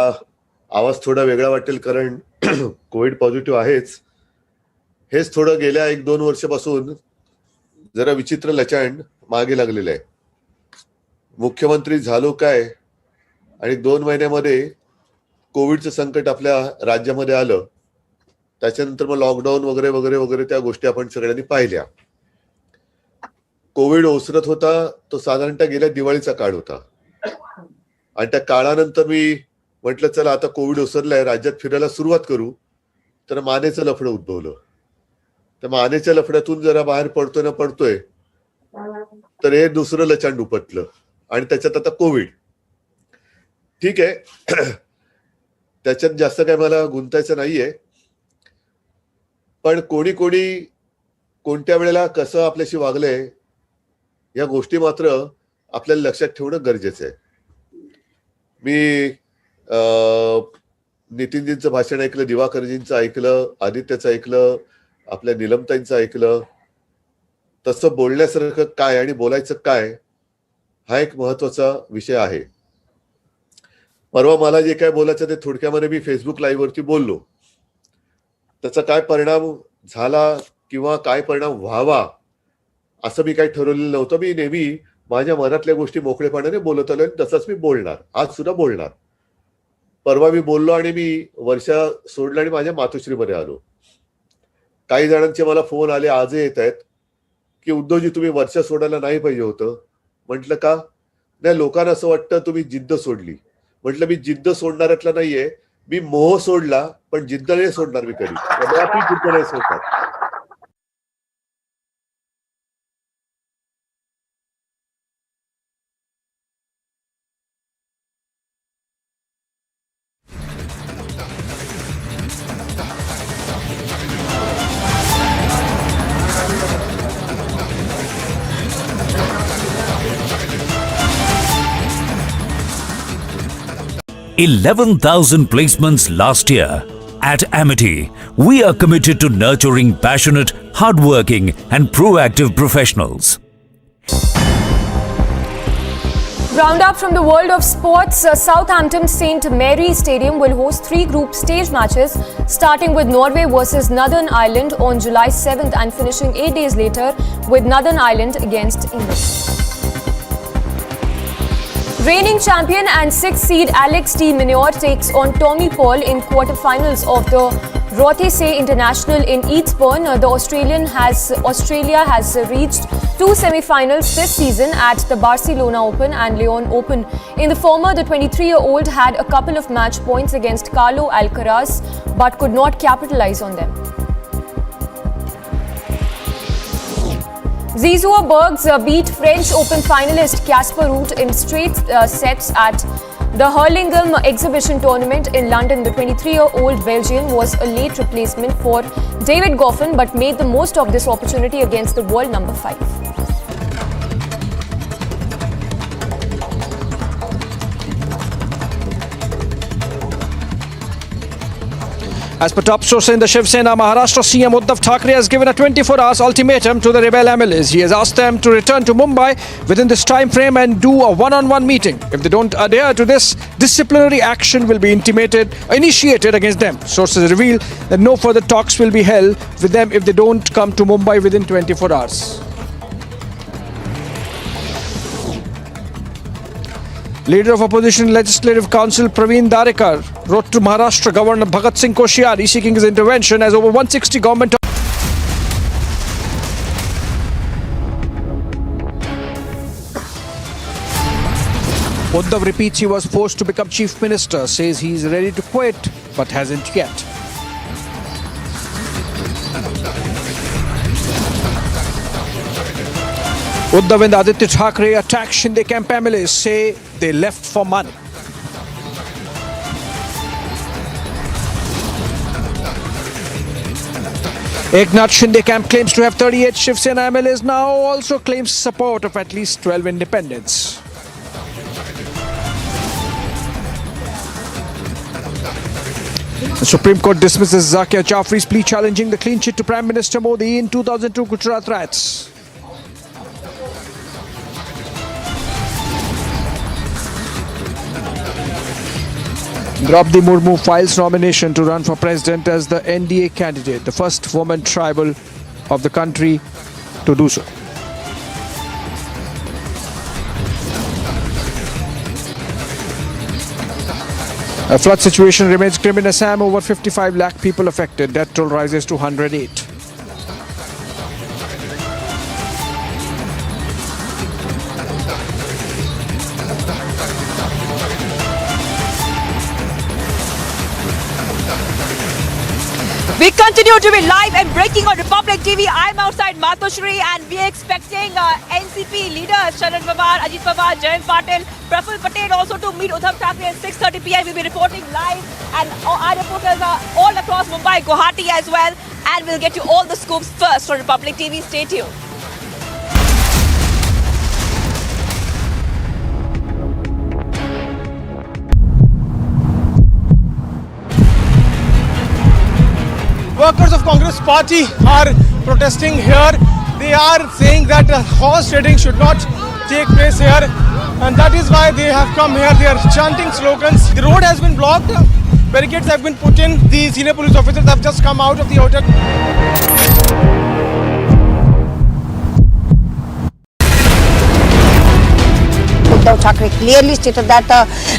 [SPEAKER 9] आवाज थोडा वेगळा वाटेल कारण Covid positive आहेच. हेच थोडं गेल्या 1-2 वर्षापासून जरा विचित्र लचांड मागे लागलेलं आहे. मुख्यमंत्री झालो काय आणि 2 महिन्यामध्ये कोविडचं संकट आपल्या राज्यामध्ये आलं. त्याच्यानंतर मग लॉकडाऊन वगैरे वगैरे वगैरे त्या गोष्टी आपण सगळ्यांनी पाहिल्या. कोविड ओसरत होता तो साधारणतः गेल्या दिवाळीचा काळ होता आणि त्या काळानंतर मी म्हटलं चला आता कोविड ओसरलाय, राज्यात फिरायला सुरुवात करू. तर मानेचं लफडं उद्भवलं. त्या मानेच्या लफड्यातून जरा बाहेर पडतोय तर हे दुसरं लचांड उपटलं आणि त्याच्यात आता कोविड. ठीक आहे, त्याच्यात जास्त काय मला गुंतायचं नाहीये, पण कोणी कोणत्या वेळेला कसं आपल्याशी वागलंय या गोष्टी मात्र आपल्याला लक्षात ठेवणं गरजेचं आहे. मी नितीनजींचं भाषण ऐकलं, दिवाकरजींचं ऐकलं, आदित्यचं ऐकलं, आपल्या निलमताईंचं ऐकलं. तसं बोलण्यासारखं काय आणि बोलायचं काय हा एक महत्वाचा विषय आहे. परवा मला जे काय बोलायचं ते थोडक्यामध्ये मी फेसबुक लाईव्ह वरती बोललो. त्याचा काय परिणाम झाला किंवा काय परिणाम व्हावा असं मी काही ठरवलेलं नव्हतं. मी नेहमी माझ्या मनातल्या गोष्टी मोकळेपणाने बोलत आलो आणि तसंच मी बोलणार, आज सुद्धा बोलणार. परवा मी बोललो आणि मी वर्षा सोडलं आणि माझ्या मातोश्रीमध्ये आलो. काही जणांचे मला फोन आले, आजही येत आहेत की उद्धवजी तुम्ही वर्षा सोडायला नाही पाहिजे होतं. म्हटलं का? नाही, लोकांना असं वाटतं तुम्ही जिद्द सोडली. म्हटलं मी जिद्द सोडणाऱ्यातला नाहीये, मी मोह सोडला, पण जिद्द नाही सोडणार मी कधी. कदापि जिद्द नाही सोडणार.
[SPEAKER 11] $11,000 placements last year. At Amity, we are committed to nurturing passionate, hardworking and proactive professionals.
[SPEAKER 3] Round up from the world of sports, Southampton St Mary Stadium will host 3 group stage matches, starting with Norway versus Northern Ireland on July 7th and finishing 8 days later with Northern Ireland against England. Reigning champion and 6th seed Alex de Minaur takes on Tommy Paul in quarterfinals of the Rothesay International in Eastbourne. Australia has reached 2 semi-finals this season at the Barcelona Open and Lyon Open. In the former, the 23-year-old had a couple of match points against Carlo Alcaraz but could not capitalize on them. Zizou Bergs beat French Open finalist Casper Ruud in straight sets at the Hurlingham Exhibition Tournament in London. The 23-year-old Belgian was a late replacement for David Goffin but made the most of this opportunity against the world number 5.
[SPEAKER 10] As per top sources in the Shiv Sena, Maharashtra CM Uddhav Thackeray has given a 24 hours ultimatum to the rebel MLAs. He has asked them to return to Mumbai within this time frame and do a one-on-one meeting. If they don't adhere to this, disciplinary action will be initiated against them. Sources reveal that no further talks will be held with them if they don't come to Mumbai within 24 hours. Leader of Opposition Legislative Council Praveen Darekar wrote to Maharashtra Governor Bhagat Singh Koshyari seeking his intervention as over 160 government Uddhav repeats he was forced to become chief minister, says he is ready to quit but hasn't yet. Uddhav and Aditya Thackeray attack Shinde camp MLAs, say they left for money. Eknath Shinde camp claims to have 38 Shiv Sena MLAs, now also claims support of at least 12 independents. The Supreme Court dismisses Zakia Jafri's plea challenging the clean chit to Prime Minister Modi in 2002 Gujarat riots. Draupadi Murmu files nomination to run for president as the NDA candidate, the first woman tribal of the country to do so. A flood situation remains grim in Assam. Over 55 lakh people affected. Death toll rises to 108.
[SPEAKER 2] We continue to be live and breaking on Republic TV. I'm outside Matoshri and we're expecting NCP leaders Sharad Pawar, Ajit Pawar, Jayant Patil, Praful Patel also to meet Uddhav Thackeray at 6:30 p.m. We'll be reporting live and our reporters are all across Mumbai, Guwahati as well. And we'll get you all the scoops first on Republic TV. Stay tuned.
[SPEAKER 16] workers of Congress party are protesting here. They are saying that horse trading should not take place here, and that is why they have come here. They are chanting slogans. The road has been blocked. Barricades have been put in. The senior police officers have just come out of the hotel.
[SPEAKER 7] Uddhav Thackeray clearly stated that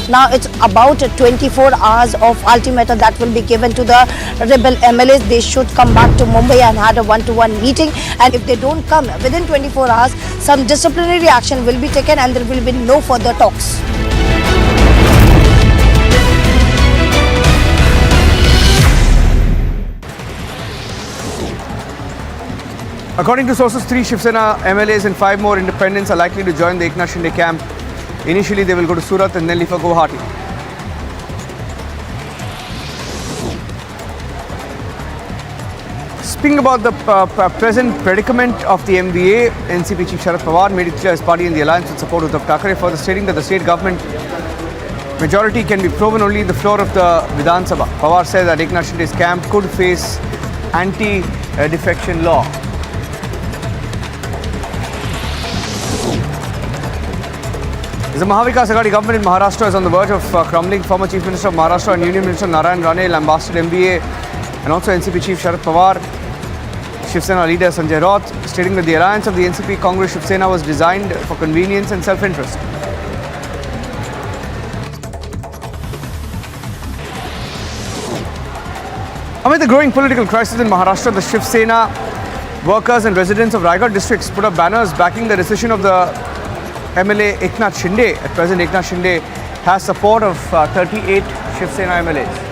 [SPEAKER 7] now it's about 24 hours of ultimatum that will be given to the rebel MLAs. They should come back to Mumbai and had a one-to-one meeting, and if they don't come within 24 hours, some disciplinary action will be taken and there will be no further talks.
[SPEAKER 17] According to sources, 3 Shiv Sena MLAs and 5 more independents are likely to join the Eknath Shinde camp. Initially, they will go to Surat and then leave for Guwahati. Speaking about the present predicament of the MBA, NCP Chief Sharad Pawar made it clear his party in the alliance would support Uddhav Thackeray, further stating that the state government majority can be proven only in the floor of the Vidhan Sabha. Pawar said that Eknath Shinde's camp could face anti-defection law. The Mahavikas Aghadi government in Maharashtra is on the verge of crumbling. Former Chief Minister of Maharashtra and Union Minister Narayan Rane lambasted MBA and also NCP Chief Sharad Pawar. Shiv Sena leader Sanjay Raut stating that the alliance of the NCP Congress Shiv Sena was designed for convenience and self-interest. Amid the growing political crisis in Maharashtra, the Shiv Sena workers and residents of Raigad districts put up banners backing the decision of the MLA Eknath Shinde. At present, Eknath Shinde has support of 38 Shiv Sena MLAs.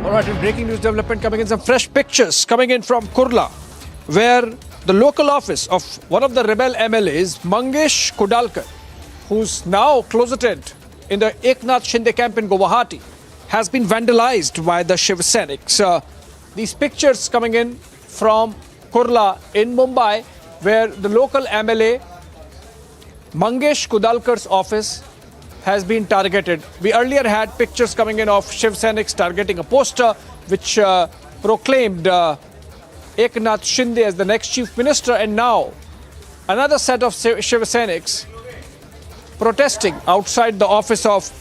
[SPEAKER 10] All right, in breaking news development coming in, some fresh pictures coming in from Kurla, where the local office of one of the rebel MLAs, Mangesh Kudalkar, who's now closeted in the Eknath Shinde camp in Guwahati, has been vandalized by the Shiv Senics. These pictures coming in from Kurla in Mumbai, where the local MLA Mangesh Kudalkar's office has been targeted. We earlier had pictures coming in of Shiv Senics targeting a poster which proclaimed Eknath Shinde as the next chief minister, and now another set of Shiv Senics protesting outside the office of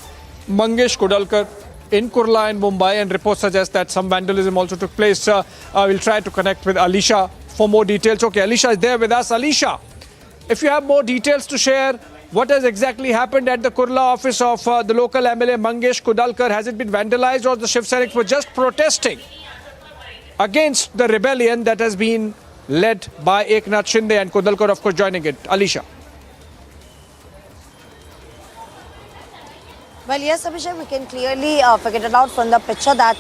[SPEAKER 10] Mangesh Kudalkar in Kurla in Mumbai, and reports suggest that some vandalism also took place. We'll try to connect with Alisha for more details. Okay, Alisha is there with us. Alisha, if you have more details to share, what has exactly happened at the Kurla office of the local MLA Mangesh Kudalkar? Has it been vandalized, or the Shiv Senics were just protesting against the rebellion that has been led by Eknath Shinde and Kudalkar, of course, joining it? Alisha.
[SPEAKER 7] Well, yes, Abhishek, we can clearly figure it out from the picture that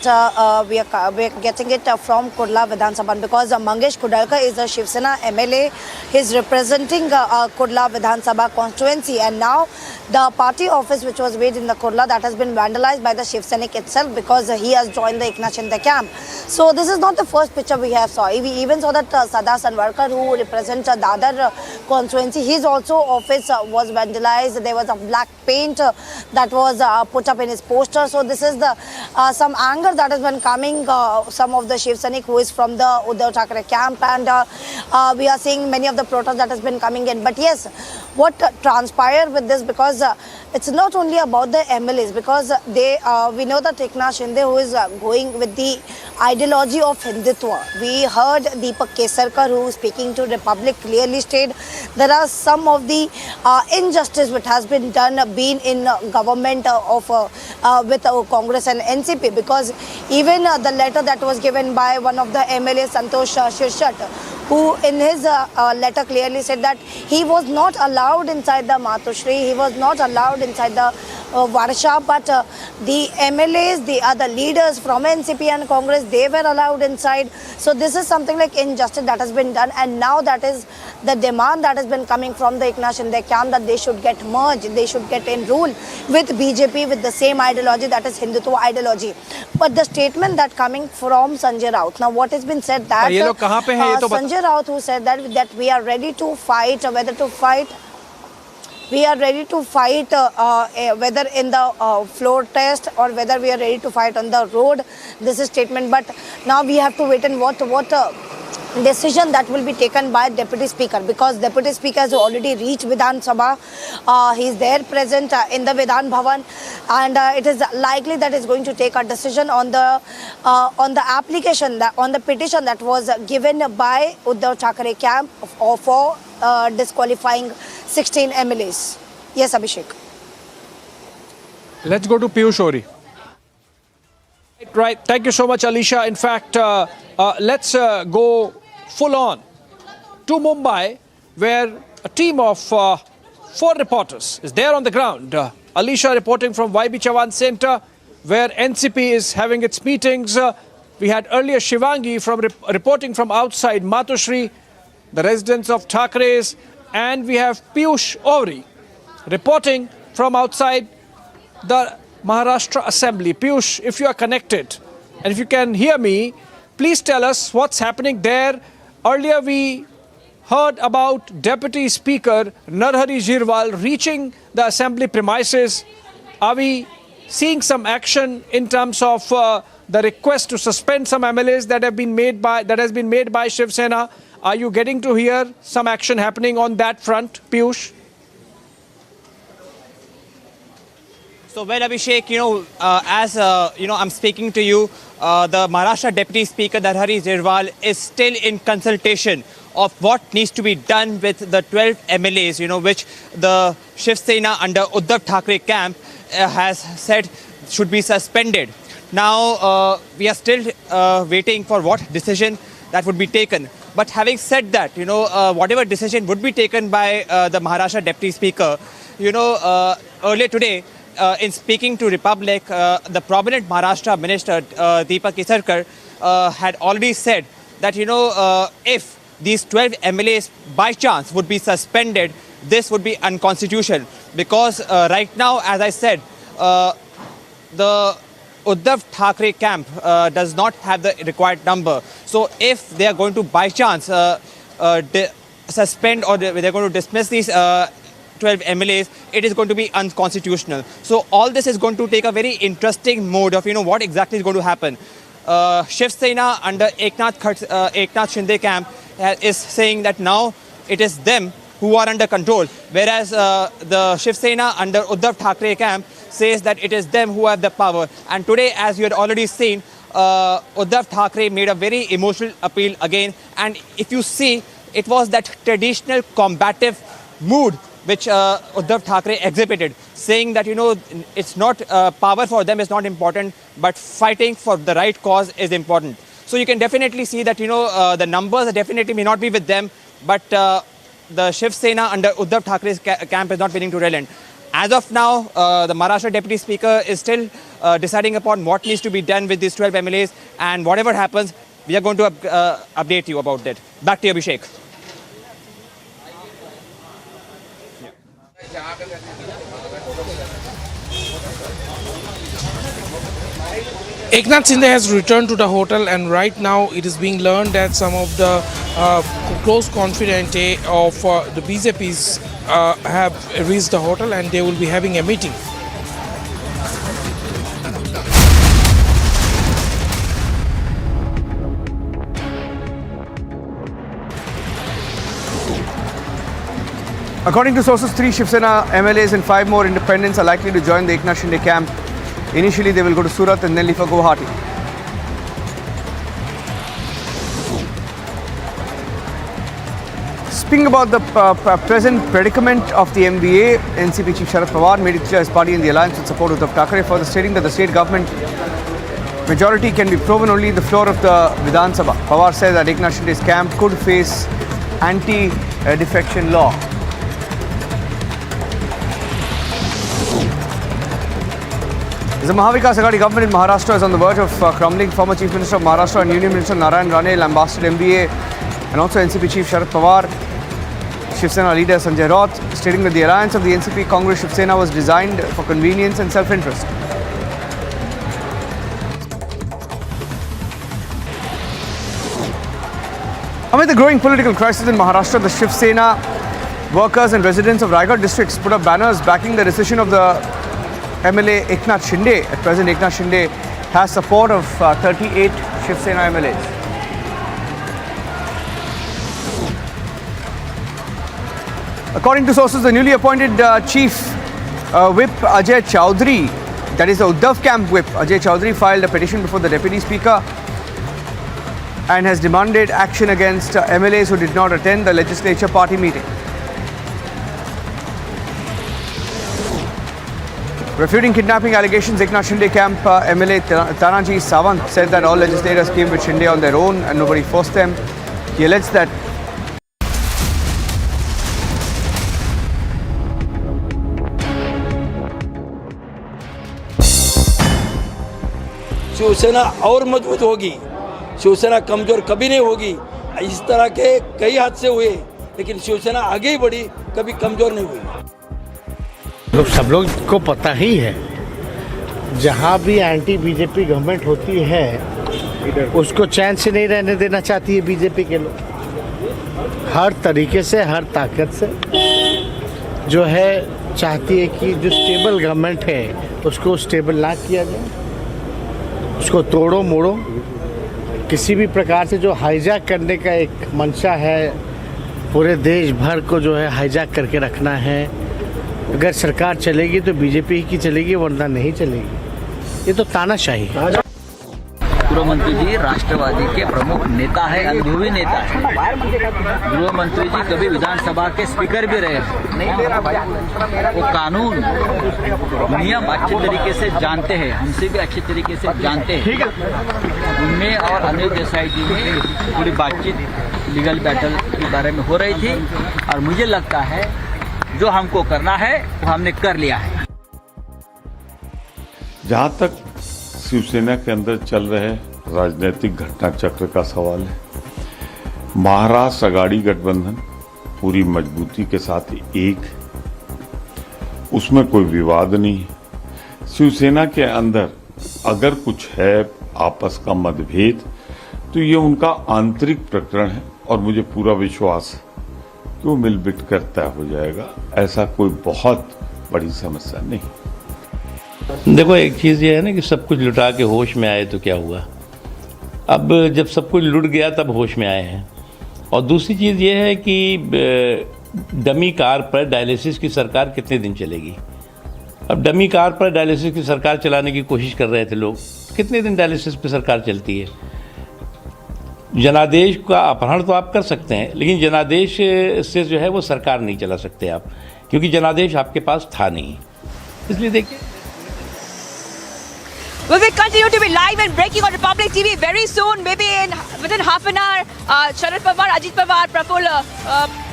[SPEAKER 7] we are getting it from Kurla Vidhan Sabha, because Mangesh Kudalkar is a Shiv Sena MLA. He's representing Kurla Vidhan Sabha constituency, and now the party office which was made in the Kurla, that has been vandalized by the Shiv Senic itself, because he has joined the Eknath Shinde camp. So this is not the first picture we have saw. We even saw that Sada Sanwarkar, who represents Dadar constituency, his also office was vandalized. There was a black paint that was put up in his poster. So this is the some anger that has been coming, some of the Shiv Senic who is from the Uddhav Thackeray camp, and we are seeing many of the protests that has been coming in. But yes, what transpired with this, because it's not only about the MLAs, because we know that Eknath Shinde, who is going with the ideology of Hindutva. We heard Deepak Kesarkar, who is speaking to Republic, clearly state there are some of the injustice which has been done in government of with Congress and NCP, because even the letter that was given by one of the MLAs, Santosh Shirshat, who in his letter clearly said that he was not allowed inside the Matushri, he was not allowed inside the Varsha, but the MLAs, the other leaders from NCP and Congress, they were allowed inside. So this is something like injustice that has been done, and now that is the demand that has been coming from the Eknath Shinde camp, that they should get merged, they should get enrolled with BJP with the same ideology, that is Hindutva ideology. But the statement that coming from Sanjay Raut, now what has been said that Sanjay Raut, who said that we are ready to fight, whether to fight We are ready to fight whether in the floor test or whether we are ready to fight on the road. This is statement. But now we have to wait and what decision that will be taken by Deputy Speaker, because Deputy Speaker has already reached Vidhan Sabha. He is there present in the Vidhan Bhavan, and it is likely that is going to take a decision on the application, on the petition that was given by Uddhav Thackeray camp for disqualifying 16 MLAs. Yes, Abhishek.
[SPEAKER 10] Let's go to Piyush Ori. Right. Thank you so much, Alisha. In fact, let's go full on to Mumbai, where a team of 4 reporters is there on the ground. Alisha reporting from YB Chavan Center, where NCP is having its meetings. We had earlier Shivangi reporting from outside Matoshri, the residence of Thackerays, and we have Piyush Ori reporting from outside the Maharashtra Assembly. Piyush, if you are connected and if you can hear me, please tell us what's happening there. Earlier we heard about Deputy Speaker Narhari Jirwal reaching the Assembly premises. Are we seeing some action in terms of the request to suspend some MLAs that has been made by Shiv Sena? Are you getting to hear some action happening on that front, Piyush?
[SPEAKER 14] So, well, Abhishek, as I'm speaking to you, the Maharashtra Deputy Speaker Narhari Jirwal is still in consultation of what needs to be done with the 12 MLAs, which the Shiv Sena under Uddhav Thackeray camp has said should be suspended. Now, we are still waiting for what decision that would be taken. But having said that, whatever decision would be taken by the Maharashtra Deputy Speaker, earlier today, in speaking to Republic, the prominent Maharashtra Minister, Deepak Kesarkar, had already said that, if these 12 MLAs by chance would be suspended, this would be unconstitutional. Because right now, as I said, the Uddhav Thackeray camp does not have the required number. So if they are going to by chance suspend or they're going to dismiss these 12 MLAs, it is going to be unconstitutional. So all this is going to take a very interesting mode of, what exactly is going to happen. Shiv Sena under Eknath Shinde camp is saying that now it is them who are under control, whereas the Shiv Sena under Uddhav Thackeray camp says that it is them who have the power. And today, as you had already seen, Uddhav Thackeray made a very emotional appeal again. And if you see, it was that traditional combative mood which Uddhav Thackeray exhibited, saying that, it's not power for them is not important, but fighting for the right cause is important. So you can definitely see that, the numbers definitely may not be with them, but the Shiv Sena under Uddhav Thackeray's camp is not willing to relent. As of now, the Maharashtra Deputy Speaker is still deciding upon what needs to be done with these 12 MLAs, and whatever happens, we are going to update you about that. Back to you, Abhishek.
[SPEAKER 5] Eknath Shinde has returned to the hotel, and right now it is being learned that some of the close confidante of the BJPs have reached the hotel and they will be having a meeting.
[SPEAKER 17] According to sources, 3 Shiv Sena MLAs and 5 more independents are likely to join the Eknath Shinde camp. Initially, they will go to Surat and then leave for Guwahati. Speaking about the present predicament of the MBA, NCP Chief Sharad Pawar made it clear his party in the alliance with support of Uddhav Thackeray, further stating that the state government majority can be proven only in the floor of the Vidhan Sabha. Pawar said that Eknath Shinde's camp could face anti-defection law. The Mahavikas Aghadi government in Maharashtra is on the verge of crumbling. Former Chief Minister of Maharashtra and Union Minister Narayan Rane lambasted MBA and also NCP Chief Sharad Pawar. Shiv Sena leader Sanjay Raut stating that the alliance of the NCP Congress Shiv Sena was designed for convenience and self-interest. Amid the growing political crisis in Maharashtra, the Shiv Sena workers and residents of Raigad districts put up banners backing the decision of the MLA Eknath Shinde. At present, Eknath Shinde has support of 38 Shiv Sena MLAs. According to sources, the newly appointed Chief Whip Ajay Chowdhury, that is the Uddhav camp whip, Ajay Chowdhury filed a petition before the Deputy Speaker and has demanded action against MLAs who did not attend the legislature party meeting. Refuting kidnapping allegations, Eknath Shinde camp MLA Tanaji Sawant said that all legislators came with Shinde on their own and nobody forced them. He alleged that
[SPEAKER 15] Shiv Sena और मजबूत होगी, शिवसेना कमजोर कभी नहीं होगी। इस तरह के कई हादसे हुए, लेकिन शिवसेना आगे ही बढ़ी, कभी कमजोर नहीं हुई।
[SPEAKER 20] सब लोग को पता ही है, जहाँ भी एंटी बीजेपी गवर्नमेंट होती है उसको चैन से नहीं रहने देना चाहती है बीजेपी के लोग। हर तरीके से, हर ताकत से जो है चाहती है कि जो स्टेबल गवर्नमेंट है उसको स्टेबल ना किया जाए, उसको तोड़ो मोड़ो। किसी भी प्रकार से जो हाईजैक करने का एक मंशा है, पूरे देश भर को जो है हाईजैक करके रखना है। अगर सरकार चलेगी तो बीजेपी की चलेगी, वरना नहीं चलेगी। ये तो तानाशाही है।
[SPEAKER 4] गृह मंत्री जी राष्ट्रवादी के प्रमुख नेता है, अनुभवी नेता है। गृह मंत्री जी कभी विधानसभा के स्पीकर भी रहे हैं। वो कानून नियम अच्छे तरीके से जानते हैं, हमसे भी अच्छे तरीके से जानते हैं। उनमें और अनिल देसाई जी में पूरी बातचीत लीगल बैटल के बारे में हो रही थी और मुझे लगता है जो हमको करना है वो हमने कर लिया है।
[SPEAKER 6] जहां तक शिवसेना के अंदर चल रहे राजनीतिक घटना चक्र का सवाल है, महाराष्ट्र अगाड़ी गठबंधन पूरी मजबूती के साथ एक, उसमें कोई विवाद नहीं। शिवसेना के अंदर अगर कुछ है आपस का मतभेद तो ये उनका आंतरिक प्रकरण है और मुझे पूरा विश्वास है कि वो मिलबिट कर तय हो जाएगा। ऐसा कोई बहुत बड़ी समस्या नहीं।
[SPEAKER 13] देखो, एक चीज़ ये है ना कि सब कुछ लुटा के होश में आए तो क्या हुआ। अब जब सब कुछ लुट गया तब होश में आए हैं। और दूसरी चीज़ ये है कि डमी कार पर डायलिसिस की सरकार कितने दिन चलेगी। अब डमी कार पर डायलिसिस की सरकार चलाने की कोशिश कर रहे थे लोग, कितने दिन डायलिसिस पर सरकार चलती है। जनादेश का अपहरण तो आप कर सकते हैं, लेकिन जनादेश से जो है वो सरकार नहीं चला सकते आप, क्योंकि जनादेश आपके पास था नहीं। इसलिए देखिए,
[SPEAKER 2] Will we continue to be live and breaking on Republic TV very soon? Maybe within half an hour, Sharad Pawar, Ajit Pawar, Praful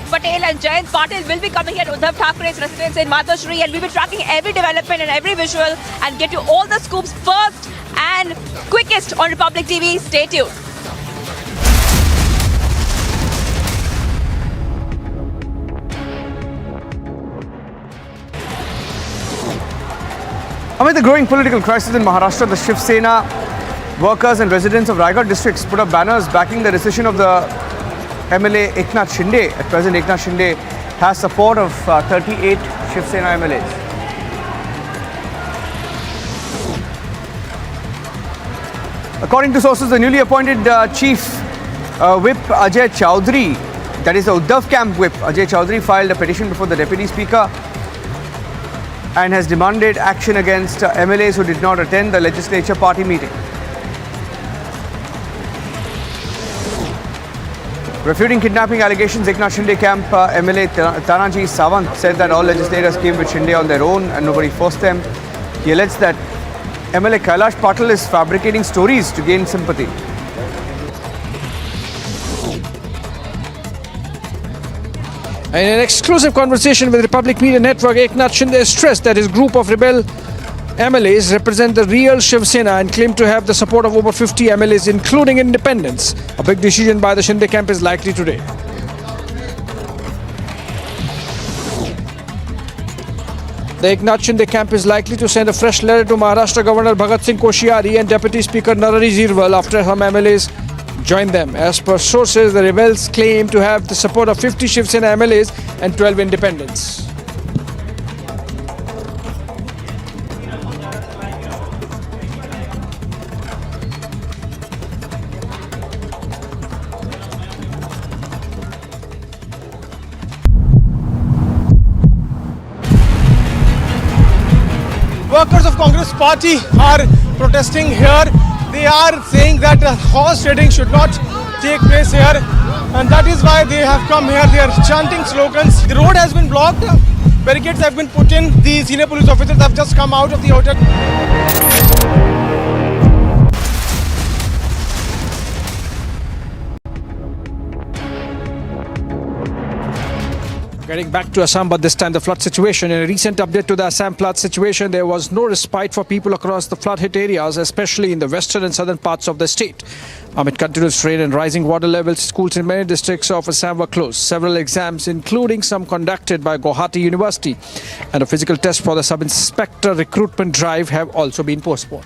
[SPEAKER 2] Patel and Jayant Patil will be coming here at Uddhav Thackeray's residence in Maharashtra, and we'll be tracking every development and every visual and get you all the scoops first and quickest on Republic TV. Stay tuned.
[SPEAKER 17] Amid the growing political crisis in Maharashtra, the Shiv Sena workers and residents of Raigad districts put up banners backing the decision of the MLA Eknath Shinde. At present, Eknath Shinde has support of 38 Shiv Sena MLAs. According to sources, the newly appointed Chief Whip Ajay Chowdhury, that is the Uddhav camp whip, Ajay Chowdhury filed a petition before the Deputy Speaker and has demanded action against MLAs who did not attend the legislature party meeting. Refuting kidnapping allegations, Eknath Shinde camp MLA Tanaji Sawant said that all legislators came with Shinde on their own and nobody forced them. He alleged that MLA Kailash Patil is fabricating stories to gain sympathy.
[SPEAKER 10] In an exclusive conversation with Republic Media Network, Eknath Shinde stressed that his group of rebel MLAs represent the real Shiv Sena and claimed to have the support of over 50 MLAs, including independents. A big decision by the Shinde camp is likely today. The Eknath Shinde camp is likely to send a fresh letter to Maharashtra Governor Bhagat Singh Koshyari and Deputy Speaker Narari Zirwal after some MLAs joined them. As per sources, the rebels claim to have the support of 50 Shiv Sena MLAs and 12 independents.
[SPEAKER 16] Workers of Congress party are protesting here. They are saying that horse trading should not take place here, and that is why they have come here. They are chanting slogans. The road has been blocked. Barricades have been put in. The senior police officers have just come out of the hotel.
[SPEAKER 10] Getting back to Assam, but this time the flood situation. In a recent update to the Assam flood situation, there was no respite for people across the flood-hit areas, especially in the western and southern parts of the state. Amid continuous rain and rising water levels, schools in many districts of Assam were closed. Several exams, including some conducted by Guwahati University, and a physical test for the sub-inspector recruitment drive have also been postponed.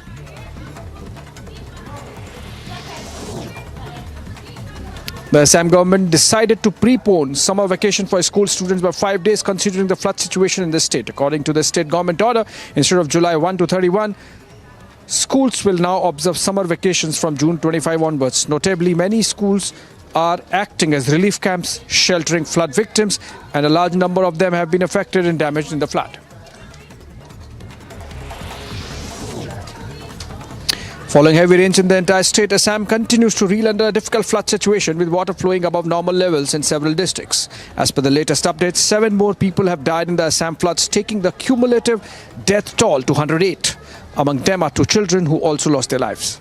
[SPEAKER 10] The Assam government decided to prepone summer vacation for school students by 5 days, considering the flood situation in the state. According to the state government order, instead of July 1 to 31, schools will now observe summer vacations from June 25 onwards. Notably, many schools are acting as relief camps, sheltering flood victims, and a large number of them have been affected and damaged in the flood. Following heavy rains in the entire state, Assam continues to reel under a difficult flood situation with water flowing above normal levels in several districts. As per the latest updates, 7 more people have died in the Assam floods, taking the cumulative death toll to 108. Among them are 2 children who also lost their lives.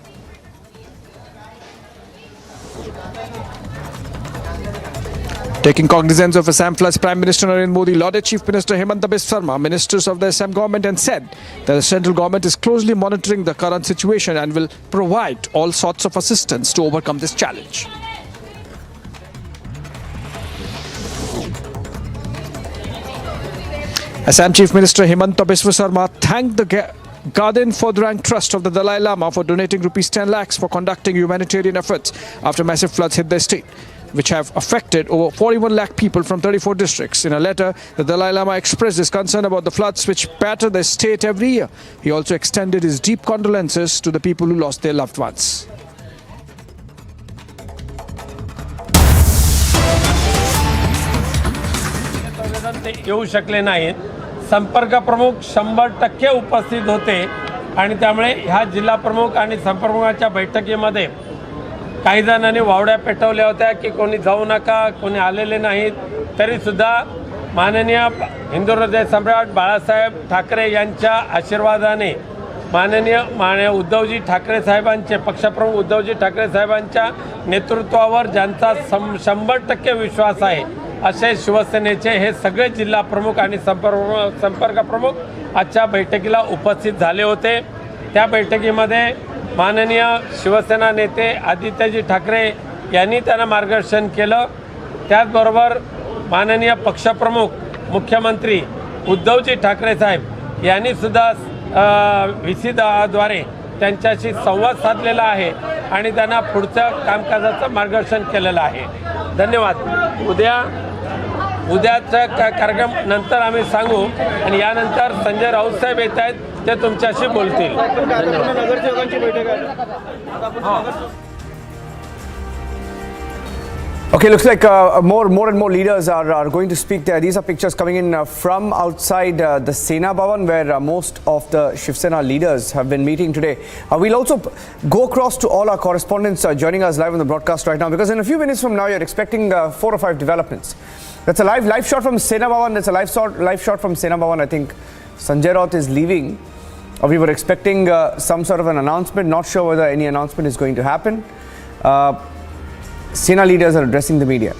[SPEAKER 10] Taking cognizance of Assam floods, Prime Minister Narendra Modi lauded Chief Minister Hemanta Biswa Sarma, ministers of the Assam government, and said that the central government is closely monitoring the current situation and will provide all sorts of assistance to overcome this challenge. Assam Chief Minister Hemanta Biswa Sarma thanked the Garden Fodurang Trust of the Dalai Lama for donating rupees 10 lakhs for conducting humanitarian efforts after massive floods hit the state, which have affected over 41 lakh people from 34 districts. In a letter, the Dalai Lama expressed his concern about the floods which batter the state every year. He also extended his deep condolences to the people who lost their loved ones.
[SPEAKER 18] येऊ शकले नाहीत. संपर्क प्रमुख 100% उपस्थित होते आणि त्यामुळे ह्या जिल्हा प्रमुख आणि संपर्कप्रमुखांच्या बैठकीमध्ये काही जणांनी वावड्या पेटवल्या होत्या की कोणी जाऊ नका, कोणी आलेले नाहीत. तरीसुद्धा माननीय हिंदू हृदय सम्राट बाळासाहेब ठाकरे यांच्या आशीर्वादाने माननीय उद्धवजी ठाकरे साहेबांचे पक्षप्रमुख उद्धवजी ठाकरे साहेबांच्या नेतृत्वावर ज्यांचा 100% विश्वास आहे असे शिवसेनेचे हे सगळे जिल्हा प्रमुख आणि संपर्क प्रमुख आजच्या बैठकीला उपस्थित झाले होते. त्या बैठकीमध्ये माननीय शिवसेना नेते आदित्यजी ठाकरे यांनी त्यांना मार्गदर्शन केलं. त्याचबरोबर माननीय पक्षप्रमुख मुख्यमंत्री उद्धवजी ठाकरे साहेब यांनी सुद्धा व्हीसीद्वारे त्यांच्याशी संवाद साधलेला आहे आणि त्यांना पुढचं कामकाजाचं मार्गदर्शन केलेलं आहे. धन्यवाद. उद्याचा कार्यक्रम नंतर आम्ही सांगू आणि यानंतर संजय राऊत साहेब येत आहेत, ते तुमच्याशी बोलतील.
[SPEAKER 17] Okay, looks like more and more leaders are going to speak there. These are pictures coming in from outside the Sena Bhavan, where most of the Shiv Sena leaders have been meeting today. We'll also go across to all our correspondents joining us live on the broadcast right now, because in a few minutes from now you're expecting 4 or 5 developments. That's a live shot from Sena Bhavan. That's a live shot from Sena Bhavan. I think Sanjay Raut is leaving. We were expecting some sort of an announcement. Not sure whether any announcement is going to happen. Sena leaders are addressing the media.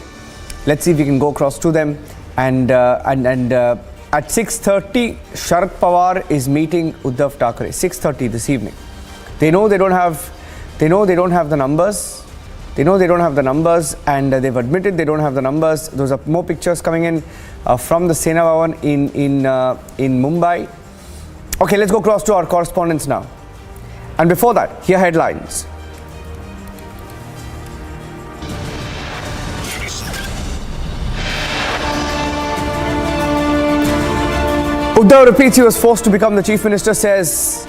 [SPEAKER 17] Let's see if we can go across to them. And at 6:30, Sharad Pawar is meeting Uddhav Thackeray. 6:30 this evening. They know they don't have the numbers. They know they don't have the numbers, and they've admitted they don't have the numbers. Those are more pictures coming in from the Sena Bhavan in Mumbai. Okay, let's go across to our correspondents now. And before that, here are headlines. Uddhav repeats he was forced to become the chief minister, says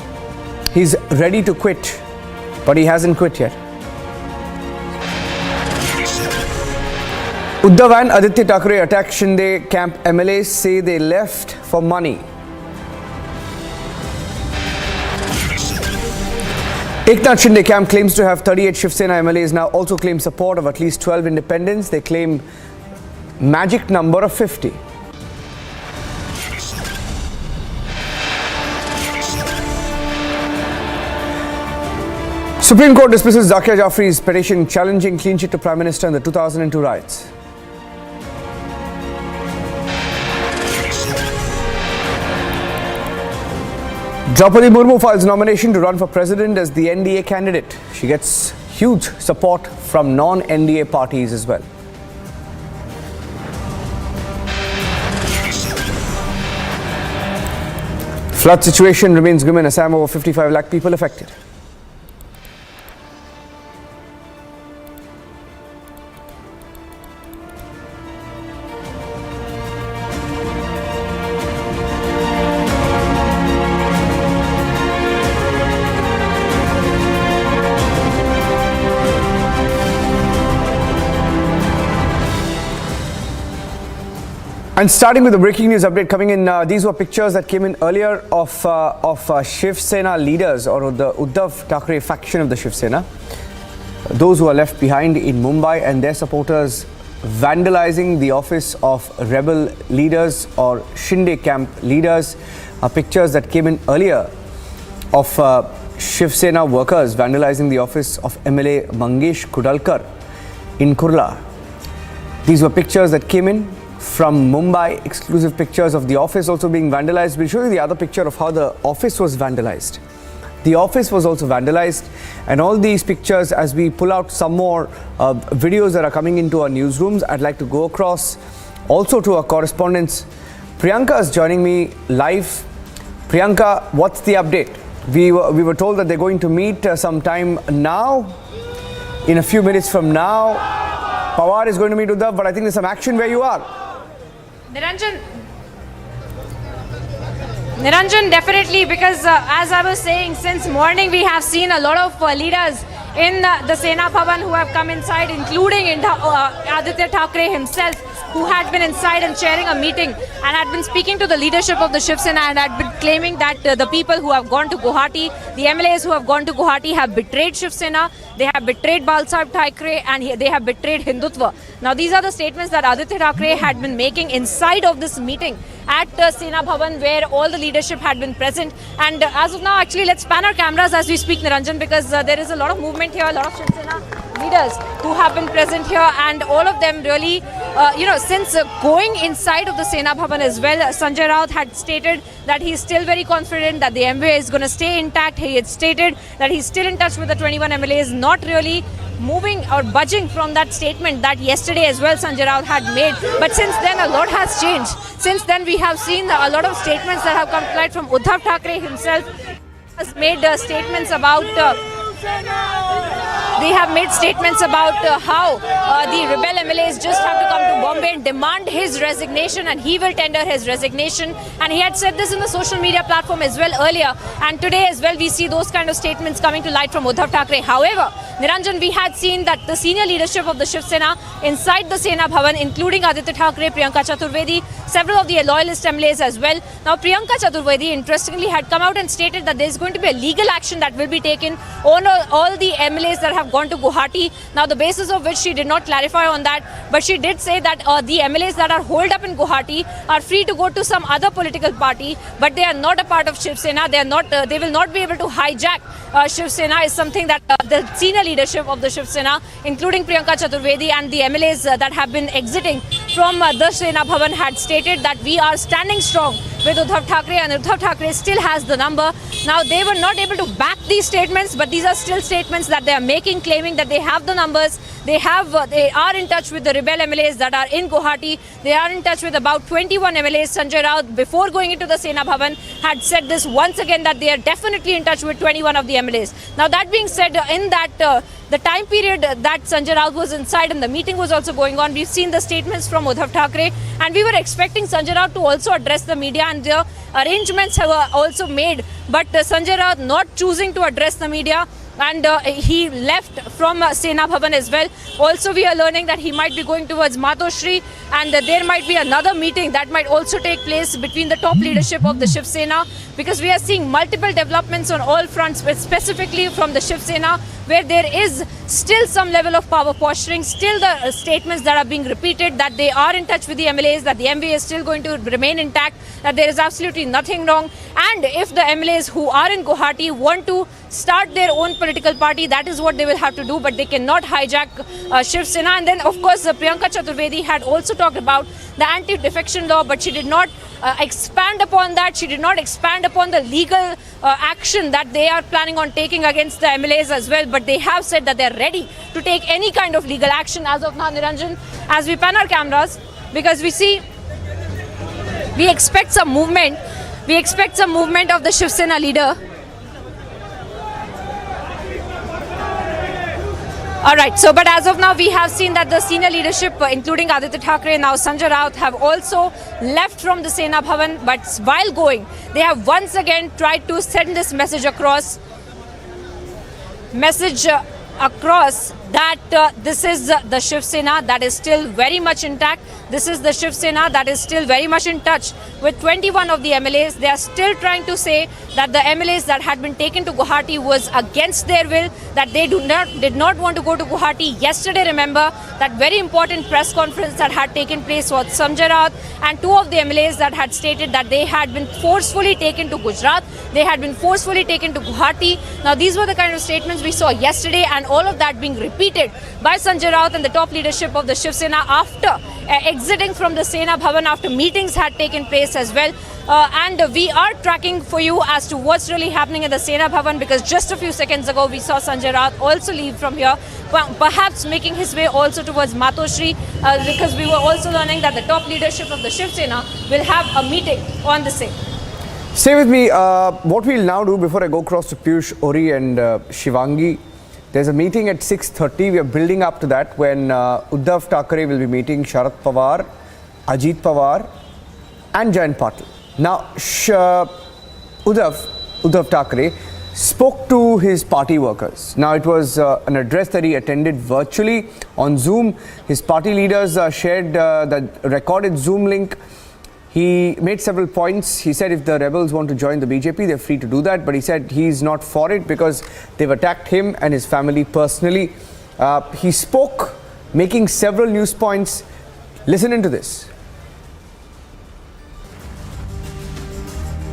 [SPEAKER 17] he's ready to quit, but he hasn't quit yet. Uddhav and Aditya Thackeray attacked Shinde camp MLAs, say they left for money. Eknath Shinde camp claims to have 38 Shiv Sena MLAs, now also claim support of at least 12 independents. They claim magic number of 50. Supreme Court dismisses Zakia Jafri's petition challenging clean sheet to Prime Minister in the 2002 riots. Draupadi Murmu files nomination to run for president as the NDA candidate. She gets huge support from non-NDA parties as well. Flood situation remains grim in Assam, over 55 lakh people affected. And starting with the breaking news update coming in, these were pictures that came in earlier of Shiv Sena leaders, or the Uddhav Thackeray faction of the Shiv Sena, those who are left behind in Mumbai, and their supporters vandalizing the office of rebel leaders or Shinde camp leaders. Pictures that came in earlier of Shiv Sena workers vandalizing the office of MLA Mangesh Kudalkar in Kurla. These were pictures that came in from Mumbai, exclusive pictures of the office also being vandalized. We'll show you the other picture of how the office was vandalized. The office was also vandalized, and all these pictures, as we pull out some more videos that are coming into our newsrooms, I'd like to go across also to our correspondents. Priyanka is joining me live. Priyanka, what's the update? We were told that they're going to meet sometime now, in a few minutes from now. Pawar is going to meet Uddhav, but I think there's some action where you are.
[SPEAKER 23] Niranjan, definitely, because as I was saying, since morning we have seen a lot of leaders in the Sena Bhavan who have come inside, including Aditya Thackeray himself, who had been inside and chairing a meeting and had been speaking to the leadership of the Shiv Sena and had been claiming that the people who have gone to Guwahati, the MLAs who have gone to Guwahati, have betrayed Shiv Sena, they have betrayed Balsaheb Thackeray, and they have betrayed Hindutva. Now these are the statements that Aditya Thackeray had been making inside of this meeting at Sena Bhavan, where all the leadership had been present. And as of now, actually, let's pan our cameras as we speak, Niranjan, because there is a lot of movement here, a lot of Shiv Sena leaders who have been present here, and all of them really, since going inside of the Sena Bhavan as well, Sanjay Raut had stated that he is still very confident that the MLA is going to stay intact. He had stated that he's still in touch with the 21 MLAs, not really moving or budging from that statement that yesterday as well Sanjay Raut had made. But since then, a lot has changed. Since then, we have seen a lot of statements that have come to light from Uddhav Thackeray himself. Has made statements about how the rebel MLAs just have to come to Bombay and demand his resignation, and he will tender his resignation. And he had said this in the social media platform as well earlier, and today as well we see those kind of statements coming to light from Uddhav Thackeray. However, Niranjan, we had seen that the senior leadership of the Shiv Sena inside the Sena Bhavan, including Aditya Thackeray, Priyanka Chaturvedi, several of the loyalist MLAs as well. Now Priyanka Chaturvedi interestingly had come out and stated that there is going to be a legal action that will be taken on all the MLAs that have gone to Guwahati. Now the basis of which she did not clarify on that, but she did say that the MLAs that are holed up in Guwahati are free to go to some other political party, but they are not a part of Shiv Sena. They are not. They will not be able to hijack Shiv Sena. Is something that the senior leadership of the Shiv Sena, including Priyanka Chaturvedi and the MLAs that have been exiting from the Sena Bhavan, had stated that we are standing strong with Uddhav Thackeray, and Uddhav Thackeray still has the number. Now they were not able to back these statements, but these are still statements that they are making, claiming that they have the numbers. They are in touch with the rebel MLAs that are in Guwahati. They are in touch with about 21 MLAs. Sanjay Raut, before going into the Sena Bhavan, had said this once again, that they are definitely in touch with 21 of the MLAs. Now that being said, in that the time period that Sanjay Raut was inside and the meeting was also going on, we've seen the statements from Uddhav Thackeray, and we were expecting Sanjay Raut to also address the media and arrangements have also made. But Sanjay Raut not choosing to address the media, and he left from Sena Bhavan as well. Also, we are learning that he might be going towards Matoshri, and there might be another meeting that might also take place between the top leadership of the Shiv Sena, because we are seeing multiple developments on all fronts, but specifically from the Shiv Sena, where there is still some level of power posturing, still the statements that are being repeated that they are in touch with the MLAs, that the MV is still going to remain intact, that there is absolutely nothing wrong. And if the MLAs who are in Guwahati want to start their own political party, that is what they will have to do, but they cannot hijack Shiv Sena. And then, of course, Priyanka Chaturvedi had also talked about the anti-defection law, but she did not expand upon that. She did not expand upon the legal action that they are planning on taking against the MLAs as well, but they have said that they are ready to take any kind of legal action as of now. Niranjan, as we pan our cameras, because we expect some movement. We expect some movement of the Shiv Sena leader. All right, so but as of now, we have seen that the senior leadership, including Aditya Thackeray, now Sanjay Raut, have also left from the Sena Bhavan. But while going, they have once again tried to send this message across. That this is the Shiv Sena that is still very much intact. This is the Shiv Sena that is still very much in touch with 21 of the MLAs. They are still trying to say that the MLAs that had been taken to Guwahati was against their will, that they did not want to go to Guwahati. Yesterday, remember, that very important press conference that had taken place was Sanjay Raut and two of the MLAs that had stated that they had been forcefully taken to Gujarat. They had been forcefully taken to Guwahati. Now, these were the kind of statements we saw yesterday, and all of that being repeated by Sanjay Raut and the top leadership of the Shiv Sena after exiting from the Sena Bhavan, after meetings had taken place as well. And we are tracking for you as to what's really happening at the Sena Bhavan, because just a few seconds ago we saw Sanjay Raut also leave from here, perhaps making his way also towards Matoshri, because we were also learning that the top leadership of the Shiv Sena will have a meeting on the same.
[SPEAKER 17] Stay with me. What we'll now do, before I go across to Piyush, Ori and Shivangi, there's a meeting at 6:30. We are building up to that, when Uddhav Thackeray will be meeting Sharad Pawar, Ajit Pawar and Jayant Patil. Now, Uddhav Thackeray spoke to his party workers. Now, it was an address that he attended virtually on Zoom. His party leaders shared the recorded Zoom link. He made several points. He said if the rebels want to join the BJP, they're free to do that. But he said he's not for it because they've attacked him and his family personally. He spoke, making several news points. Listen into this.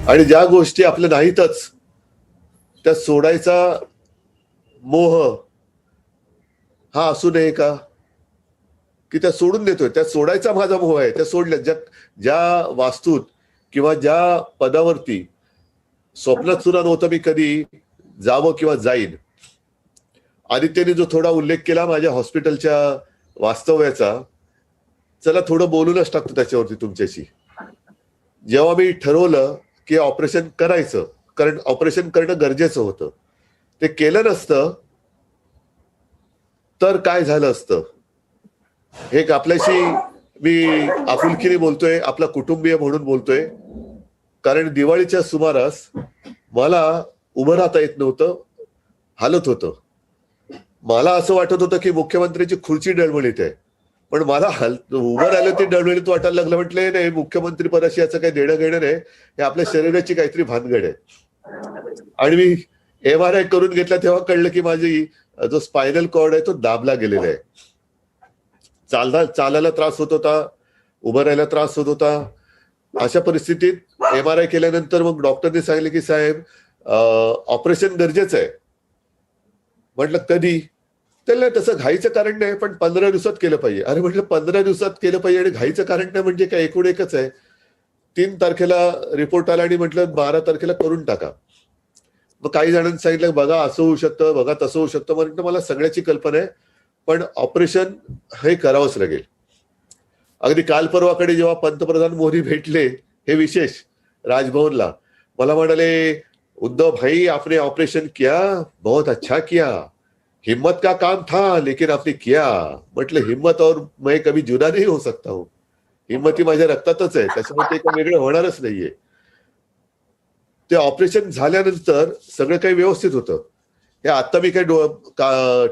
[SPEAKER 9] आणि ज्या गोष्टी आपल्या नाहीतच त्या सोडायचा मोह हा असू नये का, की त्या सोडून देतोय. त्या सोडायचा माझा मोह आहे. त्या सोडल्या ज्या वास्तूत किंवा ज्या पदावरती स्वप्नात सुद्धा नव्हतं मी कधी जावं किंवा जाईन. आदित्यने जो थोडा उल्लेख केला माझ्या हॉस्पिटलच्या वास्तव्याचा, चला थोडं बोलूनच टाकतो त्याच्यावरती तुमच्याशी. जेव्हा मी ठरवलं की ऑपरेशन करायचं, कारण ऑपरेशन करणं गरजेचं होतं, ते केलं नसतं तर काय झालं असतं. हे आपल्याशी मी आपुलकीने बोलतोय, आपला कुटुंबीय म्हणून बोलतोय, कारण दिवाळीच्या सुमारास मला उभं राहता येत नव्हतं, हालत होतं. मला असं वाटत होतं की मुख्यमंत्र्याची खुर्ची डळमळीत आहे, पण मला उभं राहिलं ती डळमळीत वाटायला लागलं. म्हटलं नाही, मुख्यमंत्री पदाशी याचं काही देणं घेणं नाही, हे आपल्या शरीराची काहीतरी भानगड आहे. आणि मी MRI करून घेतला तेव्हा कळलं की माझी जो स्पायनल कॉर्ड आहे तो दाबला गेलेला आहे. चालायला त्रास होत होता, उभं राहायला त्रास होत होता. अशा परिस्थितीत MRI केल्यानंतर मग डॉक्टरने सांगितले की साहेब ऑपरेशन गरजेचं आहे. म्हटलं कधी? त्याला तसं घाईचं कारण नाही, पण 15 दिवसात केलं पाहिजे. अरे म्हटलं 15 दिवसात केलं पाहिजे आणि घाईचं कारण नाही म्हणजे काय, एकूण एकच आहे. 3 तारखेला रिपोर्ट आला आणि म्हटलं 12 तारखेला करून टाका. मग काही जणांनी सांगितलं बघा असं होऊ शकतं, बघा तसं होऊ शकतं. म्हटलं मला सगळ्याची कल्पना आहे, पण ऑपरेशन हे करावंच लागेल. अगदी काल परवाकडे जेव्हा पंतप्रधान मोदी भेटले, हे विशेष राजभवनला, मला म्हणाले उद्धव भाई आपने ऑपरेशन किया, बहुत अच्छा किया, हिम्मत का काम था लेकिन आपने किया. म्हटलं हिम्मत और मैं कभी जुदा नहीं हो सकता हूं. हिम्मत ही माझ्या रक्तातच आहे, त्याच्यामुळे ते काही वेगळं होणारच नाहीये. ते ऑपरेशन झाल्यानंतर सगळं काही व्यवस्थित होतं. हे आता मी काही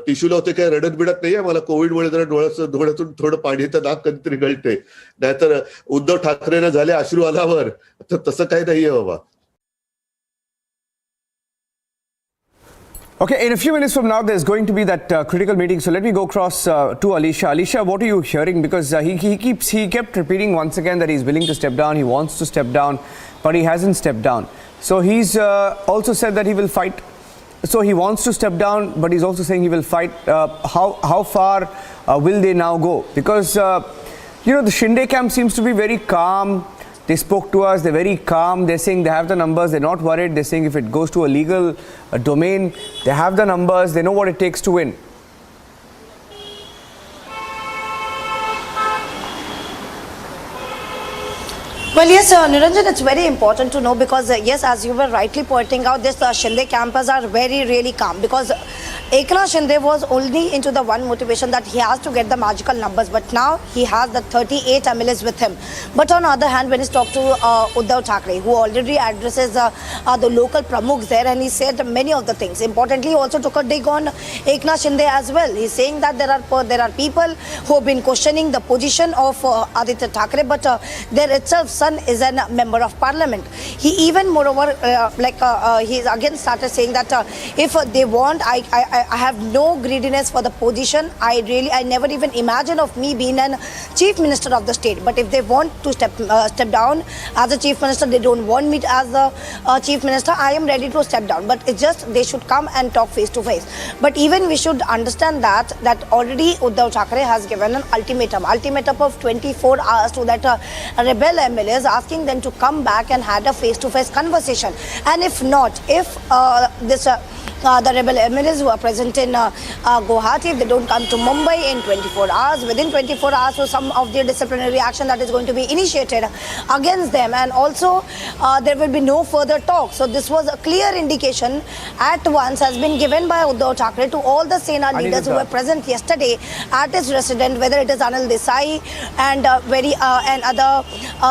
[SPEAKER 9] टिश्यू लावते काही रडत बिडत नाहीये. मला कोविडमुळे जरा डोळ्यातून थोडं पाणी तर नाक कधीतरी गळते. नाहीतर उद्धव ठाकरेंना झाले अश्रू आल्यावर तर तसं काही नाहीये बाबा.
[SPEAKER 17] Okay, in a few minutes from now, there's going to be that critical meeting. So let me go across to Alisha. Alisha, what are you hearing? Because he kept repeating once again that he's willing to step down. He wants to step down, but he hasn't stepped down. So he's also said that he will fight. So he wants to step down, but he's also saying he will fight. How far will they now go? Because the Shinde camp seems to be very calm. They spoke to us, they're very calm, they're saying they have the numbers, they're not worried, they're saying if it goes to a legal domain, they have the numbers, they know what it takes to win.
[SPEAKER 7] Well, yes, Niranjan, it's very important to know because, yes, as you were rightly pointing out, this Shinde campers are really calm because Eknath Shinde was only into the one motivation that he has to get the magical numbers, but now he has the 38 MLAs with him. But on the other hand, when he talked to Uddhav Thackeray, who already addresses the local pramukhs there, and he said many of the things. Importantly, he also took a dig on Eknath Shinde as well. He's saying that there are people who have been questioning the position of Aditya Thackeray, but there itself son is a member of parliament. He even moreover he again started saying that if they want, I have no greediness for the position. I never even imagine of me being a chief minister of the state. But if they want to step down as a chief minister, they don't want me as the chief minister, I am ready to step down. But it's just they should come and talk face to face. But even we should understand that already Uddhav Thackeray has given an ultimatum of 24 hours to that rebel MLAs, asking them to come back and had a face to face conversation. And if not, if the rebel MLAs who are present in Guwahati, if they don't come to Mumbai in 24 hours, within 24 hours, so some of the disciplinary action that is going to be initiated against them, and also there will be no further talk. So this was a clear indication at once has been given by Uddhav Thackeray to all the Sena leaders who were present yesterday at his residence, whether it is Anil Desai and other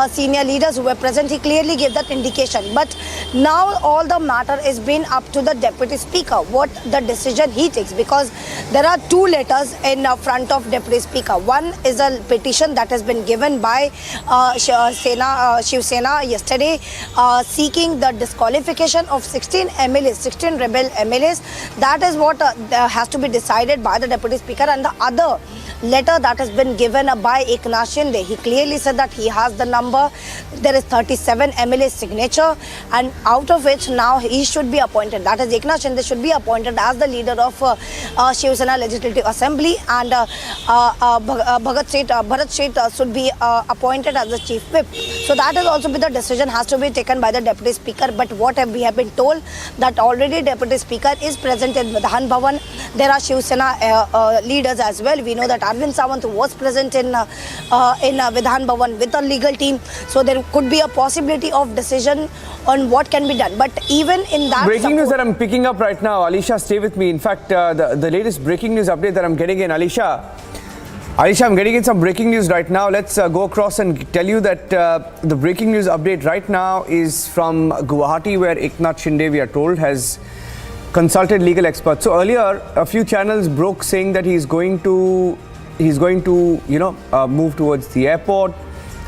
[SPEAKER 7] senior leaders who were present. He clearly gave that indication. But now all the matter is been up to the Deputy Speaker, what the decision he takes, because there are two letters in front of Deputy Speaker. One is a petition that has been given by Shiv Sena yesterday, seeking the disqualification of 16 MLAs, 16 rebel MLAs. That is what has to be decided by the Deputy Speaker. And the other letter that has been given by Eknath Shinde, he clearly said that he has the number. There is 37 MLA signature, and out of which now he should be appointed. That is, Eknath Shinde should be appointed as the leader of Shiv Sena Legislative Assembly, and Bharat Sheth should be appointed as the chief whip. So that is also be the decision has to be taken by the Deputy Speaker. But what we have been told that already Deputy Speaker is present in Vidhan Bhavan. There are Shiv Sena leaders as well. We know that Arvind Sawant was present in Vidhan Bhavan with a legal team. So there could be a possibility of decision on what can be done. But even in that
[SPEAKER 17] breaking news that I'm picking up right now, Alisha, stay with me. In fact, the latest breaking news update that I'm getting in, Alisha, I'm getting in some breaking news right now. Let's go across and tell you that the breaking news update right now is from Guwahati, where Eknath Shinde, we are told, has consulted legal experts. So earlier, a few channels broke saying that he's going to move towards the airport.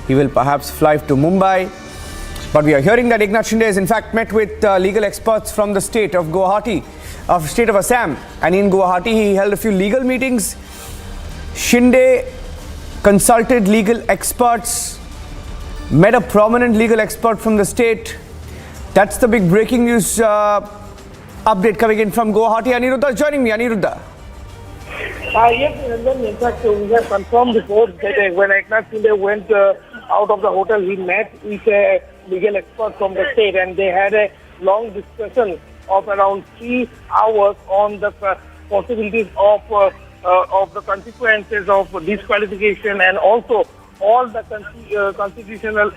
[SPEAKER 17] He will perhaps fly to Mumbai. But we are hearing that Eknath Shinde has in fact met with legal experts from the state of Guwahati, state of Assam. And in Guwahati, he held a few legal meetings. Shinde consulted legal experts, met a prominent legal expert from the state. That's the big breaking news update coming in from Guwahati. Aniruddha is joining me. Aniruddha.
[SPEAKER 8] Yes, in fact, we have confirmed reports that when Eknath Shinde went out of the hotel, he met with a legal expert from the state, and they had a long discussion of around 3 hours on the possibilities of the consequences of disqualification, and also all the constitutional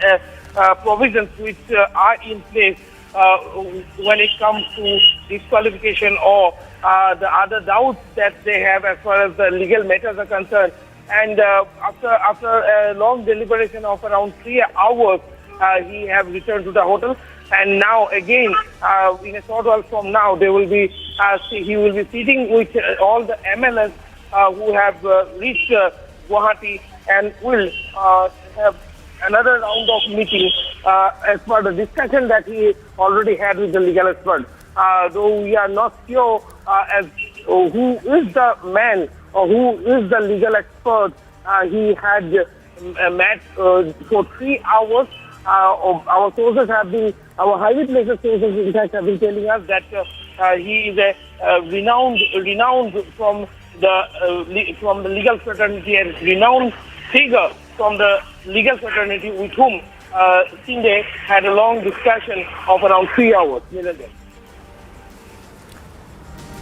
[SPEAKER 8] provisions which are in place when it comes to disqualification or the other doubts that they have as far as the legal matters are concerned. And after a long deliberation of around 3 hours, he have returned to the hotel. and now again in a short while from now he will be sitting with all the MLAs who have reached Guwahati and will have another round of meeting as per the discussion that he already had with the legal expert. Though we are not sure as who is the man or who is the legal expert he had met for 3 hours. Our sources have been, our highly placed sources in fact have been telling us that he is a renowned from the legal fraternity, a renowned figure from the legal fraternity with whom Shinde had a long discussion of around 3 hours.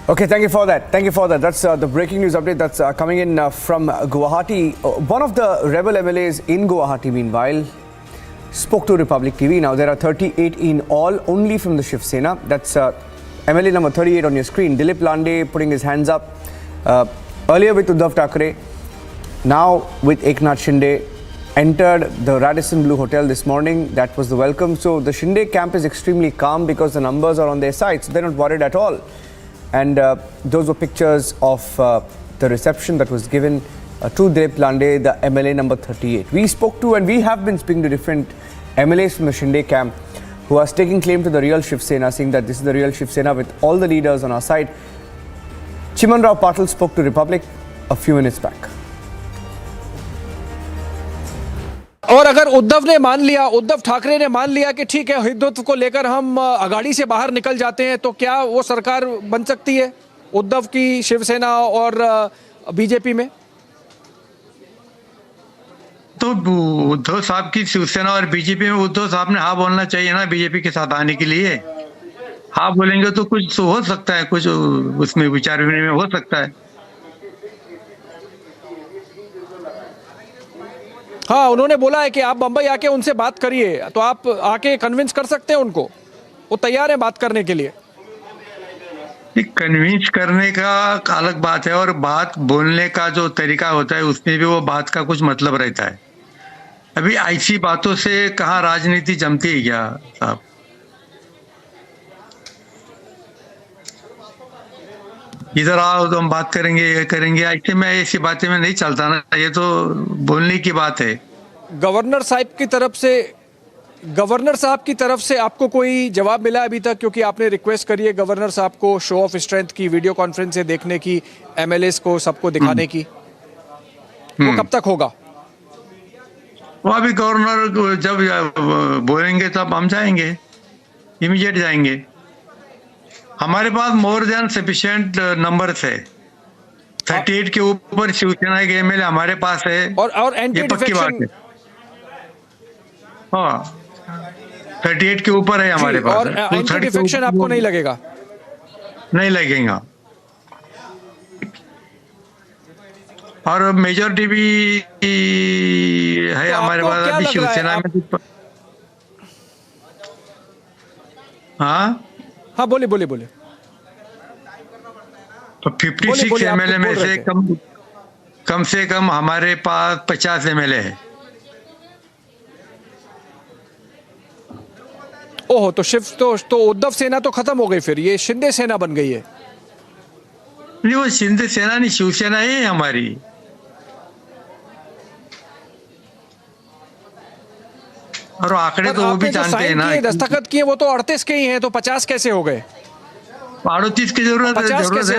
[SPEAKER 17] Okay, thank you for that. Thank you for that. That's the breaking news update that's coming in from Guwahati. One of the rebel MLAs in Guwahati, meanwhile, spoke to Republic TV. Now, there are 38 in all, only from the Shiv Sena. That's MLA number 38 on your screen. Dilip Lande putting his hands up. Earlier with Uddhav Thackeray, now with Eknath Shinde. Entered the Radisson Blu Hotel this morning. That was the welcome. So the Shinde camp is extremely calm because the numbers are on their side. So they're not worried at all. And those were pictures of the reception that was given to Dilip Lande, the MLA number 38. We spoke to, and we have been speaking to different MLAs from the Shinde camp who are staking claim to the real Shiv Sena, saying that this is the real Shiv Sena with all the leaders on our side. Chiman Rao Patil spoke to Republic a few minutes back.
[SPEAKER 10] और अगर उद्धव ठाकरे ने मान लिया कि ठीक है, हिंदुत्व को लेकर हम अगाड़ी से बाहर निकल जाते हैं, तो क्या वो सरकार बन सकती है उद्धव की शिवसेना और बीजेपी में?
[SPEAKER 19] तो उद्धव साहब की शिवसेना और बीजेपी में उद्धव साहब ने हाँ बोलना चाहिए ना बीजेपी के साथ आने के लिए। हाँ बोलेंगे तो कुछ हो सकता है, कुछ उसमें विचार विनिमय हो सकता है।
[SPEAKER 10] हाँ, उन्होंने बोला है कि आप बंबई आके उनसे बात करिए, तो आप आके कन्विंस कर सकते हैं उनको, वो तैयार है बात करने के लिए।
[SPEAKER 19] कन्विंस करने का अलग बात है और बात बोलने का जो तरीका होता है उसमें भी वो बात का कुछ मतलब रहता है। अभी ऐसी बातों से कहाँ राजनीति जमती है क्या साहब? इधर आओ तो हम बात करेंगे, ये करेंगे, ऐसे में ऐसी बातें में नहीं चलता ना, ये तो बोलने की बात है।
[SPEAKER 10] गवर्नर साहब की तरफ से आपको कोई जवाब मिला अभी तक? क्योंकि आपने रिक्वेस्ट करी है गवर्नर साहब को शो ऑफ स्ट्रेंथ की, वीडियो कॉन्फ्रेंस से देखने की, MLAs को सबको दिखाने की, वो कब तक होगा?
[SPEAKER 19] वो अभी गवर्नर जब बोलेंगे तब हम जाएंगे, इमीडिएट जाएंगे। हमारे पास मोर देन सफिशिएंट नंबर है, 38 के ऊपर शिवसेना के MLA हमारे पास है और ये पक्की बात है। हाँ, 38 के ऊपर है हमारे पास।
[SPEAKER 10] और एंटी डिफेक्शन आपको नहीं लगेगा?
[SPEAKER 19] नहीं लगेगा। और मेजॉरिटी भी है हमारे पास अभी शिवसेना में। हाँ
[SPEAKER 10] हाँ, बोलिए।
[SPEAKER 19] तो 56 MLA में से कम से कम हमारे पास 50 MLA है।
[SPEAKER 10] ओहो, तो उद्धव सेना तो खत्म हो गई, फिर ये शिंदे सेना बन गई है।
[SPEAKER 19] नहीं, वो शिंदे सेना नहीं, शिवसेना है हमारी। और आंकड़े तो वो भी जानते हैं ना।
[SPEAKER 10] दस्तखत किए वो तो 38 के ही हैं, तो 50 कैसे हो गए?
[SPEAKER 19] 38 की जरूरत है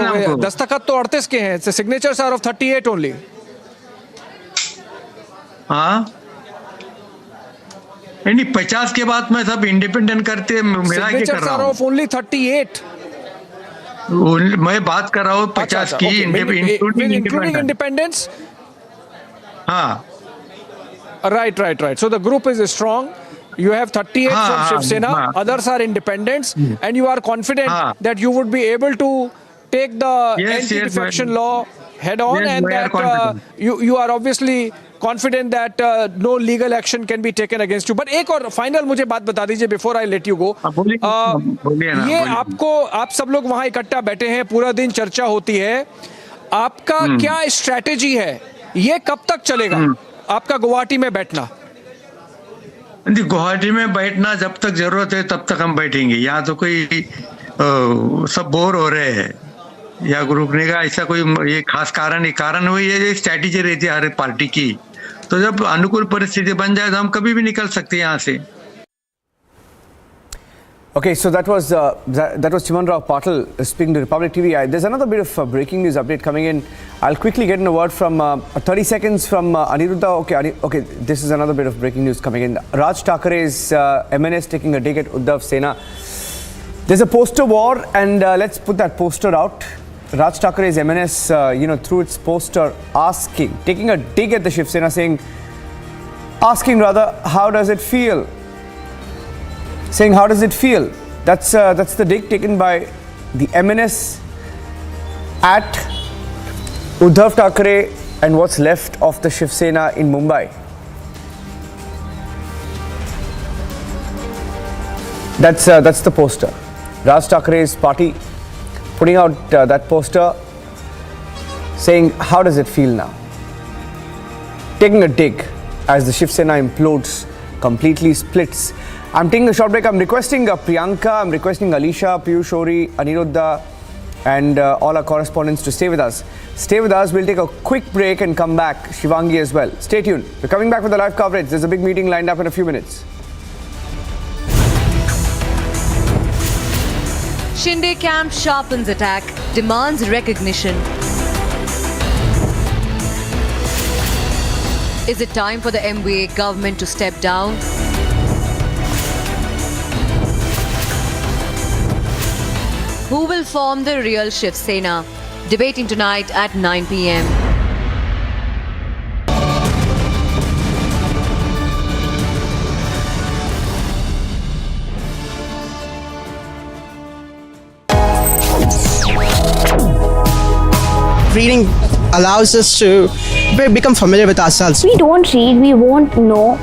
[SPEAKER 19] हमको।
[SPEAKER 10] दस्तखत तो 38 के हैं, सिग्नेचर्स आर ऑफ 38 ओनली।
[SPEAKER 19] हाँ, नहीं 50 के बाद में सब इंडिपेंडेंट करते मिला के कर रहा हूँ।
[SPEAKER 10] ओनली 38
[SPEAKER 19] मैं बात कर रहा हूँ 50 की
[SPEAKER 10] इंक्लूडिंग इंडिपेंडेंस।
[SPEAKER 19] हाँ,
[SPEAKER 10] right. So the group is strong. You have 38 from Shiv Sena, others are independents, and you are confident that you would be able to take the anti-defection law head on, and that you are obviously confident that no legal action can be taken against you. But एक और final मुझे बात बता दीजिए before I let you go. ये आप सब लोग वहाँ इकट्ठा बैठे हैं, पूरा दिन चर्चा होती है, आपका क्या स्ट्रैटेजी है? ये कब तक चलेगा आपका गुवाहाटी में बैठना?
[SPEAKER 19] गुवाहाटी में बैठना जब तक जरूरत है तब तक हम बैठेंगे। यहाँ तो कोई सब बोर हो रहे हैं या रुकने का ऐसा कोई ये खास कारण हुई है, ये स्ट्रैटेजी रहती है हर पार्टी की। तो जब अनुकूल परिस्थिति बन जाए तो हम कभी भी निकल सकते हैं यहाँ से।
[SPEAKER 17] Okay, so that was Chiman Rao Patil speaking to Republic TV. There's another bit of breaking news update coming in. I'll quickly get in a word from 30 seconds from Aniruddha. Okay, this is another bit of breaking news coming in. Raj Thakre's MLAs taking a dig at Uddhav Sena. There's a poster war, and let's put that poster out. Raj Thakre's MLAs, through its poster, taking a dig at the Shiv Sena, asking how does it feel? Saying, how does it feel? That's the dig taken by the MNS at Uddhav Thakre and what's left of the Shiv Sena in Mumbai. That's the poster. Raj Thakre's party putting out that poster, saying, how does it feel now? Taking a dig as the Shiv Sena implodes, completely splits. I'm taking a short break. I'm requesting Priyanka, I'm requesting Alisha, Piyush Ori, Aniruddha, and all our correspondents to stay with us. Stay with us. We'll take a quick break and come back. Shivangi as well. Stay tuned. We're coming back with the live coverage. There's a big meeting lined up in a few minutes.
[SPEAKER 1] Shinde camp sharpens attack, demands recognition. Is it time for the MBA government to step down? Who will form the real Shiv Sena? Debating tonight at 9 p.m.
[SPEAKER 21] Reading allows us to become familiar with ourselves.
[SPEAKER 22] We don't read, we won't know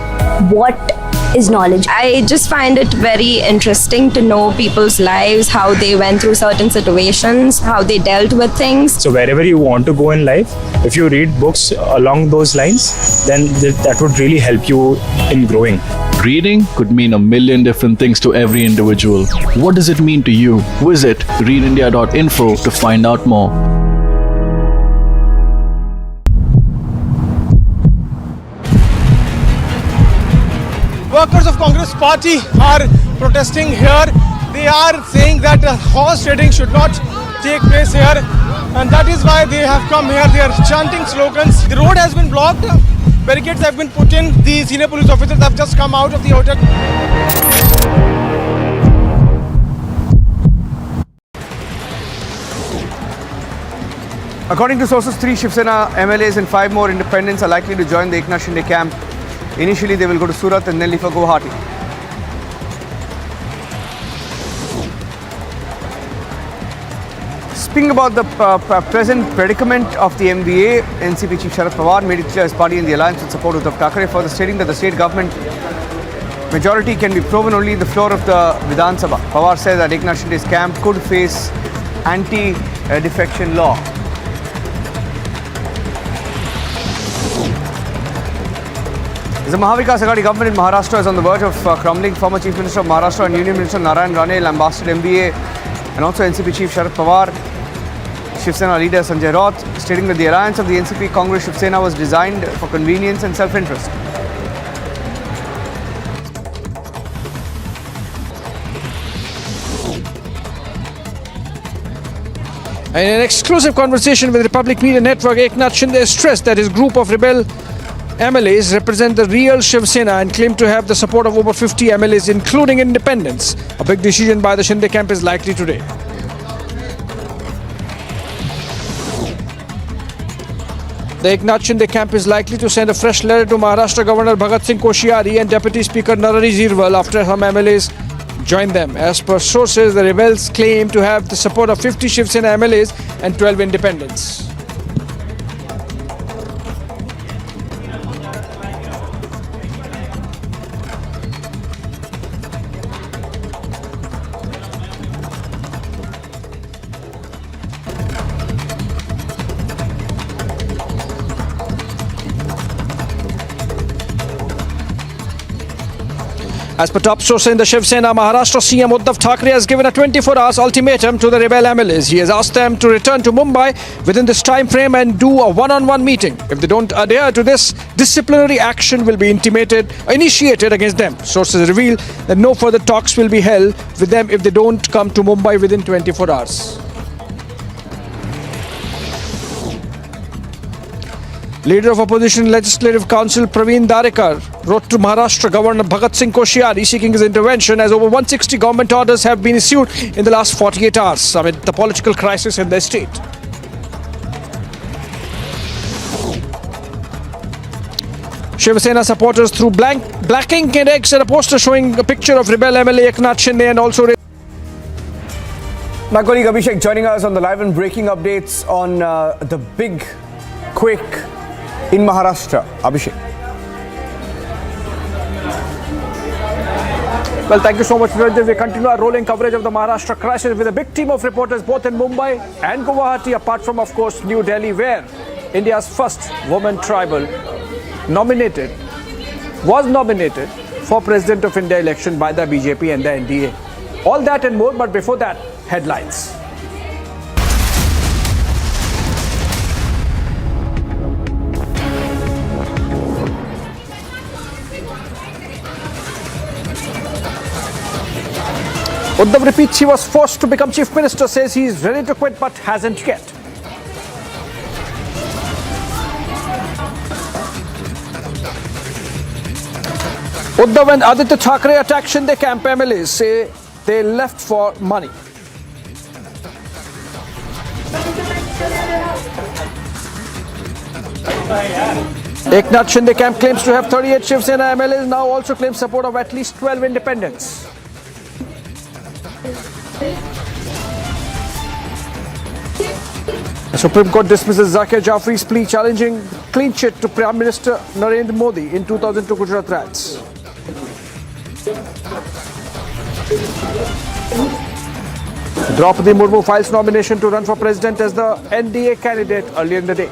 [SPEAKER 22] what is knowledge.
[SPEAKER 24] I just find it very interesting to know people's lives, how they went through certain situations, how they dealt with things.
[SPEAKER 25] So wherever you want to go in life, if you read books along those lines, then that would really help you in growing.
[SPEAKER 26] Reading could mean a million different things to every individual. What does it mean to you? Visit readindia.info to find out more.
[SPEAKER 16] Workers of Congress party are protesting here. They are saying that horse trading should not take place here, and that is why they have come here. They are chanting slogans. The road has been blocked. Barricades have been put in. The senior police officers have just come out of the hotel.
[SPEAKER 17] According to sources, 3 Shiv Sena MLAs and 5 more independents are likely to join the Eknath Shinde camp. Initially, they will go to Surat and then leave for Guwahati. Speaking about the present predicament of the MBA, NCP Chief Sharad Pawar made it clear his party in the alliance with support of Uddhav Thakre, further stating that the state government majority can be proven only in the floor of the Vidhan Sabha. Pawar said that Eknath Shinde's camp could face anti-defection law. The Mahavikas Aghadi government in Maharashtra is on the verge of crumbling. Former Chief Minister of Maharashtra and Union Minister Narayan Rane, Ambassador MBA, and also NCP Chief Sharad Pawar, Shiv Sena leader Sanjay Raut, stating that the alliance of the NCP Congress Shiv Sena was designed for convenience and self-interest.
[SPEAKER 10] In an exclusive conversation with Republic Media Network, Eknath Shinde stressed that his group of rebel MLAs represent the real Shiv Sena and claim to have the support of over 50 MLAs, including independents. A big decision by the Shinde camp is likely today. The Eknath Shinde camp is likely to send a fresh letter to Maharashtra Governor Bhagat Singh Koshyari and Deputy Speaker Narari Zirwal after some MLAs join them. As per sources, the rebels claim to have the support of 50 Shiv Sena MLAs and 12 independents. As per top sources in the Shiv Sena, Maharashtra CM Uddhav Thackeray has given a 24 hours ultimatum to the rebel MLAs. He has asked them to return to Mumbai within this time frame and do a one-on-one meeting. If they don't adhere to this, disciplinary action will be initiated against them. Sources reveal that no further talks will be held with them if they don't come to Mumbai within 24 hours. Leader of Opposition Legislative Council Praveen Darekar wrote to Maharashtra Governor Bhagat Singh Koshiyari seeking his intervention as over 160 government orders have been issued in the last 48 hours amid the political crisis in the state. Shiv Sena supporters threw black ink and eggs at a poster showing a picture of rebel MLA Eknath Shinde and also...
[SPEAKER 17] My colleague Abhishek joining us on the live and breaking updates on the big quake in Maharashtra. Abhishek.
[SPEAKER 10] Well, thank you so much, Niranjan. We continue our rolling coverage of the Maharashtra crisis with a big team of reporters both in Mumbai and Guwahati, apart from, of course, New Delhi, where India's first woman tribal was nominated for President of India election by the BJP and the NDA. All that and more, but before that, headlines. Uddhav repeats he was forced to become Chief Minister, says he is ready to quit but hasn't yet. Uddhav and Aditya Thackeray attack Shinde camp. MLAs say they left for money. Eknath Shinde camp claims to have 38 Shiv Sena MLAs, now also claims support of at least 12 independents. The Supreme Court dismisses Zakir Jafri's plea challenging clean chit to Prime Minister Narendra Modi in 2002 Gujarat riots. Draupadi Murmu files nomination to run for president as the NDA candidate earlier in the day.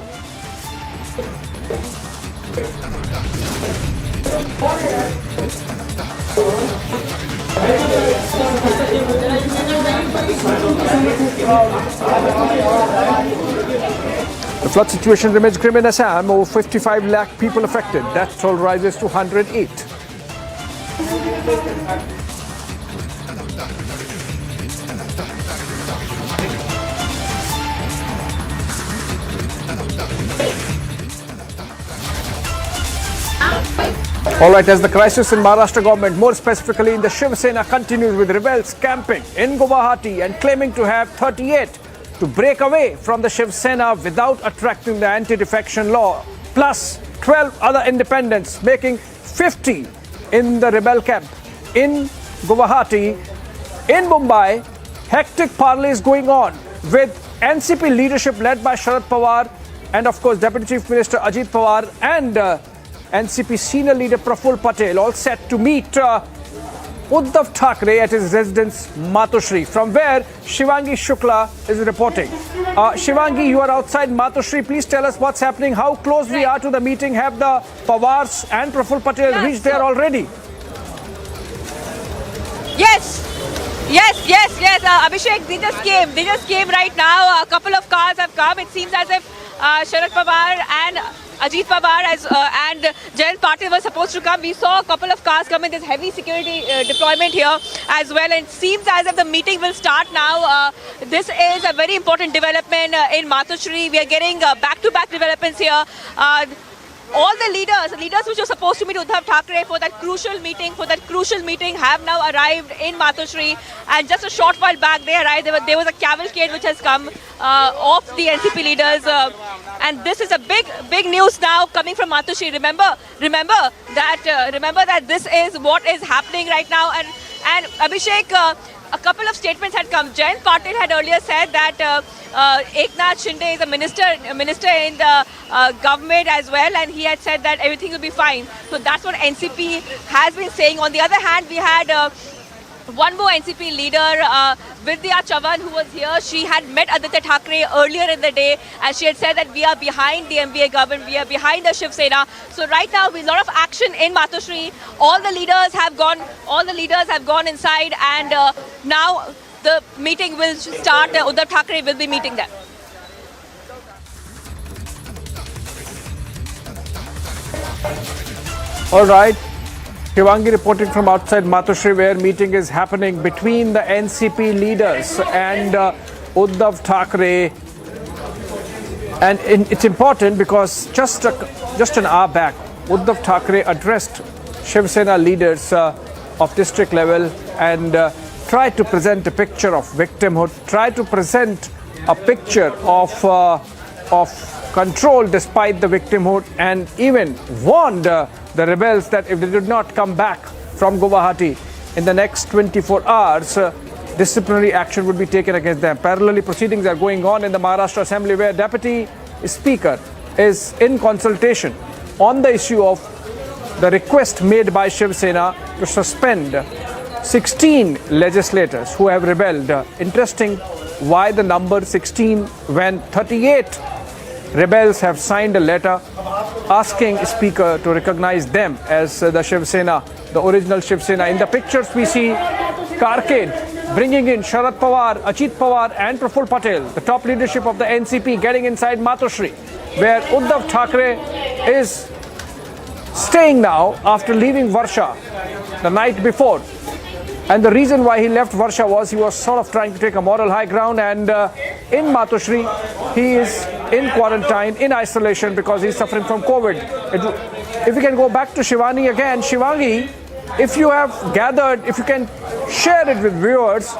[SPEAKER 10] The flood situation remains grim in Assam. Over 55 lakh people affected. Death toll rises to 108. Alright, as the crisis in Maharashtra government, more specifically in the Shiv Sena, continues with rebels camping in Guwahati and claiming to have 38 to break away from the Shiv Sena without attracting the anti-defection law, plus 12 other independents, making 50 in the rebel camp. In Guwahati, in Mumbai, hectic parley is going on with NCP leadership led by Sharad Pawar and of course Deputy Chief Minister Ajit Pawar and NCP senior leader Praful Patel all set to meet Uddhav Thackeray at his residence Matoshri, from where Shivangi Shukla is reporting. Shivangi, you are outside Matoshri. Please tell us what's happening, how close we are to the meeting. Have the Pawars and Praful Patel reached there already?
[SPEAKER 2] Yes. Abhishek, they just came right now. A couple of cars have come. It seems as if Sharad Pawar and Ajit Pawar and Jayant Patil were supposed to come. We saw a couple of cars come in. There's heavy security deployment here as well. And it seems as if the meeting will start now. This is a very important development in Matoshri. We are getting back-to-back developments here. All the leaders which were supposed to meet Uddhav Thackeray for that crucial meeting have now arrived in Matoshri, and just a short while back they arrived. There was a cavalcade which has come of the NCP leaders, and this is a big news now coming from Matoshri. Remember that this is what is happening right now, and Abhishek, a couple of statements had come. Jayant Patil had earlier said that Eknath Shinde is a minister in the government as well, and he had said that everything will be fine. So that's what NCP has been saying. On the other hand, we had One more NCP leader, Vidya Chavan, who was here, she had met Aditya Thackeray earlier in the day, and she had said that we are behind the MBA government, we are behind the Shiv Sena. So right now, with a lot of action in Matushri, all the leaders have gone inside, and now the meeting will start. Uddhav Thackeray will be meeting them.
[SPEAKER 10] All right. Shivangi reporting from outside Matushri, where meeting is happening between the NCP leaders and Uddhav Thackeray. And it's important because just an hour back, Uddhav Thackeray addressed Shiv Sena leaders of district level and tried to present a picture of victimhood, tried to present a picture of control despite the victimhood, and even warned the rebels that if they did not come back from Guwahati in the next 24 hours, disciplinary action would be taken against them. Parallelly, proceedings are going on in the Maharashtra Assembly, where Deputy Speaker is in consultation on the issue of the request made by Shiv Sena to suspend 16 legislators who have rebelled. Interesting why the number 16 when 38 rebels have signed a letter asking Speaker to recognize them as the Shiv Sena, the original Shiv Sena. In the pictures we see Carcade bringing in Sharad Pawar, Ajit Pawar and Praful Patel, the top leadership of the NCP, getting inside Matushri, where Uddhav Thackeray is staying now after leaving Varsha the night before. And the reason why he left Varsha was he was sort of trying to take a moral high ground, and in Matushri he is in quarantine, in isolation, because he's suffering from COVID. If we can go back to Shivani again, Shivangi, if you have gathered, if you can share it with viewers,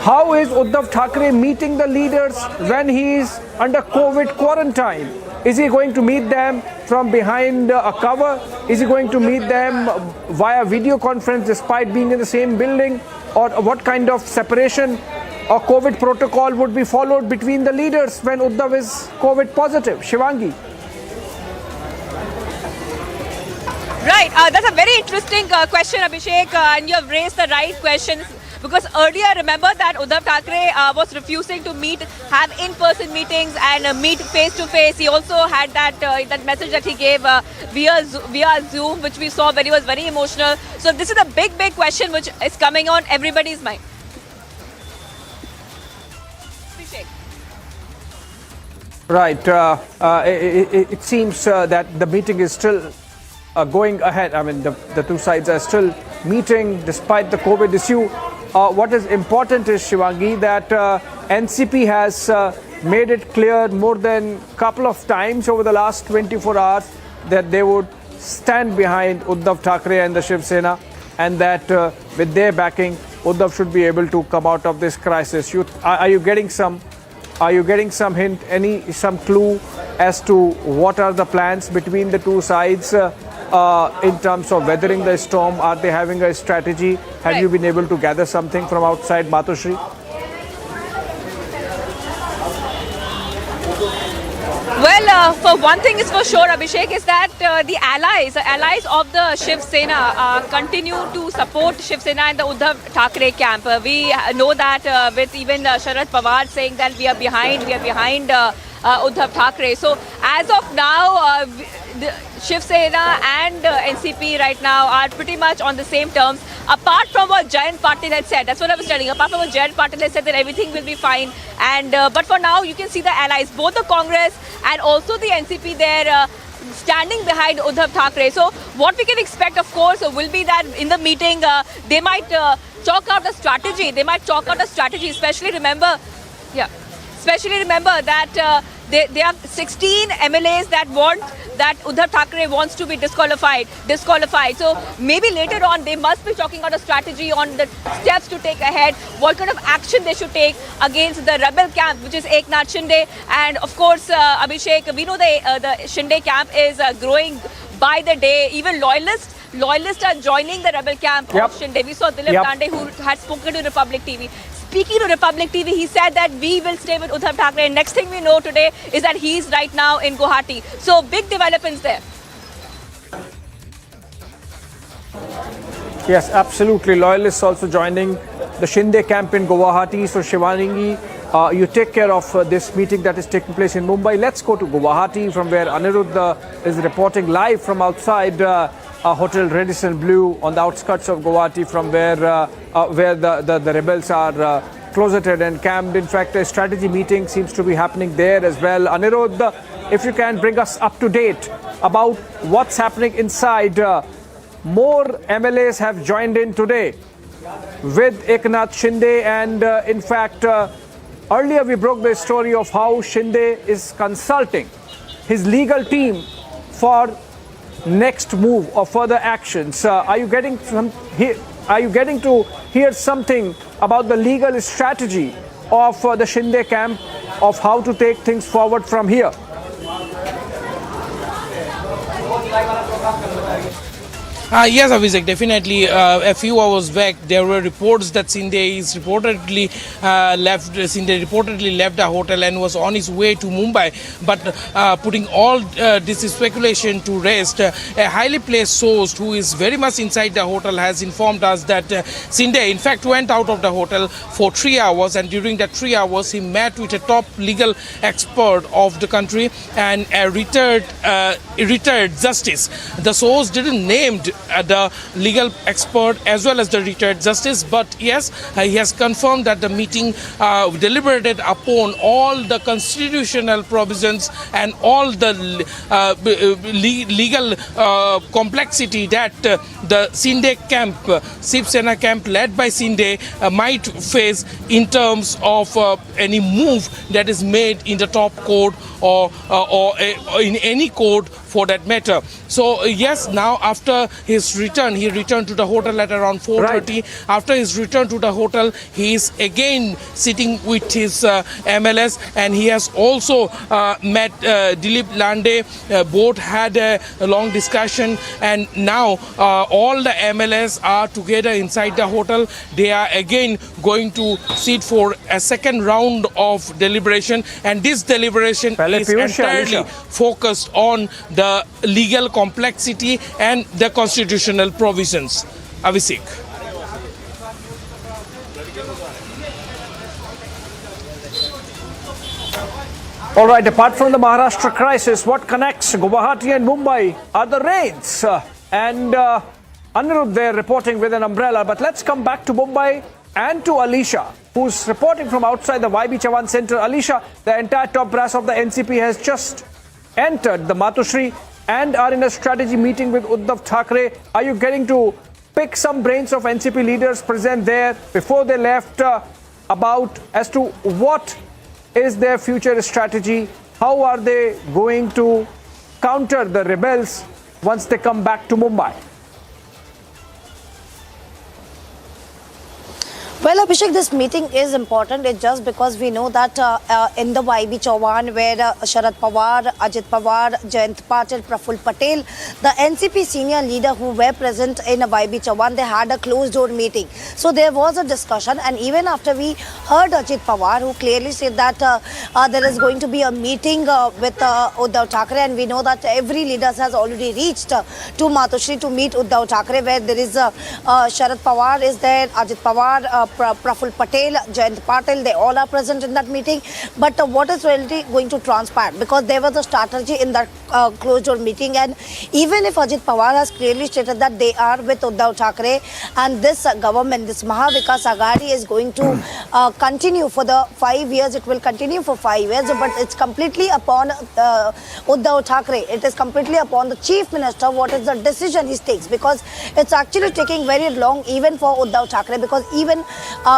[SPEAKER 10] how is Uddhav Thackeray meeting the leaders when he is under COVID quarantine? Is he going to meet them from behind a cover? Is he going to meet them via video conference despite being in the same building? Or what kind of separation or COVID protocol would be followed between the leaders when Uddhav is COVID positive? Shivangi.
[SPEAKER 2] Right, that's a very interesting question, Abhishek, and you have raised the right questions. Because earlier, remember that Uddhav Thackeray was refusing to have in-person meetings and meet face-to-face. He also had that message that he gave via Zoom, which we saw, where he was very emotional. So this is a big question which is coming on everybody's mind.
[SPEAKER 10] Right. It seems that the meeting is still going ahead. I mean, the two sides are still meeting despite the COVID issue. What is important is, Shivangi, that NCP has made it clear more than a couple of times over the last 24 hours that they would stand behind Uddhav Thackeray and the Shiv Sena, and that with their backing, Uddhav should be able to come out of this crisis. Are you getting some hint, some clue as to what are the plans between the two sides in terms of weathering the storm? Are they having a strategy? Have you been able to gather something from outside Matushri?
[SPEAKER 2] Well, for one thing is for sure, Abhishek, is that the allies of the Shiv Sena continue to support Shiv Sena and the Uddhav Thackeray camp. We know that with even Sharad Pawar saying that we are behind Uddhav Thackeray. So as of now, Shiv Sena and NCP right now are pretty much on the same terms. Apart from what Jayant Patil had said, that's what I was telling you. Apart from what Jayant Patil had said, that everything will be fine. And but for now, you can see the allies, both the Congress and also the NCP, there standing behind Uddhav Thackeray. So what we can expect, of course, will be that in the meeting they might chalk out a strategy. Especially remember that there are 16 MLAs that want that Uddhav Thackeray wants to be disqualified. So maybe later on they must be talking about a strategy on the steps to take ahead, what kind of action they should take against the rebel camp, which is Eknath, Shinde, and of course Abhishek. We know the Shinde camp is growing by the day. Even loyalists are joining the rebel camp of Shinde. We saw Dilip Dande, who had spoken to Republic TV. Speaking to Republic TV, he said that we will stay with Uddhav Thackeray. Next thing we know today is that he's right now in Guwahati. So big developments there.
[SPEAKER 10] Yes, absolutely. Loyalists also joining the Shinde camp in Guwahati. So Shivaningi, you take care of this meeting that is taking place in Mumbai. Let's go to Guwahati, from where Anirudh is reporting live from outside Hotel Radisson Blue on the outskirts of Guwahati, from where the rebels are closeted and camped. In fact, a strategy meeting seems to be happening there as well. Anirudh, if you can bring us up to date about what's happening inside. More MLAs have joined in today with Eknath Shinde, and in fact, earlier we broke the story of how Shinde is consulting his legal team for next move or further actions. Are you getting to hear something about the legal strategy of the Shinde camp of how to take things forward from here?
[SPEAKER 3] Yes, Abhishek, definitely. A few hours back, there were reports that Shinde reportedly left the hotel and was on his way to Mumbai. But putting all this speculation to rest, a highly placed source who is very much inside the hotel has informed us that Shinde, in fact, went out of the hotel for 3 hours, and during that 3 hours, he met with a top legal expert of the country and a retired justice. The source didn't name the legal expert as well as the retired justice, but yes, he has confirmed that the meeting deliberated upon all the constitutional provisions and all the legal complexity that the Shinde camp, Shiv Sena camp led by Shinde, might face in terms of any move that is made in the top court or in any court for that matter. So yes, now after his return, he returned to the hotel at around 4:30. Right. After his return to the hotel, he is again sitting with his MLAs, and he has also met Dilip Lande. Both had a long discussion, and now all the MLAs are together inside the hotel. They are again going to sit for a second round of deliberation, and this deliberation is entirely focused on the legal complexity and the constitutional provisions. Abhishek.
[SPEAKER 10] All right, apart from the Maharashtra crisis, what connects Guwahati and Mumbai are the rains. And Anirudh there reporting with an umbrella. But let's come back to Mumbai and to Alisha, who's reporting from outside the YB Chavan Center. Alisha, the entire top brass of the NCP has just entered the Matushri and are in a strategy meeting with Uddhav Thackeray. Are you getting to pick some brains of NCP leaders present there before they left about as to what is their future strategy? How are they going to counter the rebels once they come back to Mumbai?
[SPEAKER 7] Well, Abhishek, this meeting is important. It's just because we know that in the YB Chavan, where Sharad Pawar, Ajit Pawar, Jayant Patil, Praful Patel, the NCP senior leader who were present in YB Chavan, they had a closed door meeting. So there was a discussion, and even after we heard Ajit Pawar, who clearly said that there is going to be a meeting with Uddhav Thackeray, and we know that every leader has already reached to Matushri to meet Uddhav Thackeray, where there is Sharad Pawar is there, Ajit Pawar, Praful Patel, Jayant Patil, they all are present in that meeting. But what is really going to transpire? Because there was a strategy in that closed door meeting, and even if Ajit Pawar has clearly stated that they are with Uddhav Thackeray and this government, this Mahavikas Aghadi is going to continue for the 5 years, it will continue for 5 years, but it's completely upon Uddhav Thackeray. It is completely upon the Chief Minister what is the decision he takes, because it's actually taking very long even for Uddhav Thackeray, because even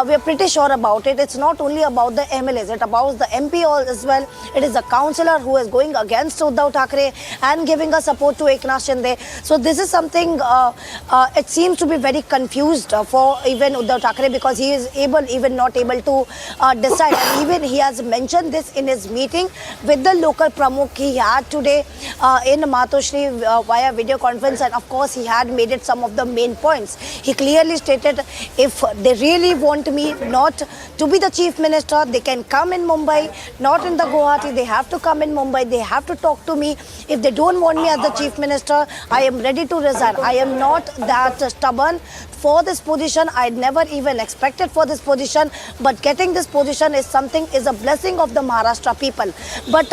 [SPEAKER 7] we are pretty sure about it. It's not only about the MLAs, it about the MP as well. It is the councillor who is going against Uddhav Thackeray and giving a support to Eknath Shinde. So this is something, it seems to be very confused for even Uddhav Thackeray, because he is even not able to decide. And even he has mentioned this in his meeting with the local pramukh he had today in Matushri via video conference, and of course he had made it some of the main points. He clearly stated if they really want me not to be the chief minister, they can come in Mumbai, not in the Guwahati. They have to come in Mumbai. They have to talk to me. If they don't want me as the chief minister, I am ready to resign. I am not that stubborn for this position. I never even expected for this position, but getting this position is a blessing of the Maharashtra people. But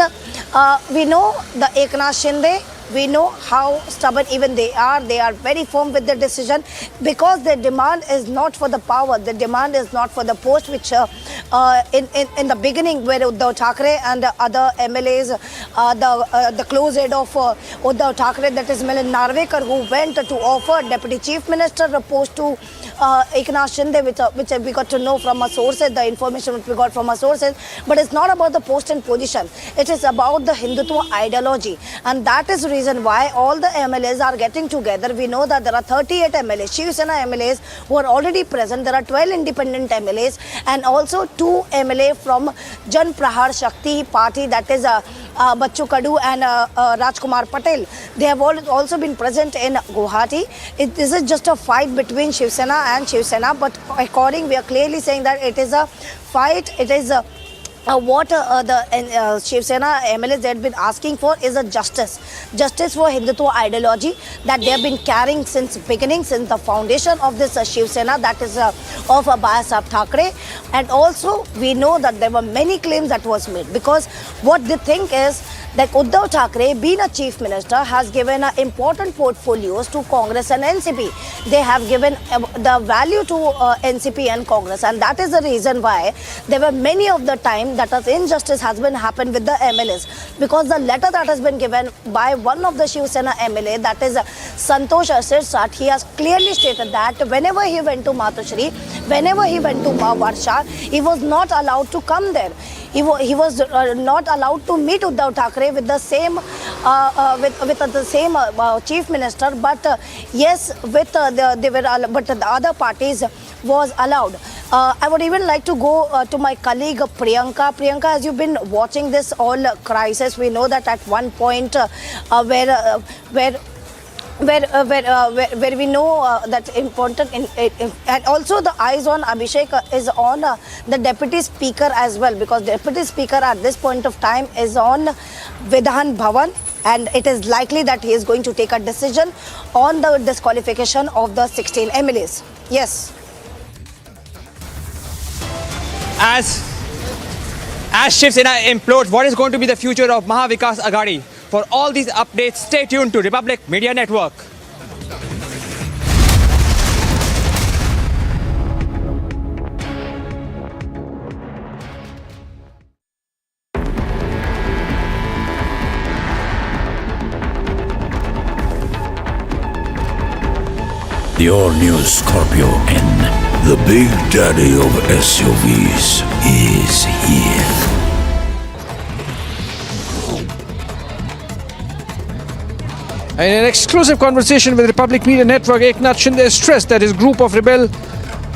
[SPEAKER 7] we know the Eknath Shinde. We know how stubborn even they are. They are very firm with their decision because their demand is not for the power. The demand is not for the post, which in the beginning where Uddhav Thackeray and other MLAs, the close aide of Uddhav Thackeray, that is Milind Narvekar, who went to offer deputy chief minister post to Eknath Shinde, which we got to know from our sources, the information which we got from our sources. But it's not about the post and position. It is about the Hindutva ideology, and that is the reason why all the MLAs are getting together. We know that there are 38 MLAs, Shiv Sena MLAs who are already present. There are 12 independent MLAs and also 2 MLA from Jan Prahar Shakti party, that is Bachchu Kadu and Rajkumar Patel. They have also been present in Guwahati. This is just a fight between Shiv Sena and Shiv Sena, but we are clearly saying that it is a fight. It is what the Shiv Sena MLAs had been asking for is a justice for Hindutva ideology that they have been carrying since beginning, since the foundation of this Shiv Sena, that is of Bayasaheb Thackeray. And also we know that there were many claims that was made, because what they think is that Uddhav Thackeray, being a chief minister, has given important portfolios to Congress and NCP. They have given the value to NCP and Congress, and that is the reason why there were many of the time that an injustice has been happened with the MLAs, because the letter that has been given by one of the Shiv Sena MLA, that is Santosh Sirsat, he has clearly stated that whenever he went to Matushri, whenever he went to Varsha, he was not allowed to come there. He was not allowed to meet Uddhav Thackeray with the same chief minister, but yes, with the other parties was allowed. I would even like to go to my colleague Priyanka. Priyanka, as you've been watching this all crisis, we know that at one point where we know that important and also the eyes on Abhishek is on the deputy speaker as well, because deputy speaker at this point of time is on Vidhan Bhavan, and it is likely that he is going to take a decision on the disqualification of the 16 MLAs. Yes.
[SPEAKER 2] As Shiv Sena implodes, what is going to be the future of Maha Vikas Aghadi? For all these updates, stay tuned to Republic Media Network.
[SPEAKER 5] The all-new Scorpio N, the big daddy of SUVs, is here.
[SPEAKER 10] In an exclusive conversation with Republic Media Network, Eknath Shinde stressed that his group of rebel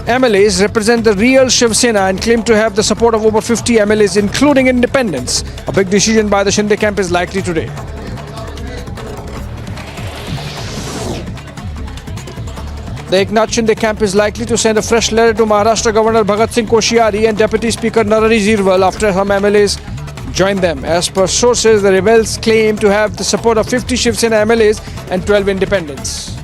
[SPEAKER 10] MLAs represent the real Shiv Sena and claim to have the support of over 50 MLAs, including independents. A big decision by the Shinde camp is likely today. The Eknath Shinde camp is likely to send a fresh letter to Maharashtra Governor Bhagat Singh Koshyari and Deputy Speaker Narari Zirwal after some MLAs join them. As per sources, the rebels claim to have the support of 50 Shiv Sena MLAs and 12 independents.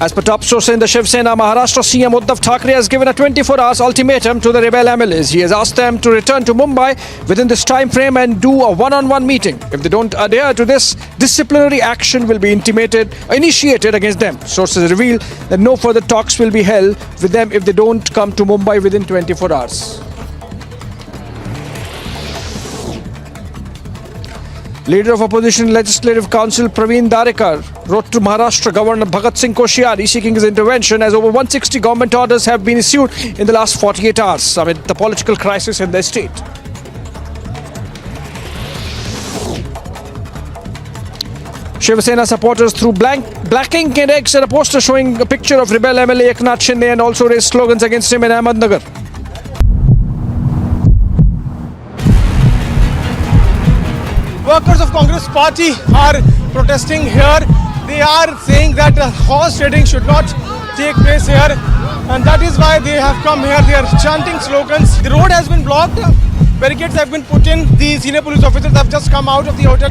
[SPEAKER 10] As per top source in the Shiv Sena, Maharashtra CM Uddhav Thackeray has given a 24-hour ultimatum to the rebel MLAs. He has asked them to return to Mumbai within this time frame and do a one-on-one meeting. If they don't adhere to this, disciplinary action will be initiated against them. Sources reveal that no further talks will be held with them if they don't come to Mumbai within 24 hours. Leader of Opposition Legislative Council Praveen Darekar wrote to Maharashtra Governor Bhagat Singh Koshyari seeking his intervention as over 160 government orders have been issued in the last 48 hours amid the political crisis in the state. Shiv Sena supporters threw black ink and eggs at a poster showing a picture of rebel MLA Eknath Shinde and also raised slogans against him in Ahmednagar.
[SPEAKER 16] Workers of Congress party are protesting here. They are saying that horse trading should not take place here, and that is why they have come here. They are chanting slogans. The road has been blocked. Barricades have been put in. The senior police officers have just come out of the hotel.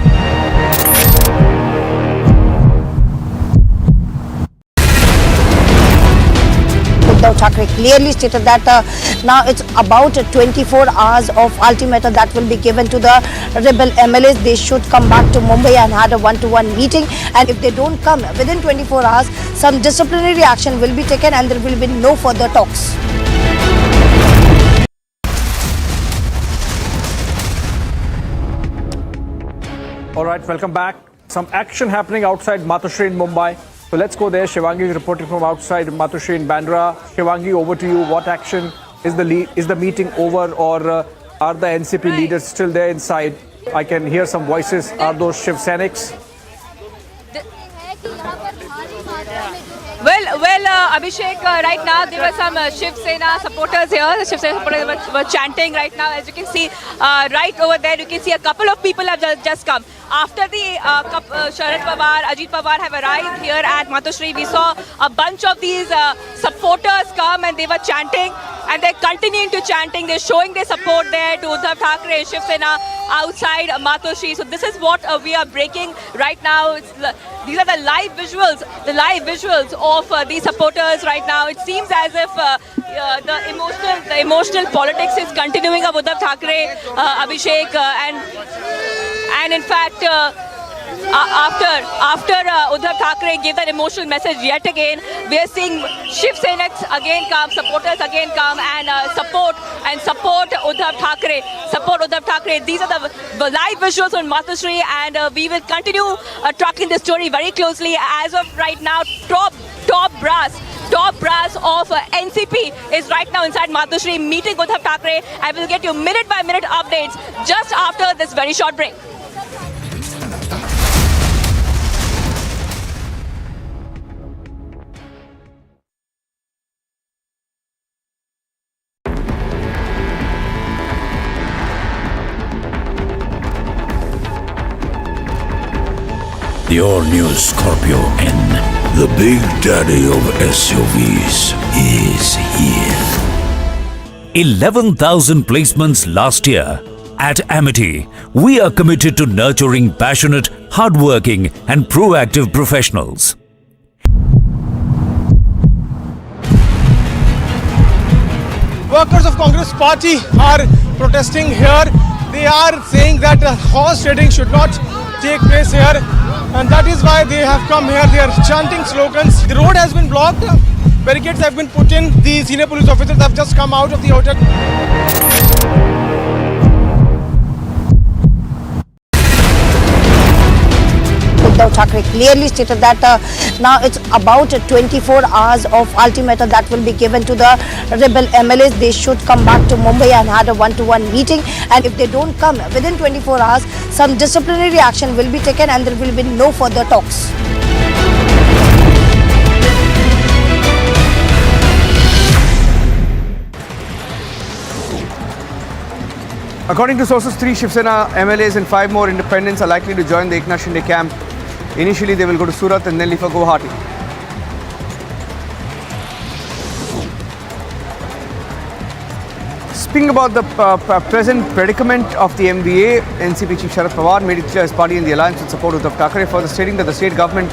[SPEAKER 7] Uddhav Thackeray clearly stated that now it's about 24 hours of ultimatum that will be given to the rebel MLAs. They should come back to Mumbai and had a one-to-one meeting, and if they don't come within 24 hours, some disciplinary action will be taken and there will be no further talks.
[SPEAKER 10] All right, welcome back. Some action happening outside Matushri in Mumbai. So let's go there. Shivangi is reporting from outside Matushri in Bandra. Shivangi, over to you. What action? Is the meeting over, or are the NCP leaders still there inside? I can hear some voices. Are those Shiv Senics?
[SPEAKER 2] Well, Abhishek, right now there were some Shiv Sena supporters here. The Shiv Sena supporters were chanting right now. As you can see, right over there, you can see a couple of people have just come. After the Sharad Pawar, Ajit Pawar have arrived here at Matushri, we saw a bunch of these supporters come and they were chanting, and they're continuing to chanting. They're showing their support there to Uddhav Thackeray and Shiv Sena outside Matushri. So this is what we are breaking right now. These are the live visuals of these supporters right now. It seems as if the emotional politics is continuing of Uddhav Thackeray, Abhishek, and in fact, after Uddhav Thackeray gave that emotional message yet again, we are seeing Shiv Senics again come, supporters again come and support Uddhav Thackeray. Support Uddhav Thackeray. These are the live visuals on Matushri, and we will continue tracking this story very closely. As of right now, top brass of NCP is right now inside Matushri meeting Uddhav Thackeray. I will get you minute by minute updates just after this very short break.
[SPEAKER 5] The all-new Scorpio N, the big daddy of SUVs, is here.
[SPEAKER 4] 11,000 placements last year. At Amity, we are committed to nurturing passionate, hardworking and proactive professionals.
[SPEAKER 16] Workers of Congress party are protesting here. They are saying that horse trading should not take place here, and that is why they have come here. They are chanting slogans. The road has been blocked. Barricades have been put in. The senior police officers have just come out of the hotel.
[SPEAKER 7] Uddhav Thackeray clearly stated that now it's about 24 hours of ultimatum that will be given to the rebel MLAs. They should come back to Mumbai and had a one-to-one meeting, and if they don't come within 24 hours, some disciplinary action will be taken and there will be no further talks.
[SPEAKER 17] According to sources, 3 Shiv Sena MLAs and 5 more independents are likely to join the Eknath Shinde camp. Initially, they will go to Surat and then leave for Guwahati. Speaking about the present predicament of the MBA, NCP Chief Sharad Pawar made it clear his party in the alliance with support of Uddhav Thackeray, further stating that the state government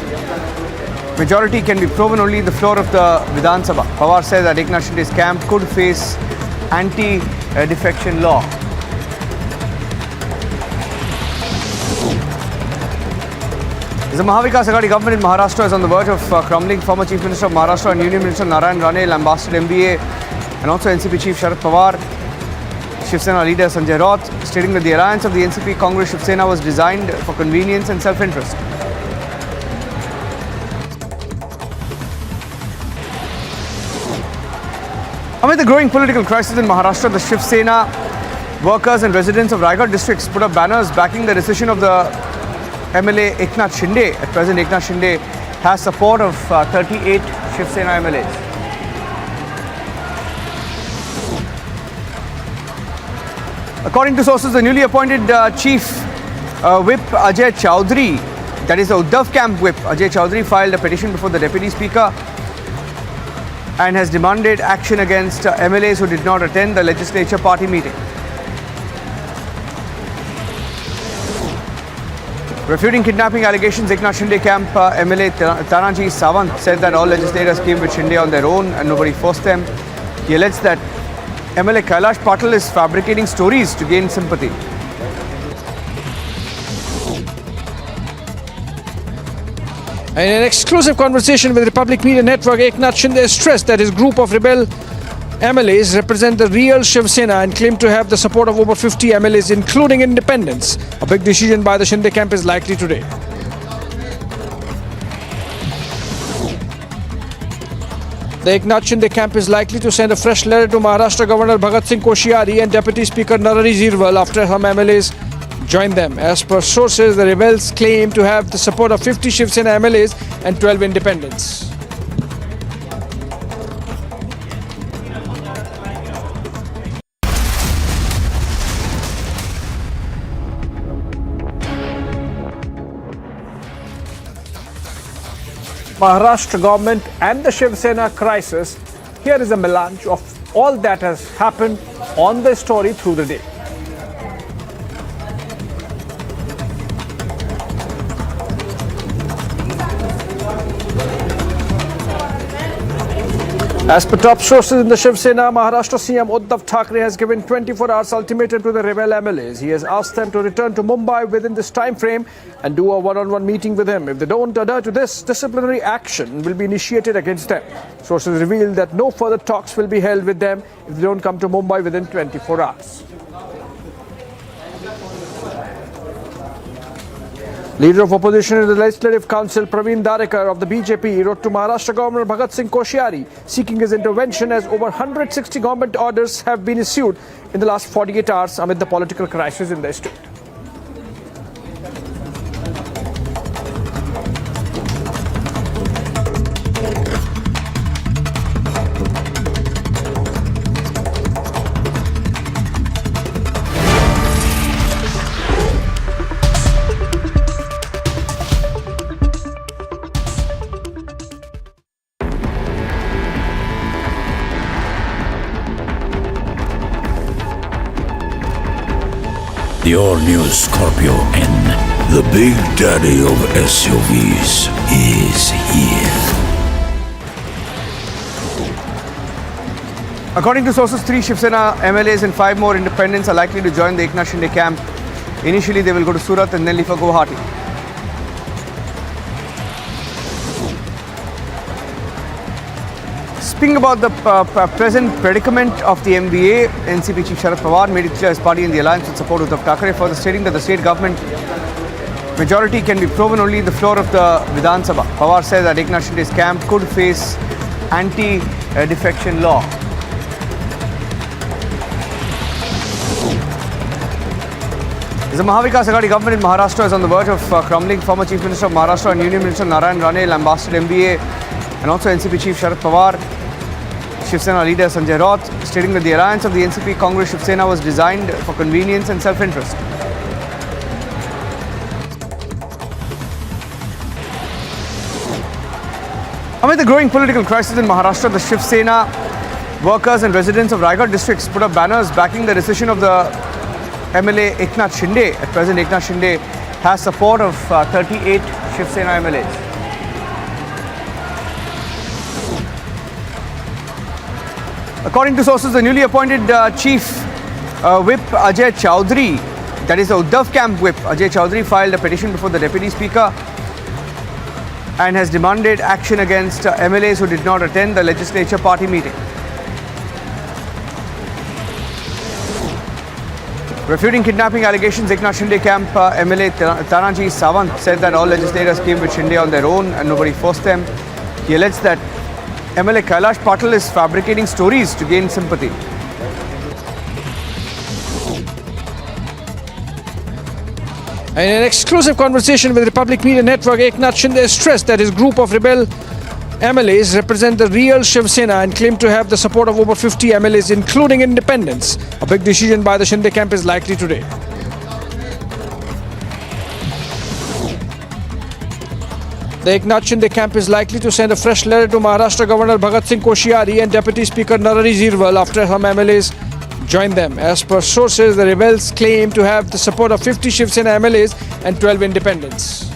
[SPEAKER 17] majority can be proven only in the floor of the Vidhan Sabha. Pawar said that Eknath Shinde's camp could face anti-defection law. The Mahavikas Aghadi government in Maharashtra is on the verge of crumbling. Former Chief Minister of Maharashtra and Union Minister Narayan Rane lambasted MBA and also NCP Chief Sharad Pawar. Shiv Sena leader Sanjay Raut stating that the alliance of the NCP Congress Shiv Sena was designed for convenience and self-interest. Amid the growing political crisis in Maharashtra, the Shiv Sena workers and residents of Raigad districts put up banners backing the decision of the MLA Eknath Shinde. At present, Eknath Shinde has support of 38 Shiv Sena MLAs. According to sources, the newly appointed Chief Whip Ajay Chowdhury, that is the Uddhav camp whip, Ajay Chowdhury filed a petition before the Deputy Speaker and has demanded action against MLAs who did not attend the legislature party meeting. Refuting kidnapping allegations, Eknath Shinde camp MLA Tanaji Sawant said that all legislators came with Shinde on their own and nobody forced them. He alleged that MLA Kailash Patil is fabricating stories to gain sympathy.
[SPEAKER 10] In an exclusive conversation with Republic Media Network, Eknath Shinde stressed that his group of rebel MLAs represent the real Shiv Sena and claim to have the support of over 50 MLAs, including independents. A big decision by the Shinde camp is likely today. The Eknath Shinde camp is likely to send a fresh letter to Maharashtra Governor Bhagat Singh Koshyari and Deputy Speaker Narari Zirwal after some MLAs join them. As per sources, the rebels claim to have the support of 50 Shiv Sena MLAs and 12 independents. Maharashtra government and the Shiv Sena crisis. Here is a melange of all that has happened on the story through the day. As per top sources in the Shiv Sena, Maharashtra CM Uddhav Thackeray has given 24 hours ultimatum to the rebel MLAs. He has asked them to return to Mumbai within this time frame and do a one-on-one meeting with him. If they don't adhere to this, disciplinary action will be initiated against them. Sources reveal that no further talks will be held with them if they don't come to Mumbai within 24 hours. Leader of opposition in the Legislative Council, Praveen Darekar of the BJP, wrote to Maharashtra Governor Bhagat Singh Koshyari seeking his intervention as over 160 government orders have been issued in the last 48 hours amid the political crisis in the state.
[SPEAKER 5] The all-new Scorpio N, the big daddy of SUVs, is here.
[SPEAKER 17] According to sources, 3 Shiv Sena MLAs and 5 more independents are likely to join the Eknath Shinde camp. Initially, they will go to Surat and then leave for Guwahati. Speaking about the present predicament of the MBA, NCP Chief Sharad Pawar made it clear his party in the alliance with support of Uddhav Thackeray, further stating that the state government majority can be proven only in the floor of the Vidhan Sabha. Pawar said that Eknath Shinde's camp could face anti-defection law. The Mahavikas Aghadi government in Maharashtra is on the verge of crumbling. Former Chief Minister of Maharashtra and Union Minister Narayan Rane lambasted MBA and also NCP Chief Sharad Pawar. Shiv Sena leader Sanjay Raut, stating that the alliance of the NCP Congress Shiv Sena was designed for convenience and self-interest. Amid the growing political crisis in Maharashtra, the Shiv Sena workers and residents of Raigad districts put up banners backing the decision of the MLA Eknath Shinde. At present, Eknath Shinde has support of 38 Shiv Sena MLAs. According to sources, the newly appointed Chief Whip Ajay Chowdhury, that is the Uddhav camp whip, Ajay Chowdhury filed a petition before the Deputy Speaker and has demanded action against MLAs who did not attend the legislature party meeting. Refuting kidnapping allegations, Eknath Shinde camp MLA Tanaji Sawant said that all legislators came with Shinde on their own and nobody forced them. He alleged that MLA Kailash Patil is fabricating stories to gain sympathy.
[SPEAKER 10] In an exclusive conversation with Republic Media Network, Eknath Shinde stressed that his group of rebel MLAs represent the real Shiv Sena and claim to have the support of over 50 MLAs, including independents. A big decision by the Shinde camp is likely today. The Eknath Shinde camp is likely to send a fresh letter to Maharashtra Governor Bhagat Singh Koshiyari and Deputy Speaker Narari Zirwal after some MLAs join them. As per sources, the rebels claim to have the support of 50 Shiv Sena MLAs and 12 independents.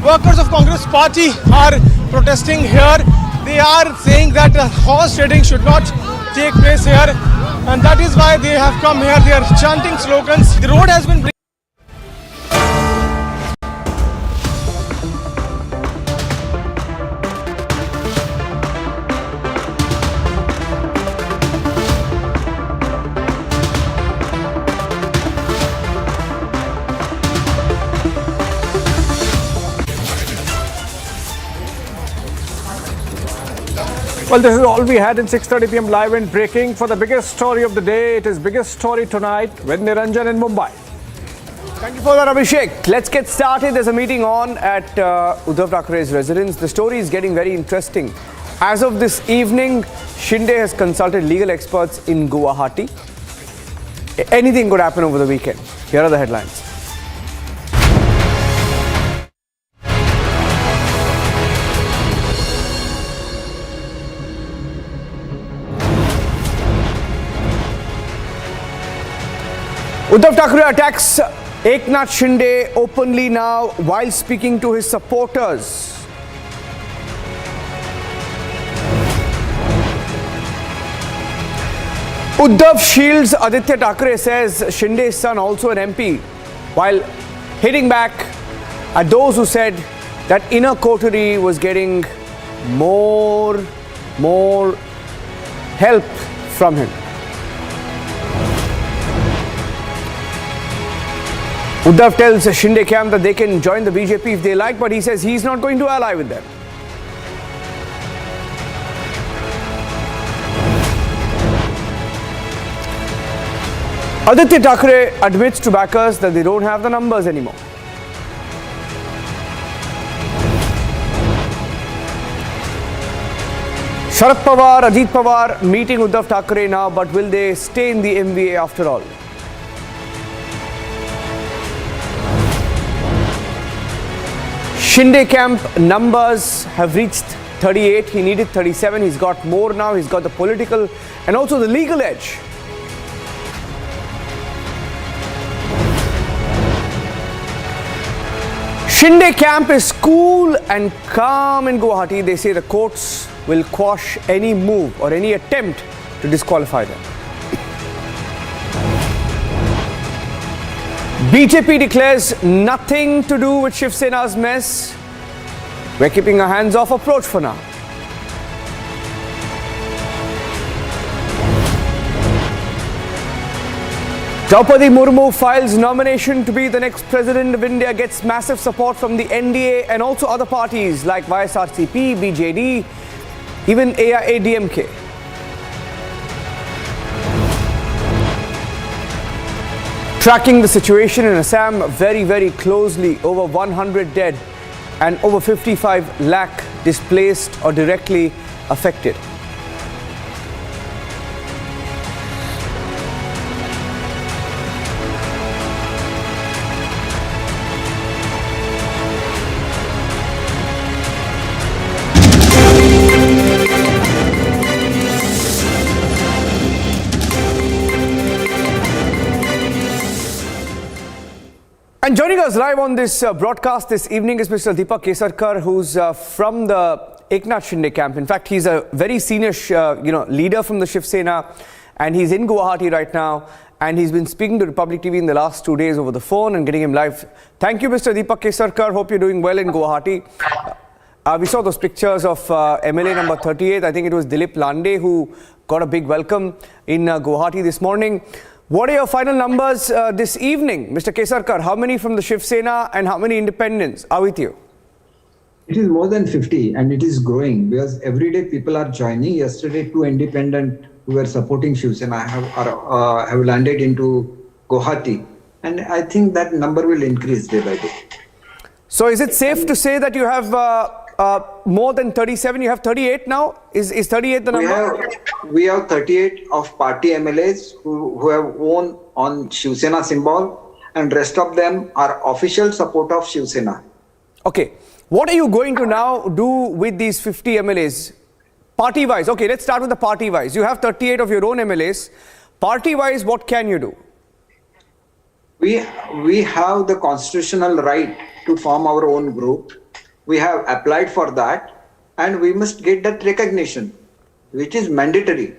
[SPEAKER 16] Workers of Congress party are protesting here. They are saying that horse trading should not take place here, and that is why they have come here. They are chanting slogans. The road has been
[SPEAKER 10] Well, this is all we had in 6:30 p.m. live and breaking. For the biggest story of the day, it is biggest story tonight with Niranjan in Mumbai.
[SPEAKER 17] Thank you for that, Abhishek. Let's get started. There's a meeting on at Uddhav Thackeray's residence. The story is getting very interesting. As of this evening, Shinde has consulted legal experts in Guwahati. Anything could happen over the weekend. Here are the headlines. Uddhav Thackere attacks Eknath Shinde openly now while speaking to his supporters. Uddhav shields Aditya Thackere, says Shinde's son, also an MP, while hitting back at those who said that inner coterie was getting more help from him. Uddhav tells Shinde camp that they can join the BJP if they like, but he says he's not going to ally with them. Aditya Thackere admits to backers that they don't have the numbers anymore. Sharad Pawar, Ajit Pawar meeting Uddhav Thackere now, but will they stay in the MVA after all? Shinde camp numbers have reached 38. He needed 37. He's got more now. He's got the political and also the legal edge. Shinde camp is cool and calm in Guwahati. They say the courts will quash any move or any attempt to disqualify them. BJP declares nothing to do with Shiv Sena's mess. We're keeping a hands-off approach for now. Draupadi Murmu files nomination to be the next president of India, gets massive support from the NDA and also other parties like YSRCP, BJD, even AIADMK. Tracking the situation in Assam very closely, over 100 dead and over 55 lakh displaced or directly affected. And joining us live on this broadcast this evening is Mr. Deepak Kesarkar, who's from the Eknath Shinde camp. In fact, he's a very senior, leader from the Shiv Sena, and he's in Guwahati right now. And he's been speaking to Republic TV in the last 2 days over the phone and getting him live. Thank you, Mr. Deepak Kesarkar. Hope you're doing well in Guwahati. We saw those pictures of MLA number 38. I think it was Dilip Lande who got a big welcome in Guwahati this morning. What are your final numbers this evening, Mr. Kesarkar? How many from the Shiv Sena and how many independents are with you?
[SPEAKER 6] It is more than 50 and it is growing because every day people are joining. Yesterday, 2 independent who were supporting Shiv Sena have landed into Guwahati. And I think that number will increase day by day.
[SPEAKER 17] So is it safe to say that you have more than 37? You have 38 now? Is 38 the number?
[SPEAKER 6] We have 38 of party MLAs who have won on Shiv Sena symbol, and rest of them are official support of Shiv Sena.
[SPEAKER 17] Okay. What are you going to now do with these 50 MLAs? Party-wise. Okay, let's start with the party-wise. You have 38 of your own MLAs. Party-wise, what can you do?
[SPEAKER 6] We have the constitutional right to form our own group. We have applied for that, and we must get that recognition, which is mandatory.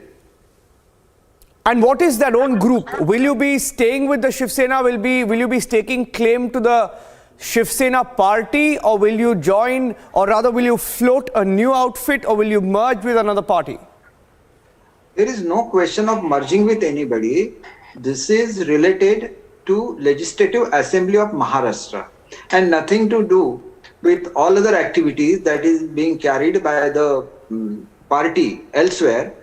[SPEAKER 17] And what is that own group? Will you be staying with the Shiv Sena? Will you be staking claim to the Shiv Sena party, or will you join, or rather will you float a new outfit, or will you merge with another party?
[SPEAKER 6] There is no question of merging with anybody. This is related to Legislative Assembly of Maharashtra and nothing to do with all other activities that is being carried by the party elsewhere.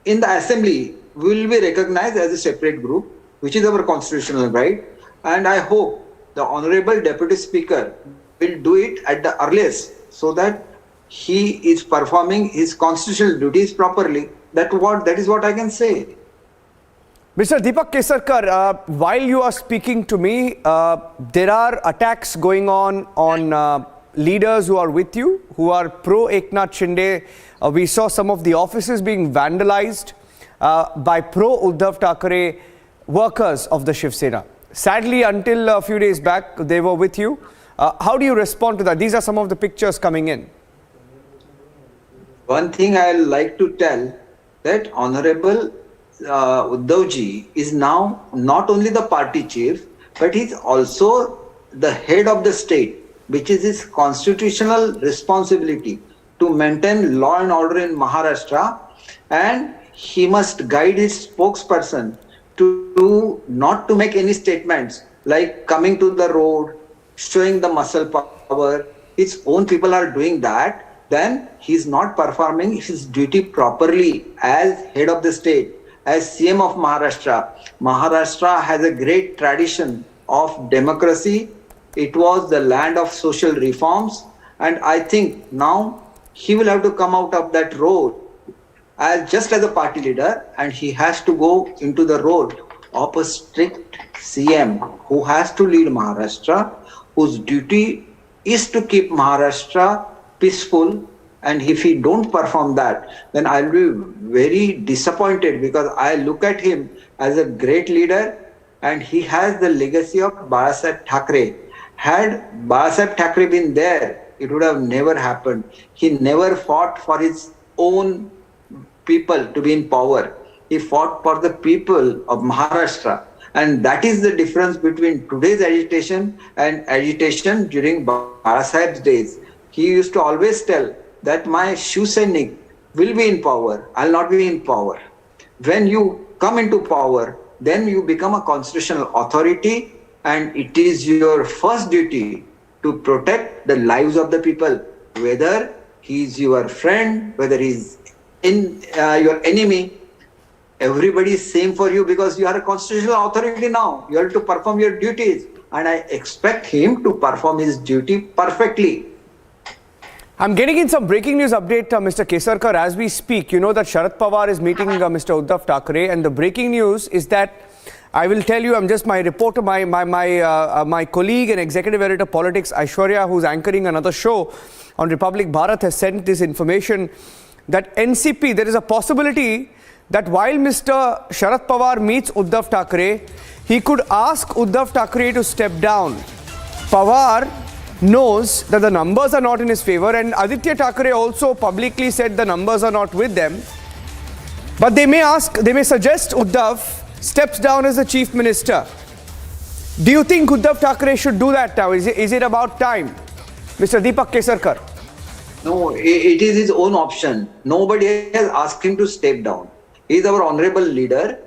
[SPEAKER 6] In the assembly, we will be recognized as a separate group, which is our constitutional right. And I hope the Honorable Deputy Speaker will do it at the earliest so that he is performing his constitutional duties properly. That is what I can say.
[SPEAKER 17] Mr. Deepak Kesarkar, while you are speaking to me, there are attacks going on leaders who are with you, who are pro-Eknath Shinde. We saw some of the offices being vandalized by pro-Uddhav Thackeray workers of the Shiv Sena. Sadly, until a few days back, they were with you. How do you respond to that? These are some of the pictures coming in.
[SPEAKER 6] One thing I like to tell, that Honorable Uddhavji is now not only the party chief, but he's also the head of the state, which is his constitutional responsibility to maintain law and order in Maharashtra, and he must guide his spokesperson to not to make any statements like coming to the road, showing the muscle power. His own people are doing that, then he's not performing his duty properly as head of the state. As CM of Maharashtra, Maharashtra has a great tradition of democracy. It was the land of social reforms, and I think now he will have to come out of that road just as a party leader, and he has to go into the role of a strict CM who has to lead Maharashtra, whose duty is to keep Maharashtra peaceful. And if he don't perform that, then I'll be very disappointed, because I look at him as a great leader and he has the legacy of Balasaheb Thackeray. Had Balasaheb Thackeray been there, it would have never happened. He never fought for his own people to be in power. He fought for the people of Maharashtra. And that is the difference between today's agitation and agitation during Balasaheb's days. He used to always tell that my Shiv Sainik will be in power, I'll not be in power. When you come into power, then you become a constitutional authority, and it is your first duty to protect the lives of the people, whether he is your friend, whether he is your enemy. Everybody is same for you, because you are a constitutional authority now. You have to perform your duties, and I expect him to perform his duty perfectly.
[SPEAKER 17] I'm getting in some breaking news update, Mr. Kesarkar, as we speak. You know that Sharad Pawar is meeting Mr. Uddhav Thackeray, and the breaking news is that, I will tell you, I'm just my reporter, my colleague and executive editor politics, Aishwarya, who's anchoring another show on Republic Bharat, has sent this information that NCP, there is a possibility that while Mr. Sharad Pawar meets Uddhav Thackeray, he could ask Uddhav Thackeray to step down. Pawar knows that the numbers are not in his favor, and Aditya Thackeray also publicly said the numbers are not with them. But they may suggest Uddhav steps down as the chief minister. Do you think Uddhav Thackeray should do that now? Is it about time? Mr. Deepak Kesarkar.
[SPEAKER 6] No, it is his own option. Nobody has asked him to step down. He is our honorable leader,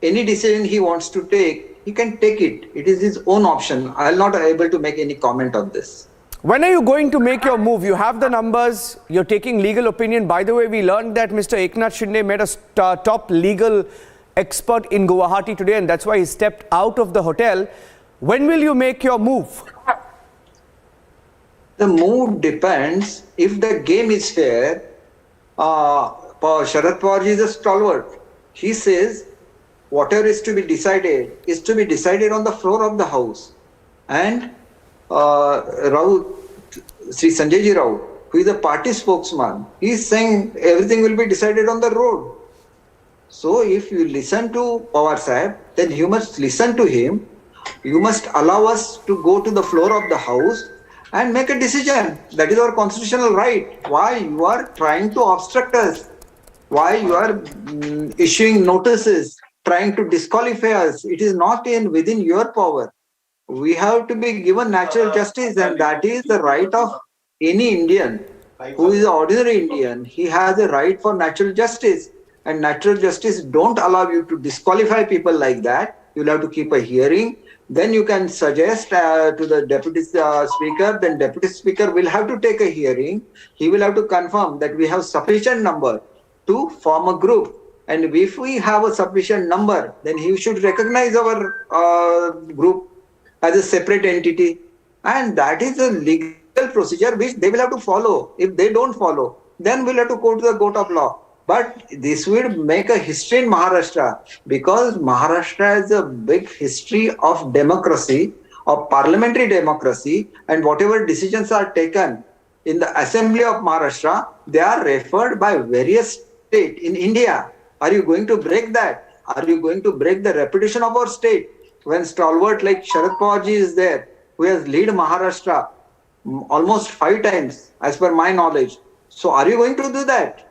[SPEAKER 6] any decision he wants to take, he can take it. It is his own option. I'll not able to make any comment on this.
[SPEAKER 17] When are you going to make your move? You have the numbers, you're taking legal opinion. By the way, we learned that Mr. Eknath Shinde met a top legal expert in Guwahati today, and that's why he stepped out of the hotel. When will you make your move?
[SPEAKER 6] The move depends if the game is fair. Sharad Pawar is a stalwart. He says whatever is to be decided on the floor of the house. And Raut, Sri Sanjay Ji Raut, who is a party spokesman, he is saying everything will be decided on the road. So if you listen to Pawar Sahib, then you must listen to him. You must allow us to go to the floor of the house and make a decision. That is our constitutional right. Why you are trying to obstruct us? Why you are issuing notices, trying to disqualify us? It is not within your power. We have to be given natural justice, and that is the right of any Indian who is an ordinary Indian. He has a right for natural justice, and natural justice don't allow you to disqualify people like that. You'll have to keep a hearing. Then you can suggest to the deputy speaker. Then deputy speaker will have to take a hearing. He will have to confirm that we have sufficient number to form a group. And if we have a sufficient number, then he should recognize our group as a separate entity. And that is a legal procedure which they will have to follow. If they don't follow, then we'll have to go to the court of law. But this will make a history in Maharashtra, because Maharashtra has a big history of democracy, of parliamentary democracy, and whatever decisions are taken in the Assembly of Maharashtra, they are referred by various states in India. Are you going to break that? Are you going to break the reputation of our state? When stalwart like Sharad Pawar ji is there, who has led Maharashtra almost 5 times, as per my knowledge. So are you going to do that?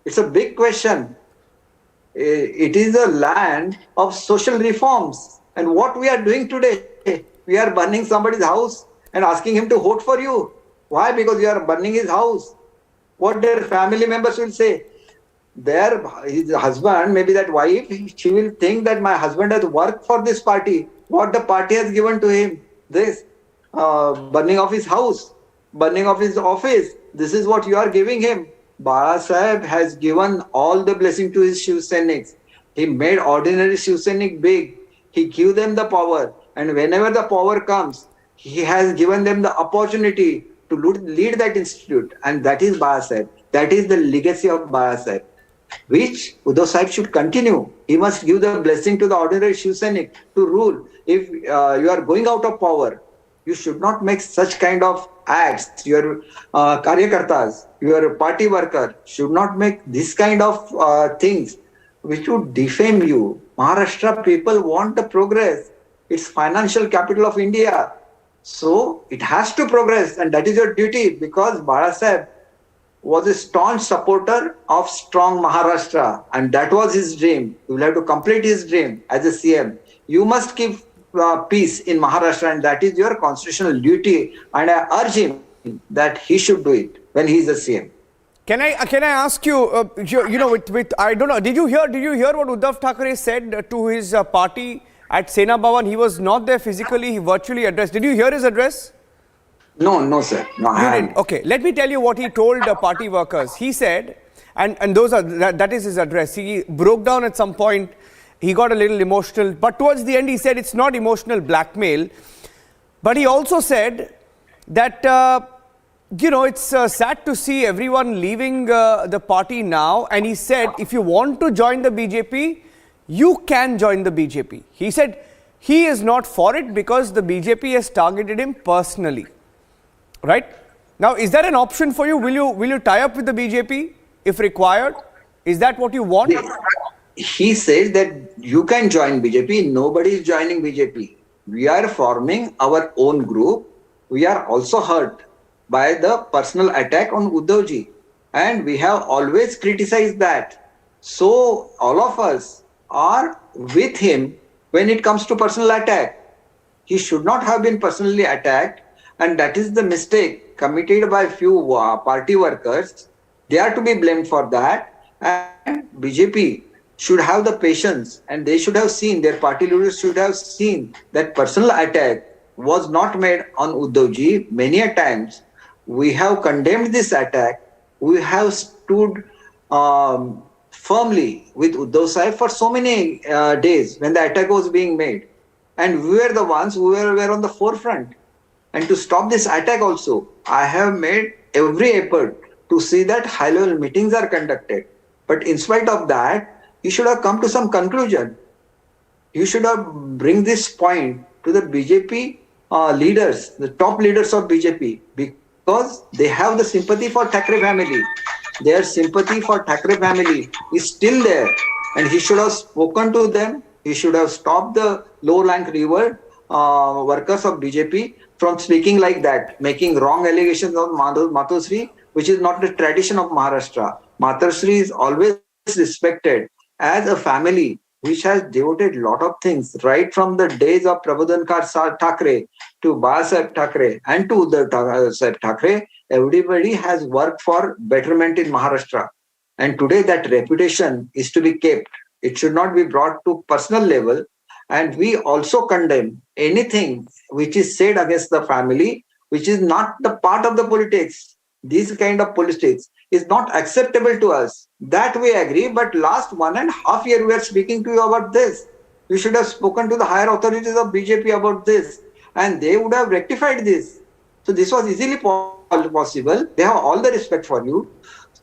[SPEAKER 6] It's a big question. It is a land of social reforms. And what we are doing today, we are burning somebody's house and asking him to vote for you. Why? Because you are burning his house. What their family members will say? His husband, maybe that wife, she will think that my husband has worked for this party. What the party has given to him? This burning of his house, burning of his office. This is what you are giving him. Bala Sahib has given all the blessing to his Shiv Sainiks. He made ordinary Shiv Sainik big. He gave them the power. And whenever the power comes, he has given them the opportunity to lead that institute. And that is Bala Sahib. That is the legacy of Bala Sahib, which Uddhav Sahib should continue. He must give the blessing to the ordinary Shiv Sainik to rule. If you are going out of power, you should not make such kind of acts. Your karyakartas, your party worker should not make this kind of things which would defame you. Maharashtra people want the progress. It's financial capital of India. So it has to progress, and that is your duty, because Bala Sahib was a staunch supporter of strong Maharashtra, and that was his dream. You will have to complete his dream as a CM. You must keep peace in Maharashtra, and that is your constitutional duty. And I urge him that he should do it when he is a CM.
[SPEAKER 17] Can I ask you? With I don't know. Did you hear what Uddhav Thackeray said to his party at Sena Bhavan? He was not there physically. He virtually addressed. Did you hear his address?
[SPEAKER 6] No, sir. No,
[SPEAKER 17] you didn't. Okay, let me tell you what he told the party workers. He said, and that is his address. He broke down at some point. He got a little emotional, but towards the end he said it's not emotional blackmail. But he also said that it's sad to see everyone leaving the party now. And he said, if you want to join the BJP, you can join the BJP. He said he is not for it because the BJP has targeted him personally. Right? Now, is that an option for you? Will you tie up with the BJP if required? Is that what you want?
[SPEAKER 6] He says that you can join BJP. Nobody is joining BJP. We are forming our own group. We are also hurt by the personal attack on Uddhav ji. And we have always criticized that. So all of us are with him when it comes to personal attack. He should not have been personally attacked. And that is the mistake committed by few party workers. They are to be blamed for that. And BJP should have the patience, and they should have seen, their party leaders should have seen that personal attack was not made on Uddhavji. Many a times we have condemned this attack. We have stood firmly with Uddhav Sahib for so many days when the attack was being made. And we were the ones who were on the forefront. And to stop this attack also, I have made every effort to see that high-level meetings are conducted. But in spite of that, you should have come to some conclusion. You should have bring this point to the BJP leaders, the top leaders of BJP, because they have the sympathy for Thackeray family. Their sympathy for Thackeray family is still there, and he should have spoken to them. He should have stopped the low-rank river workers of BJP from speaking like that, making wrong allegations on Matosri, which is not the tradition of Maharashtra. Matosri is always respected as a family which has devoted a lot of things, right from the days of Prabodhankar Thackeray to Balasaheb Thackeray and to Uddhav Thackeray. Everybody has worked for betterment in Maharashtra. And today that reputation is to be kept. It should not be brought to personal level. And we also condemn anything which is said against the family, which is not the part of the politics. This kind of politics is not acceptable to us. That we agree, but last 1.5 years we are speaking to you about this. You should have spoken to the higher authorities of BJP about this, and they would have rectified this. So this was easily possible. They have all the respect for you.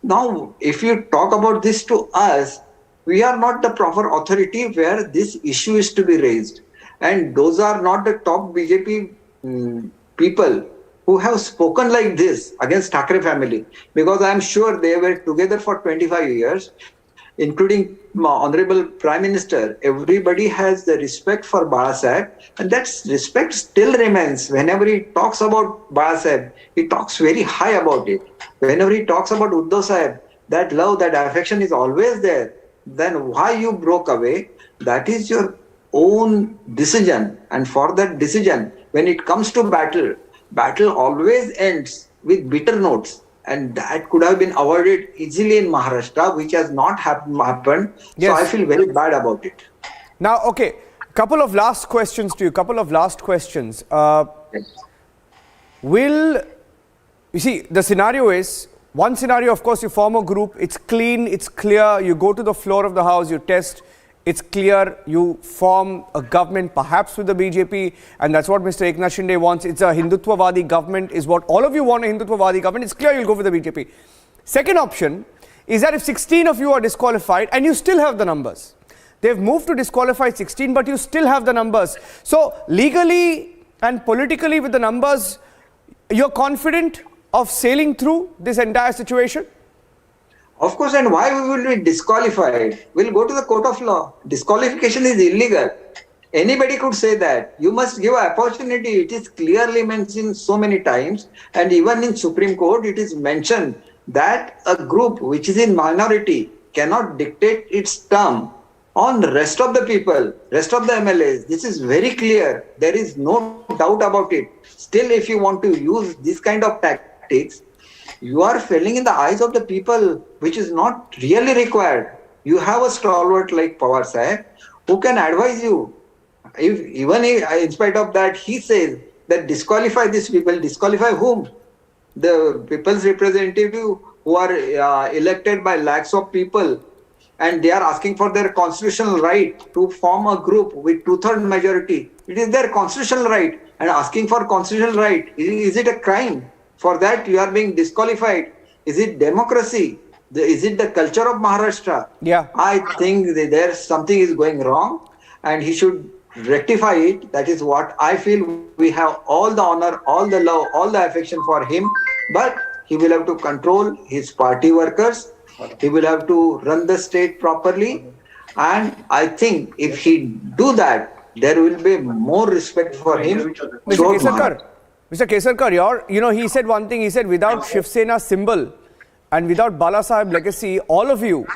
[SPEAKER 6] Now, if you talk about this to us, we are not the proper authority where this issue is to be raised. And those are not the top BJP people who have spoken like this against Thackeray family, because I am sure they were together for 25 years, including Honorable Prime Minister. Everybody has the respect for Balasaheb, and that respect still remains. Whenever he talks about Balasaheb, he talks very high about it. Whenever he talks about Uddhav Sahib, that love, that affection is always there. Then why you broke away, that is your own decision. And for that decision, when it comes to battle always ends with bitter notes. And that could have been avoided easily in Maharashtra, which has not happened. Yes. So I feel very bad about it.
[SPEAKER 17] Now, okay, couple of last questions to you. You see, the scenario is, one scenario, of course, you form a group, it's clean, it's clear, you go to the floor of the house, you test, it's clear, you form a government, perhaps with the BJP, and that's what Mr. Eknath Shinde wants. It's a Hindutvavadi government, is what all of you want, a Hindutvavadi government. It's clear you'll go for the BJP. Second option is that if 16 of you are disqualified and you still have the numbers, they've moved to disqualify 16, but you still have the numbers. So legally and politically with the numbers, you're confident of sailing through this entire situation?
[SPEAKER 6] Of course, and why we will be disqualified? We'll go to the court of law. Disqualification is illegal. Anybody could say that. You must give an opportunity. It is clearly mentioned so many times, and even in Supreme Court it is mentioned that a group which is in minority cannot dictate its term on the rest of the people, rest of the MLAs. This is very clear. There is no doubt about it. Still, if you want to use this kind of tactics, you are failing in the eyes of the people, which is not really required. You have a stalwart like Pawar Sahib who can advise you. In spite of that, he says that disqualify these people. Disqualify whom? The people's representative who are elected by lakhs of people, and they are asking for their constitutional right to form a group with 2/3 majority. It is their constitutional right, and asking for constitutional right, is it a crime? For that you are being disqualified. Is it democracy? Is it the culture of Maharashtra?
[SPEAKER 17] Yeah.
[SPEAKER 6] I think there's something is going wrong, and he should rectify it. That is what I feel. We have all the honor, all the love, all the affection for him, but he will have to control his party workers. He will have to run the state properly, and I think if he do that, there will be more respect for him.
[SPEAKER 17] Mr. Kesarkar, he said one thing. He said without Shiv Sena symbol and without Balasaheb legacy, all of you,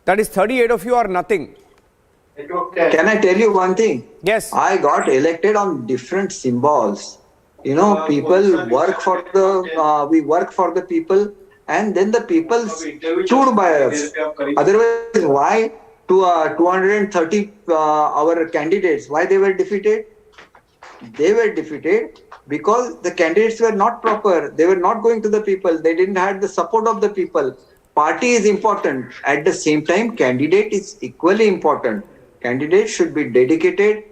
[SPEAKER 17] that is 38 of you, are nothing.
[SPEAKER 6] Can I tell you one thing?
[SPEAKER 17] Yes.
[SPEAKER 6] I got elected on different symbols. People work for we work for the people, and then the people stood by us. Otherwise, why 230 our candidates. Why they were defeated? They were defeated because the candidates were not proper. They were not going to the people. They didn't have the support of the people. Party is important. At the same time, candidate is equally important. Candidate should be dedicated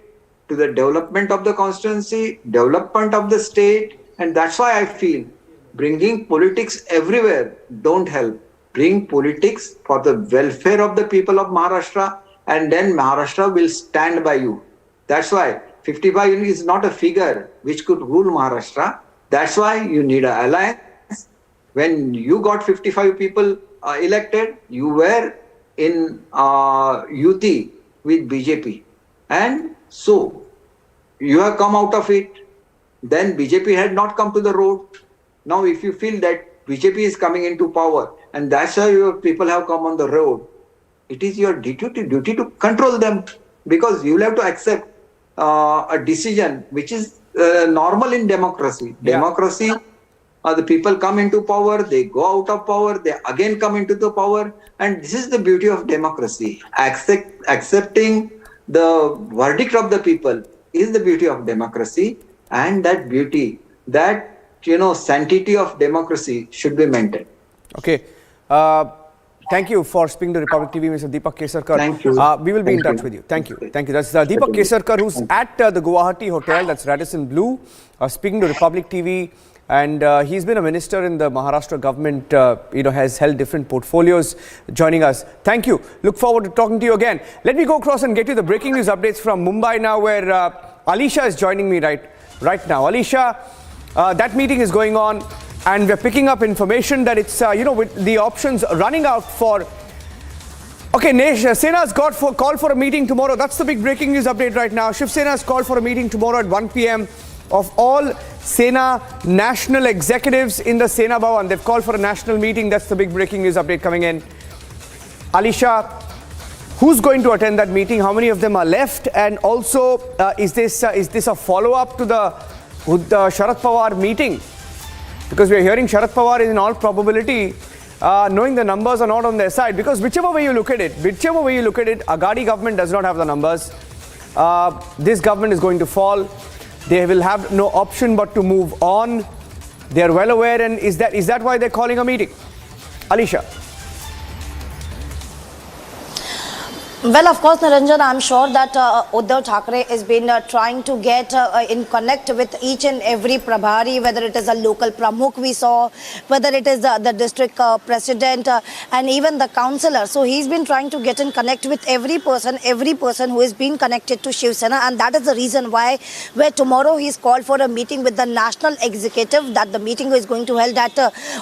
[SPEAKER 6] to the development of the constituency, development of the state, and that's why I feel bringing politics everywhere don't help. Bring politics for the welfare of the people of Maharashtra, and then Maharashtra will stand by you. That's why 55 is not a figure which could rule Maharashtra. That's why you need an alliance. When you got 55 people elected, you were in UT with BJP. And so you have come out of it. Then BJP had not come to the road. Now if you feel that BJP is coming into power and that's why your people have come on the road, it is your duty to control them, because you will have to accept a decision which is normal in democracy. Democracy, the people come into power, they go out of power, they again come into the power, and this is the beauty of democracy. Accepting the verdict of the people is the beauty of democracy, and that beauty, that sanctity of democracy should be maintained.
[SPEAKER 17] Okay. Thank you for speaking to Republic TV, Mr. Deepak Kesarkar.
[SPEAKER 6] Thank you.
[SPEAKER 17] We will be in touch with you. Thank you. Thank you. That's Deepak Kesarkar, who's at the Guwahati Hotel, that's Radisson Blue, speaking to Republic TV. And he's been a minister in the Maharashtra government, has held different portfolios, joining us. Thank you. Look forward to talking to you again. Let me go across and get you the breaking news updates from Mumbai now, where Alisha is joining me right now. Alisha, that meeting is going on, and we're picking up information that it's, with the options running out for... Okay, Shiv Sena's called for a meeting tomorrow. That's the big breaking news update right now. Shiv Sena's called for a meeting tomorrow at 1 p.m. of all Sena national executives in the Sena Bhavan. They've called for a national meeting. That's the big breaking news update coming in. Alisha, who's going to attend that meeting? How many of them are left? And also, is this a follow-up to the Sharad Pawar meeting? Because we're hearing Sharad Pawar is in all probability knowing the numbers are not on their side. Because whichever way you look at it, Aghadi government does not have the numbers. This government is going to fall. They will have no option but to move on. They are well aware, and is that why they're calling a meeting? Alisha.
[SPEAKER 7] Well, of course, Niranjan, I'm sure that Uddhav Thackeray has been trying to get in connect with each and every Prabhari, whether it is a local Pramukh we saw, whether it is the district president and even the councillor. So he's been trying to get in connect with every person who has been connected to Shiv Sena, and that is the reason why tomorrow he's called for a meeting with the national executive, that the meeting is going to held at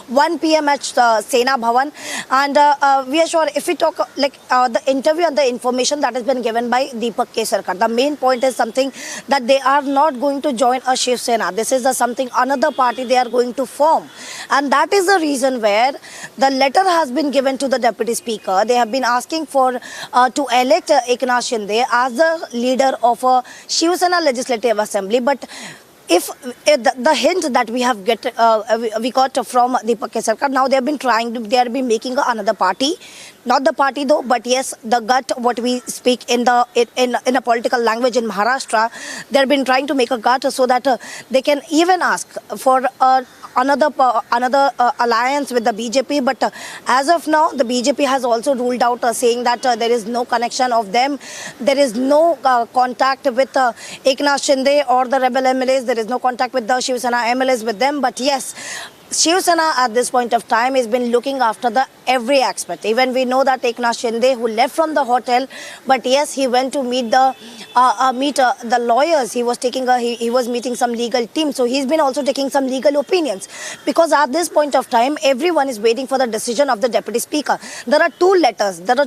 [SPEAKER 7] 1 p.m. at Sena Bhavan. And we are sure, if we talk the interview and the information that has been given by Deepak Kesarkar, the main point is something that they are not going to join a Shiv Sena. This is another party they are going to form, and that is the reason where the letter has been given to the Deputy Speaker. They have been asking for to elect Eknath Shinde as the leader of a Shiv Sena Legislative Assembly, but if the hint that we got from Deepak Kesarkar, now they have been making another party, not the party though, but yes, the gut, what we speak in a political language in Maharashtra, they have been trying to make a gut so that they can even ask for another alliance with the BJP. But as of now, the BJP has also ruled out, saying that there is no connection of them. There is no contact with Eknath Shinde or the rebel MLAs. There is no contact with the Shiv Sena MLAs with them. But yes, Shiv Sena at this point of time has been looking after every aspect. Even we know that Eknath Shinde, who left from the hotel, but yes, he went to meet the lawyers. He was meeting some legal team. So he's been also taking some legal opinions, because at this point of time, everyone is waiting for the decision of the Deputy Speaker. There are two letters, the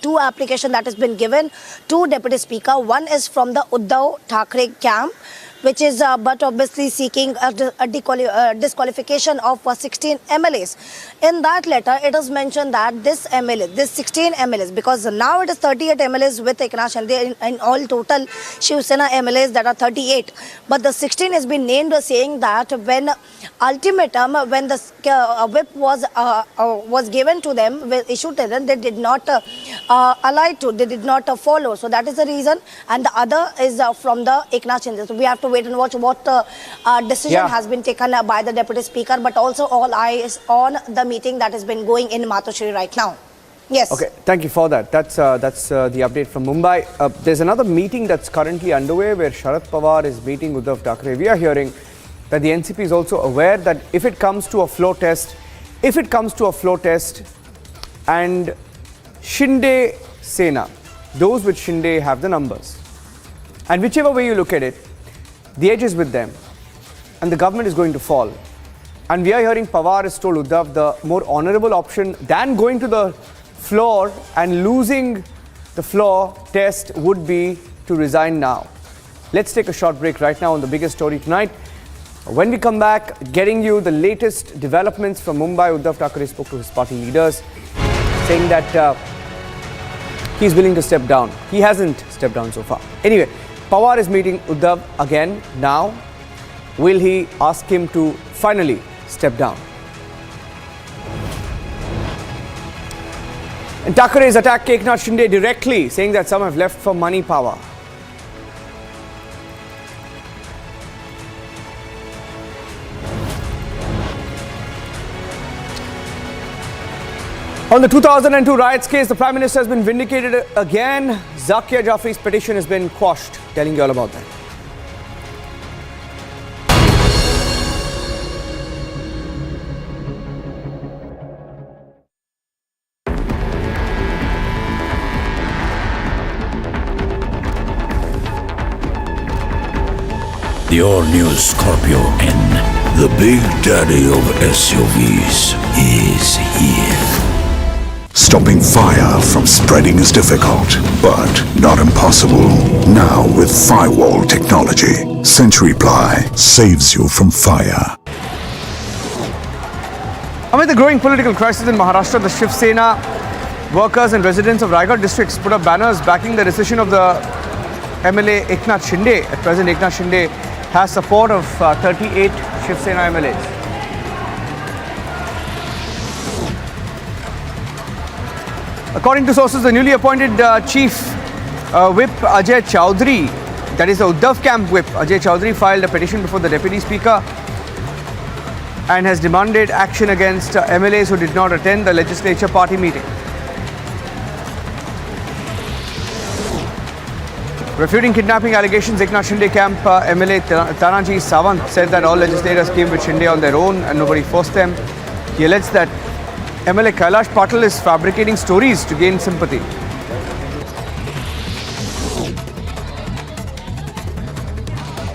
[SPEAKER 7] two applications that has been given to Deputy Speaker. One is from the Uddhav Thackeray camp, which is but obviously seeking a disqualification of 16 MLAs. In that letter, it is mentioned that this 16 MLAs, because now it is 38 MLAs with Eknath Shinde, in all total Shiv Sena MLAs that are 38. But the 16 has been named, saying that when ultimatum, when the whip was given to them, issued to them, they did not they did not follow. So that is the reason. And the other is from the Eknath Shinde. So we have to wait and watch what decision has been taken by the Deputy Speaker, but also all eyes on the meeting that has been going in Maharashtra right now. Yes.
[SPEAKER 17] Okay, thank you for that. That's the update from Mumbai. There's another meeting that's currently underway where Sharad Pawar is meeting Uddhav Thackeray. We are hearing that the NCP is also aware that if it comes to a floor test, and Shinde Sena, those with Shinde have the numbers. And whichever way you look at it, the edge is with them. And the government is going to fall. And we are hearing Pawar has told Uddhav the more honorable option than going to the floor and losing the floor test would be to resign now. Let's take a short break right now on the biggest story tonight. When we come back, getting you the latest developments from Mumbai. Uddhav Thackeray spoke to his party leaders, saying that he's willing to step down. He hasn't stepped down so far. Anyway, Pawar is meeting Uddhav again now. Will he ask him to finally step down? And Thackeray has attacked Eknath Shinde directly, saying that some have left for money power. On the 2002 riots case, the Prime Minister has been vindicated again. Zakia Jafri's petition has been quashed. Telling you all about that.
[SPEAKER 5] The all-new Scorpio N, the big daddy of SUVs, is here. Stopping fire from spreading is difficult, but not impossible. Now with firewall technology, Century Ply saves you from fire.
[SPEAKER 17] Amid the growing political crisis in Maharashtra, the Shiv Sena workers and residents of Raigad districts put up banners backing the decision of the MLA Eknath Shinde. At present, Eknath Shinde has support of 38 Shiv Sena MLAs. According to sources, the newly appointed Chief Whip Ajay Chowdhury, that is the Uddhav camp whip, Ajay Chowdhury filed a petition before the Deputy Speaker and has demanded action against MLAs who did not attend the legislature party meeting. Refuting kidnapping allegations, Eknath Shinde camp MLA Tanaji Sawant said that all legislators came with Shinde on their own and nobody forced them. He alleged that MLA Kailash Patil is fabricating stories to gain sympathy.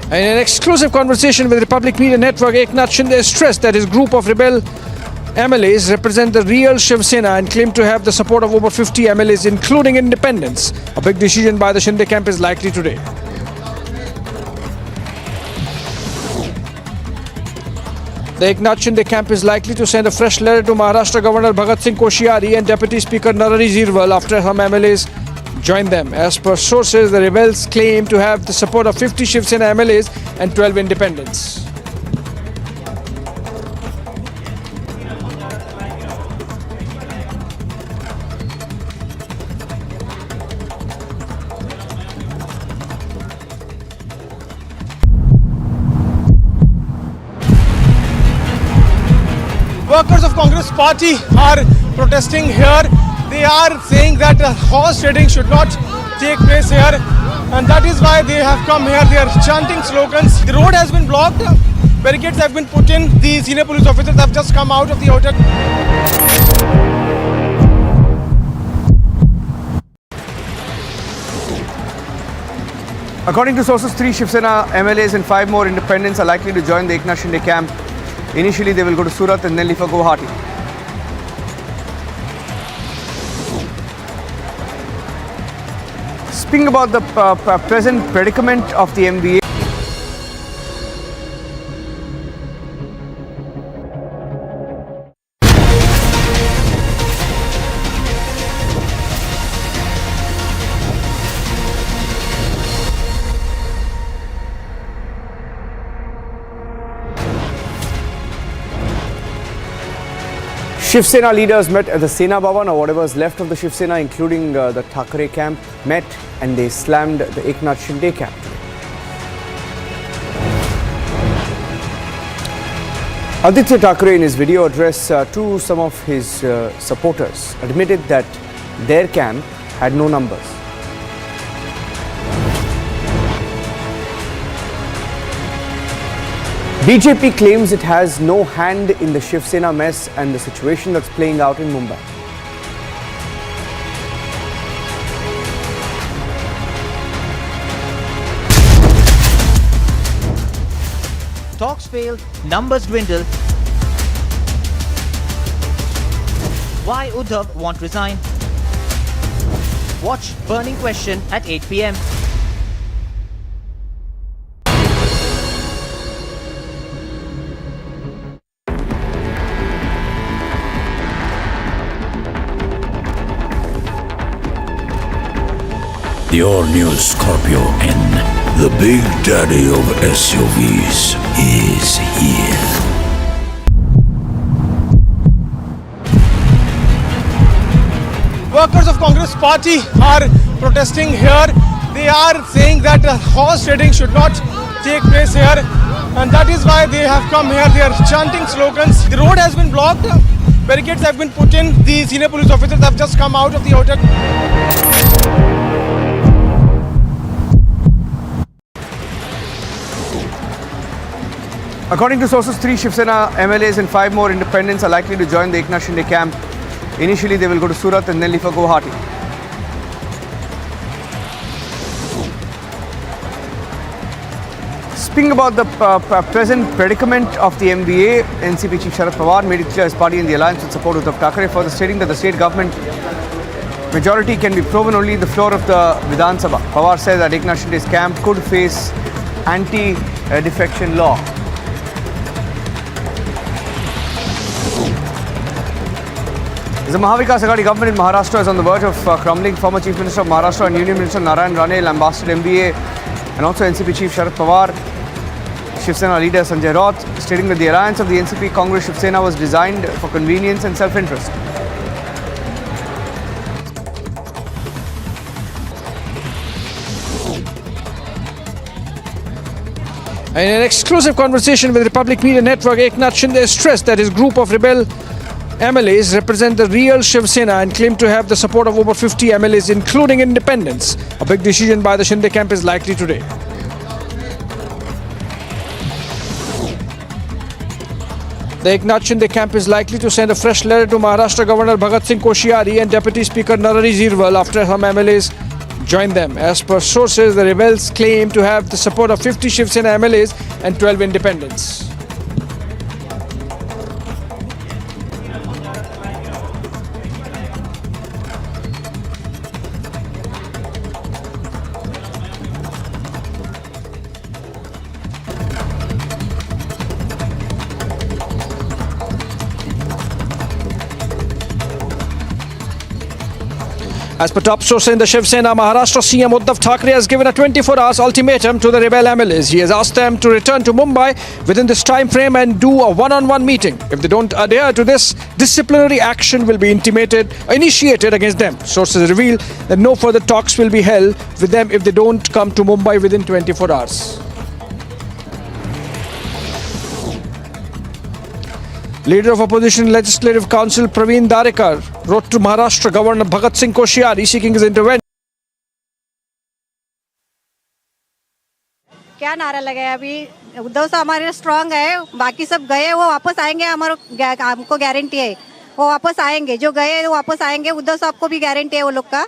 [SPEAKER 10] In an exclusive conversation with Republic Media Network, Eknath Shinde stressed that his group of rebel MLAs represent the real Shiv Sena and claim to have the support of over 50 MLAs, including independents. A big decision by the Shinde camp is likely today. The Eknath Shinde camp is likely to send a fresh letter to Maharashtra Governor Bhagat Singh Koshiyari and Deputy Speaker Narari Zirwal after some MLAs join them. As per sources, the rebels claim to have the support of 50 Shiv Sena MLAs and 12 independents.
[SPEAKER 16] Workers of Congress party are protesting here. They are saying that horse trading should not take place here, and that is why they have come here. They are chanting slogans. The road has been blocked. Barricades have been put in. The senior police officers have just come out of the hotel.
[SPEAKER 17] According to sources, 3 Shiv Sena MLAs and 5 more independents are likely to join the Eknath Shinde camp. Initially, they will go to Surat and then leave for Guwahati. Speaking about the present predicament of the MBA, Shiv Sena leaders met at the Sena Bhavan, or whatever is left of the Shiv Sena, including the Thackeray camp, met and they slammed the Eknath Shinde camp. Aditya Thackeray, in his video address to some of his supporters, admitted that their camp had no numbers. BJP claims it has no hand in the Shiv Sena mess and the situation that's playing out in Mumbai.
[SPEAKER 11] Talks fail, numbers dwindle. Why Uddhav won't resign? Watch Burning Question at 8 p.m.
[SPEAKER 5] The all-new Scorpio N, the big daddy of SUVs, is here.
[SPEAKER 16] Workers of Congress Party are protesting here. They are saying that horse trading should not take place here, and that is why they have come here. They are chanting slogans. The road has been blocked. Barricades have been put in. The senior police officers have just come out of the hotel.
[SPEAKER 17] According to sources, 3 Shiv Sena MLAs and 5 more independents are likely to join the Eknath Shinde camp. Initially, they will go to Surat and then leave for Guwahati. Speaking about the present predicament of the MBA, NCP Chief Sharad Pawar made it clear his party in the alliance with support of Uddhav Thackeray, further stating that the state government majority can be proven only in the floor of the Vidhan Sabha. Pawar said that Eknath Shinde's camp could face anti-defection law. The Mahavikas Aghadi government in Maharashtra is on the verge of crumbling. Former Chief Minister of Maharashtra and Union Minister Narayan Rane lambasted MBA and also NCP Chief Sharad Pawar. Shiv Sena leader Sanjay Raut stating that the alliance of the NCP Congress Shiv Sena was designed for convenience and self-interest.
[SPEAKER 10] In an exclusive conversation with Republic Media Network, Eknath Shinde stressed that his group of rebel MLAs represent the real Shiv Sena and claim to have the support of over 50 MLAs, including independents. A big decision by the Shinde camp is likely today. The Eknath Shinde camp is likely to send a fresh letter to Maharashtra Governor Bhagat Singh Koshiyari and Deputy Speaker Narari Zirwal after some MLAs join them. As per sources, the rebels claim to have the support of 50 Shiv Sena MLAs and 12 independents. As per top source in the Shiv Sena, Maharashtra CM Uddhav Thackeray has given a 24 hours ultimatum to the rebel MLAs. He has asked them to return to Mumbai within this time frame and do a one-on-one meeting. If they don't adhere to this, disciplinary action will be initiated against them. Sources reveal that no further talks will be held with them if they don't come to Mumbai within 24 hours. Leader of Opposition Legislative Council Praveen Darekar wrote to Maharashtra Governor Bhagat Singh Koshiyari seeking his intervention.
[SPEAKER 12] क्या नारा लगाया अभी उद्धव साहब हमारे strong है बाकी सब गए वो वापस आएंगे हमको गारंटी है वो वापस आएंगे जो गए वो वापस आएंगे उद्धव साहब को भी गारंटी है वो लोग का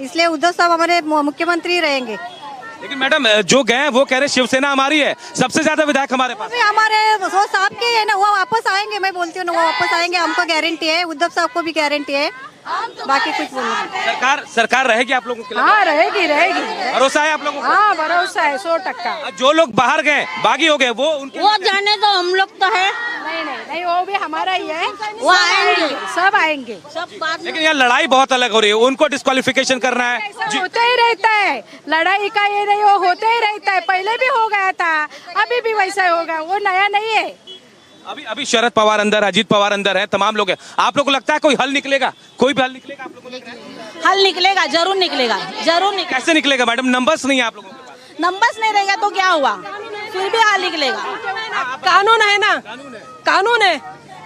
[SPEAKER 12] इसलिए उद्धव साहब हमारे मुख्यमंत्री रहेंगे
[SPEAKER 13] लेकिन मैडम जो गए वो कह रहे शिवसेना हमारी है सबसे ज्यादा विधायक हमारे पास
[SPEAKER 12] हमारे वो साहब के है ना वो वापस आएंगे मैं बोलती हूँ ना वो वापस आएंगे हमको गारंटी है उद्धव साहब को भी गारंटी है बाकी कुछ बोलना
[SPEAKER 13] सरकार रहेगी आप लोगों के लिए
[SPEAKER 12] हाँ रहेगी
[SPEAKER 13] भरोसा है आप लोगों को
[SPEAKER 12] हाँ भरोसा है 100%।
[SPEAKER 13] जो लोग बाहर गए बागी हो गए वो
[SPEAKER 12] जाने तो हम लोग तो है नहीं वो भी हमारा ही है वो आएंगे सब आएंगे सब बात
[SPEAKER 13] लेकिन यहाँ लड़ाई बहुत अलग हो रही है उनको डिस्क्वालिफिकेशन करना है
[SPEAKER 12] होता ही रहता है लड़ाई का ये नहीं वो होता ही रहता है पहले भी हो गया था अभी भी वैसा होगा वो नया नहीं है
[SPEAKER 13] अभी शरद पवार अंदर, अजीत पवार अंदर है, तमाम लोग हैं। आप लोग को लगता है कोई हल निकलेगा? कोई भी हल निकलेगा आप लोगों को लगता है?
[SPEAKER 9] हल निकलेगा, जरूर निकलेगा, जरूर निकलेगा।
[SPEAKER 13] कैसे निकलेगा मैडम? नंबर्स नहीं है आप लोगों के पास।
[SPEAKER 9] नंबर्स नहीं रहेगा तो क्या हुआ, फिर भी हल निकलेगा।
[SPEAKER 14] कानून है ना, कानून है,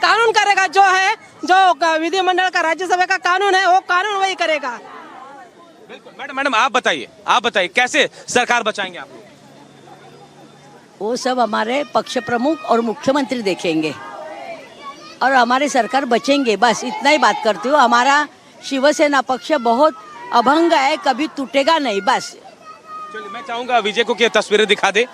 [SPEAKER 14] कानून करेगा। जो है, जो विधिमंडल का, राज्यसभा का कानून है, वो कानून वही करेगा।
[SPEAKER 13] बिल्कुल। मैडम आप बताइए कैसे सरकार बचाएंगे आप लोग?
[SPEAKER 9] वो सब हमारे पक्ष प्रमुख और मुख्यमंत्री देखेंगे और हमारी सरकार बचेंगे, बस इतना ही बात करती हूँ। हमारा शिवसेना पक्ष बहुत अभंग है, कभी टूटेगा नहीं, बस।
[SPEAKER 13] चलिए, मैं चाहूंगा विजय को कि तस्वीरें दिखा दे।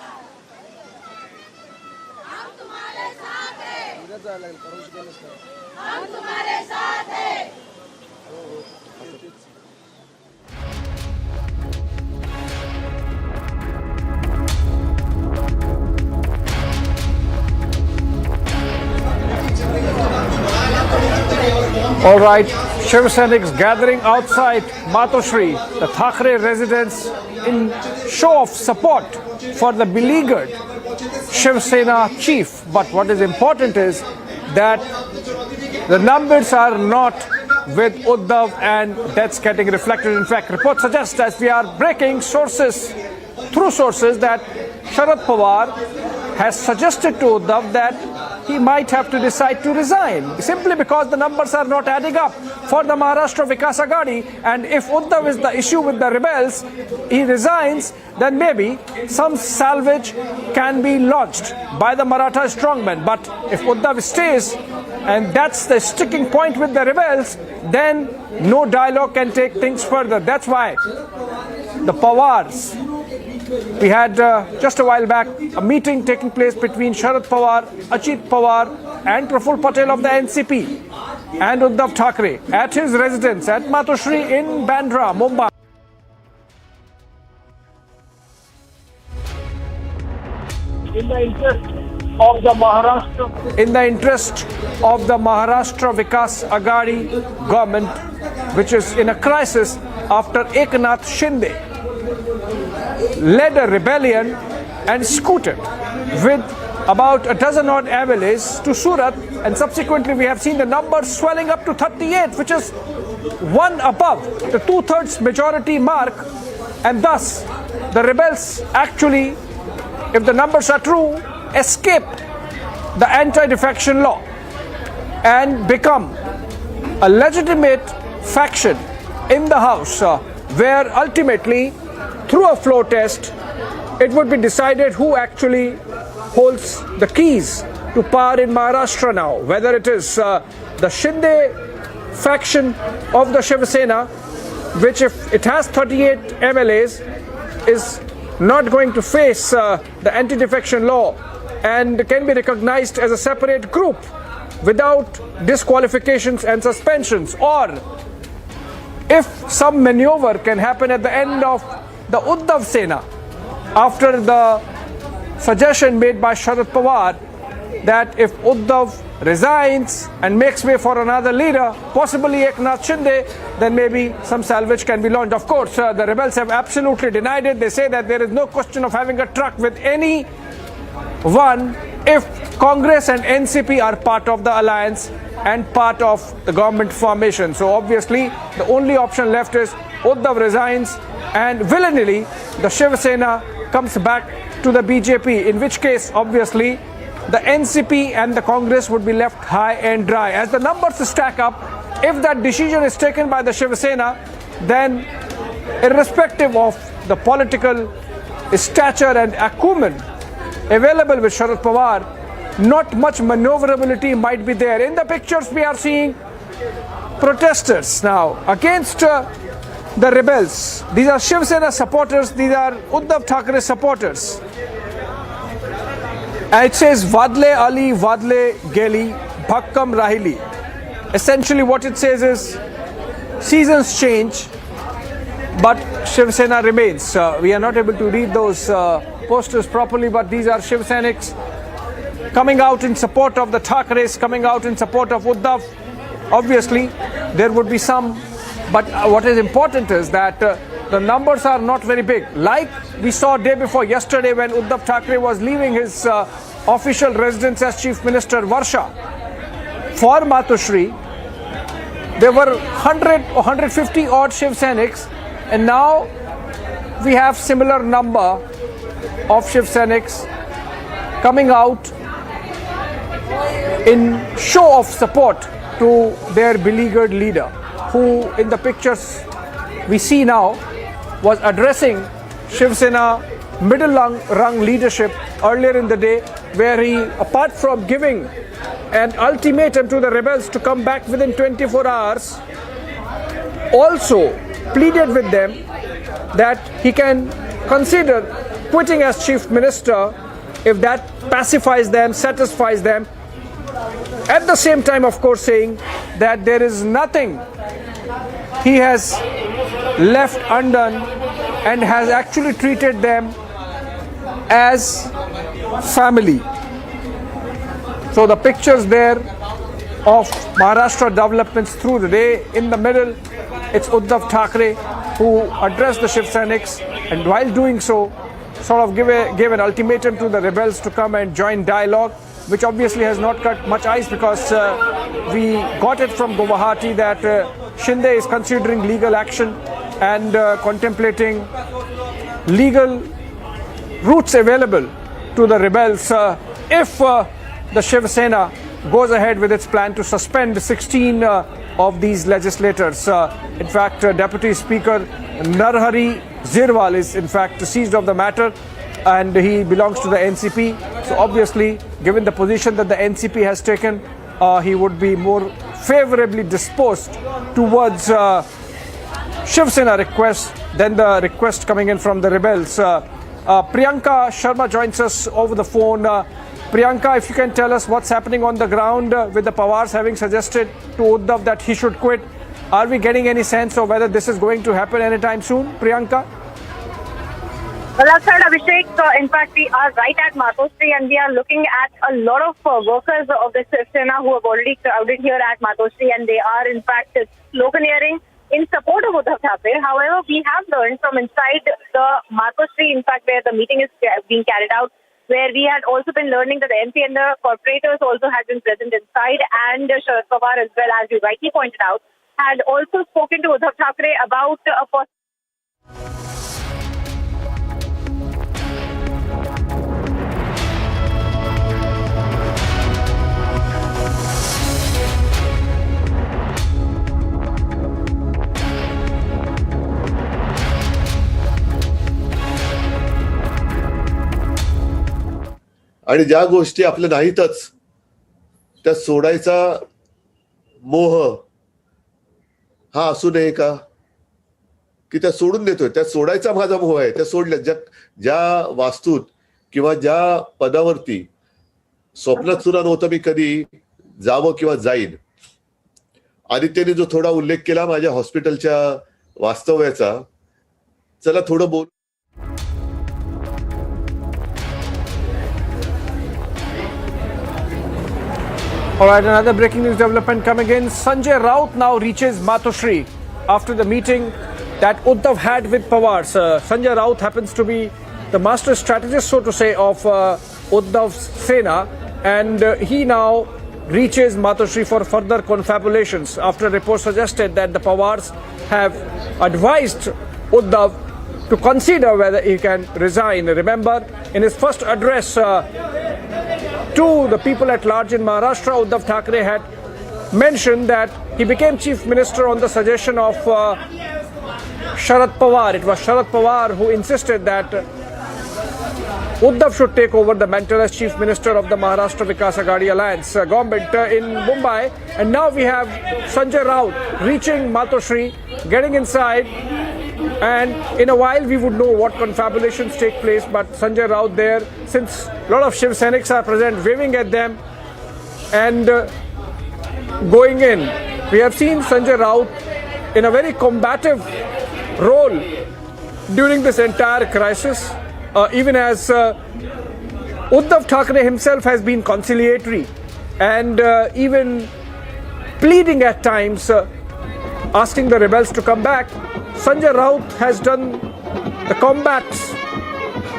[SPEAKER 10] All right, Shiv Sainiks gathering outside Matoshri, the Thakre residence, in show of support for the beleaguered Shiv Sena chief. But what is important is that the numbers are not with Uddhav, and that's getting reflected. In fact, reports suggest, as we are breaking sources, through sources, that Sharad Pawar has suggested to Uddhav that he might have to decide to resign, simply because the numbers are not adding up for the Maharashtra Vikas Aghadi. And if Uddhav is the issue with the rebels, he resigns, then maybe some salvage can be launched by the Maratha strongmen. But if Uddhav stays, and that's the sticking point with the rebels, then no dialogue can take things further. That's why the Pawars, we had just a while back a meeting taking place between Sharad Pawar, Ajit Pawar and Praful Patel of the NCP and Uddhav Thackeray at his residence at Matoshri in Bandra, Mumbai.
[SPEAKER 8] In the interest of the Maharashtra,
[SPEAKER 10] in the interest of the Maharashtra Vikas Aghadi government, which is in a crisis after Eknath Shinde led a rebellion and scooted with about a dozen odd MLAs to Surat, and subsequently we have seen the numbers swelling up to 38, which is one above the two-thirds majority mark, and thus the rebels actually, if the numbers are true, escape the anti-defection law and become a legitimate faction in the house, where ultimately through a floor test it would be decided who actually holds the keys to power in Maharashtra now, whether it is the Shinde faction of the Shiv Sena, which if it has 38 MLAs is not going to face the anti-defection law and can be recognized as a separate group without disqualifications and suspensions, or if some maneuver can happen at the end of the Uddhav Sena after the suggestion made by Sharad Pawar that if Uddhav resigns and makes way for another leader, possibly Eknath Shinde, then maybe some salvage can be launched. Of course, the rebels have absolutely denied it. They say that there is no question of having a truck with any one if Congress and NCP are part of the alliance and part of the government formation. So obviously the only option left is Uddhav resigns and willingly the Shiv Sena comes back to the BJP, in which case obviously the NCP and the Congress would be left high and dry. As the numbers stack up, if that decision is taken by the Shiv Sena, then irrespective of the political stature and acumen available with Sharad Pawar, not much maneuverability might be there. In the pictures we are seeing protesters now against the rebels. These are Shiv Sena supporters, these are Uddhav Thackeray supporters. And it says Vadle Ali, Vadle Geli, Bhakkam Rahili. Essentially what it says is seasons change, but Shiv Sena remains. We are not able to read those posters properly, but these are Shiv Sainiks coming out in support of the Thackeray's, coming out in support of Uddhav. Obviously, there would be some, but what is important is that the numbers are not very big. Like we saw day before yesterday when Uddhav Thackeray was leaving his official residence as Chief Minister Varsha. For Matoshri, there were 100 or 150 odd Shiv Sainiks, and now we have similar number of Shiv Sainiks coming out in show of support to their beleaguered leader, who in the pictures we see now was addressing Shiv Sena middle rung leadership earlier in the day, where he, apart from giving an ultimatum to the rebels to come back within 24 hours, also pleaded with them that he can consider quitting as chief minister if that pacifies them, satisfies them. At the same time, of course, saying that there is nothing he has left undone and has actually treated them as family. So the pictures there of Maharashtra developments through the day. In the middle, it's Uddhav Thackeray who addressed the Shiv Sainiks, and while doing so, sort of gave an ultimatum to the rebels to come and join dialogue, which obviously has not cut much ice, because we got it from Guwahati that Shinde is considering legal action and contemplating legal routes available to the rebels if the Shiv Sena goes ahead with its plan to suspend 16 of these legislators. In fact, Deputy Speaker Narhari Zirwal is in fact seized of the matter, and he belongs to the NCP. So obviously, given the position that the NCP has taken, he would be more favorably disposed towards Shiv Sena request than the request coming in from the rebels. Priyanka Sharma joins us over the phone. Priyanka, if you can tell us what's happening on the ground with the Pawars having suggested to Uddhav that he should quit. Are we getting any sense of whether this is going to happen anytime soon, Priyanka?
[SPEAKER 1] Well, that's right, Abhishek. In fact, we are right at Matoshri, and we are looking at a lot of workers of the Shiv Sena who have already crowded here at Matoshri, and they are in fact sloganeering in support of Uddhav Thackeray. However, we have learned from inside the Matoshri, in fact, where the meeting is being carried out, where we had also been learning that the MP and the corporators also had been present inside, and Sharad Pawar, as well, as you rightly pointed out, had also spoken to Uddhav Thackeray about a possible.
[SPEAKER 15] आणि ज्या गोष्टी आपल्या नाहीतच त्या सोडायचा मोह हा असू नये का, की त्या सोडून देतोय. त्या सोडायचा माझा मोह आहे. त्या सोडल्या ज्या वास्तूत किंवा ज्या पदावरती स्वप्नात सुद्धा नव्हतं मी कधी जावं किंवा जाईन. आदित्यने जो थोडा उल्लेख केला माझ्या हॉस्पिटलच्या वास्तव्याचा, चला थोडं बोल.
[SPEAKER 10] All right, another breaking news development coming in. Sanjay Raut now reaches Matoshri after the meeting that Uddhav had with Pawar. Sanjay Raut happens to be the master strategist, so to say, of Uddhav's Sena, and he now reaches Matoshri for further confabulations after reports suggested that the Pawars have advised Uddhav to consider whether he can resign. Remember, in his first address to the people at large in Maharashtra, Uddhav Thackeray had mentioned that he became chief minister on the suggestion of Sharad Pawar. It was Sharad Pawar who insisted that Uddhav should take over the mantle as chief minister of the Maharashtra Vikas Aghadi Alliance government in Mumbai. And now we have Sanjay Raut reaching Matoshri, getting inside, and in a while we would know what confabulations take place. But Sanjay Raut there, since a lot of Shiv Sainiks are present, waving at them and going in. We have seen Sanjay Raut in a very combative role during this entire crisis, even as Uddhav Thackeray himself has been conciliatory and even pleading at times, asking the rebels to come back. Sanjay Raut has done the combats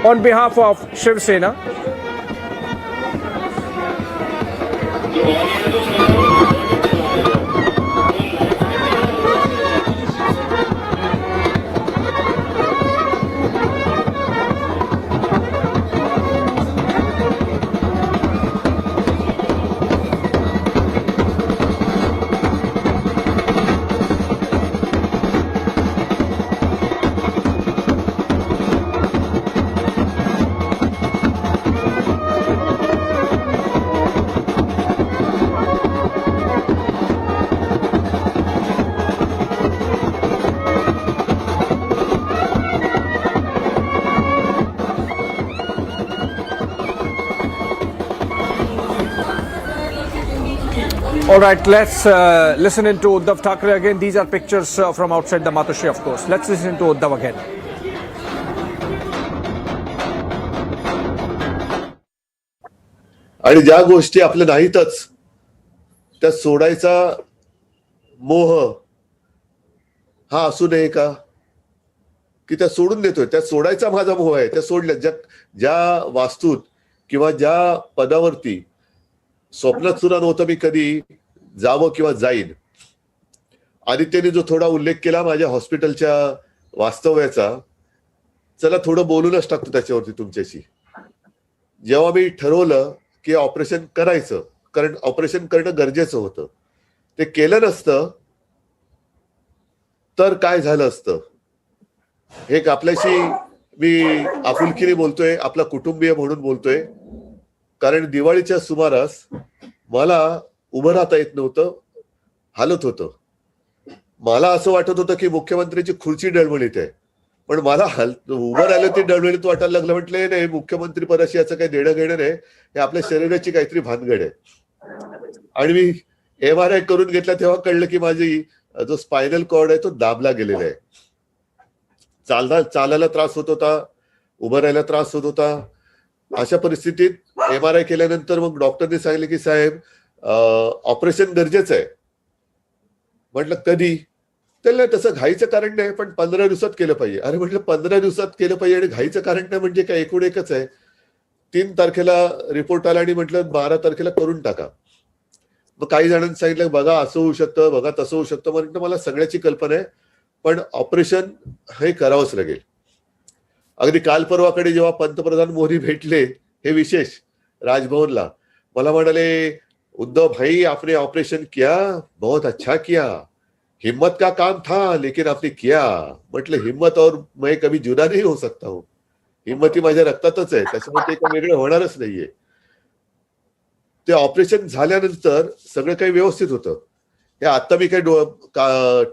[SPEAKER 10] on behalf of Shiv Sena. All right, let's listen into Uddhav Thackeray again. These are pictures from outside the Matoshri, of course. Let's listen to Uddhav again.
[SPEAKER 15] आणि ज्या गोष्टी आपल्या नाहीतच त्या सोडायचा मोह हा असू नये का, की त्या सोडून देतोय. त्या सोडायचा माझा मोह आहे. त्या सोडल्या ज्या वास्तूत किंवा ज्या पदावरती स्वप्नात सुद्धा नव्हतं मी कधी जावं किंवा जाईन. आदित्यने जो थोडा उल्लेख केला माझ्या हॉस्पिटलच्या वास्तव्याचा, चला थोडं बोलूनच टाकतो त्याच्यावरती तुमच्याशी. जेव्हा मी ठरवलं की ऑपरेशन करायचं, कारण ऑपरेशन करणं गरजेचं होतं, ते केलं नसतं तर काय झालं असतं. हे आपल्याशी मी आपुलकीने बोलतोय, आपला कुटुंबीय म्हणून बोलतोय. कारण दिवाळीच्या सुमारास मला उभं राहता येत नव्हतं, हालत होतं. मला असं वाटत होतं की मुख्यमंत्र्याची खुर्ची डळमळीत आहे, पण मला उभं राहिलं ती डळमळीत वाटायला लागलं. म्हटलं नाही, मुख्यमंत्री पदाशी याचं काही देणं घेणं नाही, हे आपल्या शरीराची काहीतरी भानगड आहे. आणि मी MRI करून घेतला तेव्हा कळलं की माझी जो स्पायनल कॉर्ड आहे तो दाबला गेलेला आहे. चालायला त्रास होत होता, उभं राहायला त्रास होत होता. अशा परिस्थितीत MRI केल्यानंतर मग डॉक्टरने सांगितले की साहेब ऑपरेशन गरजेचं आहे. म्हटलं कधी? त्याला तसं घाईचं कारण नाही, पण 15 दिवसात केलं पाहिजे. अरे म्हटलं 15 दिवसात केलं पाहिजे आणि घाईचं कारण नाही म्हणजे काय, एकूण एकच आहे. 3 तारखेला रिपोर्ट आला आणि म्हटलं 12 तारखेला करून टाका. मग काही जणांनी सांगितलं बघा असं होऊ शकतं, बघा तसं होऊ शकतं. म्हटलं मला सगळ्याची कल्पना आहे, पण ऑपरेशन हे करावंच लागेल. अगदी काल परवाकडे जेव्हा पंतप्रधान मोदी भेटले, हे विशेष राजभवनला, मला म्हणाले उद्धव भाई आपने ऑपरेशन किया, बहुत अच्छा किया, हिम्मत का काम था लेकिन आपने किया. म्हटलं हिम्मत और मैं कभी जुदा नहीं हो सकता हूं. हिम्मत ही माझ्या रक्तातच आहे, त्याच्यामुळे ते काही वेगळं होणारच नाहीये. ते ऑपरेशन झाल्यानंतर सगळं काही व्यवस्थित होतं. हे आता मी काही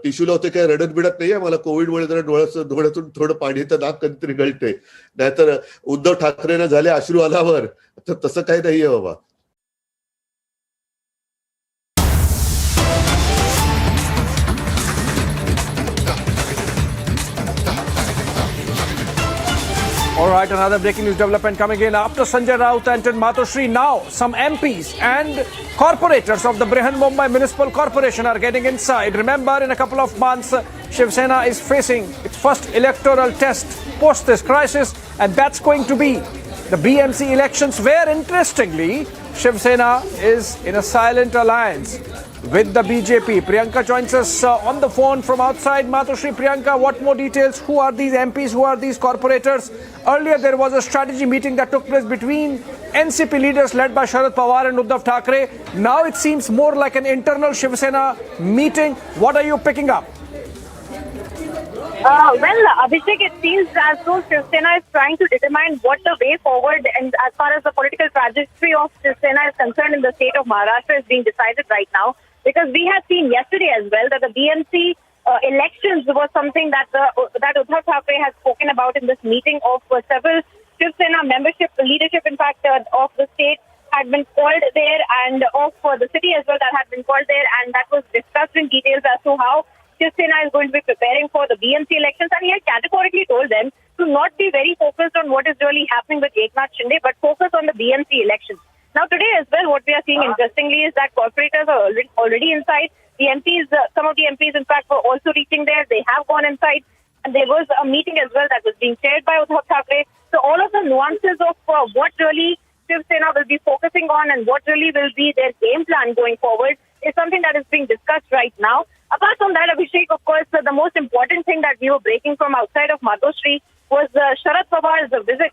[SPEAKER 15] टिश्यू लावते, काही रडत बिडत नाहीये. मला कोविडमुळे जरा डोळ्यातून थोडं पाणी येतं, नाक कधीतरी गळते. नाहीतर उद्धव ठाकरेंना झाले अश्रू आल्यावर, तर तसं काही नाहीये बाबा.
[SPEAKER 10] All right, another breaking news development coming in. After Sanjay Raut entered Matoshri, now some MPs and corporators of the Brihan Mumbai Municipal Corporation are getting inside. Remember, in a couple of months, Shiv Sena is facing its first electoral test post this crisis, and that's going to be the BMC elections, where interestingly, Shiv Sena is in a silent alliance with the BJP. Priyanka joins us on the phone from outside Matoshri. Priyanka, what more details? Who are these MPs? Who are these corporators? Earlier, there was a strategy meeting that took place between NCP leaders led by Sharad Pawar and Uddhav Thackeray. Now it seems more like an internal Shiv Sena meeting. What are you picking up?
[SPEAKER 1] Well, Abhishek, it seems as though Shiv Sena is trying to determine what the way forward, and as far as the political trajectory of Shiv Sena is concerned in the state of Maharashtra, is being decided right now. Because we have seen yesterday as well that the BMC elections was something that Uddhav Thackeray has spoken about in this meeting of several Shiv Sena leadership, in fact, of the state had been called there, and of the city as well that had been called there, and that was discussed in details as to how Shiv Sena is going to be preparing for the BMC elections. And he had categorically told them to not be very focused on what is really happening with Eknath Shinde, but focus on the BMC elections. Now today as well, what we are seeing interestingly is that corporators are already inside. The MPs, some of the MPs in fact were also reaching there. They have gone inside, and there was a meeting as well that was being chaired by Uddhav Thackeray. So all of the nuances of what really Shiv Sena will be focusing on and what really will be their game plan going forward is something that is being discussed right now. Apart from that, Abhishek, of course, the most important thing that we were breaking from outside of Matoshri was Sharad Pawar's visit.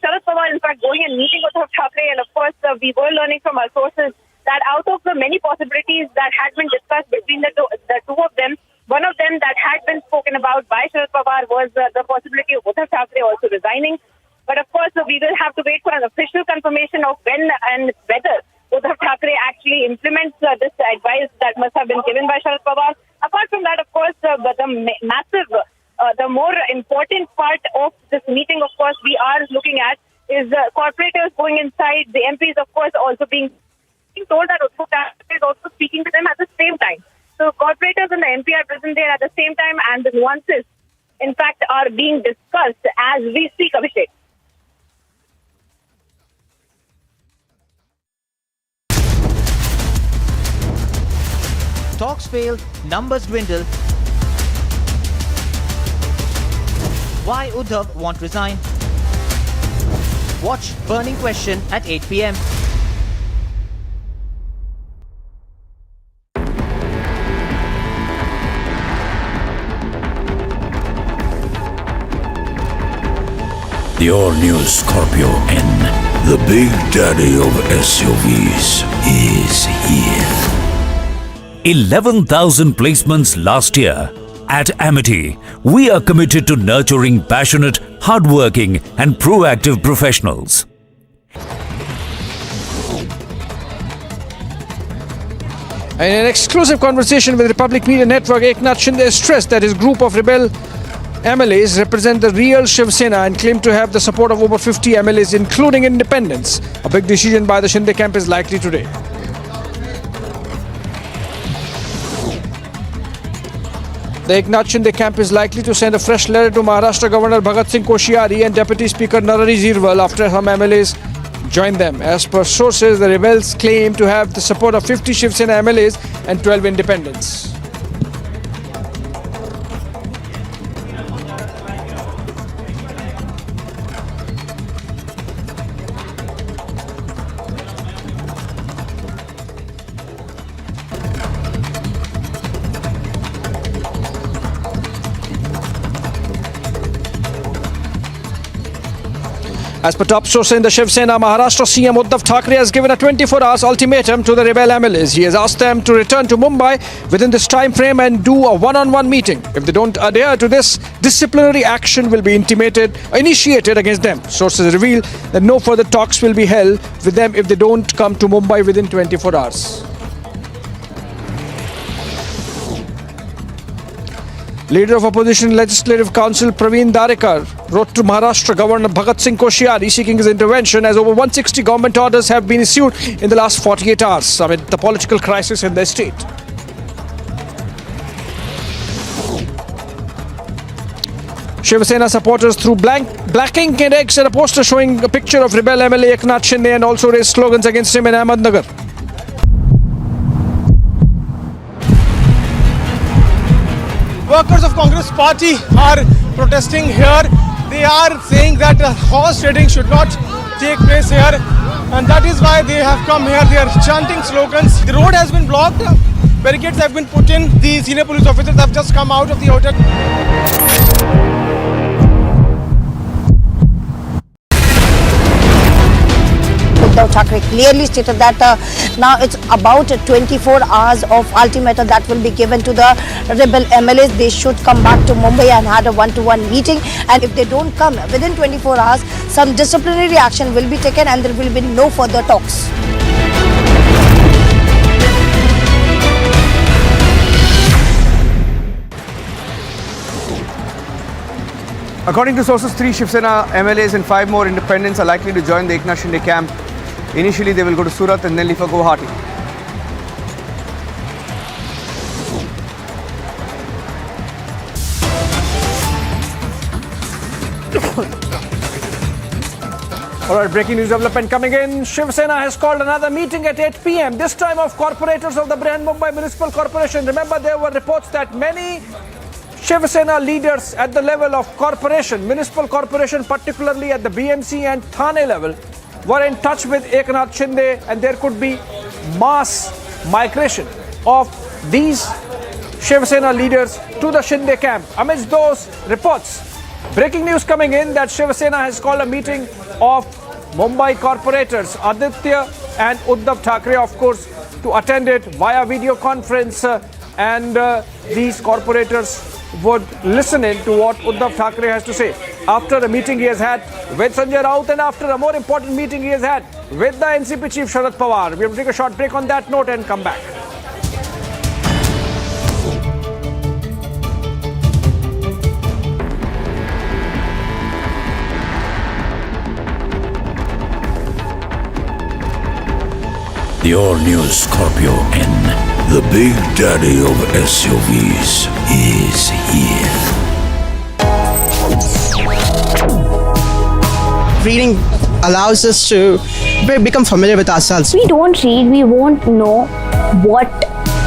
[SPEAKER 1] Sharad Pawar, in fact, going and meeting Uddhav Thackeray, and of course, we were learning from our sources that out of the many possibilities that had been discussed between the two of them, one of them that had been spoken about by Sharad Pawar was the possibility of Uddhav Thackeray also resigning. But of course, we will have to wait for an official confirmation of when and whether Uddhav Thackeray actually implements this advice that must have been given by Sharad Pawar. Apart from that, of course, the more important part of this meeting, of course, we are looking at is corporators going inside, the MPs, of course, also being being told that Uddhav Thackeray is also speaking to them at the same time. So corporators and the MP are present there at the same time, and the nuances, in fact, are being discussed as we speak, Abhishek.
[SPEAKER 11] Talks failed, numbers dwindle. Why Uddhav won't resign? Watch Burning Question at 8 p.m.
[SPEAKER 5] The all-new Scorpio N, the big daddy of SUVs, is here.
[SPEAKER 4] 11,000 placements last year. At Amity, we are committed to nurturing passionate, hardworking and proactive professionals.
[SPEAKER 10] In an exclusive conversation with Republic Media Network, Eknath Shinde stressed that his group of rebel MLAs represent the real Shiv Sena and claim to have the support of over 50 MLAs, including independents. A big decision by the Shinde camp is likely today. The Eknath Shinde camp is likely to send a fresh letter to Maharashtra Governor Bhagat Singh Koshiyari and Deputy Speaker Narari Zirwal after some MLAs join them. As per sources, the rebels claim to have the support of 50 Shiv Sena MLAs and 12 independents. As per top source in the Shiv Sena, Maharashtra CM Uddhav Thackeray has given a 24 hours ultimatum to the rebel MLAs. He has asked them to return to Mumbai within this time frame and do a one-on-one meeting. If they don't adhere to this, disciplinary action will be initiated against them. Sources reveal that no further talks will be held with them if they don't come to Mumbai within 24 hours. Leader of Opposition Legislative Council Praveen Darekar wrote to Maharashtra Governor Bhagat Singh Koshiyari seeking his intervention as over 160 government orders have been issued in the last 48 hours amid the political crisis in the state. Shiv Sena supporters threw black ink and eggs and a poster showing a picture of rebel MLA Eknath Shinde and also raised slogans against him in Ahmednagar.
[SPEAKER 16] Workers of Congress party are protesting here. They are saying that horse trading should not take place here, and that is why they have come here. They are chanting slogans. The road has been blocked. Barricades have been put in. The senior police officers have just come out of the hotel.
[SPEAKER 7] Uddhav Thackeray clearly stated that now it's about 24 hours of ultimatum that will be given to the rebel MLAs. They should come back to Mumbai and had a one-to-one meeting, and if they don't come within 24 hours, some disciplinary action will be taken and there will be no further talks.
[SPEAKER 17] According to sources, 3 Shiv Sena MLAs and 5 more independents are likely to join the Eknath Shinde camp. Initially, they will go to Surat and then leave for Guwahati.
[SPEAKER 10] Alright, breaking news development coming in. Shiv Sena has called another meeting at 8 p.m. This time of corporators of the Brihan Mumbai Municipal Corporation. Remember, there were reports that many Shiv Sena leaders at the level of corporation, municipal corporation, particularly at the BMC and Thane level, were in touch with Eknath Shinde, and there could be mass migration of these Shiv Sena leaders to the Shinde camp. Amidst those reports, breaking news coming in that Shiv Sena has called a meeting of Mumbai corporators, Aditya and Uddhav Thackeray, of course, to attend it via video conference, and these corporators would listen in to what Uddhav Thackeray has to say after a meeting he has had with Sanjay Raut and after a more important meeting he has had with the NCP chief Sharad Pawar. We have to take a short break on that note and come back.
[SPEAKER 4] The
[SPEAKER 5] The all-new Scorpio N, the big daddy of SUVs, is here.
[SPEAKER 18] Reading allows us to become familiar with ourselves.
[SPEAKER 24] We don't read, we won't know what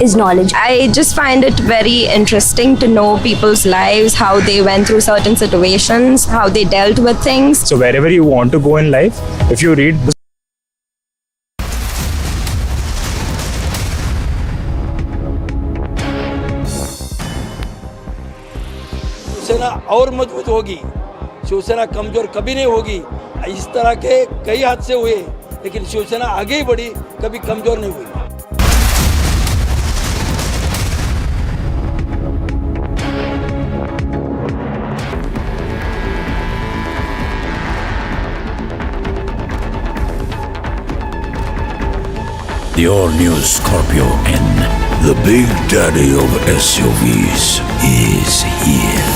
[SPEAKER 24] is knowledge. I just find it very interesting to know people's lives, how they went through certain situations, how they dealt with things.
[SPEAKER 25] So wherever you want to go in life, if you read books,
[SPEAKER 19] Shiv Sena और मजबूत होगी, शिवसेना कमजोर कभी नहीं होगी। इस तरह के कई हादसे हुए, लेकिन शिवसेना आगे ही बढ़ी, कभी कमजोर नहीं हुई।
[SPEAKER 5] The all-new Scorpio N, the big daddy of SUVs, is here.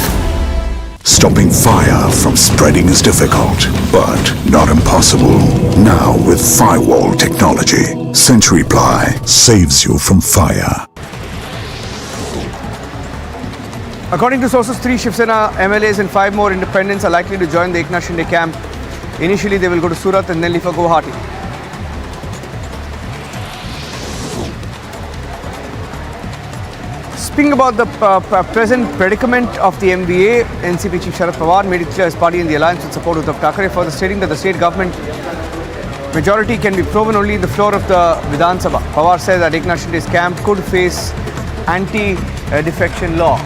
[SPEAKER 5] Stopping fire from spreading is difficult, but not impossible. Now with firewall technology, Century Ply saves you from fire.
[SPEAKER 17] According to sources, 3 Shiv Sena MLAs and 5 more independents are likely to join the Eknath Shinde camp. Initially, they will go to Surat and then leave for Guwahati. Speaking about the present predicament of the MBA, NCP Chief Sharad Pawar made it clear his party in the alliance will support Uddhav Thackeray, further stating that the state government majority can be proven only in the floor of the Vidhan Sabha. Pawar said that Eknath Shinde's camp could face anti-defection law.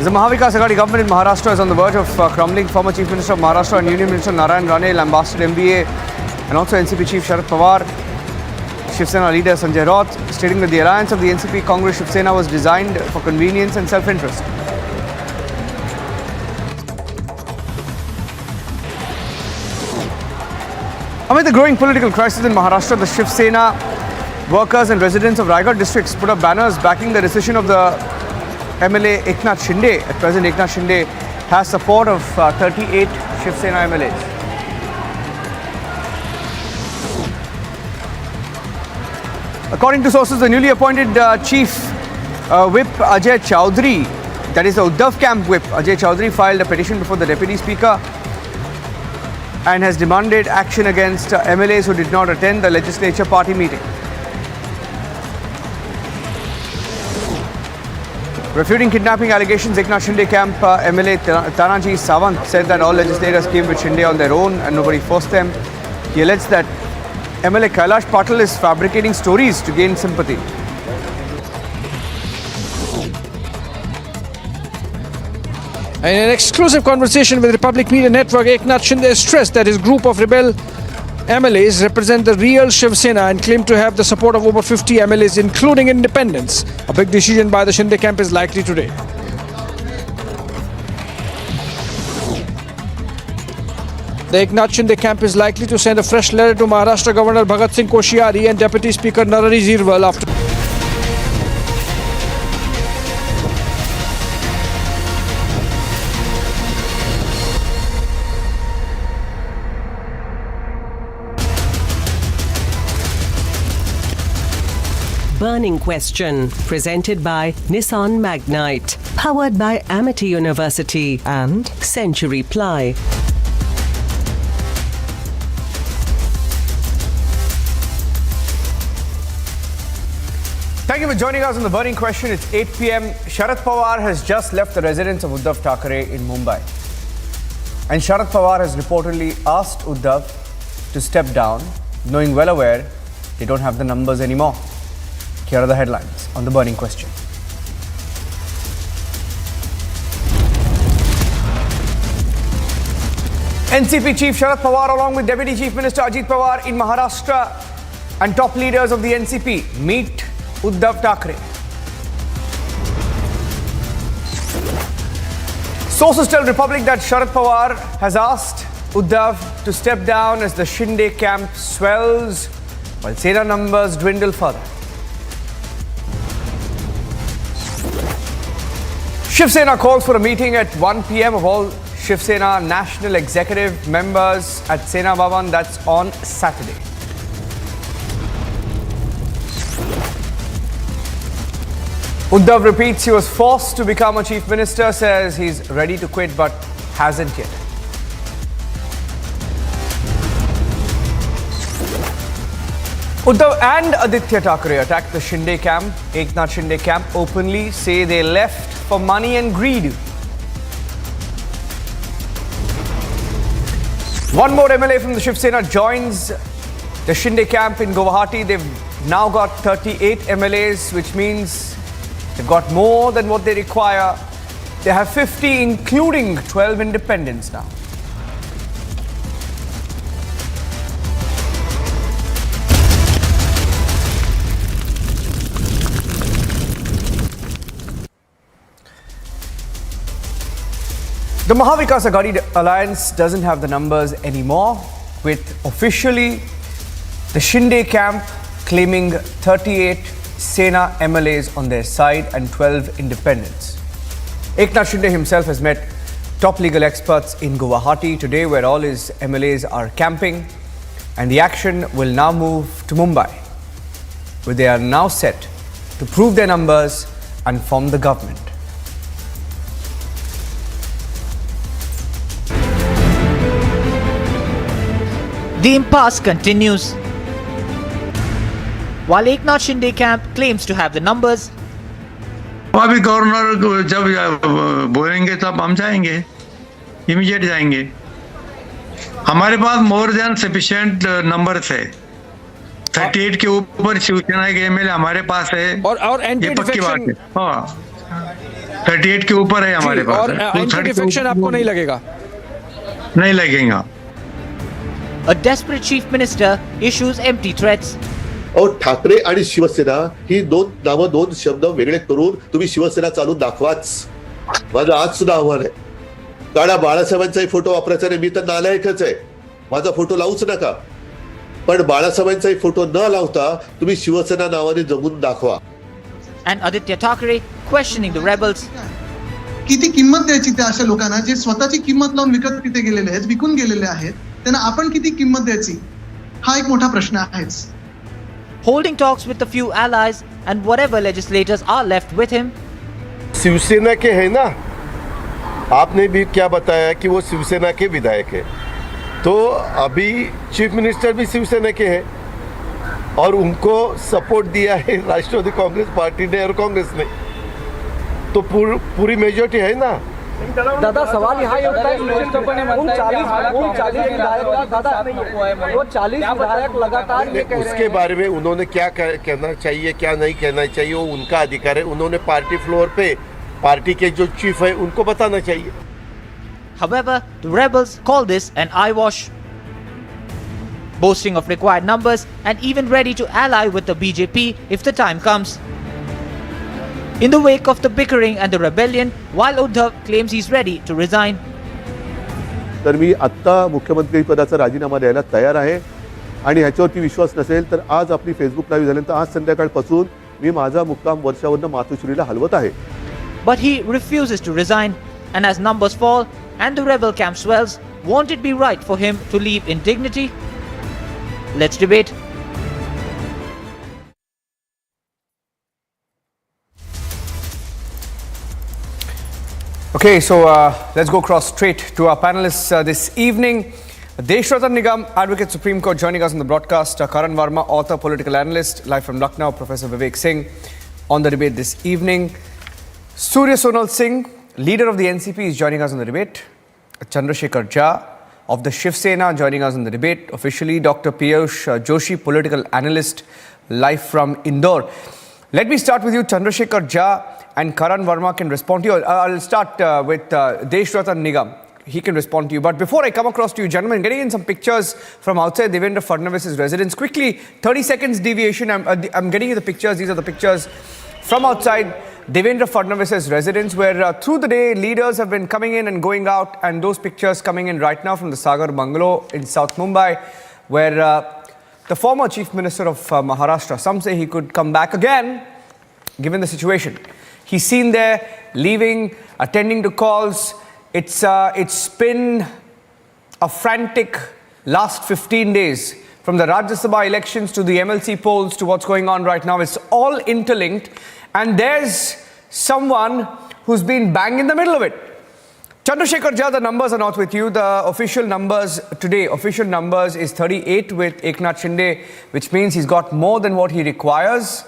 [SPEAKER 17] The Mahavikas Aghadi government in Maharashtra is on the verge of crumbling. Former Chief Minister of Maharashtra and Union Minister Narayan Rane lambasted MBA and also NCP Chief Sharad Pawar. Shiv Sena leader Sanjay Raut stating that the alliance of the NCP Congress Shiv Sena was designed for convenience and self-interest. Amid the growing political crisis in Maharashtra, the Shiv Sena workers and residents of Raigad districts put up banners backing the decision of the MLA Eknath Shinde. At present, Eknath Shinde has support of 38 Shiv Sena MLAs. According to sources, the newly appointed Chief Whip Ajay Chowdhury, that is the Uddhav camp whip, Ajay Chowdhury filed a petition before the Deputy Speaker and has demanded action against MLAs who did not attend the legislature party meeting. Refuting kidnapping allegations, Eknath Shinde camp MLA Tanaji Sawant said that all legislators came with Shinde on their own and nobody forced them. He alleged that MLA Kailash Patil is fabricating stories to gain sympathy.
[SPEAKER 10] In an exclusive conversation with Republic Media Network, Eknath Shinde stressed that his group of rebel MLAs represent the real Shiv Sena and claim to have the support of over 50 MLAs, including independents. A big decision by the Shinde camp is likely today. The Eknath Shinde camp is likely to send a fresh letter to Maharashtra Governor Bhagat Singh Koshyari and Deputy Speaker Narari Zirwal after
[SPEAKER 20] Burning Question, presented by Nissan Magnite, powered by Amity University and Century Ply.
[SPEAKER 17] Thank you for joining us on the Burning Question. It's 8 p.m. Sharad Pawar has just left the residence of Uddhav Thackeray in Mumbai. And Sharad Pawar has reportedly asked Uddhav to step down, knowing well aware they don't have the numbers anymore. Here are the headlines on the Burning Question. NCP Chief Sharad Pawar along with Deputy Chief Minister Ajit Pawar in Maharashtra and top leaders of the NCP meet Uddhav Thackeray. Sources tell Republic that Sharad Pawar has asked Uddhav to step down as the Shinde camp swells while Sena numbers dwindle further. Shiv Sena calls for a meeting at 1 p.m. of all Shiv Sena National Executive members at Sena Bhavan. That's on Saturday. Uddhav repeats he was forced to become a chief minister, says he's ready to quit but hasn't yet. Uddhav and Aditya Thackeray attacked the Shinde camp. Eknath Shinde camp openly say they left for money and greed. One more MLA from the Shiv Sena joins the Shinde camp in Guwahati. They've now got 38 MLAs, which means they've got more than what they require. They have 50, including 12 independents now. The Mahavikas Aghadi alliance doesn't have the numbers anymore, with officially the Shinde camp claiming 38 Sena MLAs on their side and 12 independents. Eknath Shinde himself has met top legal experts in Guwahati today, where all his MLAs are camping, and the action will now move to Mumbai, where they are now set to prove their numbers and form the government.
[SPEAKER 11] The impasse continues. While Eknath Shinde camp claims to have the numbers,
[SPEAKER 2] अभी governor जब बोलेंगे तब हम जाएंगे, immediate जाएंगे. हमारे पास more than sufficient number है. 38 के ऊपर शिवसेना के एमएलए हमारे पास है और ये पक्की बात है. हाँ, 38 के ऊपर है हमारे पास.
[SPEAKER 10] और एंटी डिफेक्शन आपको नहीं लगेगा?
[SPEAKER 2] नहीं लगेगा.
[SPEAKER 11] a desperate chief minister issues empty threats.
[SPEAKER 15] Thackeray आणि शिवसेना ही दोन नावं, दोन शब्द वेगळे करून तुम्ही शिवसेना चालून दाखवाच. माझं आज सुद्धा आव्हान आहे. काढा बाळासाहेबांचाही फोटो वापरायचा नाही. मी तर नालायकच आहे. माझा फोटो लावूच नका. पण बाळासाहेबांचाही फोटो न लावता तुम्ही शिवसेना नावाने जगून दाखवा.
[SPEAKER 11] And Aditya Thackeray questioning the rebels.
[SPEAKER 3] किती किंमत द्यायची त्या अशा लोकांना जे स्वतःची किंमत लावून विकत तिथे गेलेले आहेत, विकून गेलेले आहेत, त्यांना आपण किती किंमत द्यायची हा एक मोठा प्रश्न आहेच.
[SPEAKER 11] Holding talks with a few allies and whatever legislators are left with him.
[SPEAKER 21] Shiv Sena के है ना, आपने भी क्या बताया कि वो शिवसेना के विधायक है, तो अभी चीफ मिनिस्टर भी शिवसेना के हैं और उनको सपोर्ट दिया है राष्ट्रवादी कांग्रेस पार्टी ने और कांग्रेस ने, तो पूरी मेजॉरिटी है ना.
[SPEAKER 10] दादा सवाल यहाँ ये उठता है उन 40 विधायक लगातार ये कह रहे हैं.
[SPEAKER 21] उसके बारे में उन्होंने क्या कहना चाहिए, क्या नहीं कहना चाहिए, वो उनका अधिकार है. उन्होंने पार्टी फ्लोर पे पार्टी के जो चीफ है उनको बताना चाहिए.
[SPEAKER 11] However, the rebels call this an eyewash, boasting of required numbers and even ready to ally with the BJP if the time comes. In the wake of the bickering and the rebellion, while Uddhav claims he's ready to resign.
[SPEAKER 15] तर मी आत्ता मुख्यमंत्री पदाचा राजीनामा द्यायला तयार आहे आणि ह्याच्यावरती विश्वास नसेल तर आज आपली फेसबुक लाईव्ह झाल्यानंतर आज संध्याकाळपासून मी माझा मुक्काम वर्षावरून मातोश्रीला हलवत आहे.
[SPEAKER 11] But he refuses to resign, and as numbers fall and the rebel camp swells, won't it be right for him to leave in dignity? Let's debate.
[SPEAKER 17] Okay, so let's go across straight to our panelists this evening. Deshratan Nigam, Advocate Supreme Court, joining us on the broadcast. Karan Verma, author, political analyst, live from Lucknow. Professor Vivek Singh on the debate this evening. Surya Sonal Singh, leader of the NCP, is joining us on the debate. Chandrasekhar Jha of the Shiv Sena joining us on the debate. Officially, Dr. Piyush Joshi, political analyst, live from Indore. Let me start with you, Chandrasekhar Jha, and Karan Verma can respond to you. I'll start with Deshratan Nigam. He can respond to you. But before I come across to you, gentlemen, getting in some pictures from outside Devendra Fadnavis's residence. Quickly, 30 seconds deviation. I'm getting you the pictures. These are the pictures from outside Devendra Fadnavis's residence, where through the day, leaders have been coming in and going out. And those pictures coming in right now from the Sagar Bungalow in South Mumbai, where the former Chief Minister of Maharashtra, some say he could come back again, given the situation. He's seen there, leaving, attending to calls, It's been a frantic last 15 days, from the Rajya Sabha elections to the MLC polls to what's going on right now. It's all interlinked, and there's someone who's been bang in the middle of it. Chandrasekhar Jha, the numbers are not with you. The official numbers today, is 38 with Eknath Shinde, which means he's got more than what he requires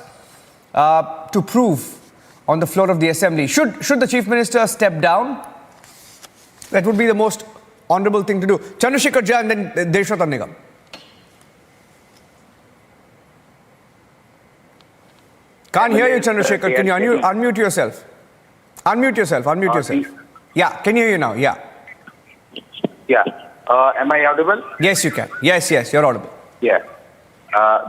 [SPEAKER 17] to prove on the floor of the assembly. Should the Chief Minister step down? That would be the most honorable thing to do. Chandrasekhar Jha and then Deshratan Nigam. Can't hear you, Chandrasekhar. Can you unmute yourself? Unmute yourself. Yeah, can you hear you now? Yeah.
[SPEAKER 6] Yeah. Am I audible?
[SPEAKER 17] Yes, you can. Yes, you're audible.
[SPEAKER 6] Yeah.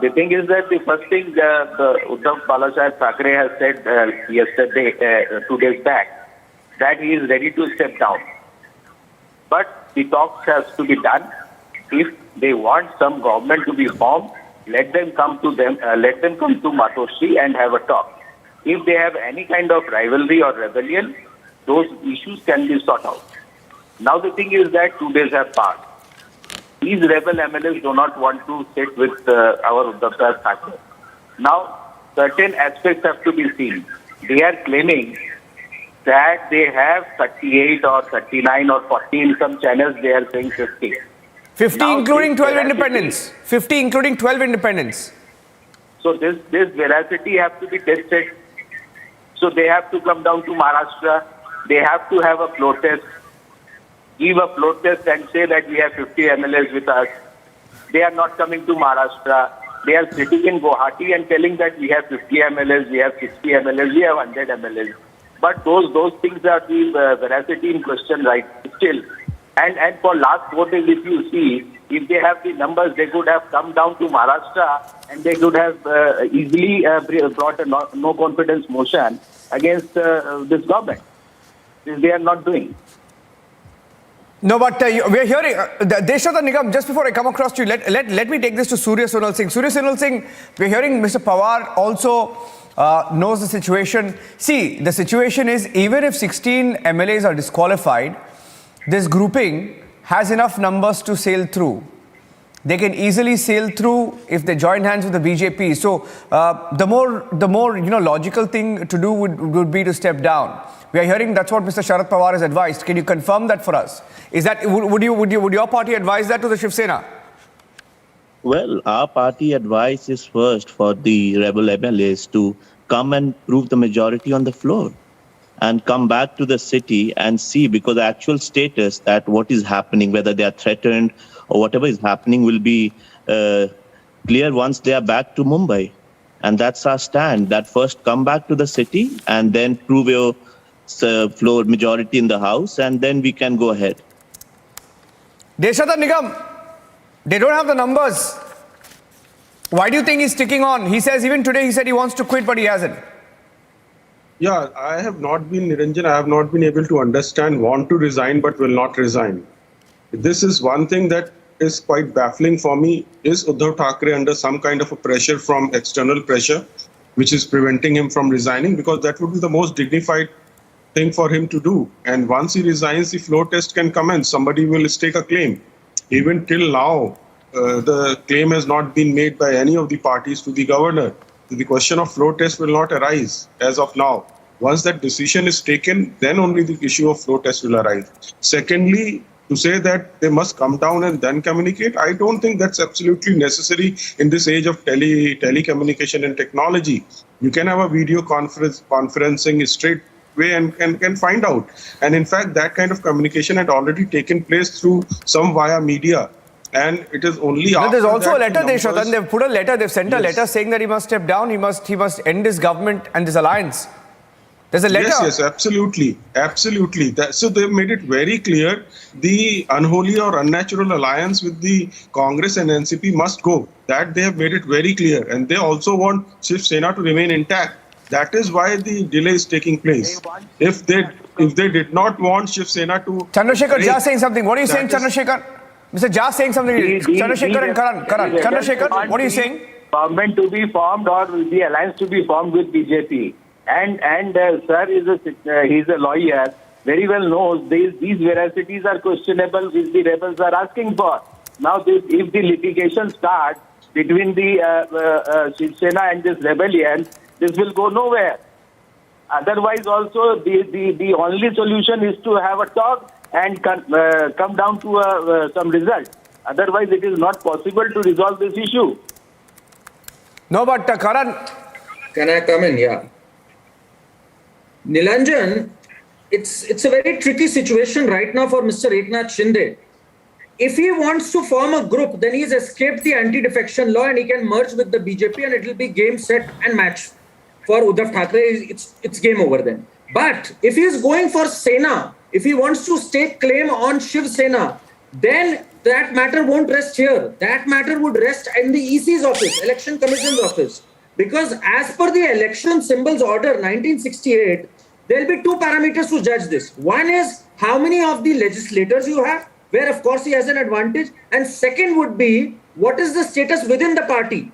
[SPEAKER 6] The thing is that the first thing the Uddhav Balasaheb Thackeray has said yesterday, 2 days back, that he is ready to step down. But the talks has to be done. If they want some government to be formed, let them come to Matosri and have a talk. If they have any kind of rivalry or rebellion, those issues can be sorted out. Now the thing is that 2 days have passed. These rebel MLAs do not want to sit with our Uddhav Thackeray. Now, certain aspects have to be seen. They are claiming that they have 38 or 39 or 40 in some channels. They are saying 50.
[SPEAKER 17] 50
[SPEAKER 6] now,
[SPEAKER 17] including 12 independents. 50 including 12 independents.
[SPEAKER 6] So this veracity have to be tested. So they have to come down to Maharashtra. They have to have a floor test. Give a floor test and say that we have 50 MLAs with us. They are not coming to Maharashtra. They are sitting in Guwahati and telling that we have 50 MLAs, we have 60 MLAs, we have 100 MLAs. But those things are the veracity in question right still. And for last 4 days, if you see, if they have the numbers, they could have come down to Maharashtra and they could have easily brought a no confidence motion against this government. They are not doing.
[SPEAKER 17] No, but we're hearing, Deshratan Nigam, just before I come across to you, let me take this to Surya Sonal Singh. Surya Sonal Singh, we're hearing Mr. Pawar also knows the situation. See, the situation is, even if 16 MLAs are disqualified, this grouping has enough numbers to sail through. They can easily sail through if they join hands with the BJP. So the more logical thing to do would be to step down. We are hearing that's what Mr. Sharad Pawar has advised. Can you confirm that for us? Is that would your party advise that to the Shiv Sena?
[SPEAKER 12] Well, our party advice is first for the rebel MLAs to come and prove the majority on the floor and come back to the city and see, because the actual status that what is happening, whether they are threatened or whatever is happening, will be clear once they are back to Mumbai. And that's our stand, that first come back to the city and then prove your floor majority in the house, and then we can go ahead.
[SPEAKER 17] Deshratan Nigam, they don't have the numbers. Why do you think he's sticking on? He says, even today he said he wants to quit, but he hasn't.
[SPEAKER 14] Yeah, I have not been, Niranjan, I have not been able to understand, want to resign but will not resign. This is one thing that is quite baffling for me. Is Uddhav Thackeray under some kind of a pressure from external pressure, which is preventing him from resigning? Because that would be the most dignified thing for him to do. And once he resigns, the floor test can commence. Somebody will stake a claim. Even till now, the claim has not been made by any of the parties to the governor. The question of floor test will not arise as of now. Once that decision is taken, then only the issue of floor test will arise. Secondly, to say that they must come down and then communicate, I don't think that's absolutely necessary in this age of telecommunication and technology. You can have a video conferencing straight way and can find out. And in fact, that kind of communication had already taken place through some via media. And it is only after
[SPEAKER 17] there's also
[SPEAKER 14] that
[SPEAKER 17] a letter, Deshratan. They've put a letter, they've sent a letter saying that he must step down, he must end this government and this alliance. There's a letter.
[SPEAKER 14] Yes, absolutely. Absolutely. So they've made it very clear the unholy or unnatural alliance with the Congress and NCP must go. That they have made it very clear. And they also want Shiv Sena to remain intact. That is why the delay is taking place. If they did not want Shiv Sena to...
[SPEAKER 17] Chandrasekhar Jha saying something. What are you saying, Chandrasekhar? Mr. Jha saying something. Chandrasekhar and Karan. Chandrasekhar, what are you saying?
[SPEAKER 6] Government to be formed or the alliance to be formed with BJP. And sir he's a lawyer. very well knows these veracities are questionable, which the rebels are asking for. Now, if the litigation starts between the Shiv Sena and this rebellion, this will go nowhere. Otherwise, also the only solution is to have a talk and come down to some result. Otherwise, it is not possible to resolve this issue.
[SPEAKER 17] No, but Karan.
[SPEAKER 8] Can I come in? Yeah. Nilanjan, it's a very tricky situation right now for Mr. Eknath Shinde. If he wants to form a group, then he's escaped the anti-defection law and he can merge with the BJP and it will be game, set and match for Uddhav Thackeray. It's game over then. But if he is going for Sena, if he wants to stake claim on Shiv Sena, then that matter won't rest here. That matter would rest in the EC's office, Election Commission's office. Because as per the Election Symbols Order 1968, there will be two parameters to judge this. One is how many of the legislators you have, where of course he has an advantage. And second would be what is the status within the party.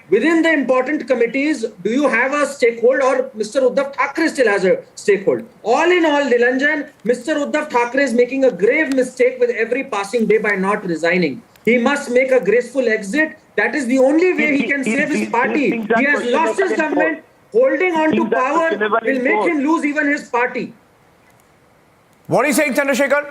[SPEAKER 8] Within the important committees, do you have a stakehold or Mr. Uddhav Thackeray still has a stakehold? All in all, Nilanjan, Mr. Uddhav Thackeray is making a grave mistake with every passing day by not resigning. He must make a graceful exit. That is the only way he can save his party. He has lost his government. Holding on to power will make him lose even his party.
[SPEAKER 17] What are you saying, Chandrasekhar?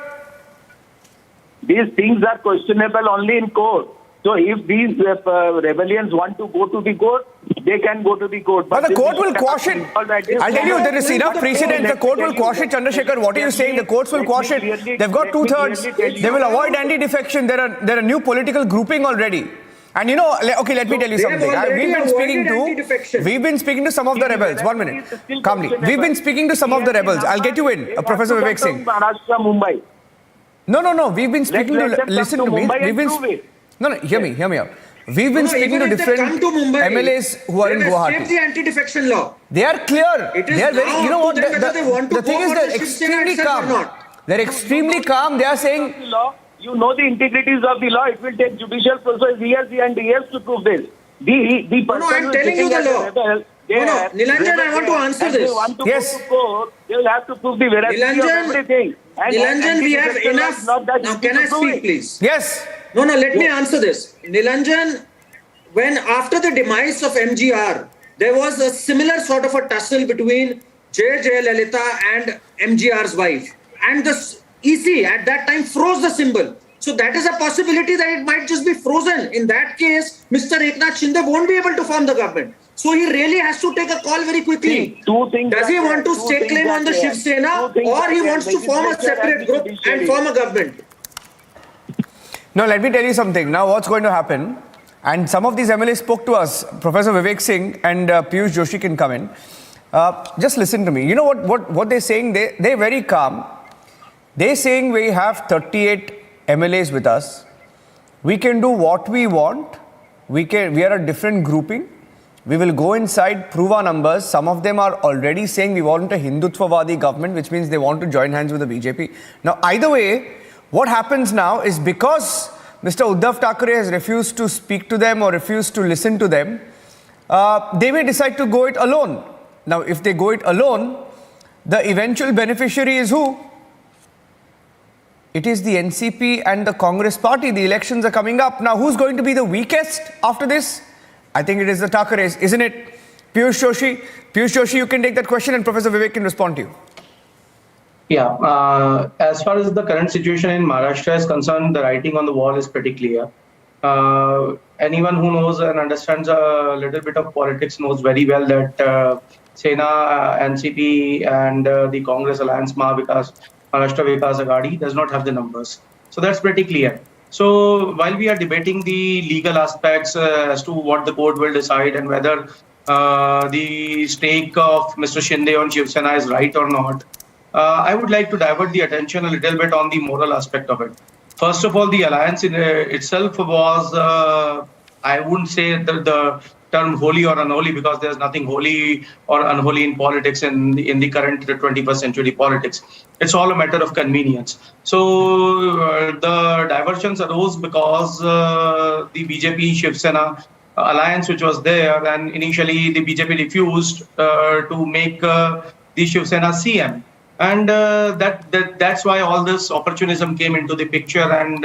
[SPEAKER 6] These things are questionable only in court. So if these rebellions want to go to the court, they can go to the court.
[SPEAKER 17] But the court will quash it. I'll tell you, there is enough precedent. The court will quash it, Chandrasekhar. What are you saying? The courts will quash it. They've got 2/3. They will avoid anti-defection. There are new political grouping already. And you know, okay, let me tell you something. We've been speaking to some of the rebels. 1 minute. Calmly. We've been speaking to some of the rebels. I'll get you in, Professor Vivek Singh.
[SPEAKER 6] Maharashtra, Mumbai.
[SPEAKER 17] No. We've been speaking to. Listen to me. We've been. No, hear me out. We've been speaking to different MLAs who are in Guwahati.
[SPEAKER 8] The anti-defection law.
[SPEAKER 17] They are clear. They are very. You know what? The thing is, they're extremely calm. They're extremely calm. They are saying.
[SPEAKER 6] You know the integrities of the law. It will take judicial process years and years to prove this. The person
[SPEAKER 8] I'm telling you the law. Nilanjan, I want to answer this.
[SPEAKER 6] Yes. They will have to prove the veracity of everything.
[SPEAKER 8] Nilanjan, we have enough. Now, can I speak, please?
[SPEAKER 17] Yes.
[SPEAKER 8] No, let me answer this. Nilanjan, when after the demise of MGR, there was a similar sort of a tussle between J. Jayalalitha and MGR's wife. And the EC at that time froze the symbol. So that is a possibility that it might just be frozen. In that case, Mr. Eknath Shinde won't be able to form the government. So he really has to take a call very quickly. Does he want to stake claim on the Shiv Sena or he wants to form a separate group and form a government?
[SPEAKER 17] No, let me tell you something. Now what's going to happen, and some of these MLAs spoke to us, Professor Vivek Singh and Piyush Joshi can come in. Just listen to me. You know what they're saying? They're very calm. They're saying we have 38 MLAs with us. We can do what we want. We are a different grouping. We will go inside, prove our numbers. Some of them are already saying we want a Hindutvavadi government, which means they want to join hands with the BJP. Now, either way, what happens now is because Mr. Uddhav Thackeray has refused to speak to them or refused to listen to them, they may decide to go it alone. Now, if they go it alone, the eventual beneficiary is who? It is the NCP and the Congress party. The elections are coming up. Now, who's going to be the weakest after this? I think it is the Thackeray's, isn't it? Piyush Joshi. Piyush Joshi, you can take that question and Professor Vivek can respond to you.
[SPEAKER 9] Yeah, as far as the current situation in Maharashtra is concerned, the writing on the wall is pretty clear. Anyone who knows and understands a little bit of politics knows very well that Sena, NCP and the Congress Alliance Maharashtra Vikas Aghadi does not have the numbers. So that's pretty clear. So while we are debating the legal aspects as to what the court will decide and whether the stake of Mr. Shinde on Shiv Sena is right or not, I would like to divert the attention a little bit on the moral aspect of it. First of all, the alliance in itself was, I wouldn't say the term holy or unholy, because there's nothing holy or unholy in politics in the current 21st century politics. It's all a matter of convenience. So the diversions arose because the BJP Shiv Sena alliance which was there, and initially the BJP refused to make the Shiv Sena CM. And that's why all this opportunism came into the picture, and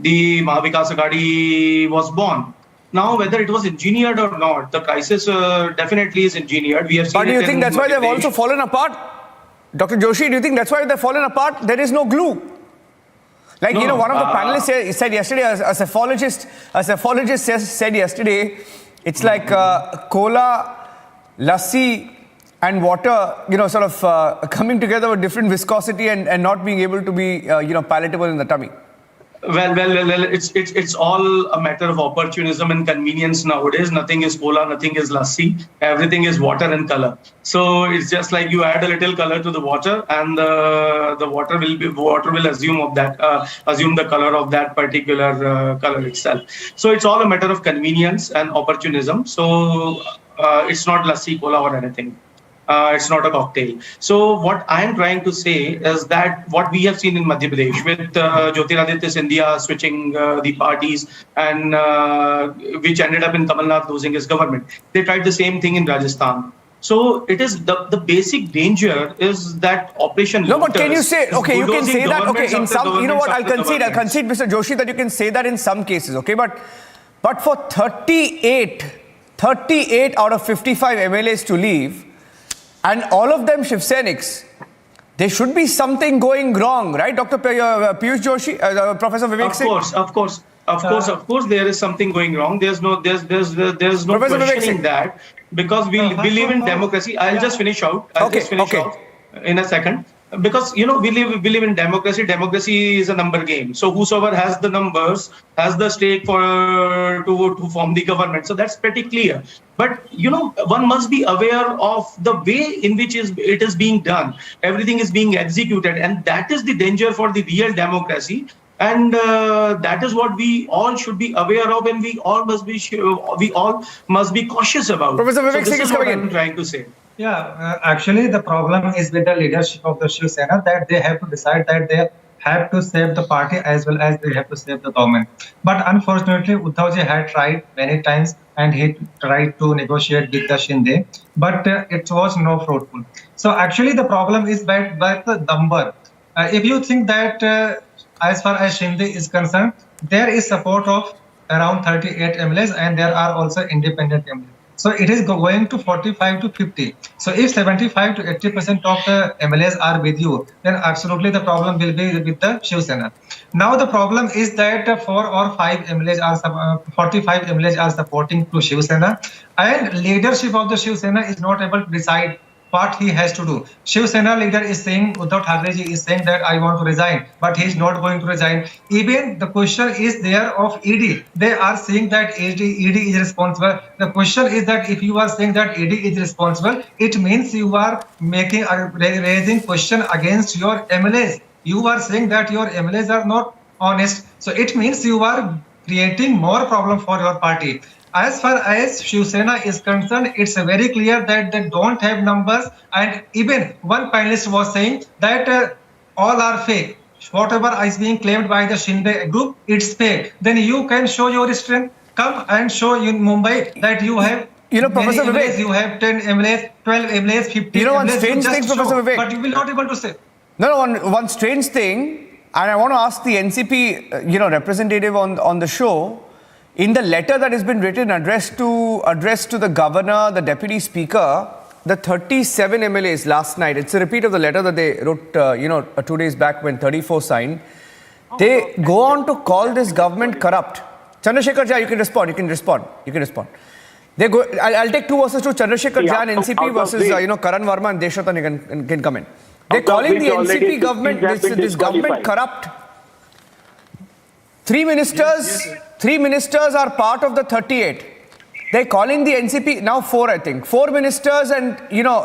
[SPEAKER 9] the Mahavikas Aghadi was born. Now, whether it was engineered or not, the crisis definitely is engineered. We have seen.
[SPEAKER 17] But do you think that's why they've also fallen apart? Dr. Joshi, do you think that's why they've fallen apart? There is no glue. Like,
[SPEAKER 9] No,
[SPEAKER 17] one of the panelists said yesterday, a cephalogist said yesterday, it's like cola, lassi and water, sort of coming together with different viscosity and not being able to be, palatable in the tummy.
[SPEAKER 9] Well, it's all a matter of opportunism and convenience nowadays. Nothing is cola, nothing is lassi. Everything is water and color. So it's just like you add a little color to the water, and the water will assume the color of that particular color itself. So it's all a matter of convenience and opportunism. So it's not lassi, cola, or anything. It's not a cocktail. So what I am trying to say is that what we have seen in Madhya Pradesh with Jyotiraditya Scindia switching the parties, and which ended up in Kamal Nath losing his government. They tried the same thing in Rajasthan. So it is the basic danger is that Operation
[SPEAKER 17] No, but can you say, okay, you can say that, okay, in some, I'll concede, Mr. Joshi, that you can say that in some cases, okay, but for 38 out of 55 MLAs to leave, and all of them Shiv Sainiks, there should be something going wrong, right, Dr. Piyush Joshi, Professor Vivek Singh?
[SPEAKER 9] Of course, there is something going wrong. There's no questioning that, because we live in democracy. I'll just finish out. I'll finish off in a second. Because we live in democracy. Democracy is a number game. So whosoever has the numbers has the stake to form the government. So that's pretty clear. But one must be aware of the way in which it is being done. Everything is being executed, and that is the danger for the real democracy. And that is what we all should be aware of, and we all must be cautious about.
[SPEAKER 17] Professor Vivek Singh is coming in.
[SPEAKER 9] I'm trying to say.
[SPEAKER 1] Yeah, actually the problem is with the leadership of the Shiv Sena, that they have to decide that they have to save the party as well as they have to save the government. But unfortunately, Uddhavji had tried many times, and he tried to negotiate with the Shinde, but it was no fruitful. So actually the problem is by the number. If you think that as far as Shinde is concerned, there is support of around 38 MLAs, and there are also independent MLAs. So it is going to 45 to 50. So if 75 to 80% of the MLAs are with you, then absolutely the problem will be with the Shiv Sena. Now the problem is that 4 or 5 MLAs are 45 MLAs are supporting to Shiv Sena, and leadership of the Shiv Sena is not able to decide what he has to do. Shiv Sena leader is saying, Uddhav Thackeray ji is saying that I want to resign, but he is not going to resign. Even the question is there of ED. They are saying that ED is responsible. The question is that if you are saying that ED is responsible, it means you are raising question against your MLAs. You are saying that your MLAs are not honest. So it means you are creating more problem for your party. As far as Shiv Sena is concerned, it's very clear that they don't have numbers, and even one panelist was saying that all are fake. Whatever is being claimed by the Shinde group, it's fake. Then you can show your strength. Come and show in Mumbai that you have
[SPEAKER 17] Professor Vivek,
[SPEAKER 1] you have 10 MLAs, 12 MLAs, 50 MLAs.
[SPEAKER 17] One strange thing, Professor Vivek.
[SPEAKER 1] But you will not able to say.
[SPEAKER 17] No, one strange thing, and I want to ask the NCP, representative on the show. In the letter that has been written addressed to the governor, the deputy speaker, the 37 MLAs last night, it's a repeat of the letter that they wrote 2 days back when 34 signed. They go on to call this government corrupt. Chandrasekhar Jha, you can respond. They go. I'll take 2 versus 2. Chandrasekhar Jha and NCP versus Karan Verma and Deshratan can come in. They're calling the NCP government, this government corrupt. 3 ministers are part of the 38. They're calling the NCP, now 4 I think. 4 ministers and,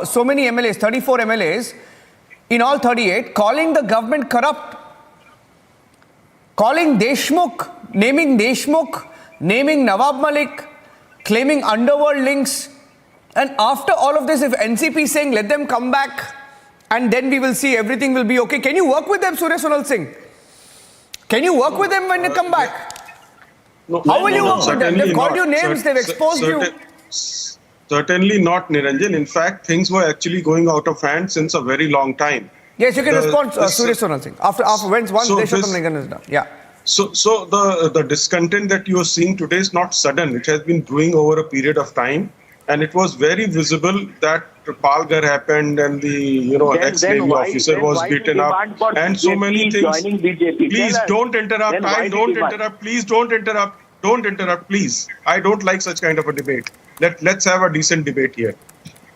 [SPEAKER 17] so many MLAs, 34 MLAs, in all 38, calling the government corrupt. Calling Deshmukh, naming Nawab Malik, claiming underworld links. And after all of this, if NCP is saying, let them come back, and then we will see everything will be okay. Can you work with them, Surya Sonal Singh? Can you work with them when they come back? How will you work with them? They've called you names, they've exposed you.
[SPEAKER 14] Certainly not, Niranjan. In fact, things were actually going out of hand since a very long time.
[SPEAKER 17] Yes, you can respond, Surya Sonal Singh. After once Deshotam Nigam is done. Yeah.
[SPEAKER 14] So the discontent that you are seeing today is not sudden. It has been brewing over a period of time, and it was very visible that Palghar happened and the ex-Navy officer was beaten up, and so many things. Please don't interrupt. Don't interrupt. Please don't interrupt. Don't interrupt, please. I don't like such kind of a debate. Let's have a decent debate here.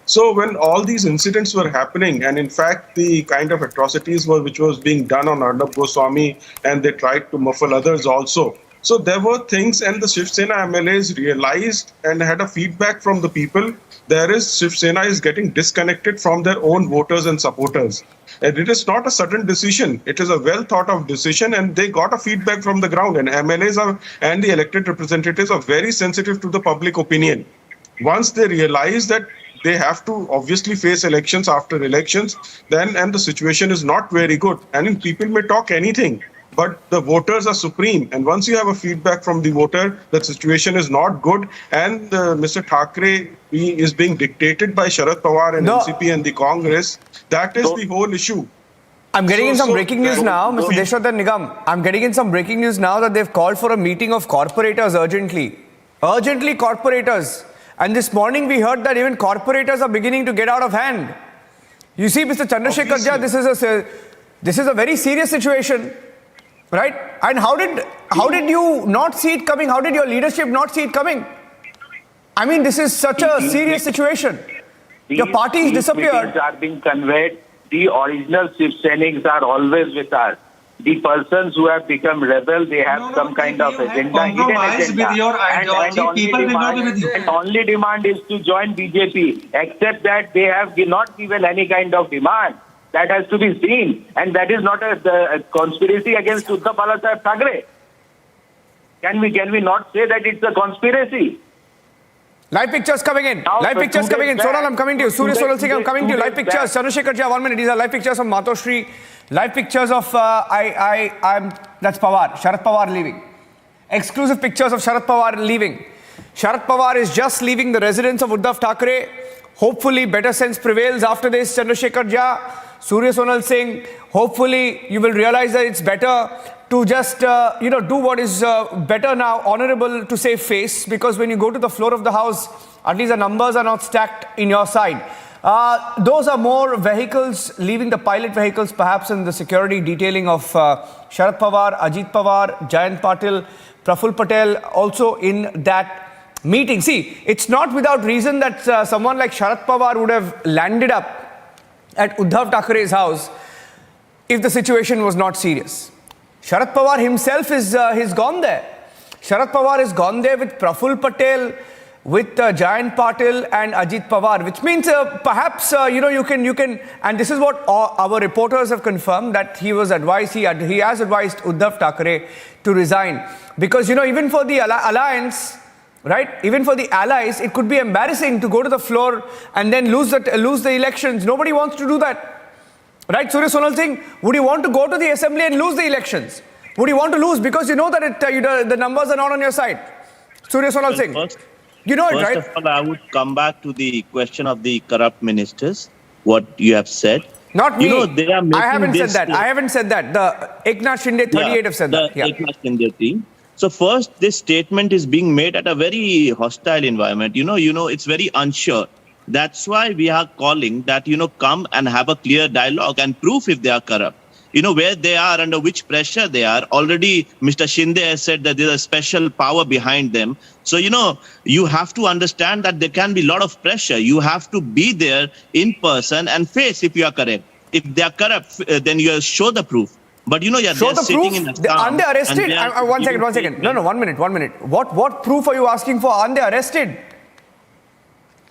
[SPEAKER 14] So when all these incidents were happening, and in fact the kind of atrocities which was being done on Arnab Goswami, and they tried to muffle others also. So there were things, and the Shiv Sena MLAs realized and had a feedback from the people. Shiv Sena is getting disconnected from their own voters and supporters. And it is not a sudden decision. It is a well thought of decision, and they got a feedback from the ground. And MLAs and the elected representatives are very sensitive to the public opinion. Once they realize that they have to obviously face elections after elections, and the situation is not very good. And people may talk anything, but the voters are supreme. And once you have a feedback from the voter, the situation is not good. And Mr. Thackeray is being dictated by Sharad Pawar and NCP and the Congress. That is the whole issue.
[SPEAKER 17] I'm getting in some breaking news now, Mr. Deshotam Nigam. I'm getting in some breaking news now that they've called for a meeting of corporators urgently. Urgently, corporators. And this morning we heard that even corporators are beginning to get out of hand. You see, Mr. Chandrasekhar Jha, this is a very serious situation, right? And how did you not see it coming? How did your leadership not see it coming? I mean, this is such a serious situation. Your party is disappeared.
[SPEAKER 6] These are being conveyed. The original Shiv Sainiks are always with us. The persons who have become rebel, they have some kind of agenda, hidden agenda.
[SPEAKER 1] With your ideology, people will not be with you.
[SPEAKER 6] And only demand is to join BJP, except that they have not given any kind of demand. That has to be seen. And that is not a conspiracy against Uddhav Balasaheb Thackeray. Can we not say that it's a conspiracy?
[SPEAKER 17] Live pictures coming in. Live pictures coming in. Sonal, I'm coming to you. Surya Sonal Singh, I'm coming to you. Live pictures. Chandrasekhar Jha, 1 minute. These are live pictures of Matoshri. Live pictures of that's Pawar. Sharad Pawar leaving. Exclusive pictures of Sharad Pawar leaving. Sharad Pawar is just leaving the residence of Uddhav Thackeray. Hopefully, better sense prevails after this. Chandrasekhar Jha, Surya Sonal Singh. Hopefully, you will realize that it's better to just do what is better now, honorable to save face, because when you go to the floor of the house, at least the numbers are not stacked in your side. Those are more vehicles leaving, the pilot vehicles perhaps, in the security detailing of Sharad Pawar, Ajit Pawar, Jayant Patil, Praful Patel also in that meeting. See, it's not without reason that someone like Sharad Pawar would have landed up at Uddhav Thackeray's house if the situation was not serious. Sharad Pawar himself is he's gone there. Sharad Pawar has gone there with Praful Patel, with Jayant Patil and Ajit Pawar, which means perhaps you can, and this is what our reporters have confirmed, that he has advised Uddhav Thackeray to resign, because even for the alliance, right? Even for the allies, it could be embarrassing to go to the floor and then lose the elections. Nobody wants to do that. Right, Surya Sonal Singh, would you want to go to the assembly and lose the elections? Would you want to lose because you know that the numbers are not on your side? Surya Sonal Singh, you know it, right?
[SPEAKER 12] First of all, I would come back to the question of the corrupt ministers, what you have said.
[SPEAKER 17] Not me.
[SPEAKER 12] They are making
[SPEAKER 17] I haven't said that. The Eknath Shinde 38 have said that. Yeah.
[SPEAKER 12] Eknath Shinde team. So first, this statement is being made at a very hostile environment. It's very unsure. That's why we are calling that, come and have a clear dialogue and prove if they are corrupt. Where they are, under which pressure they are. Already, Mr. Shinde has said that there's a special power behind them. So, you have to understand that there can be a lot of pressure. You have to be there in person and face if you are correct. If they are corrupt, then you show the proof. But, they're sitting in a town.
[SPEAKER 17] Aren't they arrested? One second. No, 1 minute. What proof are you asking for? Aren't they arrested?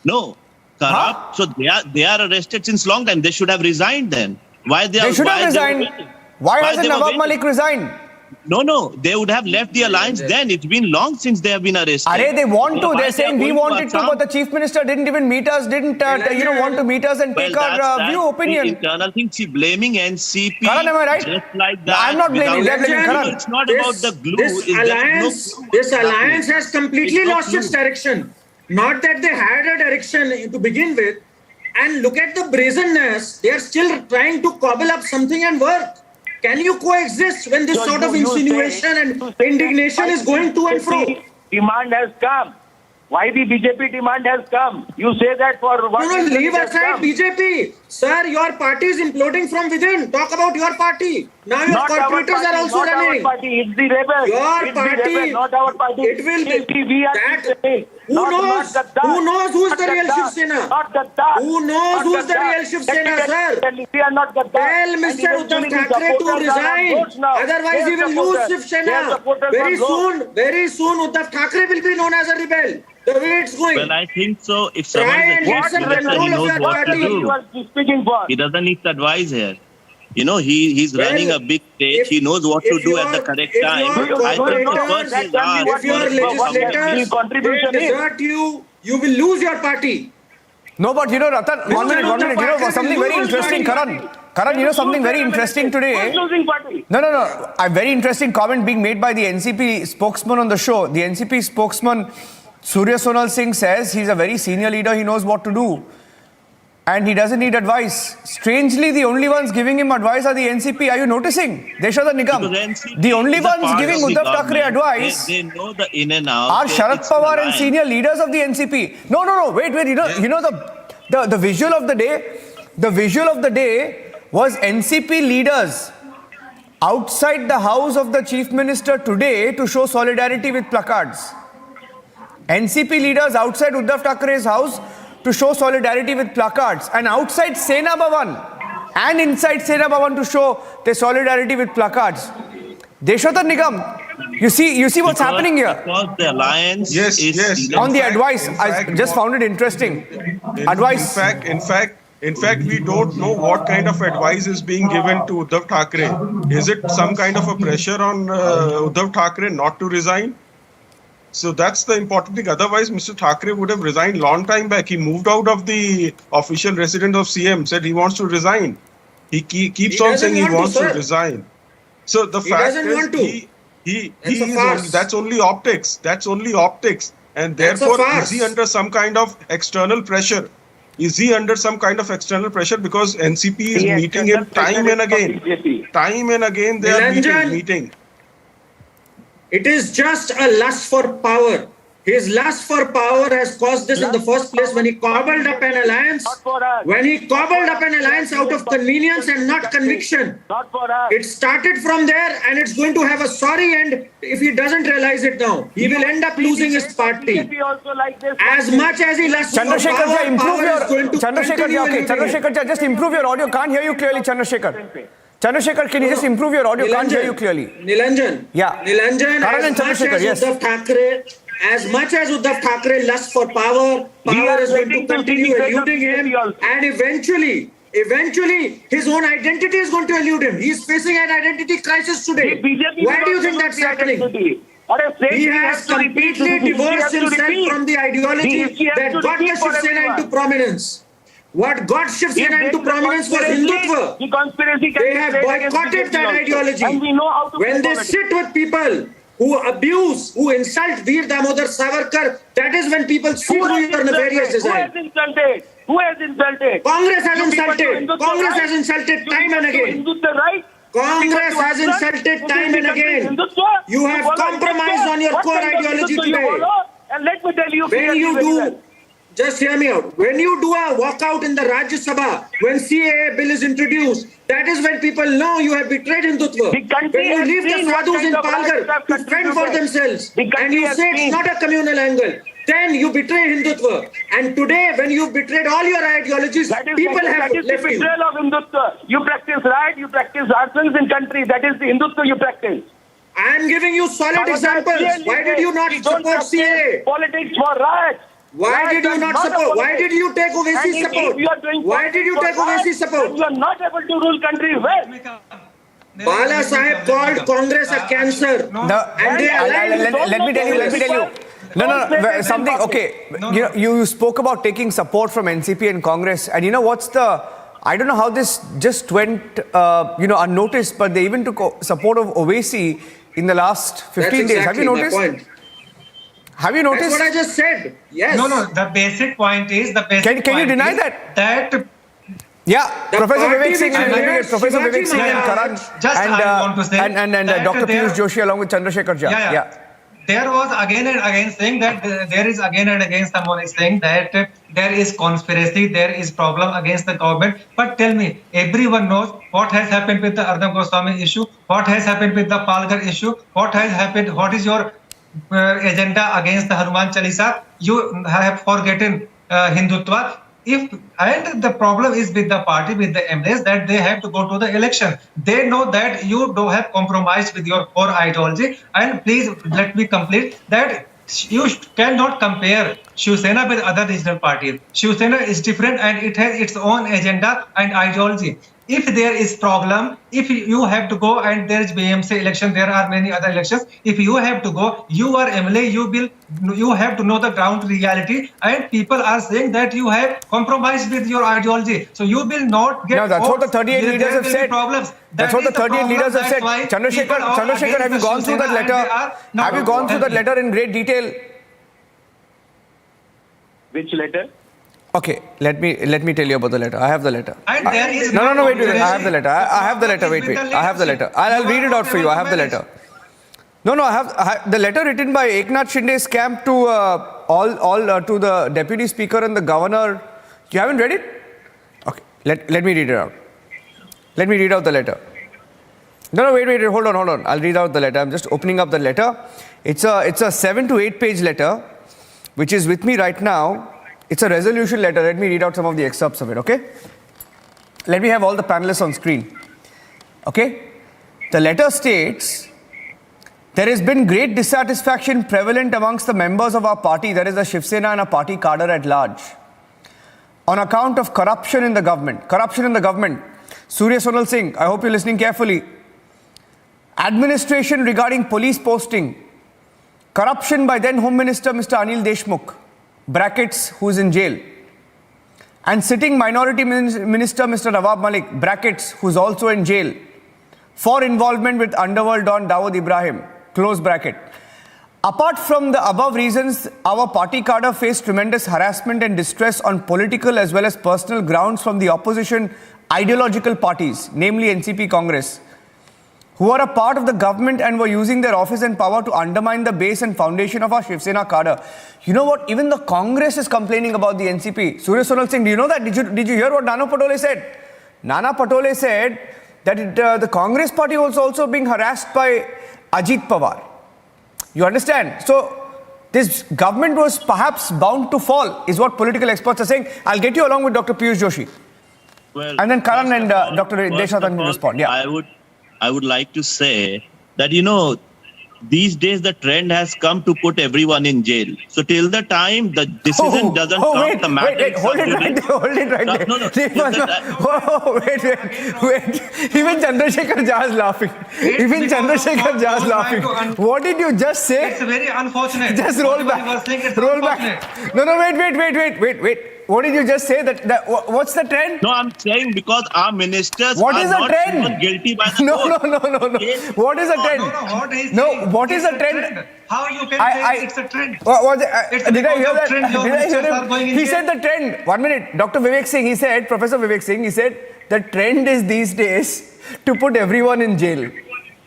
[SPEAKER 12] No. Corrupt. So they are arrested since long time. They should have resigned then.
[SPEAKER 17] They should have resigned. Why hasn't Nawab Malik resigned?
[SPEAKER 12] No. They would have left the alliance then. It's been long since they have been arrested.
[SPEAKER 17] They want to. They're saying we wanted to, but the chief minister didn't even meet us. Didn't want to meet us and take our opinion.
[SPEAKER 12] Internal thing. See, blaming NCP.
[SPEAKER 17] Karan, am I right?
[SPEAKER 12] Just like that.
[SPEAKER 17] I'm not blaming. They're blaming Karan.
[SPEAKER 12] It's not about the glue.
[SPEAKER 8] This alliance has completely lost its direction. Not that they had a direction to begin with. And look at the brazenness. They are still trying to cobble up something and work. Can you coexist when this sort of insinuation and indignation is going to and fro?
[SPEAKER 6] Demand has come. Why the BJP demand has come? You say that for what?
[SPEAKER 8] No, leave aside BJP. Sir, your party is imploding from within. Talk about your party. Now your corporators are also running.
[SPEAKER 6] Not our party, it's the rebel.
[SPEAKER 8] Your party.
[SPEAKER 6] Not our party.
[SPEAKER 8] It will be that. Who knows? Who knows who's the real Shiv Sena?
[SPEAKER 6] Not Gaddar.
[SPEAKER 8] Who knows who's the real Shiv Sena, sir?
[SPEAKER 6] We are not Gaddar.
[SPEAKER 8] Tell Mr. Uddhav Thackeray to resign. Otherwise he will lose Shiv Sena. Very soon Uddhav Thackeray will be known as a rebel. The way it's going.
[SPEAKER 12] Well, I think so. If someone is a chief minister, he knows what to do. He doesn't need to advise here. You know, he's running a big stage. He knows what to do at the correct time. I think the first is
[SPEAKER 8] if your legislators desert you, you will lose your party.
[SPEAKER 17] No, but you know, Ratan, 1 minute. You know, something very interesting, Karan, you know something very interesting today. No. A very interesting comment being made by the NCP spokesman on the show. The NCP spokesman, Surya Sonal Singh, says he's a very senior leader. He knows what to do. And he doesn't need advice. Strangely, the only ones giving him advice are the NCP. Are you noticing? Deshada Nigam. The only ones giving Uddhav Thackeray advice
[SPEAKER 12] they know the in and out.
[SPEAKER 17] are Sharad Pawar and senior leaders of the NCP. No. Wait. You know the visual of the day? The visual of the day was NCP leaders outside the house of the Chief Minister today to show solidarity with placards. NCP leaders outside Uddhav Thackeray's house to show solidarity with placards, and outside Sena Bhavan and inside Sena Bhavan to show their solidarity with placards. Deshwatar Nigam, you see what's happening here?
[SPEAKER 12] Because the alliance is
[SPEAKER 17] on the advice, I just found it interesting. Advice.
[SPEAKER 14] In fact, we don't know what kind of advice is being given to Uddhav Thackeray. Is it some kind of a pressure on Uddhav Thackeray not to resign? So that's the important thing. Otherwise, Mr. Thackeray would have resigned long time back. He moved out of the official residence of CM, said he wants to resign. He keeps on saying he wants to resign. So the fact is, that's only optics. That's only optics. And therefore, is he under some kind of external pressure? Is he under some kind of external pressure? Because NCP is meeting him time and again. Time and again they are meeting.
[SPEAKER 8] It is just a lust for power. His lust for power has caused this in the first place when he cobbled up an alliance. When he cobbled up an alliance out of convenience and not conviction. It started from there and it's going to have a sorry end if he doesn't realize it now. He will end up losing his party. As much as he lusts for power, power is going to continue.
[SPEAKER 17] Chandrasekhar, just improve your audio. Can't hear you clearly, Chandrasekhar. Chandrasekhar, can you just improve your audio? Can't hear you clearly.
[SPEAKER 8] Nilanjan.
[SPEAKER 17] Yeah.
[SPEAKER 8] Nilanjan, as much as Uddhav Thackeray lusts for power, power is going to continue eluding him, and eventually his own identity is going to elude him. He is facing an identity crisis today. Why do you think that's happening? He has completely divorced himself from the ideology that got the Shiv Sena into prominence. What got Shiv Sena into prominence was Hindutva. They have boycotted that ideology. When they sit with people who abuse, who insult Veer Damodar Savarkar, that is when people see through your nefarious design.
[SPEAKER 6] Who has insulted?
[SPEAKER 8] Congress has insulted. Congress has insulted time and again. Congress has insulted time and again. You have compromised on your core ideology today.
[SPEAKER 6] And let me tell you,
[SPEAKER 8] when you do, just hear me out. When you do a walkout in the Rajya Sabha, when CAA bill is introduced, that is when people know you have betrayed Hindutva. When you leave the sadhus in Palghar to fend for themselves, and you say it's not a communal angle, then you betray Hindutva. And today, when you've betrayed all your ideologies, people have left you.
[SPEAKER 6] That is the betrayal of Hindutva. You practice riot, you practice arson in country. That is the Hindutva you practice.
[SPEAKER 8] I am giving you solid examples. Why did you not support CAA?
[SPEAKER 6] Politics for riot.
[SPEAKER 8] Why did you not support? Why did you take Owaisi's support? Why did you take Owaisi's support?
[SPEAKER 6] You are not able to rule country well.
[SPEAKER 8] Bala Sahib called Congress a cancer.
[SPEAKER 17] Let me tell you. No. Something. Okay. You spoke about taking support from NCP and Congress, and you know what's the? I don't know how this just went, unnoticed, but they even took support of Owaisi in the last 15 days. Have you noticed? Have you noticed?
[SPEAKER 8] That's what I just said. Yes.
[SPEAKER 1] No. The basic point is
[SPEAKER 17] Can you deny that?
[SPEAKER 1] That.
[SPEAKER 17] Yeah,
[SPEAKER 8] The
[SPEAKER 17] Professor
[SPEAKER 8] party
[SPEAKER 17] Vivek Singh,
[SPEAKER 8] which
[SPEAKER 17] and
[SPEAKER 8] wears
[SPEAKER 17] Professor
[SPEAKER 8] Shivaji
[SPEAKER 17] Vivek Singh and
[SPEAKER 8] Maharaj.
[SPEAKER 17] Karan
[SPEAKER 1] Just I want to say
[SPEAKER 17] and
[SPEAKER 1] that
[SPEAKER 17] Dr.
[SPEAKER 1] there-
[SPEAKER 17] Piyush Joshi along with Chandrasekhar Jha.
[SPEAKER 1] Yeah. There was again and again saying that there is again and again someone is saying that there is conspiracy, there is problem against the government. But tell me, everyone knows what has happened with the Arnab Goswami issue, what has happened with the Palghar issue, what has happened, what is your agenda against the Hanuman Chalisa. You have forgotten Hindutva. And the problem is with the party, with the MLAs, that they have to go to the election. They know that you do have compromised with your core ideology. And please let me complete that you cannot compare Shiv Sena with other regional parties. Shiv Sena is different and it has its own agenda and ideology. If there is problem, if you have to go and there is BMC election, there are many other elections. If you have to go, you are MLA, you have to know the ground reality. And people are saying that you have compromised with your ideology. So you will not get.
[SPEAKER 17] Now that's what the 38 leaders have said.
[SPEAKER 1] Problems.
[SPEAKER 17] That's what the 38 leaders have said. Chandrasekhar, have you gone through that letter? Have you gone through that letter in great detail?
[SPEAKER 6] Which letter?
[SPEAKER 17] Okay, let me tell you about the letter. I have the letter.
[SPEAKER 1] And there is
[SPEAKER 17] No, wait. I have the letter. I have the letter. Wait. I have the letter. I'll read it out for you. I have the letter. No, I have the letter written by Eknath Shinde scamp to all to the deputy speaker and the governor. You haven't read it? Okay, let me read it out. Let me read out the letter. No, wait. Hold on. I'll read out the letter. I'm just opening up the letter. It's a 7 to 8 page letter, which is with me right now. It's a resolution letter. Let me read out some of the excerpts of it, okay? Let me have all the panelists on screen. Okay? The letter states, there has been great dissatisfaction prevalent amongst the members of our party, that is the Shiv Sena and our party cadre at large, on account of corruption in the government. Surya Sonal Singh, I hope you're listening carefully. Administration regarding police posting. Corruption by then Home Minister Mr. Anil Deshmukh. Brackets, who is in jail, and sitting minority minister Mr. Nawab Malik, brackets, who is also in jail for involvement with underworld don Dawood Ibrahim, close bracket. Apart from the above reasons, our party cadre faced tremendous harassment and distress on political as well as personal grounds from the opposition ideological parties, namely NCP Congress, who are a part of the government and were using their office and power to undermine the base and foundation of our Shiv Sena cadre. You know what? Even the Congress is complaining about the NCP. Surya Sonal Singh, do you know that? Did you hear what Nana Patole said? Nana Patole said that the Congress party was also being harassed by Ajit Pawar. You understand? So this government was perhaps bound to fall, is what political experts are saying. I'll get you along with Dr. Piyush Joshi.
[SPEAKER 12] Well,
[SPEAKER 17] and then Karan and Dr. Deshathan will respond. Yeah.
[SPEAKER 12] I would like to say that, these days the trend has come to put everyone in jail. So till the time the decision doesn't come, the matter
[SPEAKER 17] wait, hold it right there.
[SPEAKER 12] No.
[SPEAKER 17] Wait. Even Chandrasekhar Jha is laughing. What did you just say?
[SPEAKER 1] It's very unfortunate.
[SPEAKER 17] Just roll back. Roll back. No, wait. What did you just say? What's the trend?
[SPEAKER 12] No, I'm saying because our ministers
[SPEAKER 17] what
[SPEAKER 12] are
[SPEAKER 17] is
[SPEAKER 12] not
[SPEAKER 17] trend?
[SPEAKER 12] even guilty by the court.
[SPEAKER 17] No. What is the trend? What is the trend?
[SPEAKER 1] How you can say it's a trend?
[SPEAKER 17] Did I hear that? He said the trend. 1 minute. Dr. Vivek Singh, Professor Vivek Singh, he said the trend is these days to put everyone in jail.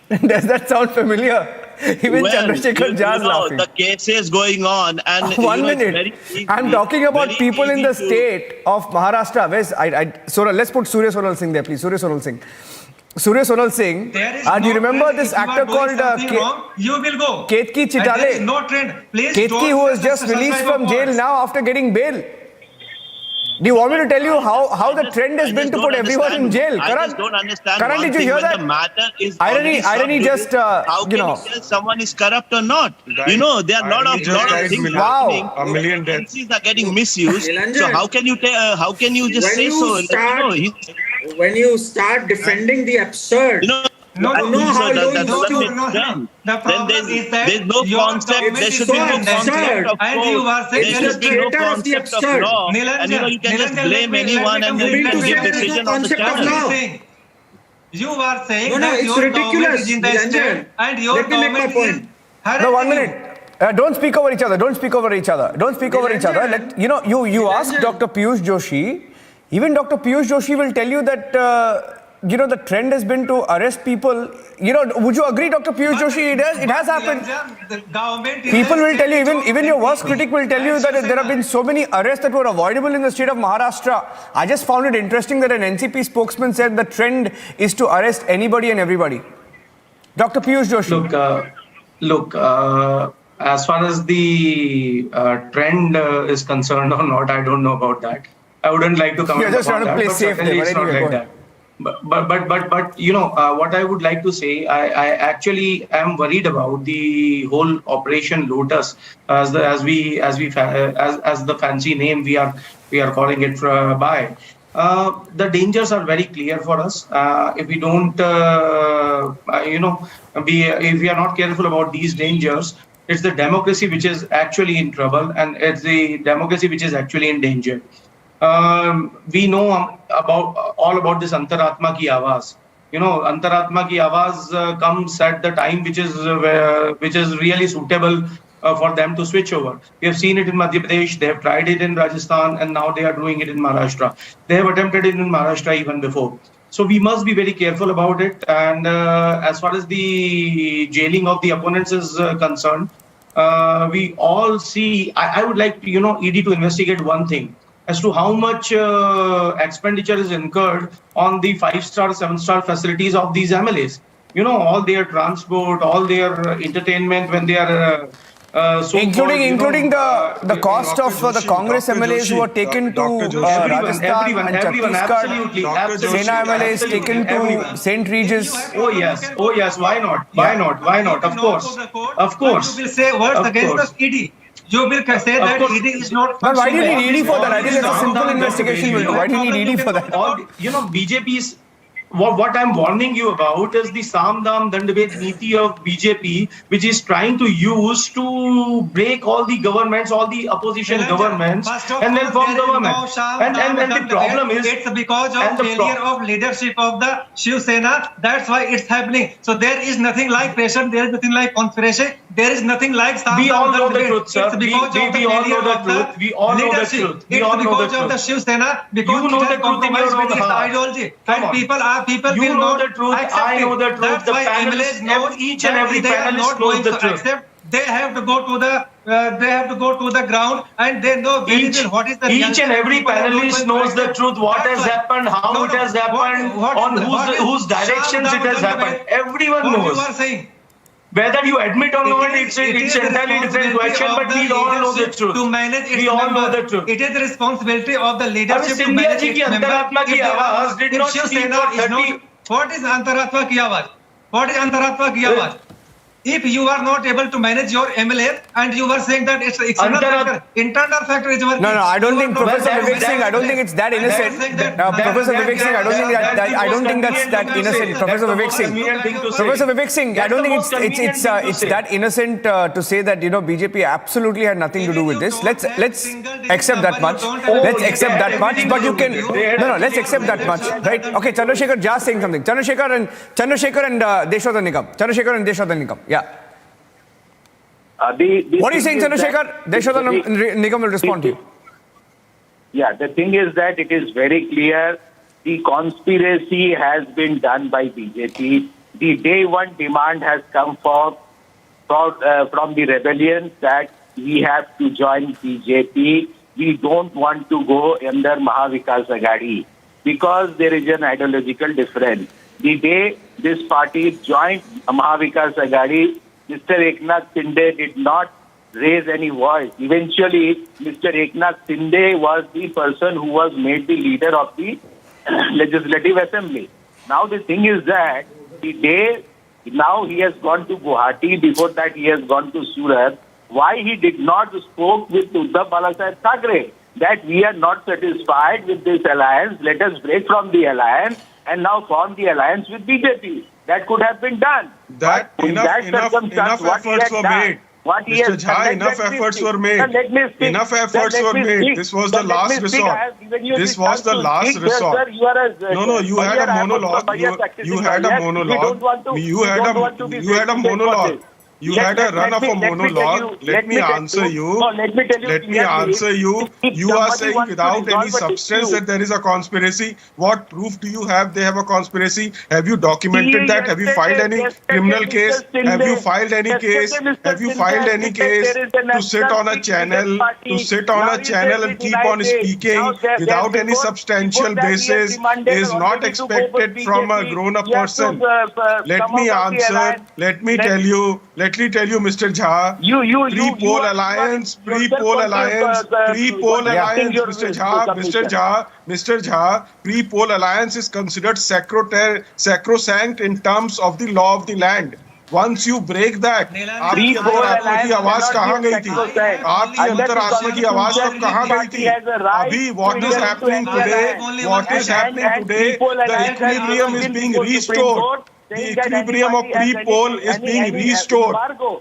[SPEAKER 17] Does that sound familiar? Even Chandrasekhar Jha is laughing.
[SPEAKER 12] The case is going on, and
[SPEAKER 17] 1 minute. I'm talking about people in the state of Maharashtra. Let's put Surya Sonal Singh there, please. Surya Sonal Singh. Do you remember this actor called
[SPEAKER 1] you will go.
[SPEAKER 17] Ketki Chitale?
[SPEAKER 1] There is no trend. Please
[SPEAKER 17] Ketki, who was just released from jail now after getting bail. Do you want me to tell you how the trend has been to put everyone in jail?
[SPEAKER 12] I just don't understand.
[SPEAKER 17] Karan, did you hear that?
[SPEAKER 12] The matter is
[SPEAKER 17] irony just,
[SPEAKER 12] how can you tell someone is corrupt or not? There are a lot of things happening.
[SPEAKER 14] A million deaths.
[SPEAKER 12] Agencies are getting misused. So how can you just say so?
[SPEAKER 8] When you start defending the absurd,
[SPEAKER 1] The problem is that
[SPEAKER 12] there's no concept. There should be no concept of code. There should be no concept of law. And you can just blame anyone and then you can give decision on the channel.
[SPEAKER 1] You are saying
[SPEAKER 8] No,
[SPEAKER 1] that
[SPEAKER 8] it's
[SPEAKER 1] your
[SPEAKER 8] ridiculous,
[SPEAKER 1] government is in the state and your
[SPEAKER 8] Let me make my
[SPEAKER 1] government is
[SPEAKER 8] point.
[SPEAKER 17] No, 1 minute. Don't speak over each other. Don't speak over each other. Don't speak over each other. You ask Dr. Piyush Joshi. Even Dr. Piyush Joshi will tell you that the trend has been to arrest people. Would you agree, Dr. Piyush Joshi? It has happened. People will tell you, even your worst critic will tell you that there have been so many arrests that were avoidable in the state of Maharashtra. I just found it interesting that an NCP spokesman said the trend is to arrest anybody and everybody. Dr. Piyush Joshi.
[SPEAKER 9] Look. As far as the trend is concerned or not, I don't know about that. I wouldn't like to comment.
[SPEAKER 17] You're just trying to play safe there,
[SPEAKER 9] it's not like that. But what I would like to say, I actually am worried about the whole Operation Lotus, as the fancy name we are calling it by. The dangers are very clear for us. If we don't, if we are not careful about these dangers, it's the democracy which is actually in trouble, and it's the democracy which is actually in danger. We know all about this Antaratma ki Awaaz. Antaratma ki Awaaz comes at the time which is really suitable for them to switch over. We have seen it in Madhya Pradesh, they have tried it in Rajasthan, and now they are doing it in Maharashtra. They have attempted it in Maharashtra even before. So we must be very careful about it. And as far as the jailing of the opponents is concerned, we all see, I would like ED to investigate one thing as to how much expenditure is incurred on the 5-star, 7-star facilities of these MLAs. All their transport, all their entertainment when they are
[SPEAKER 17] including the cost of the Congress MLAs who were taken to Rajasthan and Chhattisgarh. Sena MLAs taken to St. Regis.
[SPEAKER 9] Oh yes, why not? Of course.
[SPEAKER 1] You will say words against the ED. You will say that ED is not.
[SPEAKER 17] But why do you need ED for that? I think it's a simple investigation. Why do you need ED for that?
[SPEAKER 9] BJP's. What I'm warning you about is the Samdam Dandabet Niti of BJP, which is trying to use to break all the governments, all the opposition governments, and then form government. And the problem is,
[SPEAKER 1] it's because of failure of leadership of the Shiv Sena. That's why it's happening. So there is nothing like pressure. There is nothing like conspiracy. There is nothing like Samdam.
[SPEAKER 9] We all know the truth, sir.
[SPEAKER 1] It's because of the failure of the leadership. It's because of the Shiv Sena. Because it has compromised with its ideology. And people
[SPEAKER 9] you
[SPEAKER 1] will
[SPEAKER 9] know
[SPEAKER 1] not
[SPEAKER 9] the truth.
[SPEAKER 1] accept
[SPEAKER 9] I know the truth.
[SPEAKER 1] That's
[SPEAKER 9] The
[SPEAKER 1] why
[SPEAKER 9] panelists
[SPEAKER 1] MLAs know
[SPEAKER 9] each and every panelist knows the truth.
[SPEAKER 1] They have to go to the ground, and they know very well what is the
[SPEAKER 9] each and every panelist knows the truth. What has happened, how it has happened, on whose directions it has happened. Everyone knows.
[SPEAKER 1] You are saying.
[SPEAKER 9] Whether you admit or not, it's entirely different question, but we all know the truth. We all know the truth.
[SPEAKER 1] It is the responsibility of the leadership to manage its members. What is Antaratma ki Awaaz? What is Antaratma ki Awaaz? If you are not able to manage your MLA and you were saying that it's internal factor is working.
[SPEAKER 17] No, I don't think Professor Vivek Singh, I don't think it's that innocent. Professor Vivek Singh, I don't think that's that innocent. Professor Vivek Singh, I don't think it's that innocent to say that BJP absolutely had nothing to do with this. Let's accept that much. Let's accept that much. But you can let's accept that much, right? Okay, Chandrasekhar Jha saying something. Chandrasekhar and Deshodhan Nikam. Yeah. What are you saying, Chandrasekhar? Deshodhan Nikam will respond to you.
[SPEAKER 6] Yeah, the thing is that it is very clear the conspiracy has been done by BJP. The day one demand has come from the rebellion that we have to join BJP. We don't want to go under Mahavikas Aghadi because there is an ideological difference. The day this party joined Mahavikas Aghadi, Mr. Eknath Shinde did not raise any voice. Eventually, Mr. Eknath Shinde was the person who was made the leader of the Legislative Assembly. Now the thing is that now he has gone to Guwahati, before that he has gone to Surat. Why he did not spoke with Uddhav Balasaheb Thackeray that we are not satisfied with this alliance, let us break from the alliance and now form the alliance with BJP. That could have been done.
[SPEAKER 14] Enough efforts were made. Mr. Jha, enough efforts were made. Enough efforts were made. This was the last resort. This was the last resort. No, you had a monologue. You had a monologue. You had a monologue. You had a run of a monologue. Let me answer you.
[SPEAKER 6] Let me tell you.
[SPEAKER 14] Let me answer you. You are saying without any substance that there is a conspiracy. What proof do you have they have a conspiracy? Have you documented that? Have you filed any criminal case? Have you filed any case? Have you filed any case to sit on a channel, and keep on speaking without any substantial basis is not expected from a grown-up person? Let me answer. Let me tell you, Mr. Jha. Pre-poll alliance, Mr. Jha, pre-poll alliance is considered sacrosanct in terms of the law of the land. Once you break that, आपकी अंतरात्मा की आवाज कहाँ गई थी? आपकी अंतरात्मा की आवाज तब कहाँ गई थी? अभी what is happening today? The equilibrium is being restored. The equilibrium of pre-poll is being restored.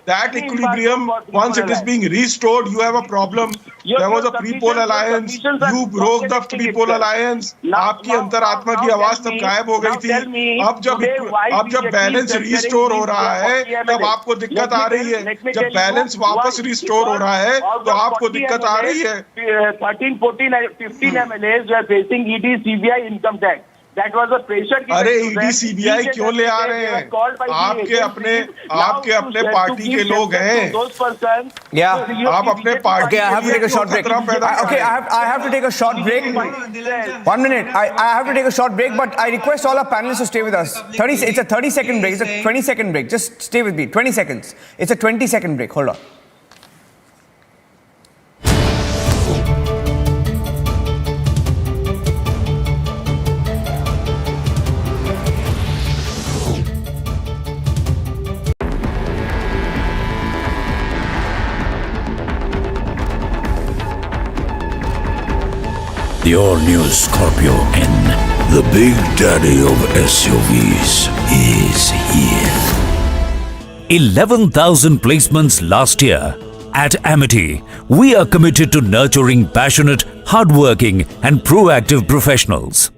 [SPEAKER 14] That equilibrium, once it is being restored, you have a problem. There was a pre-poll alliance. You broke the pre-poll alliance. आपकी अंतरात्मा की आवाज तब गायब हो गई थी. अब जब बैलेंस रिस्टोर हो रहा है, तब आपको दिक्कत आ रही है. जब बैलेंस वापस रिस्टोर हो रहा है, तो आपको दिक्कत आ रही है.
[SPEAKER 6] 13, 14, 15 MLAs were facing ED, CBI, income tax. That was a pressure.
[SPEAKER 14] अरे ईडी सीबीआई क्यों ले आ रहे हैं? आपके अपने पार्टी के लोग हैं. आप अपने party
[SPEAKER 17] I have to take a short break. Okay, I have to take a short break. 1 minute. I have to take a short break, but I request all our panelists to stay with us. It's a 30-second break. It's a 20-second break. Just stay with me. 20 seconds. It's a 20-second break. Hold on.
[SPEAKER 5] The all-new Scorpio N, the big daddy of SUVs, is here.
[SPEAKER 4] 11,000 placements last year. At Amity, we are committed to nurturing passionate, hardworking and proactive professionals.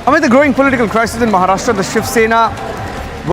[SPEAKER 17] Amid the growing political crisis in Maharashtra, the Shiv Sena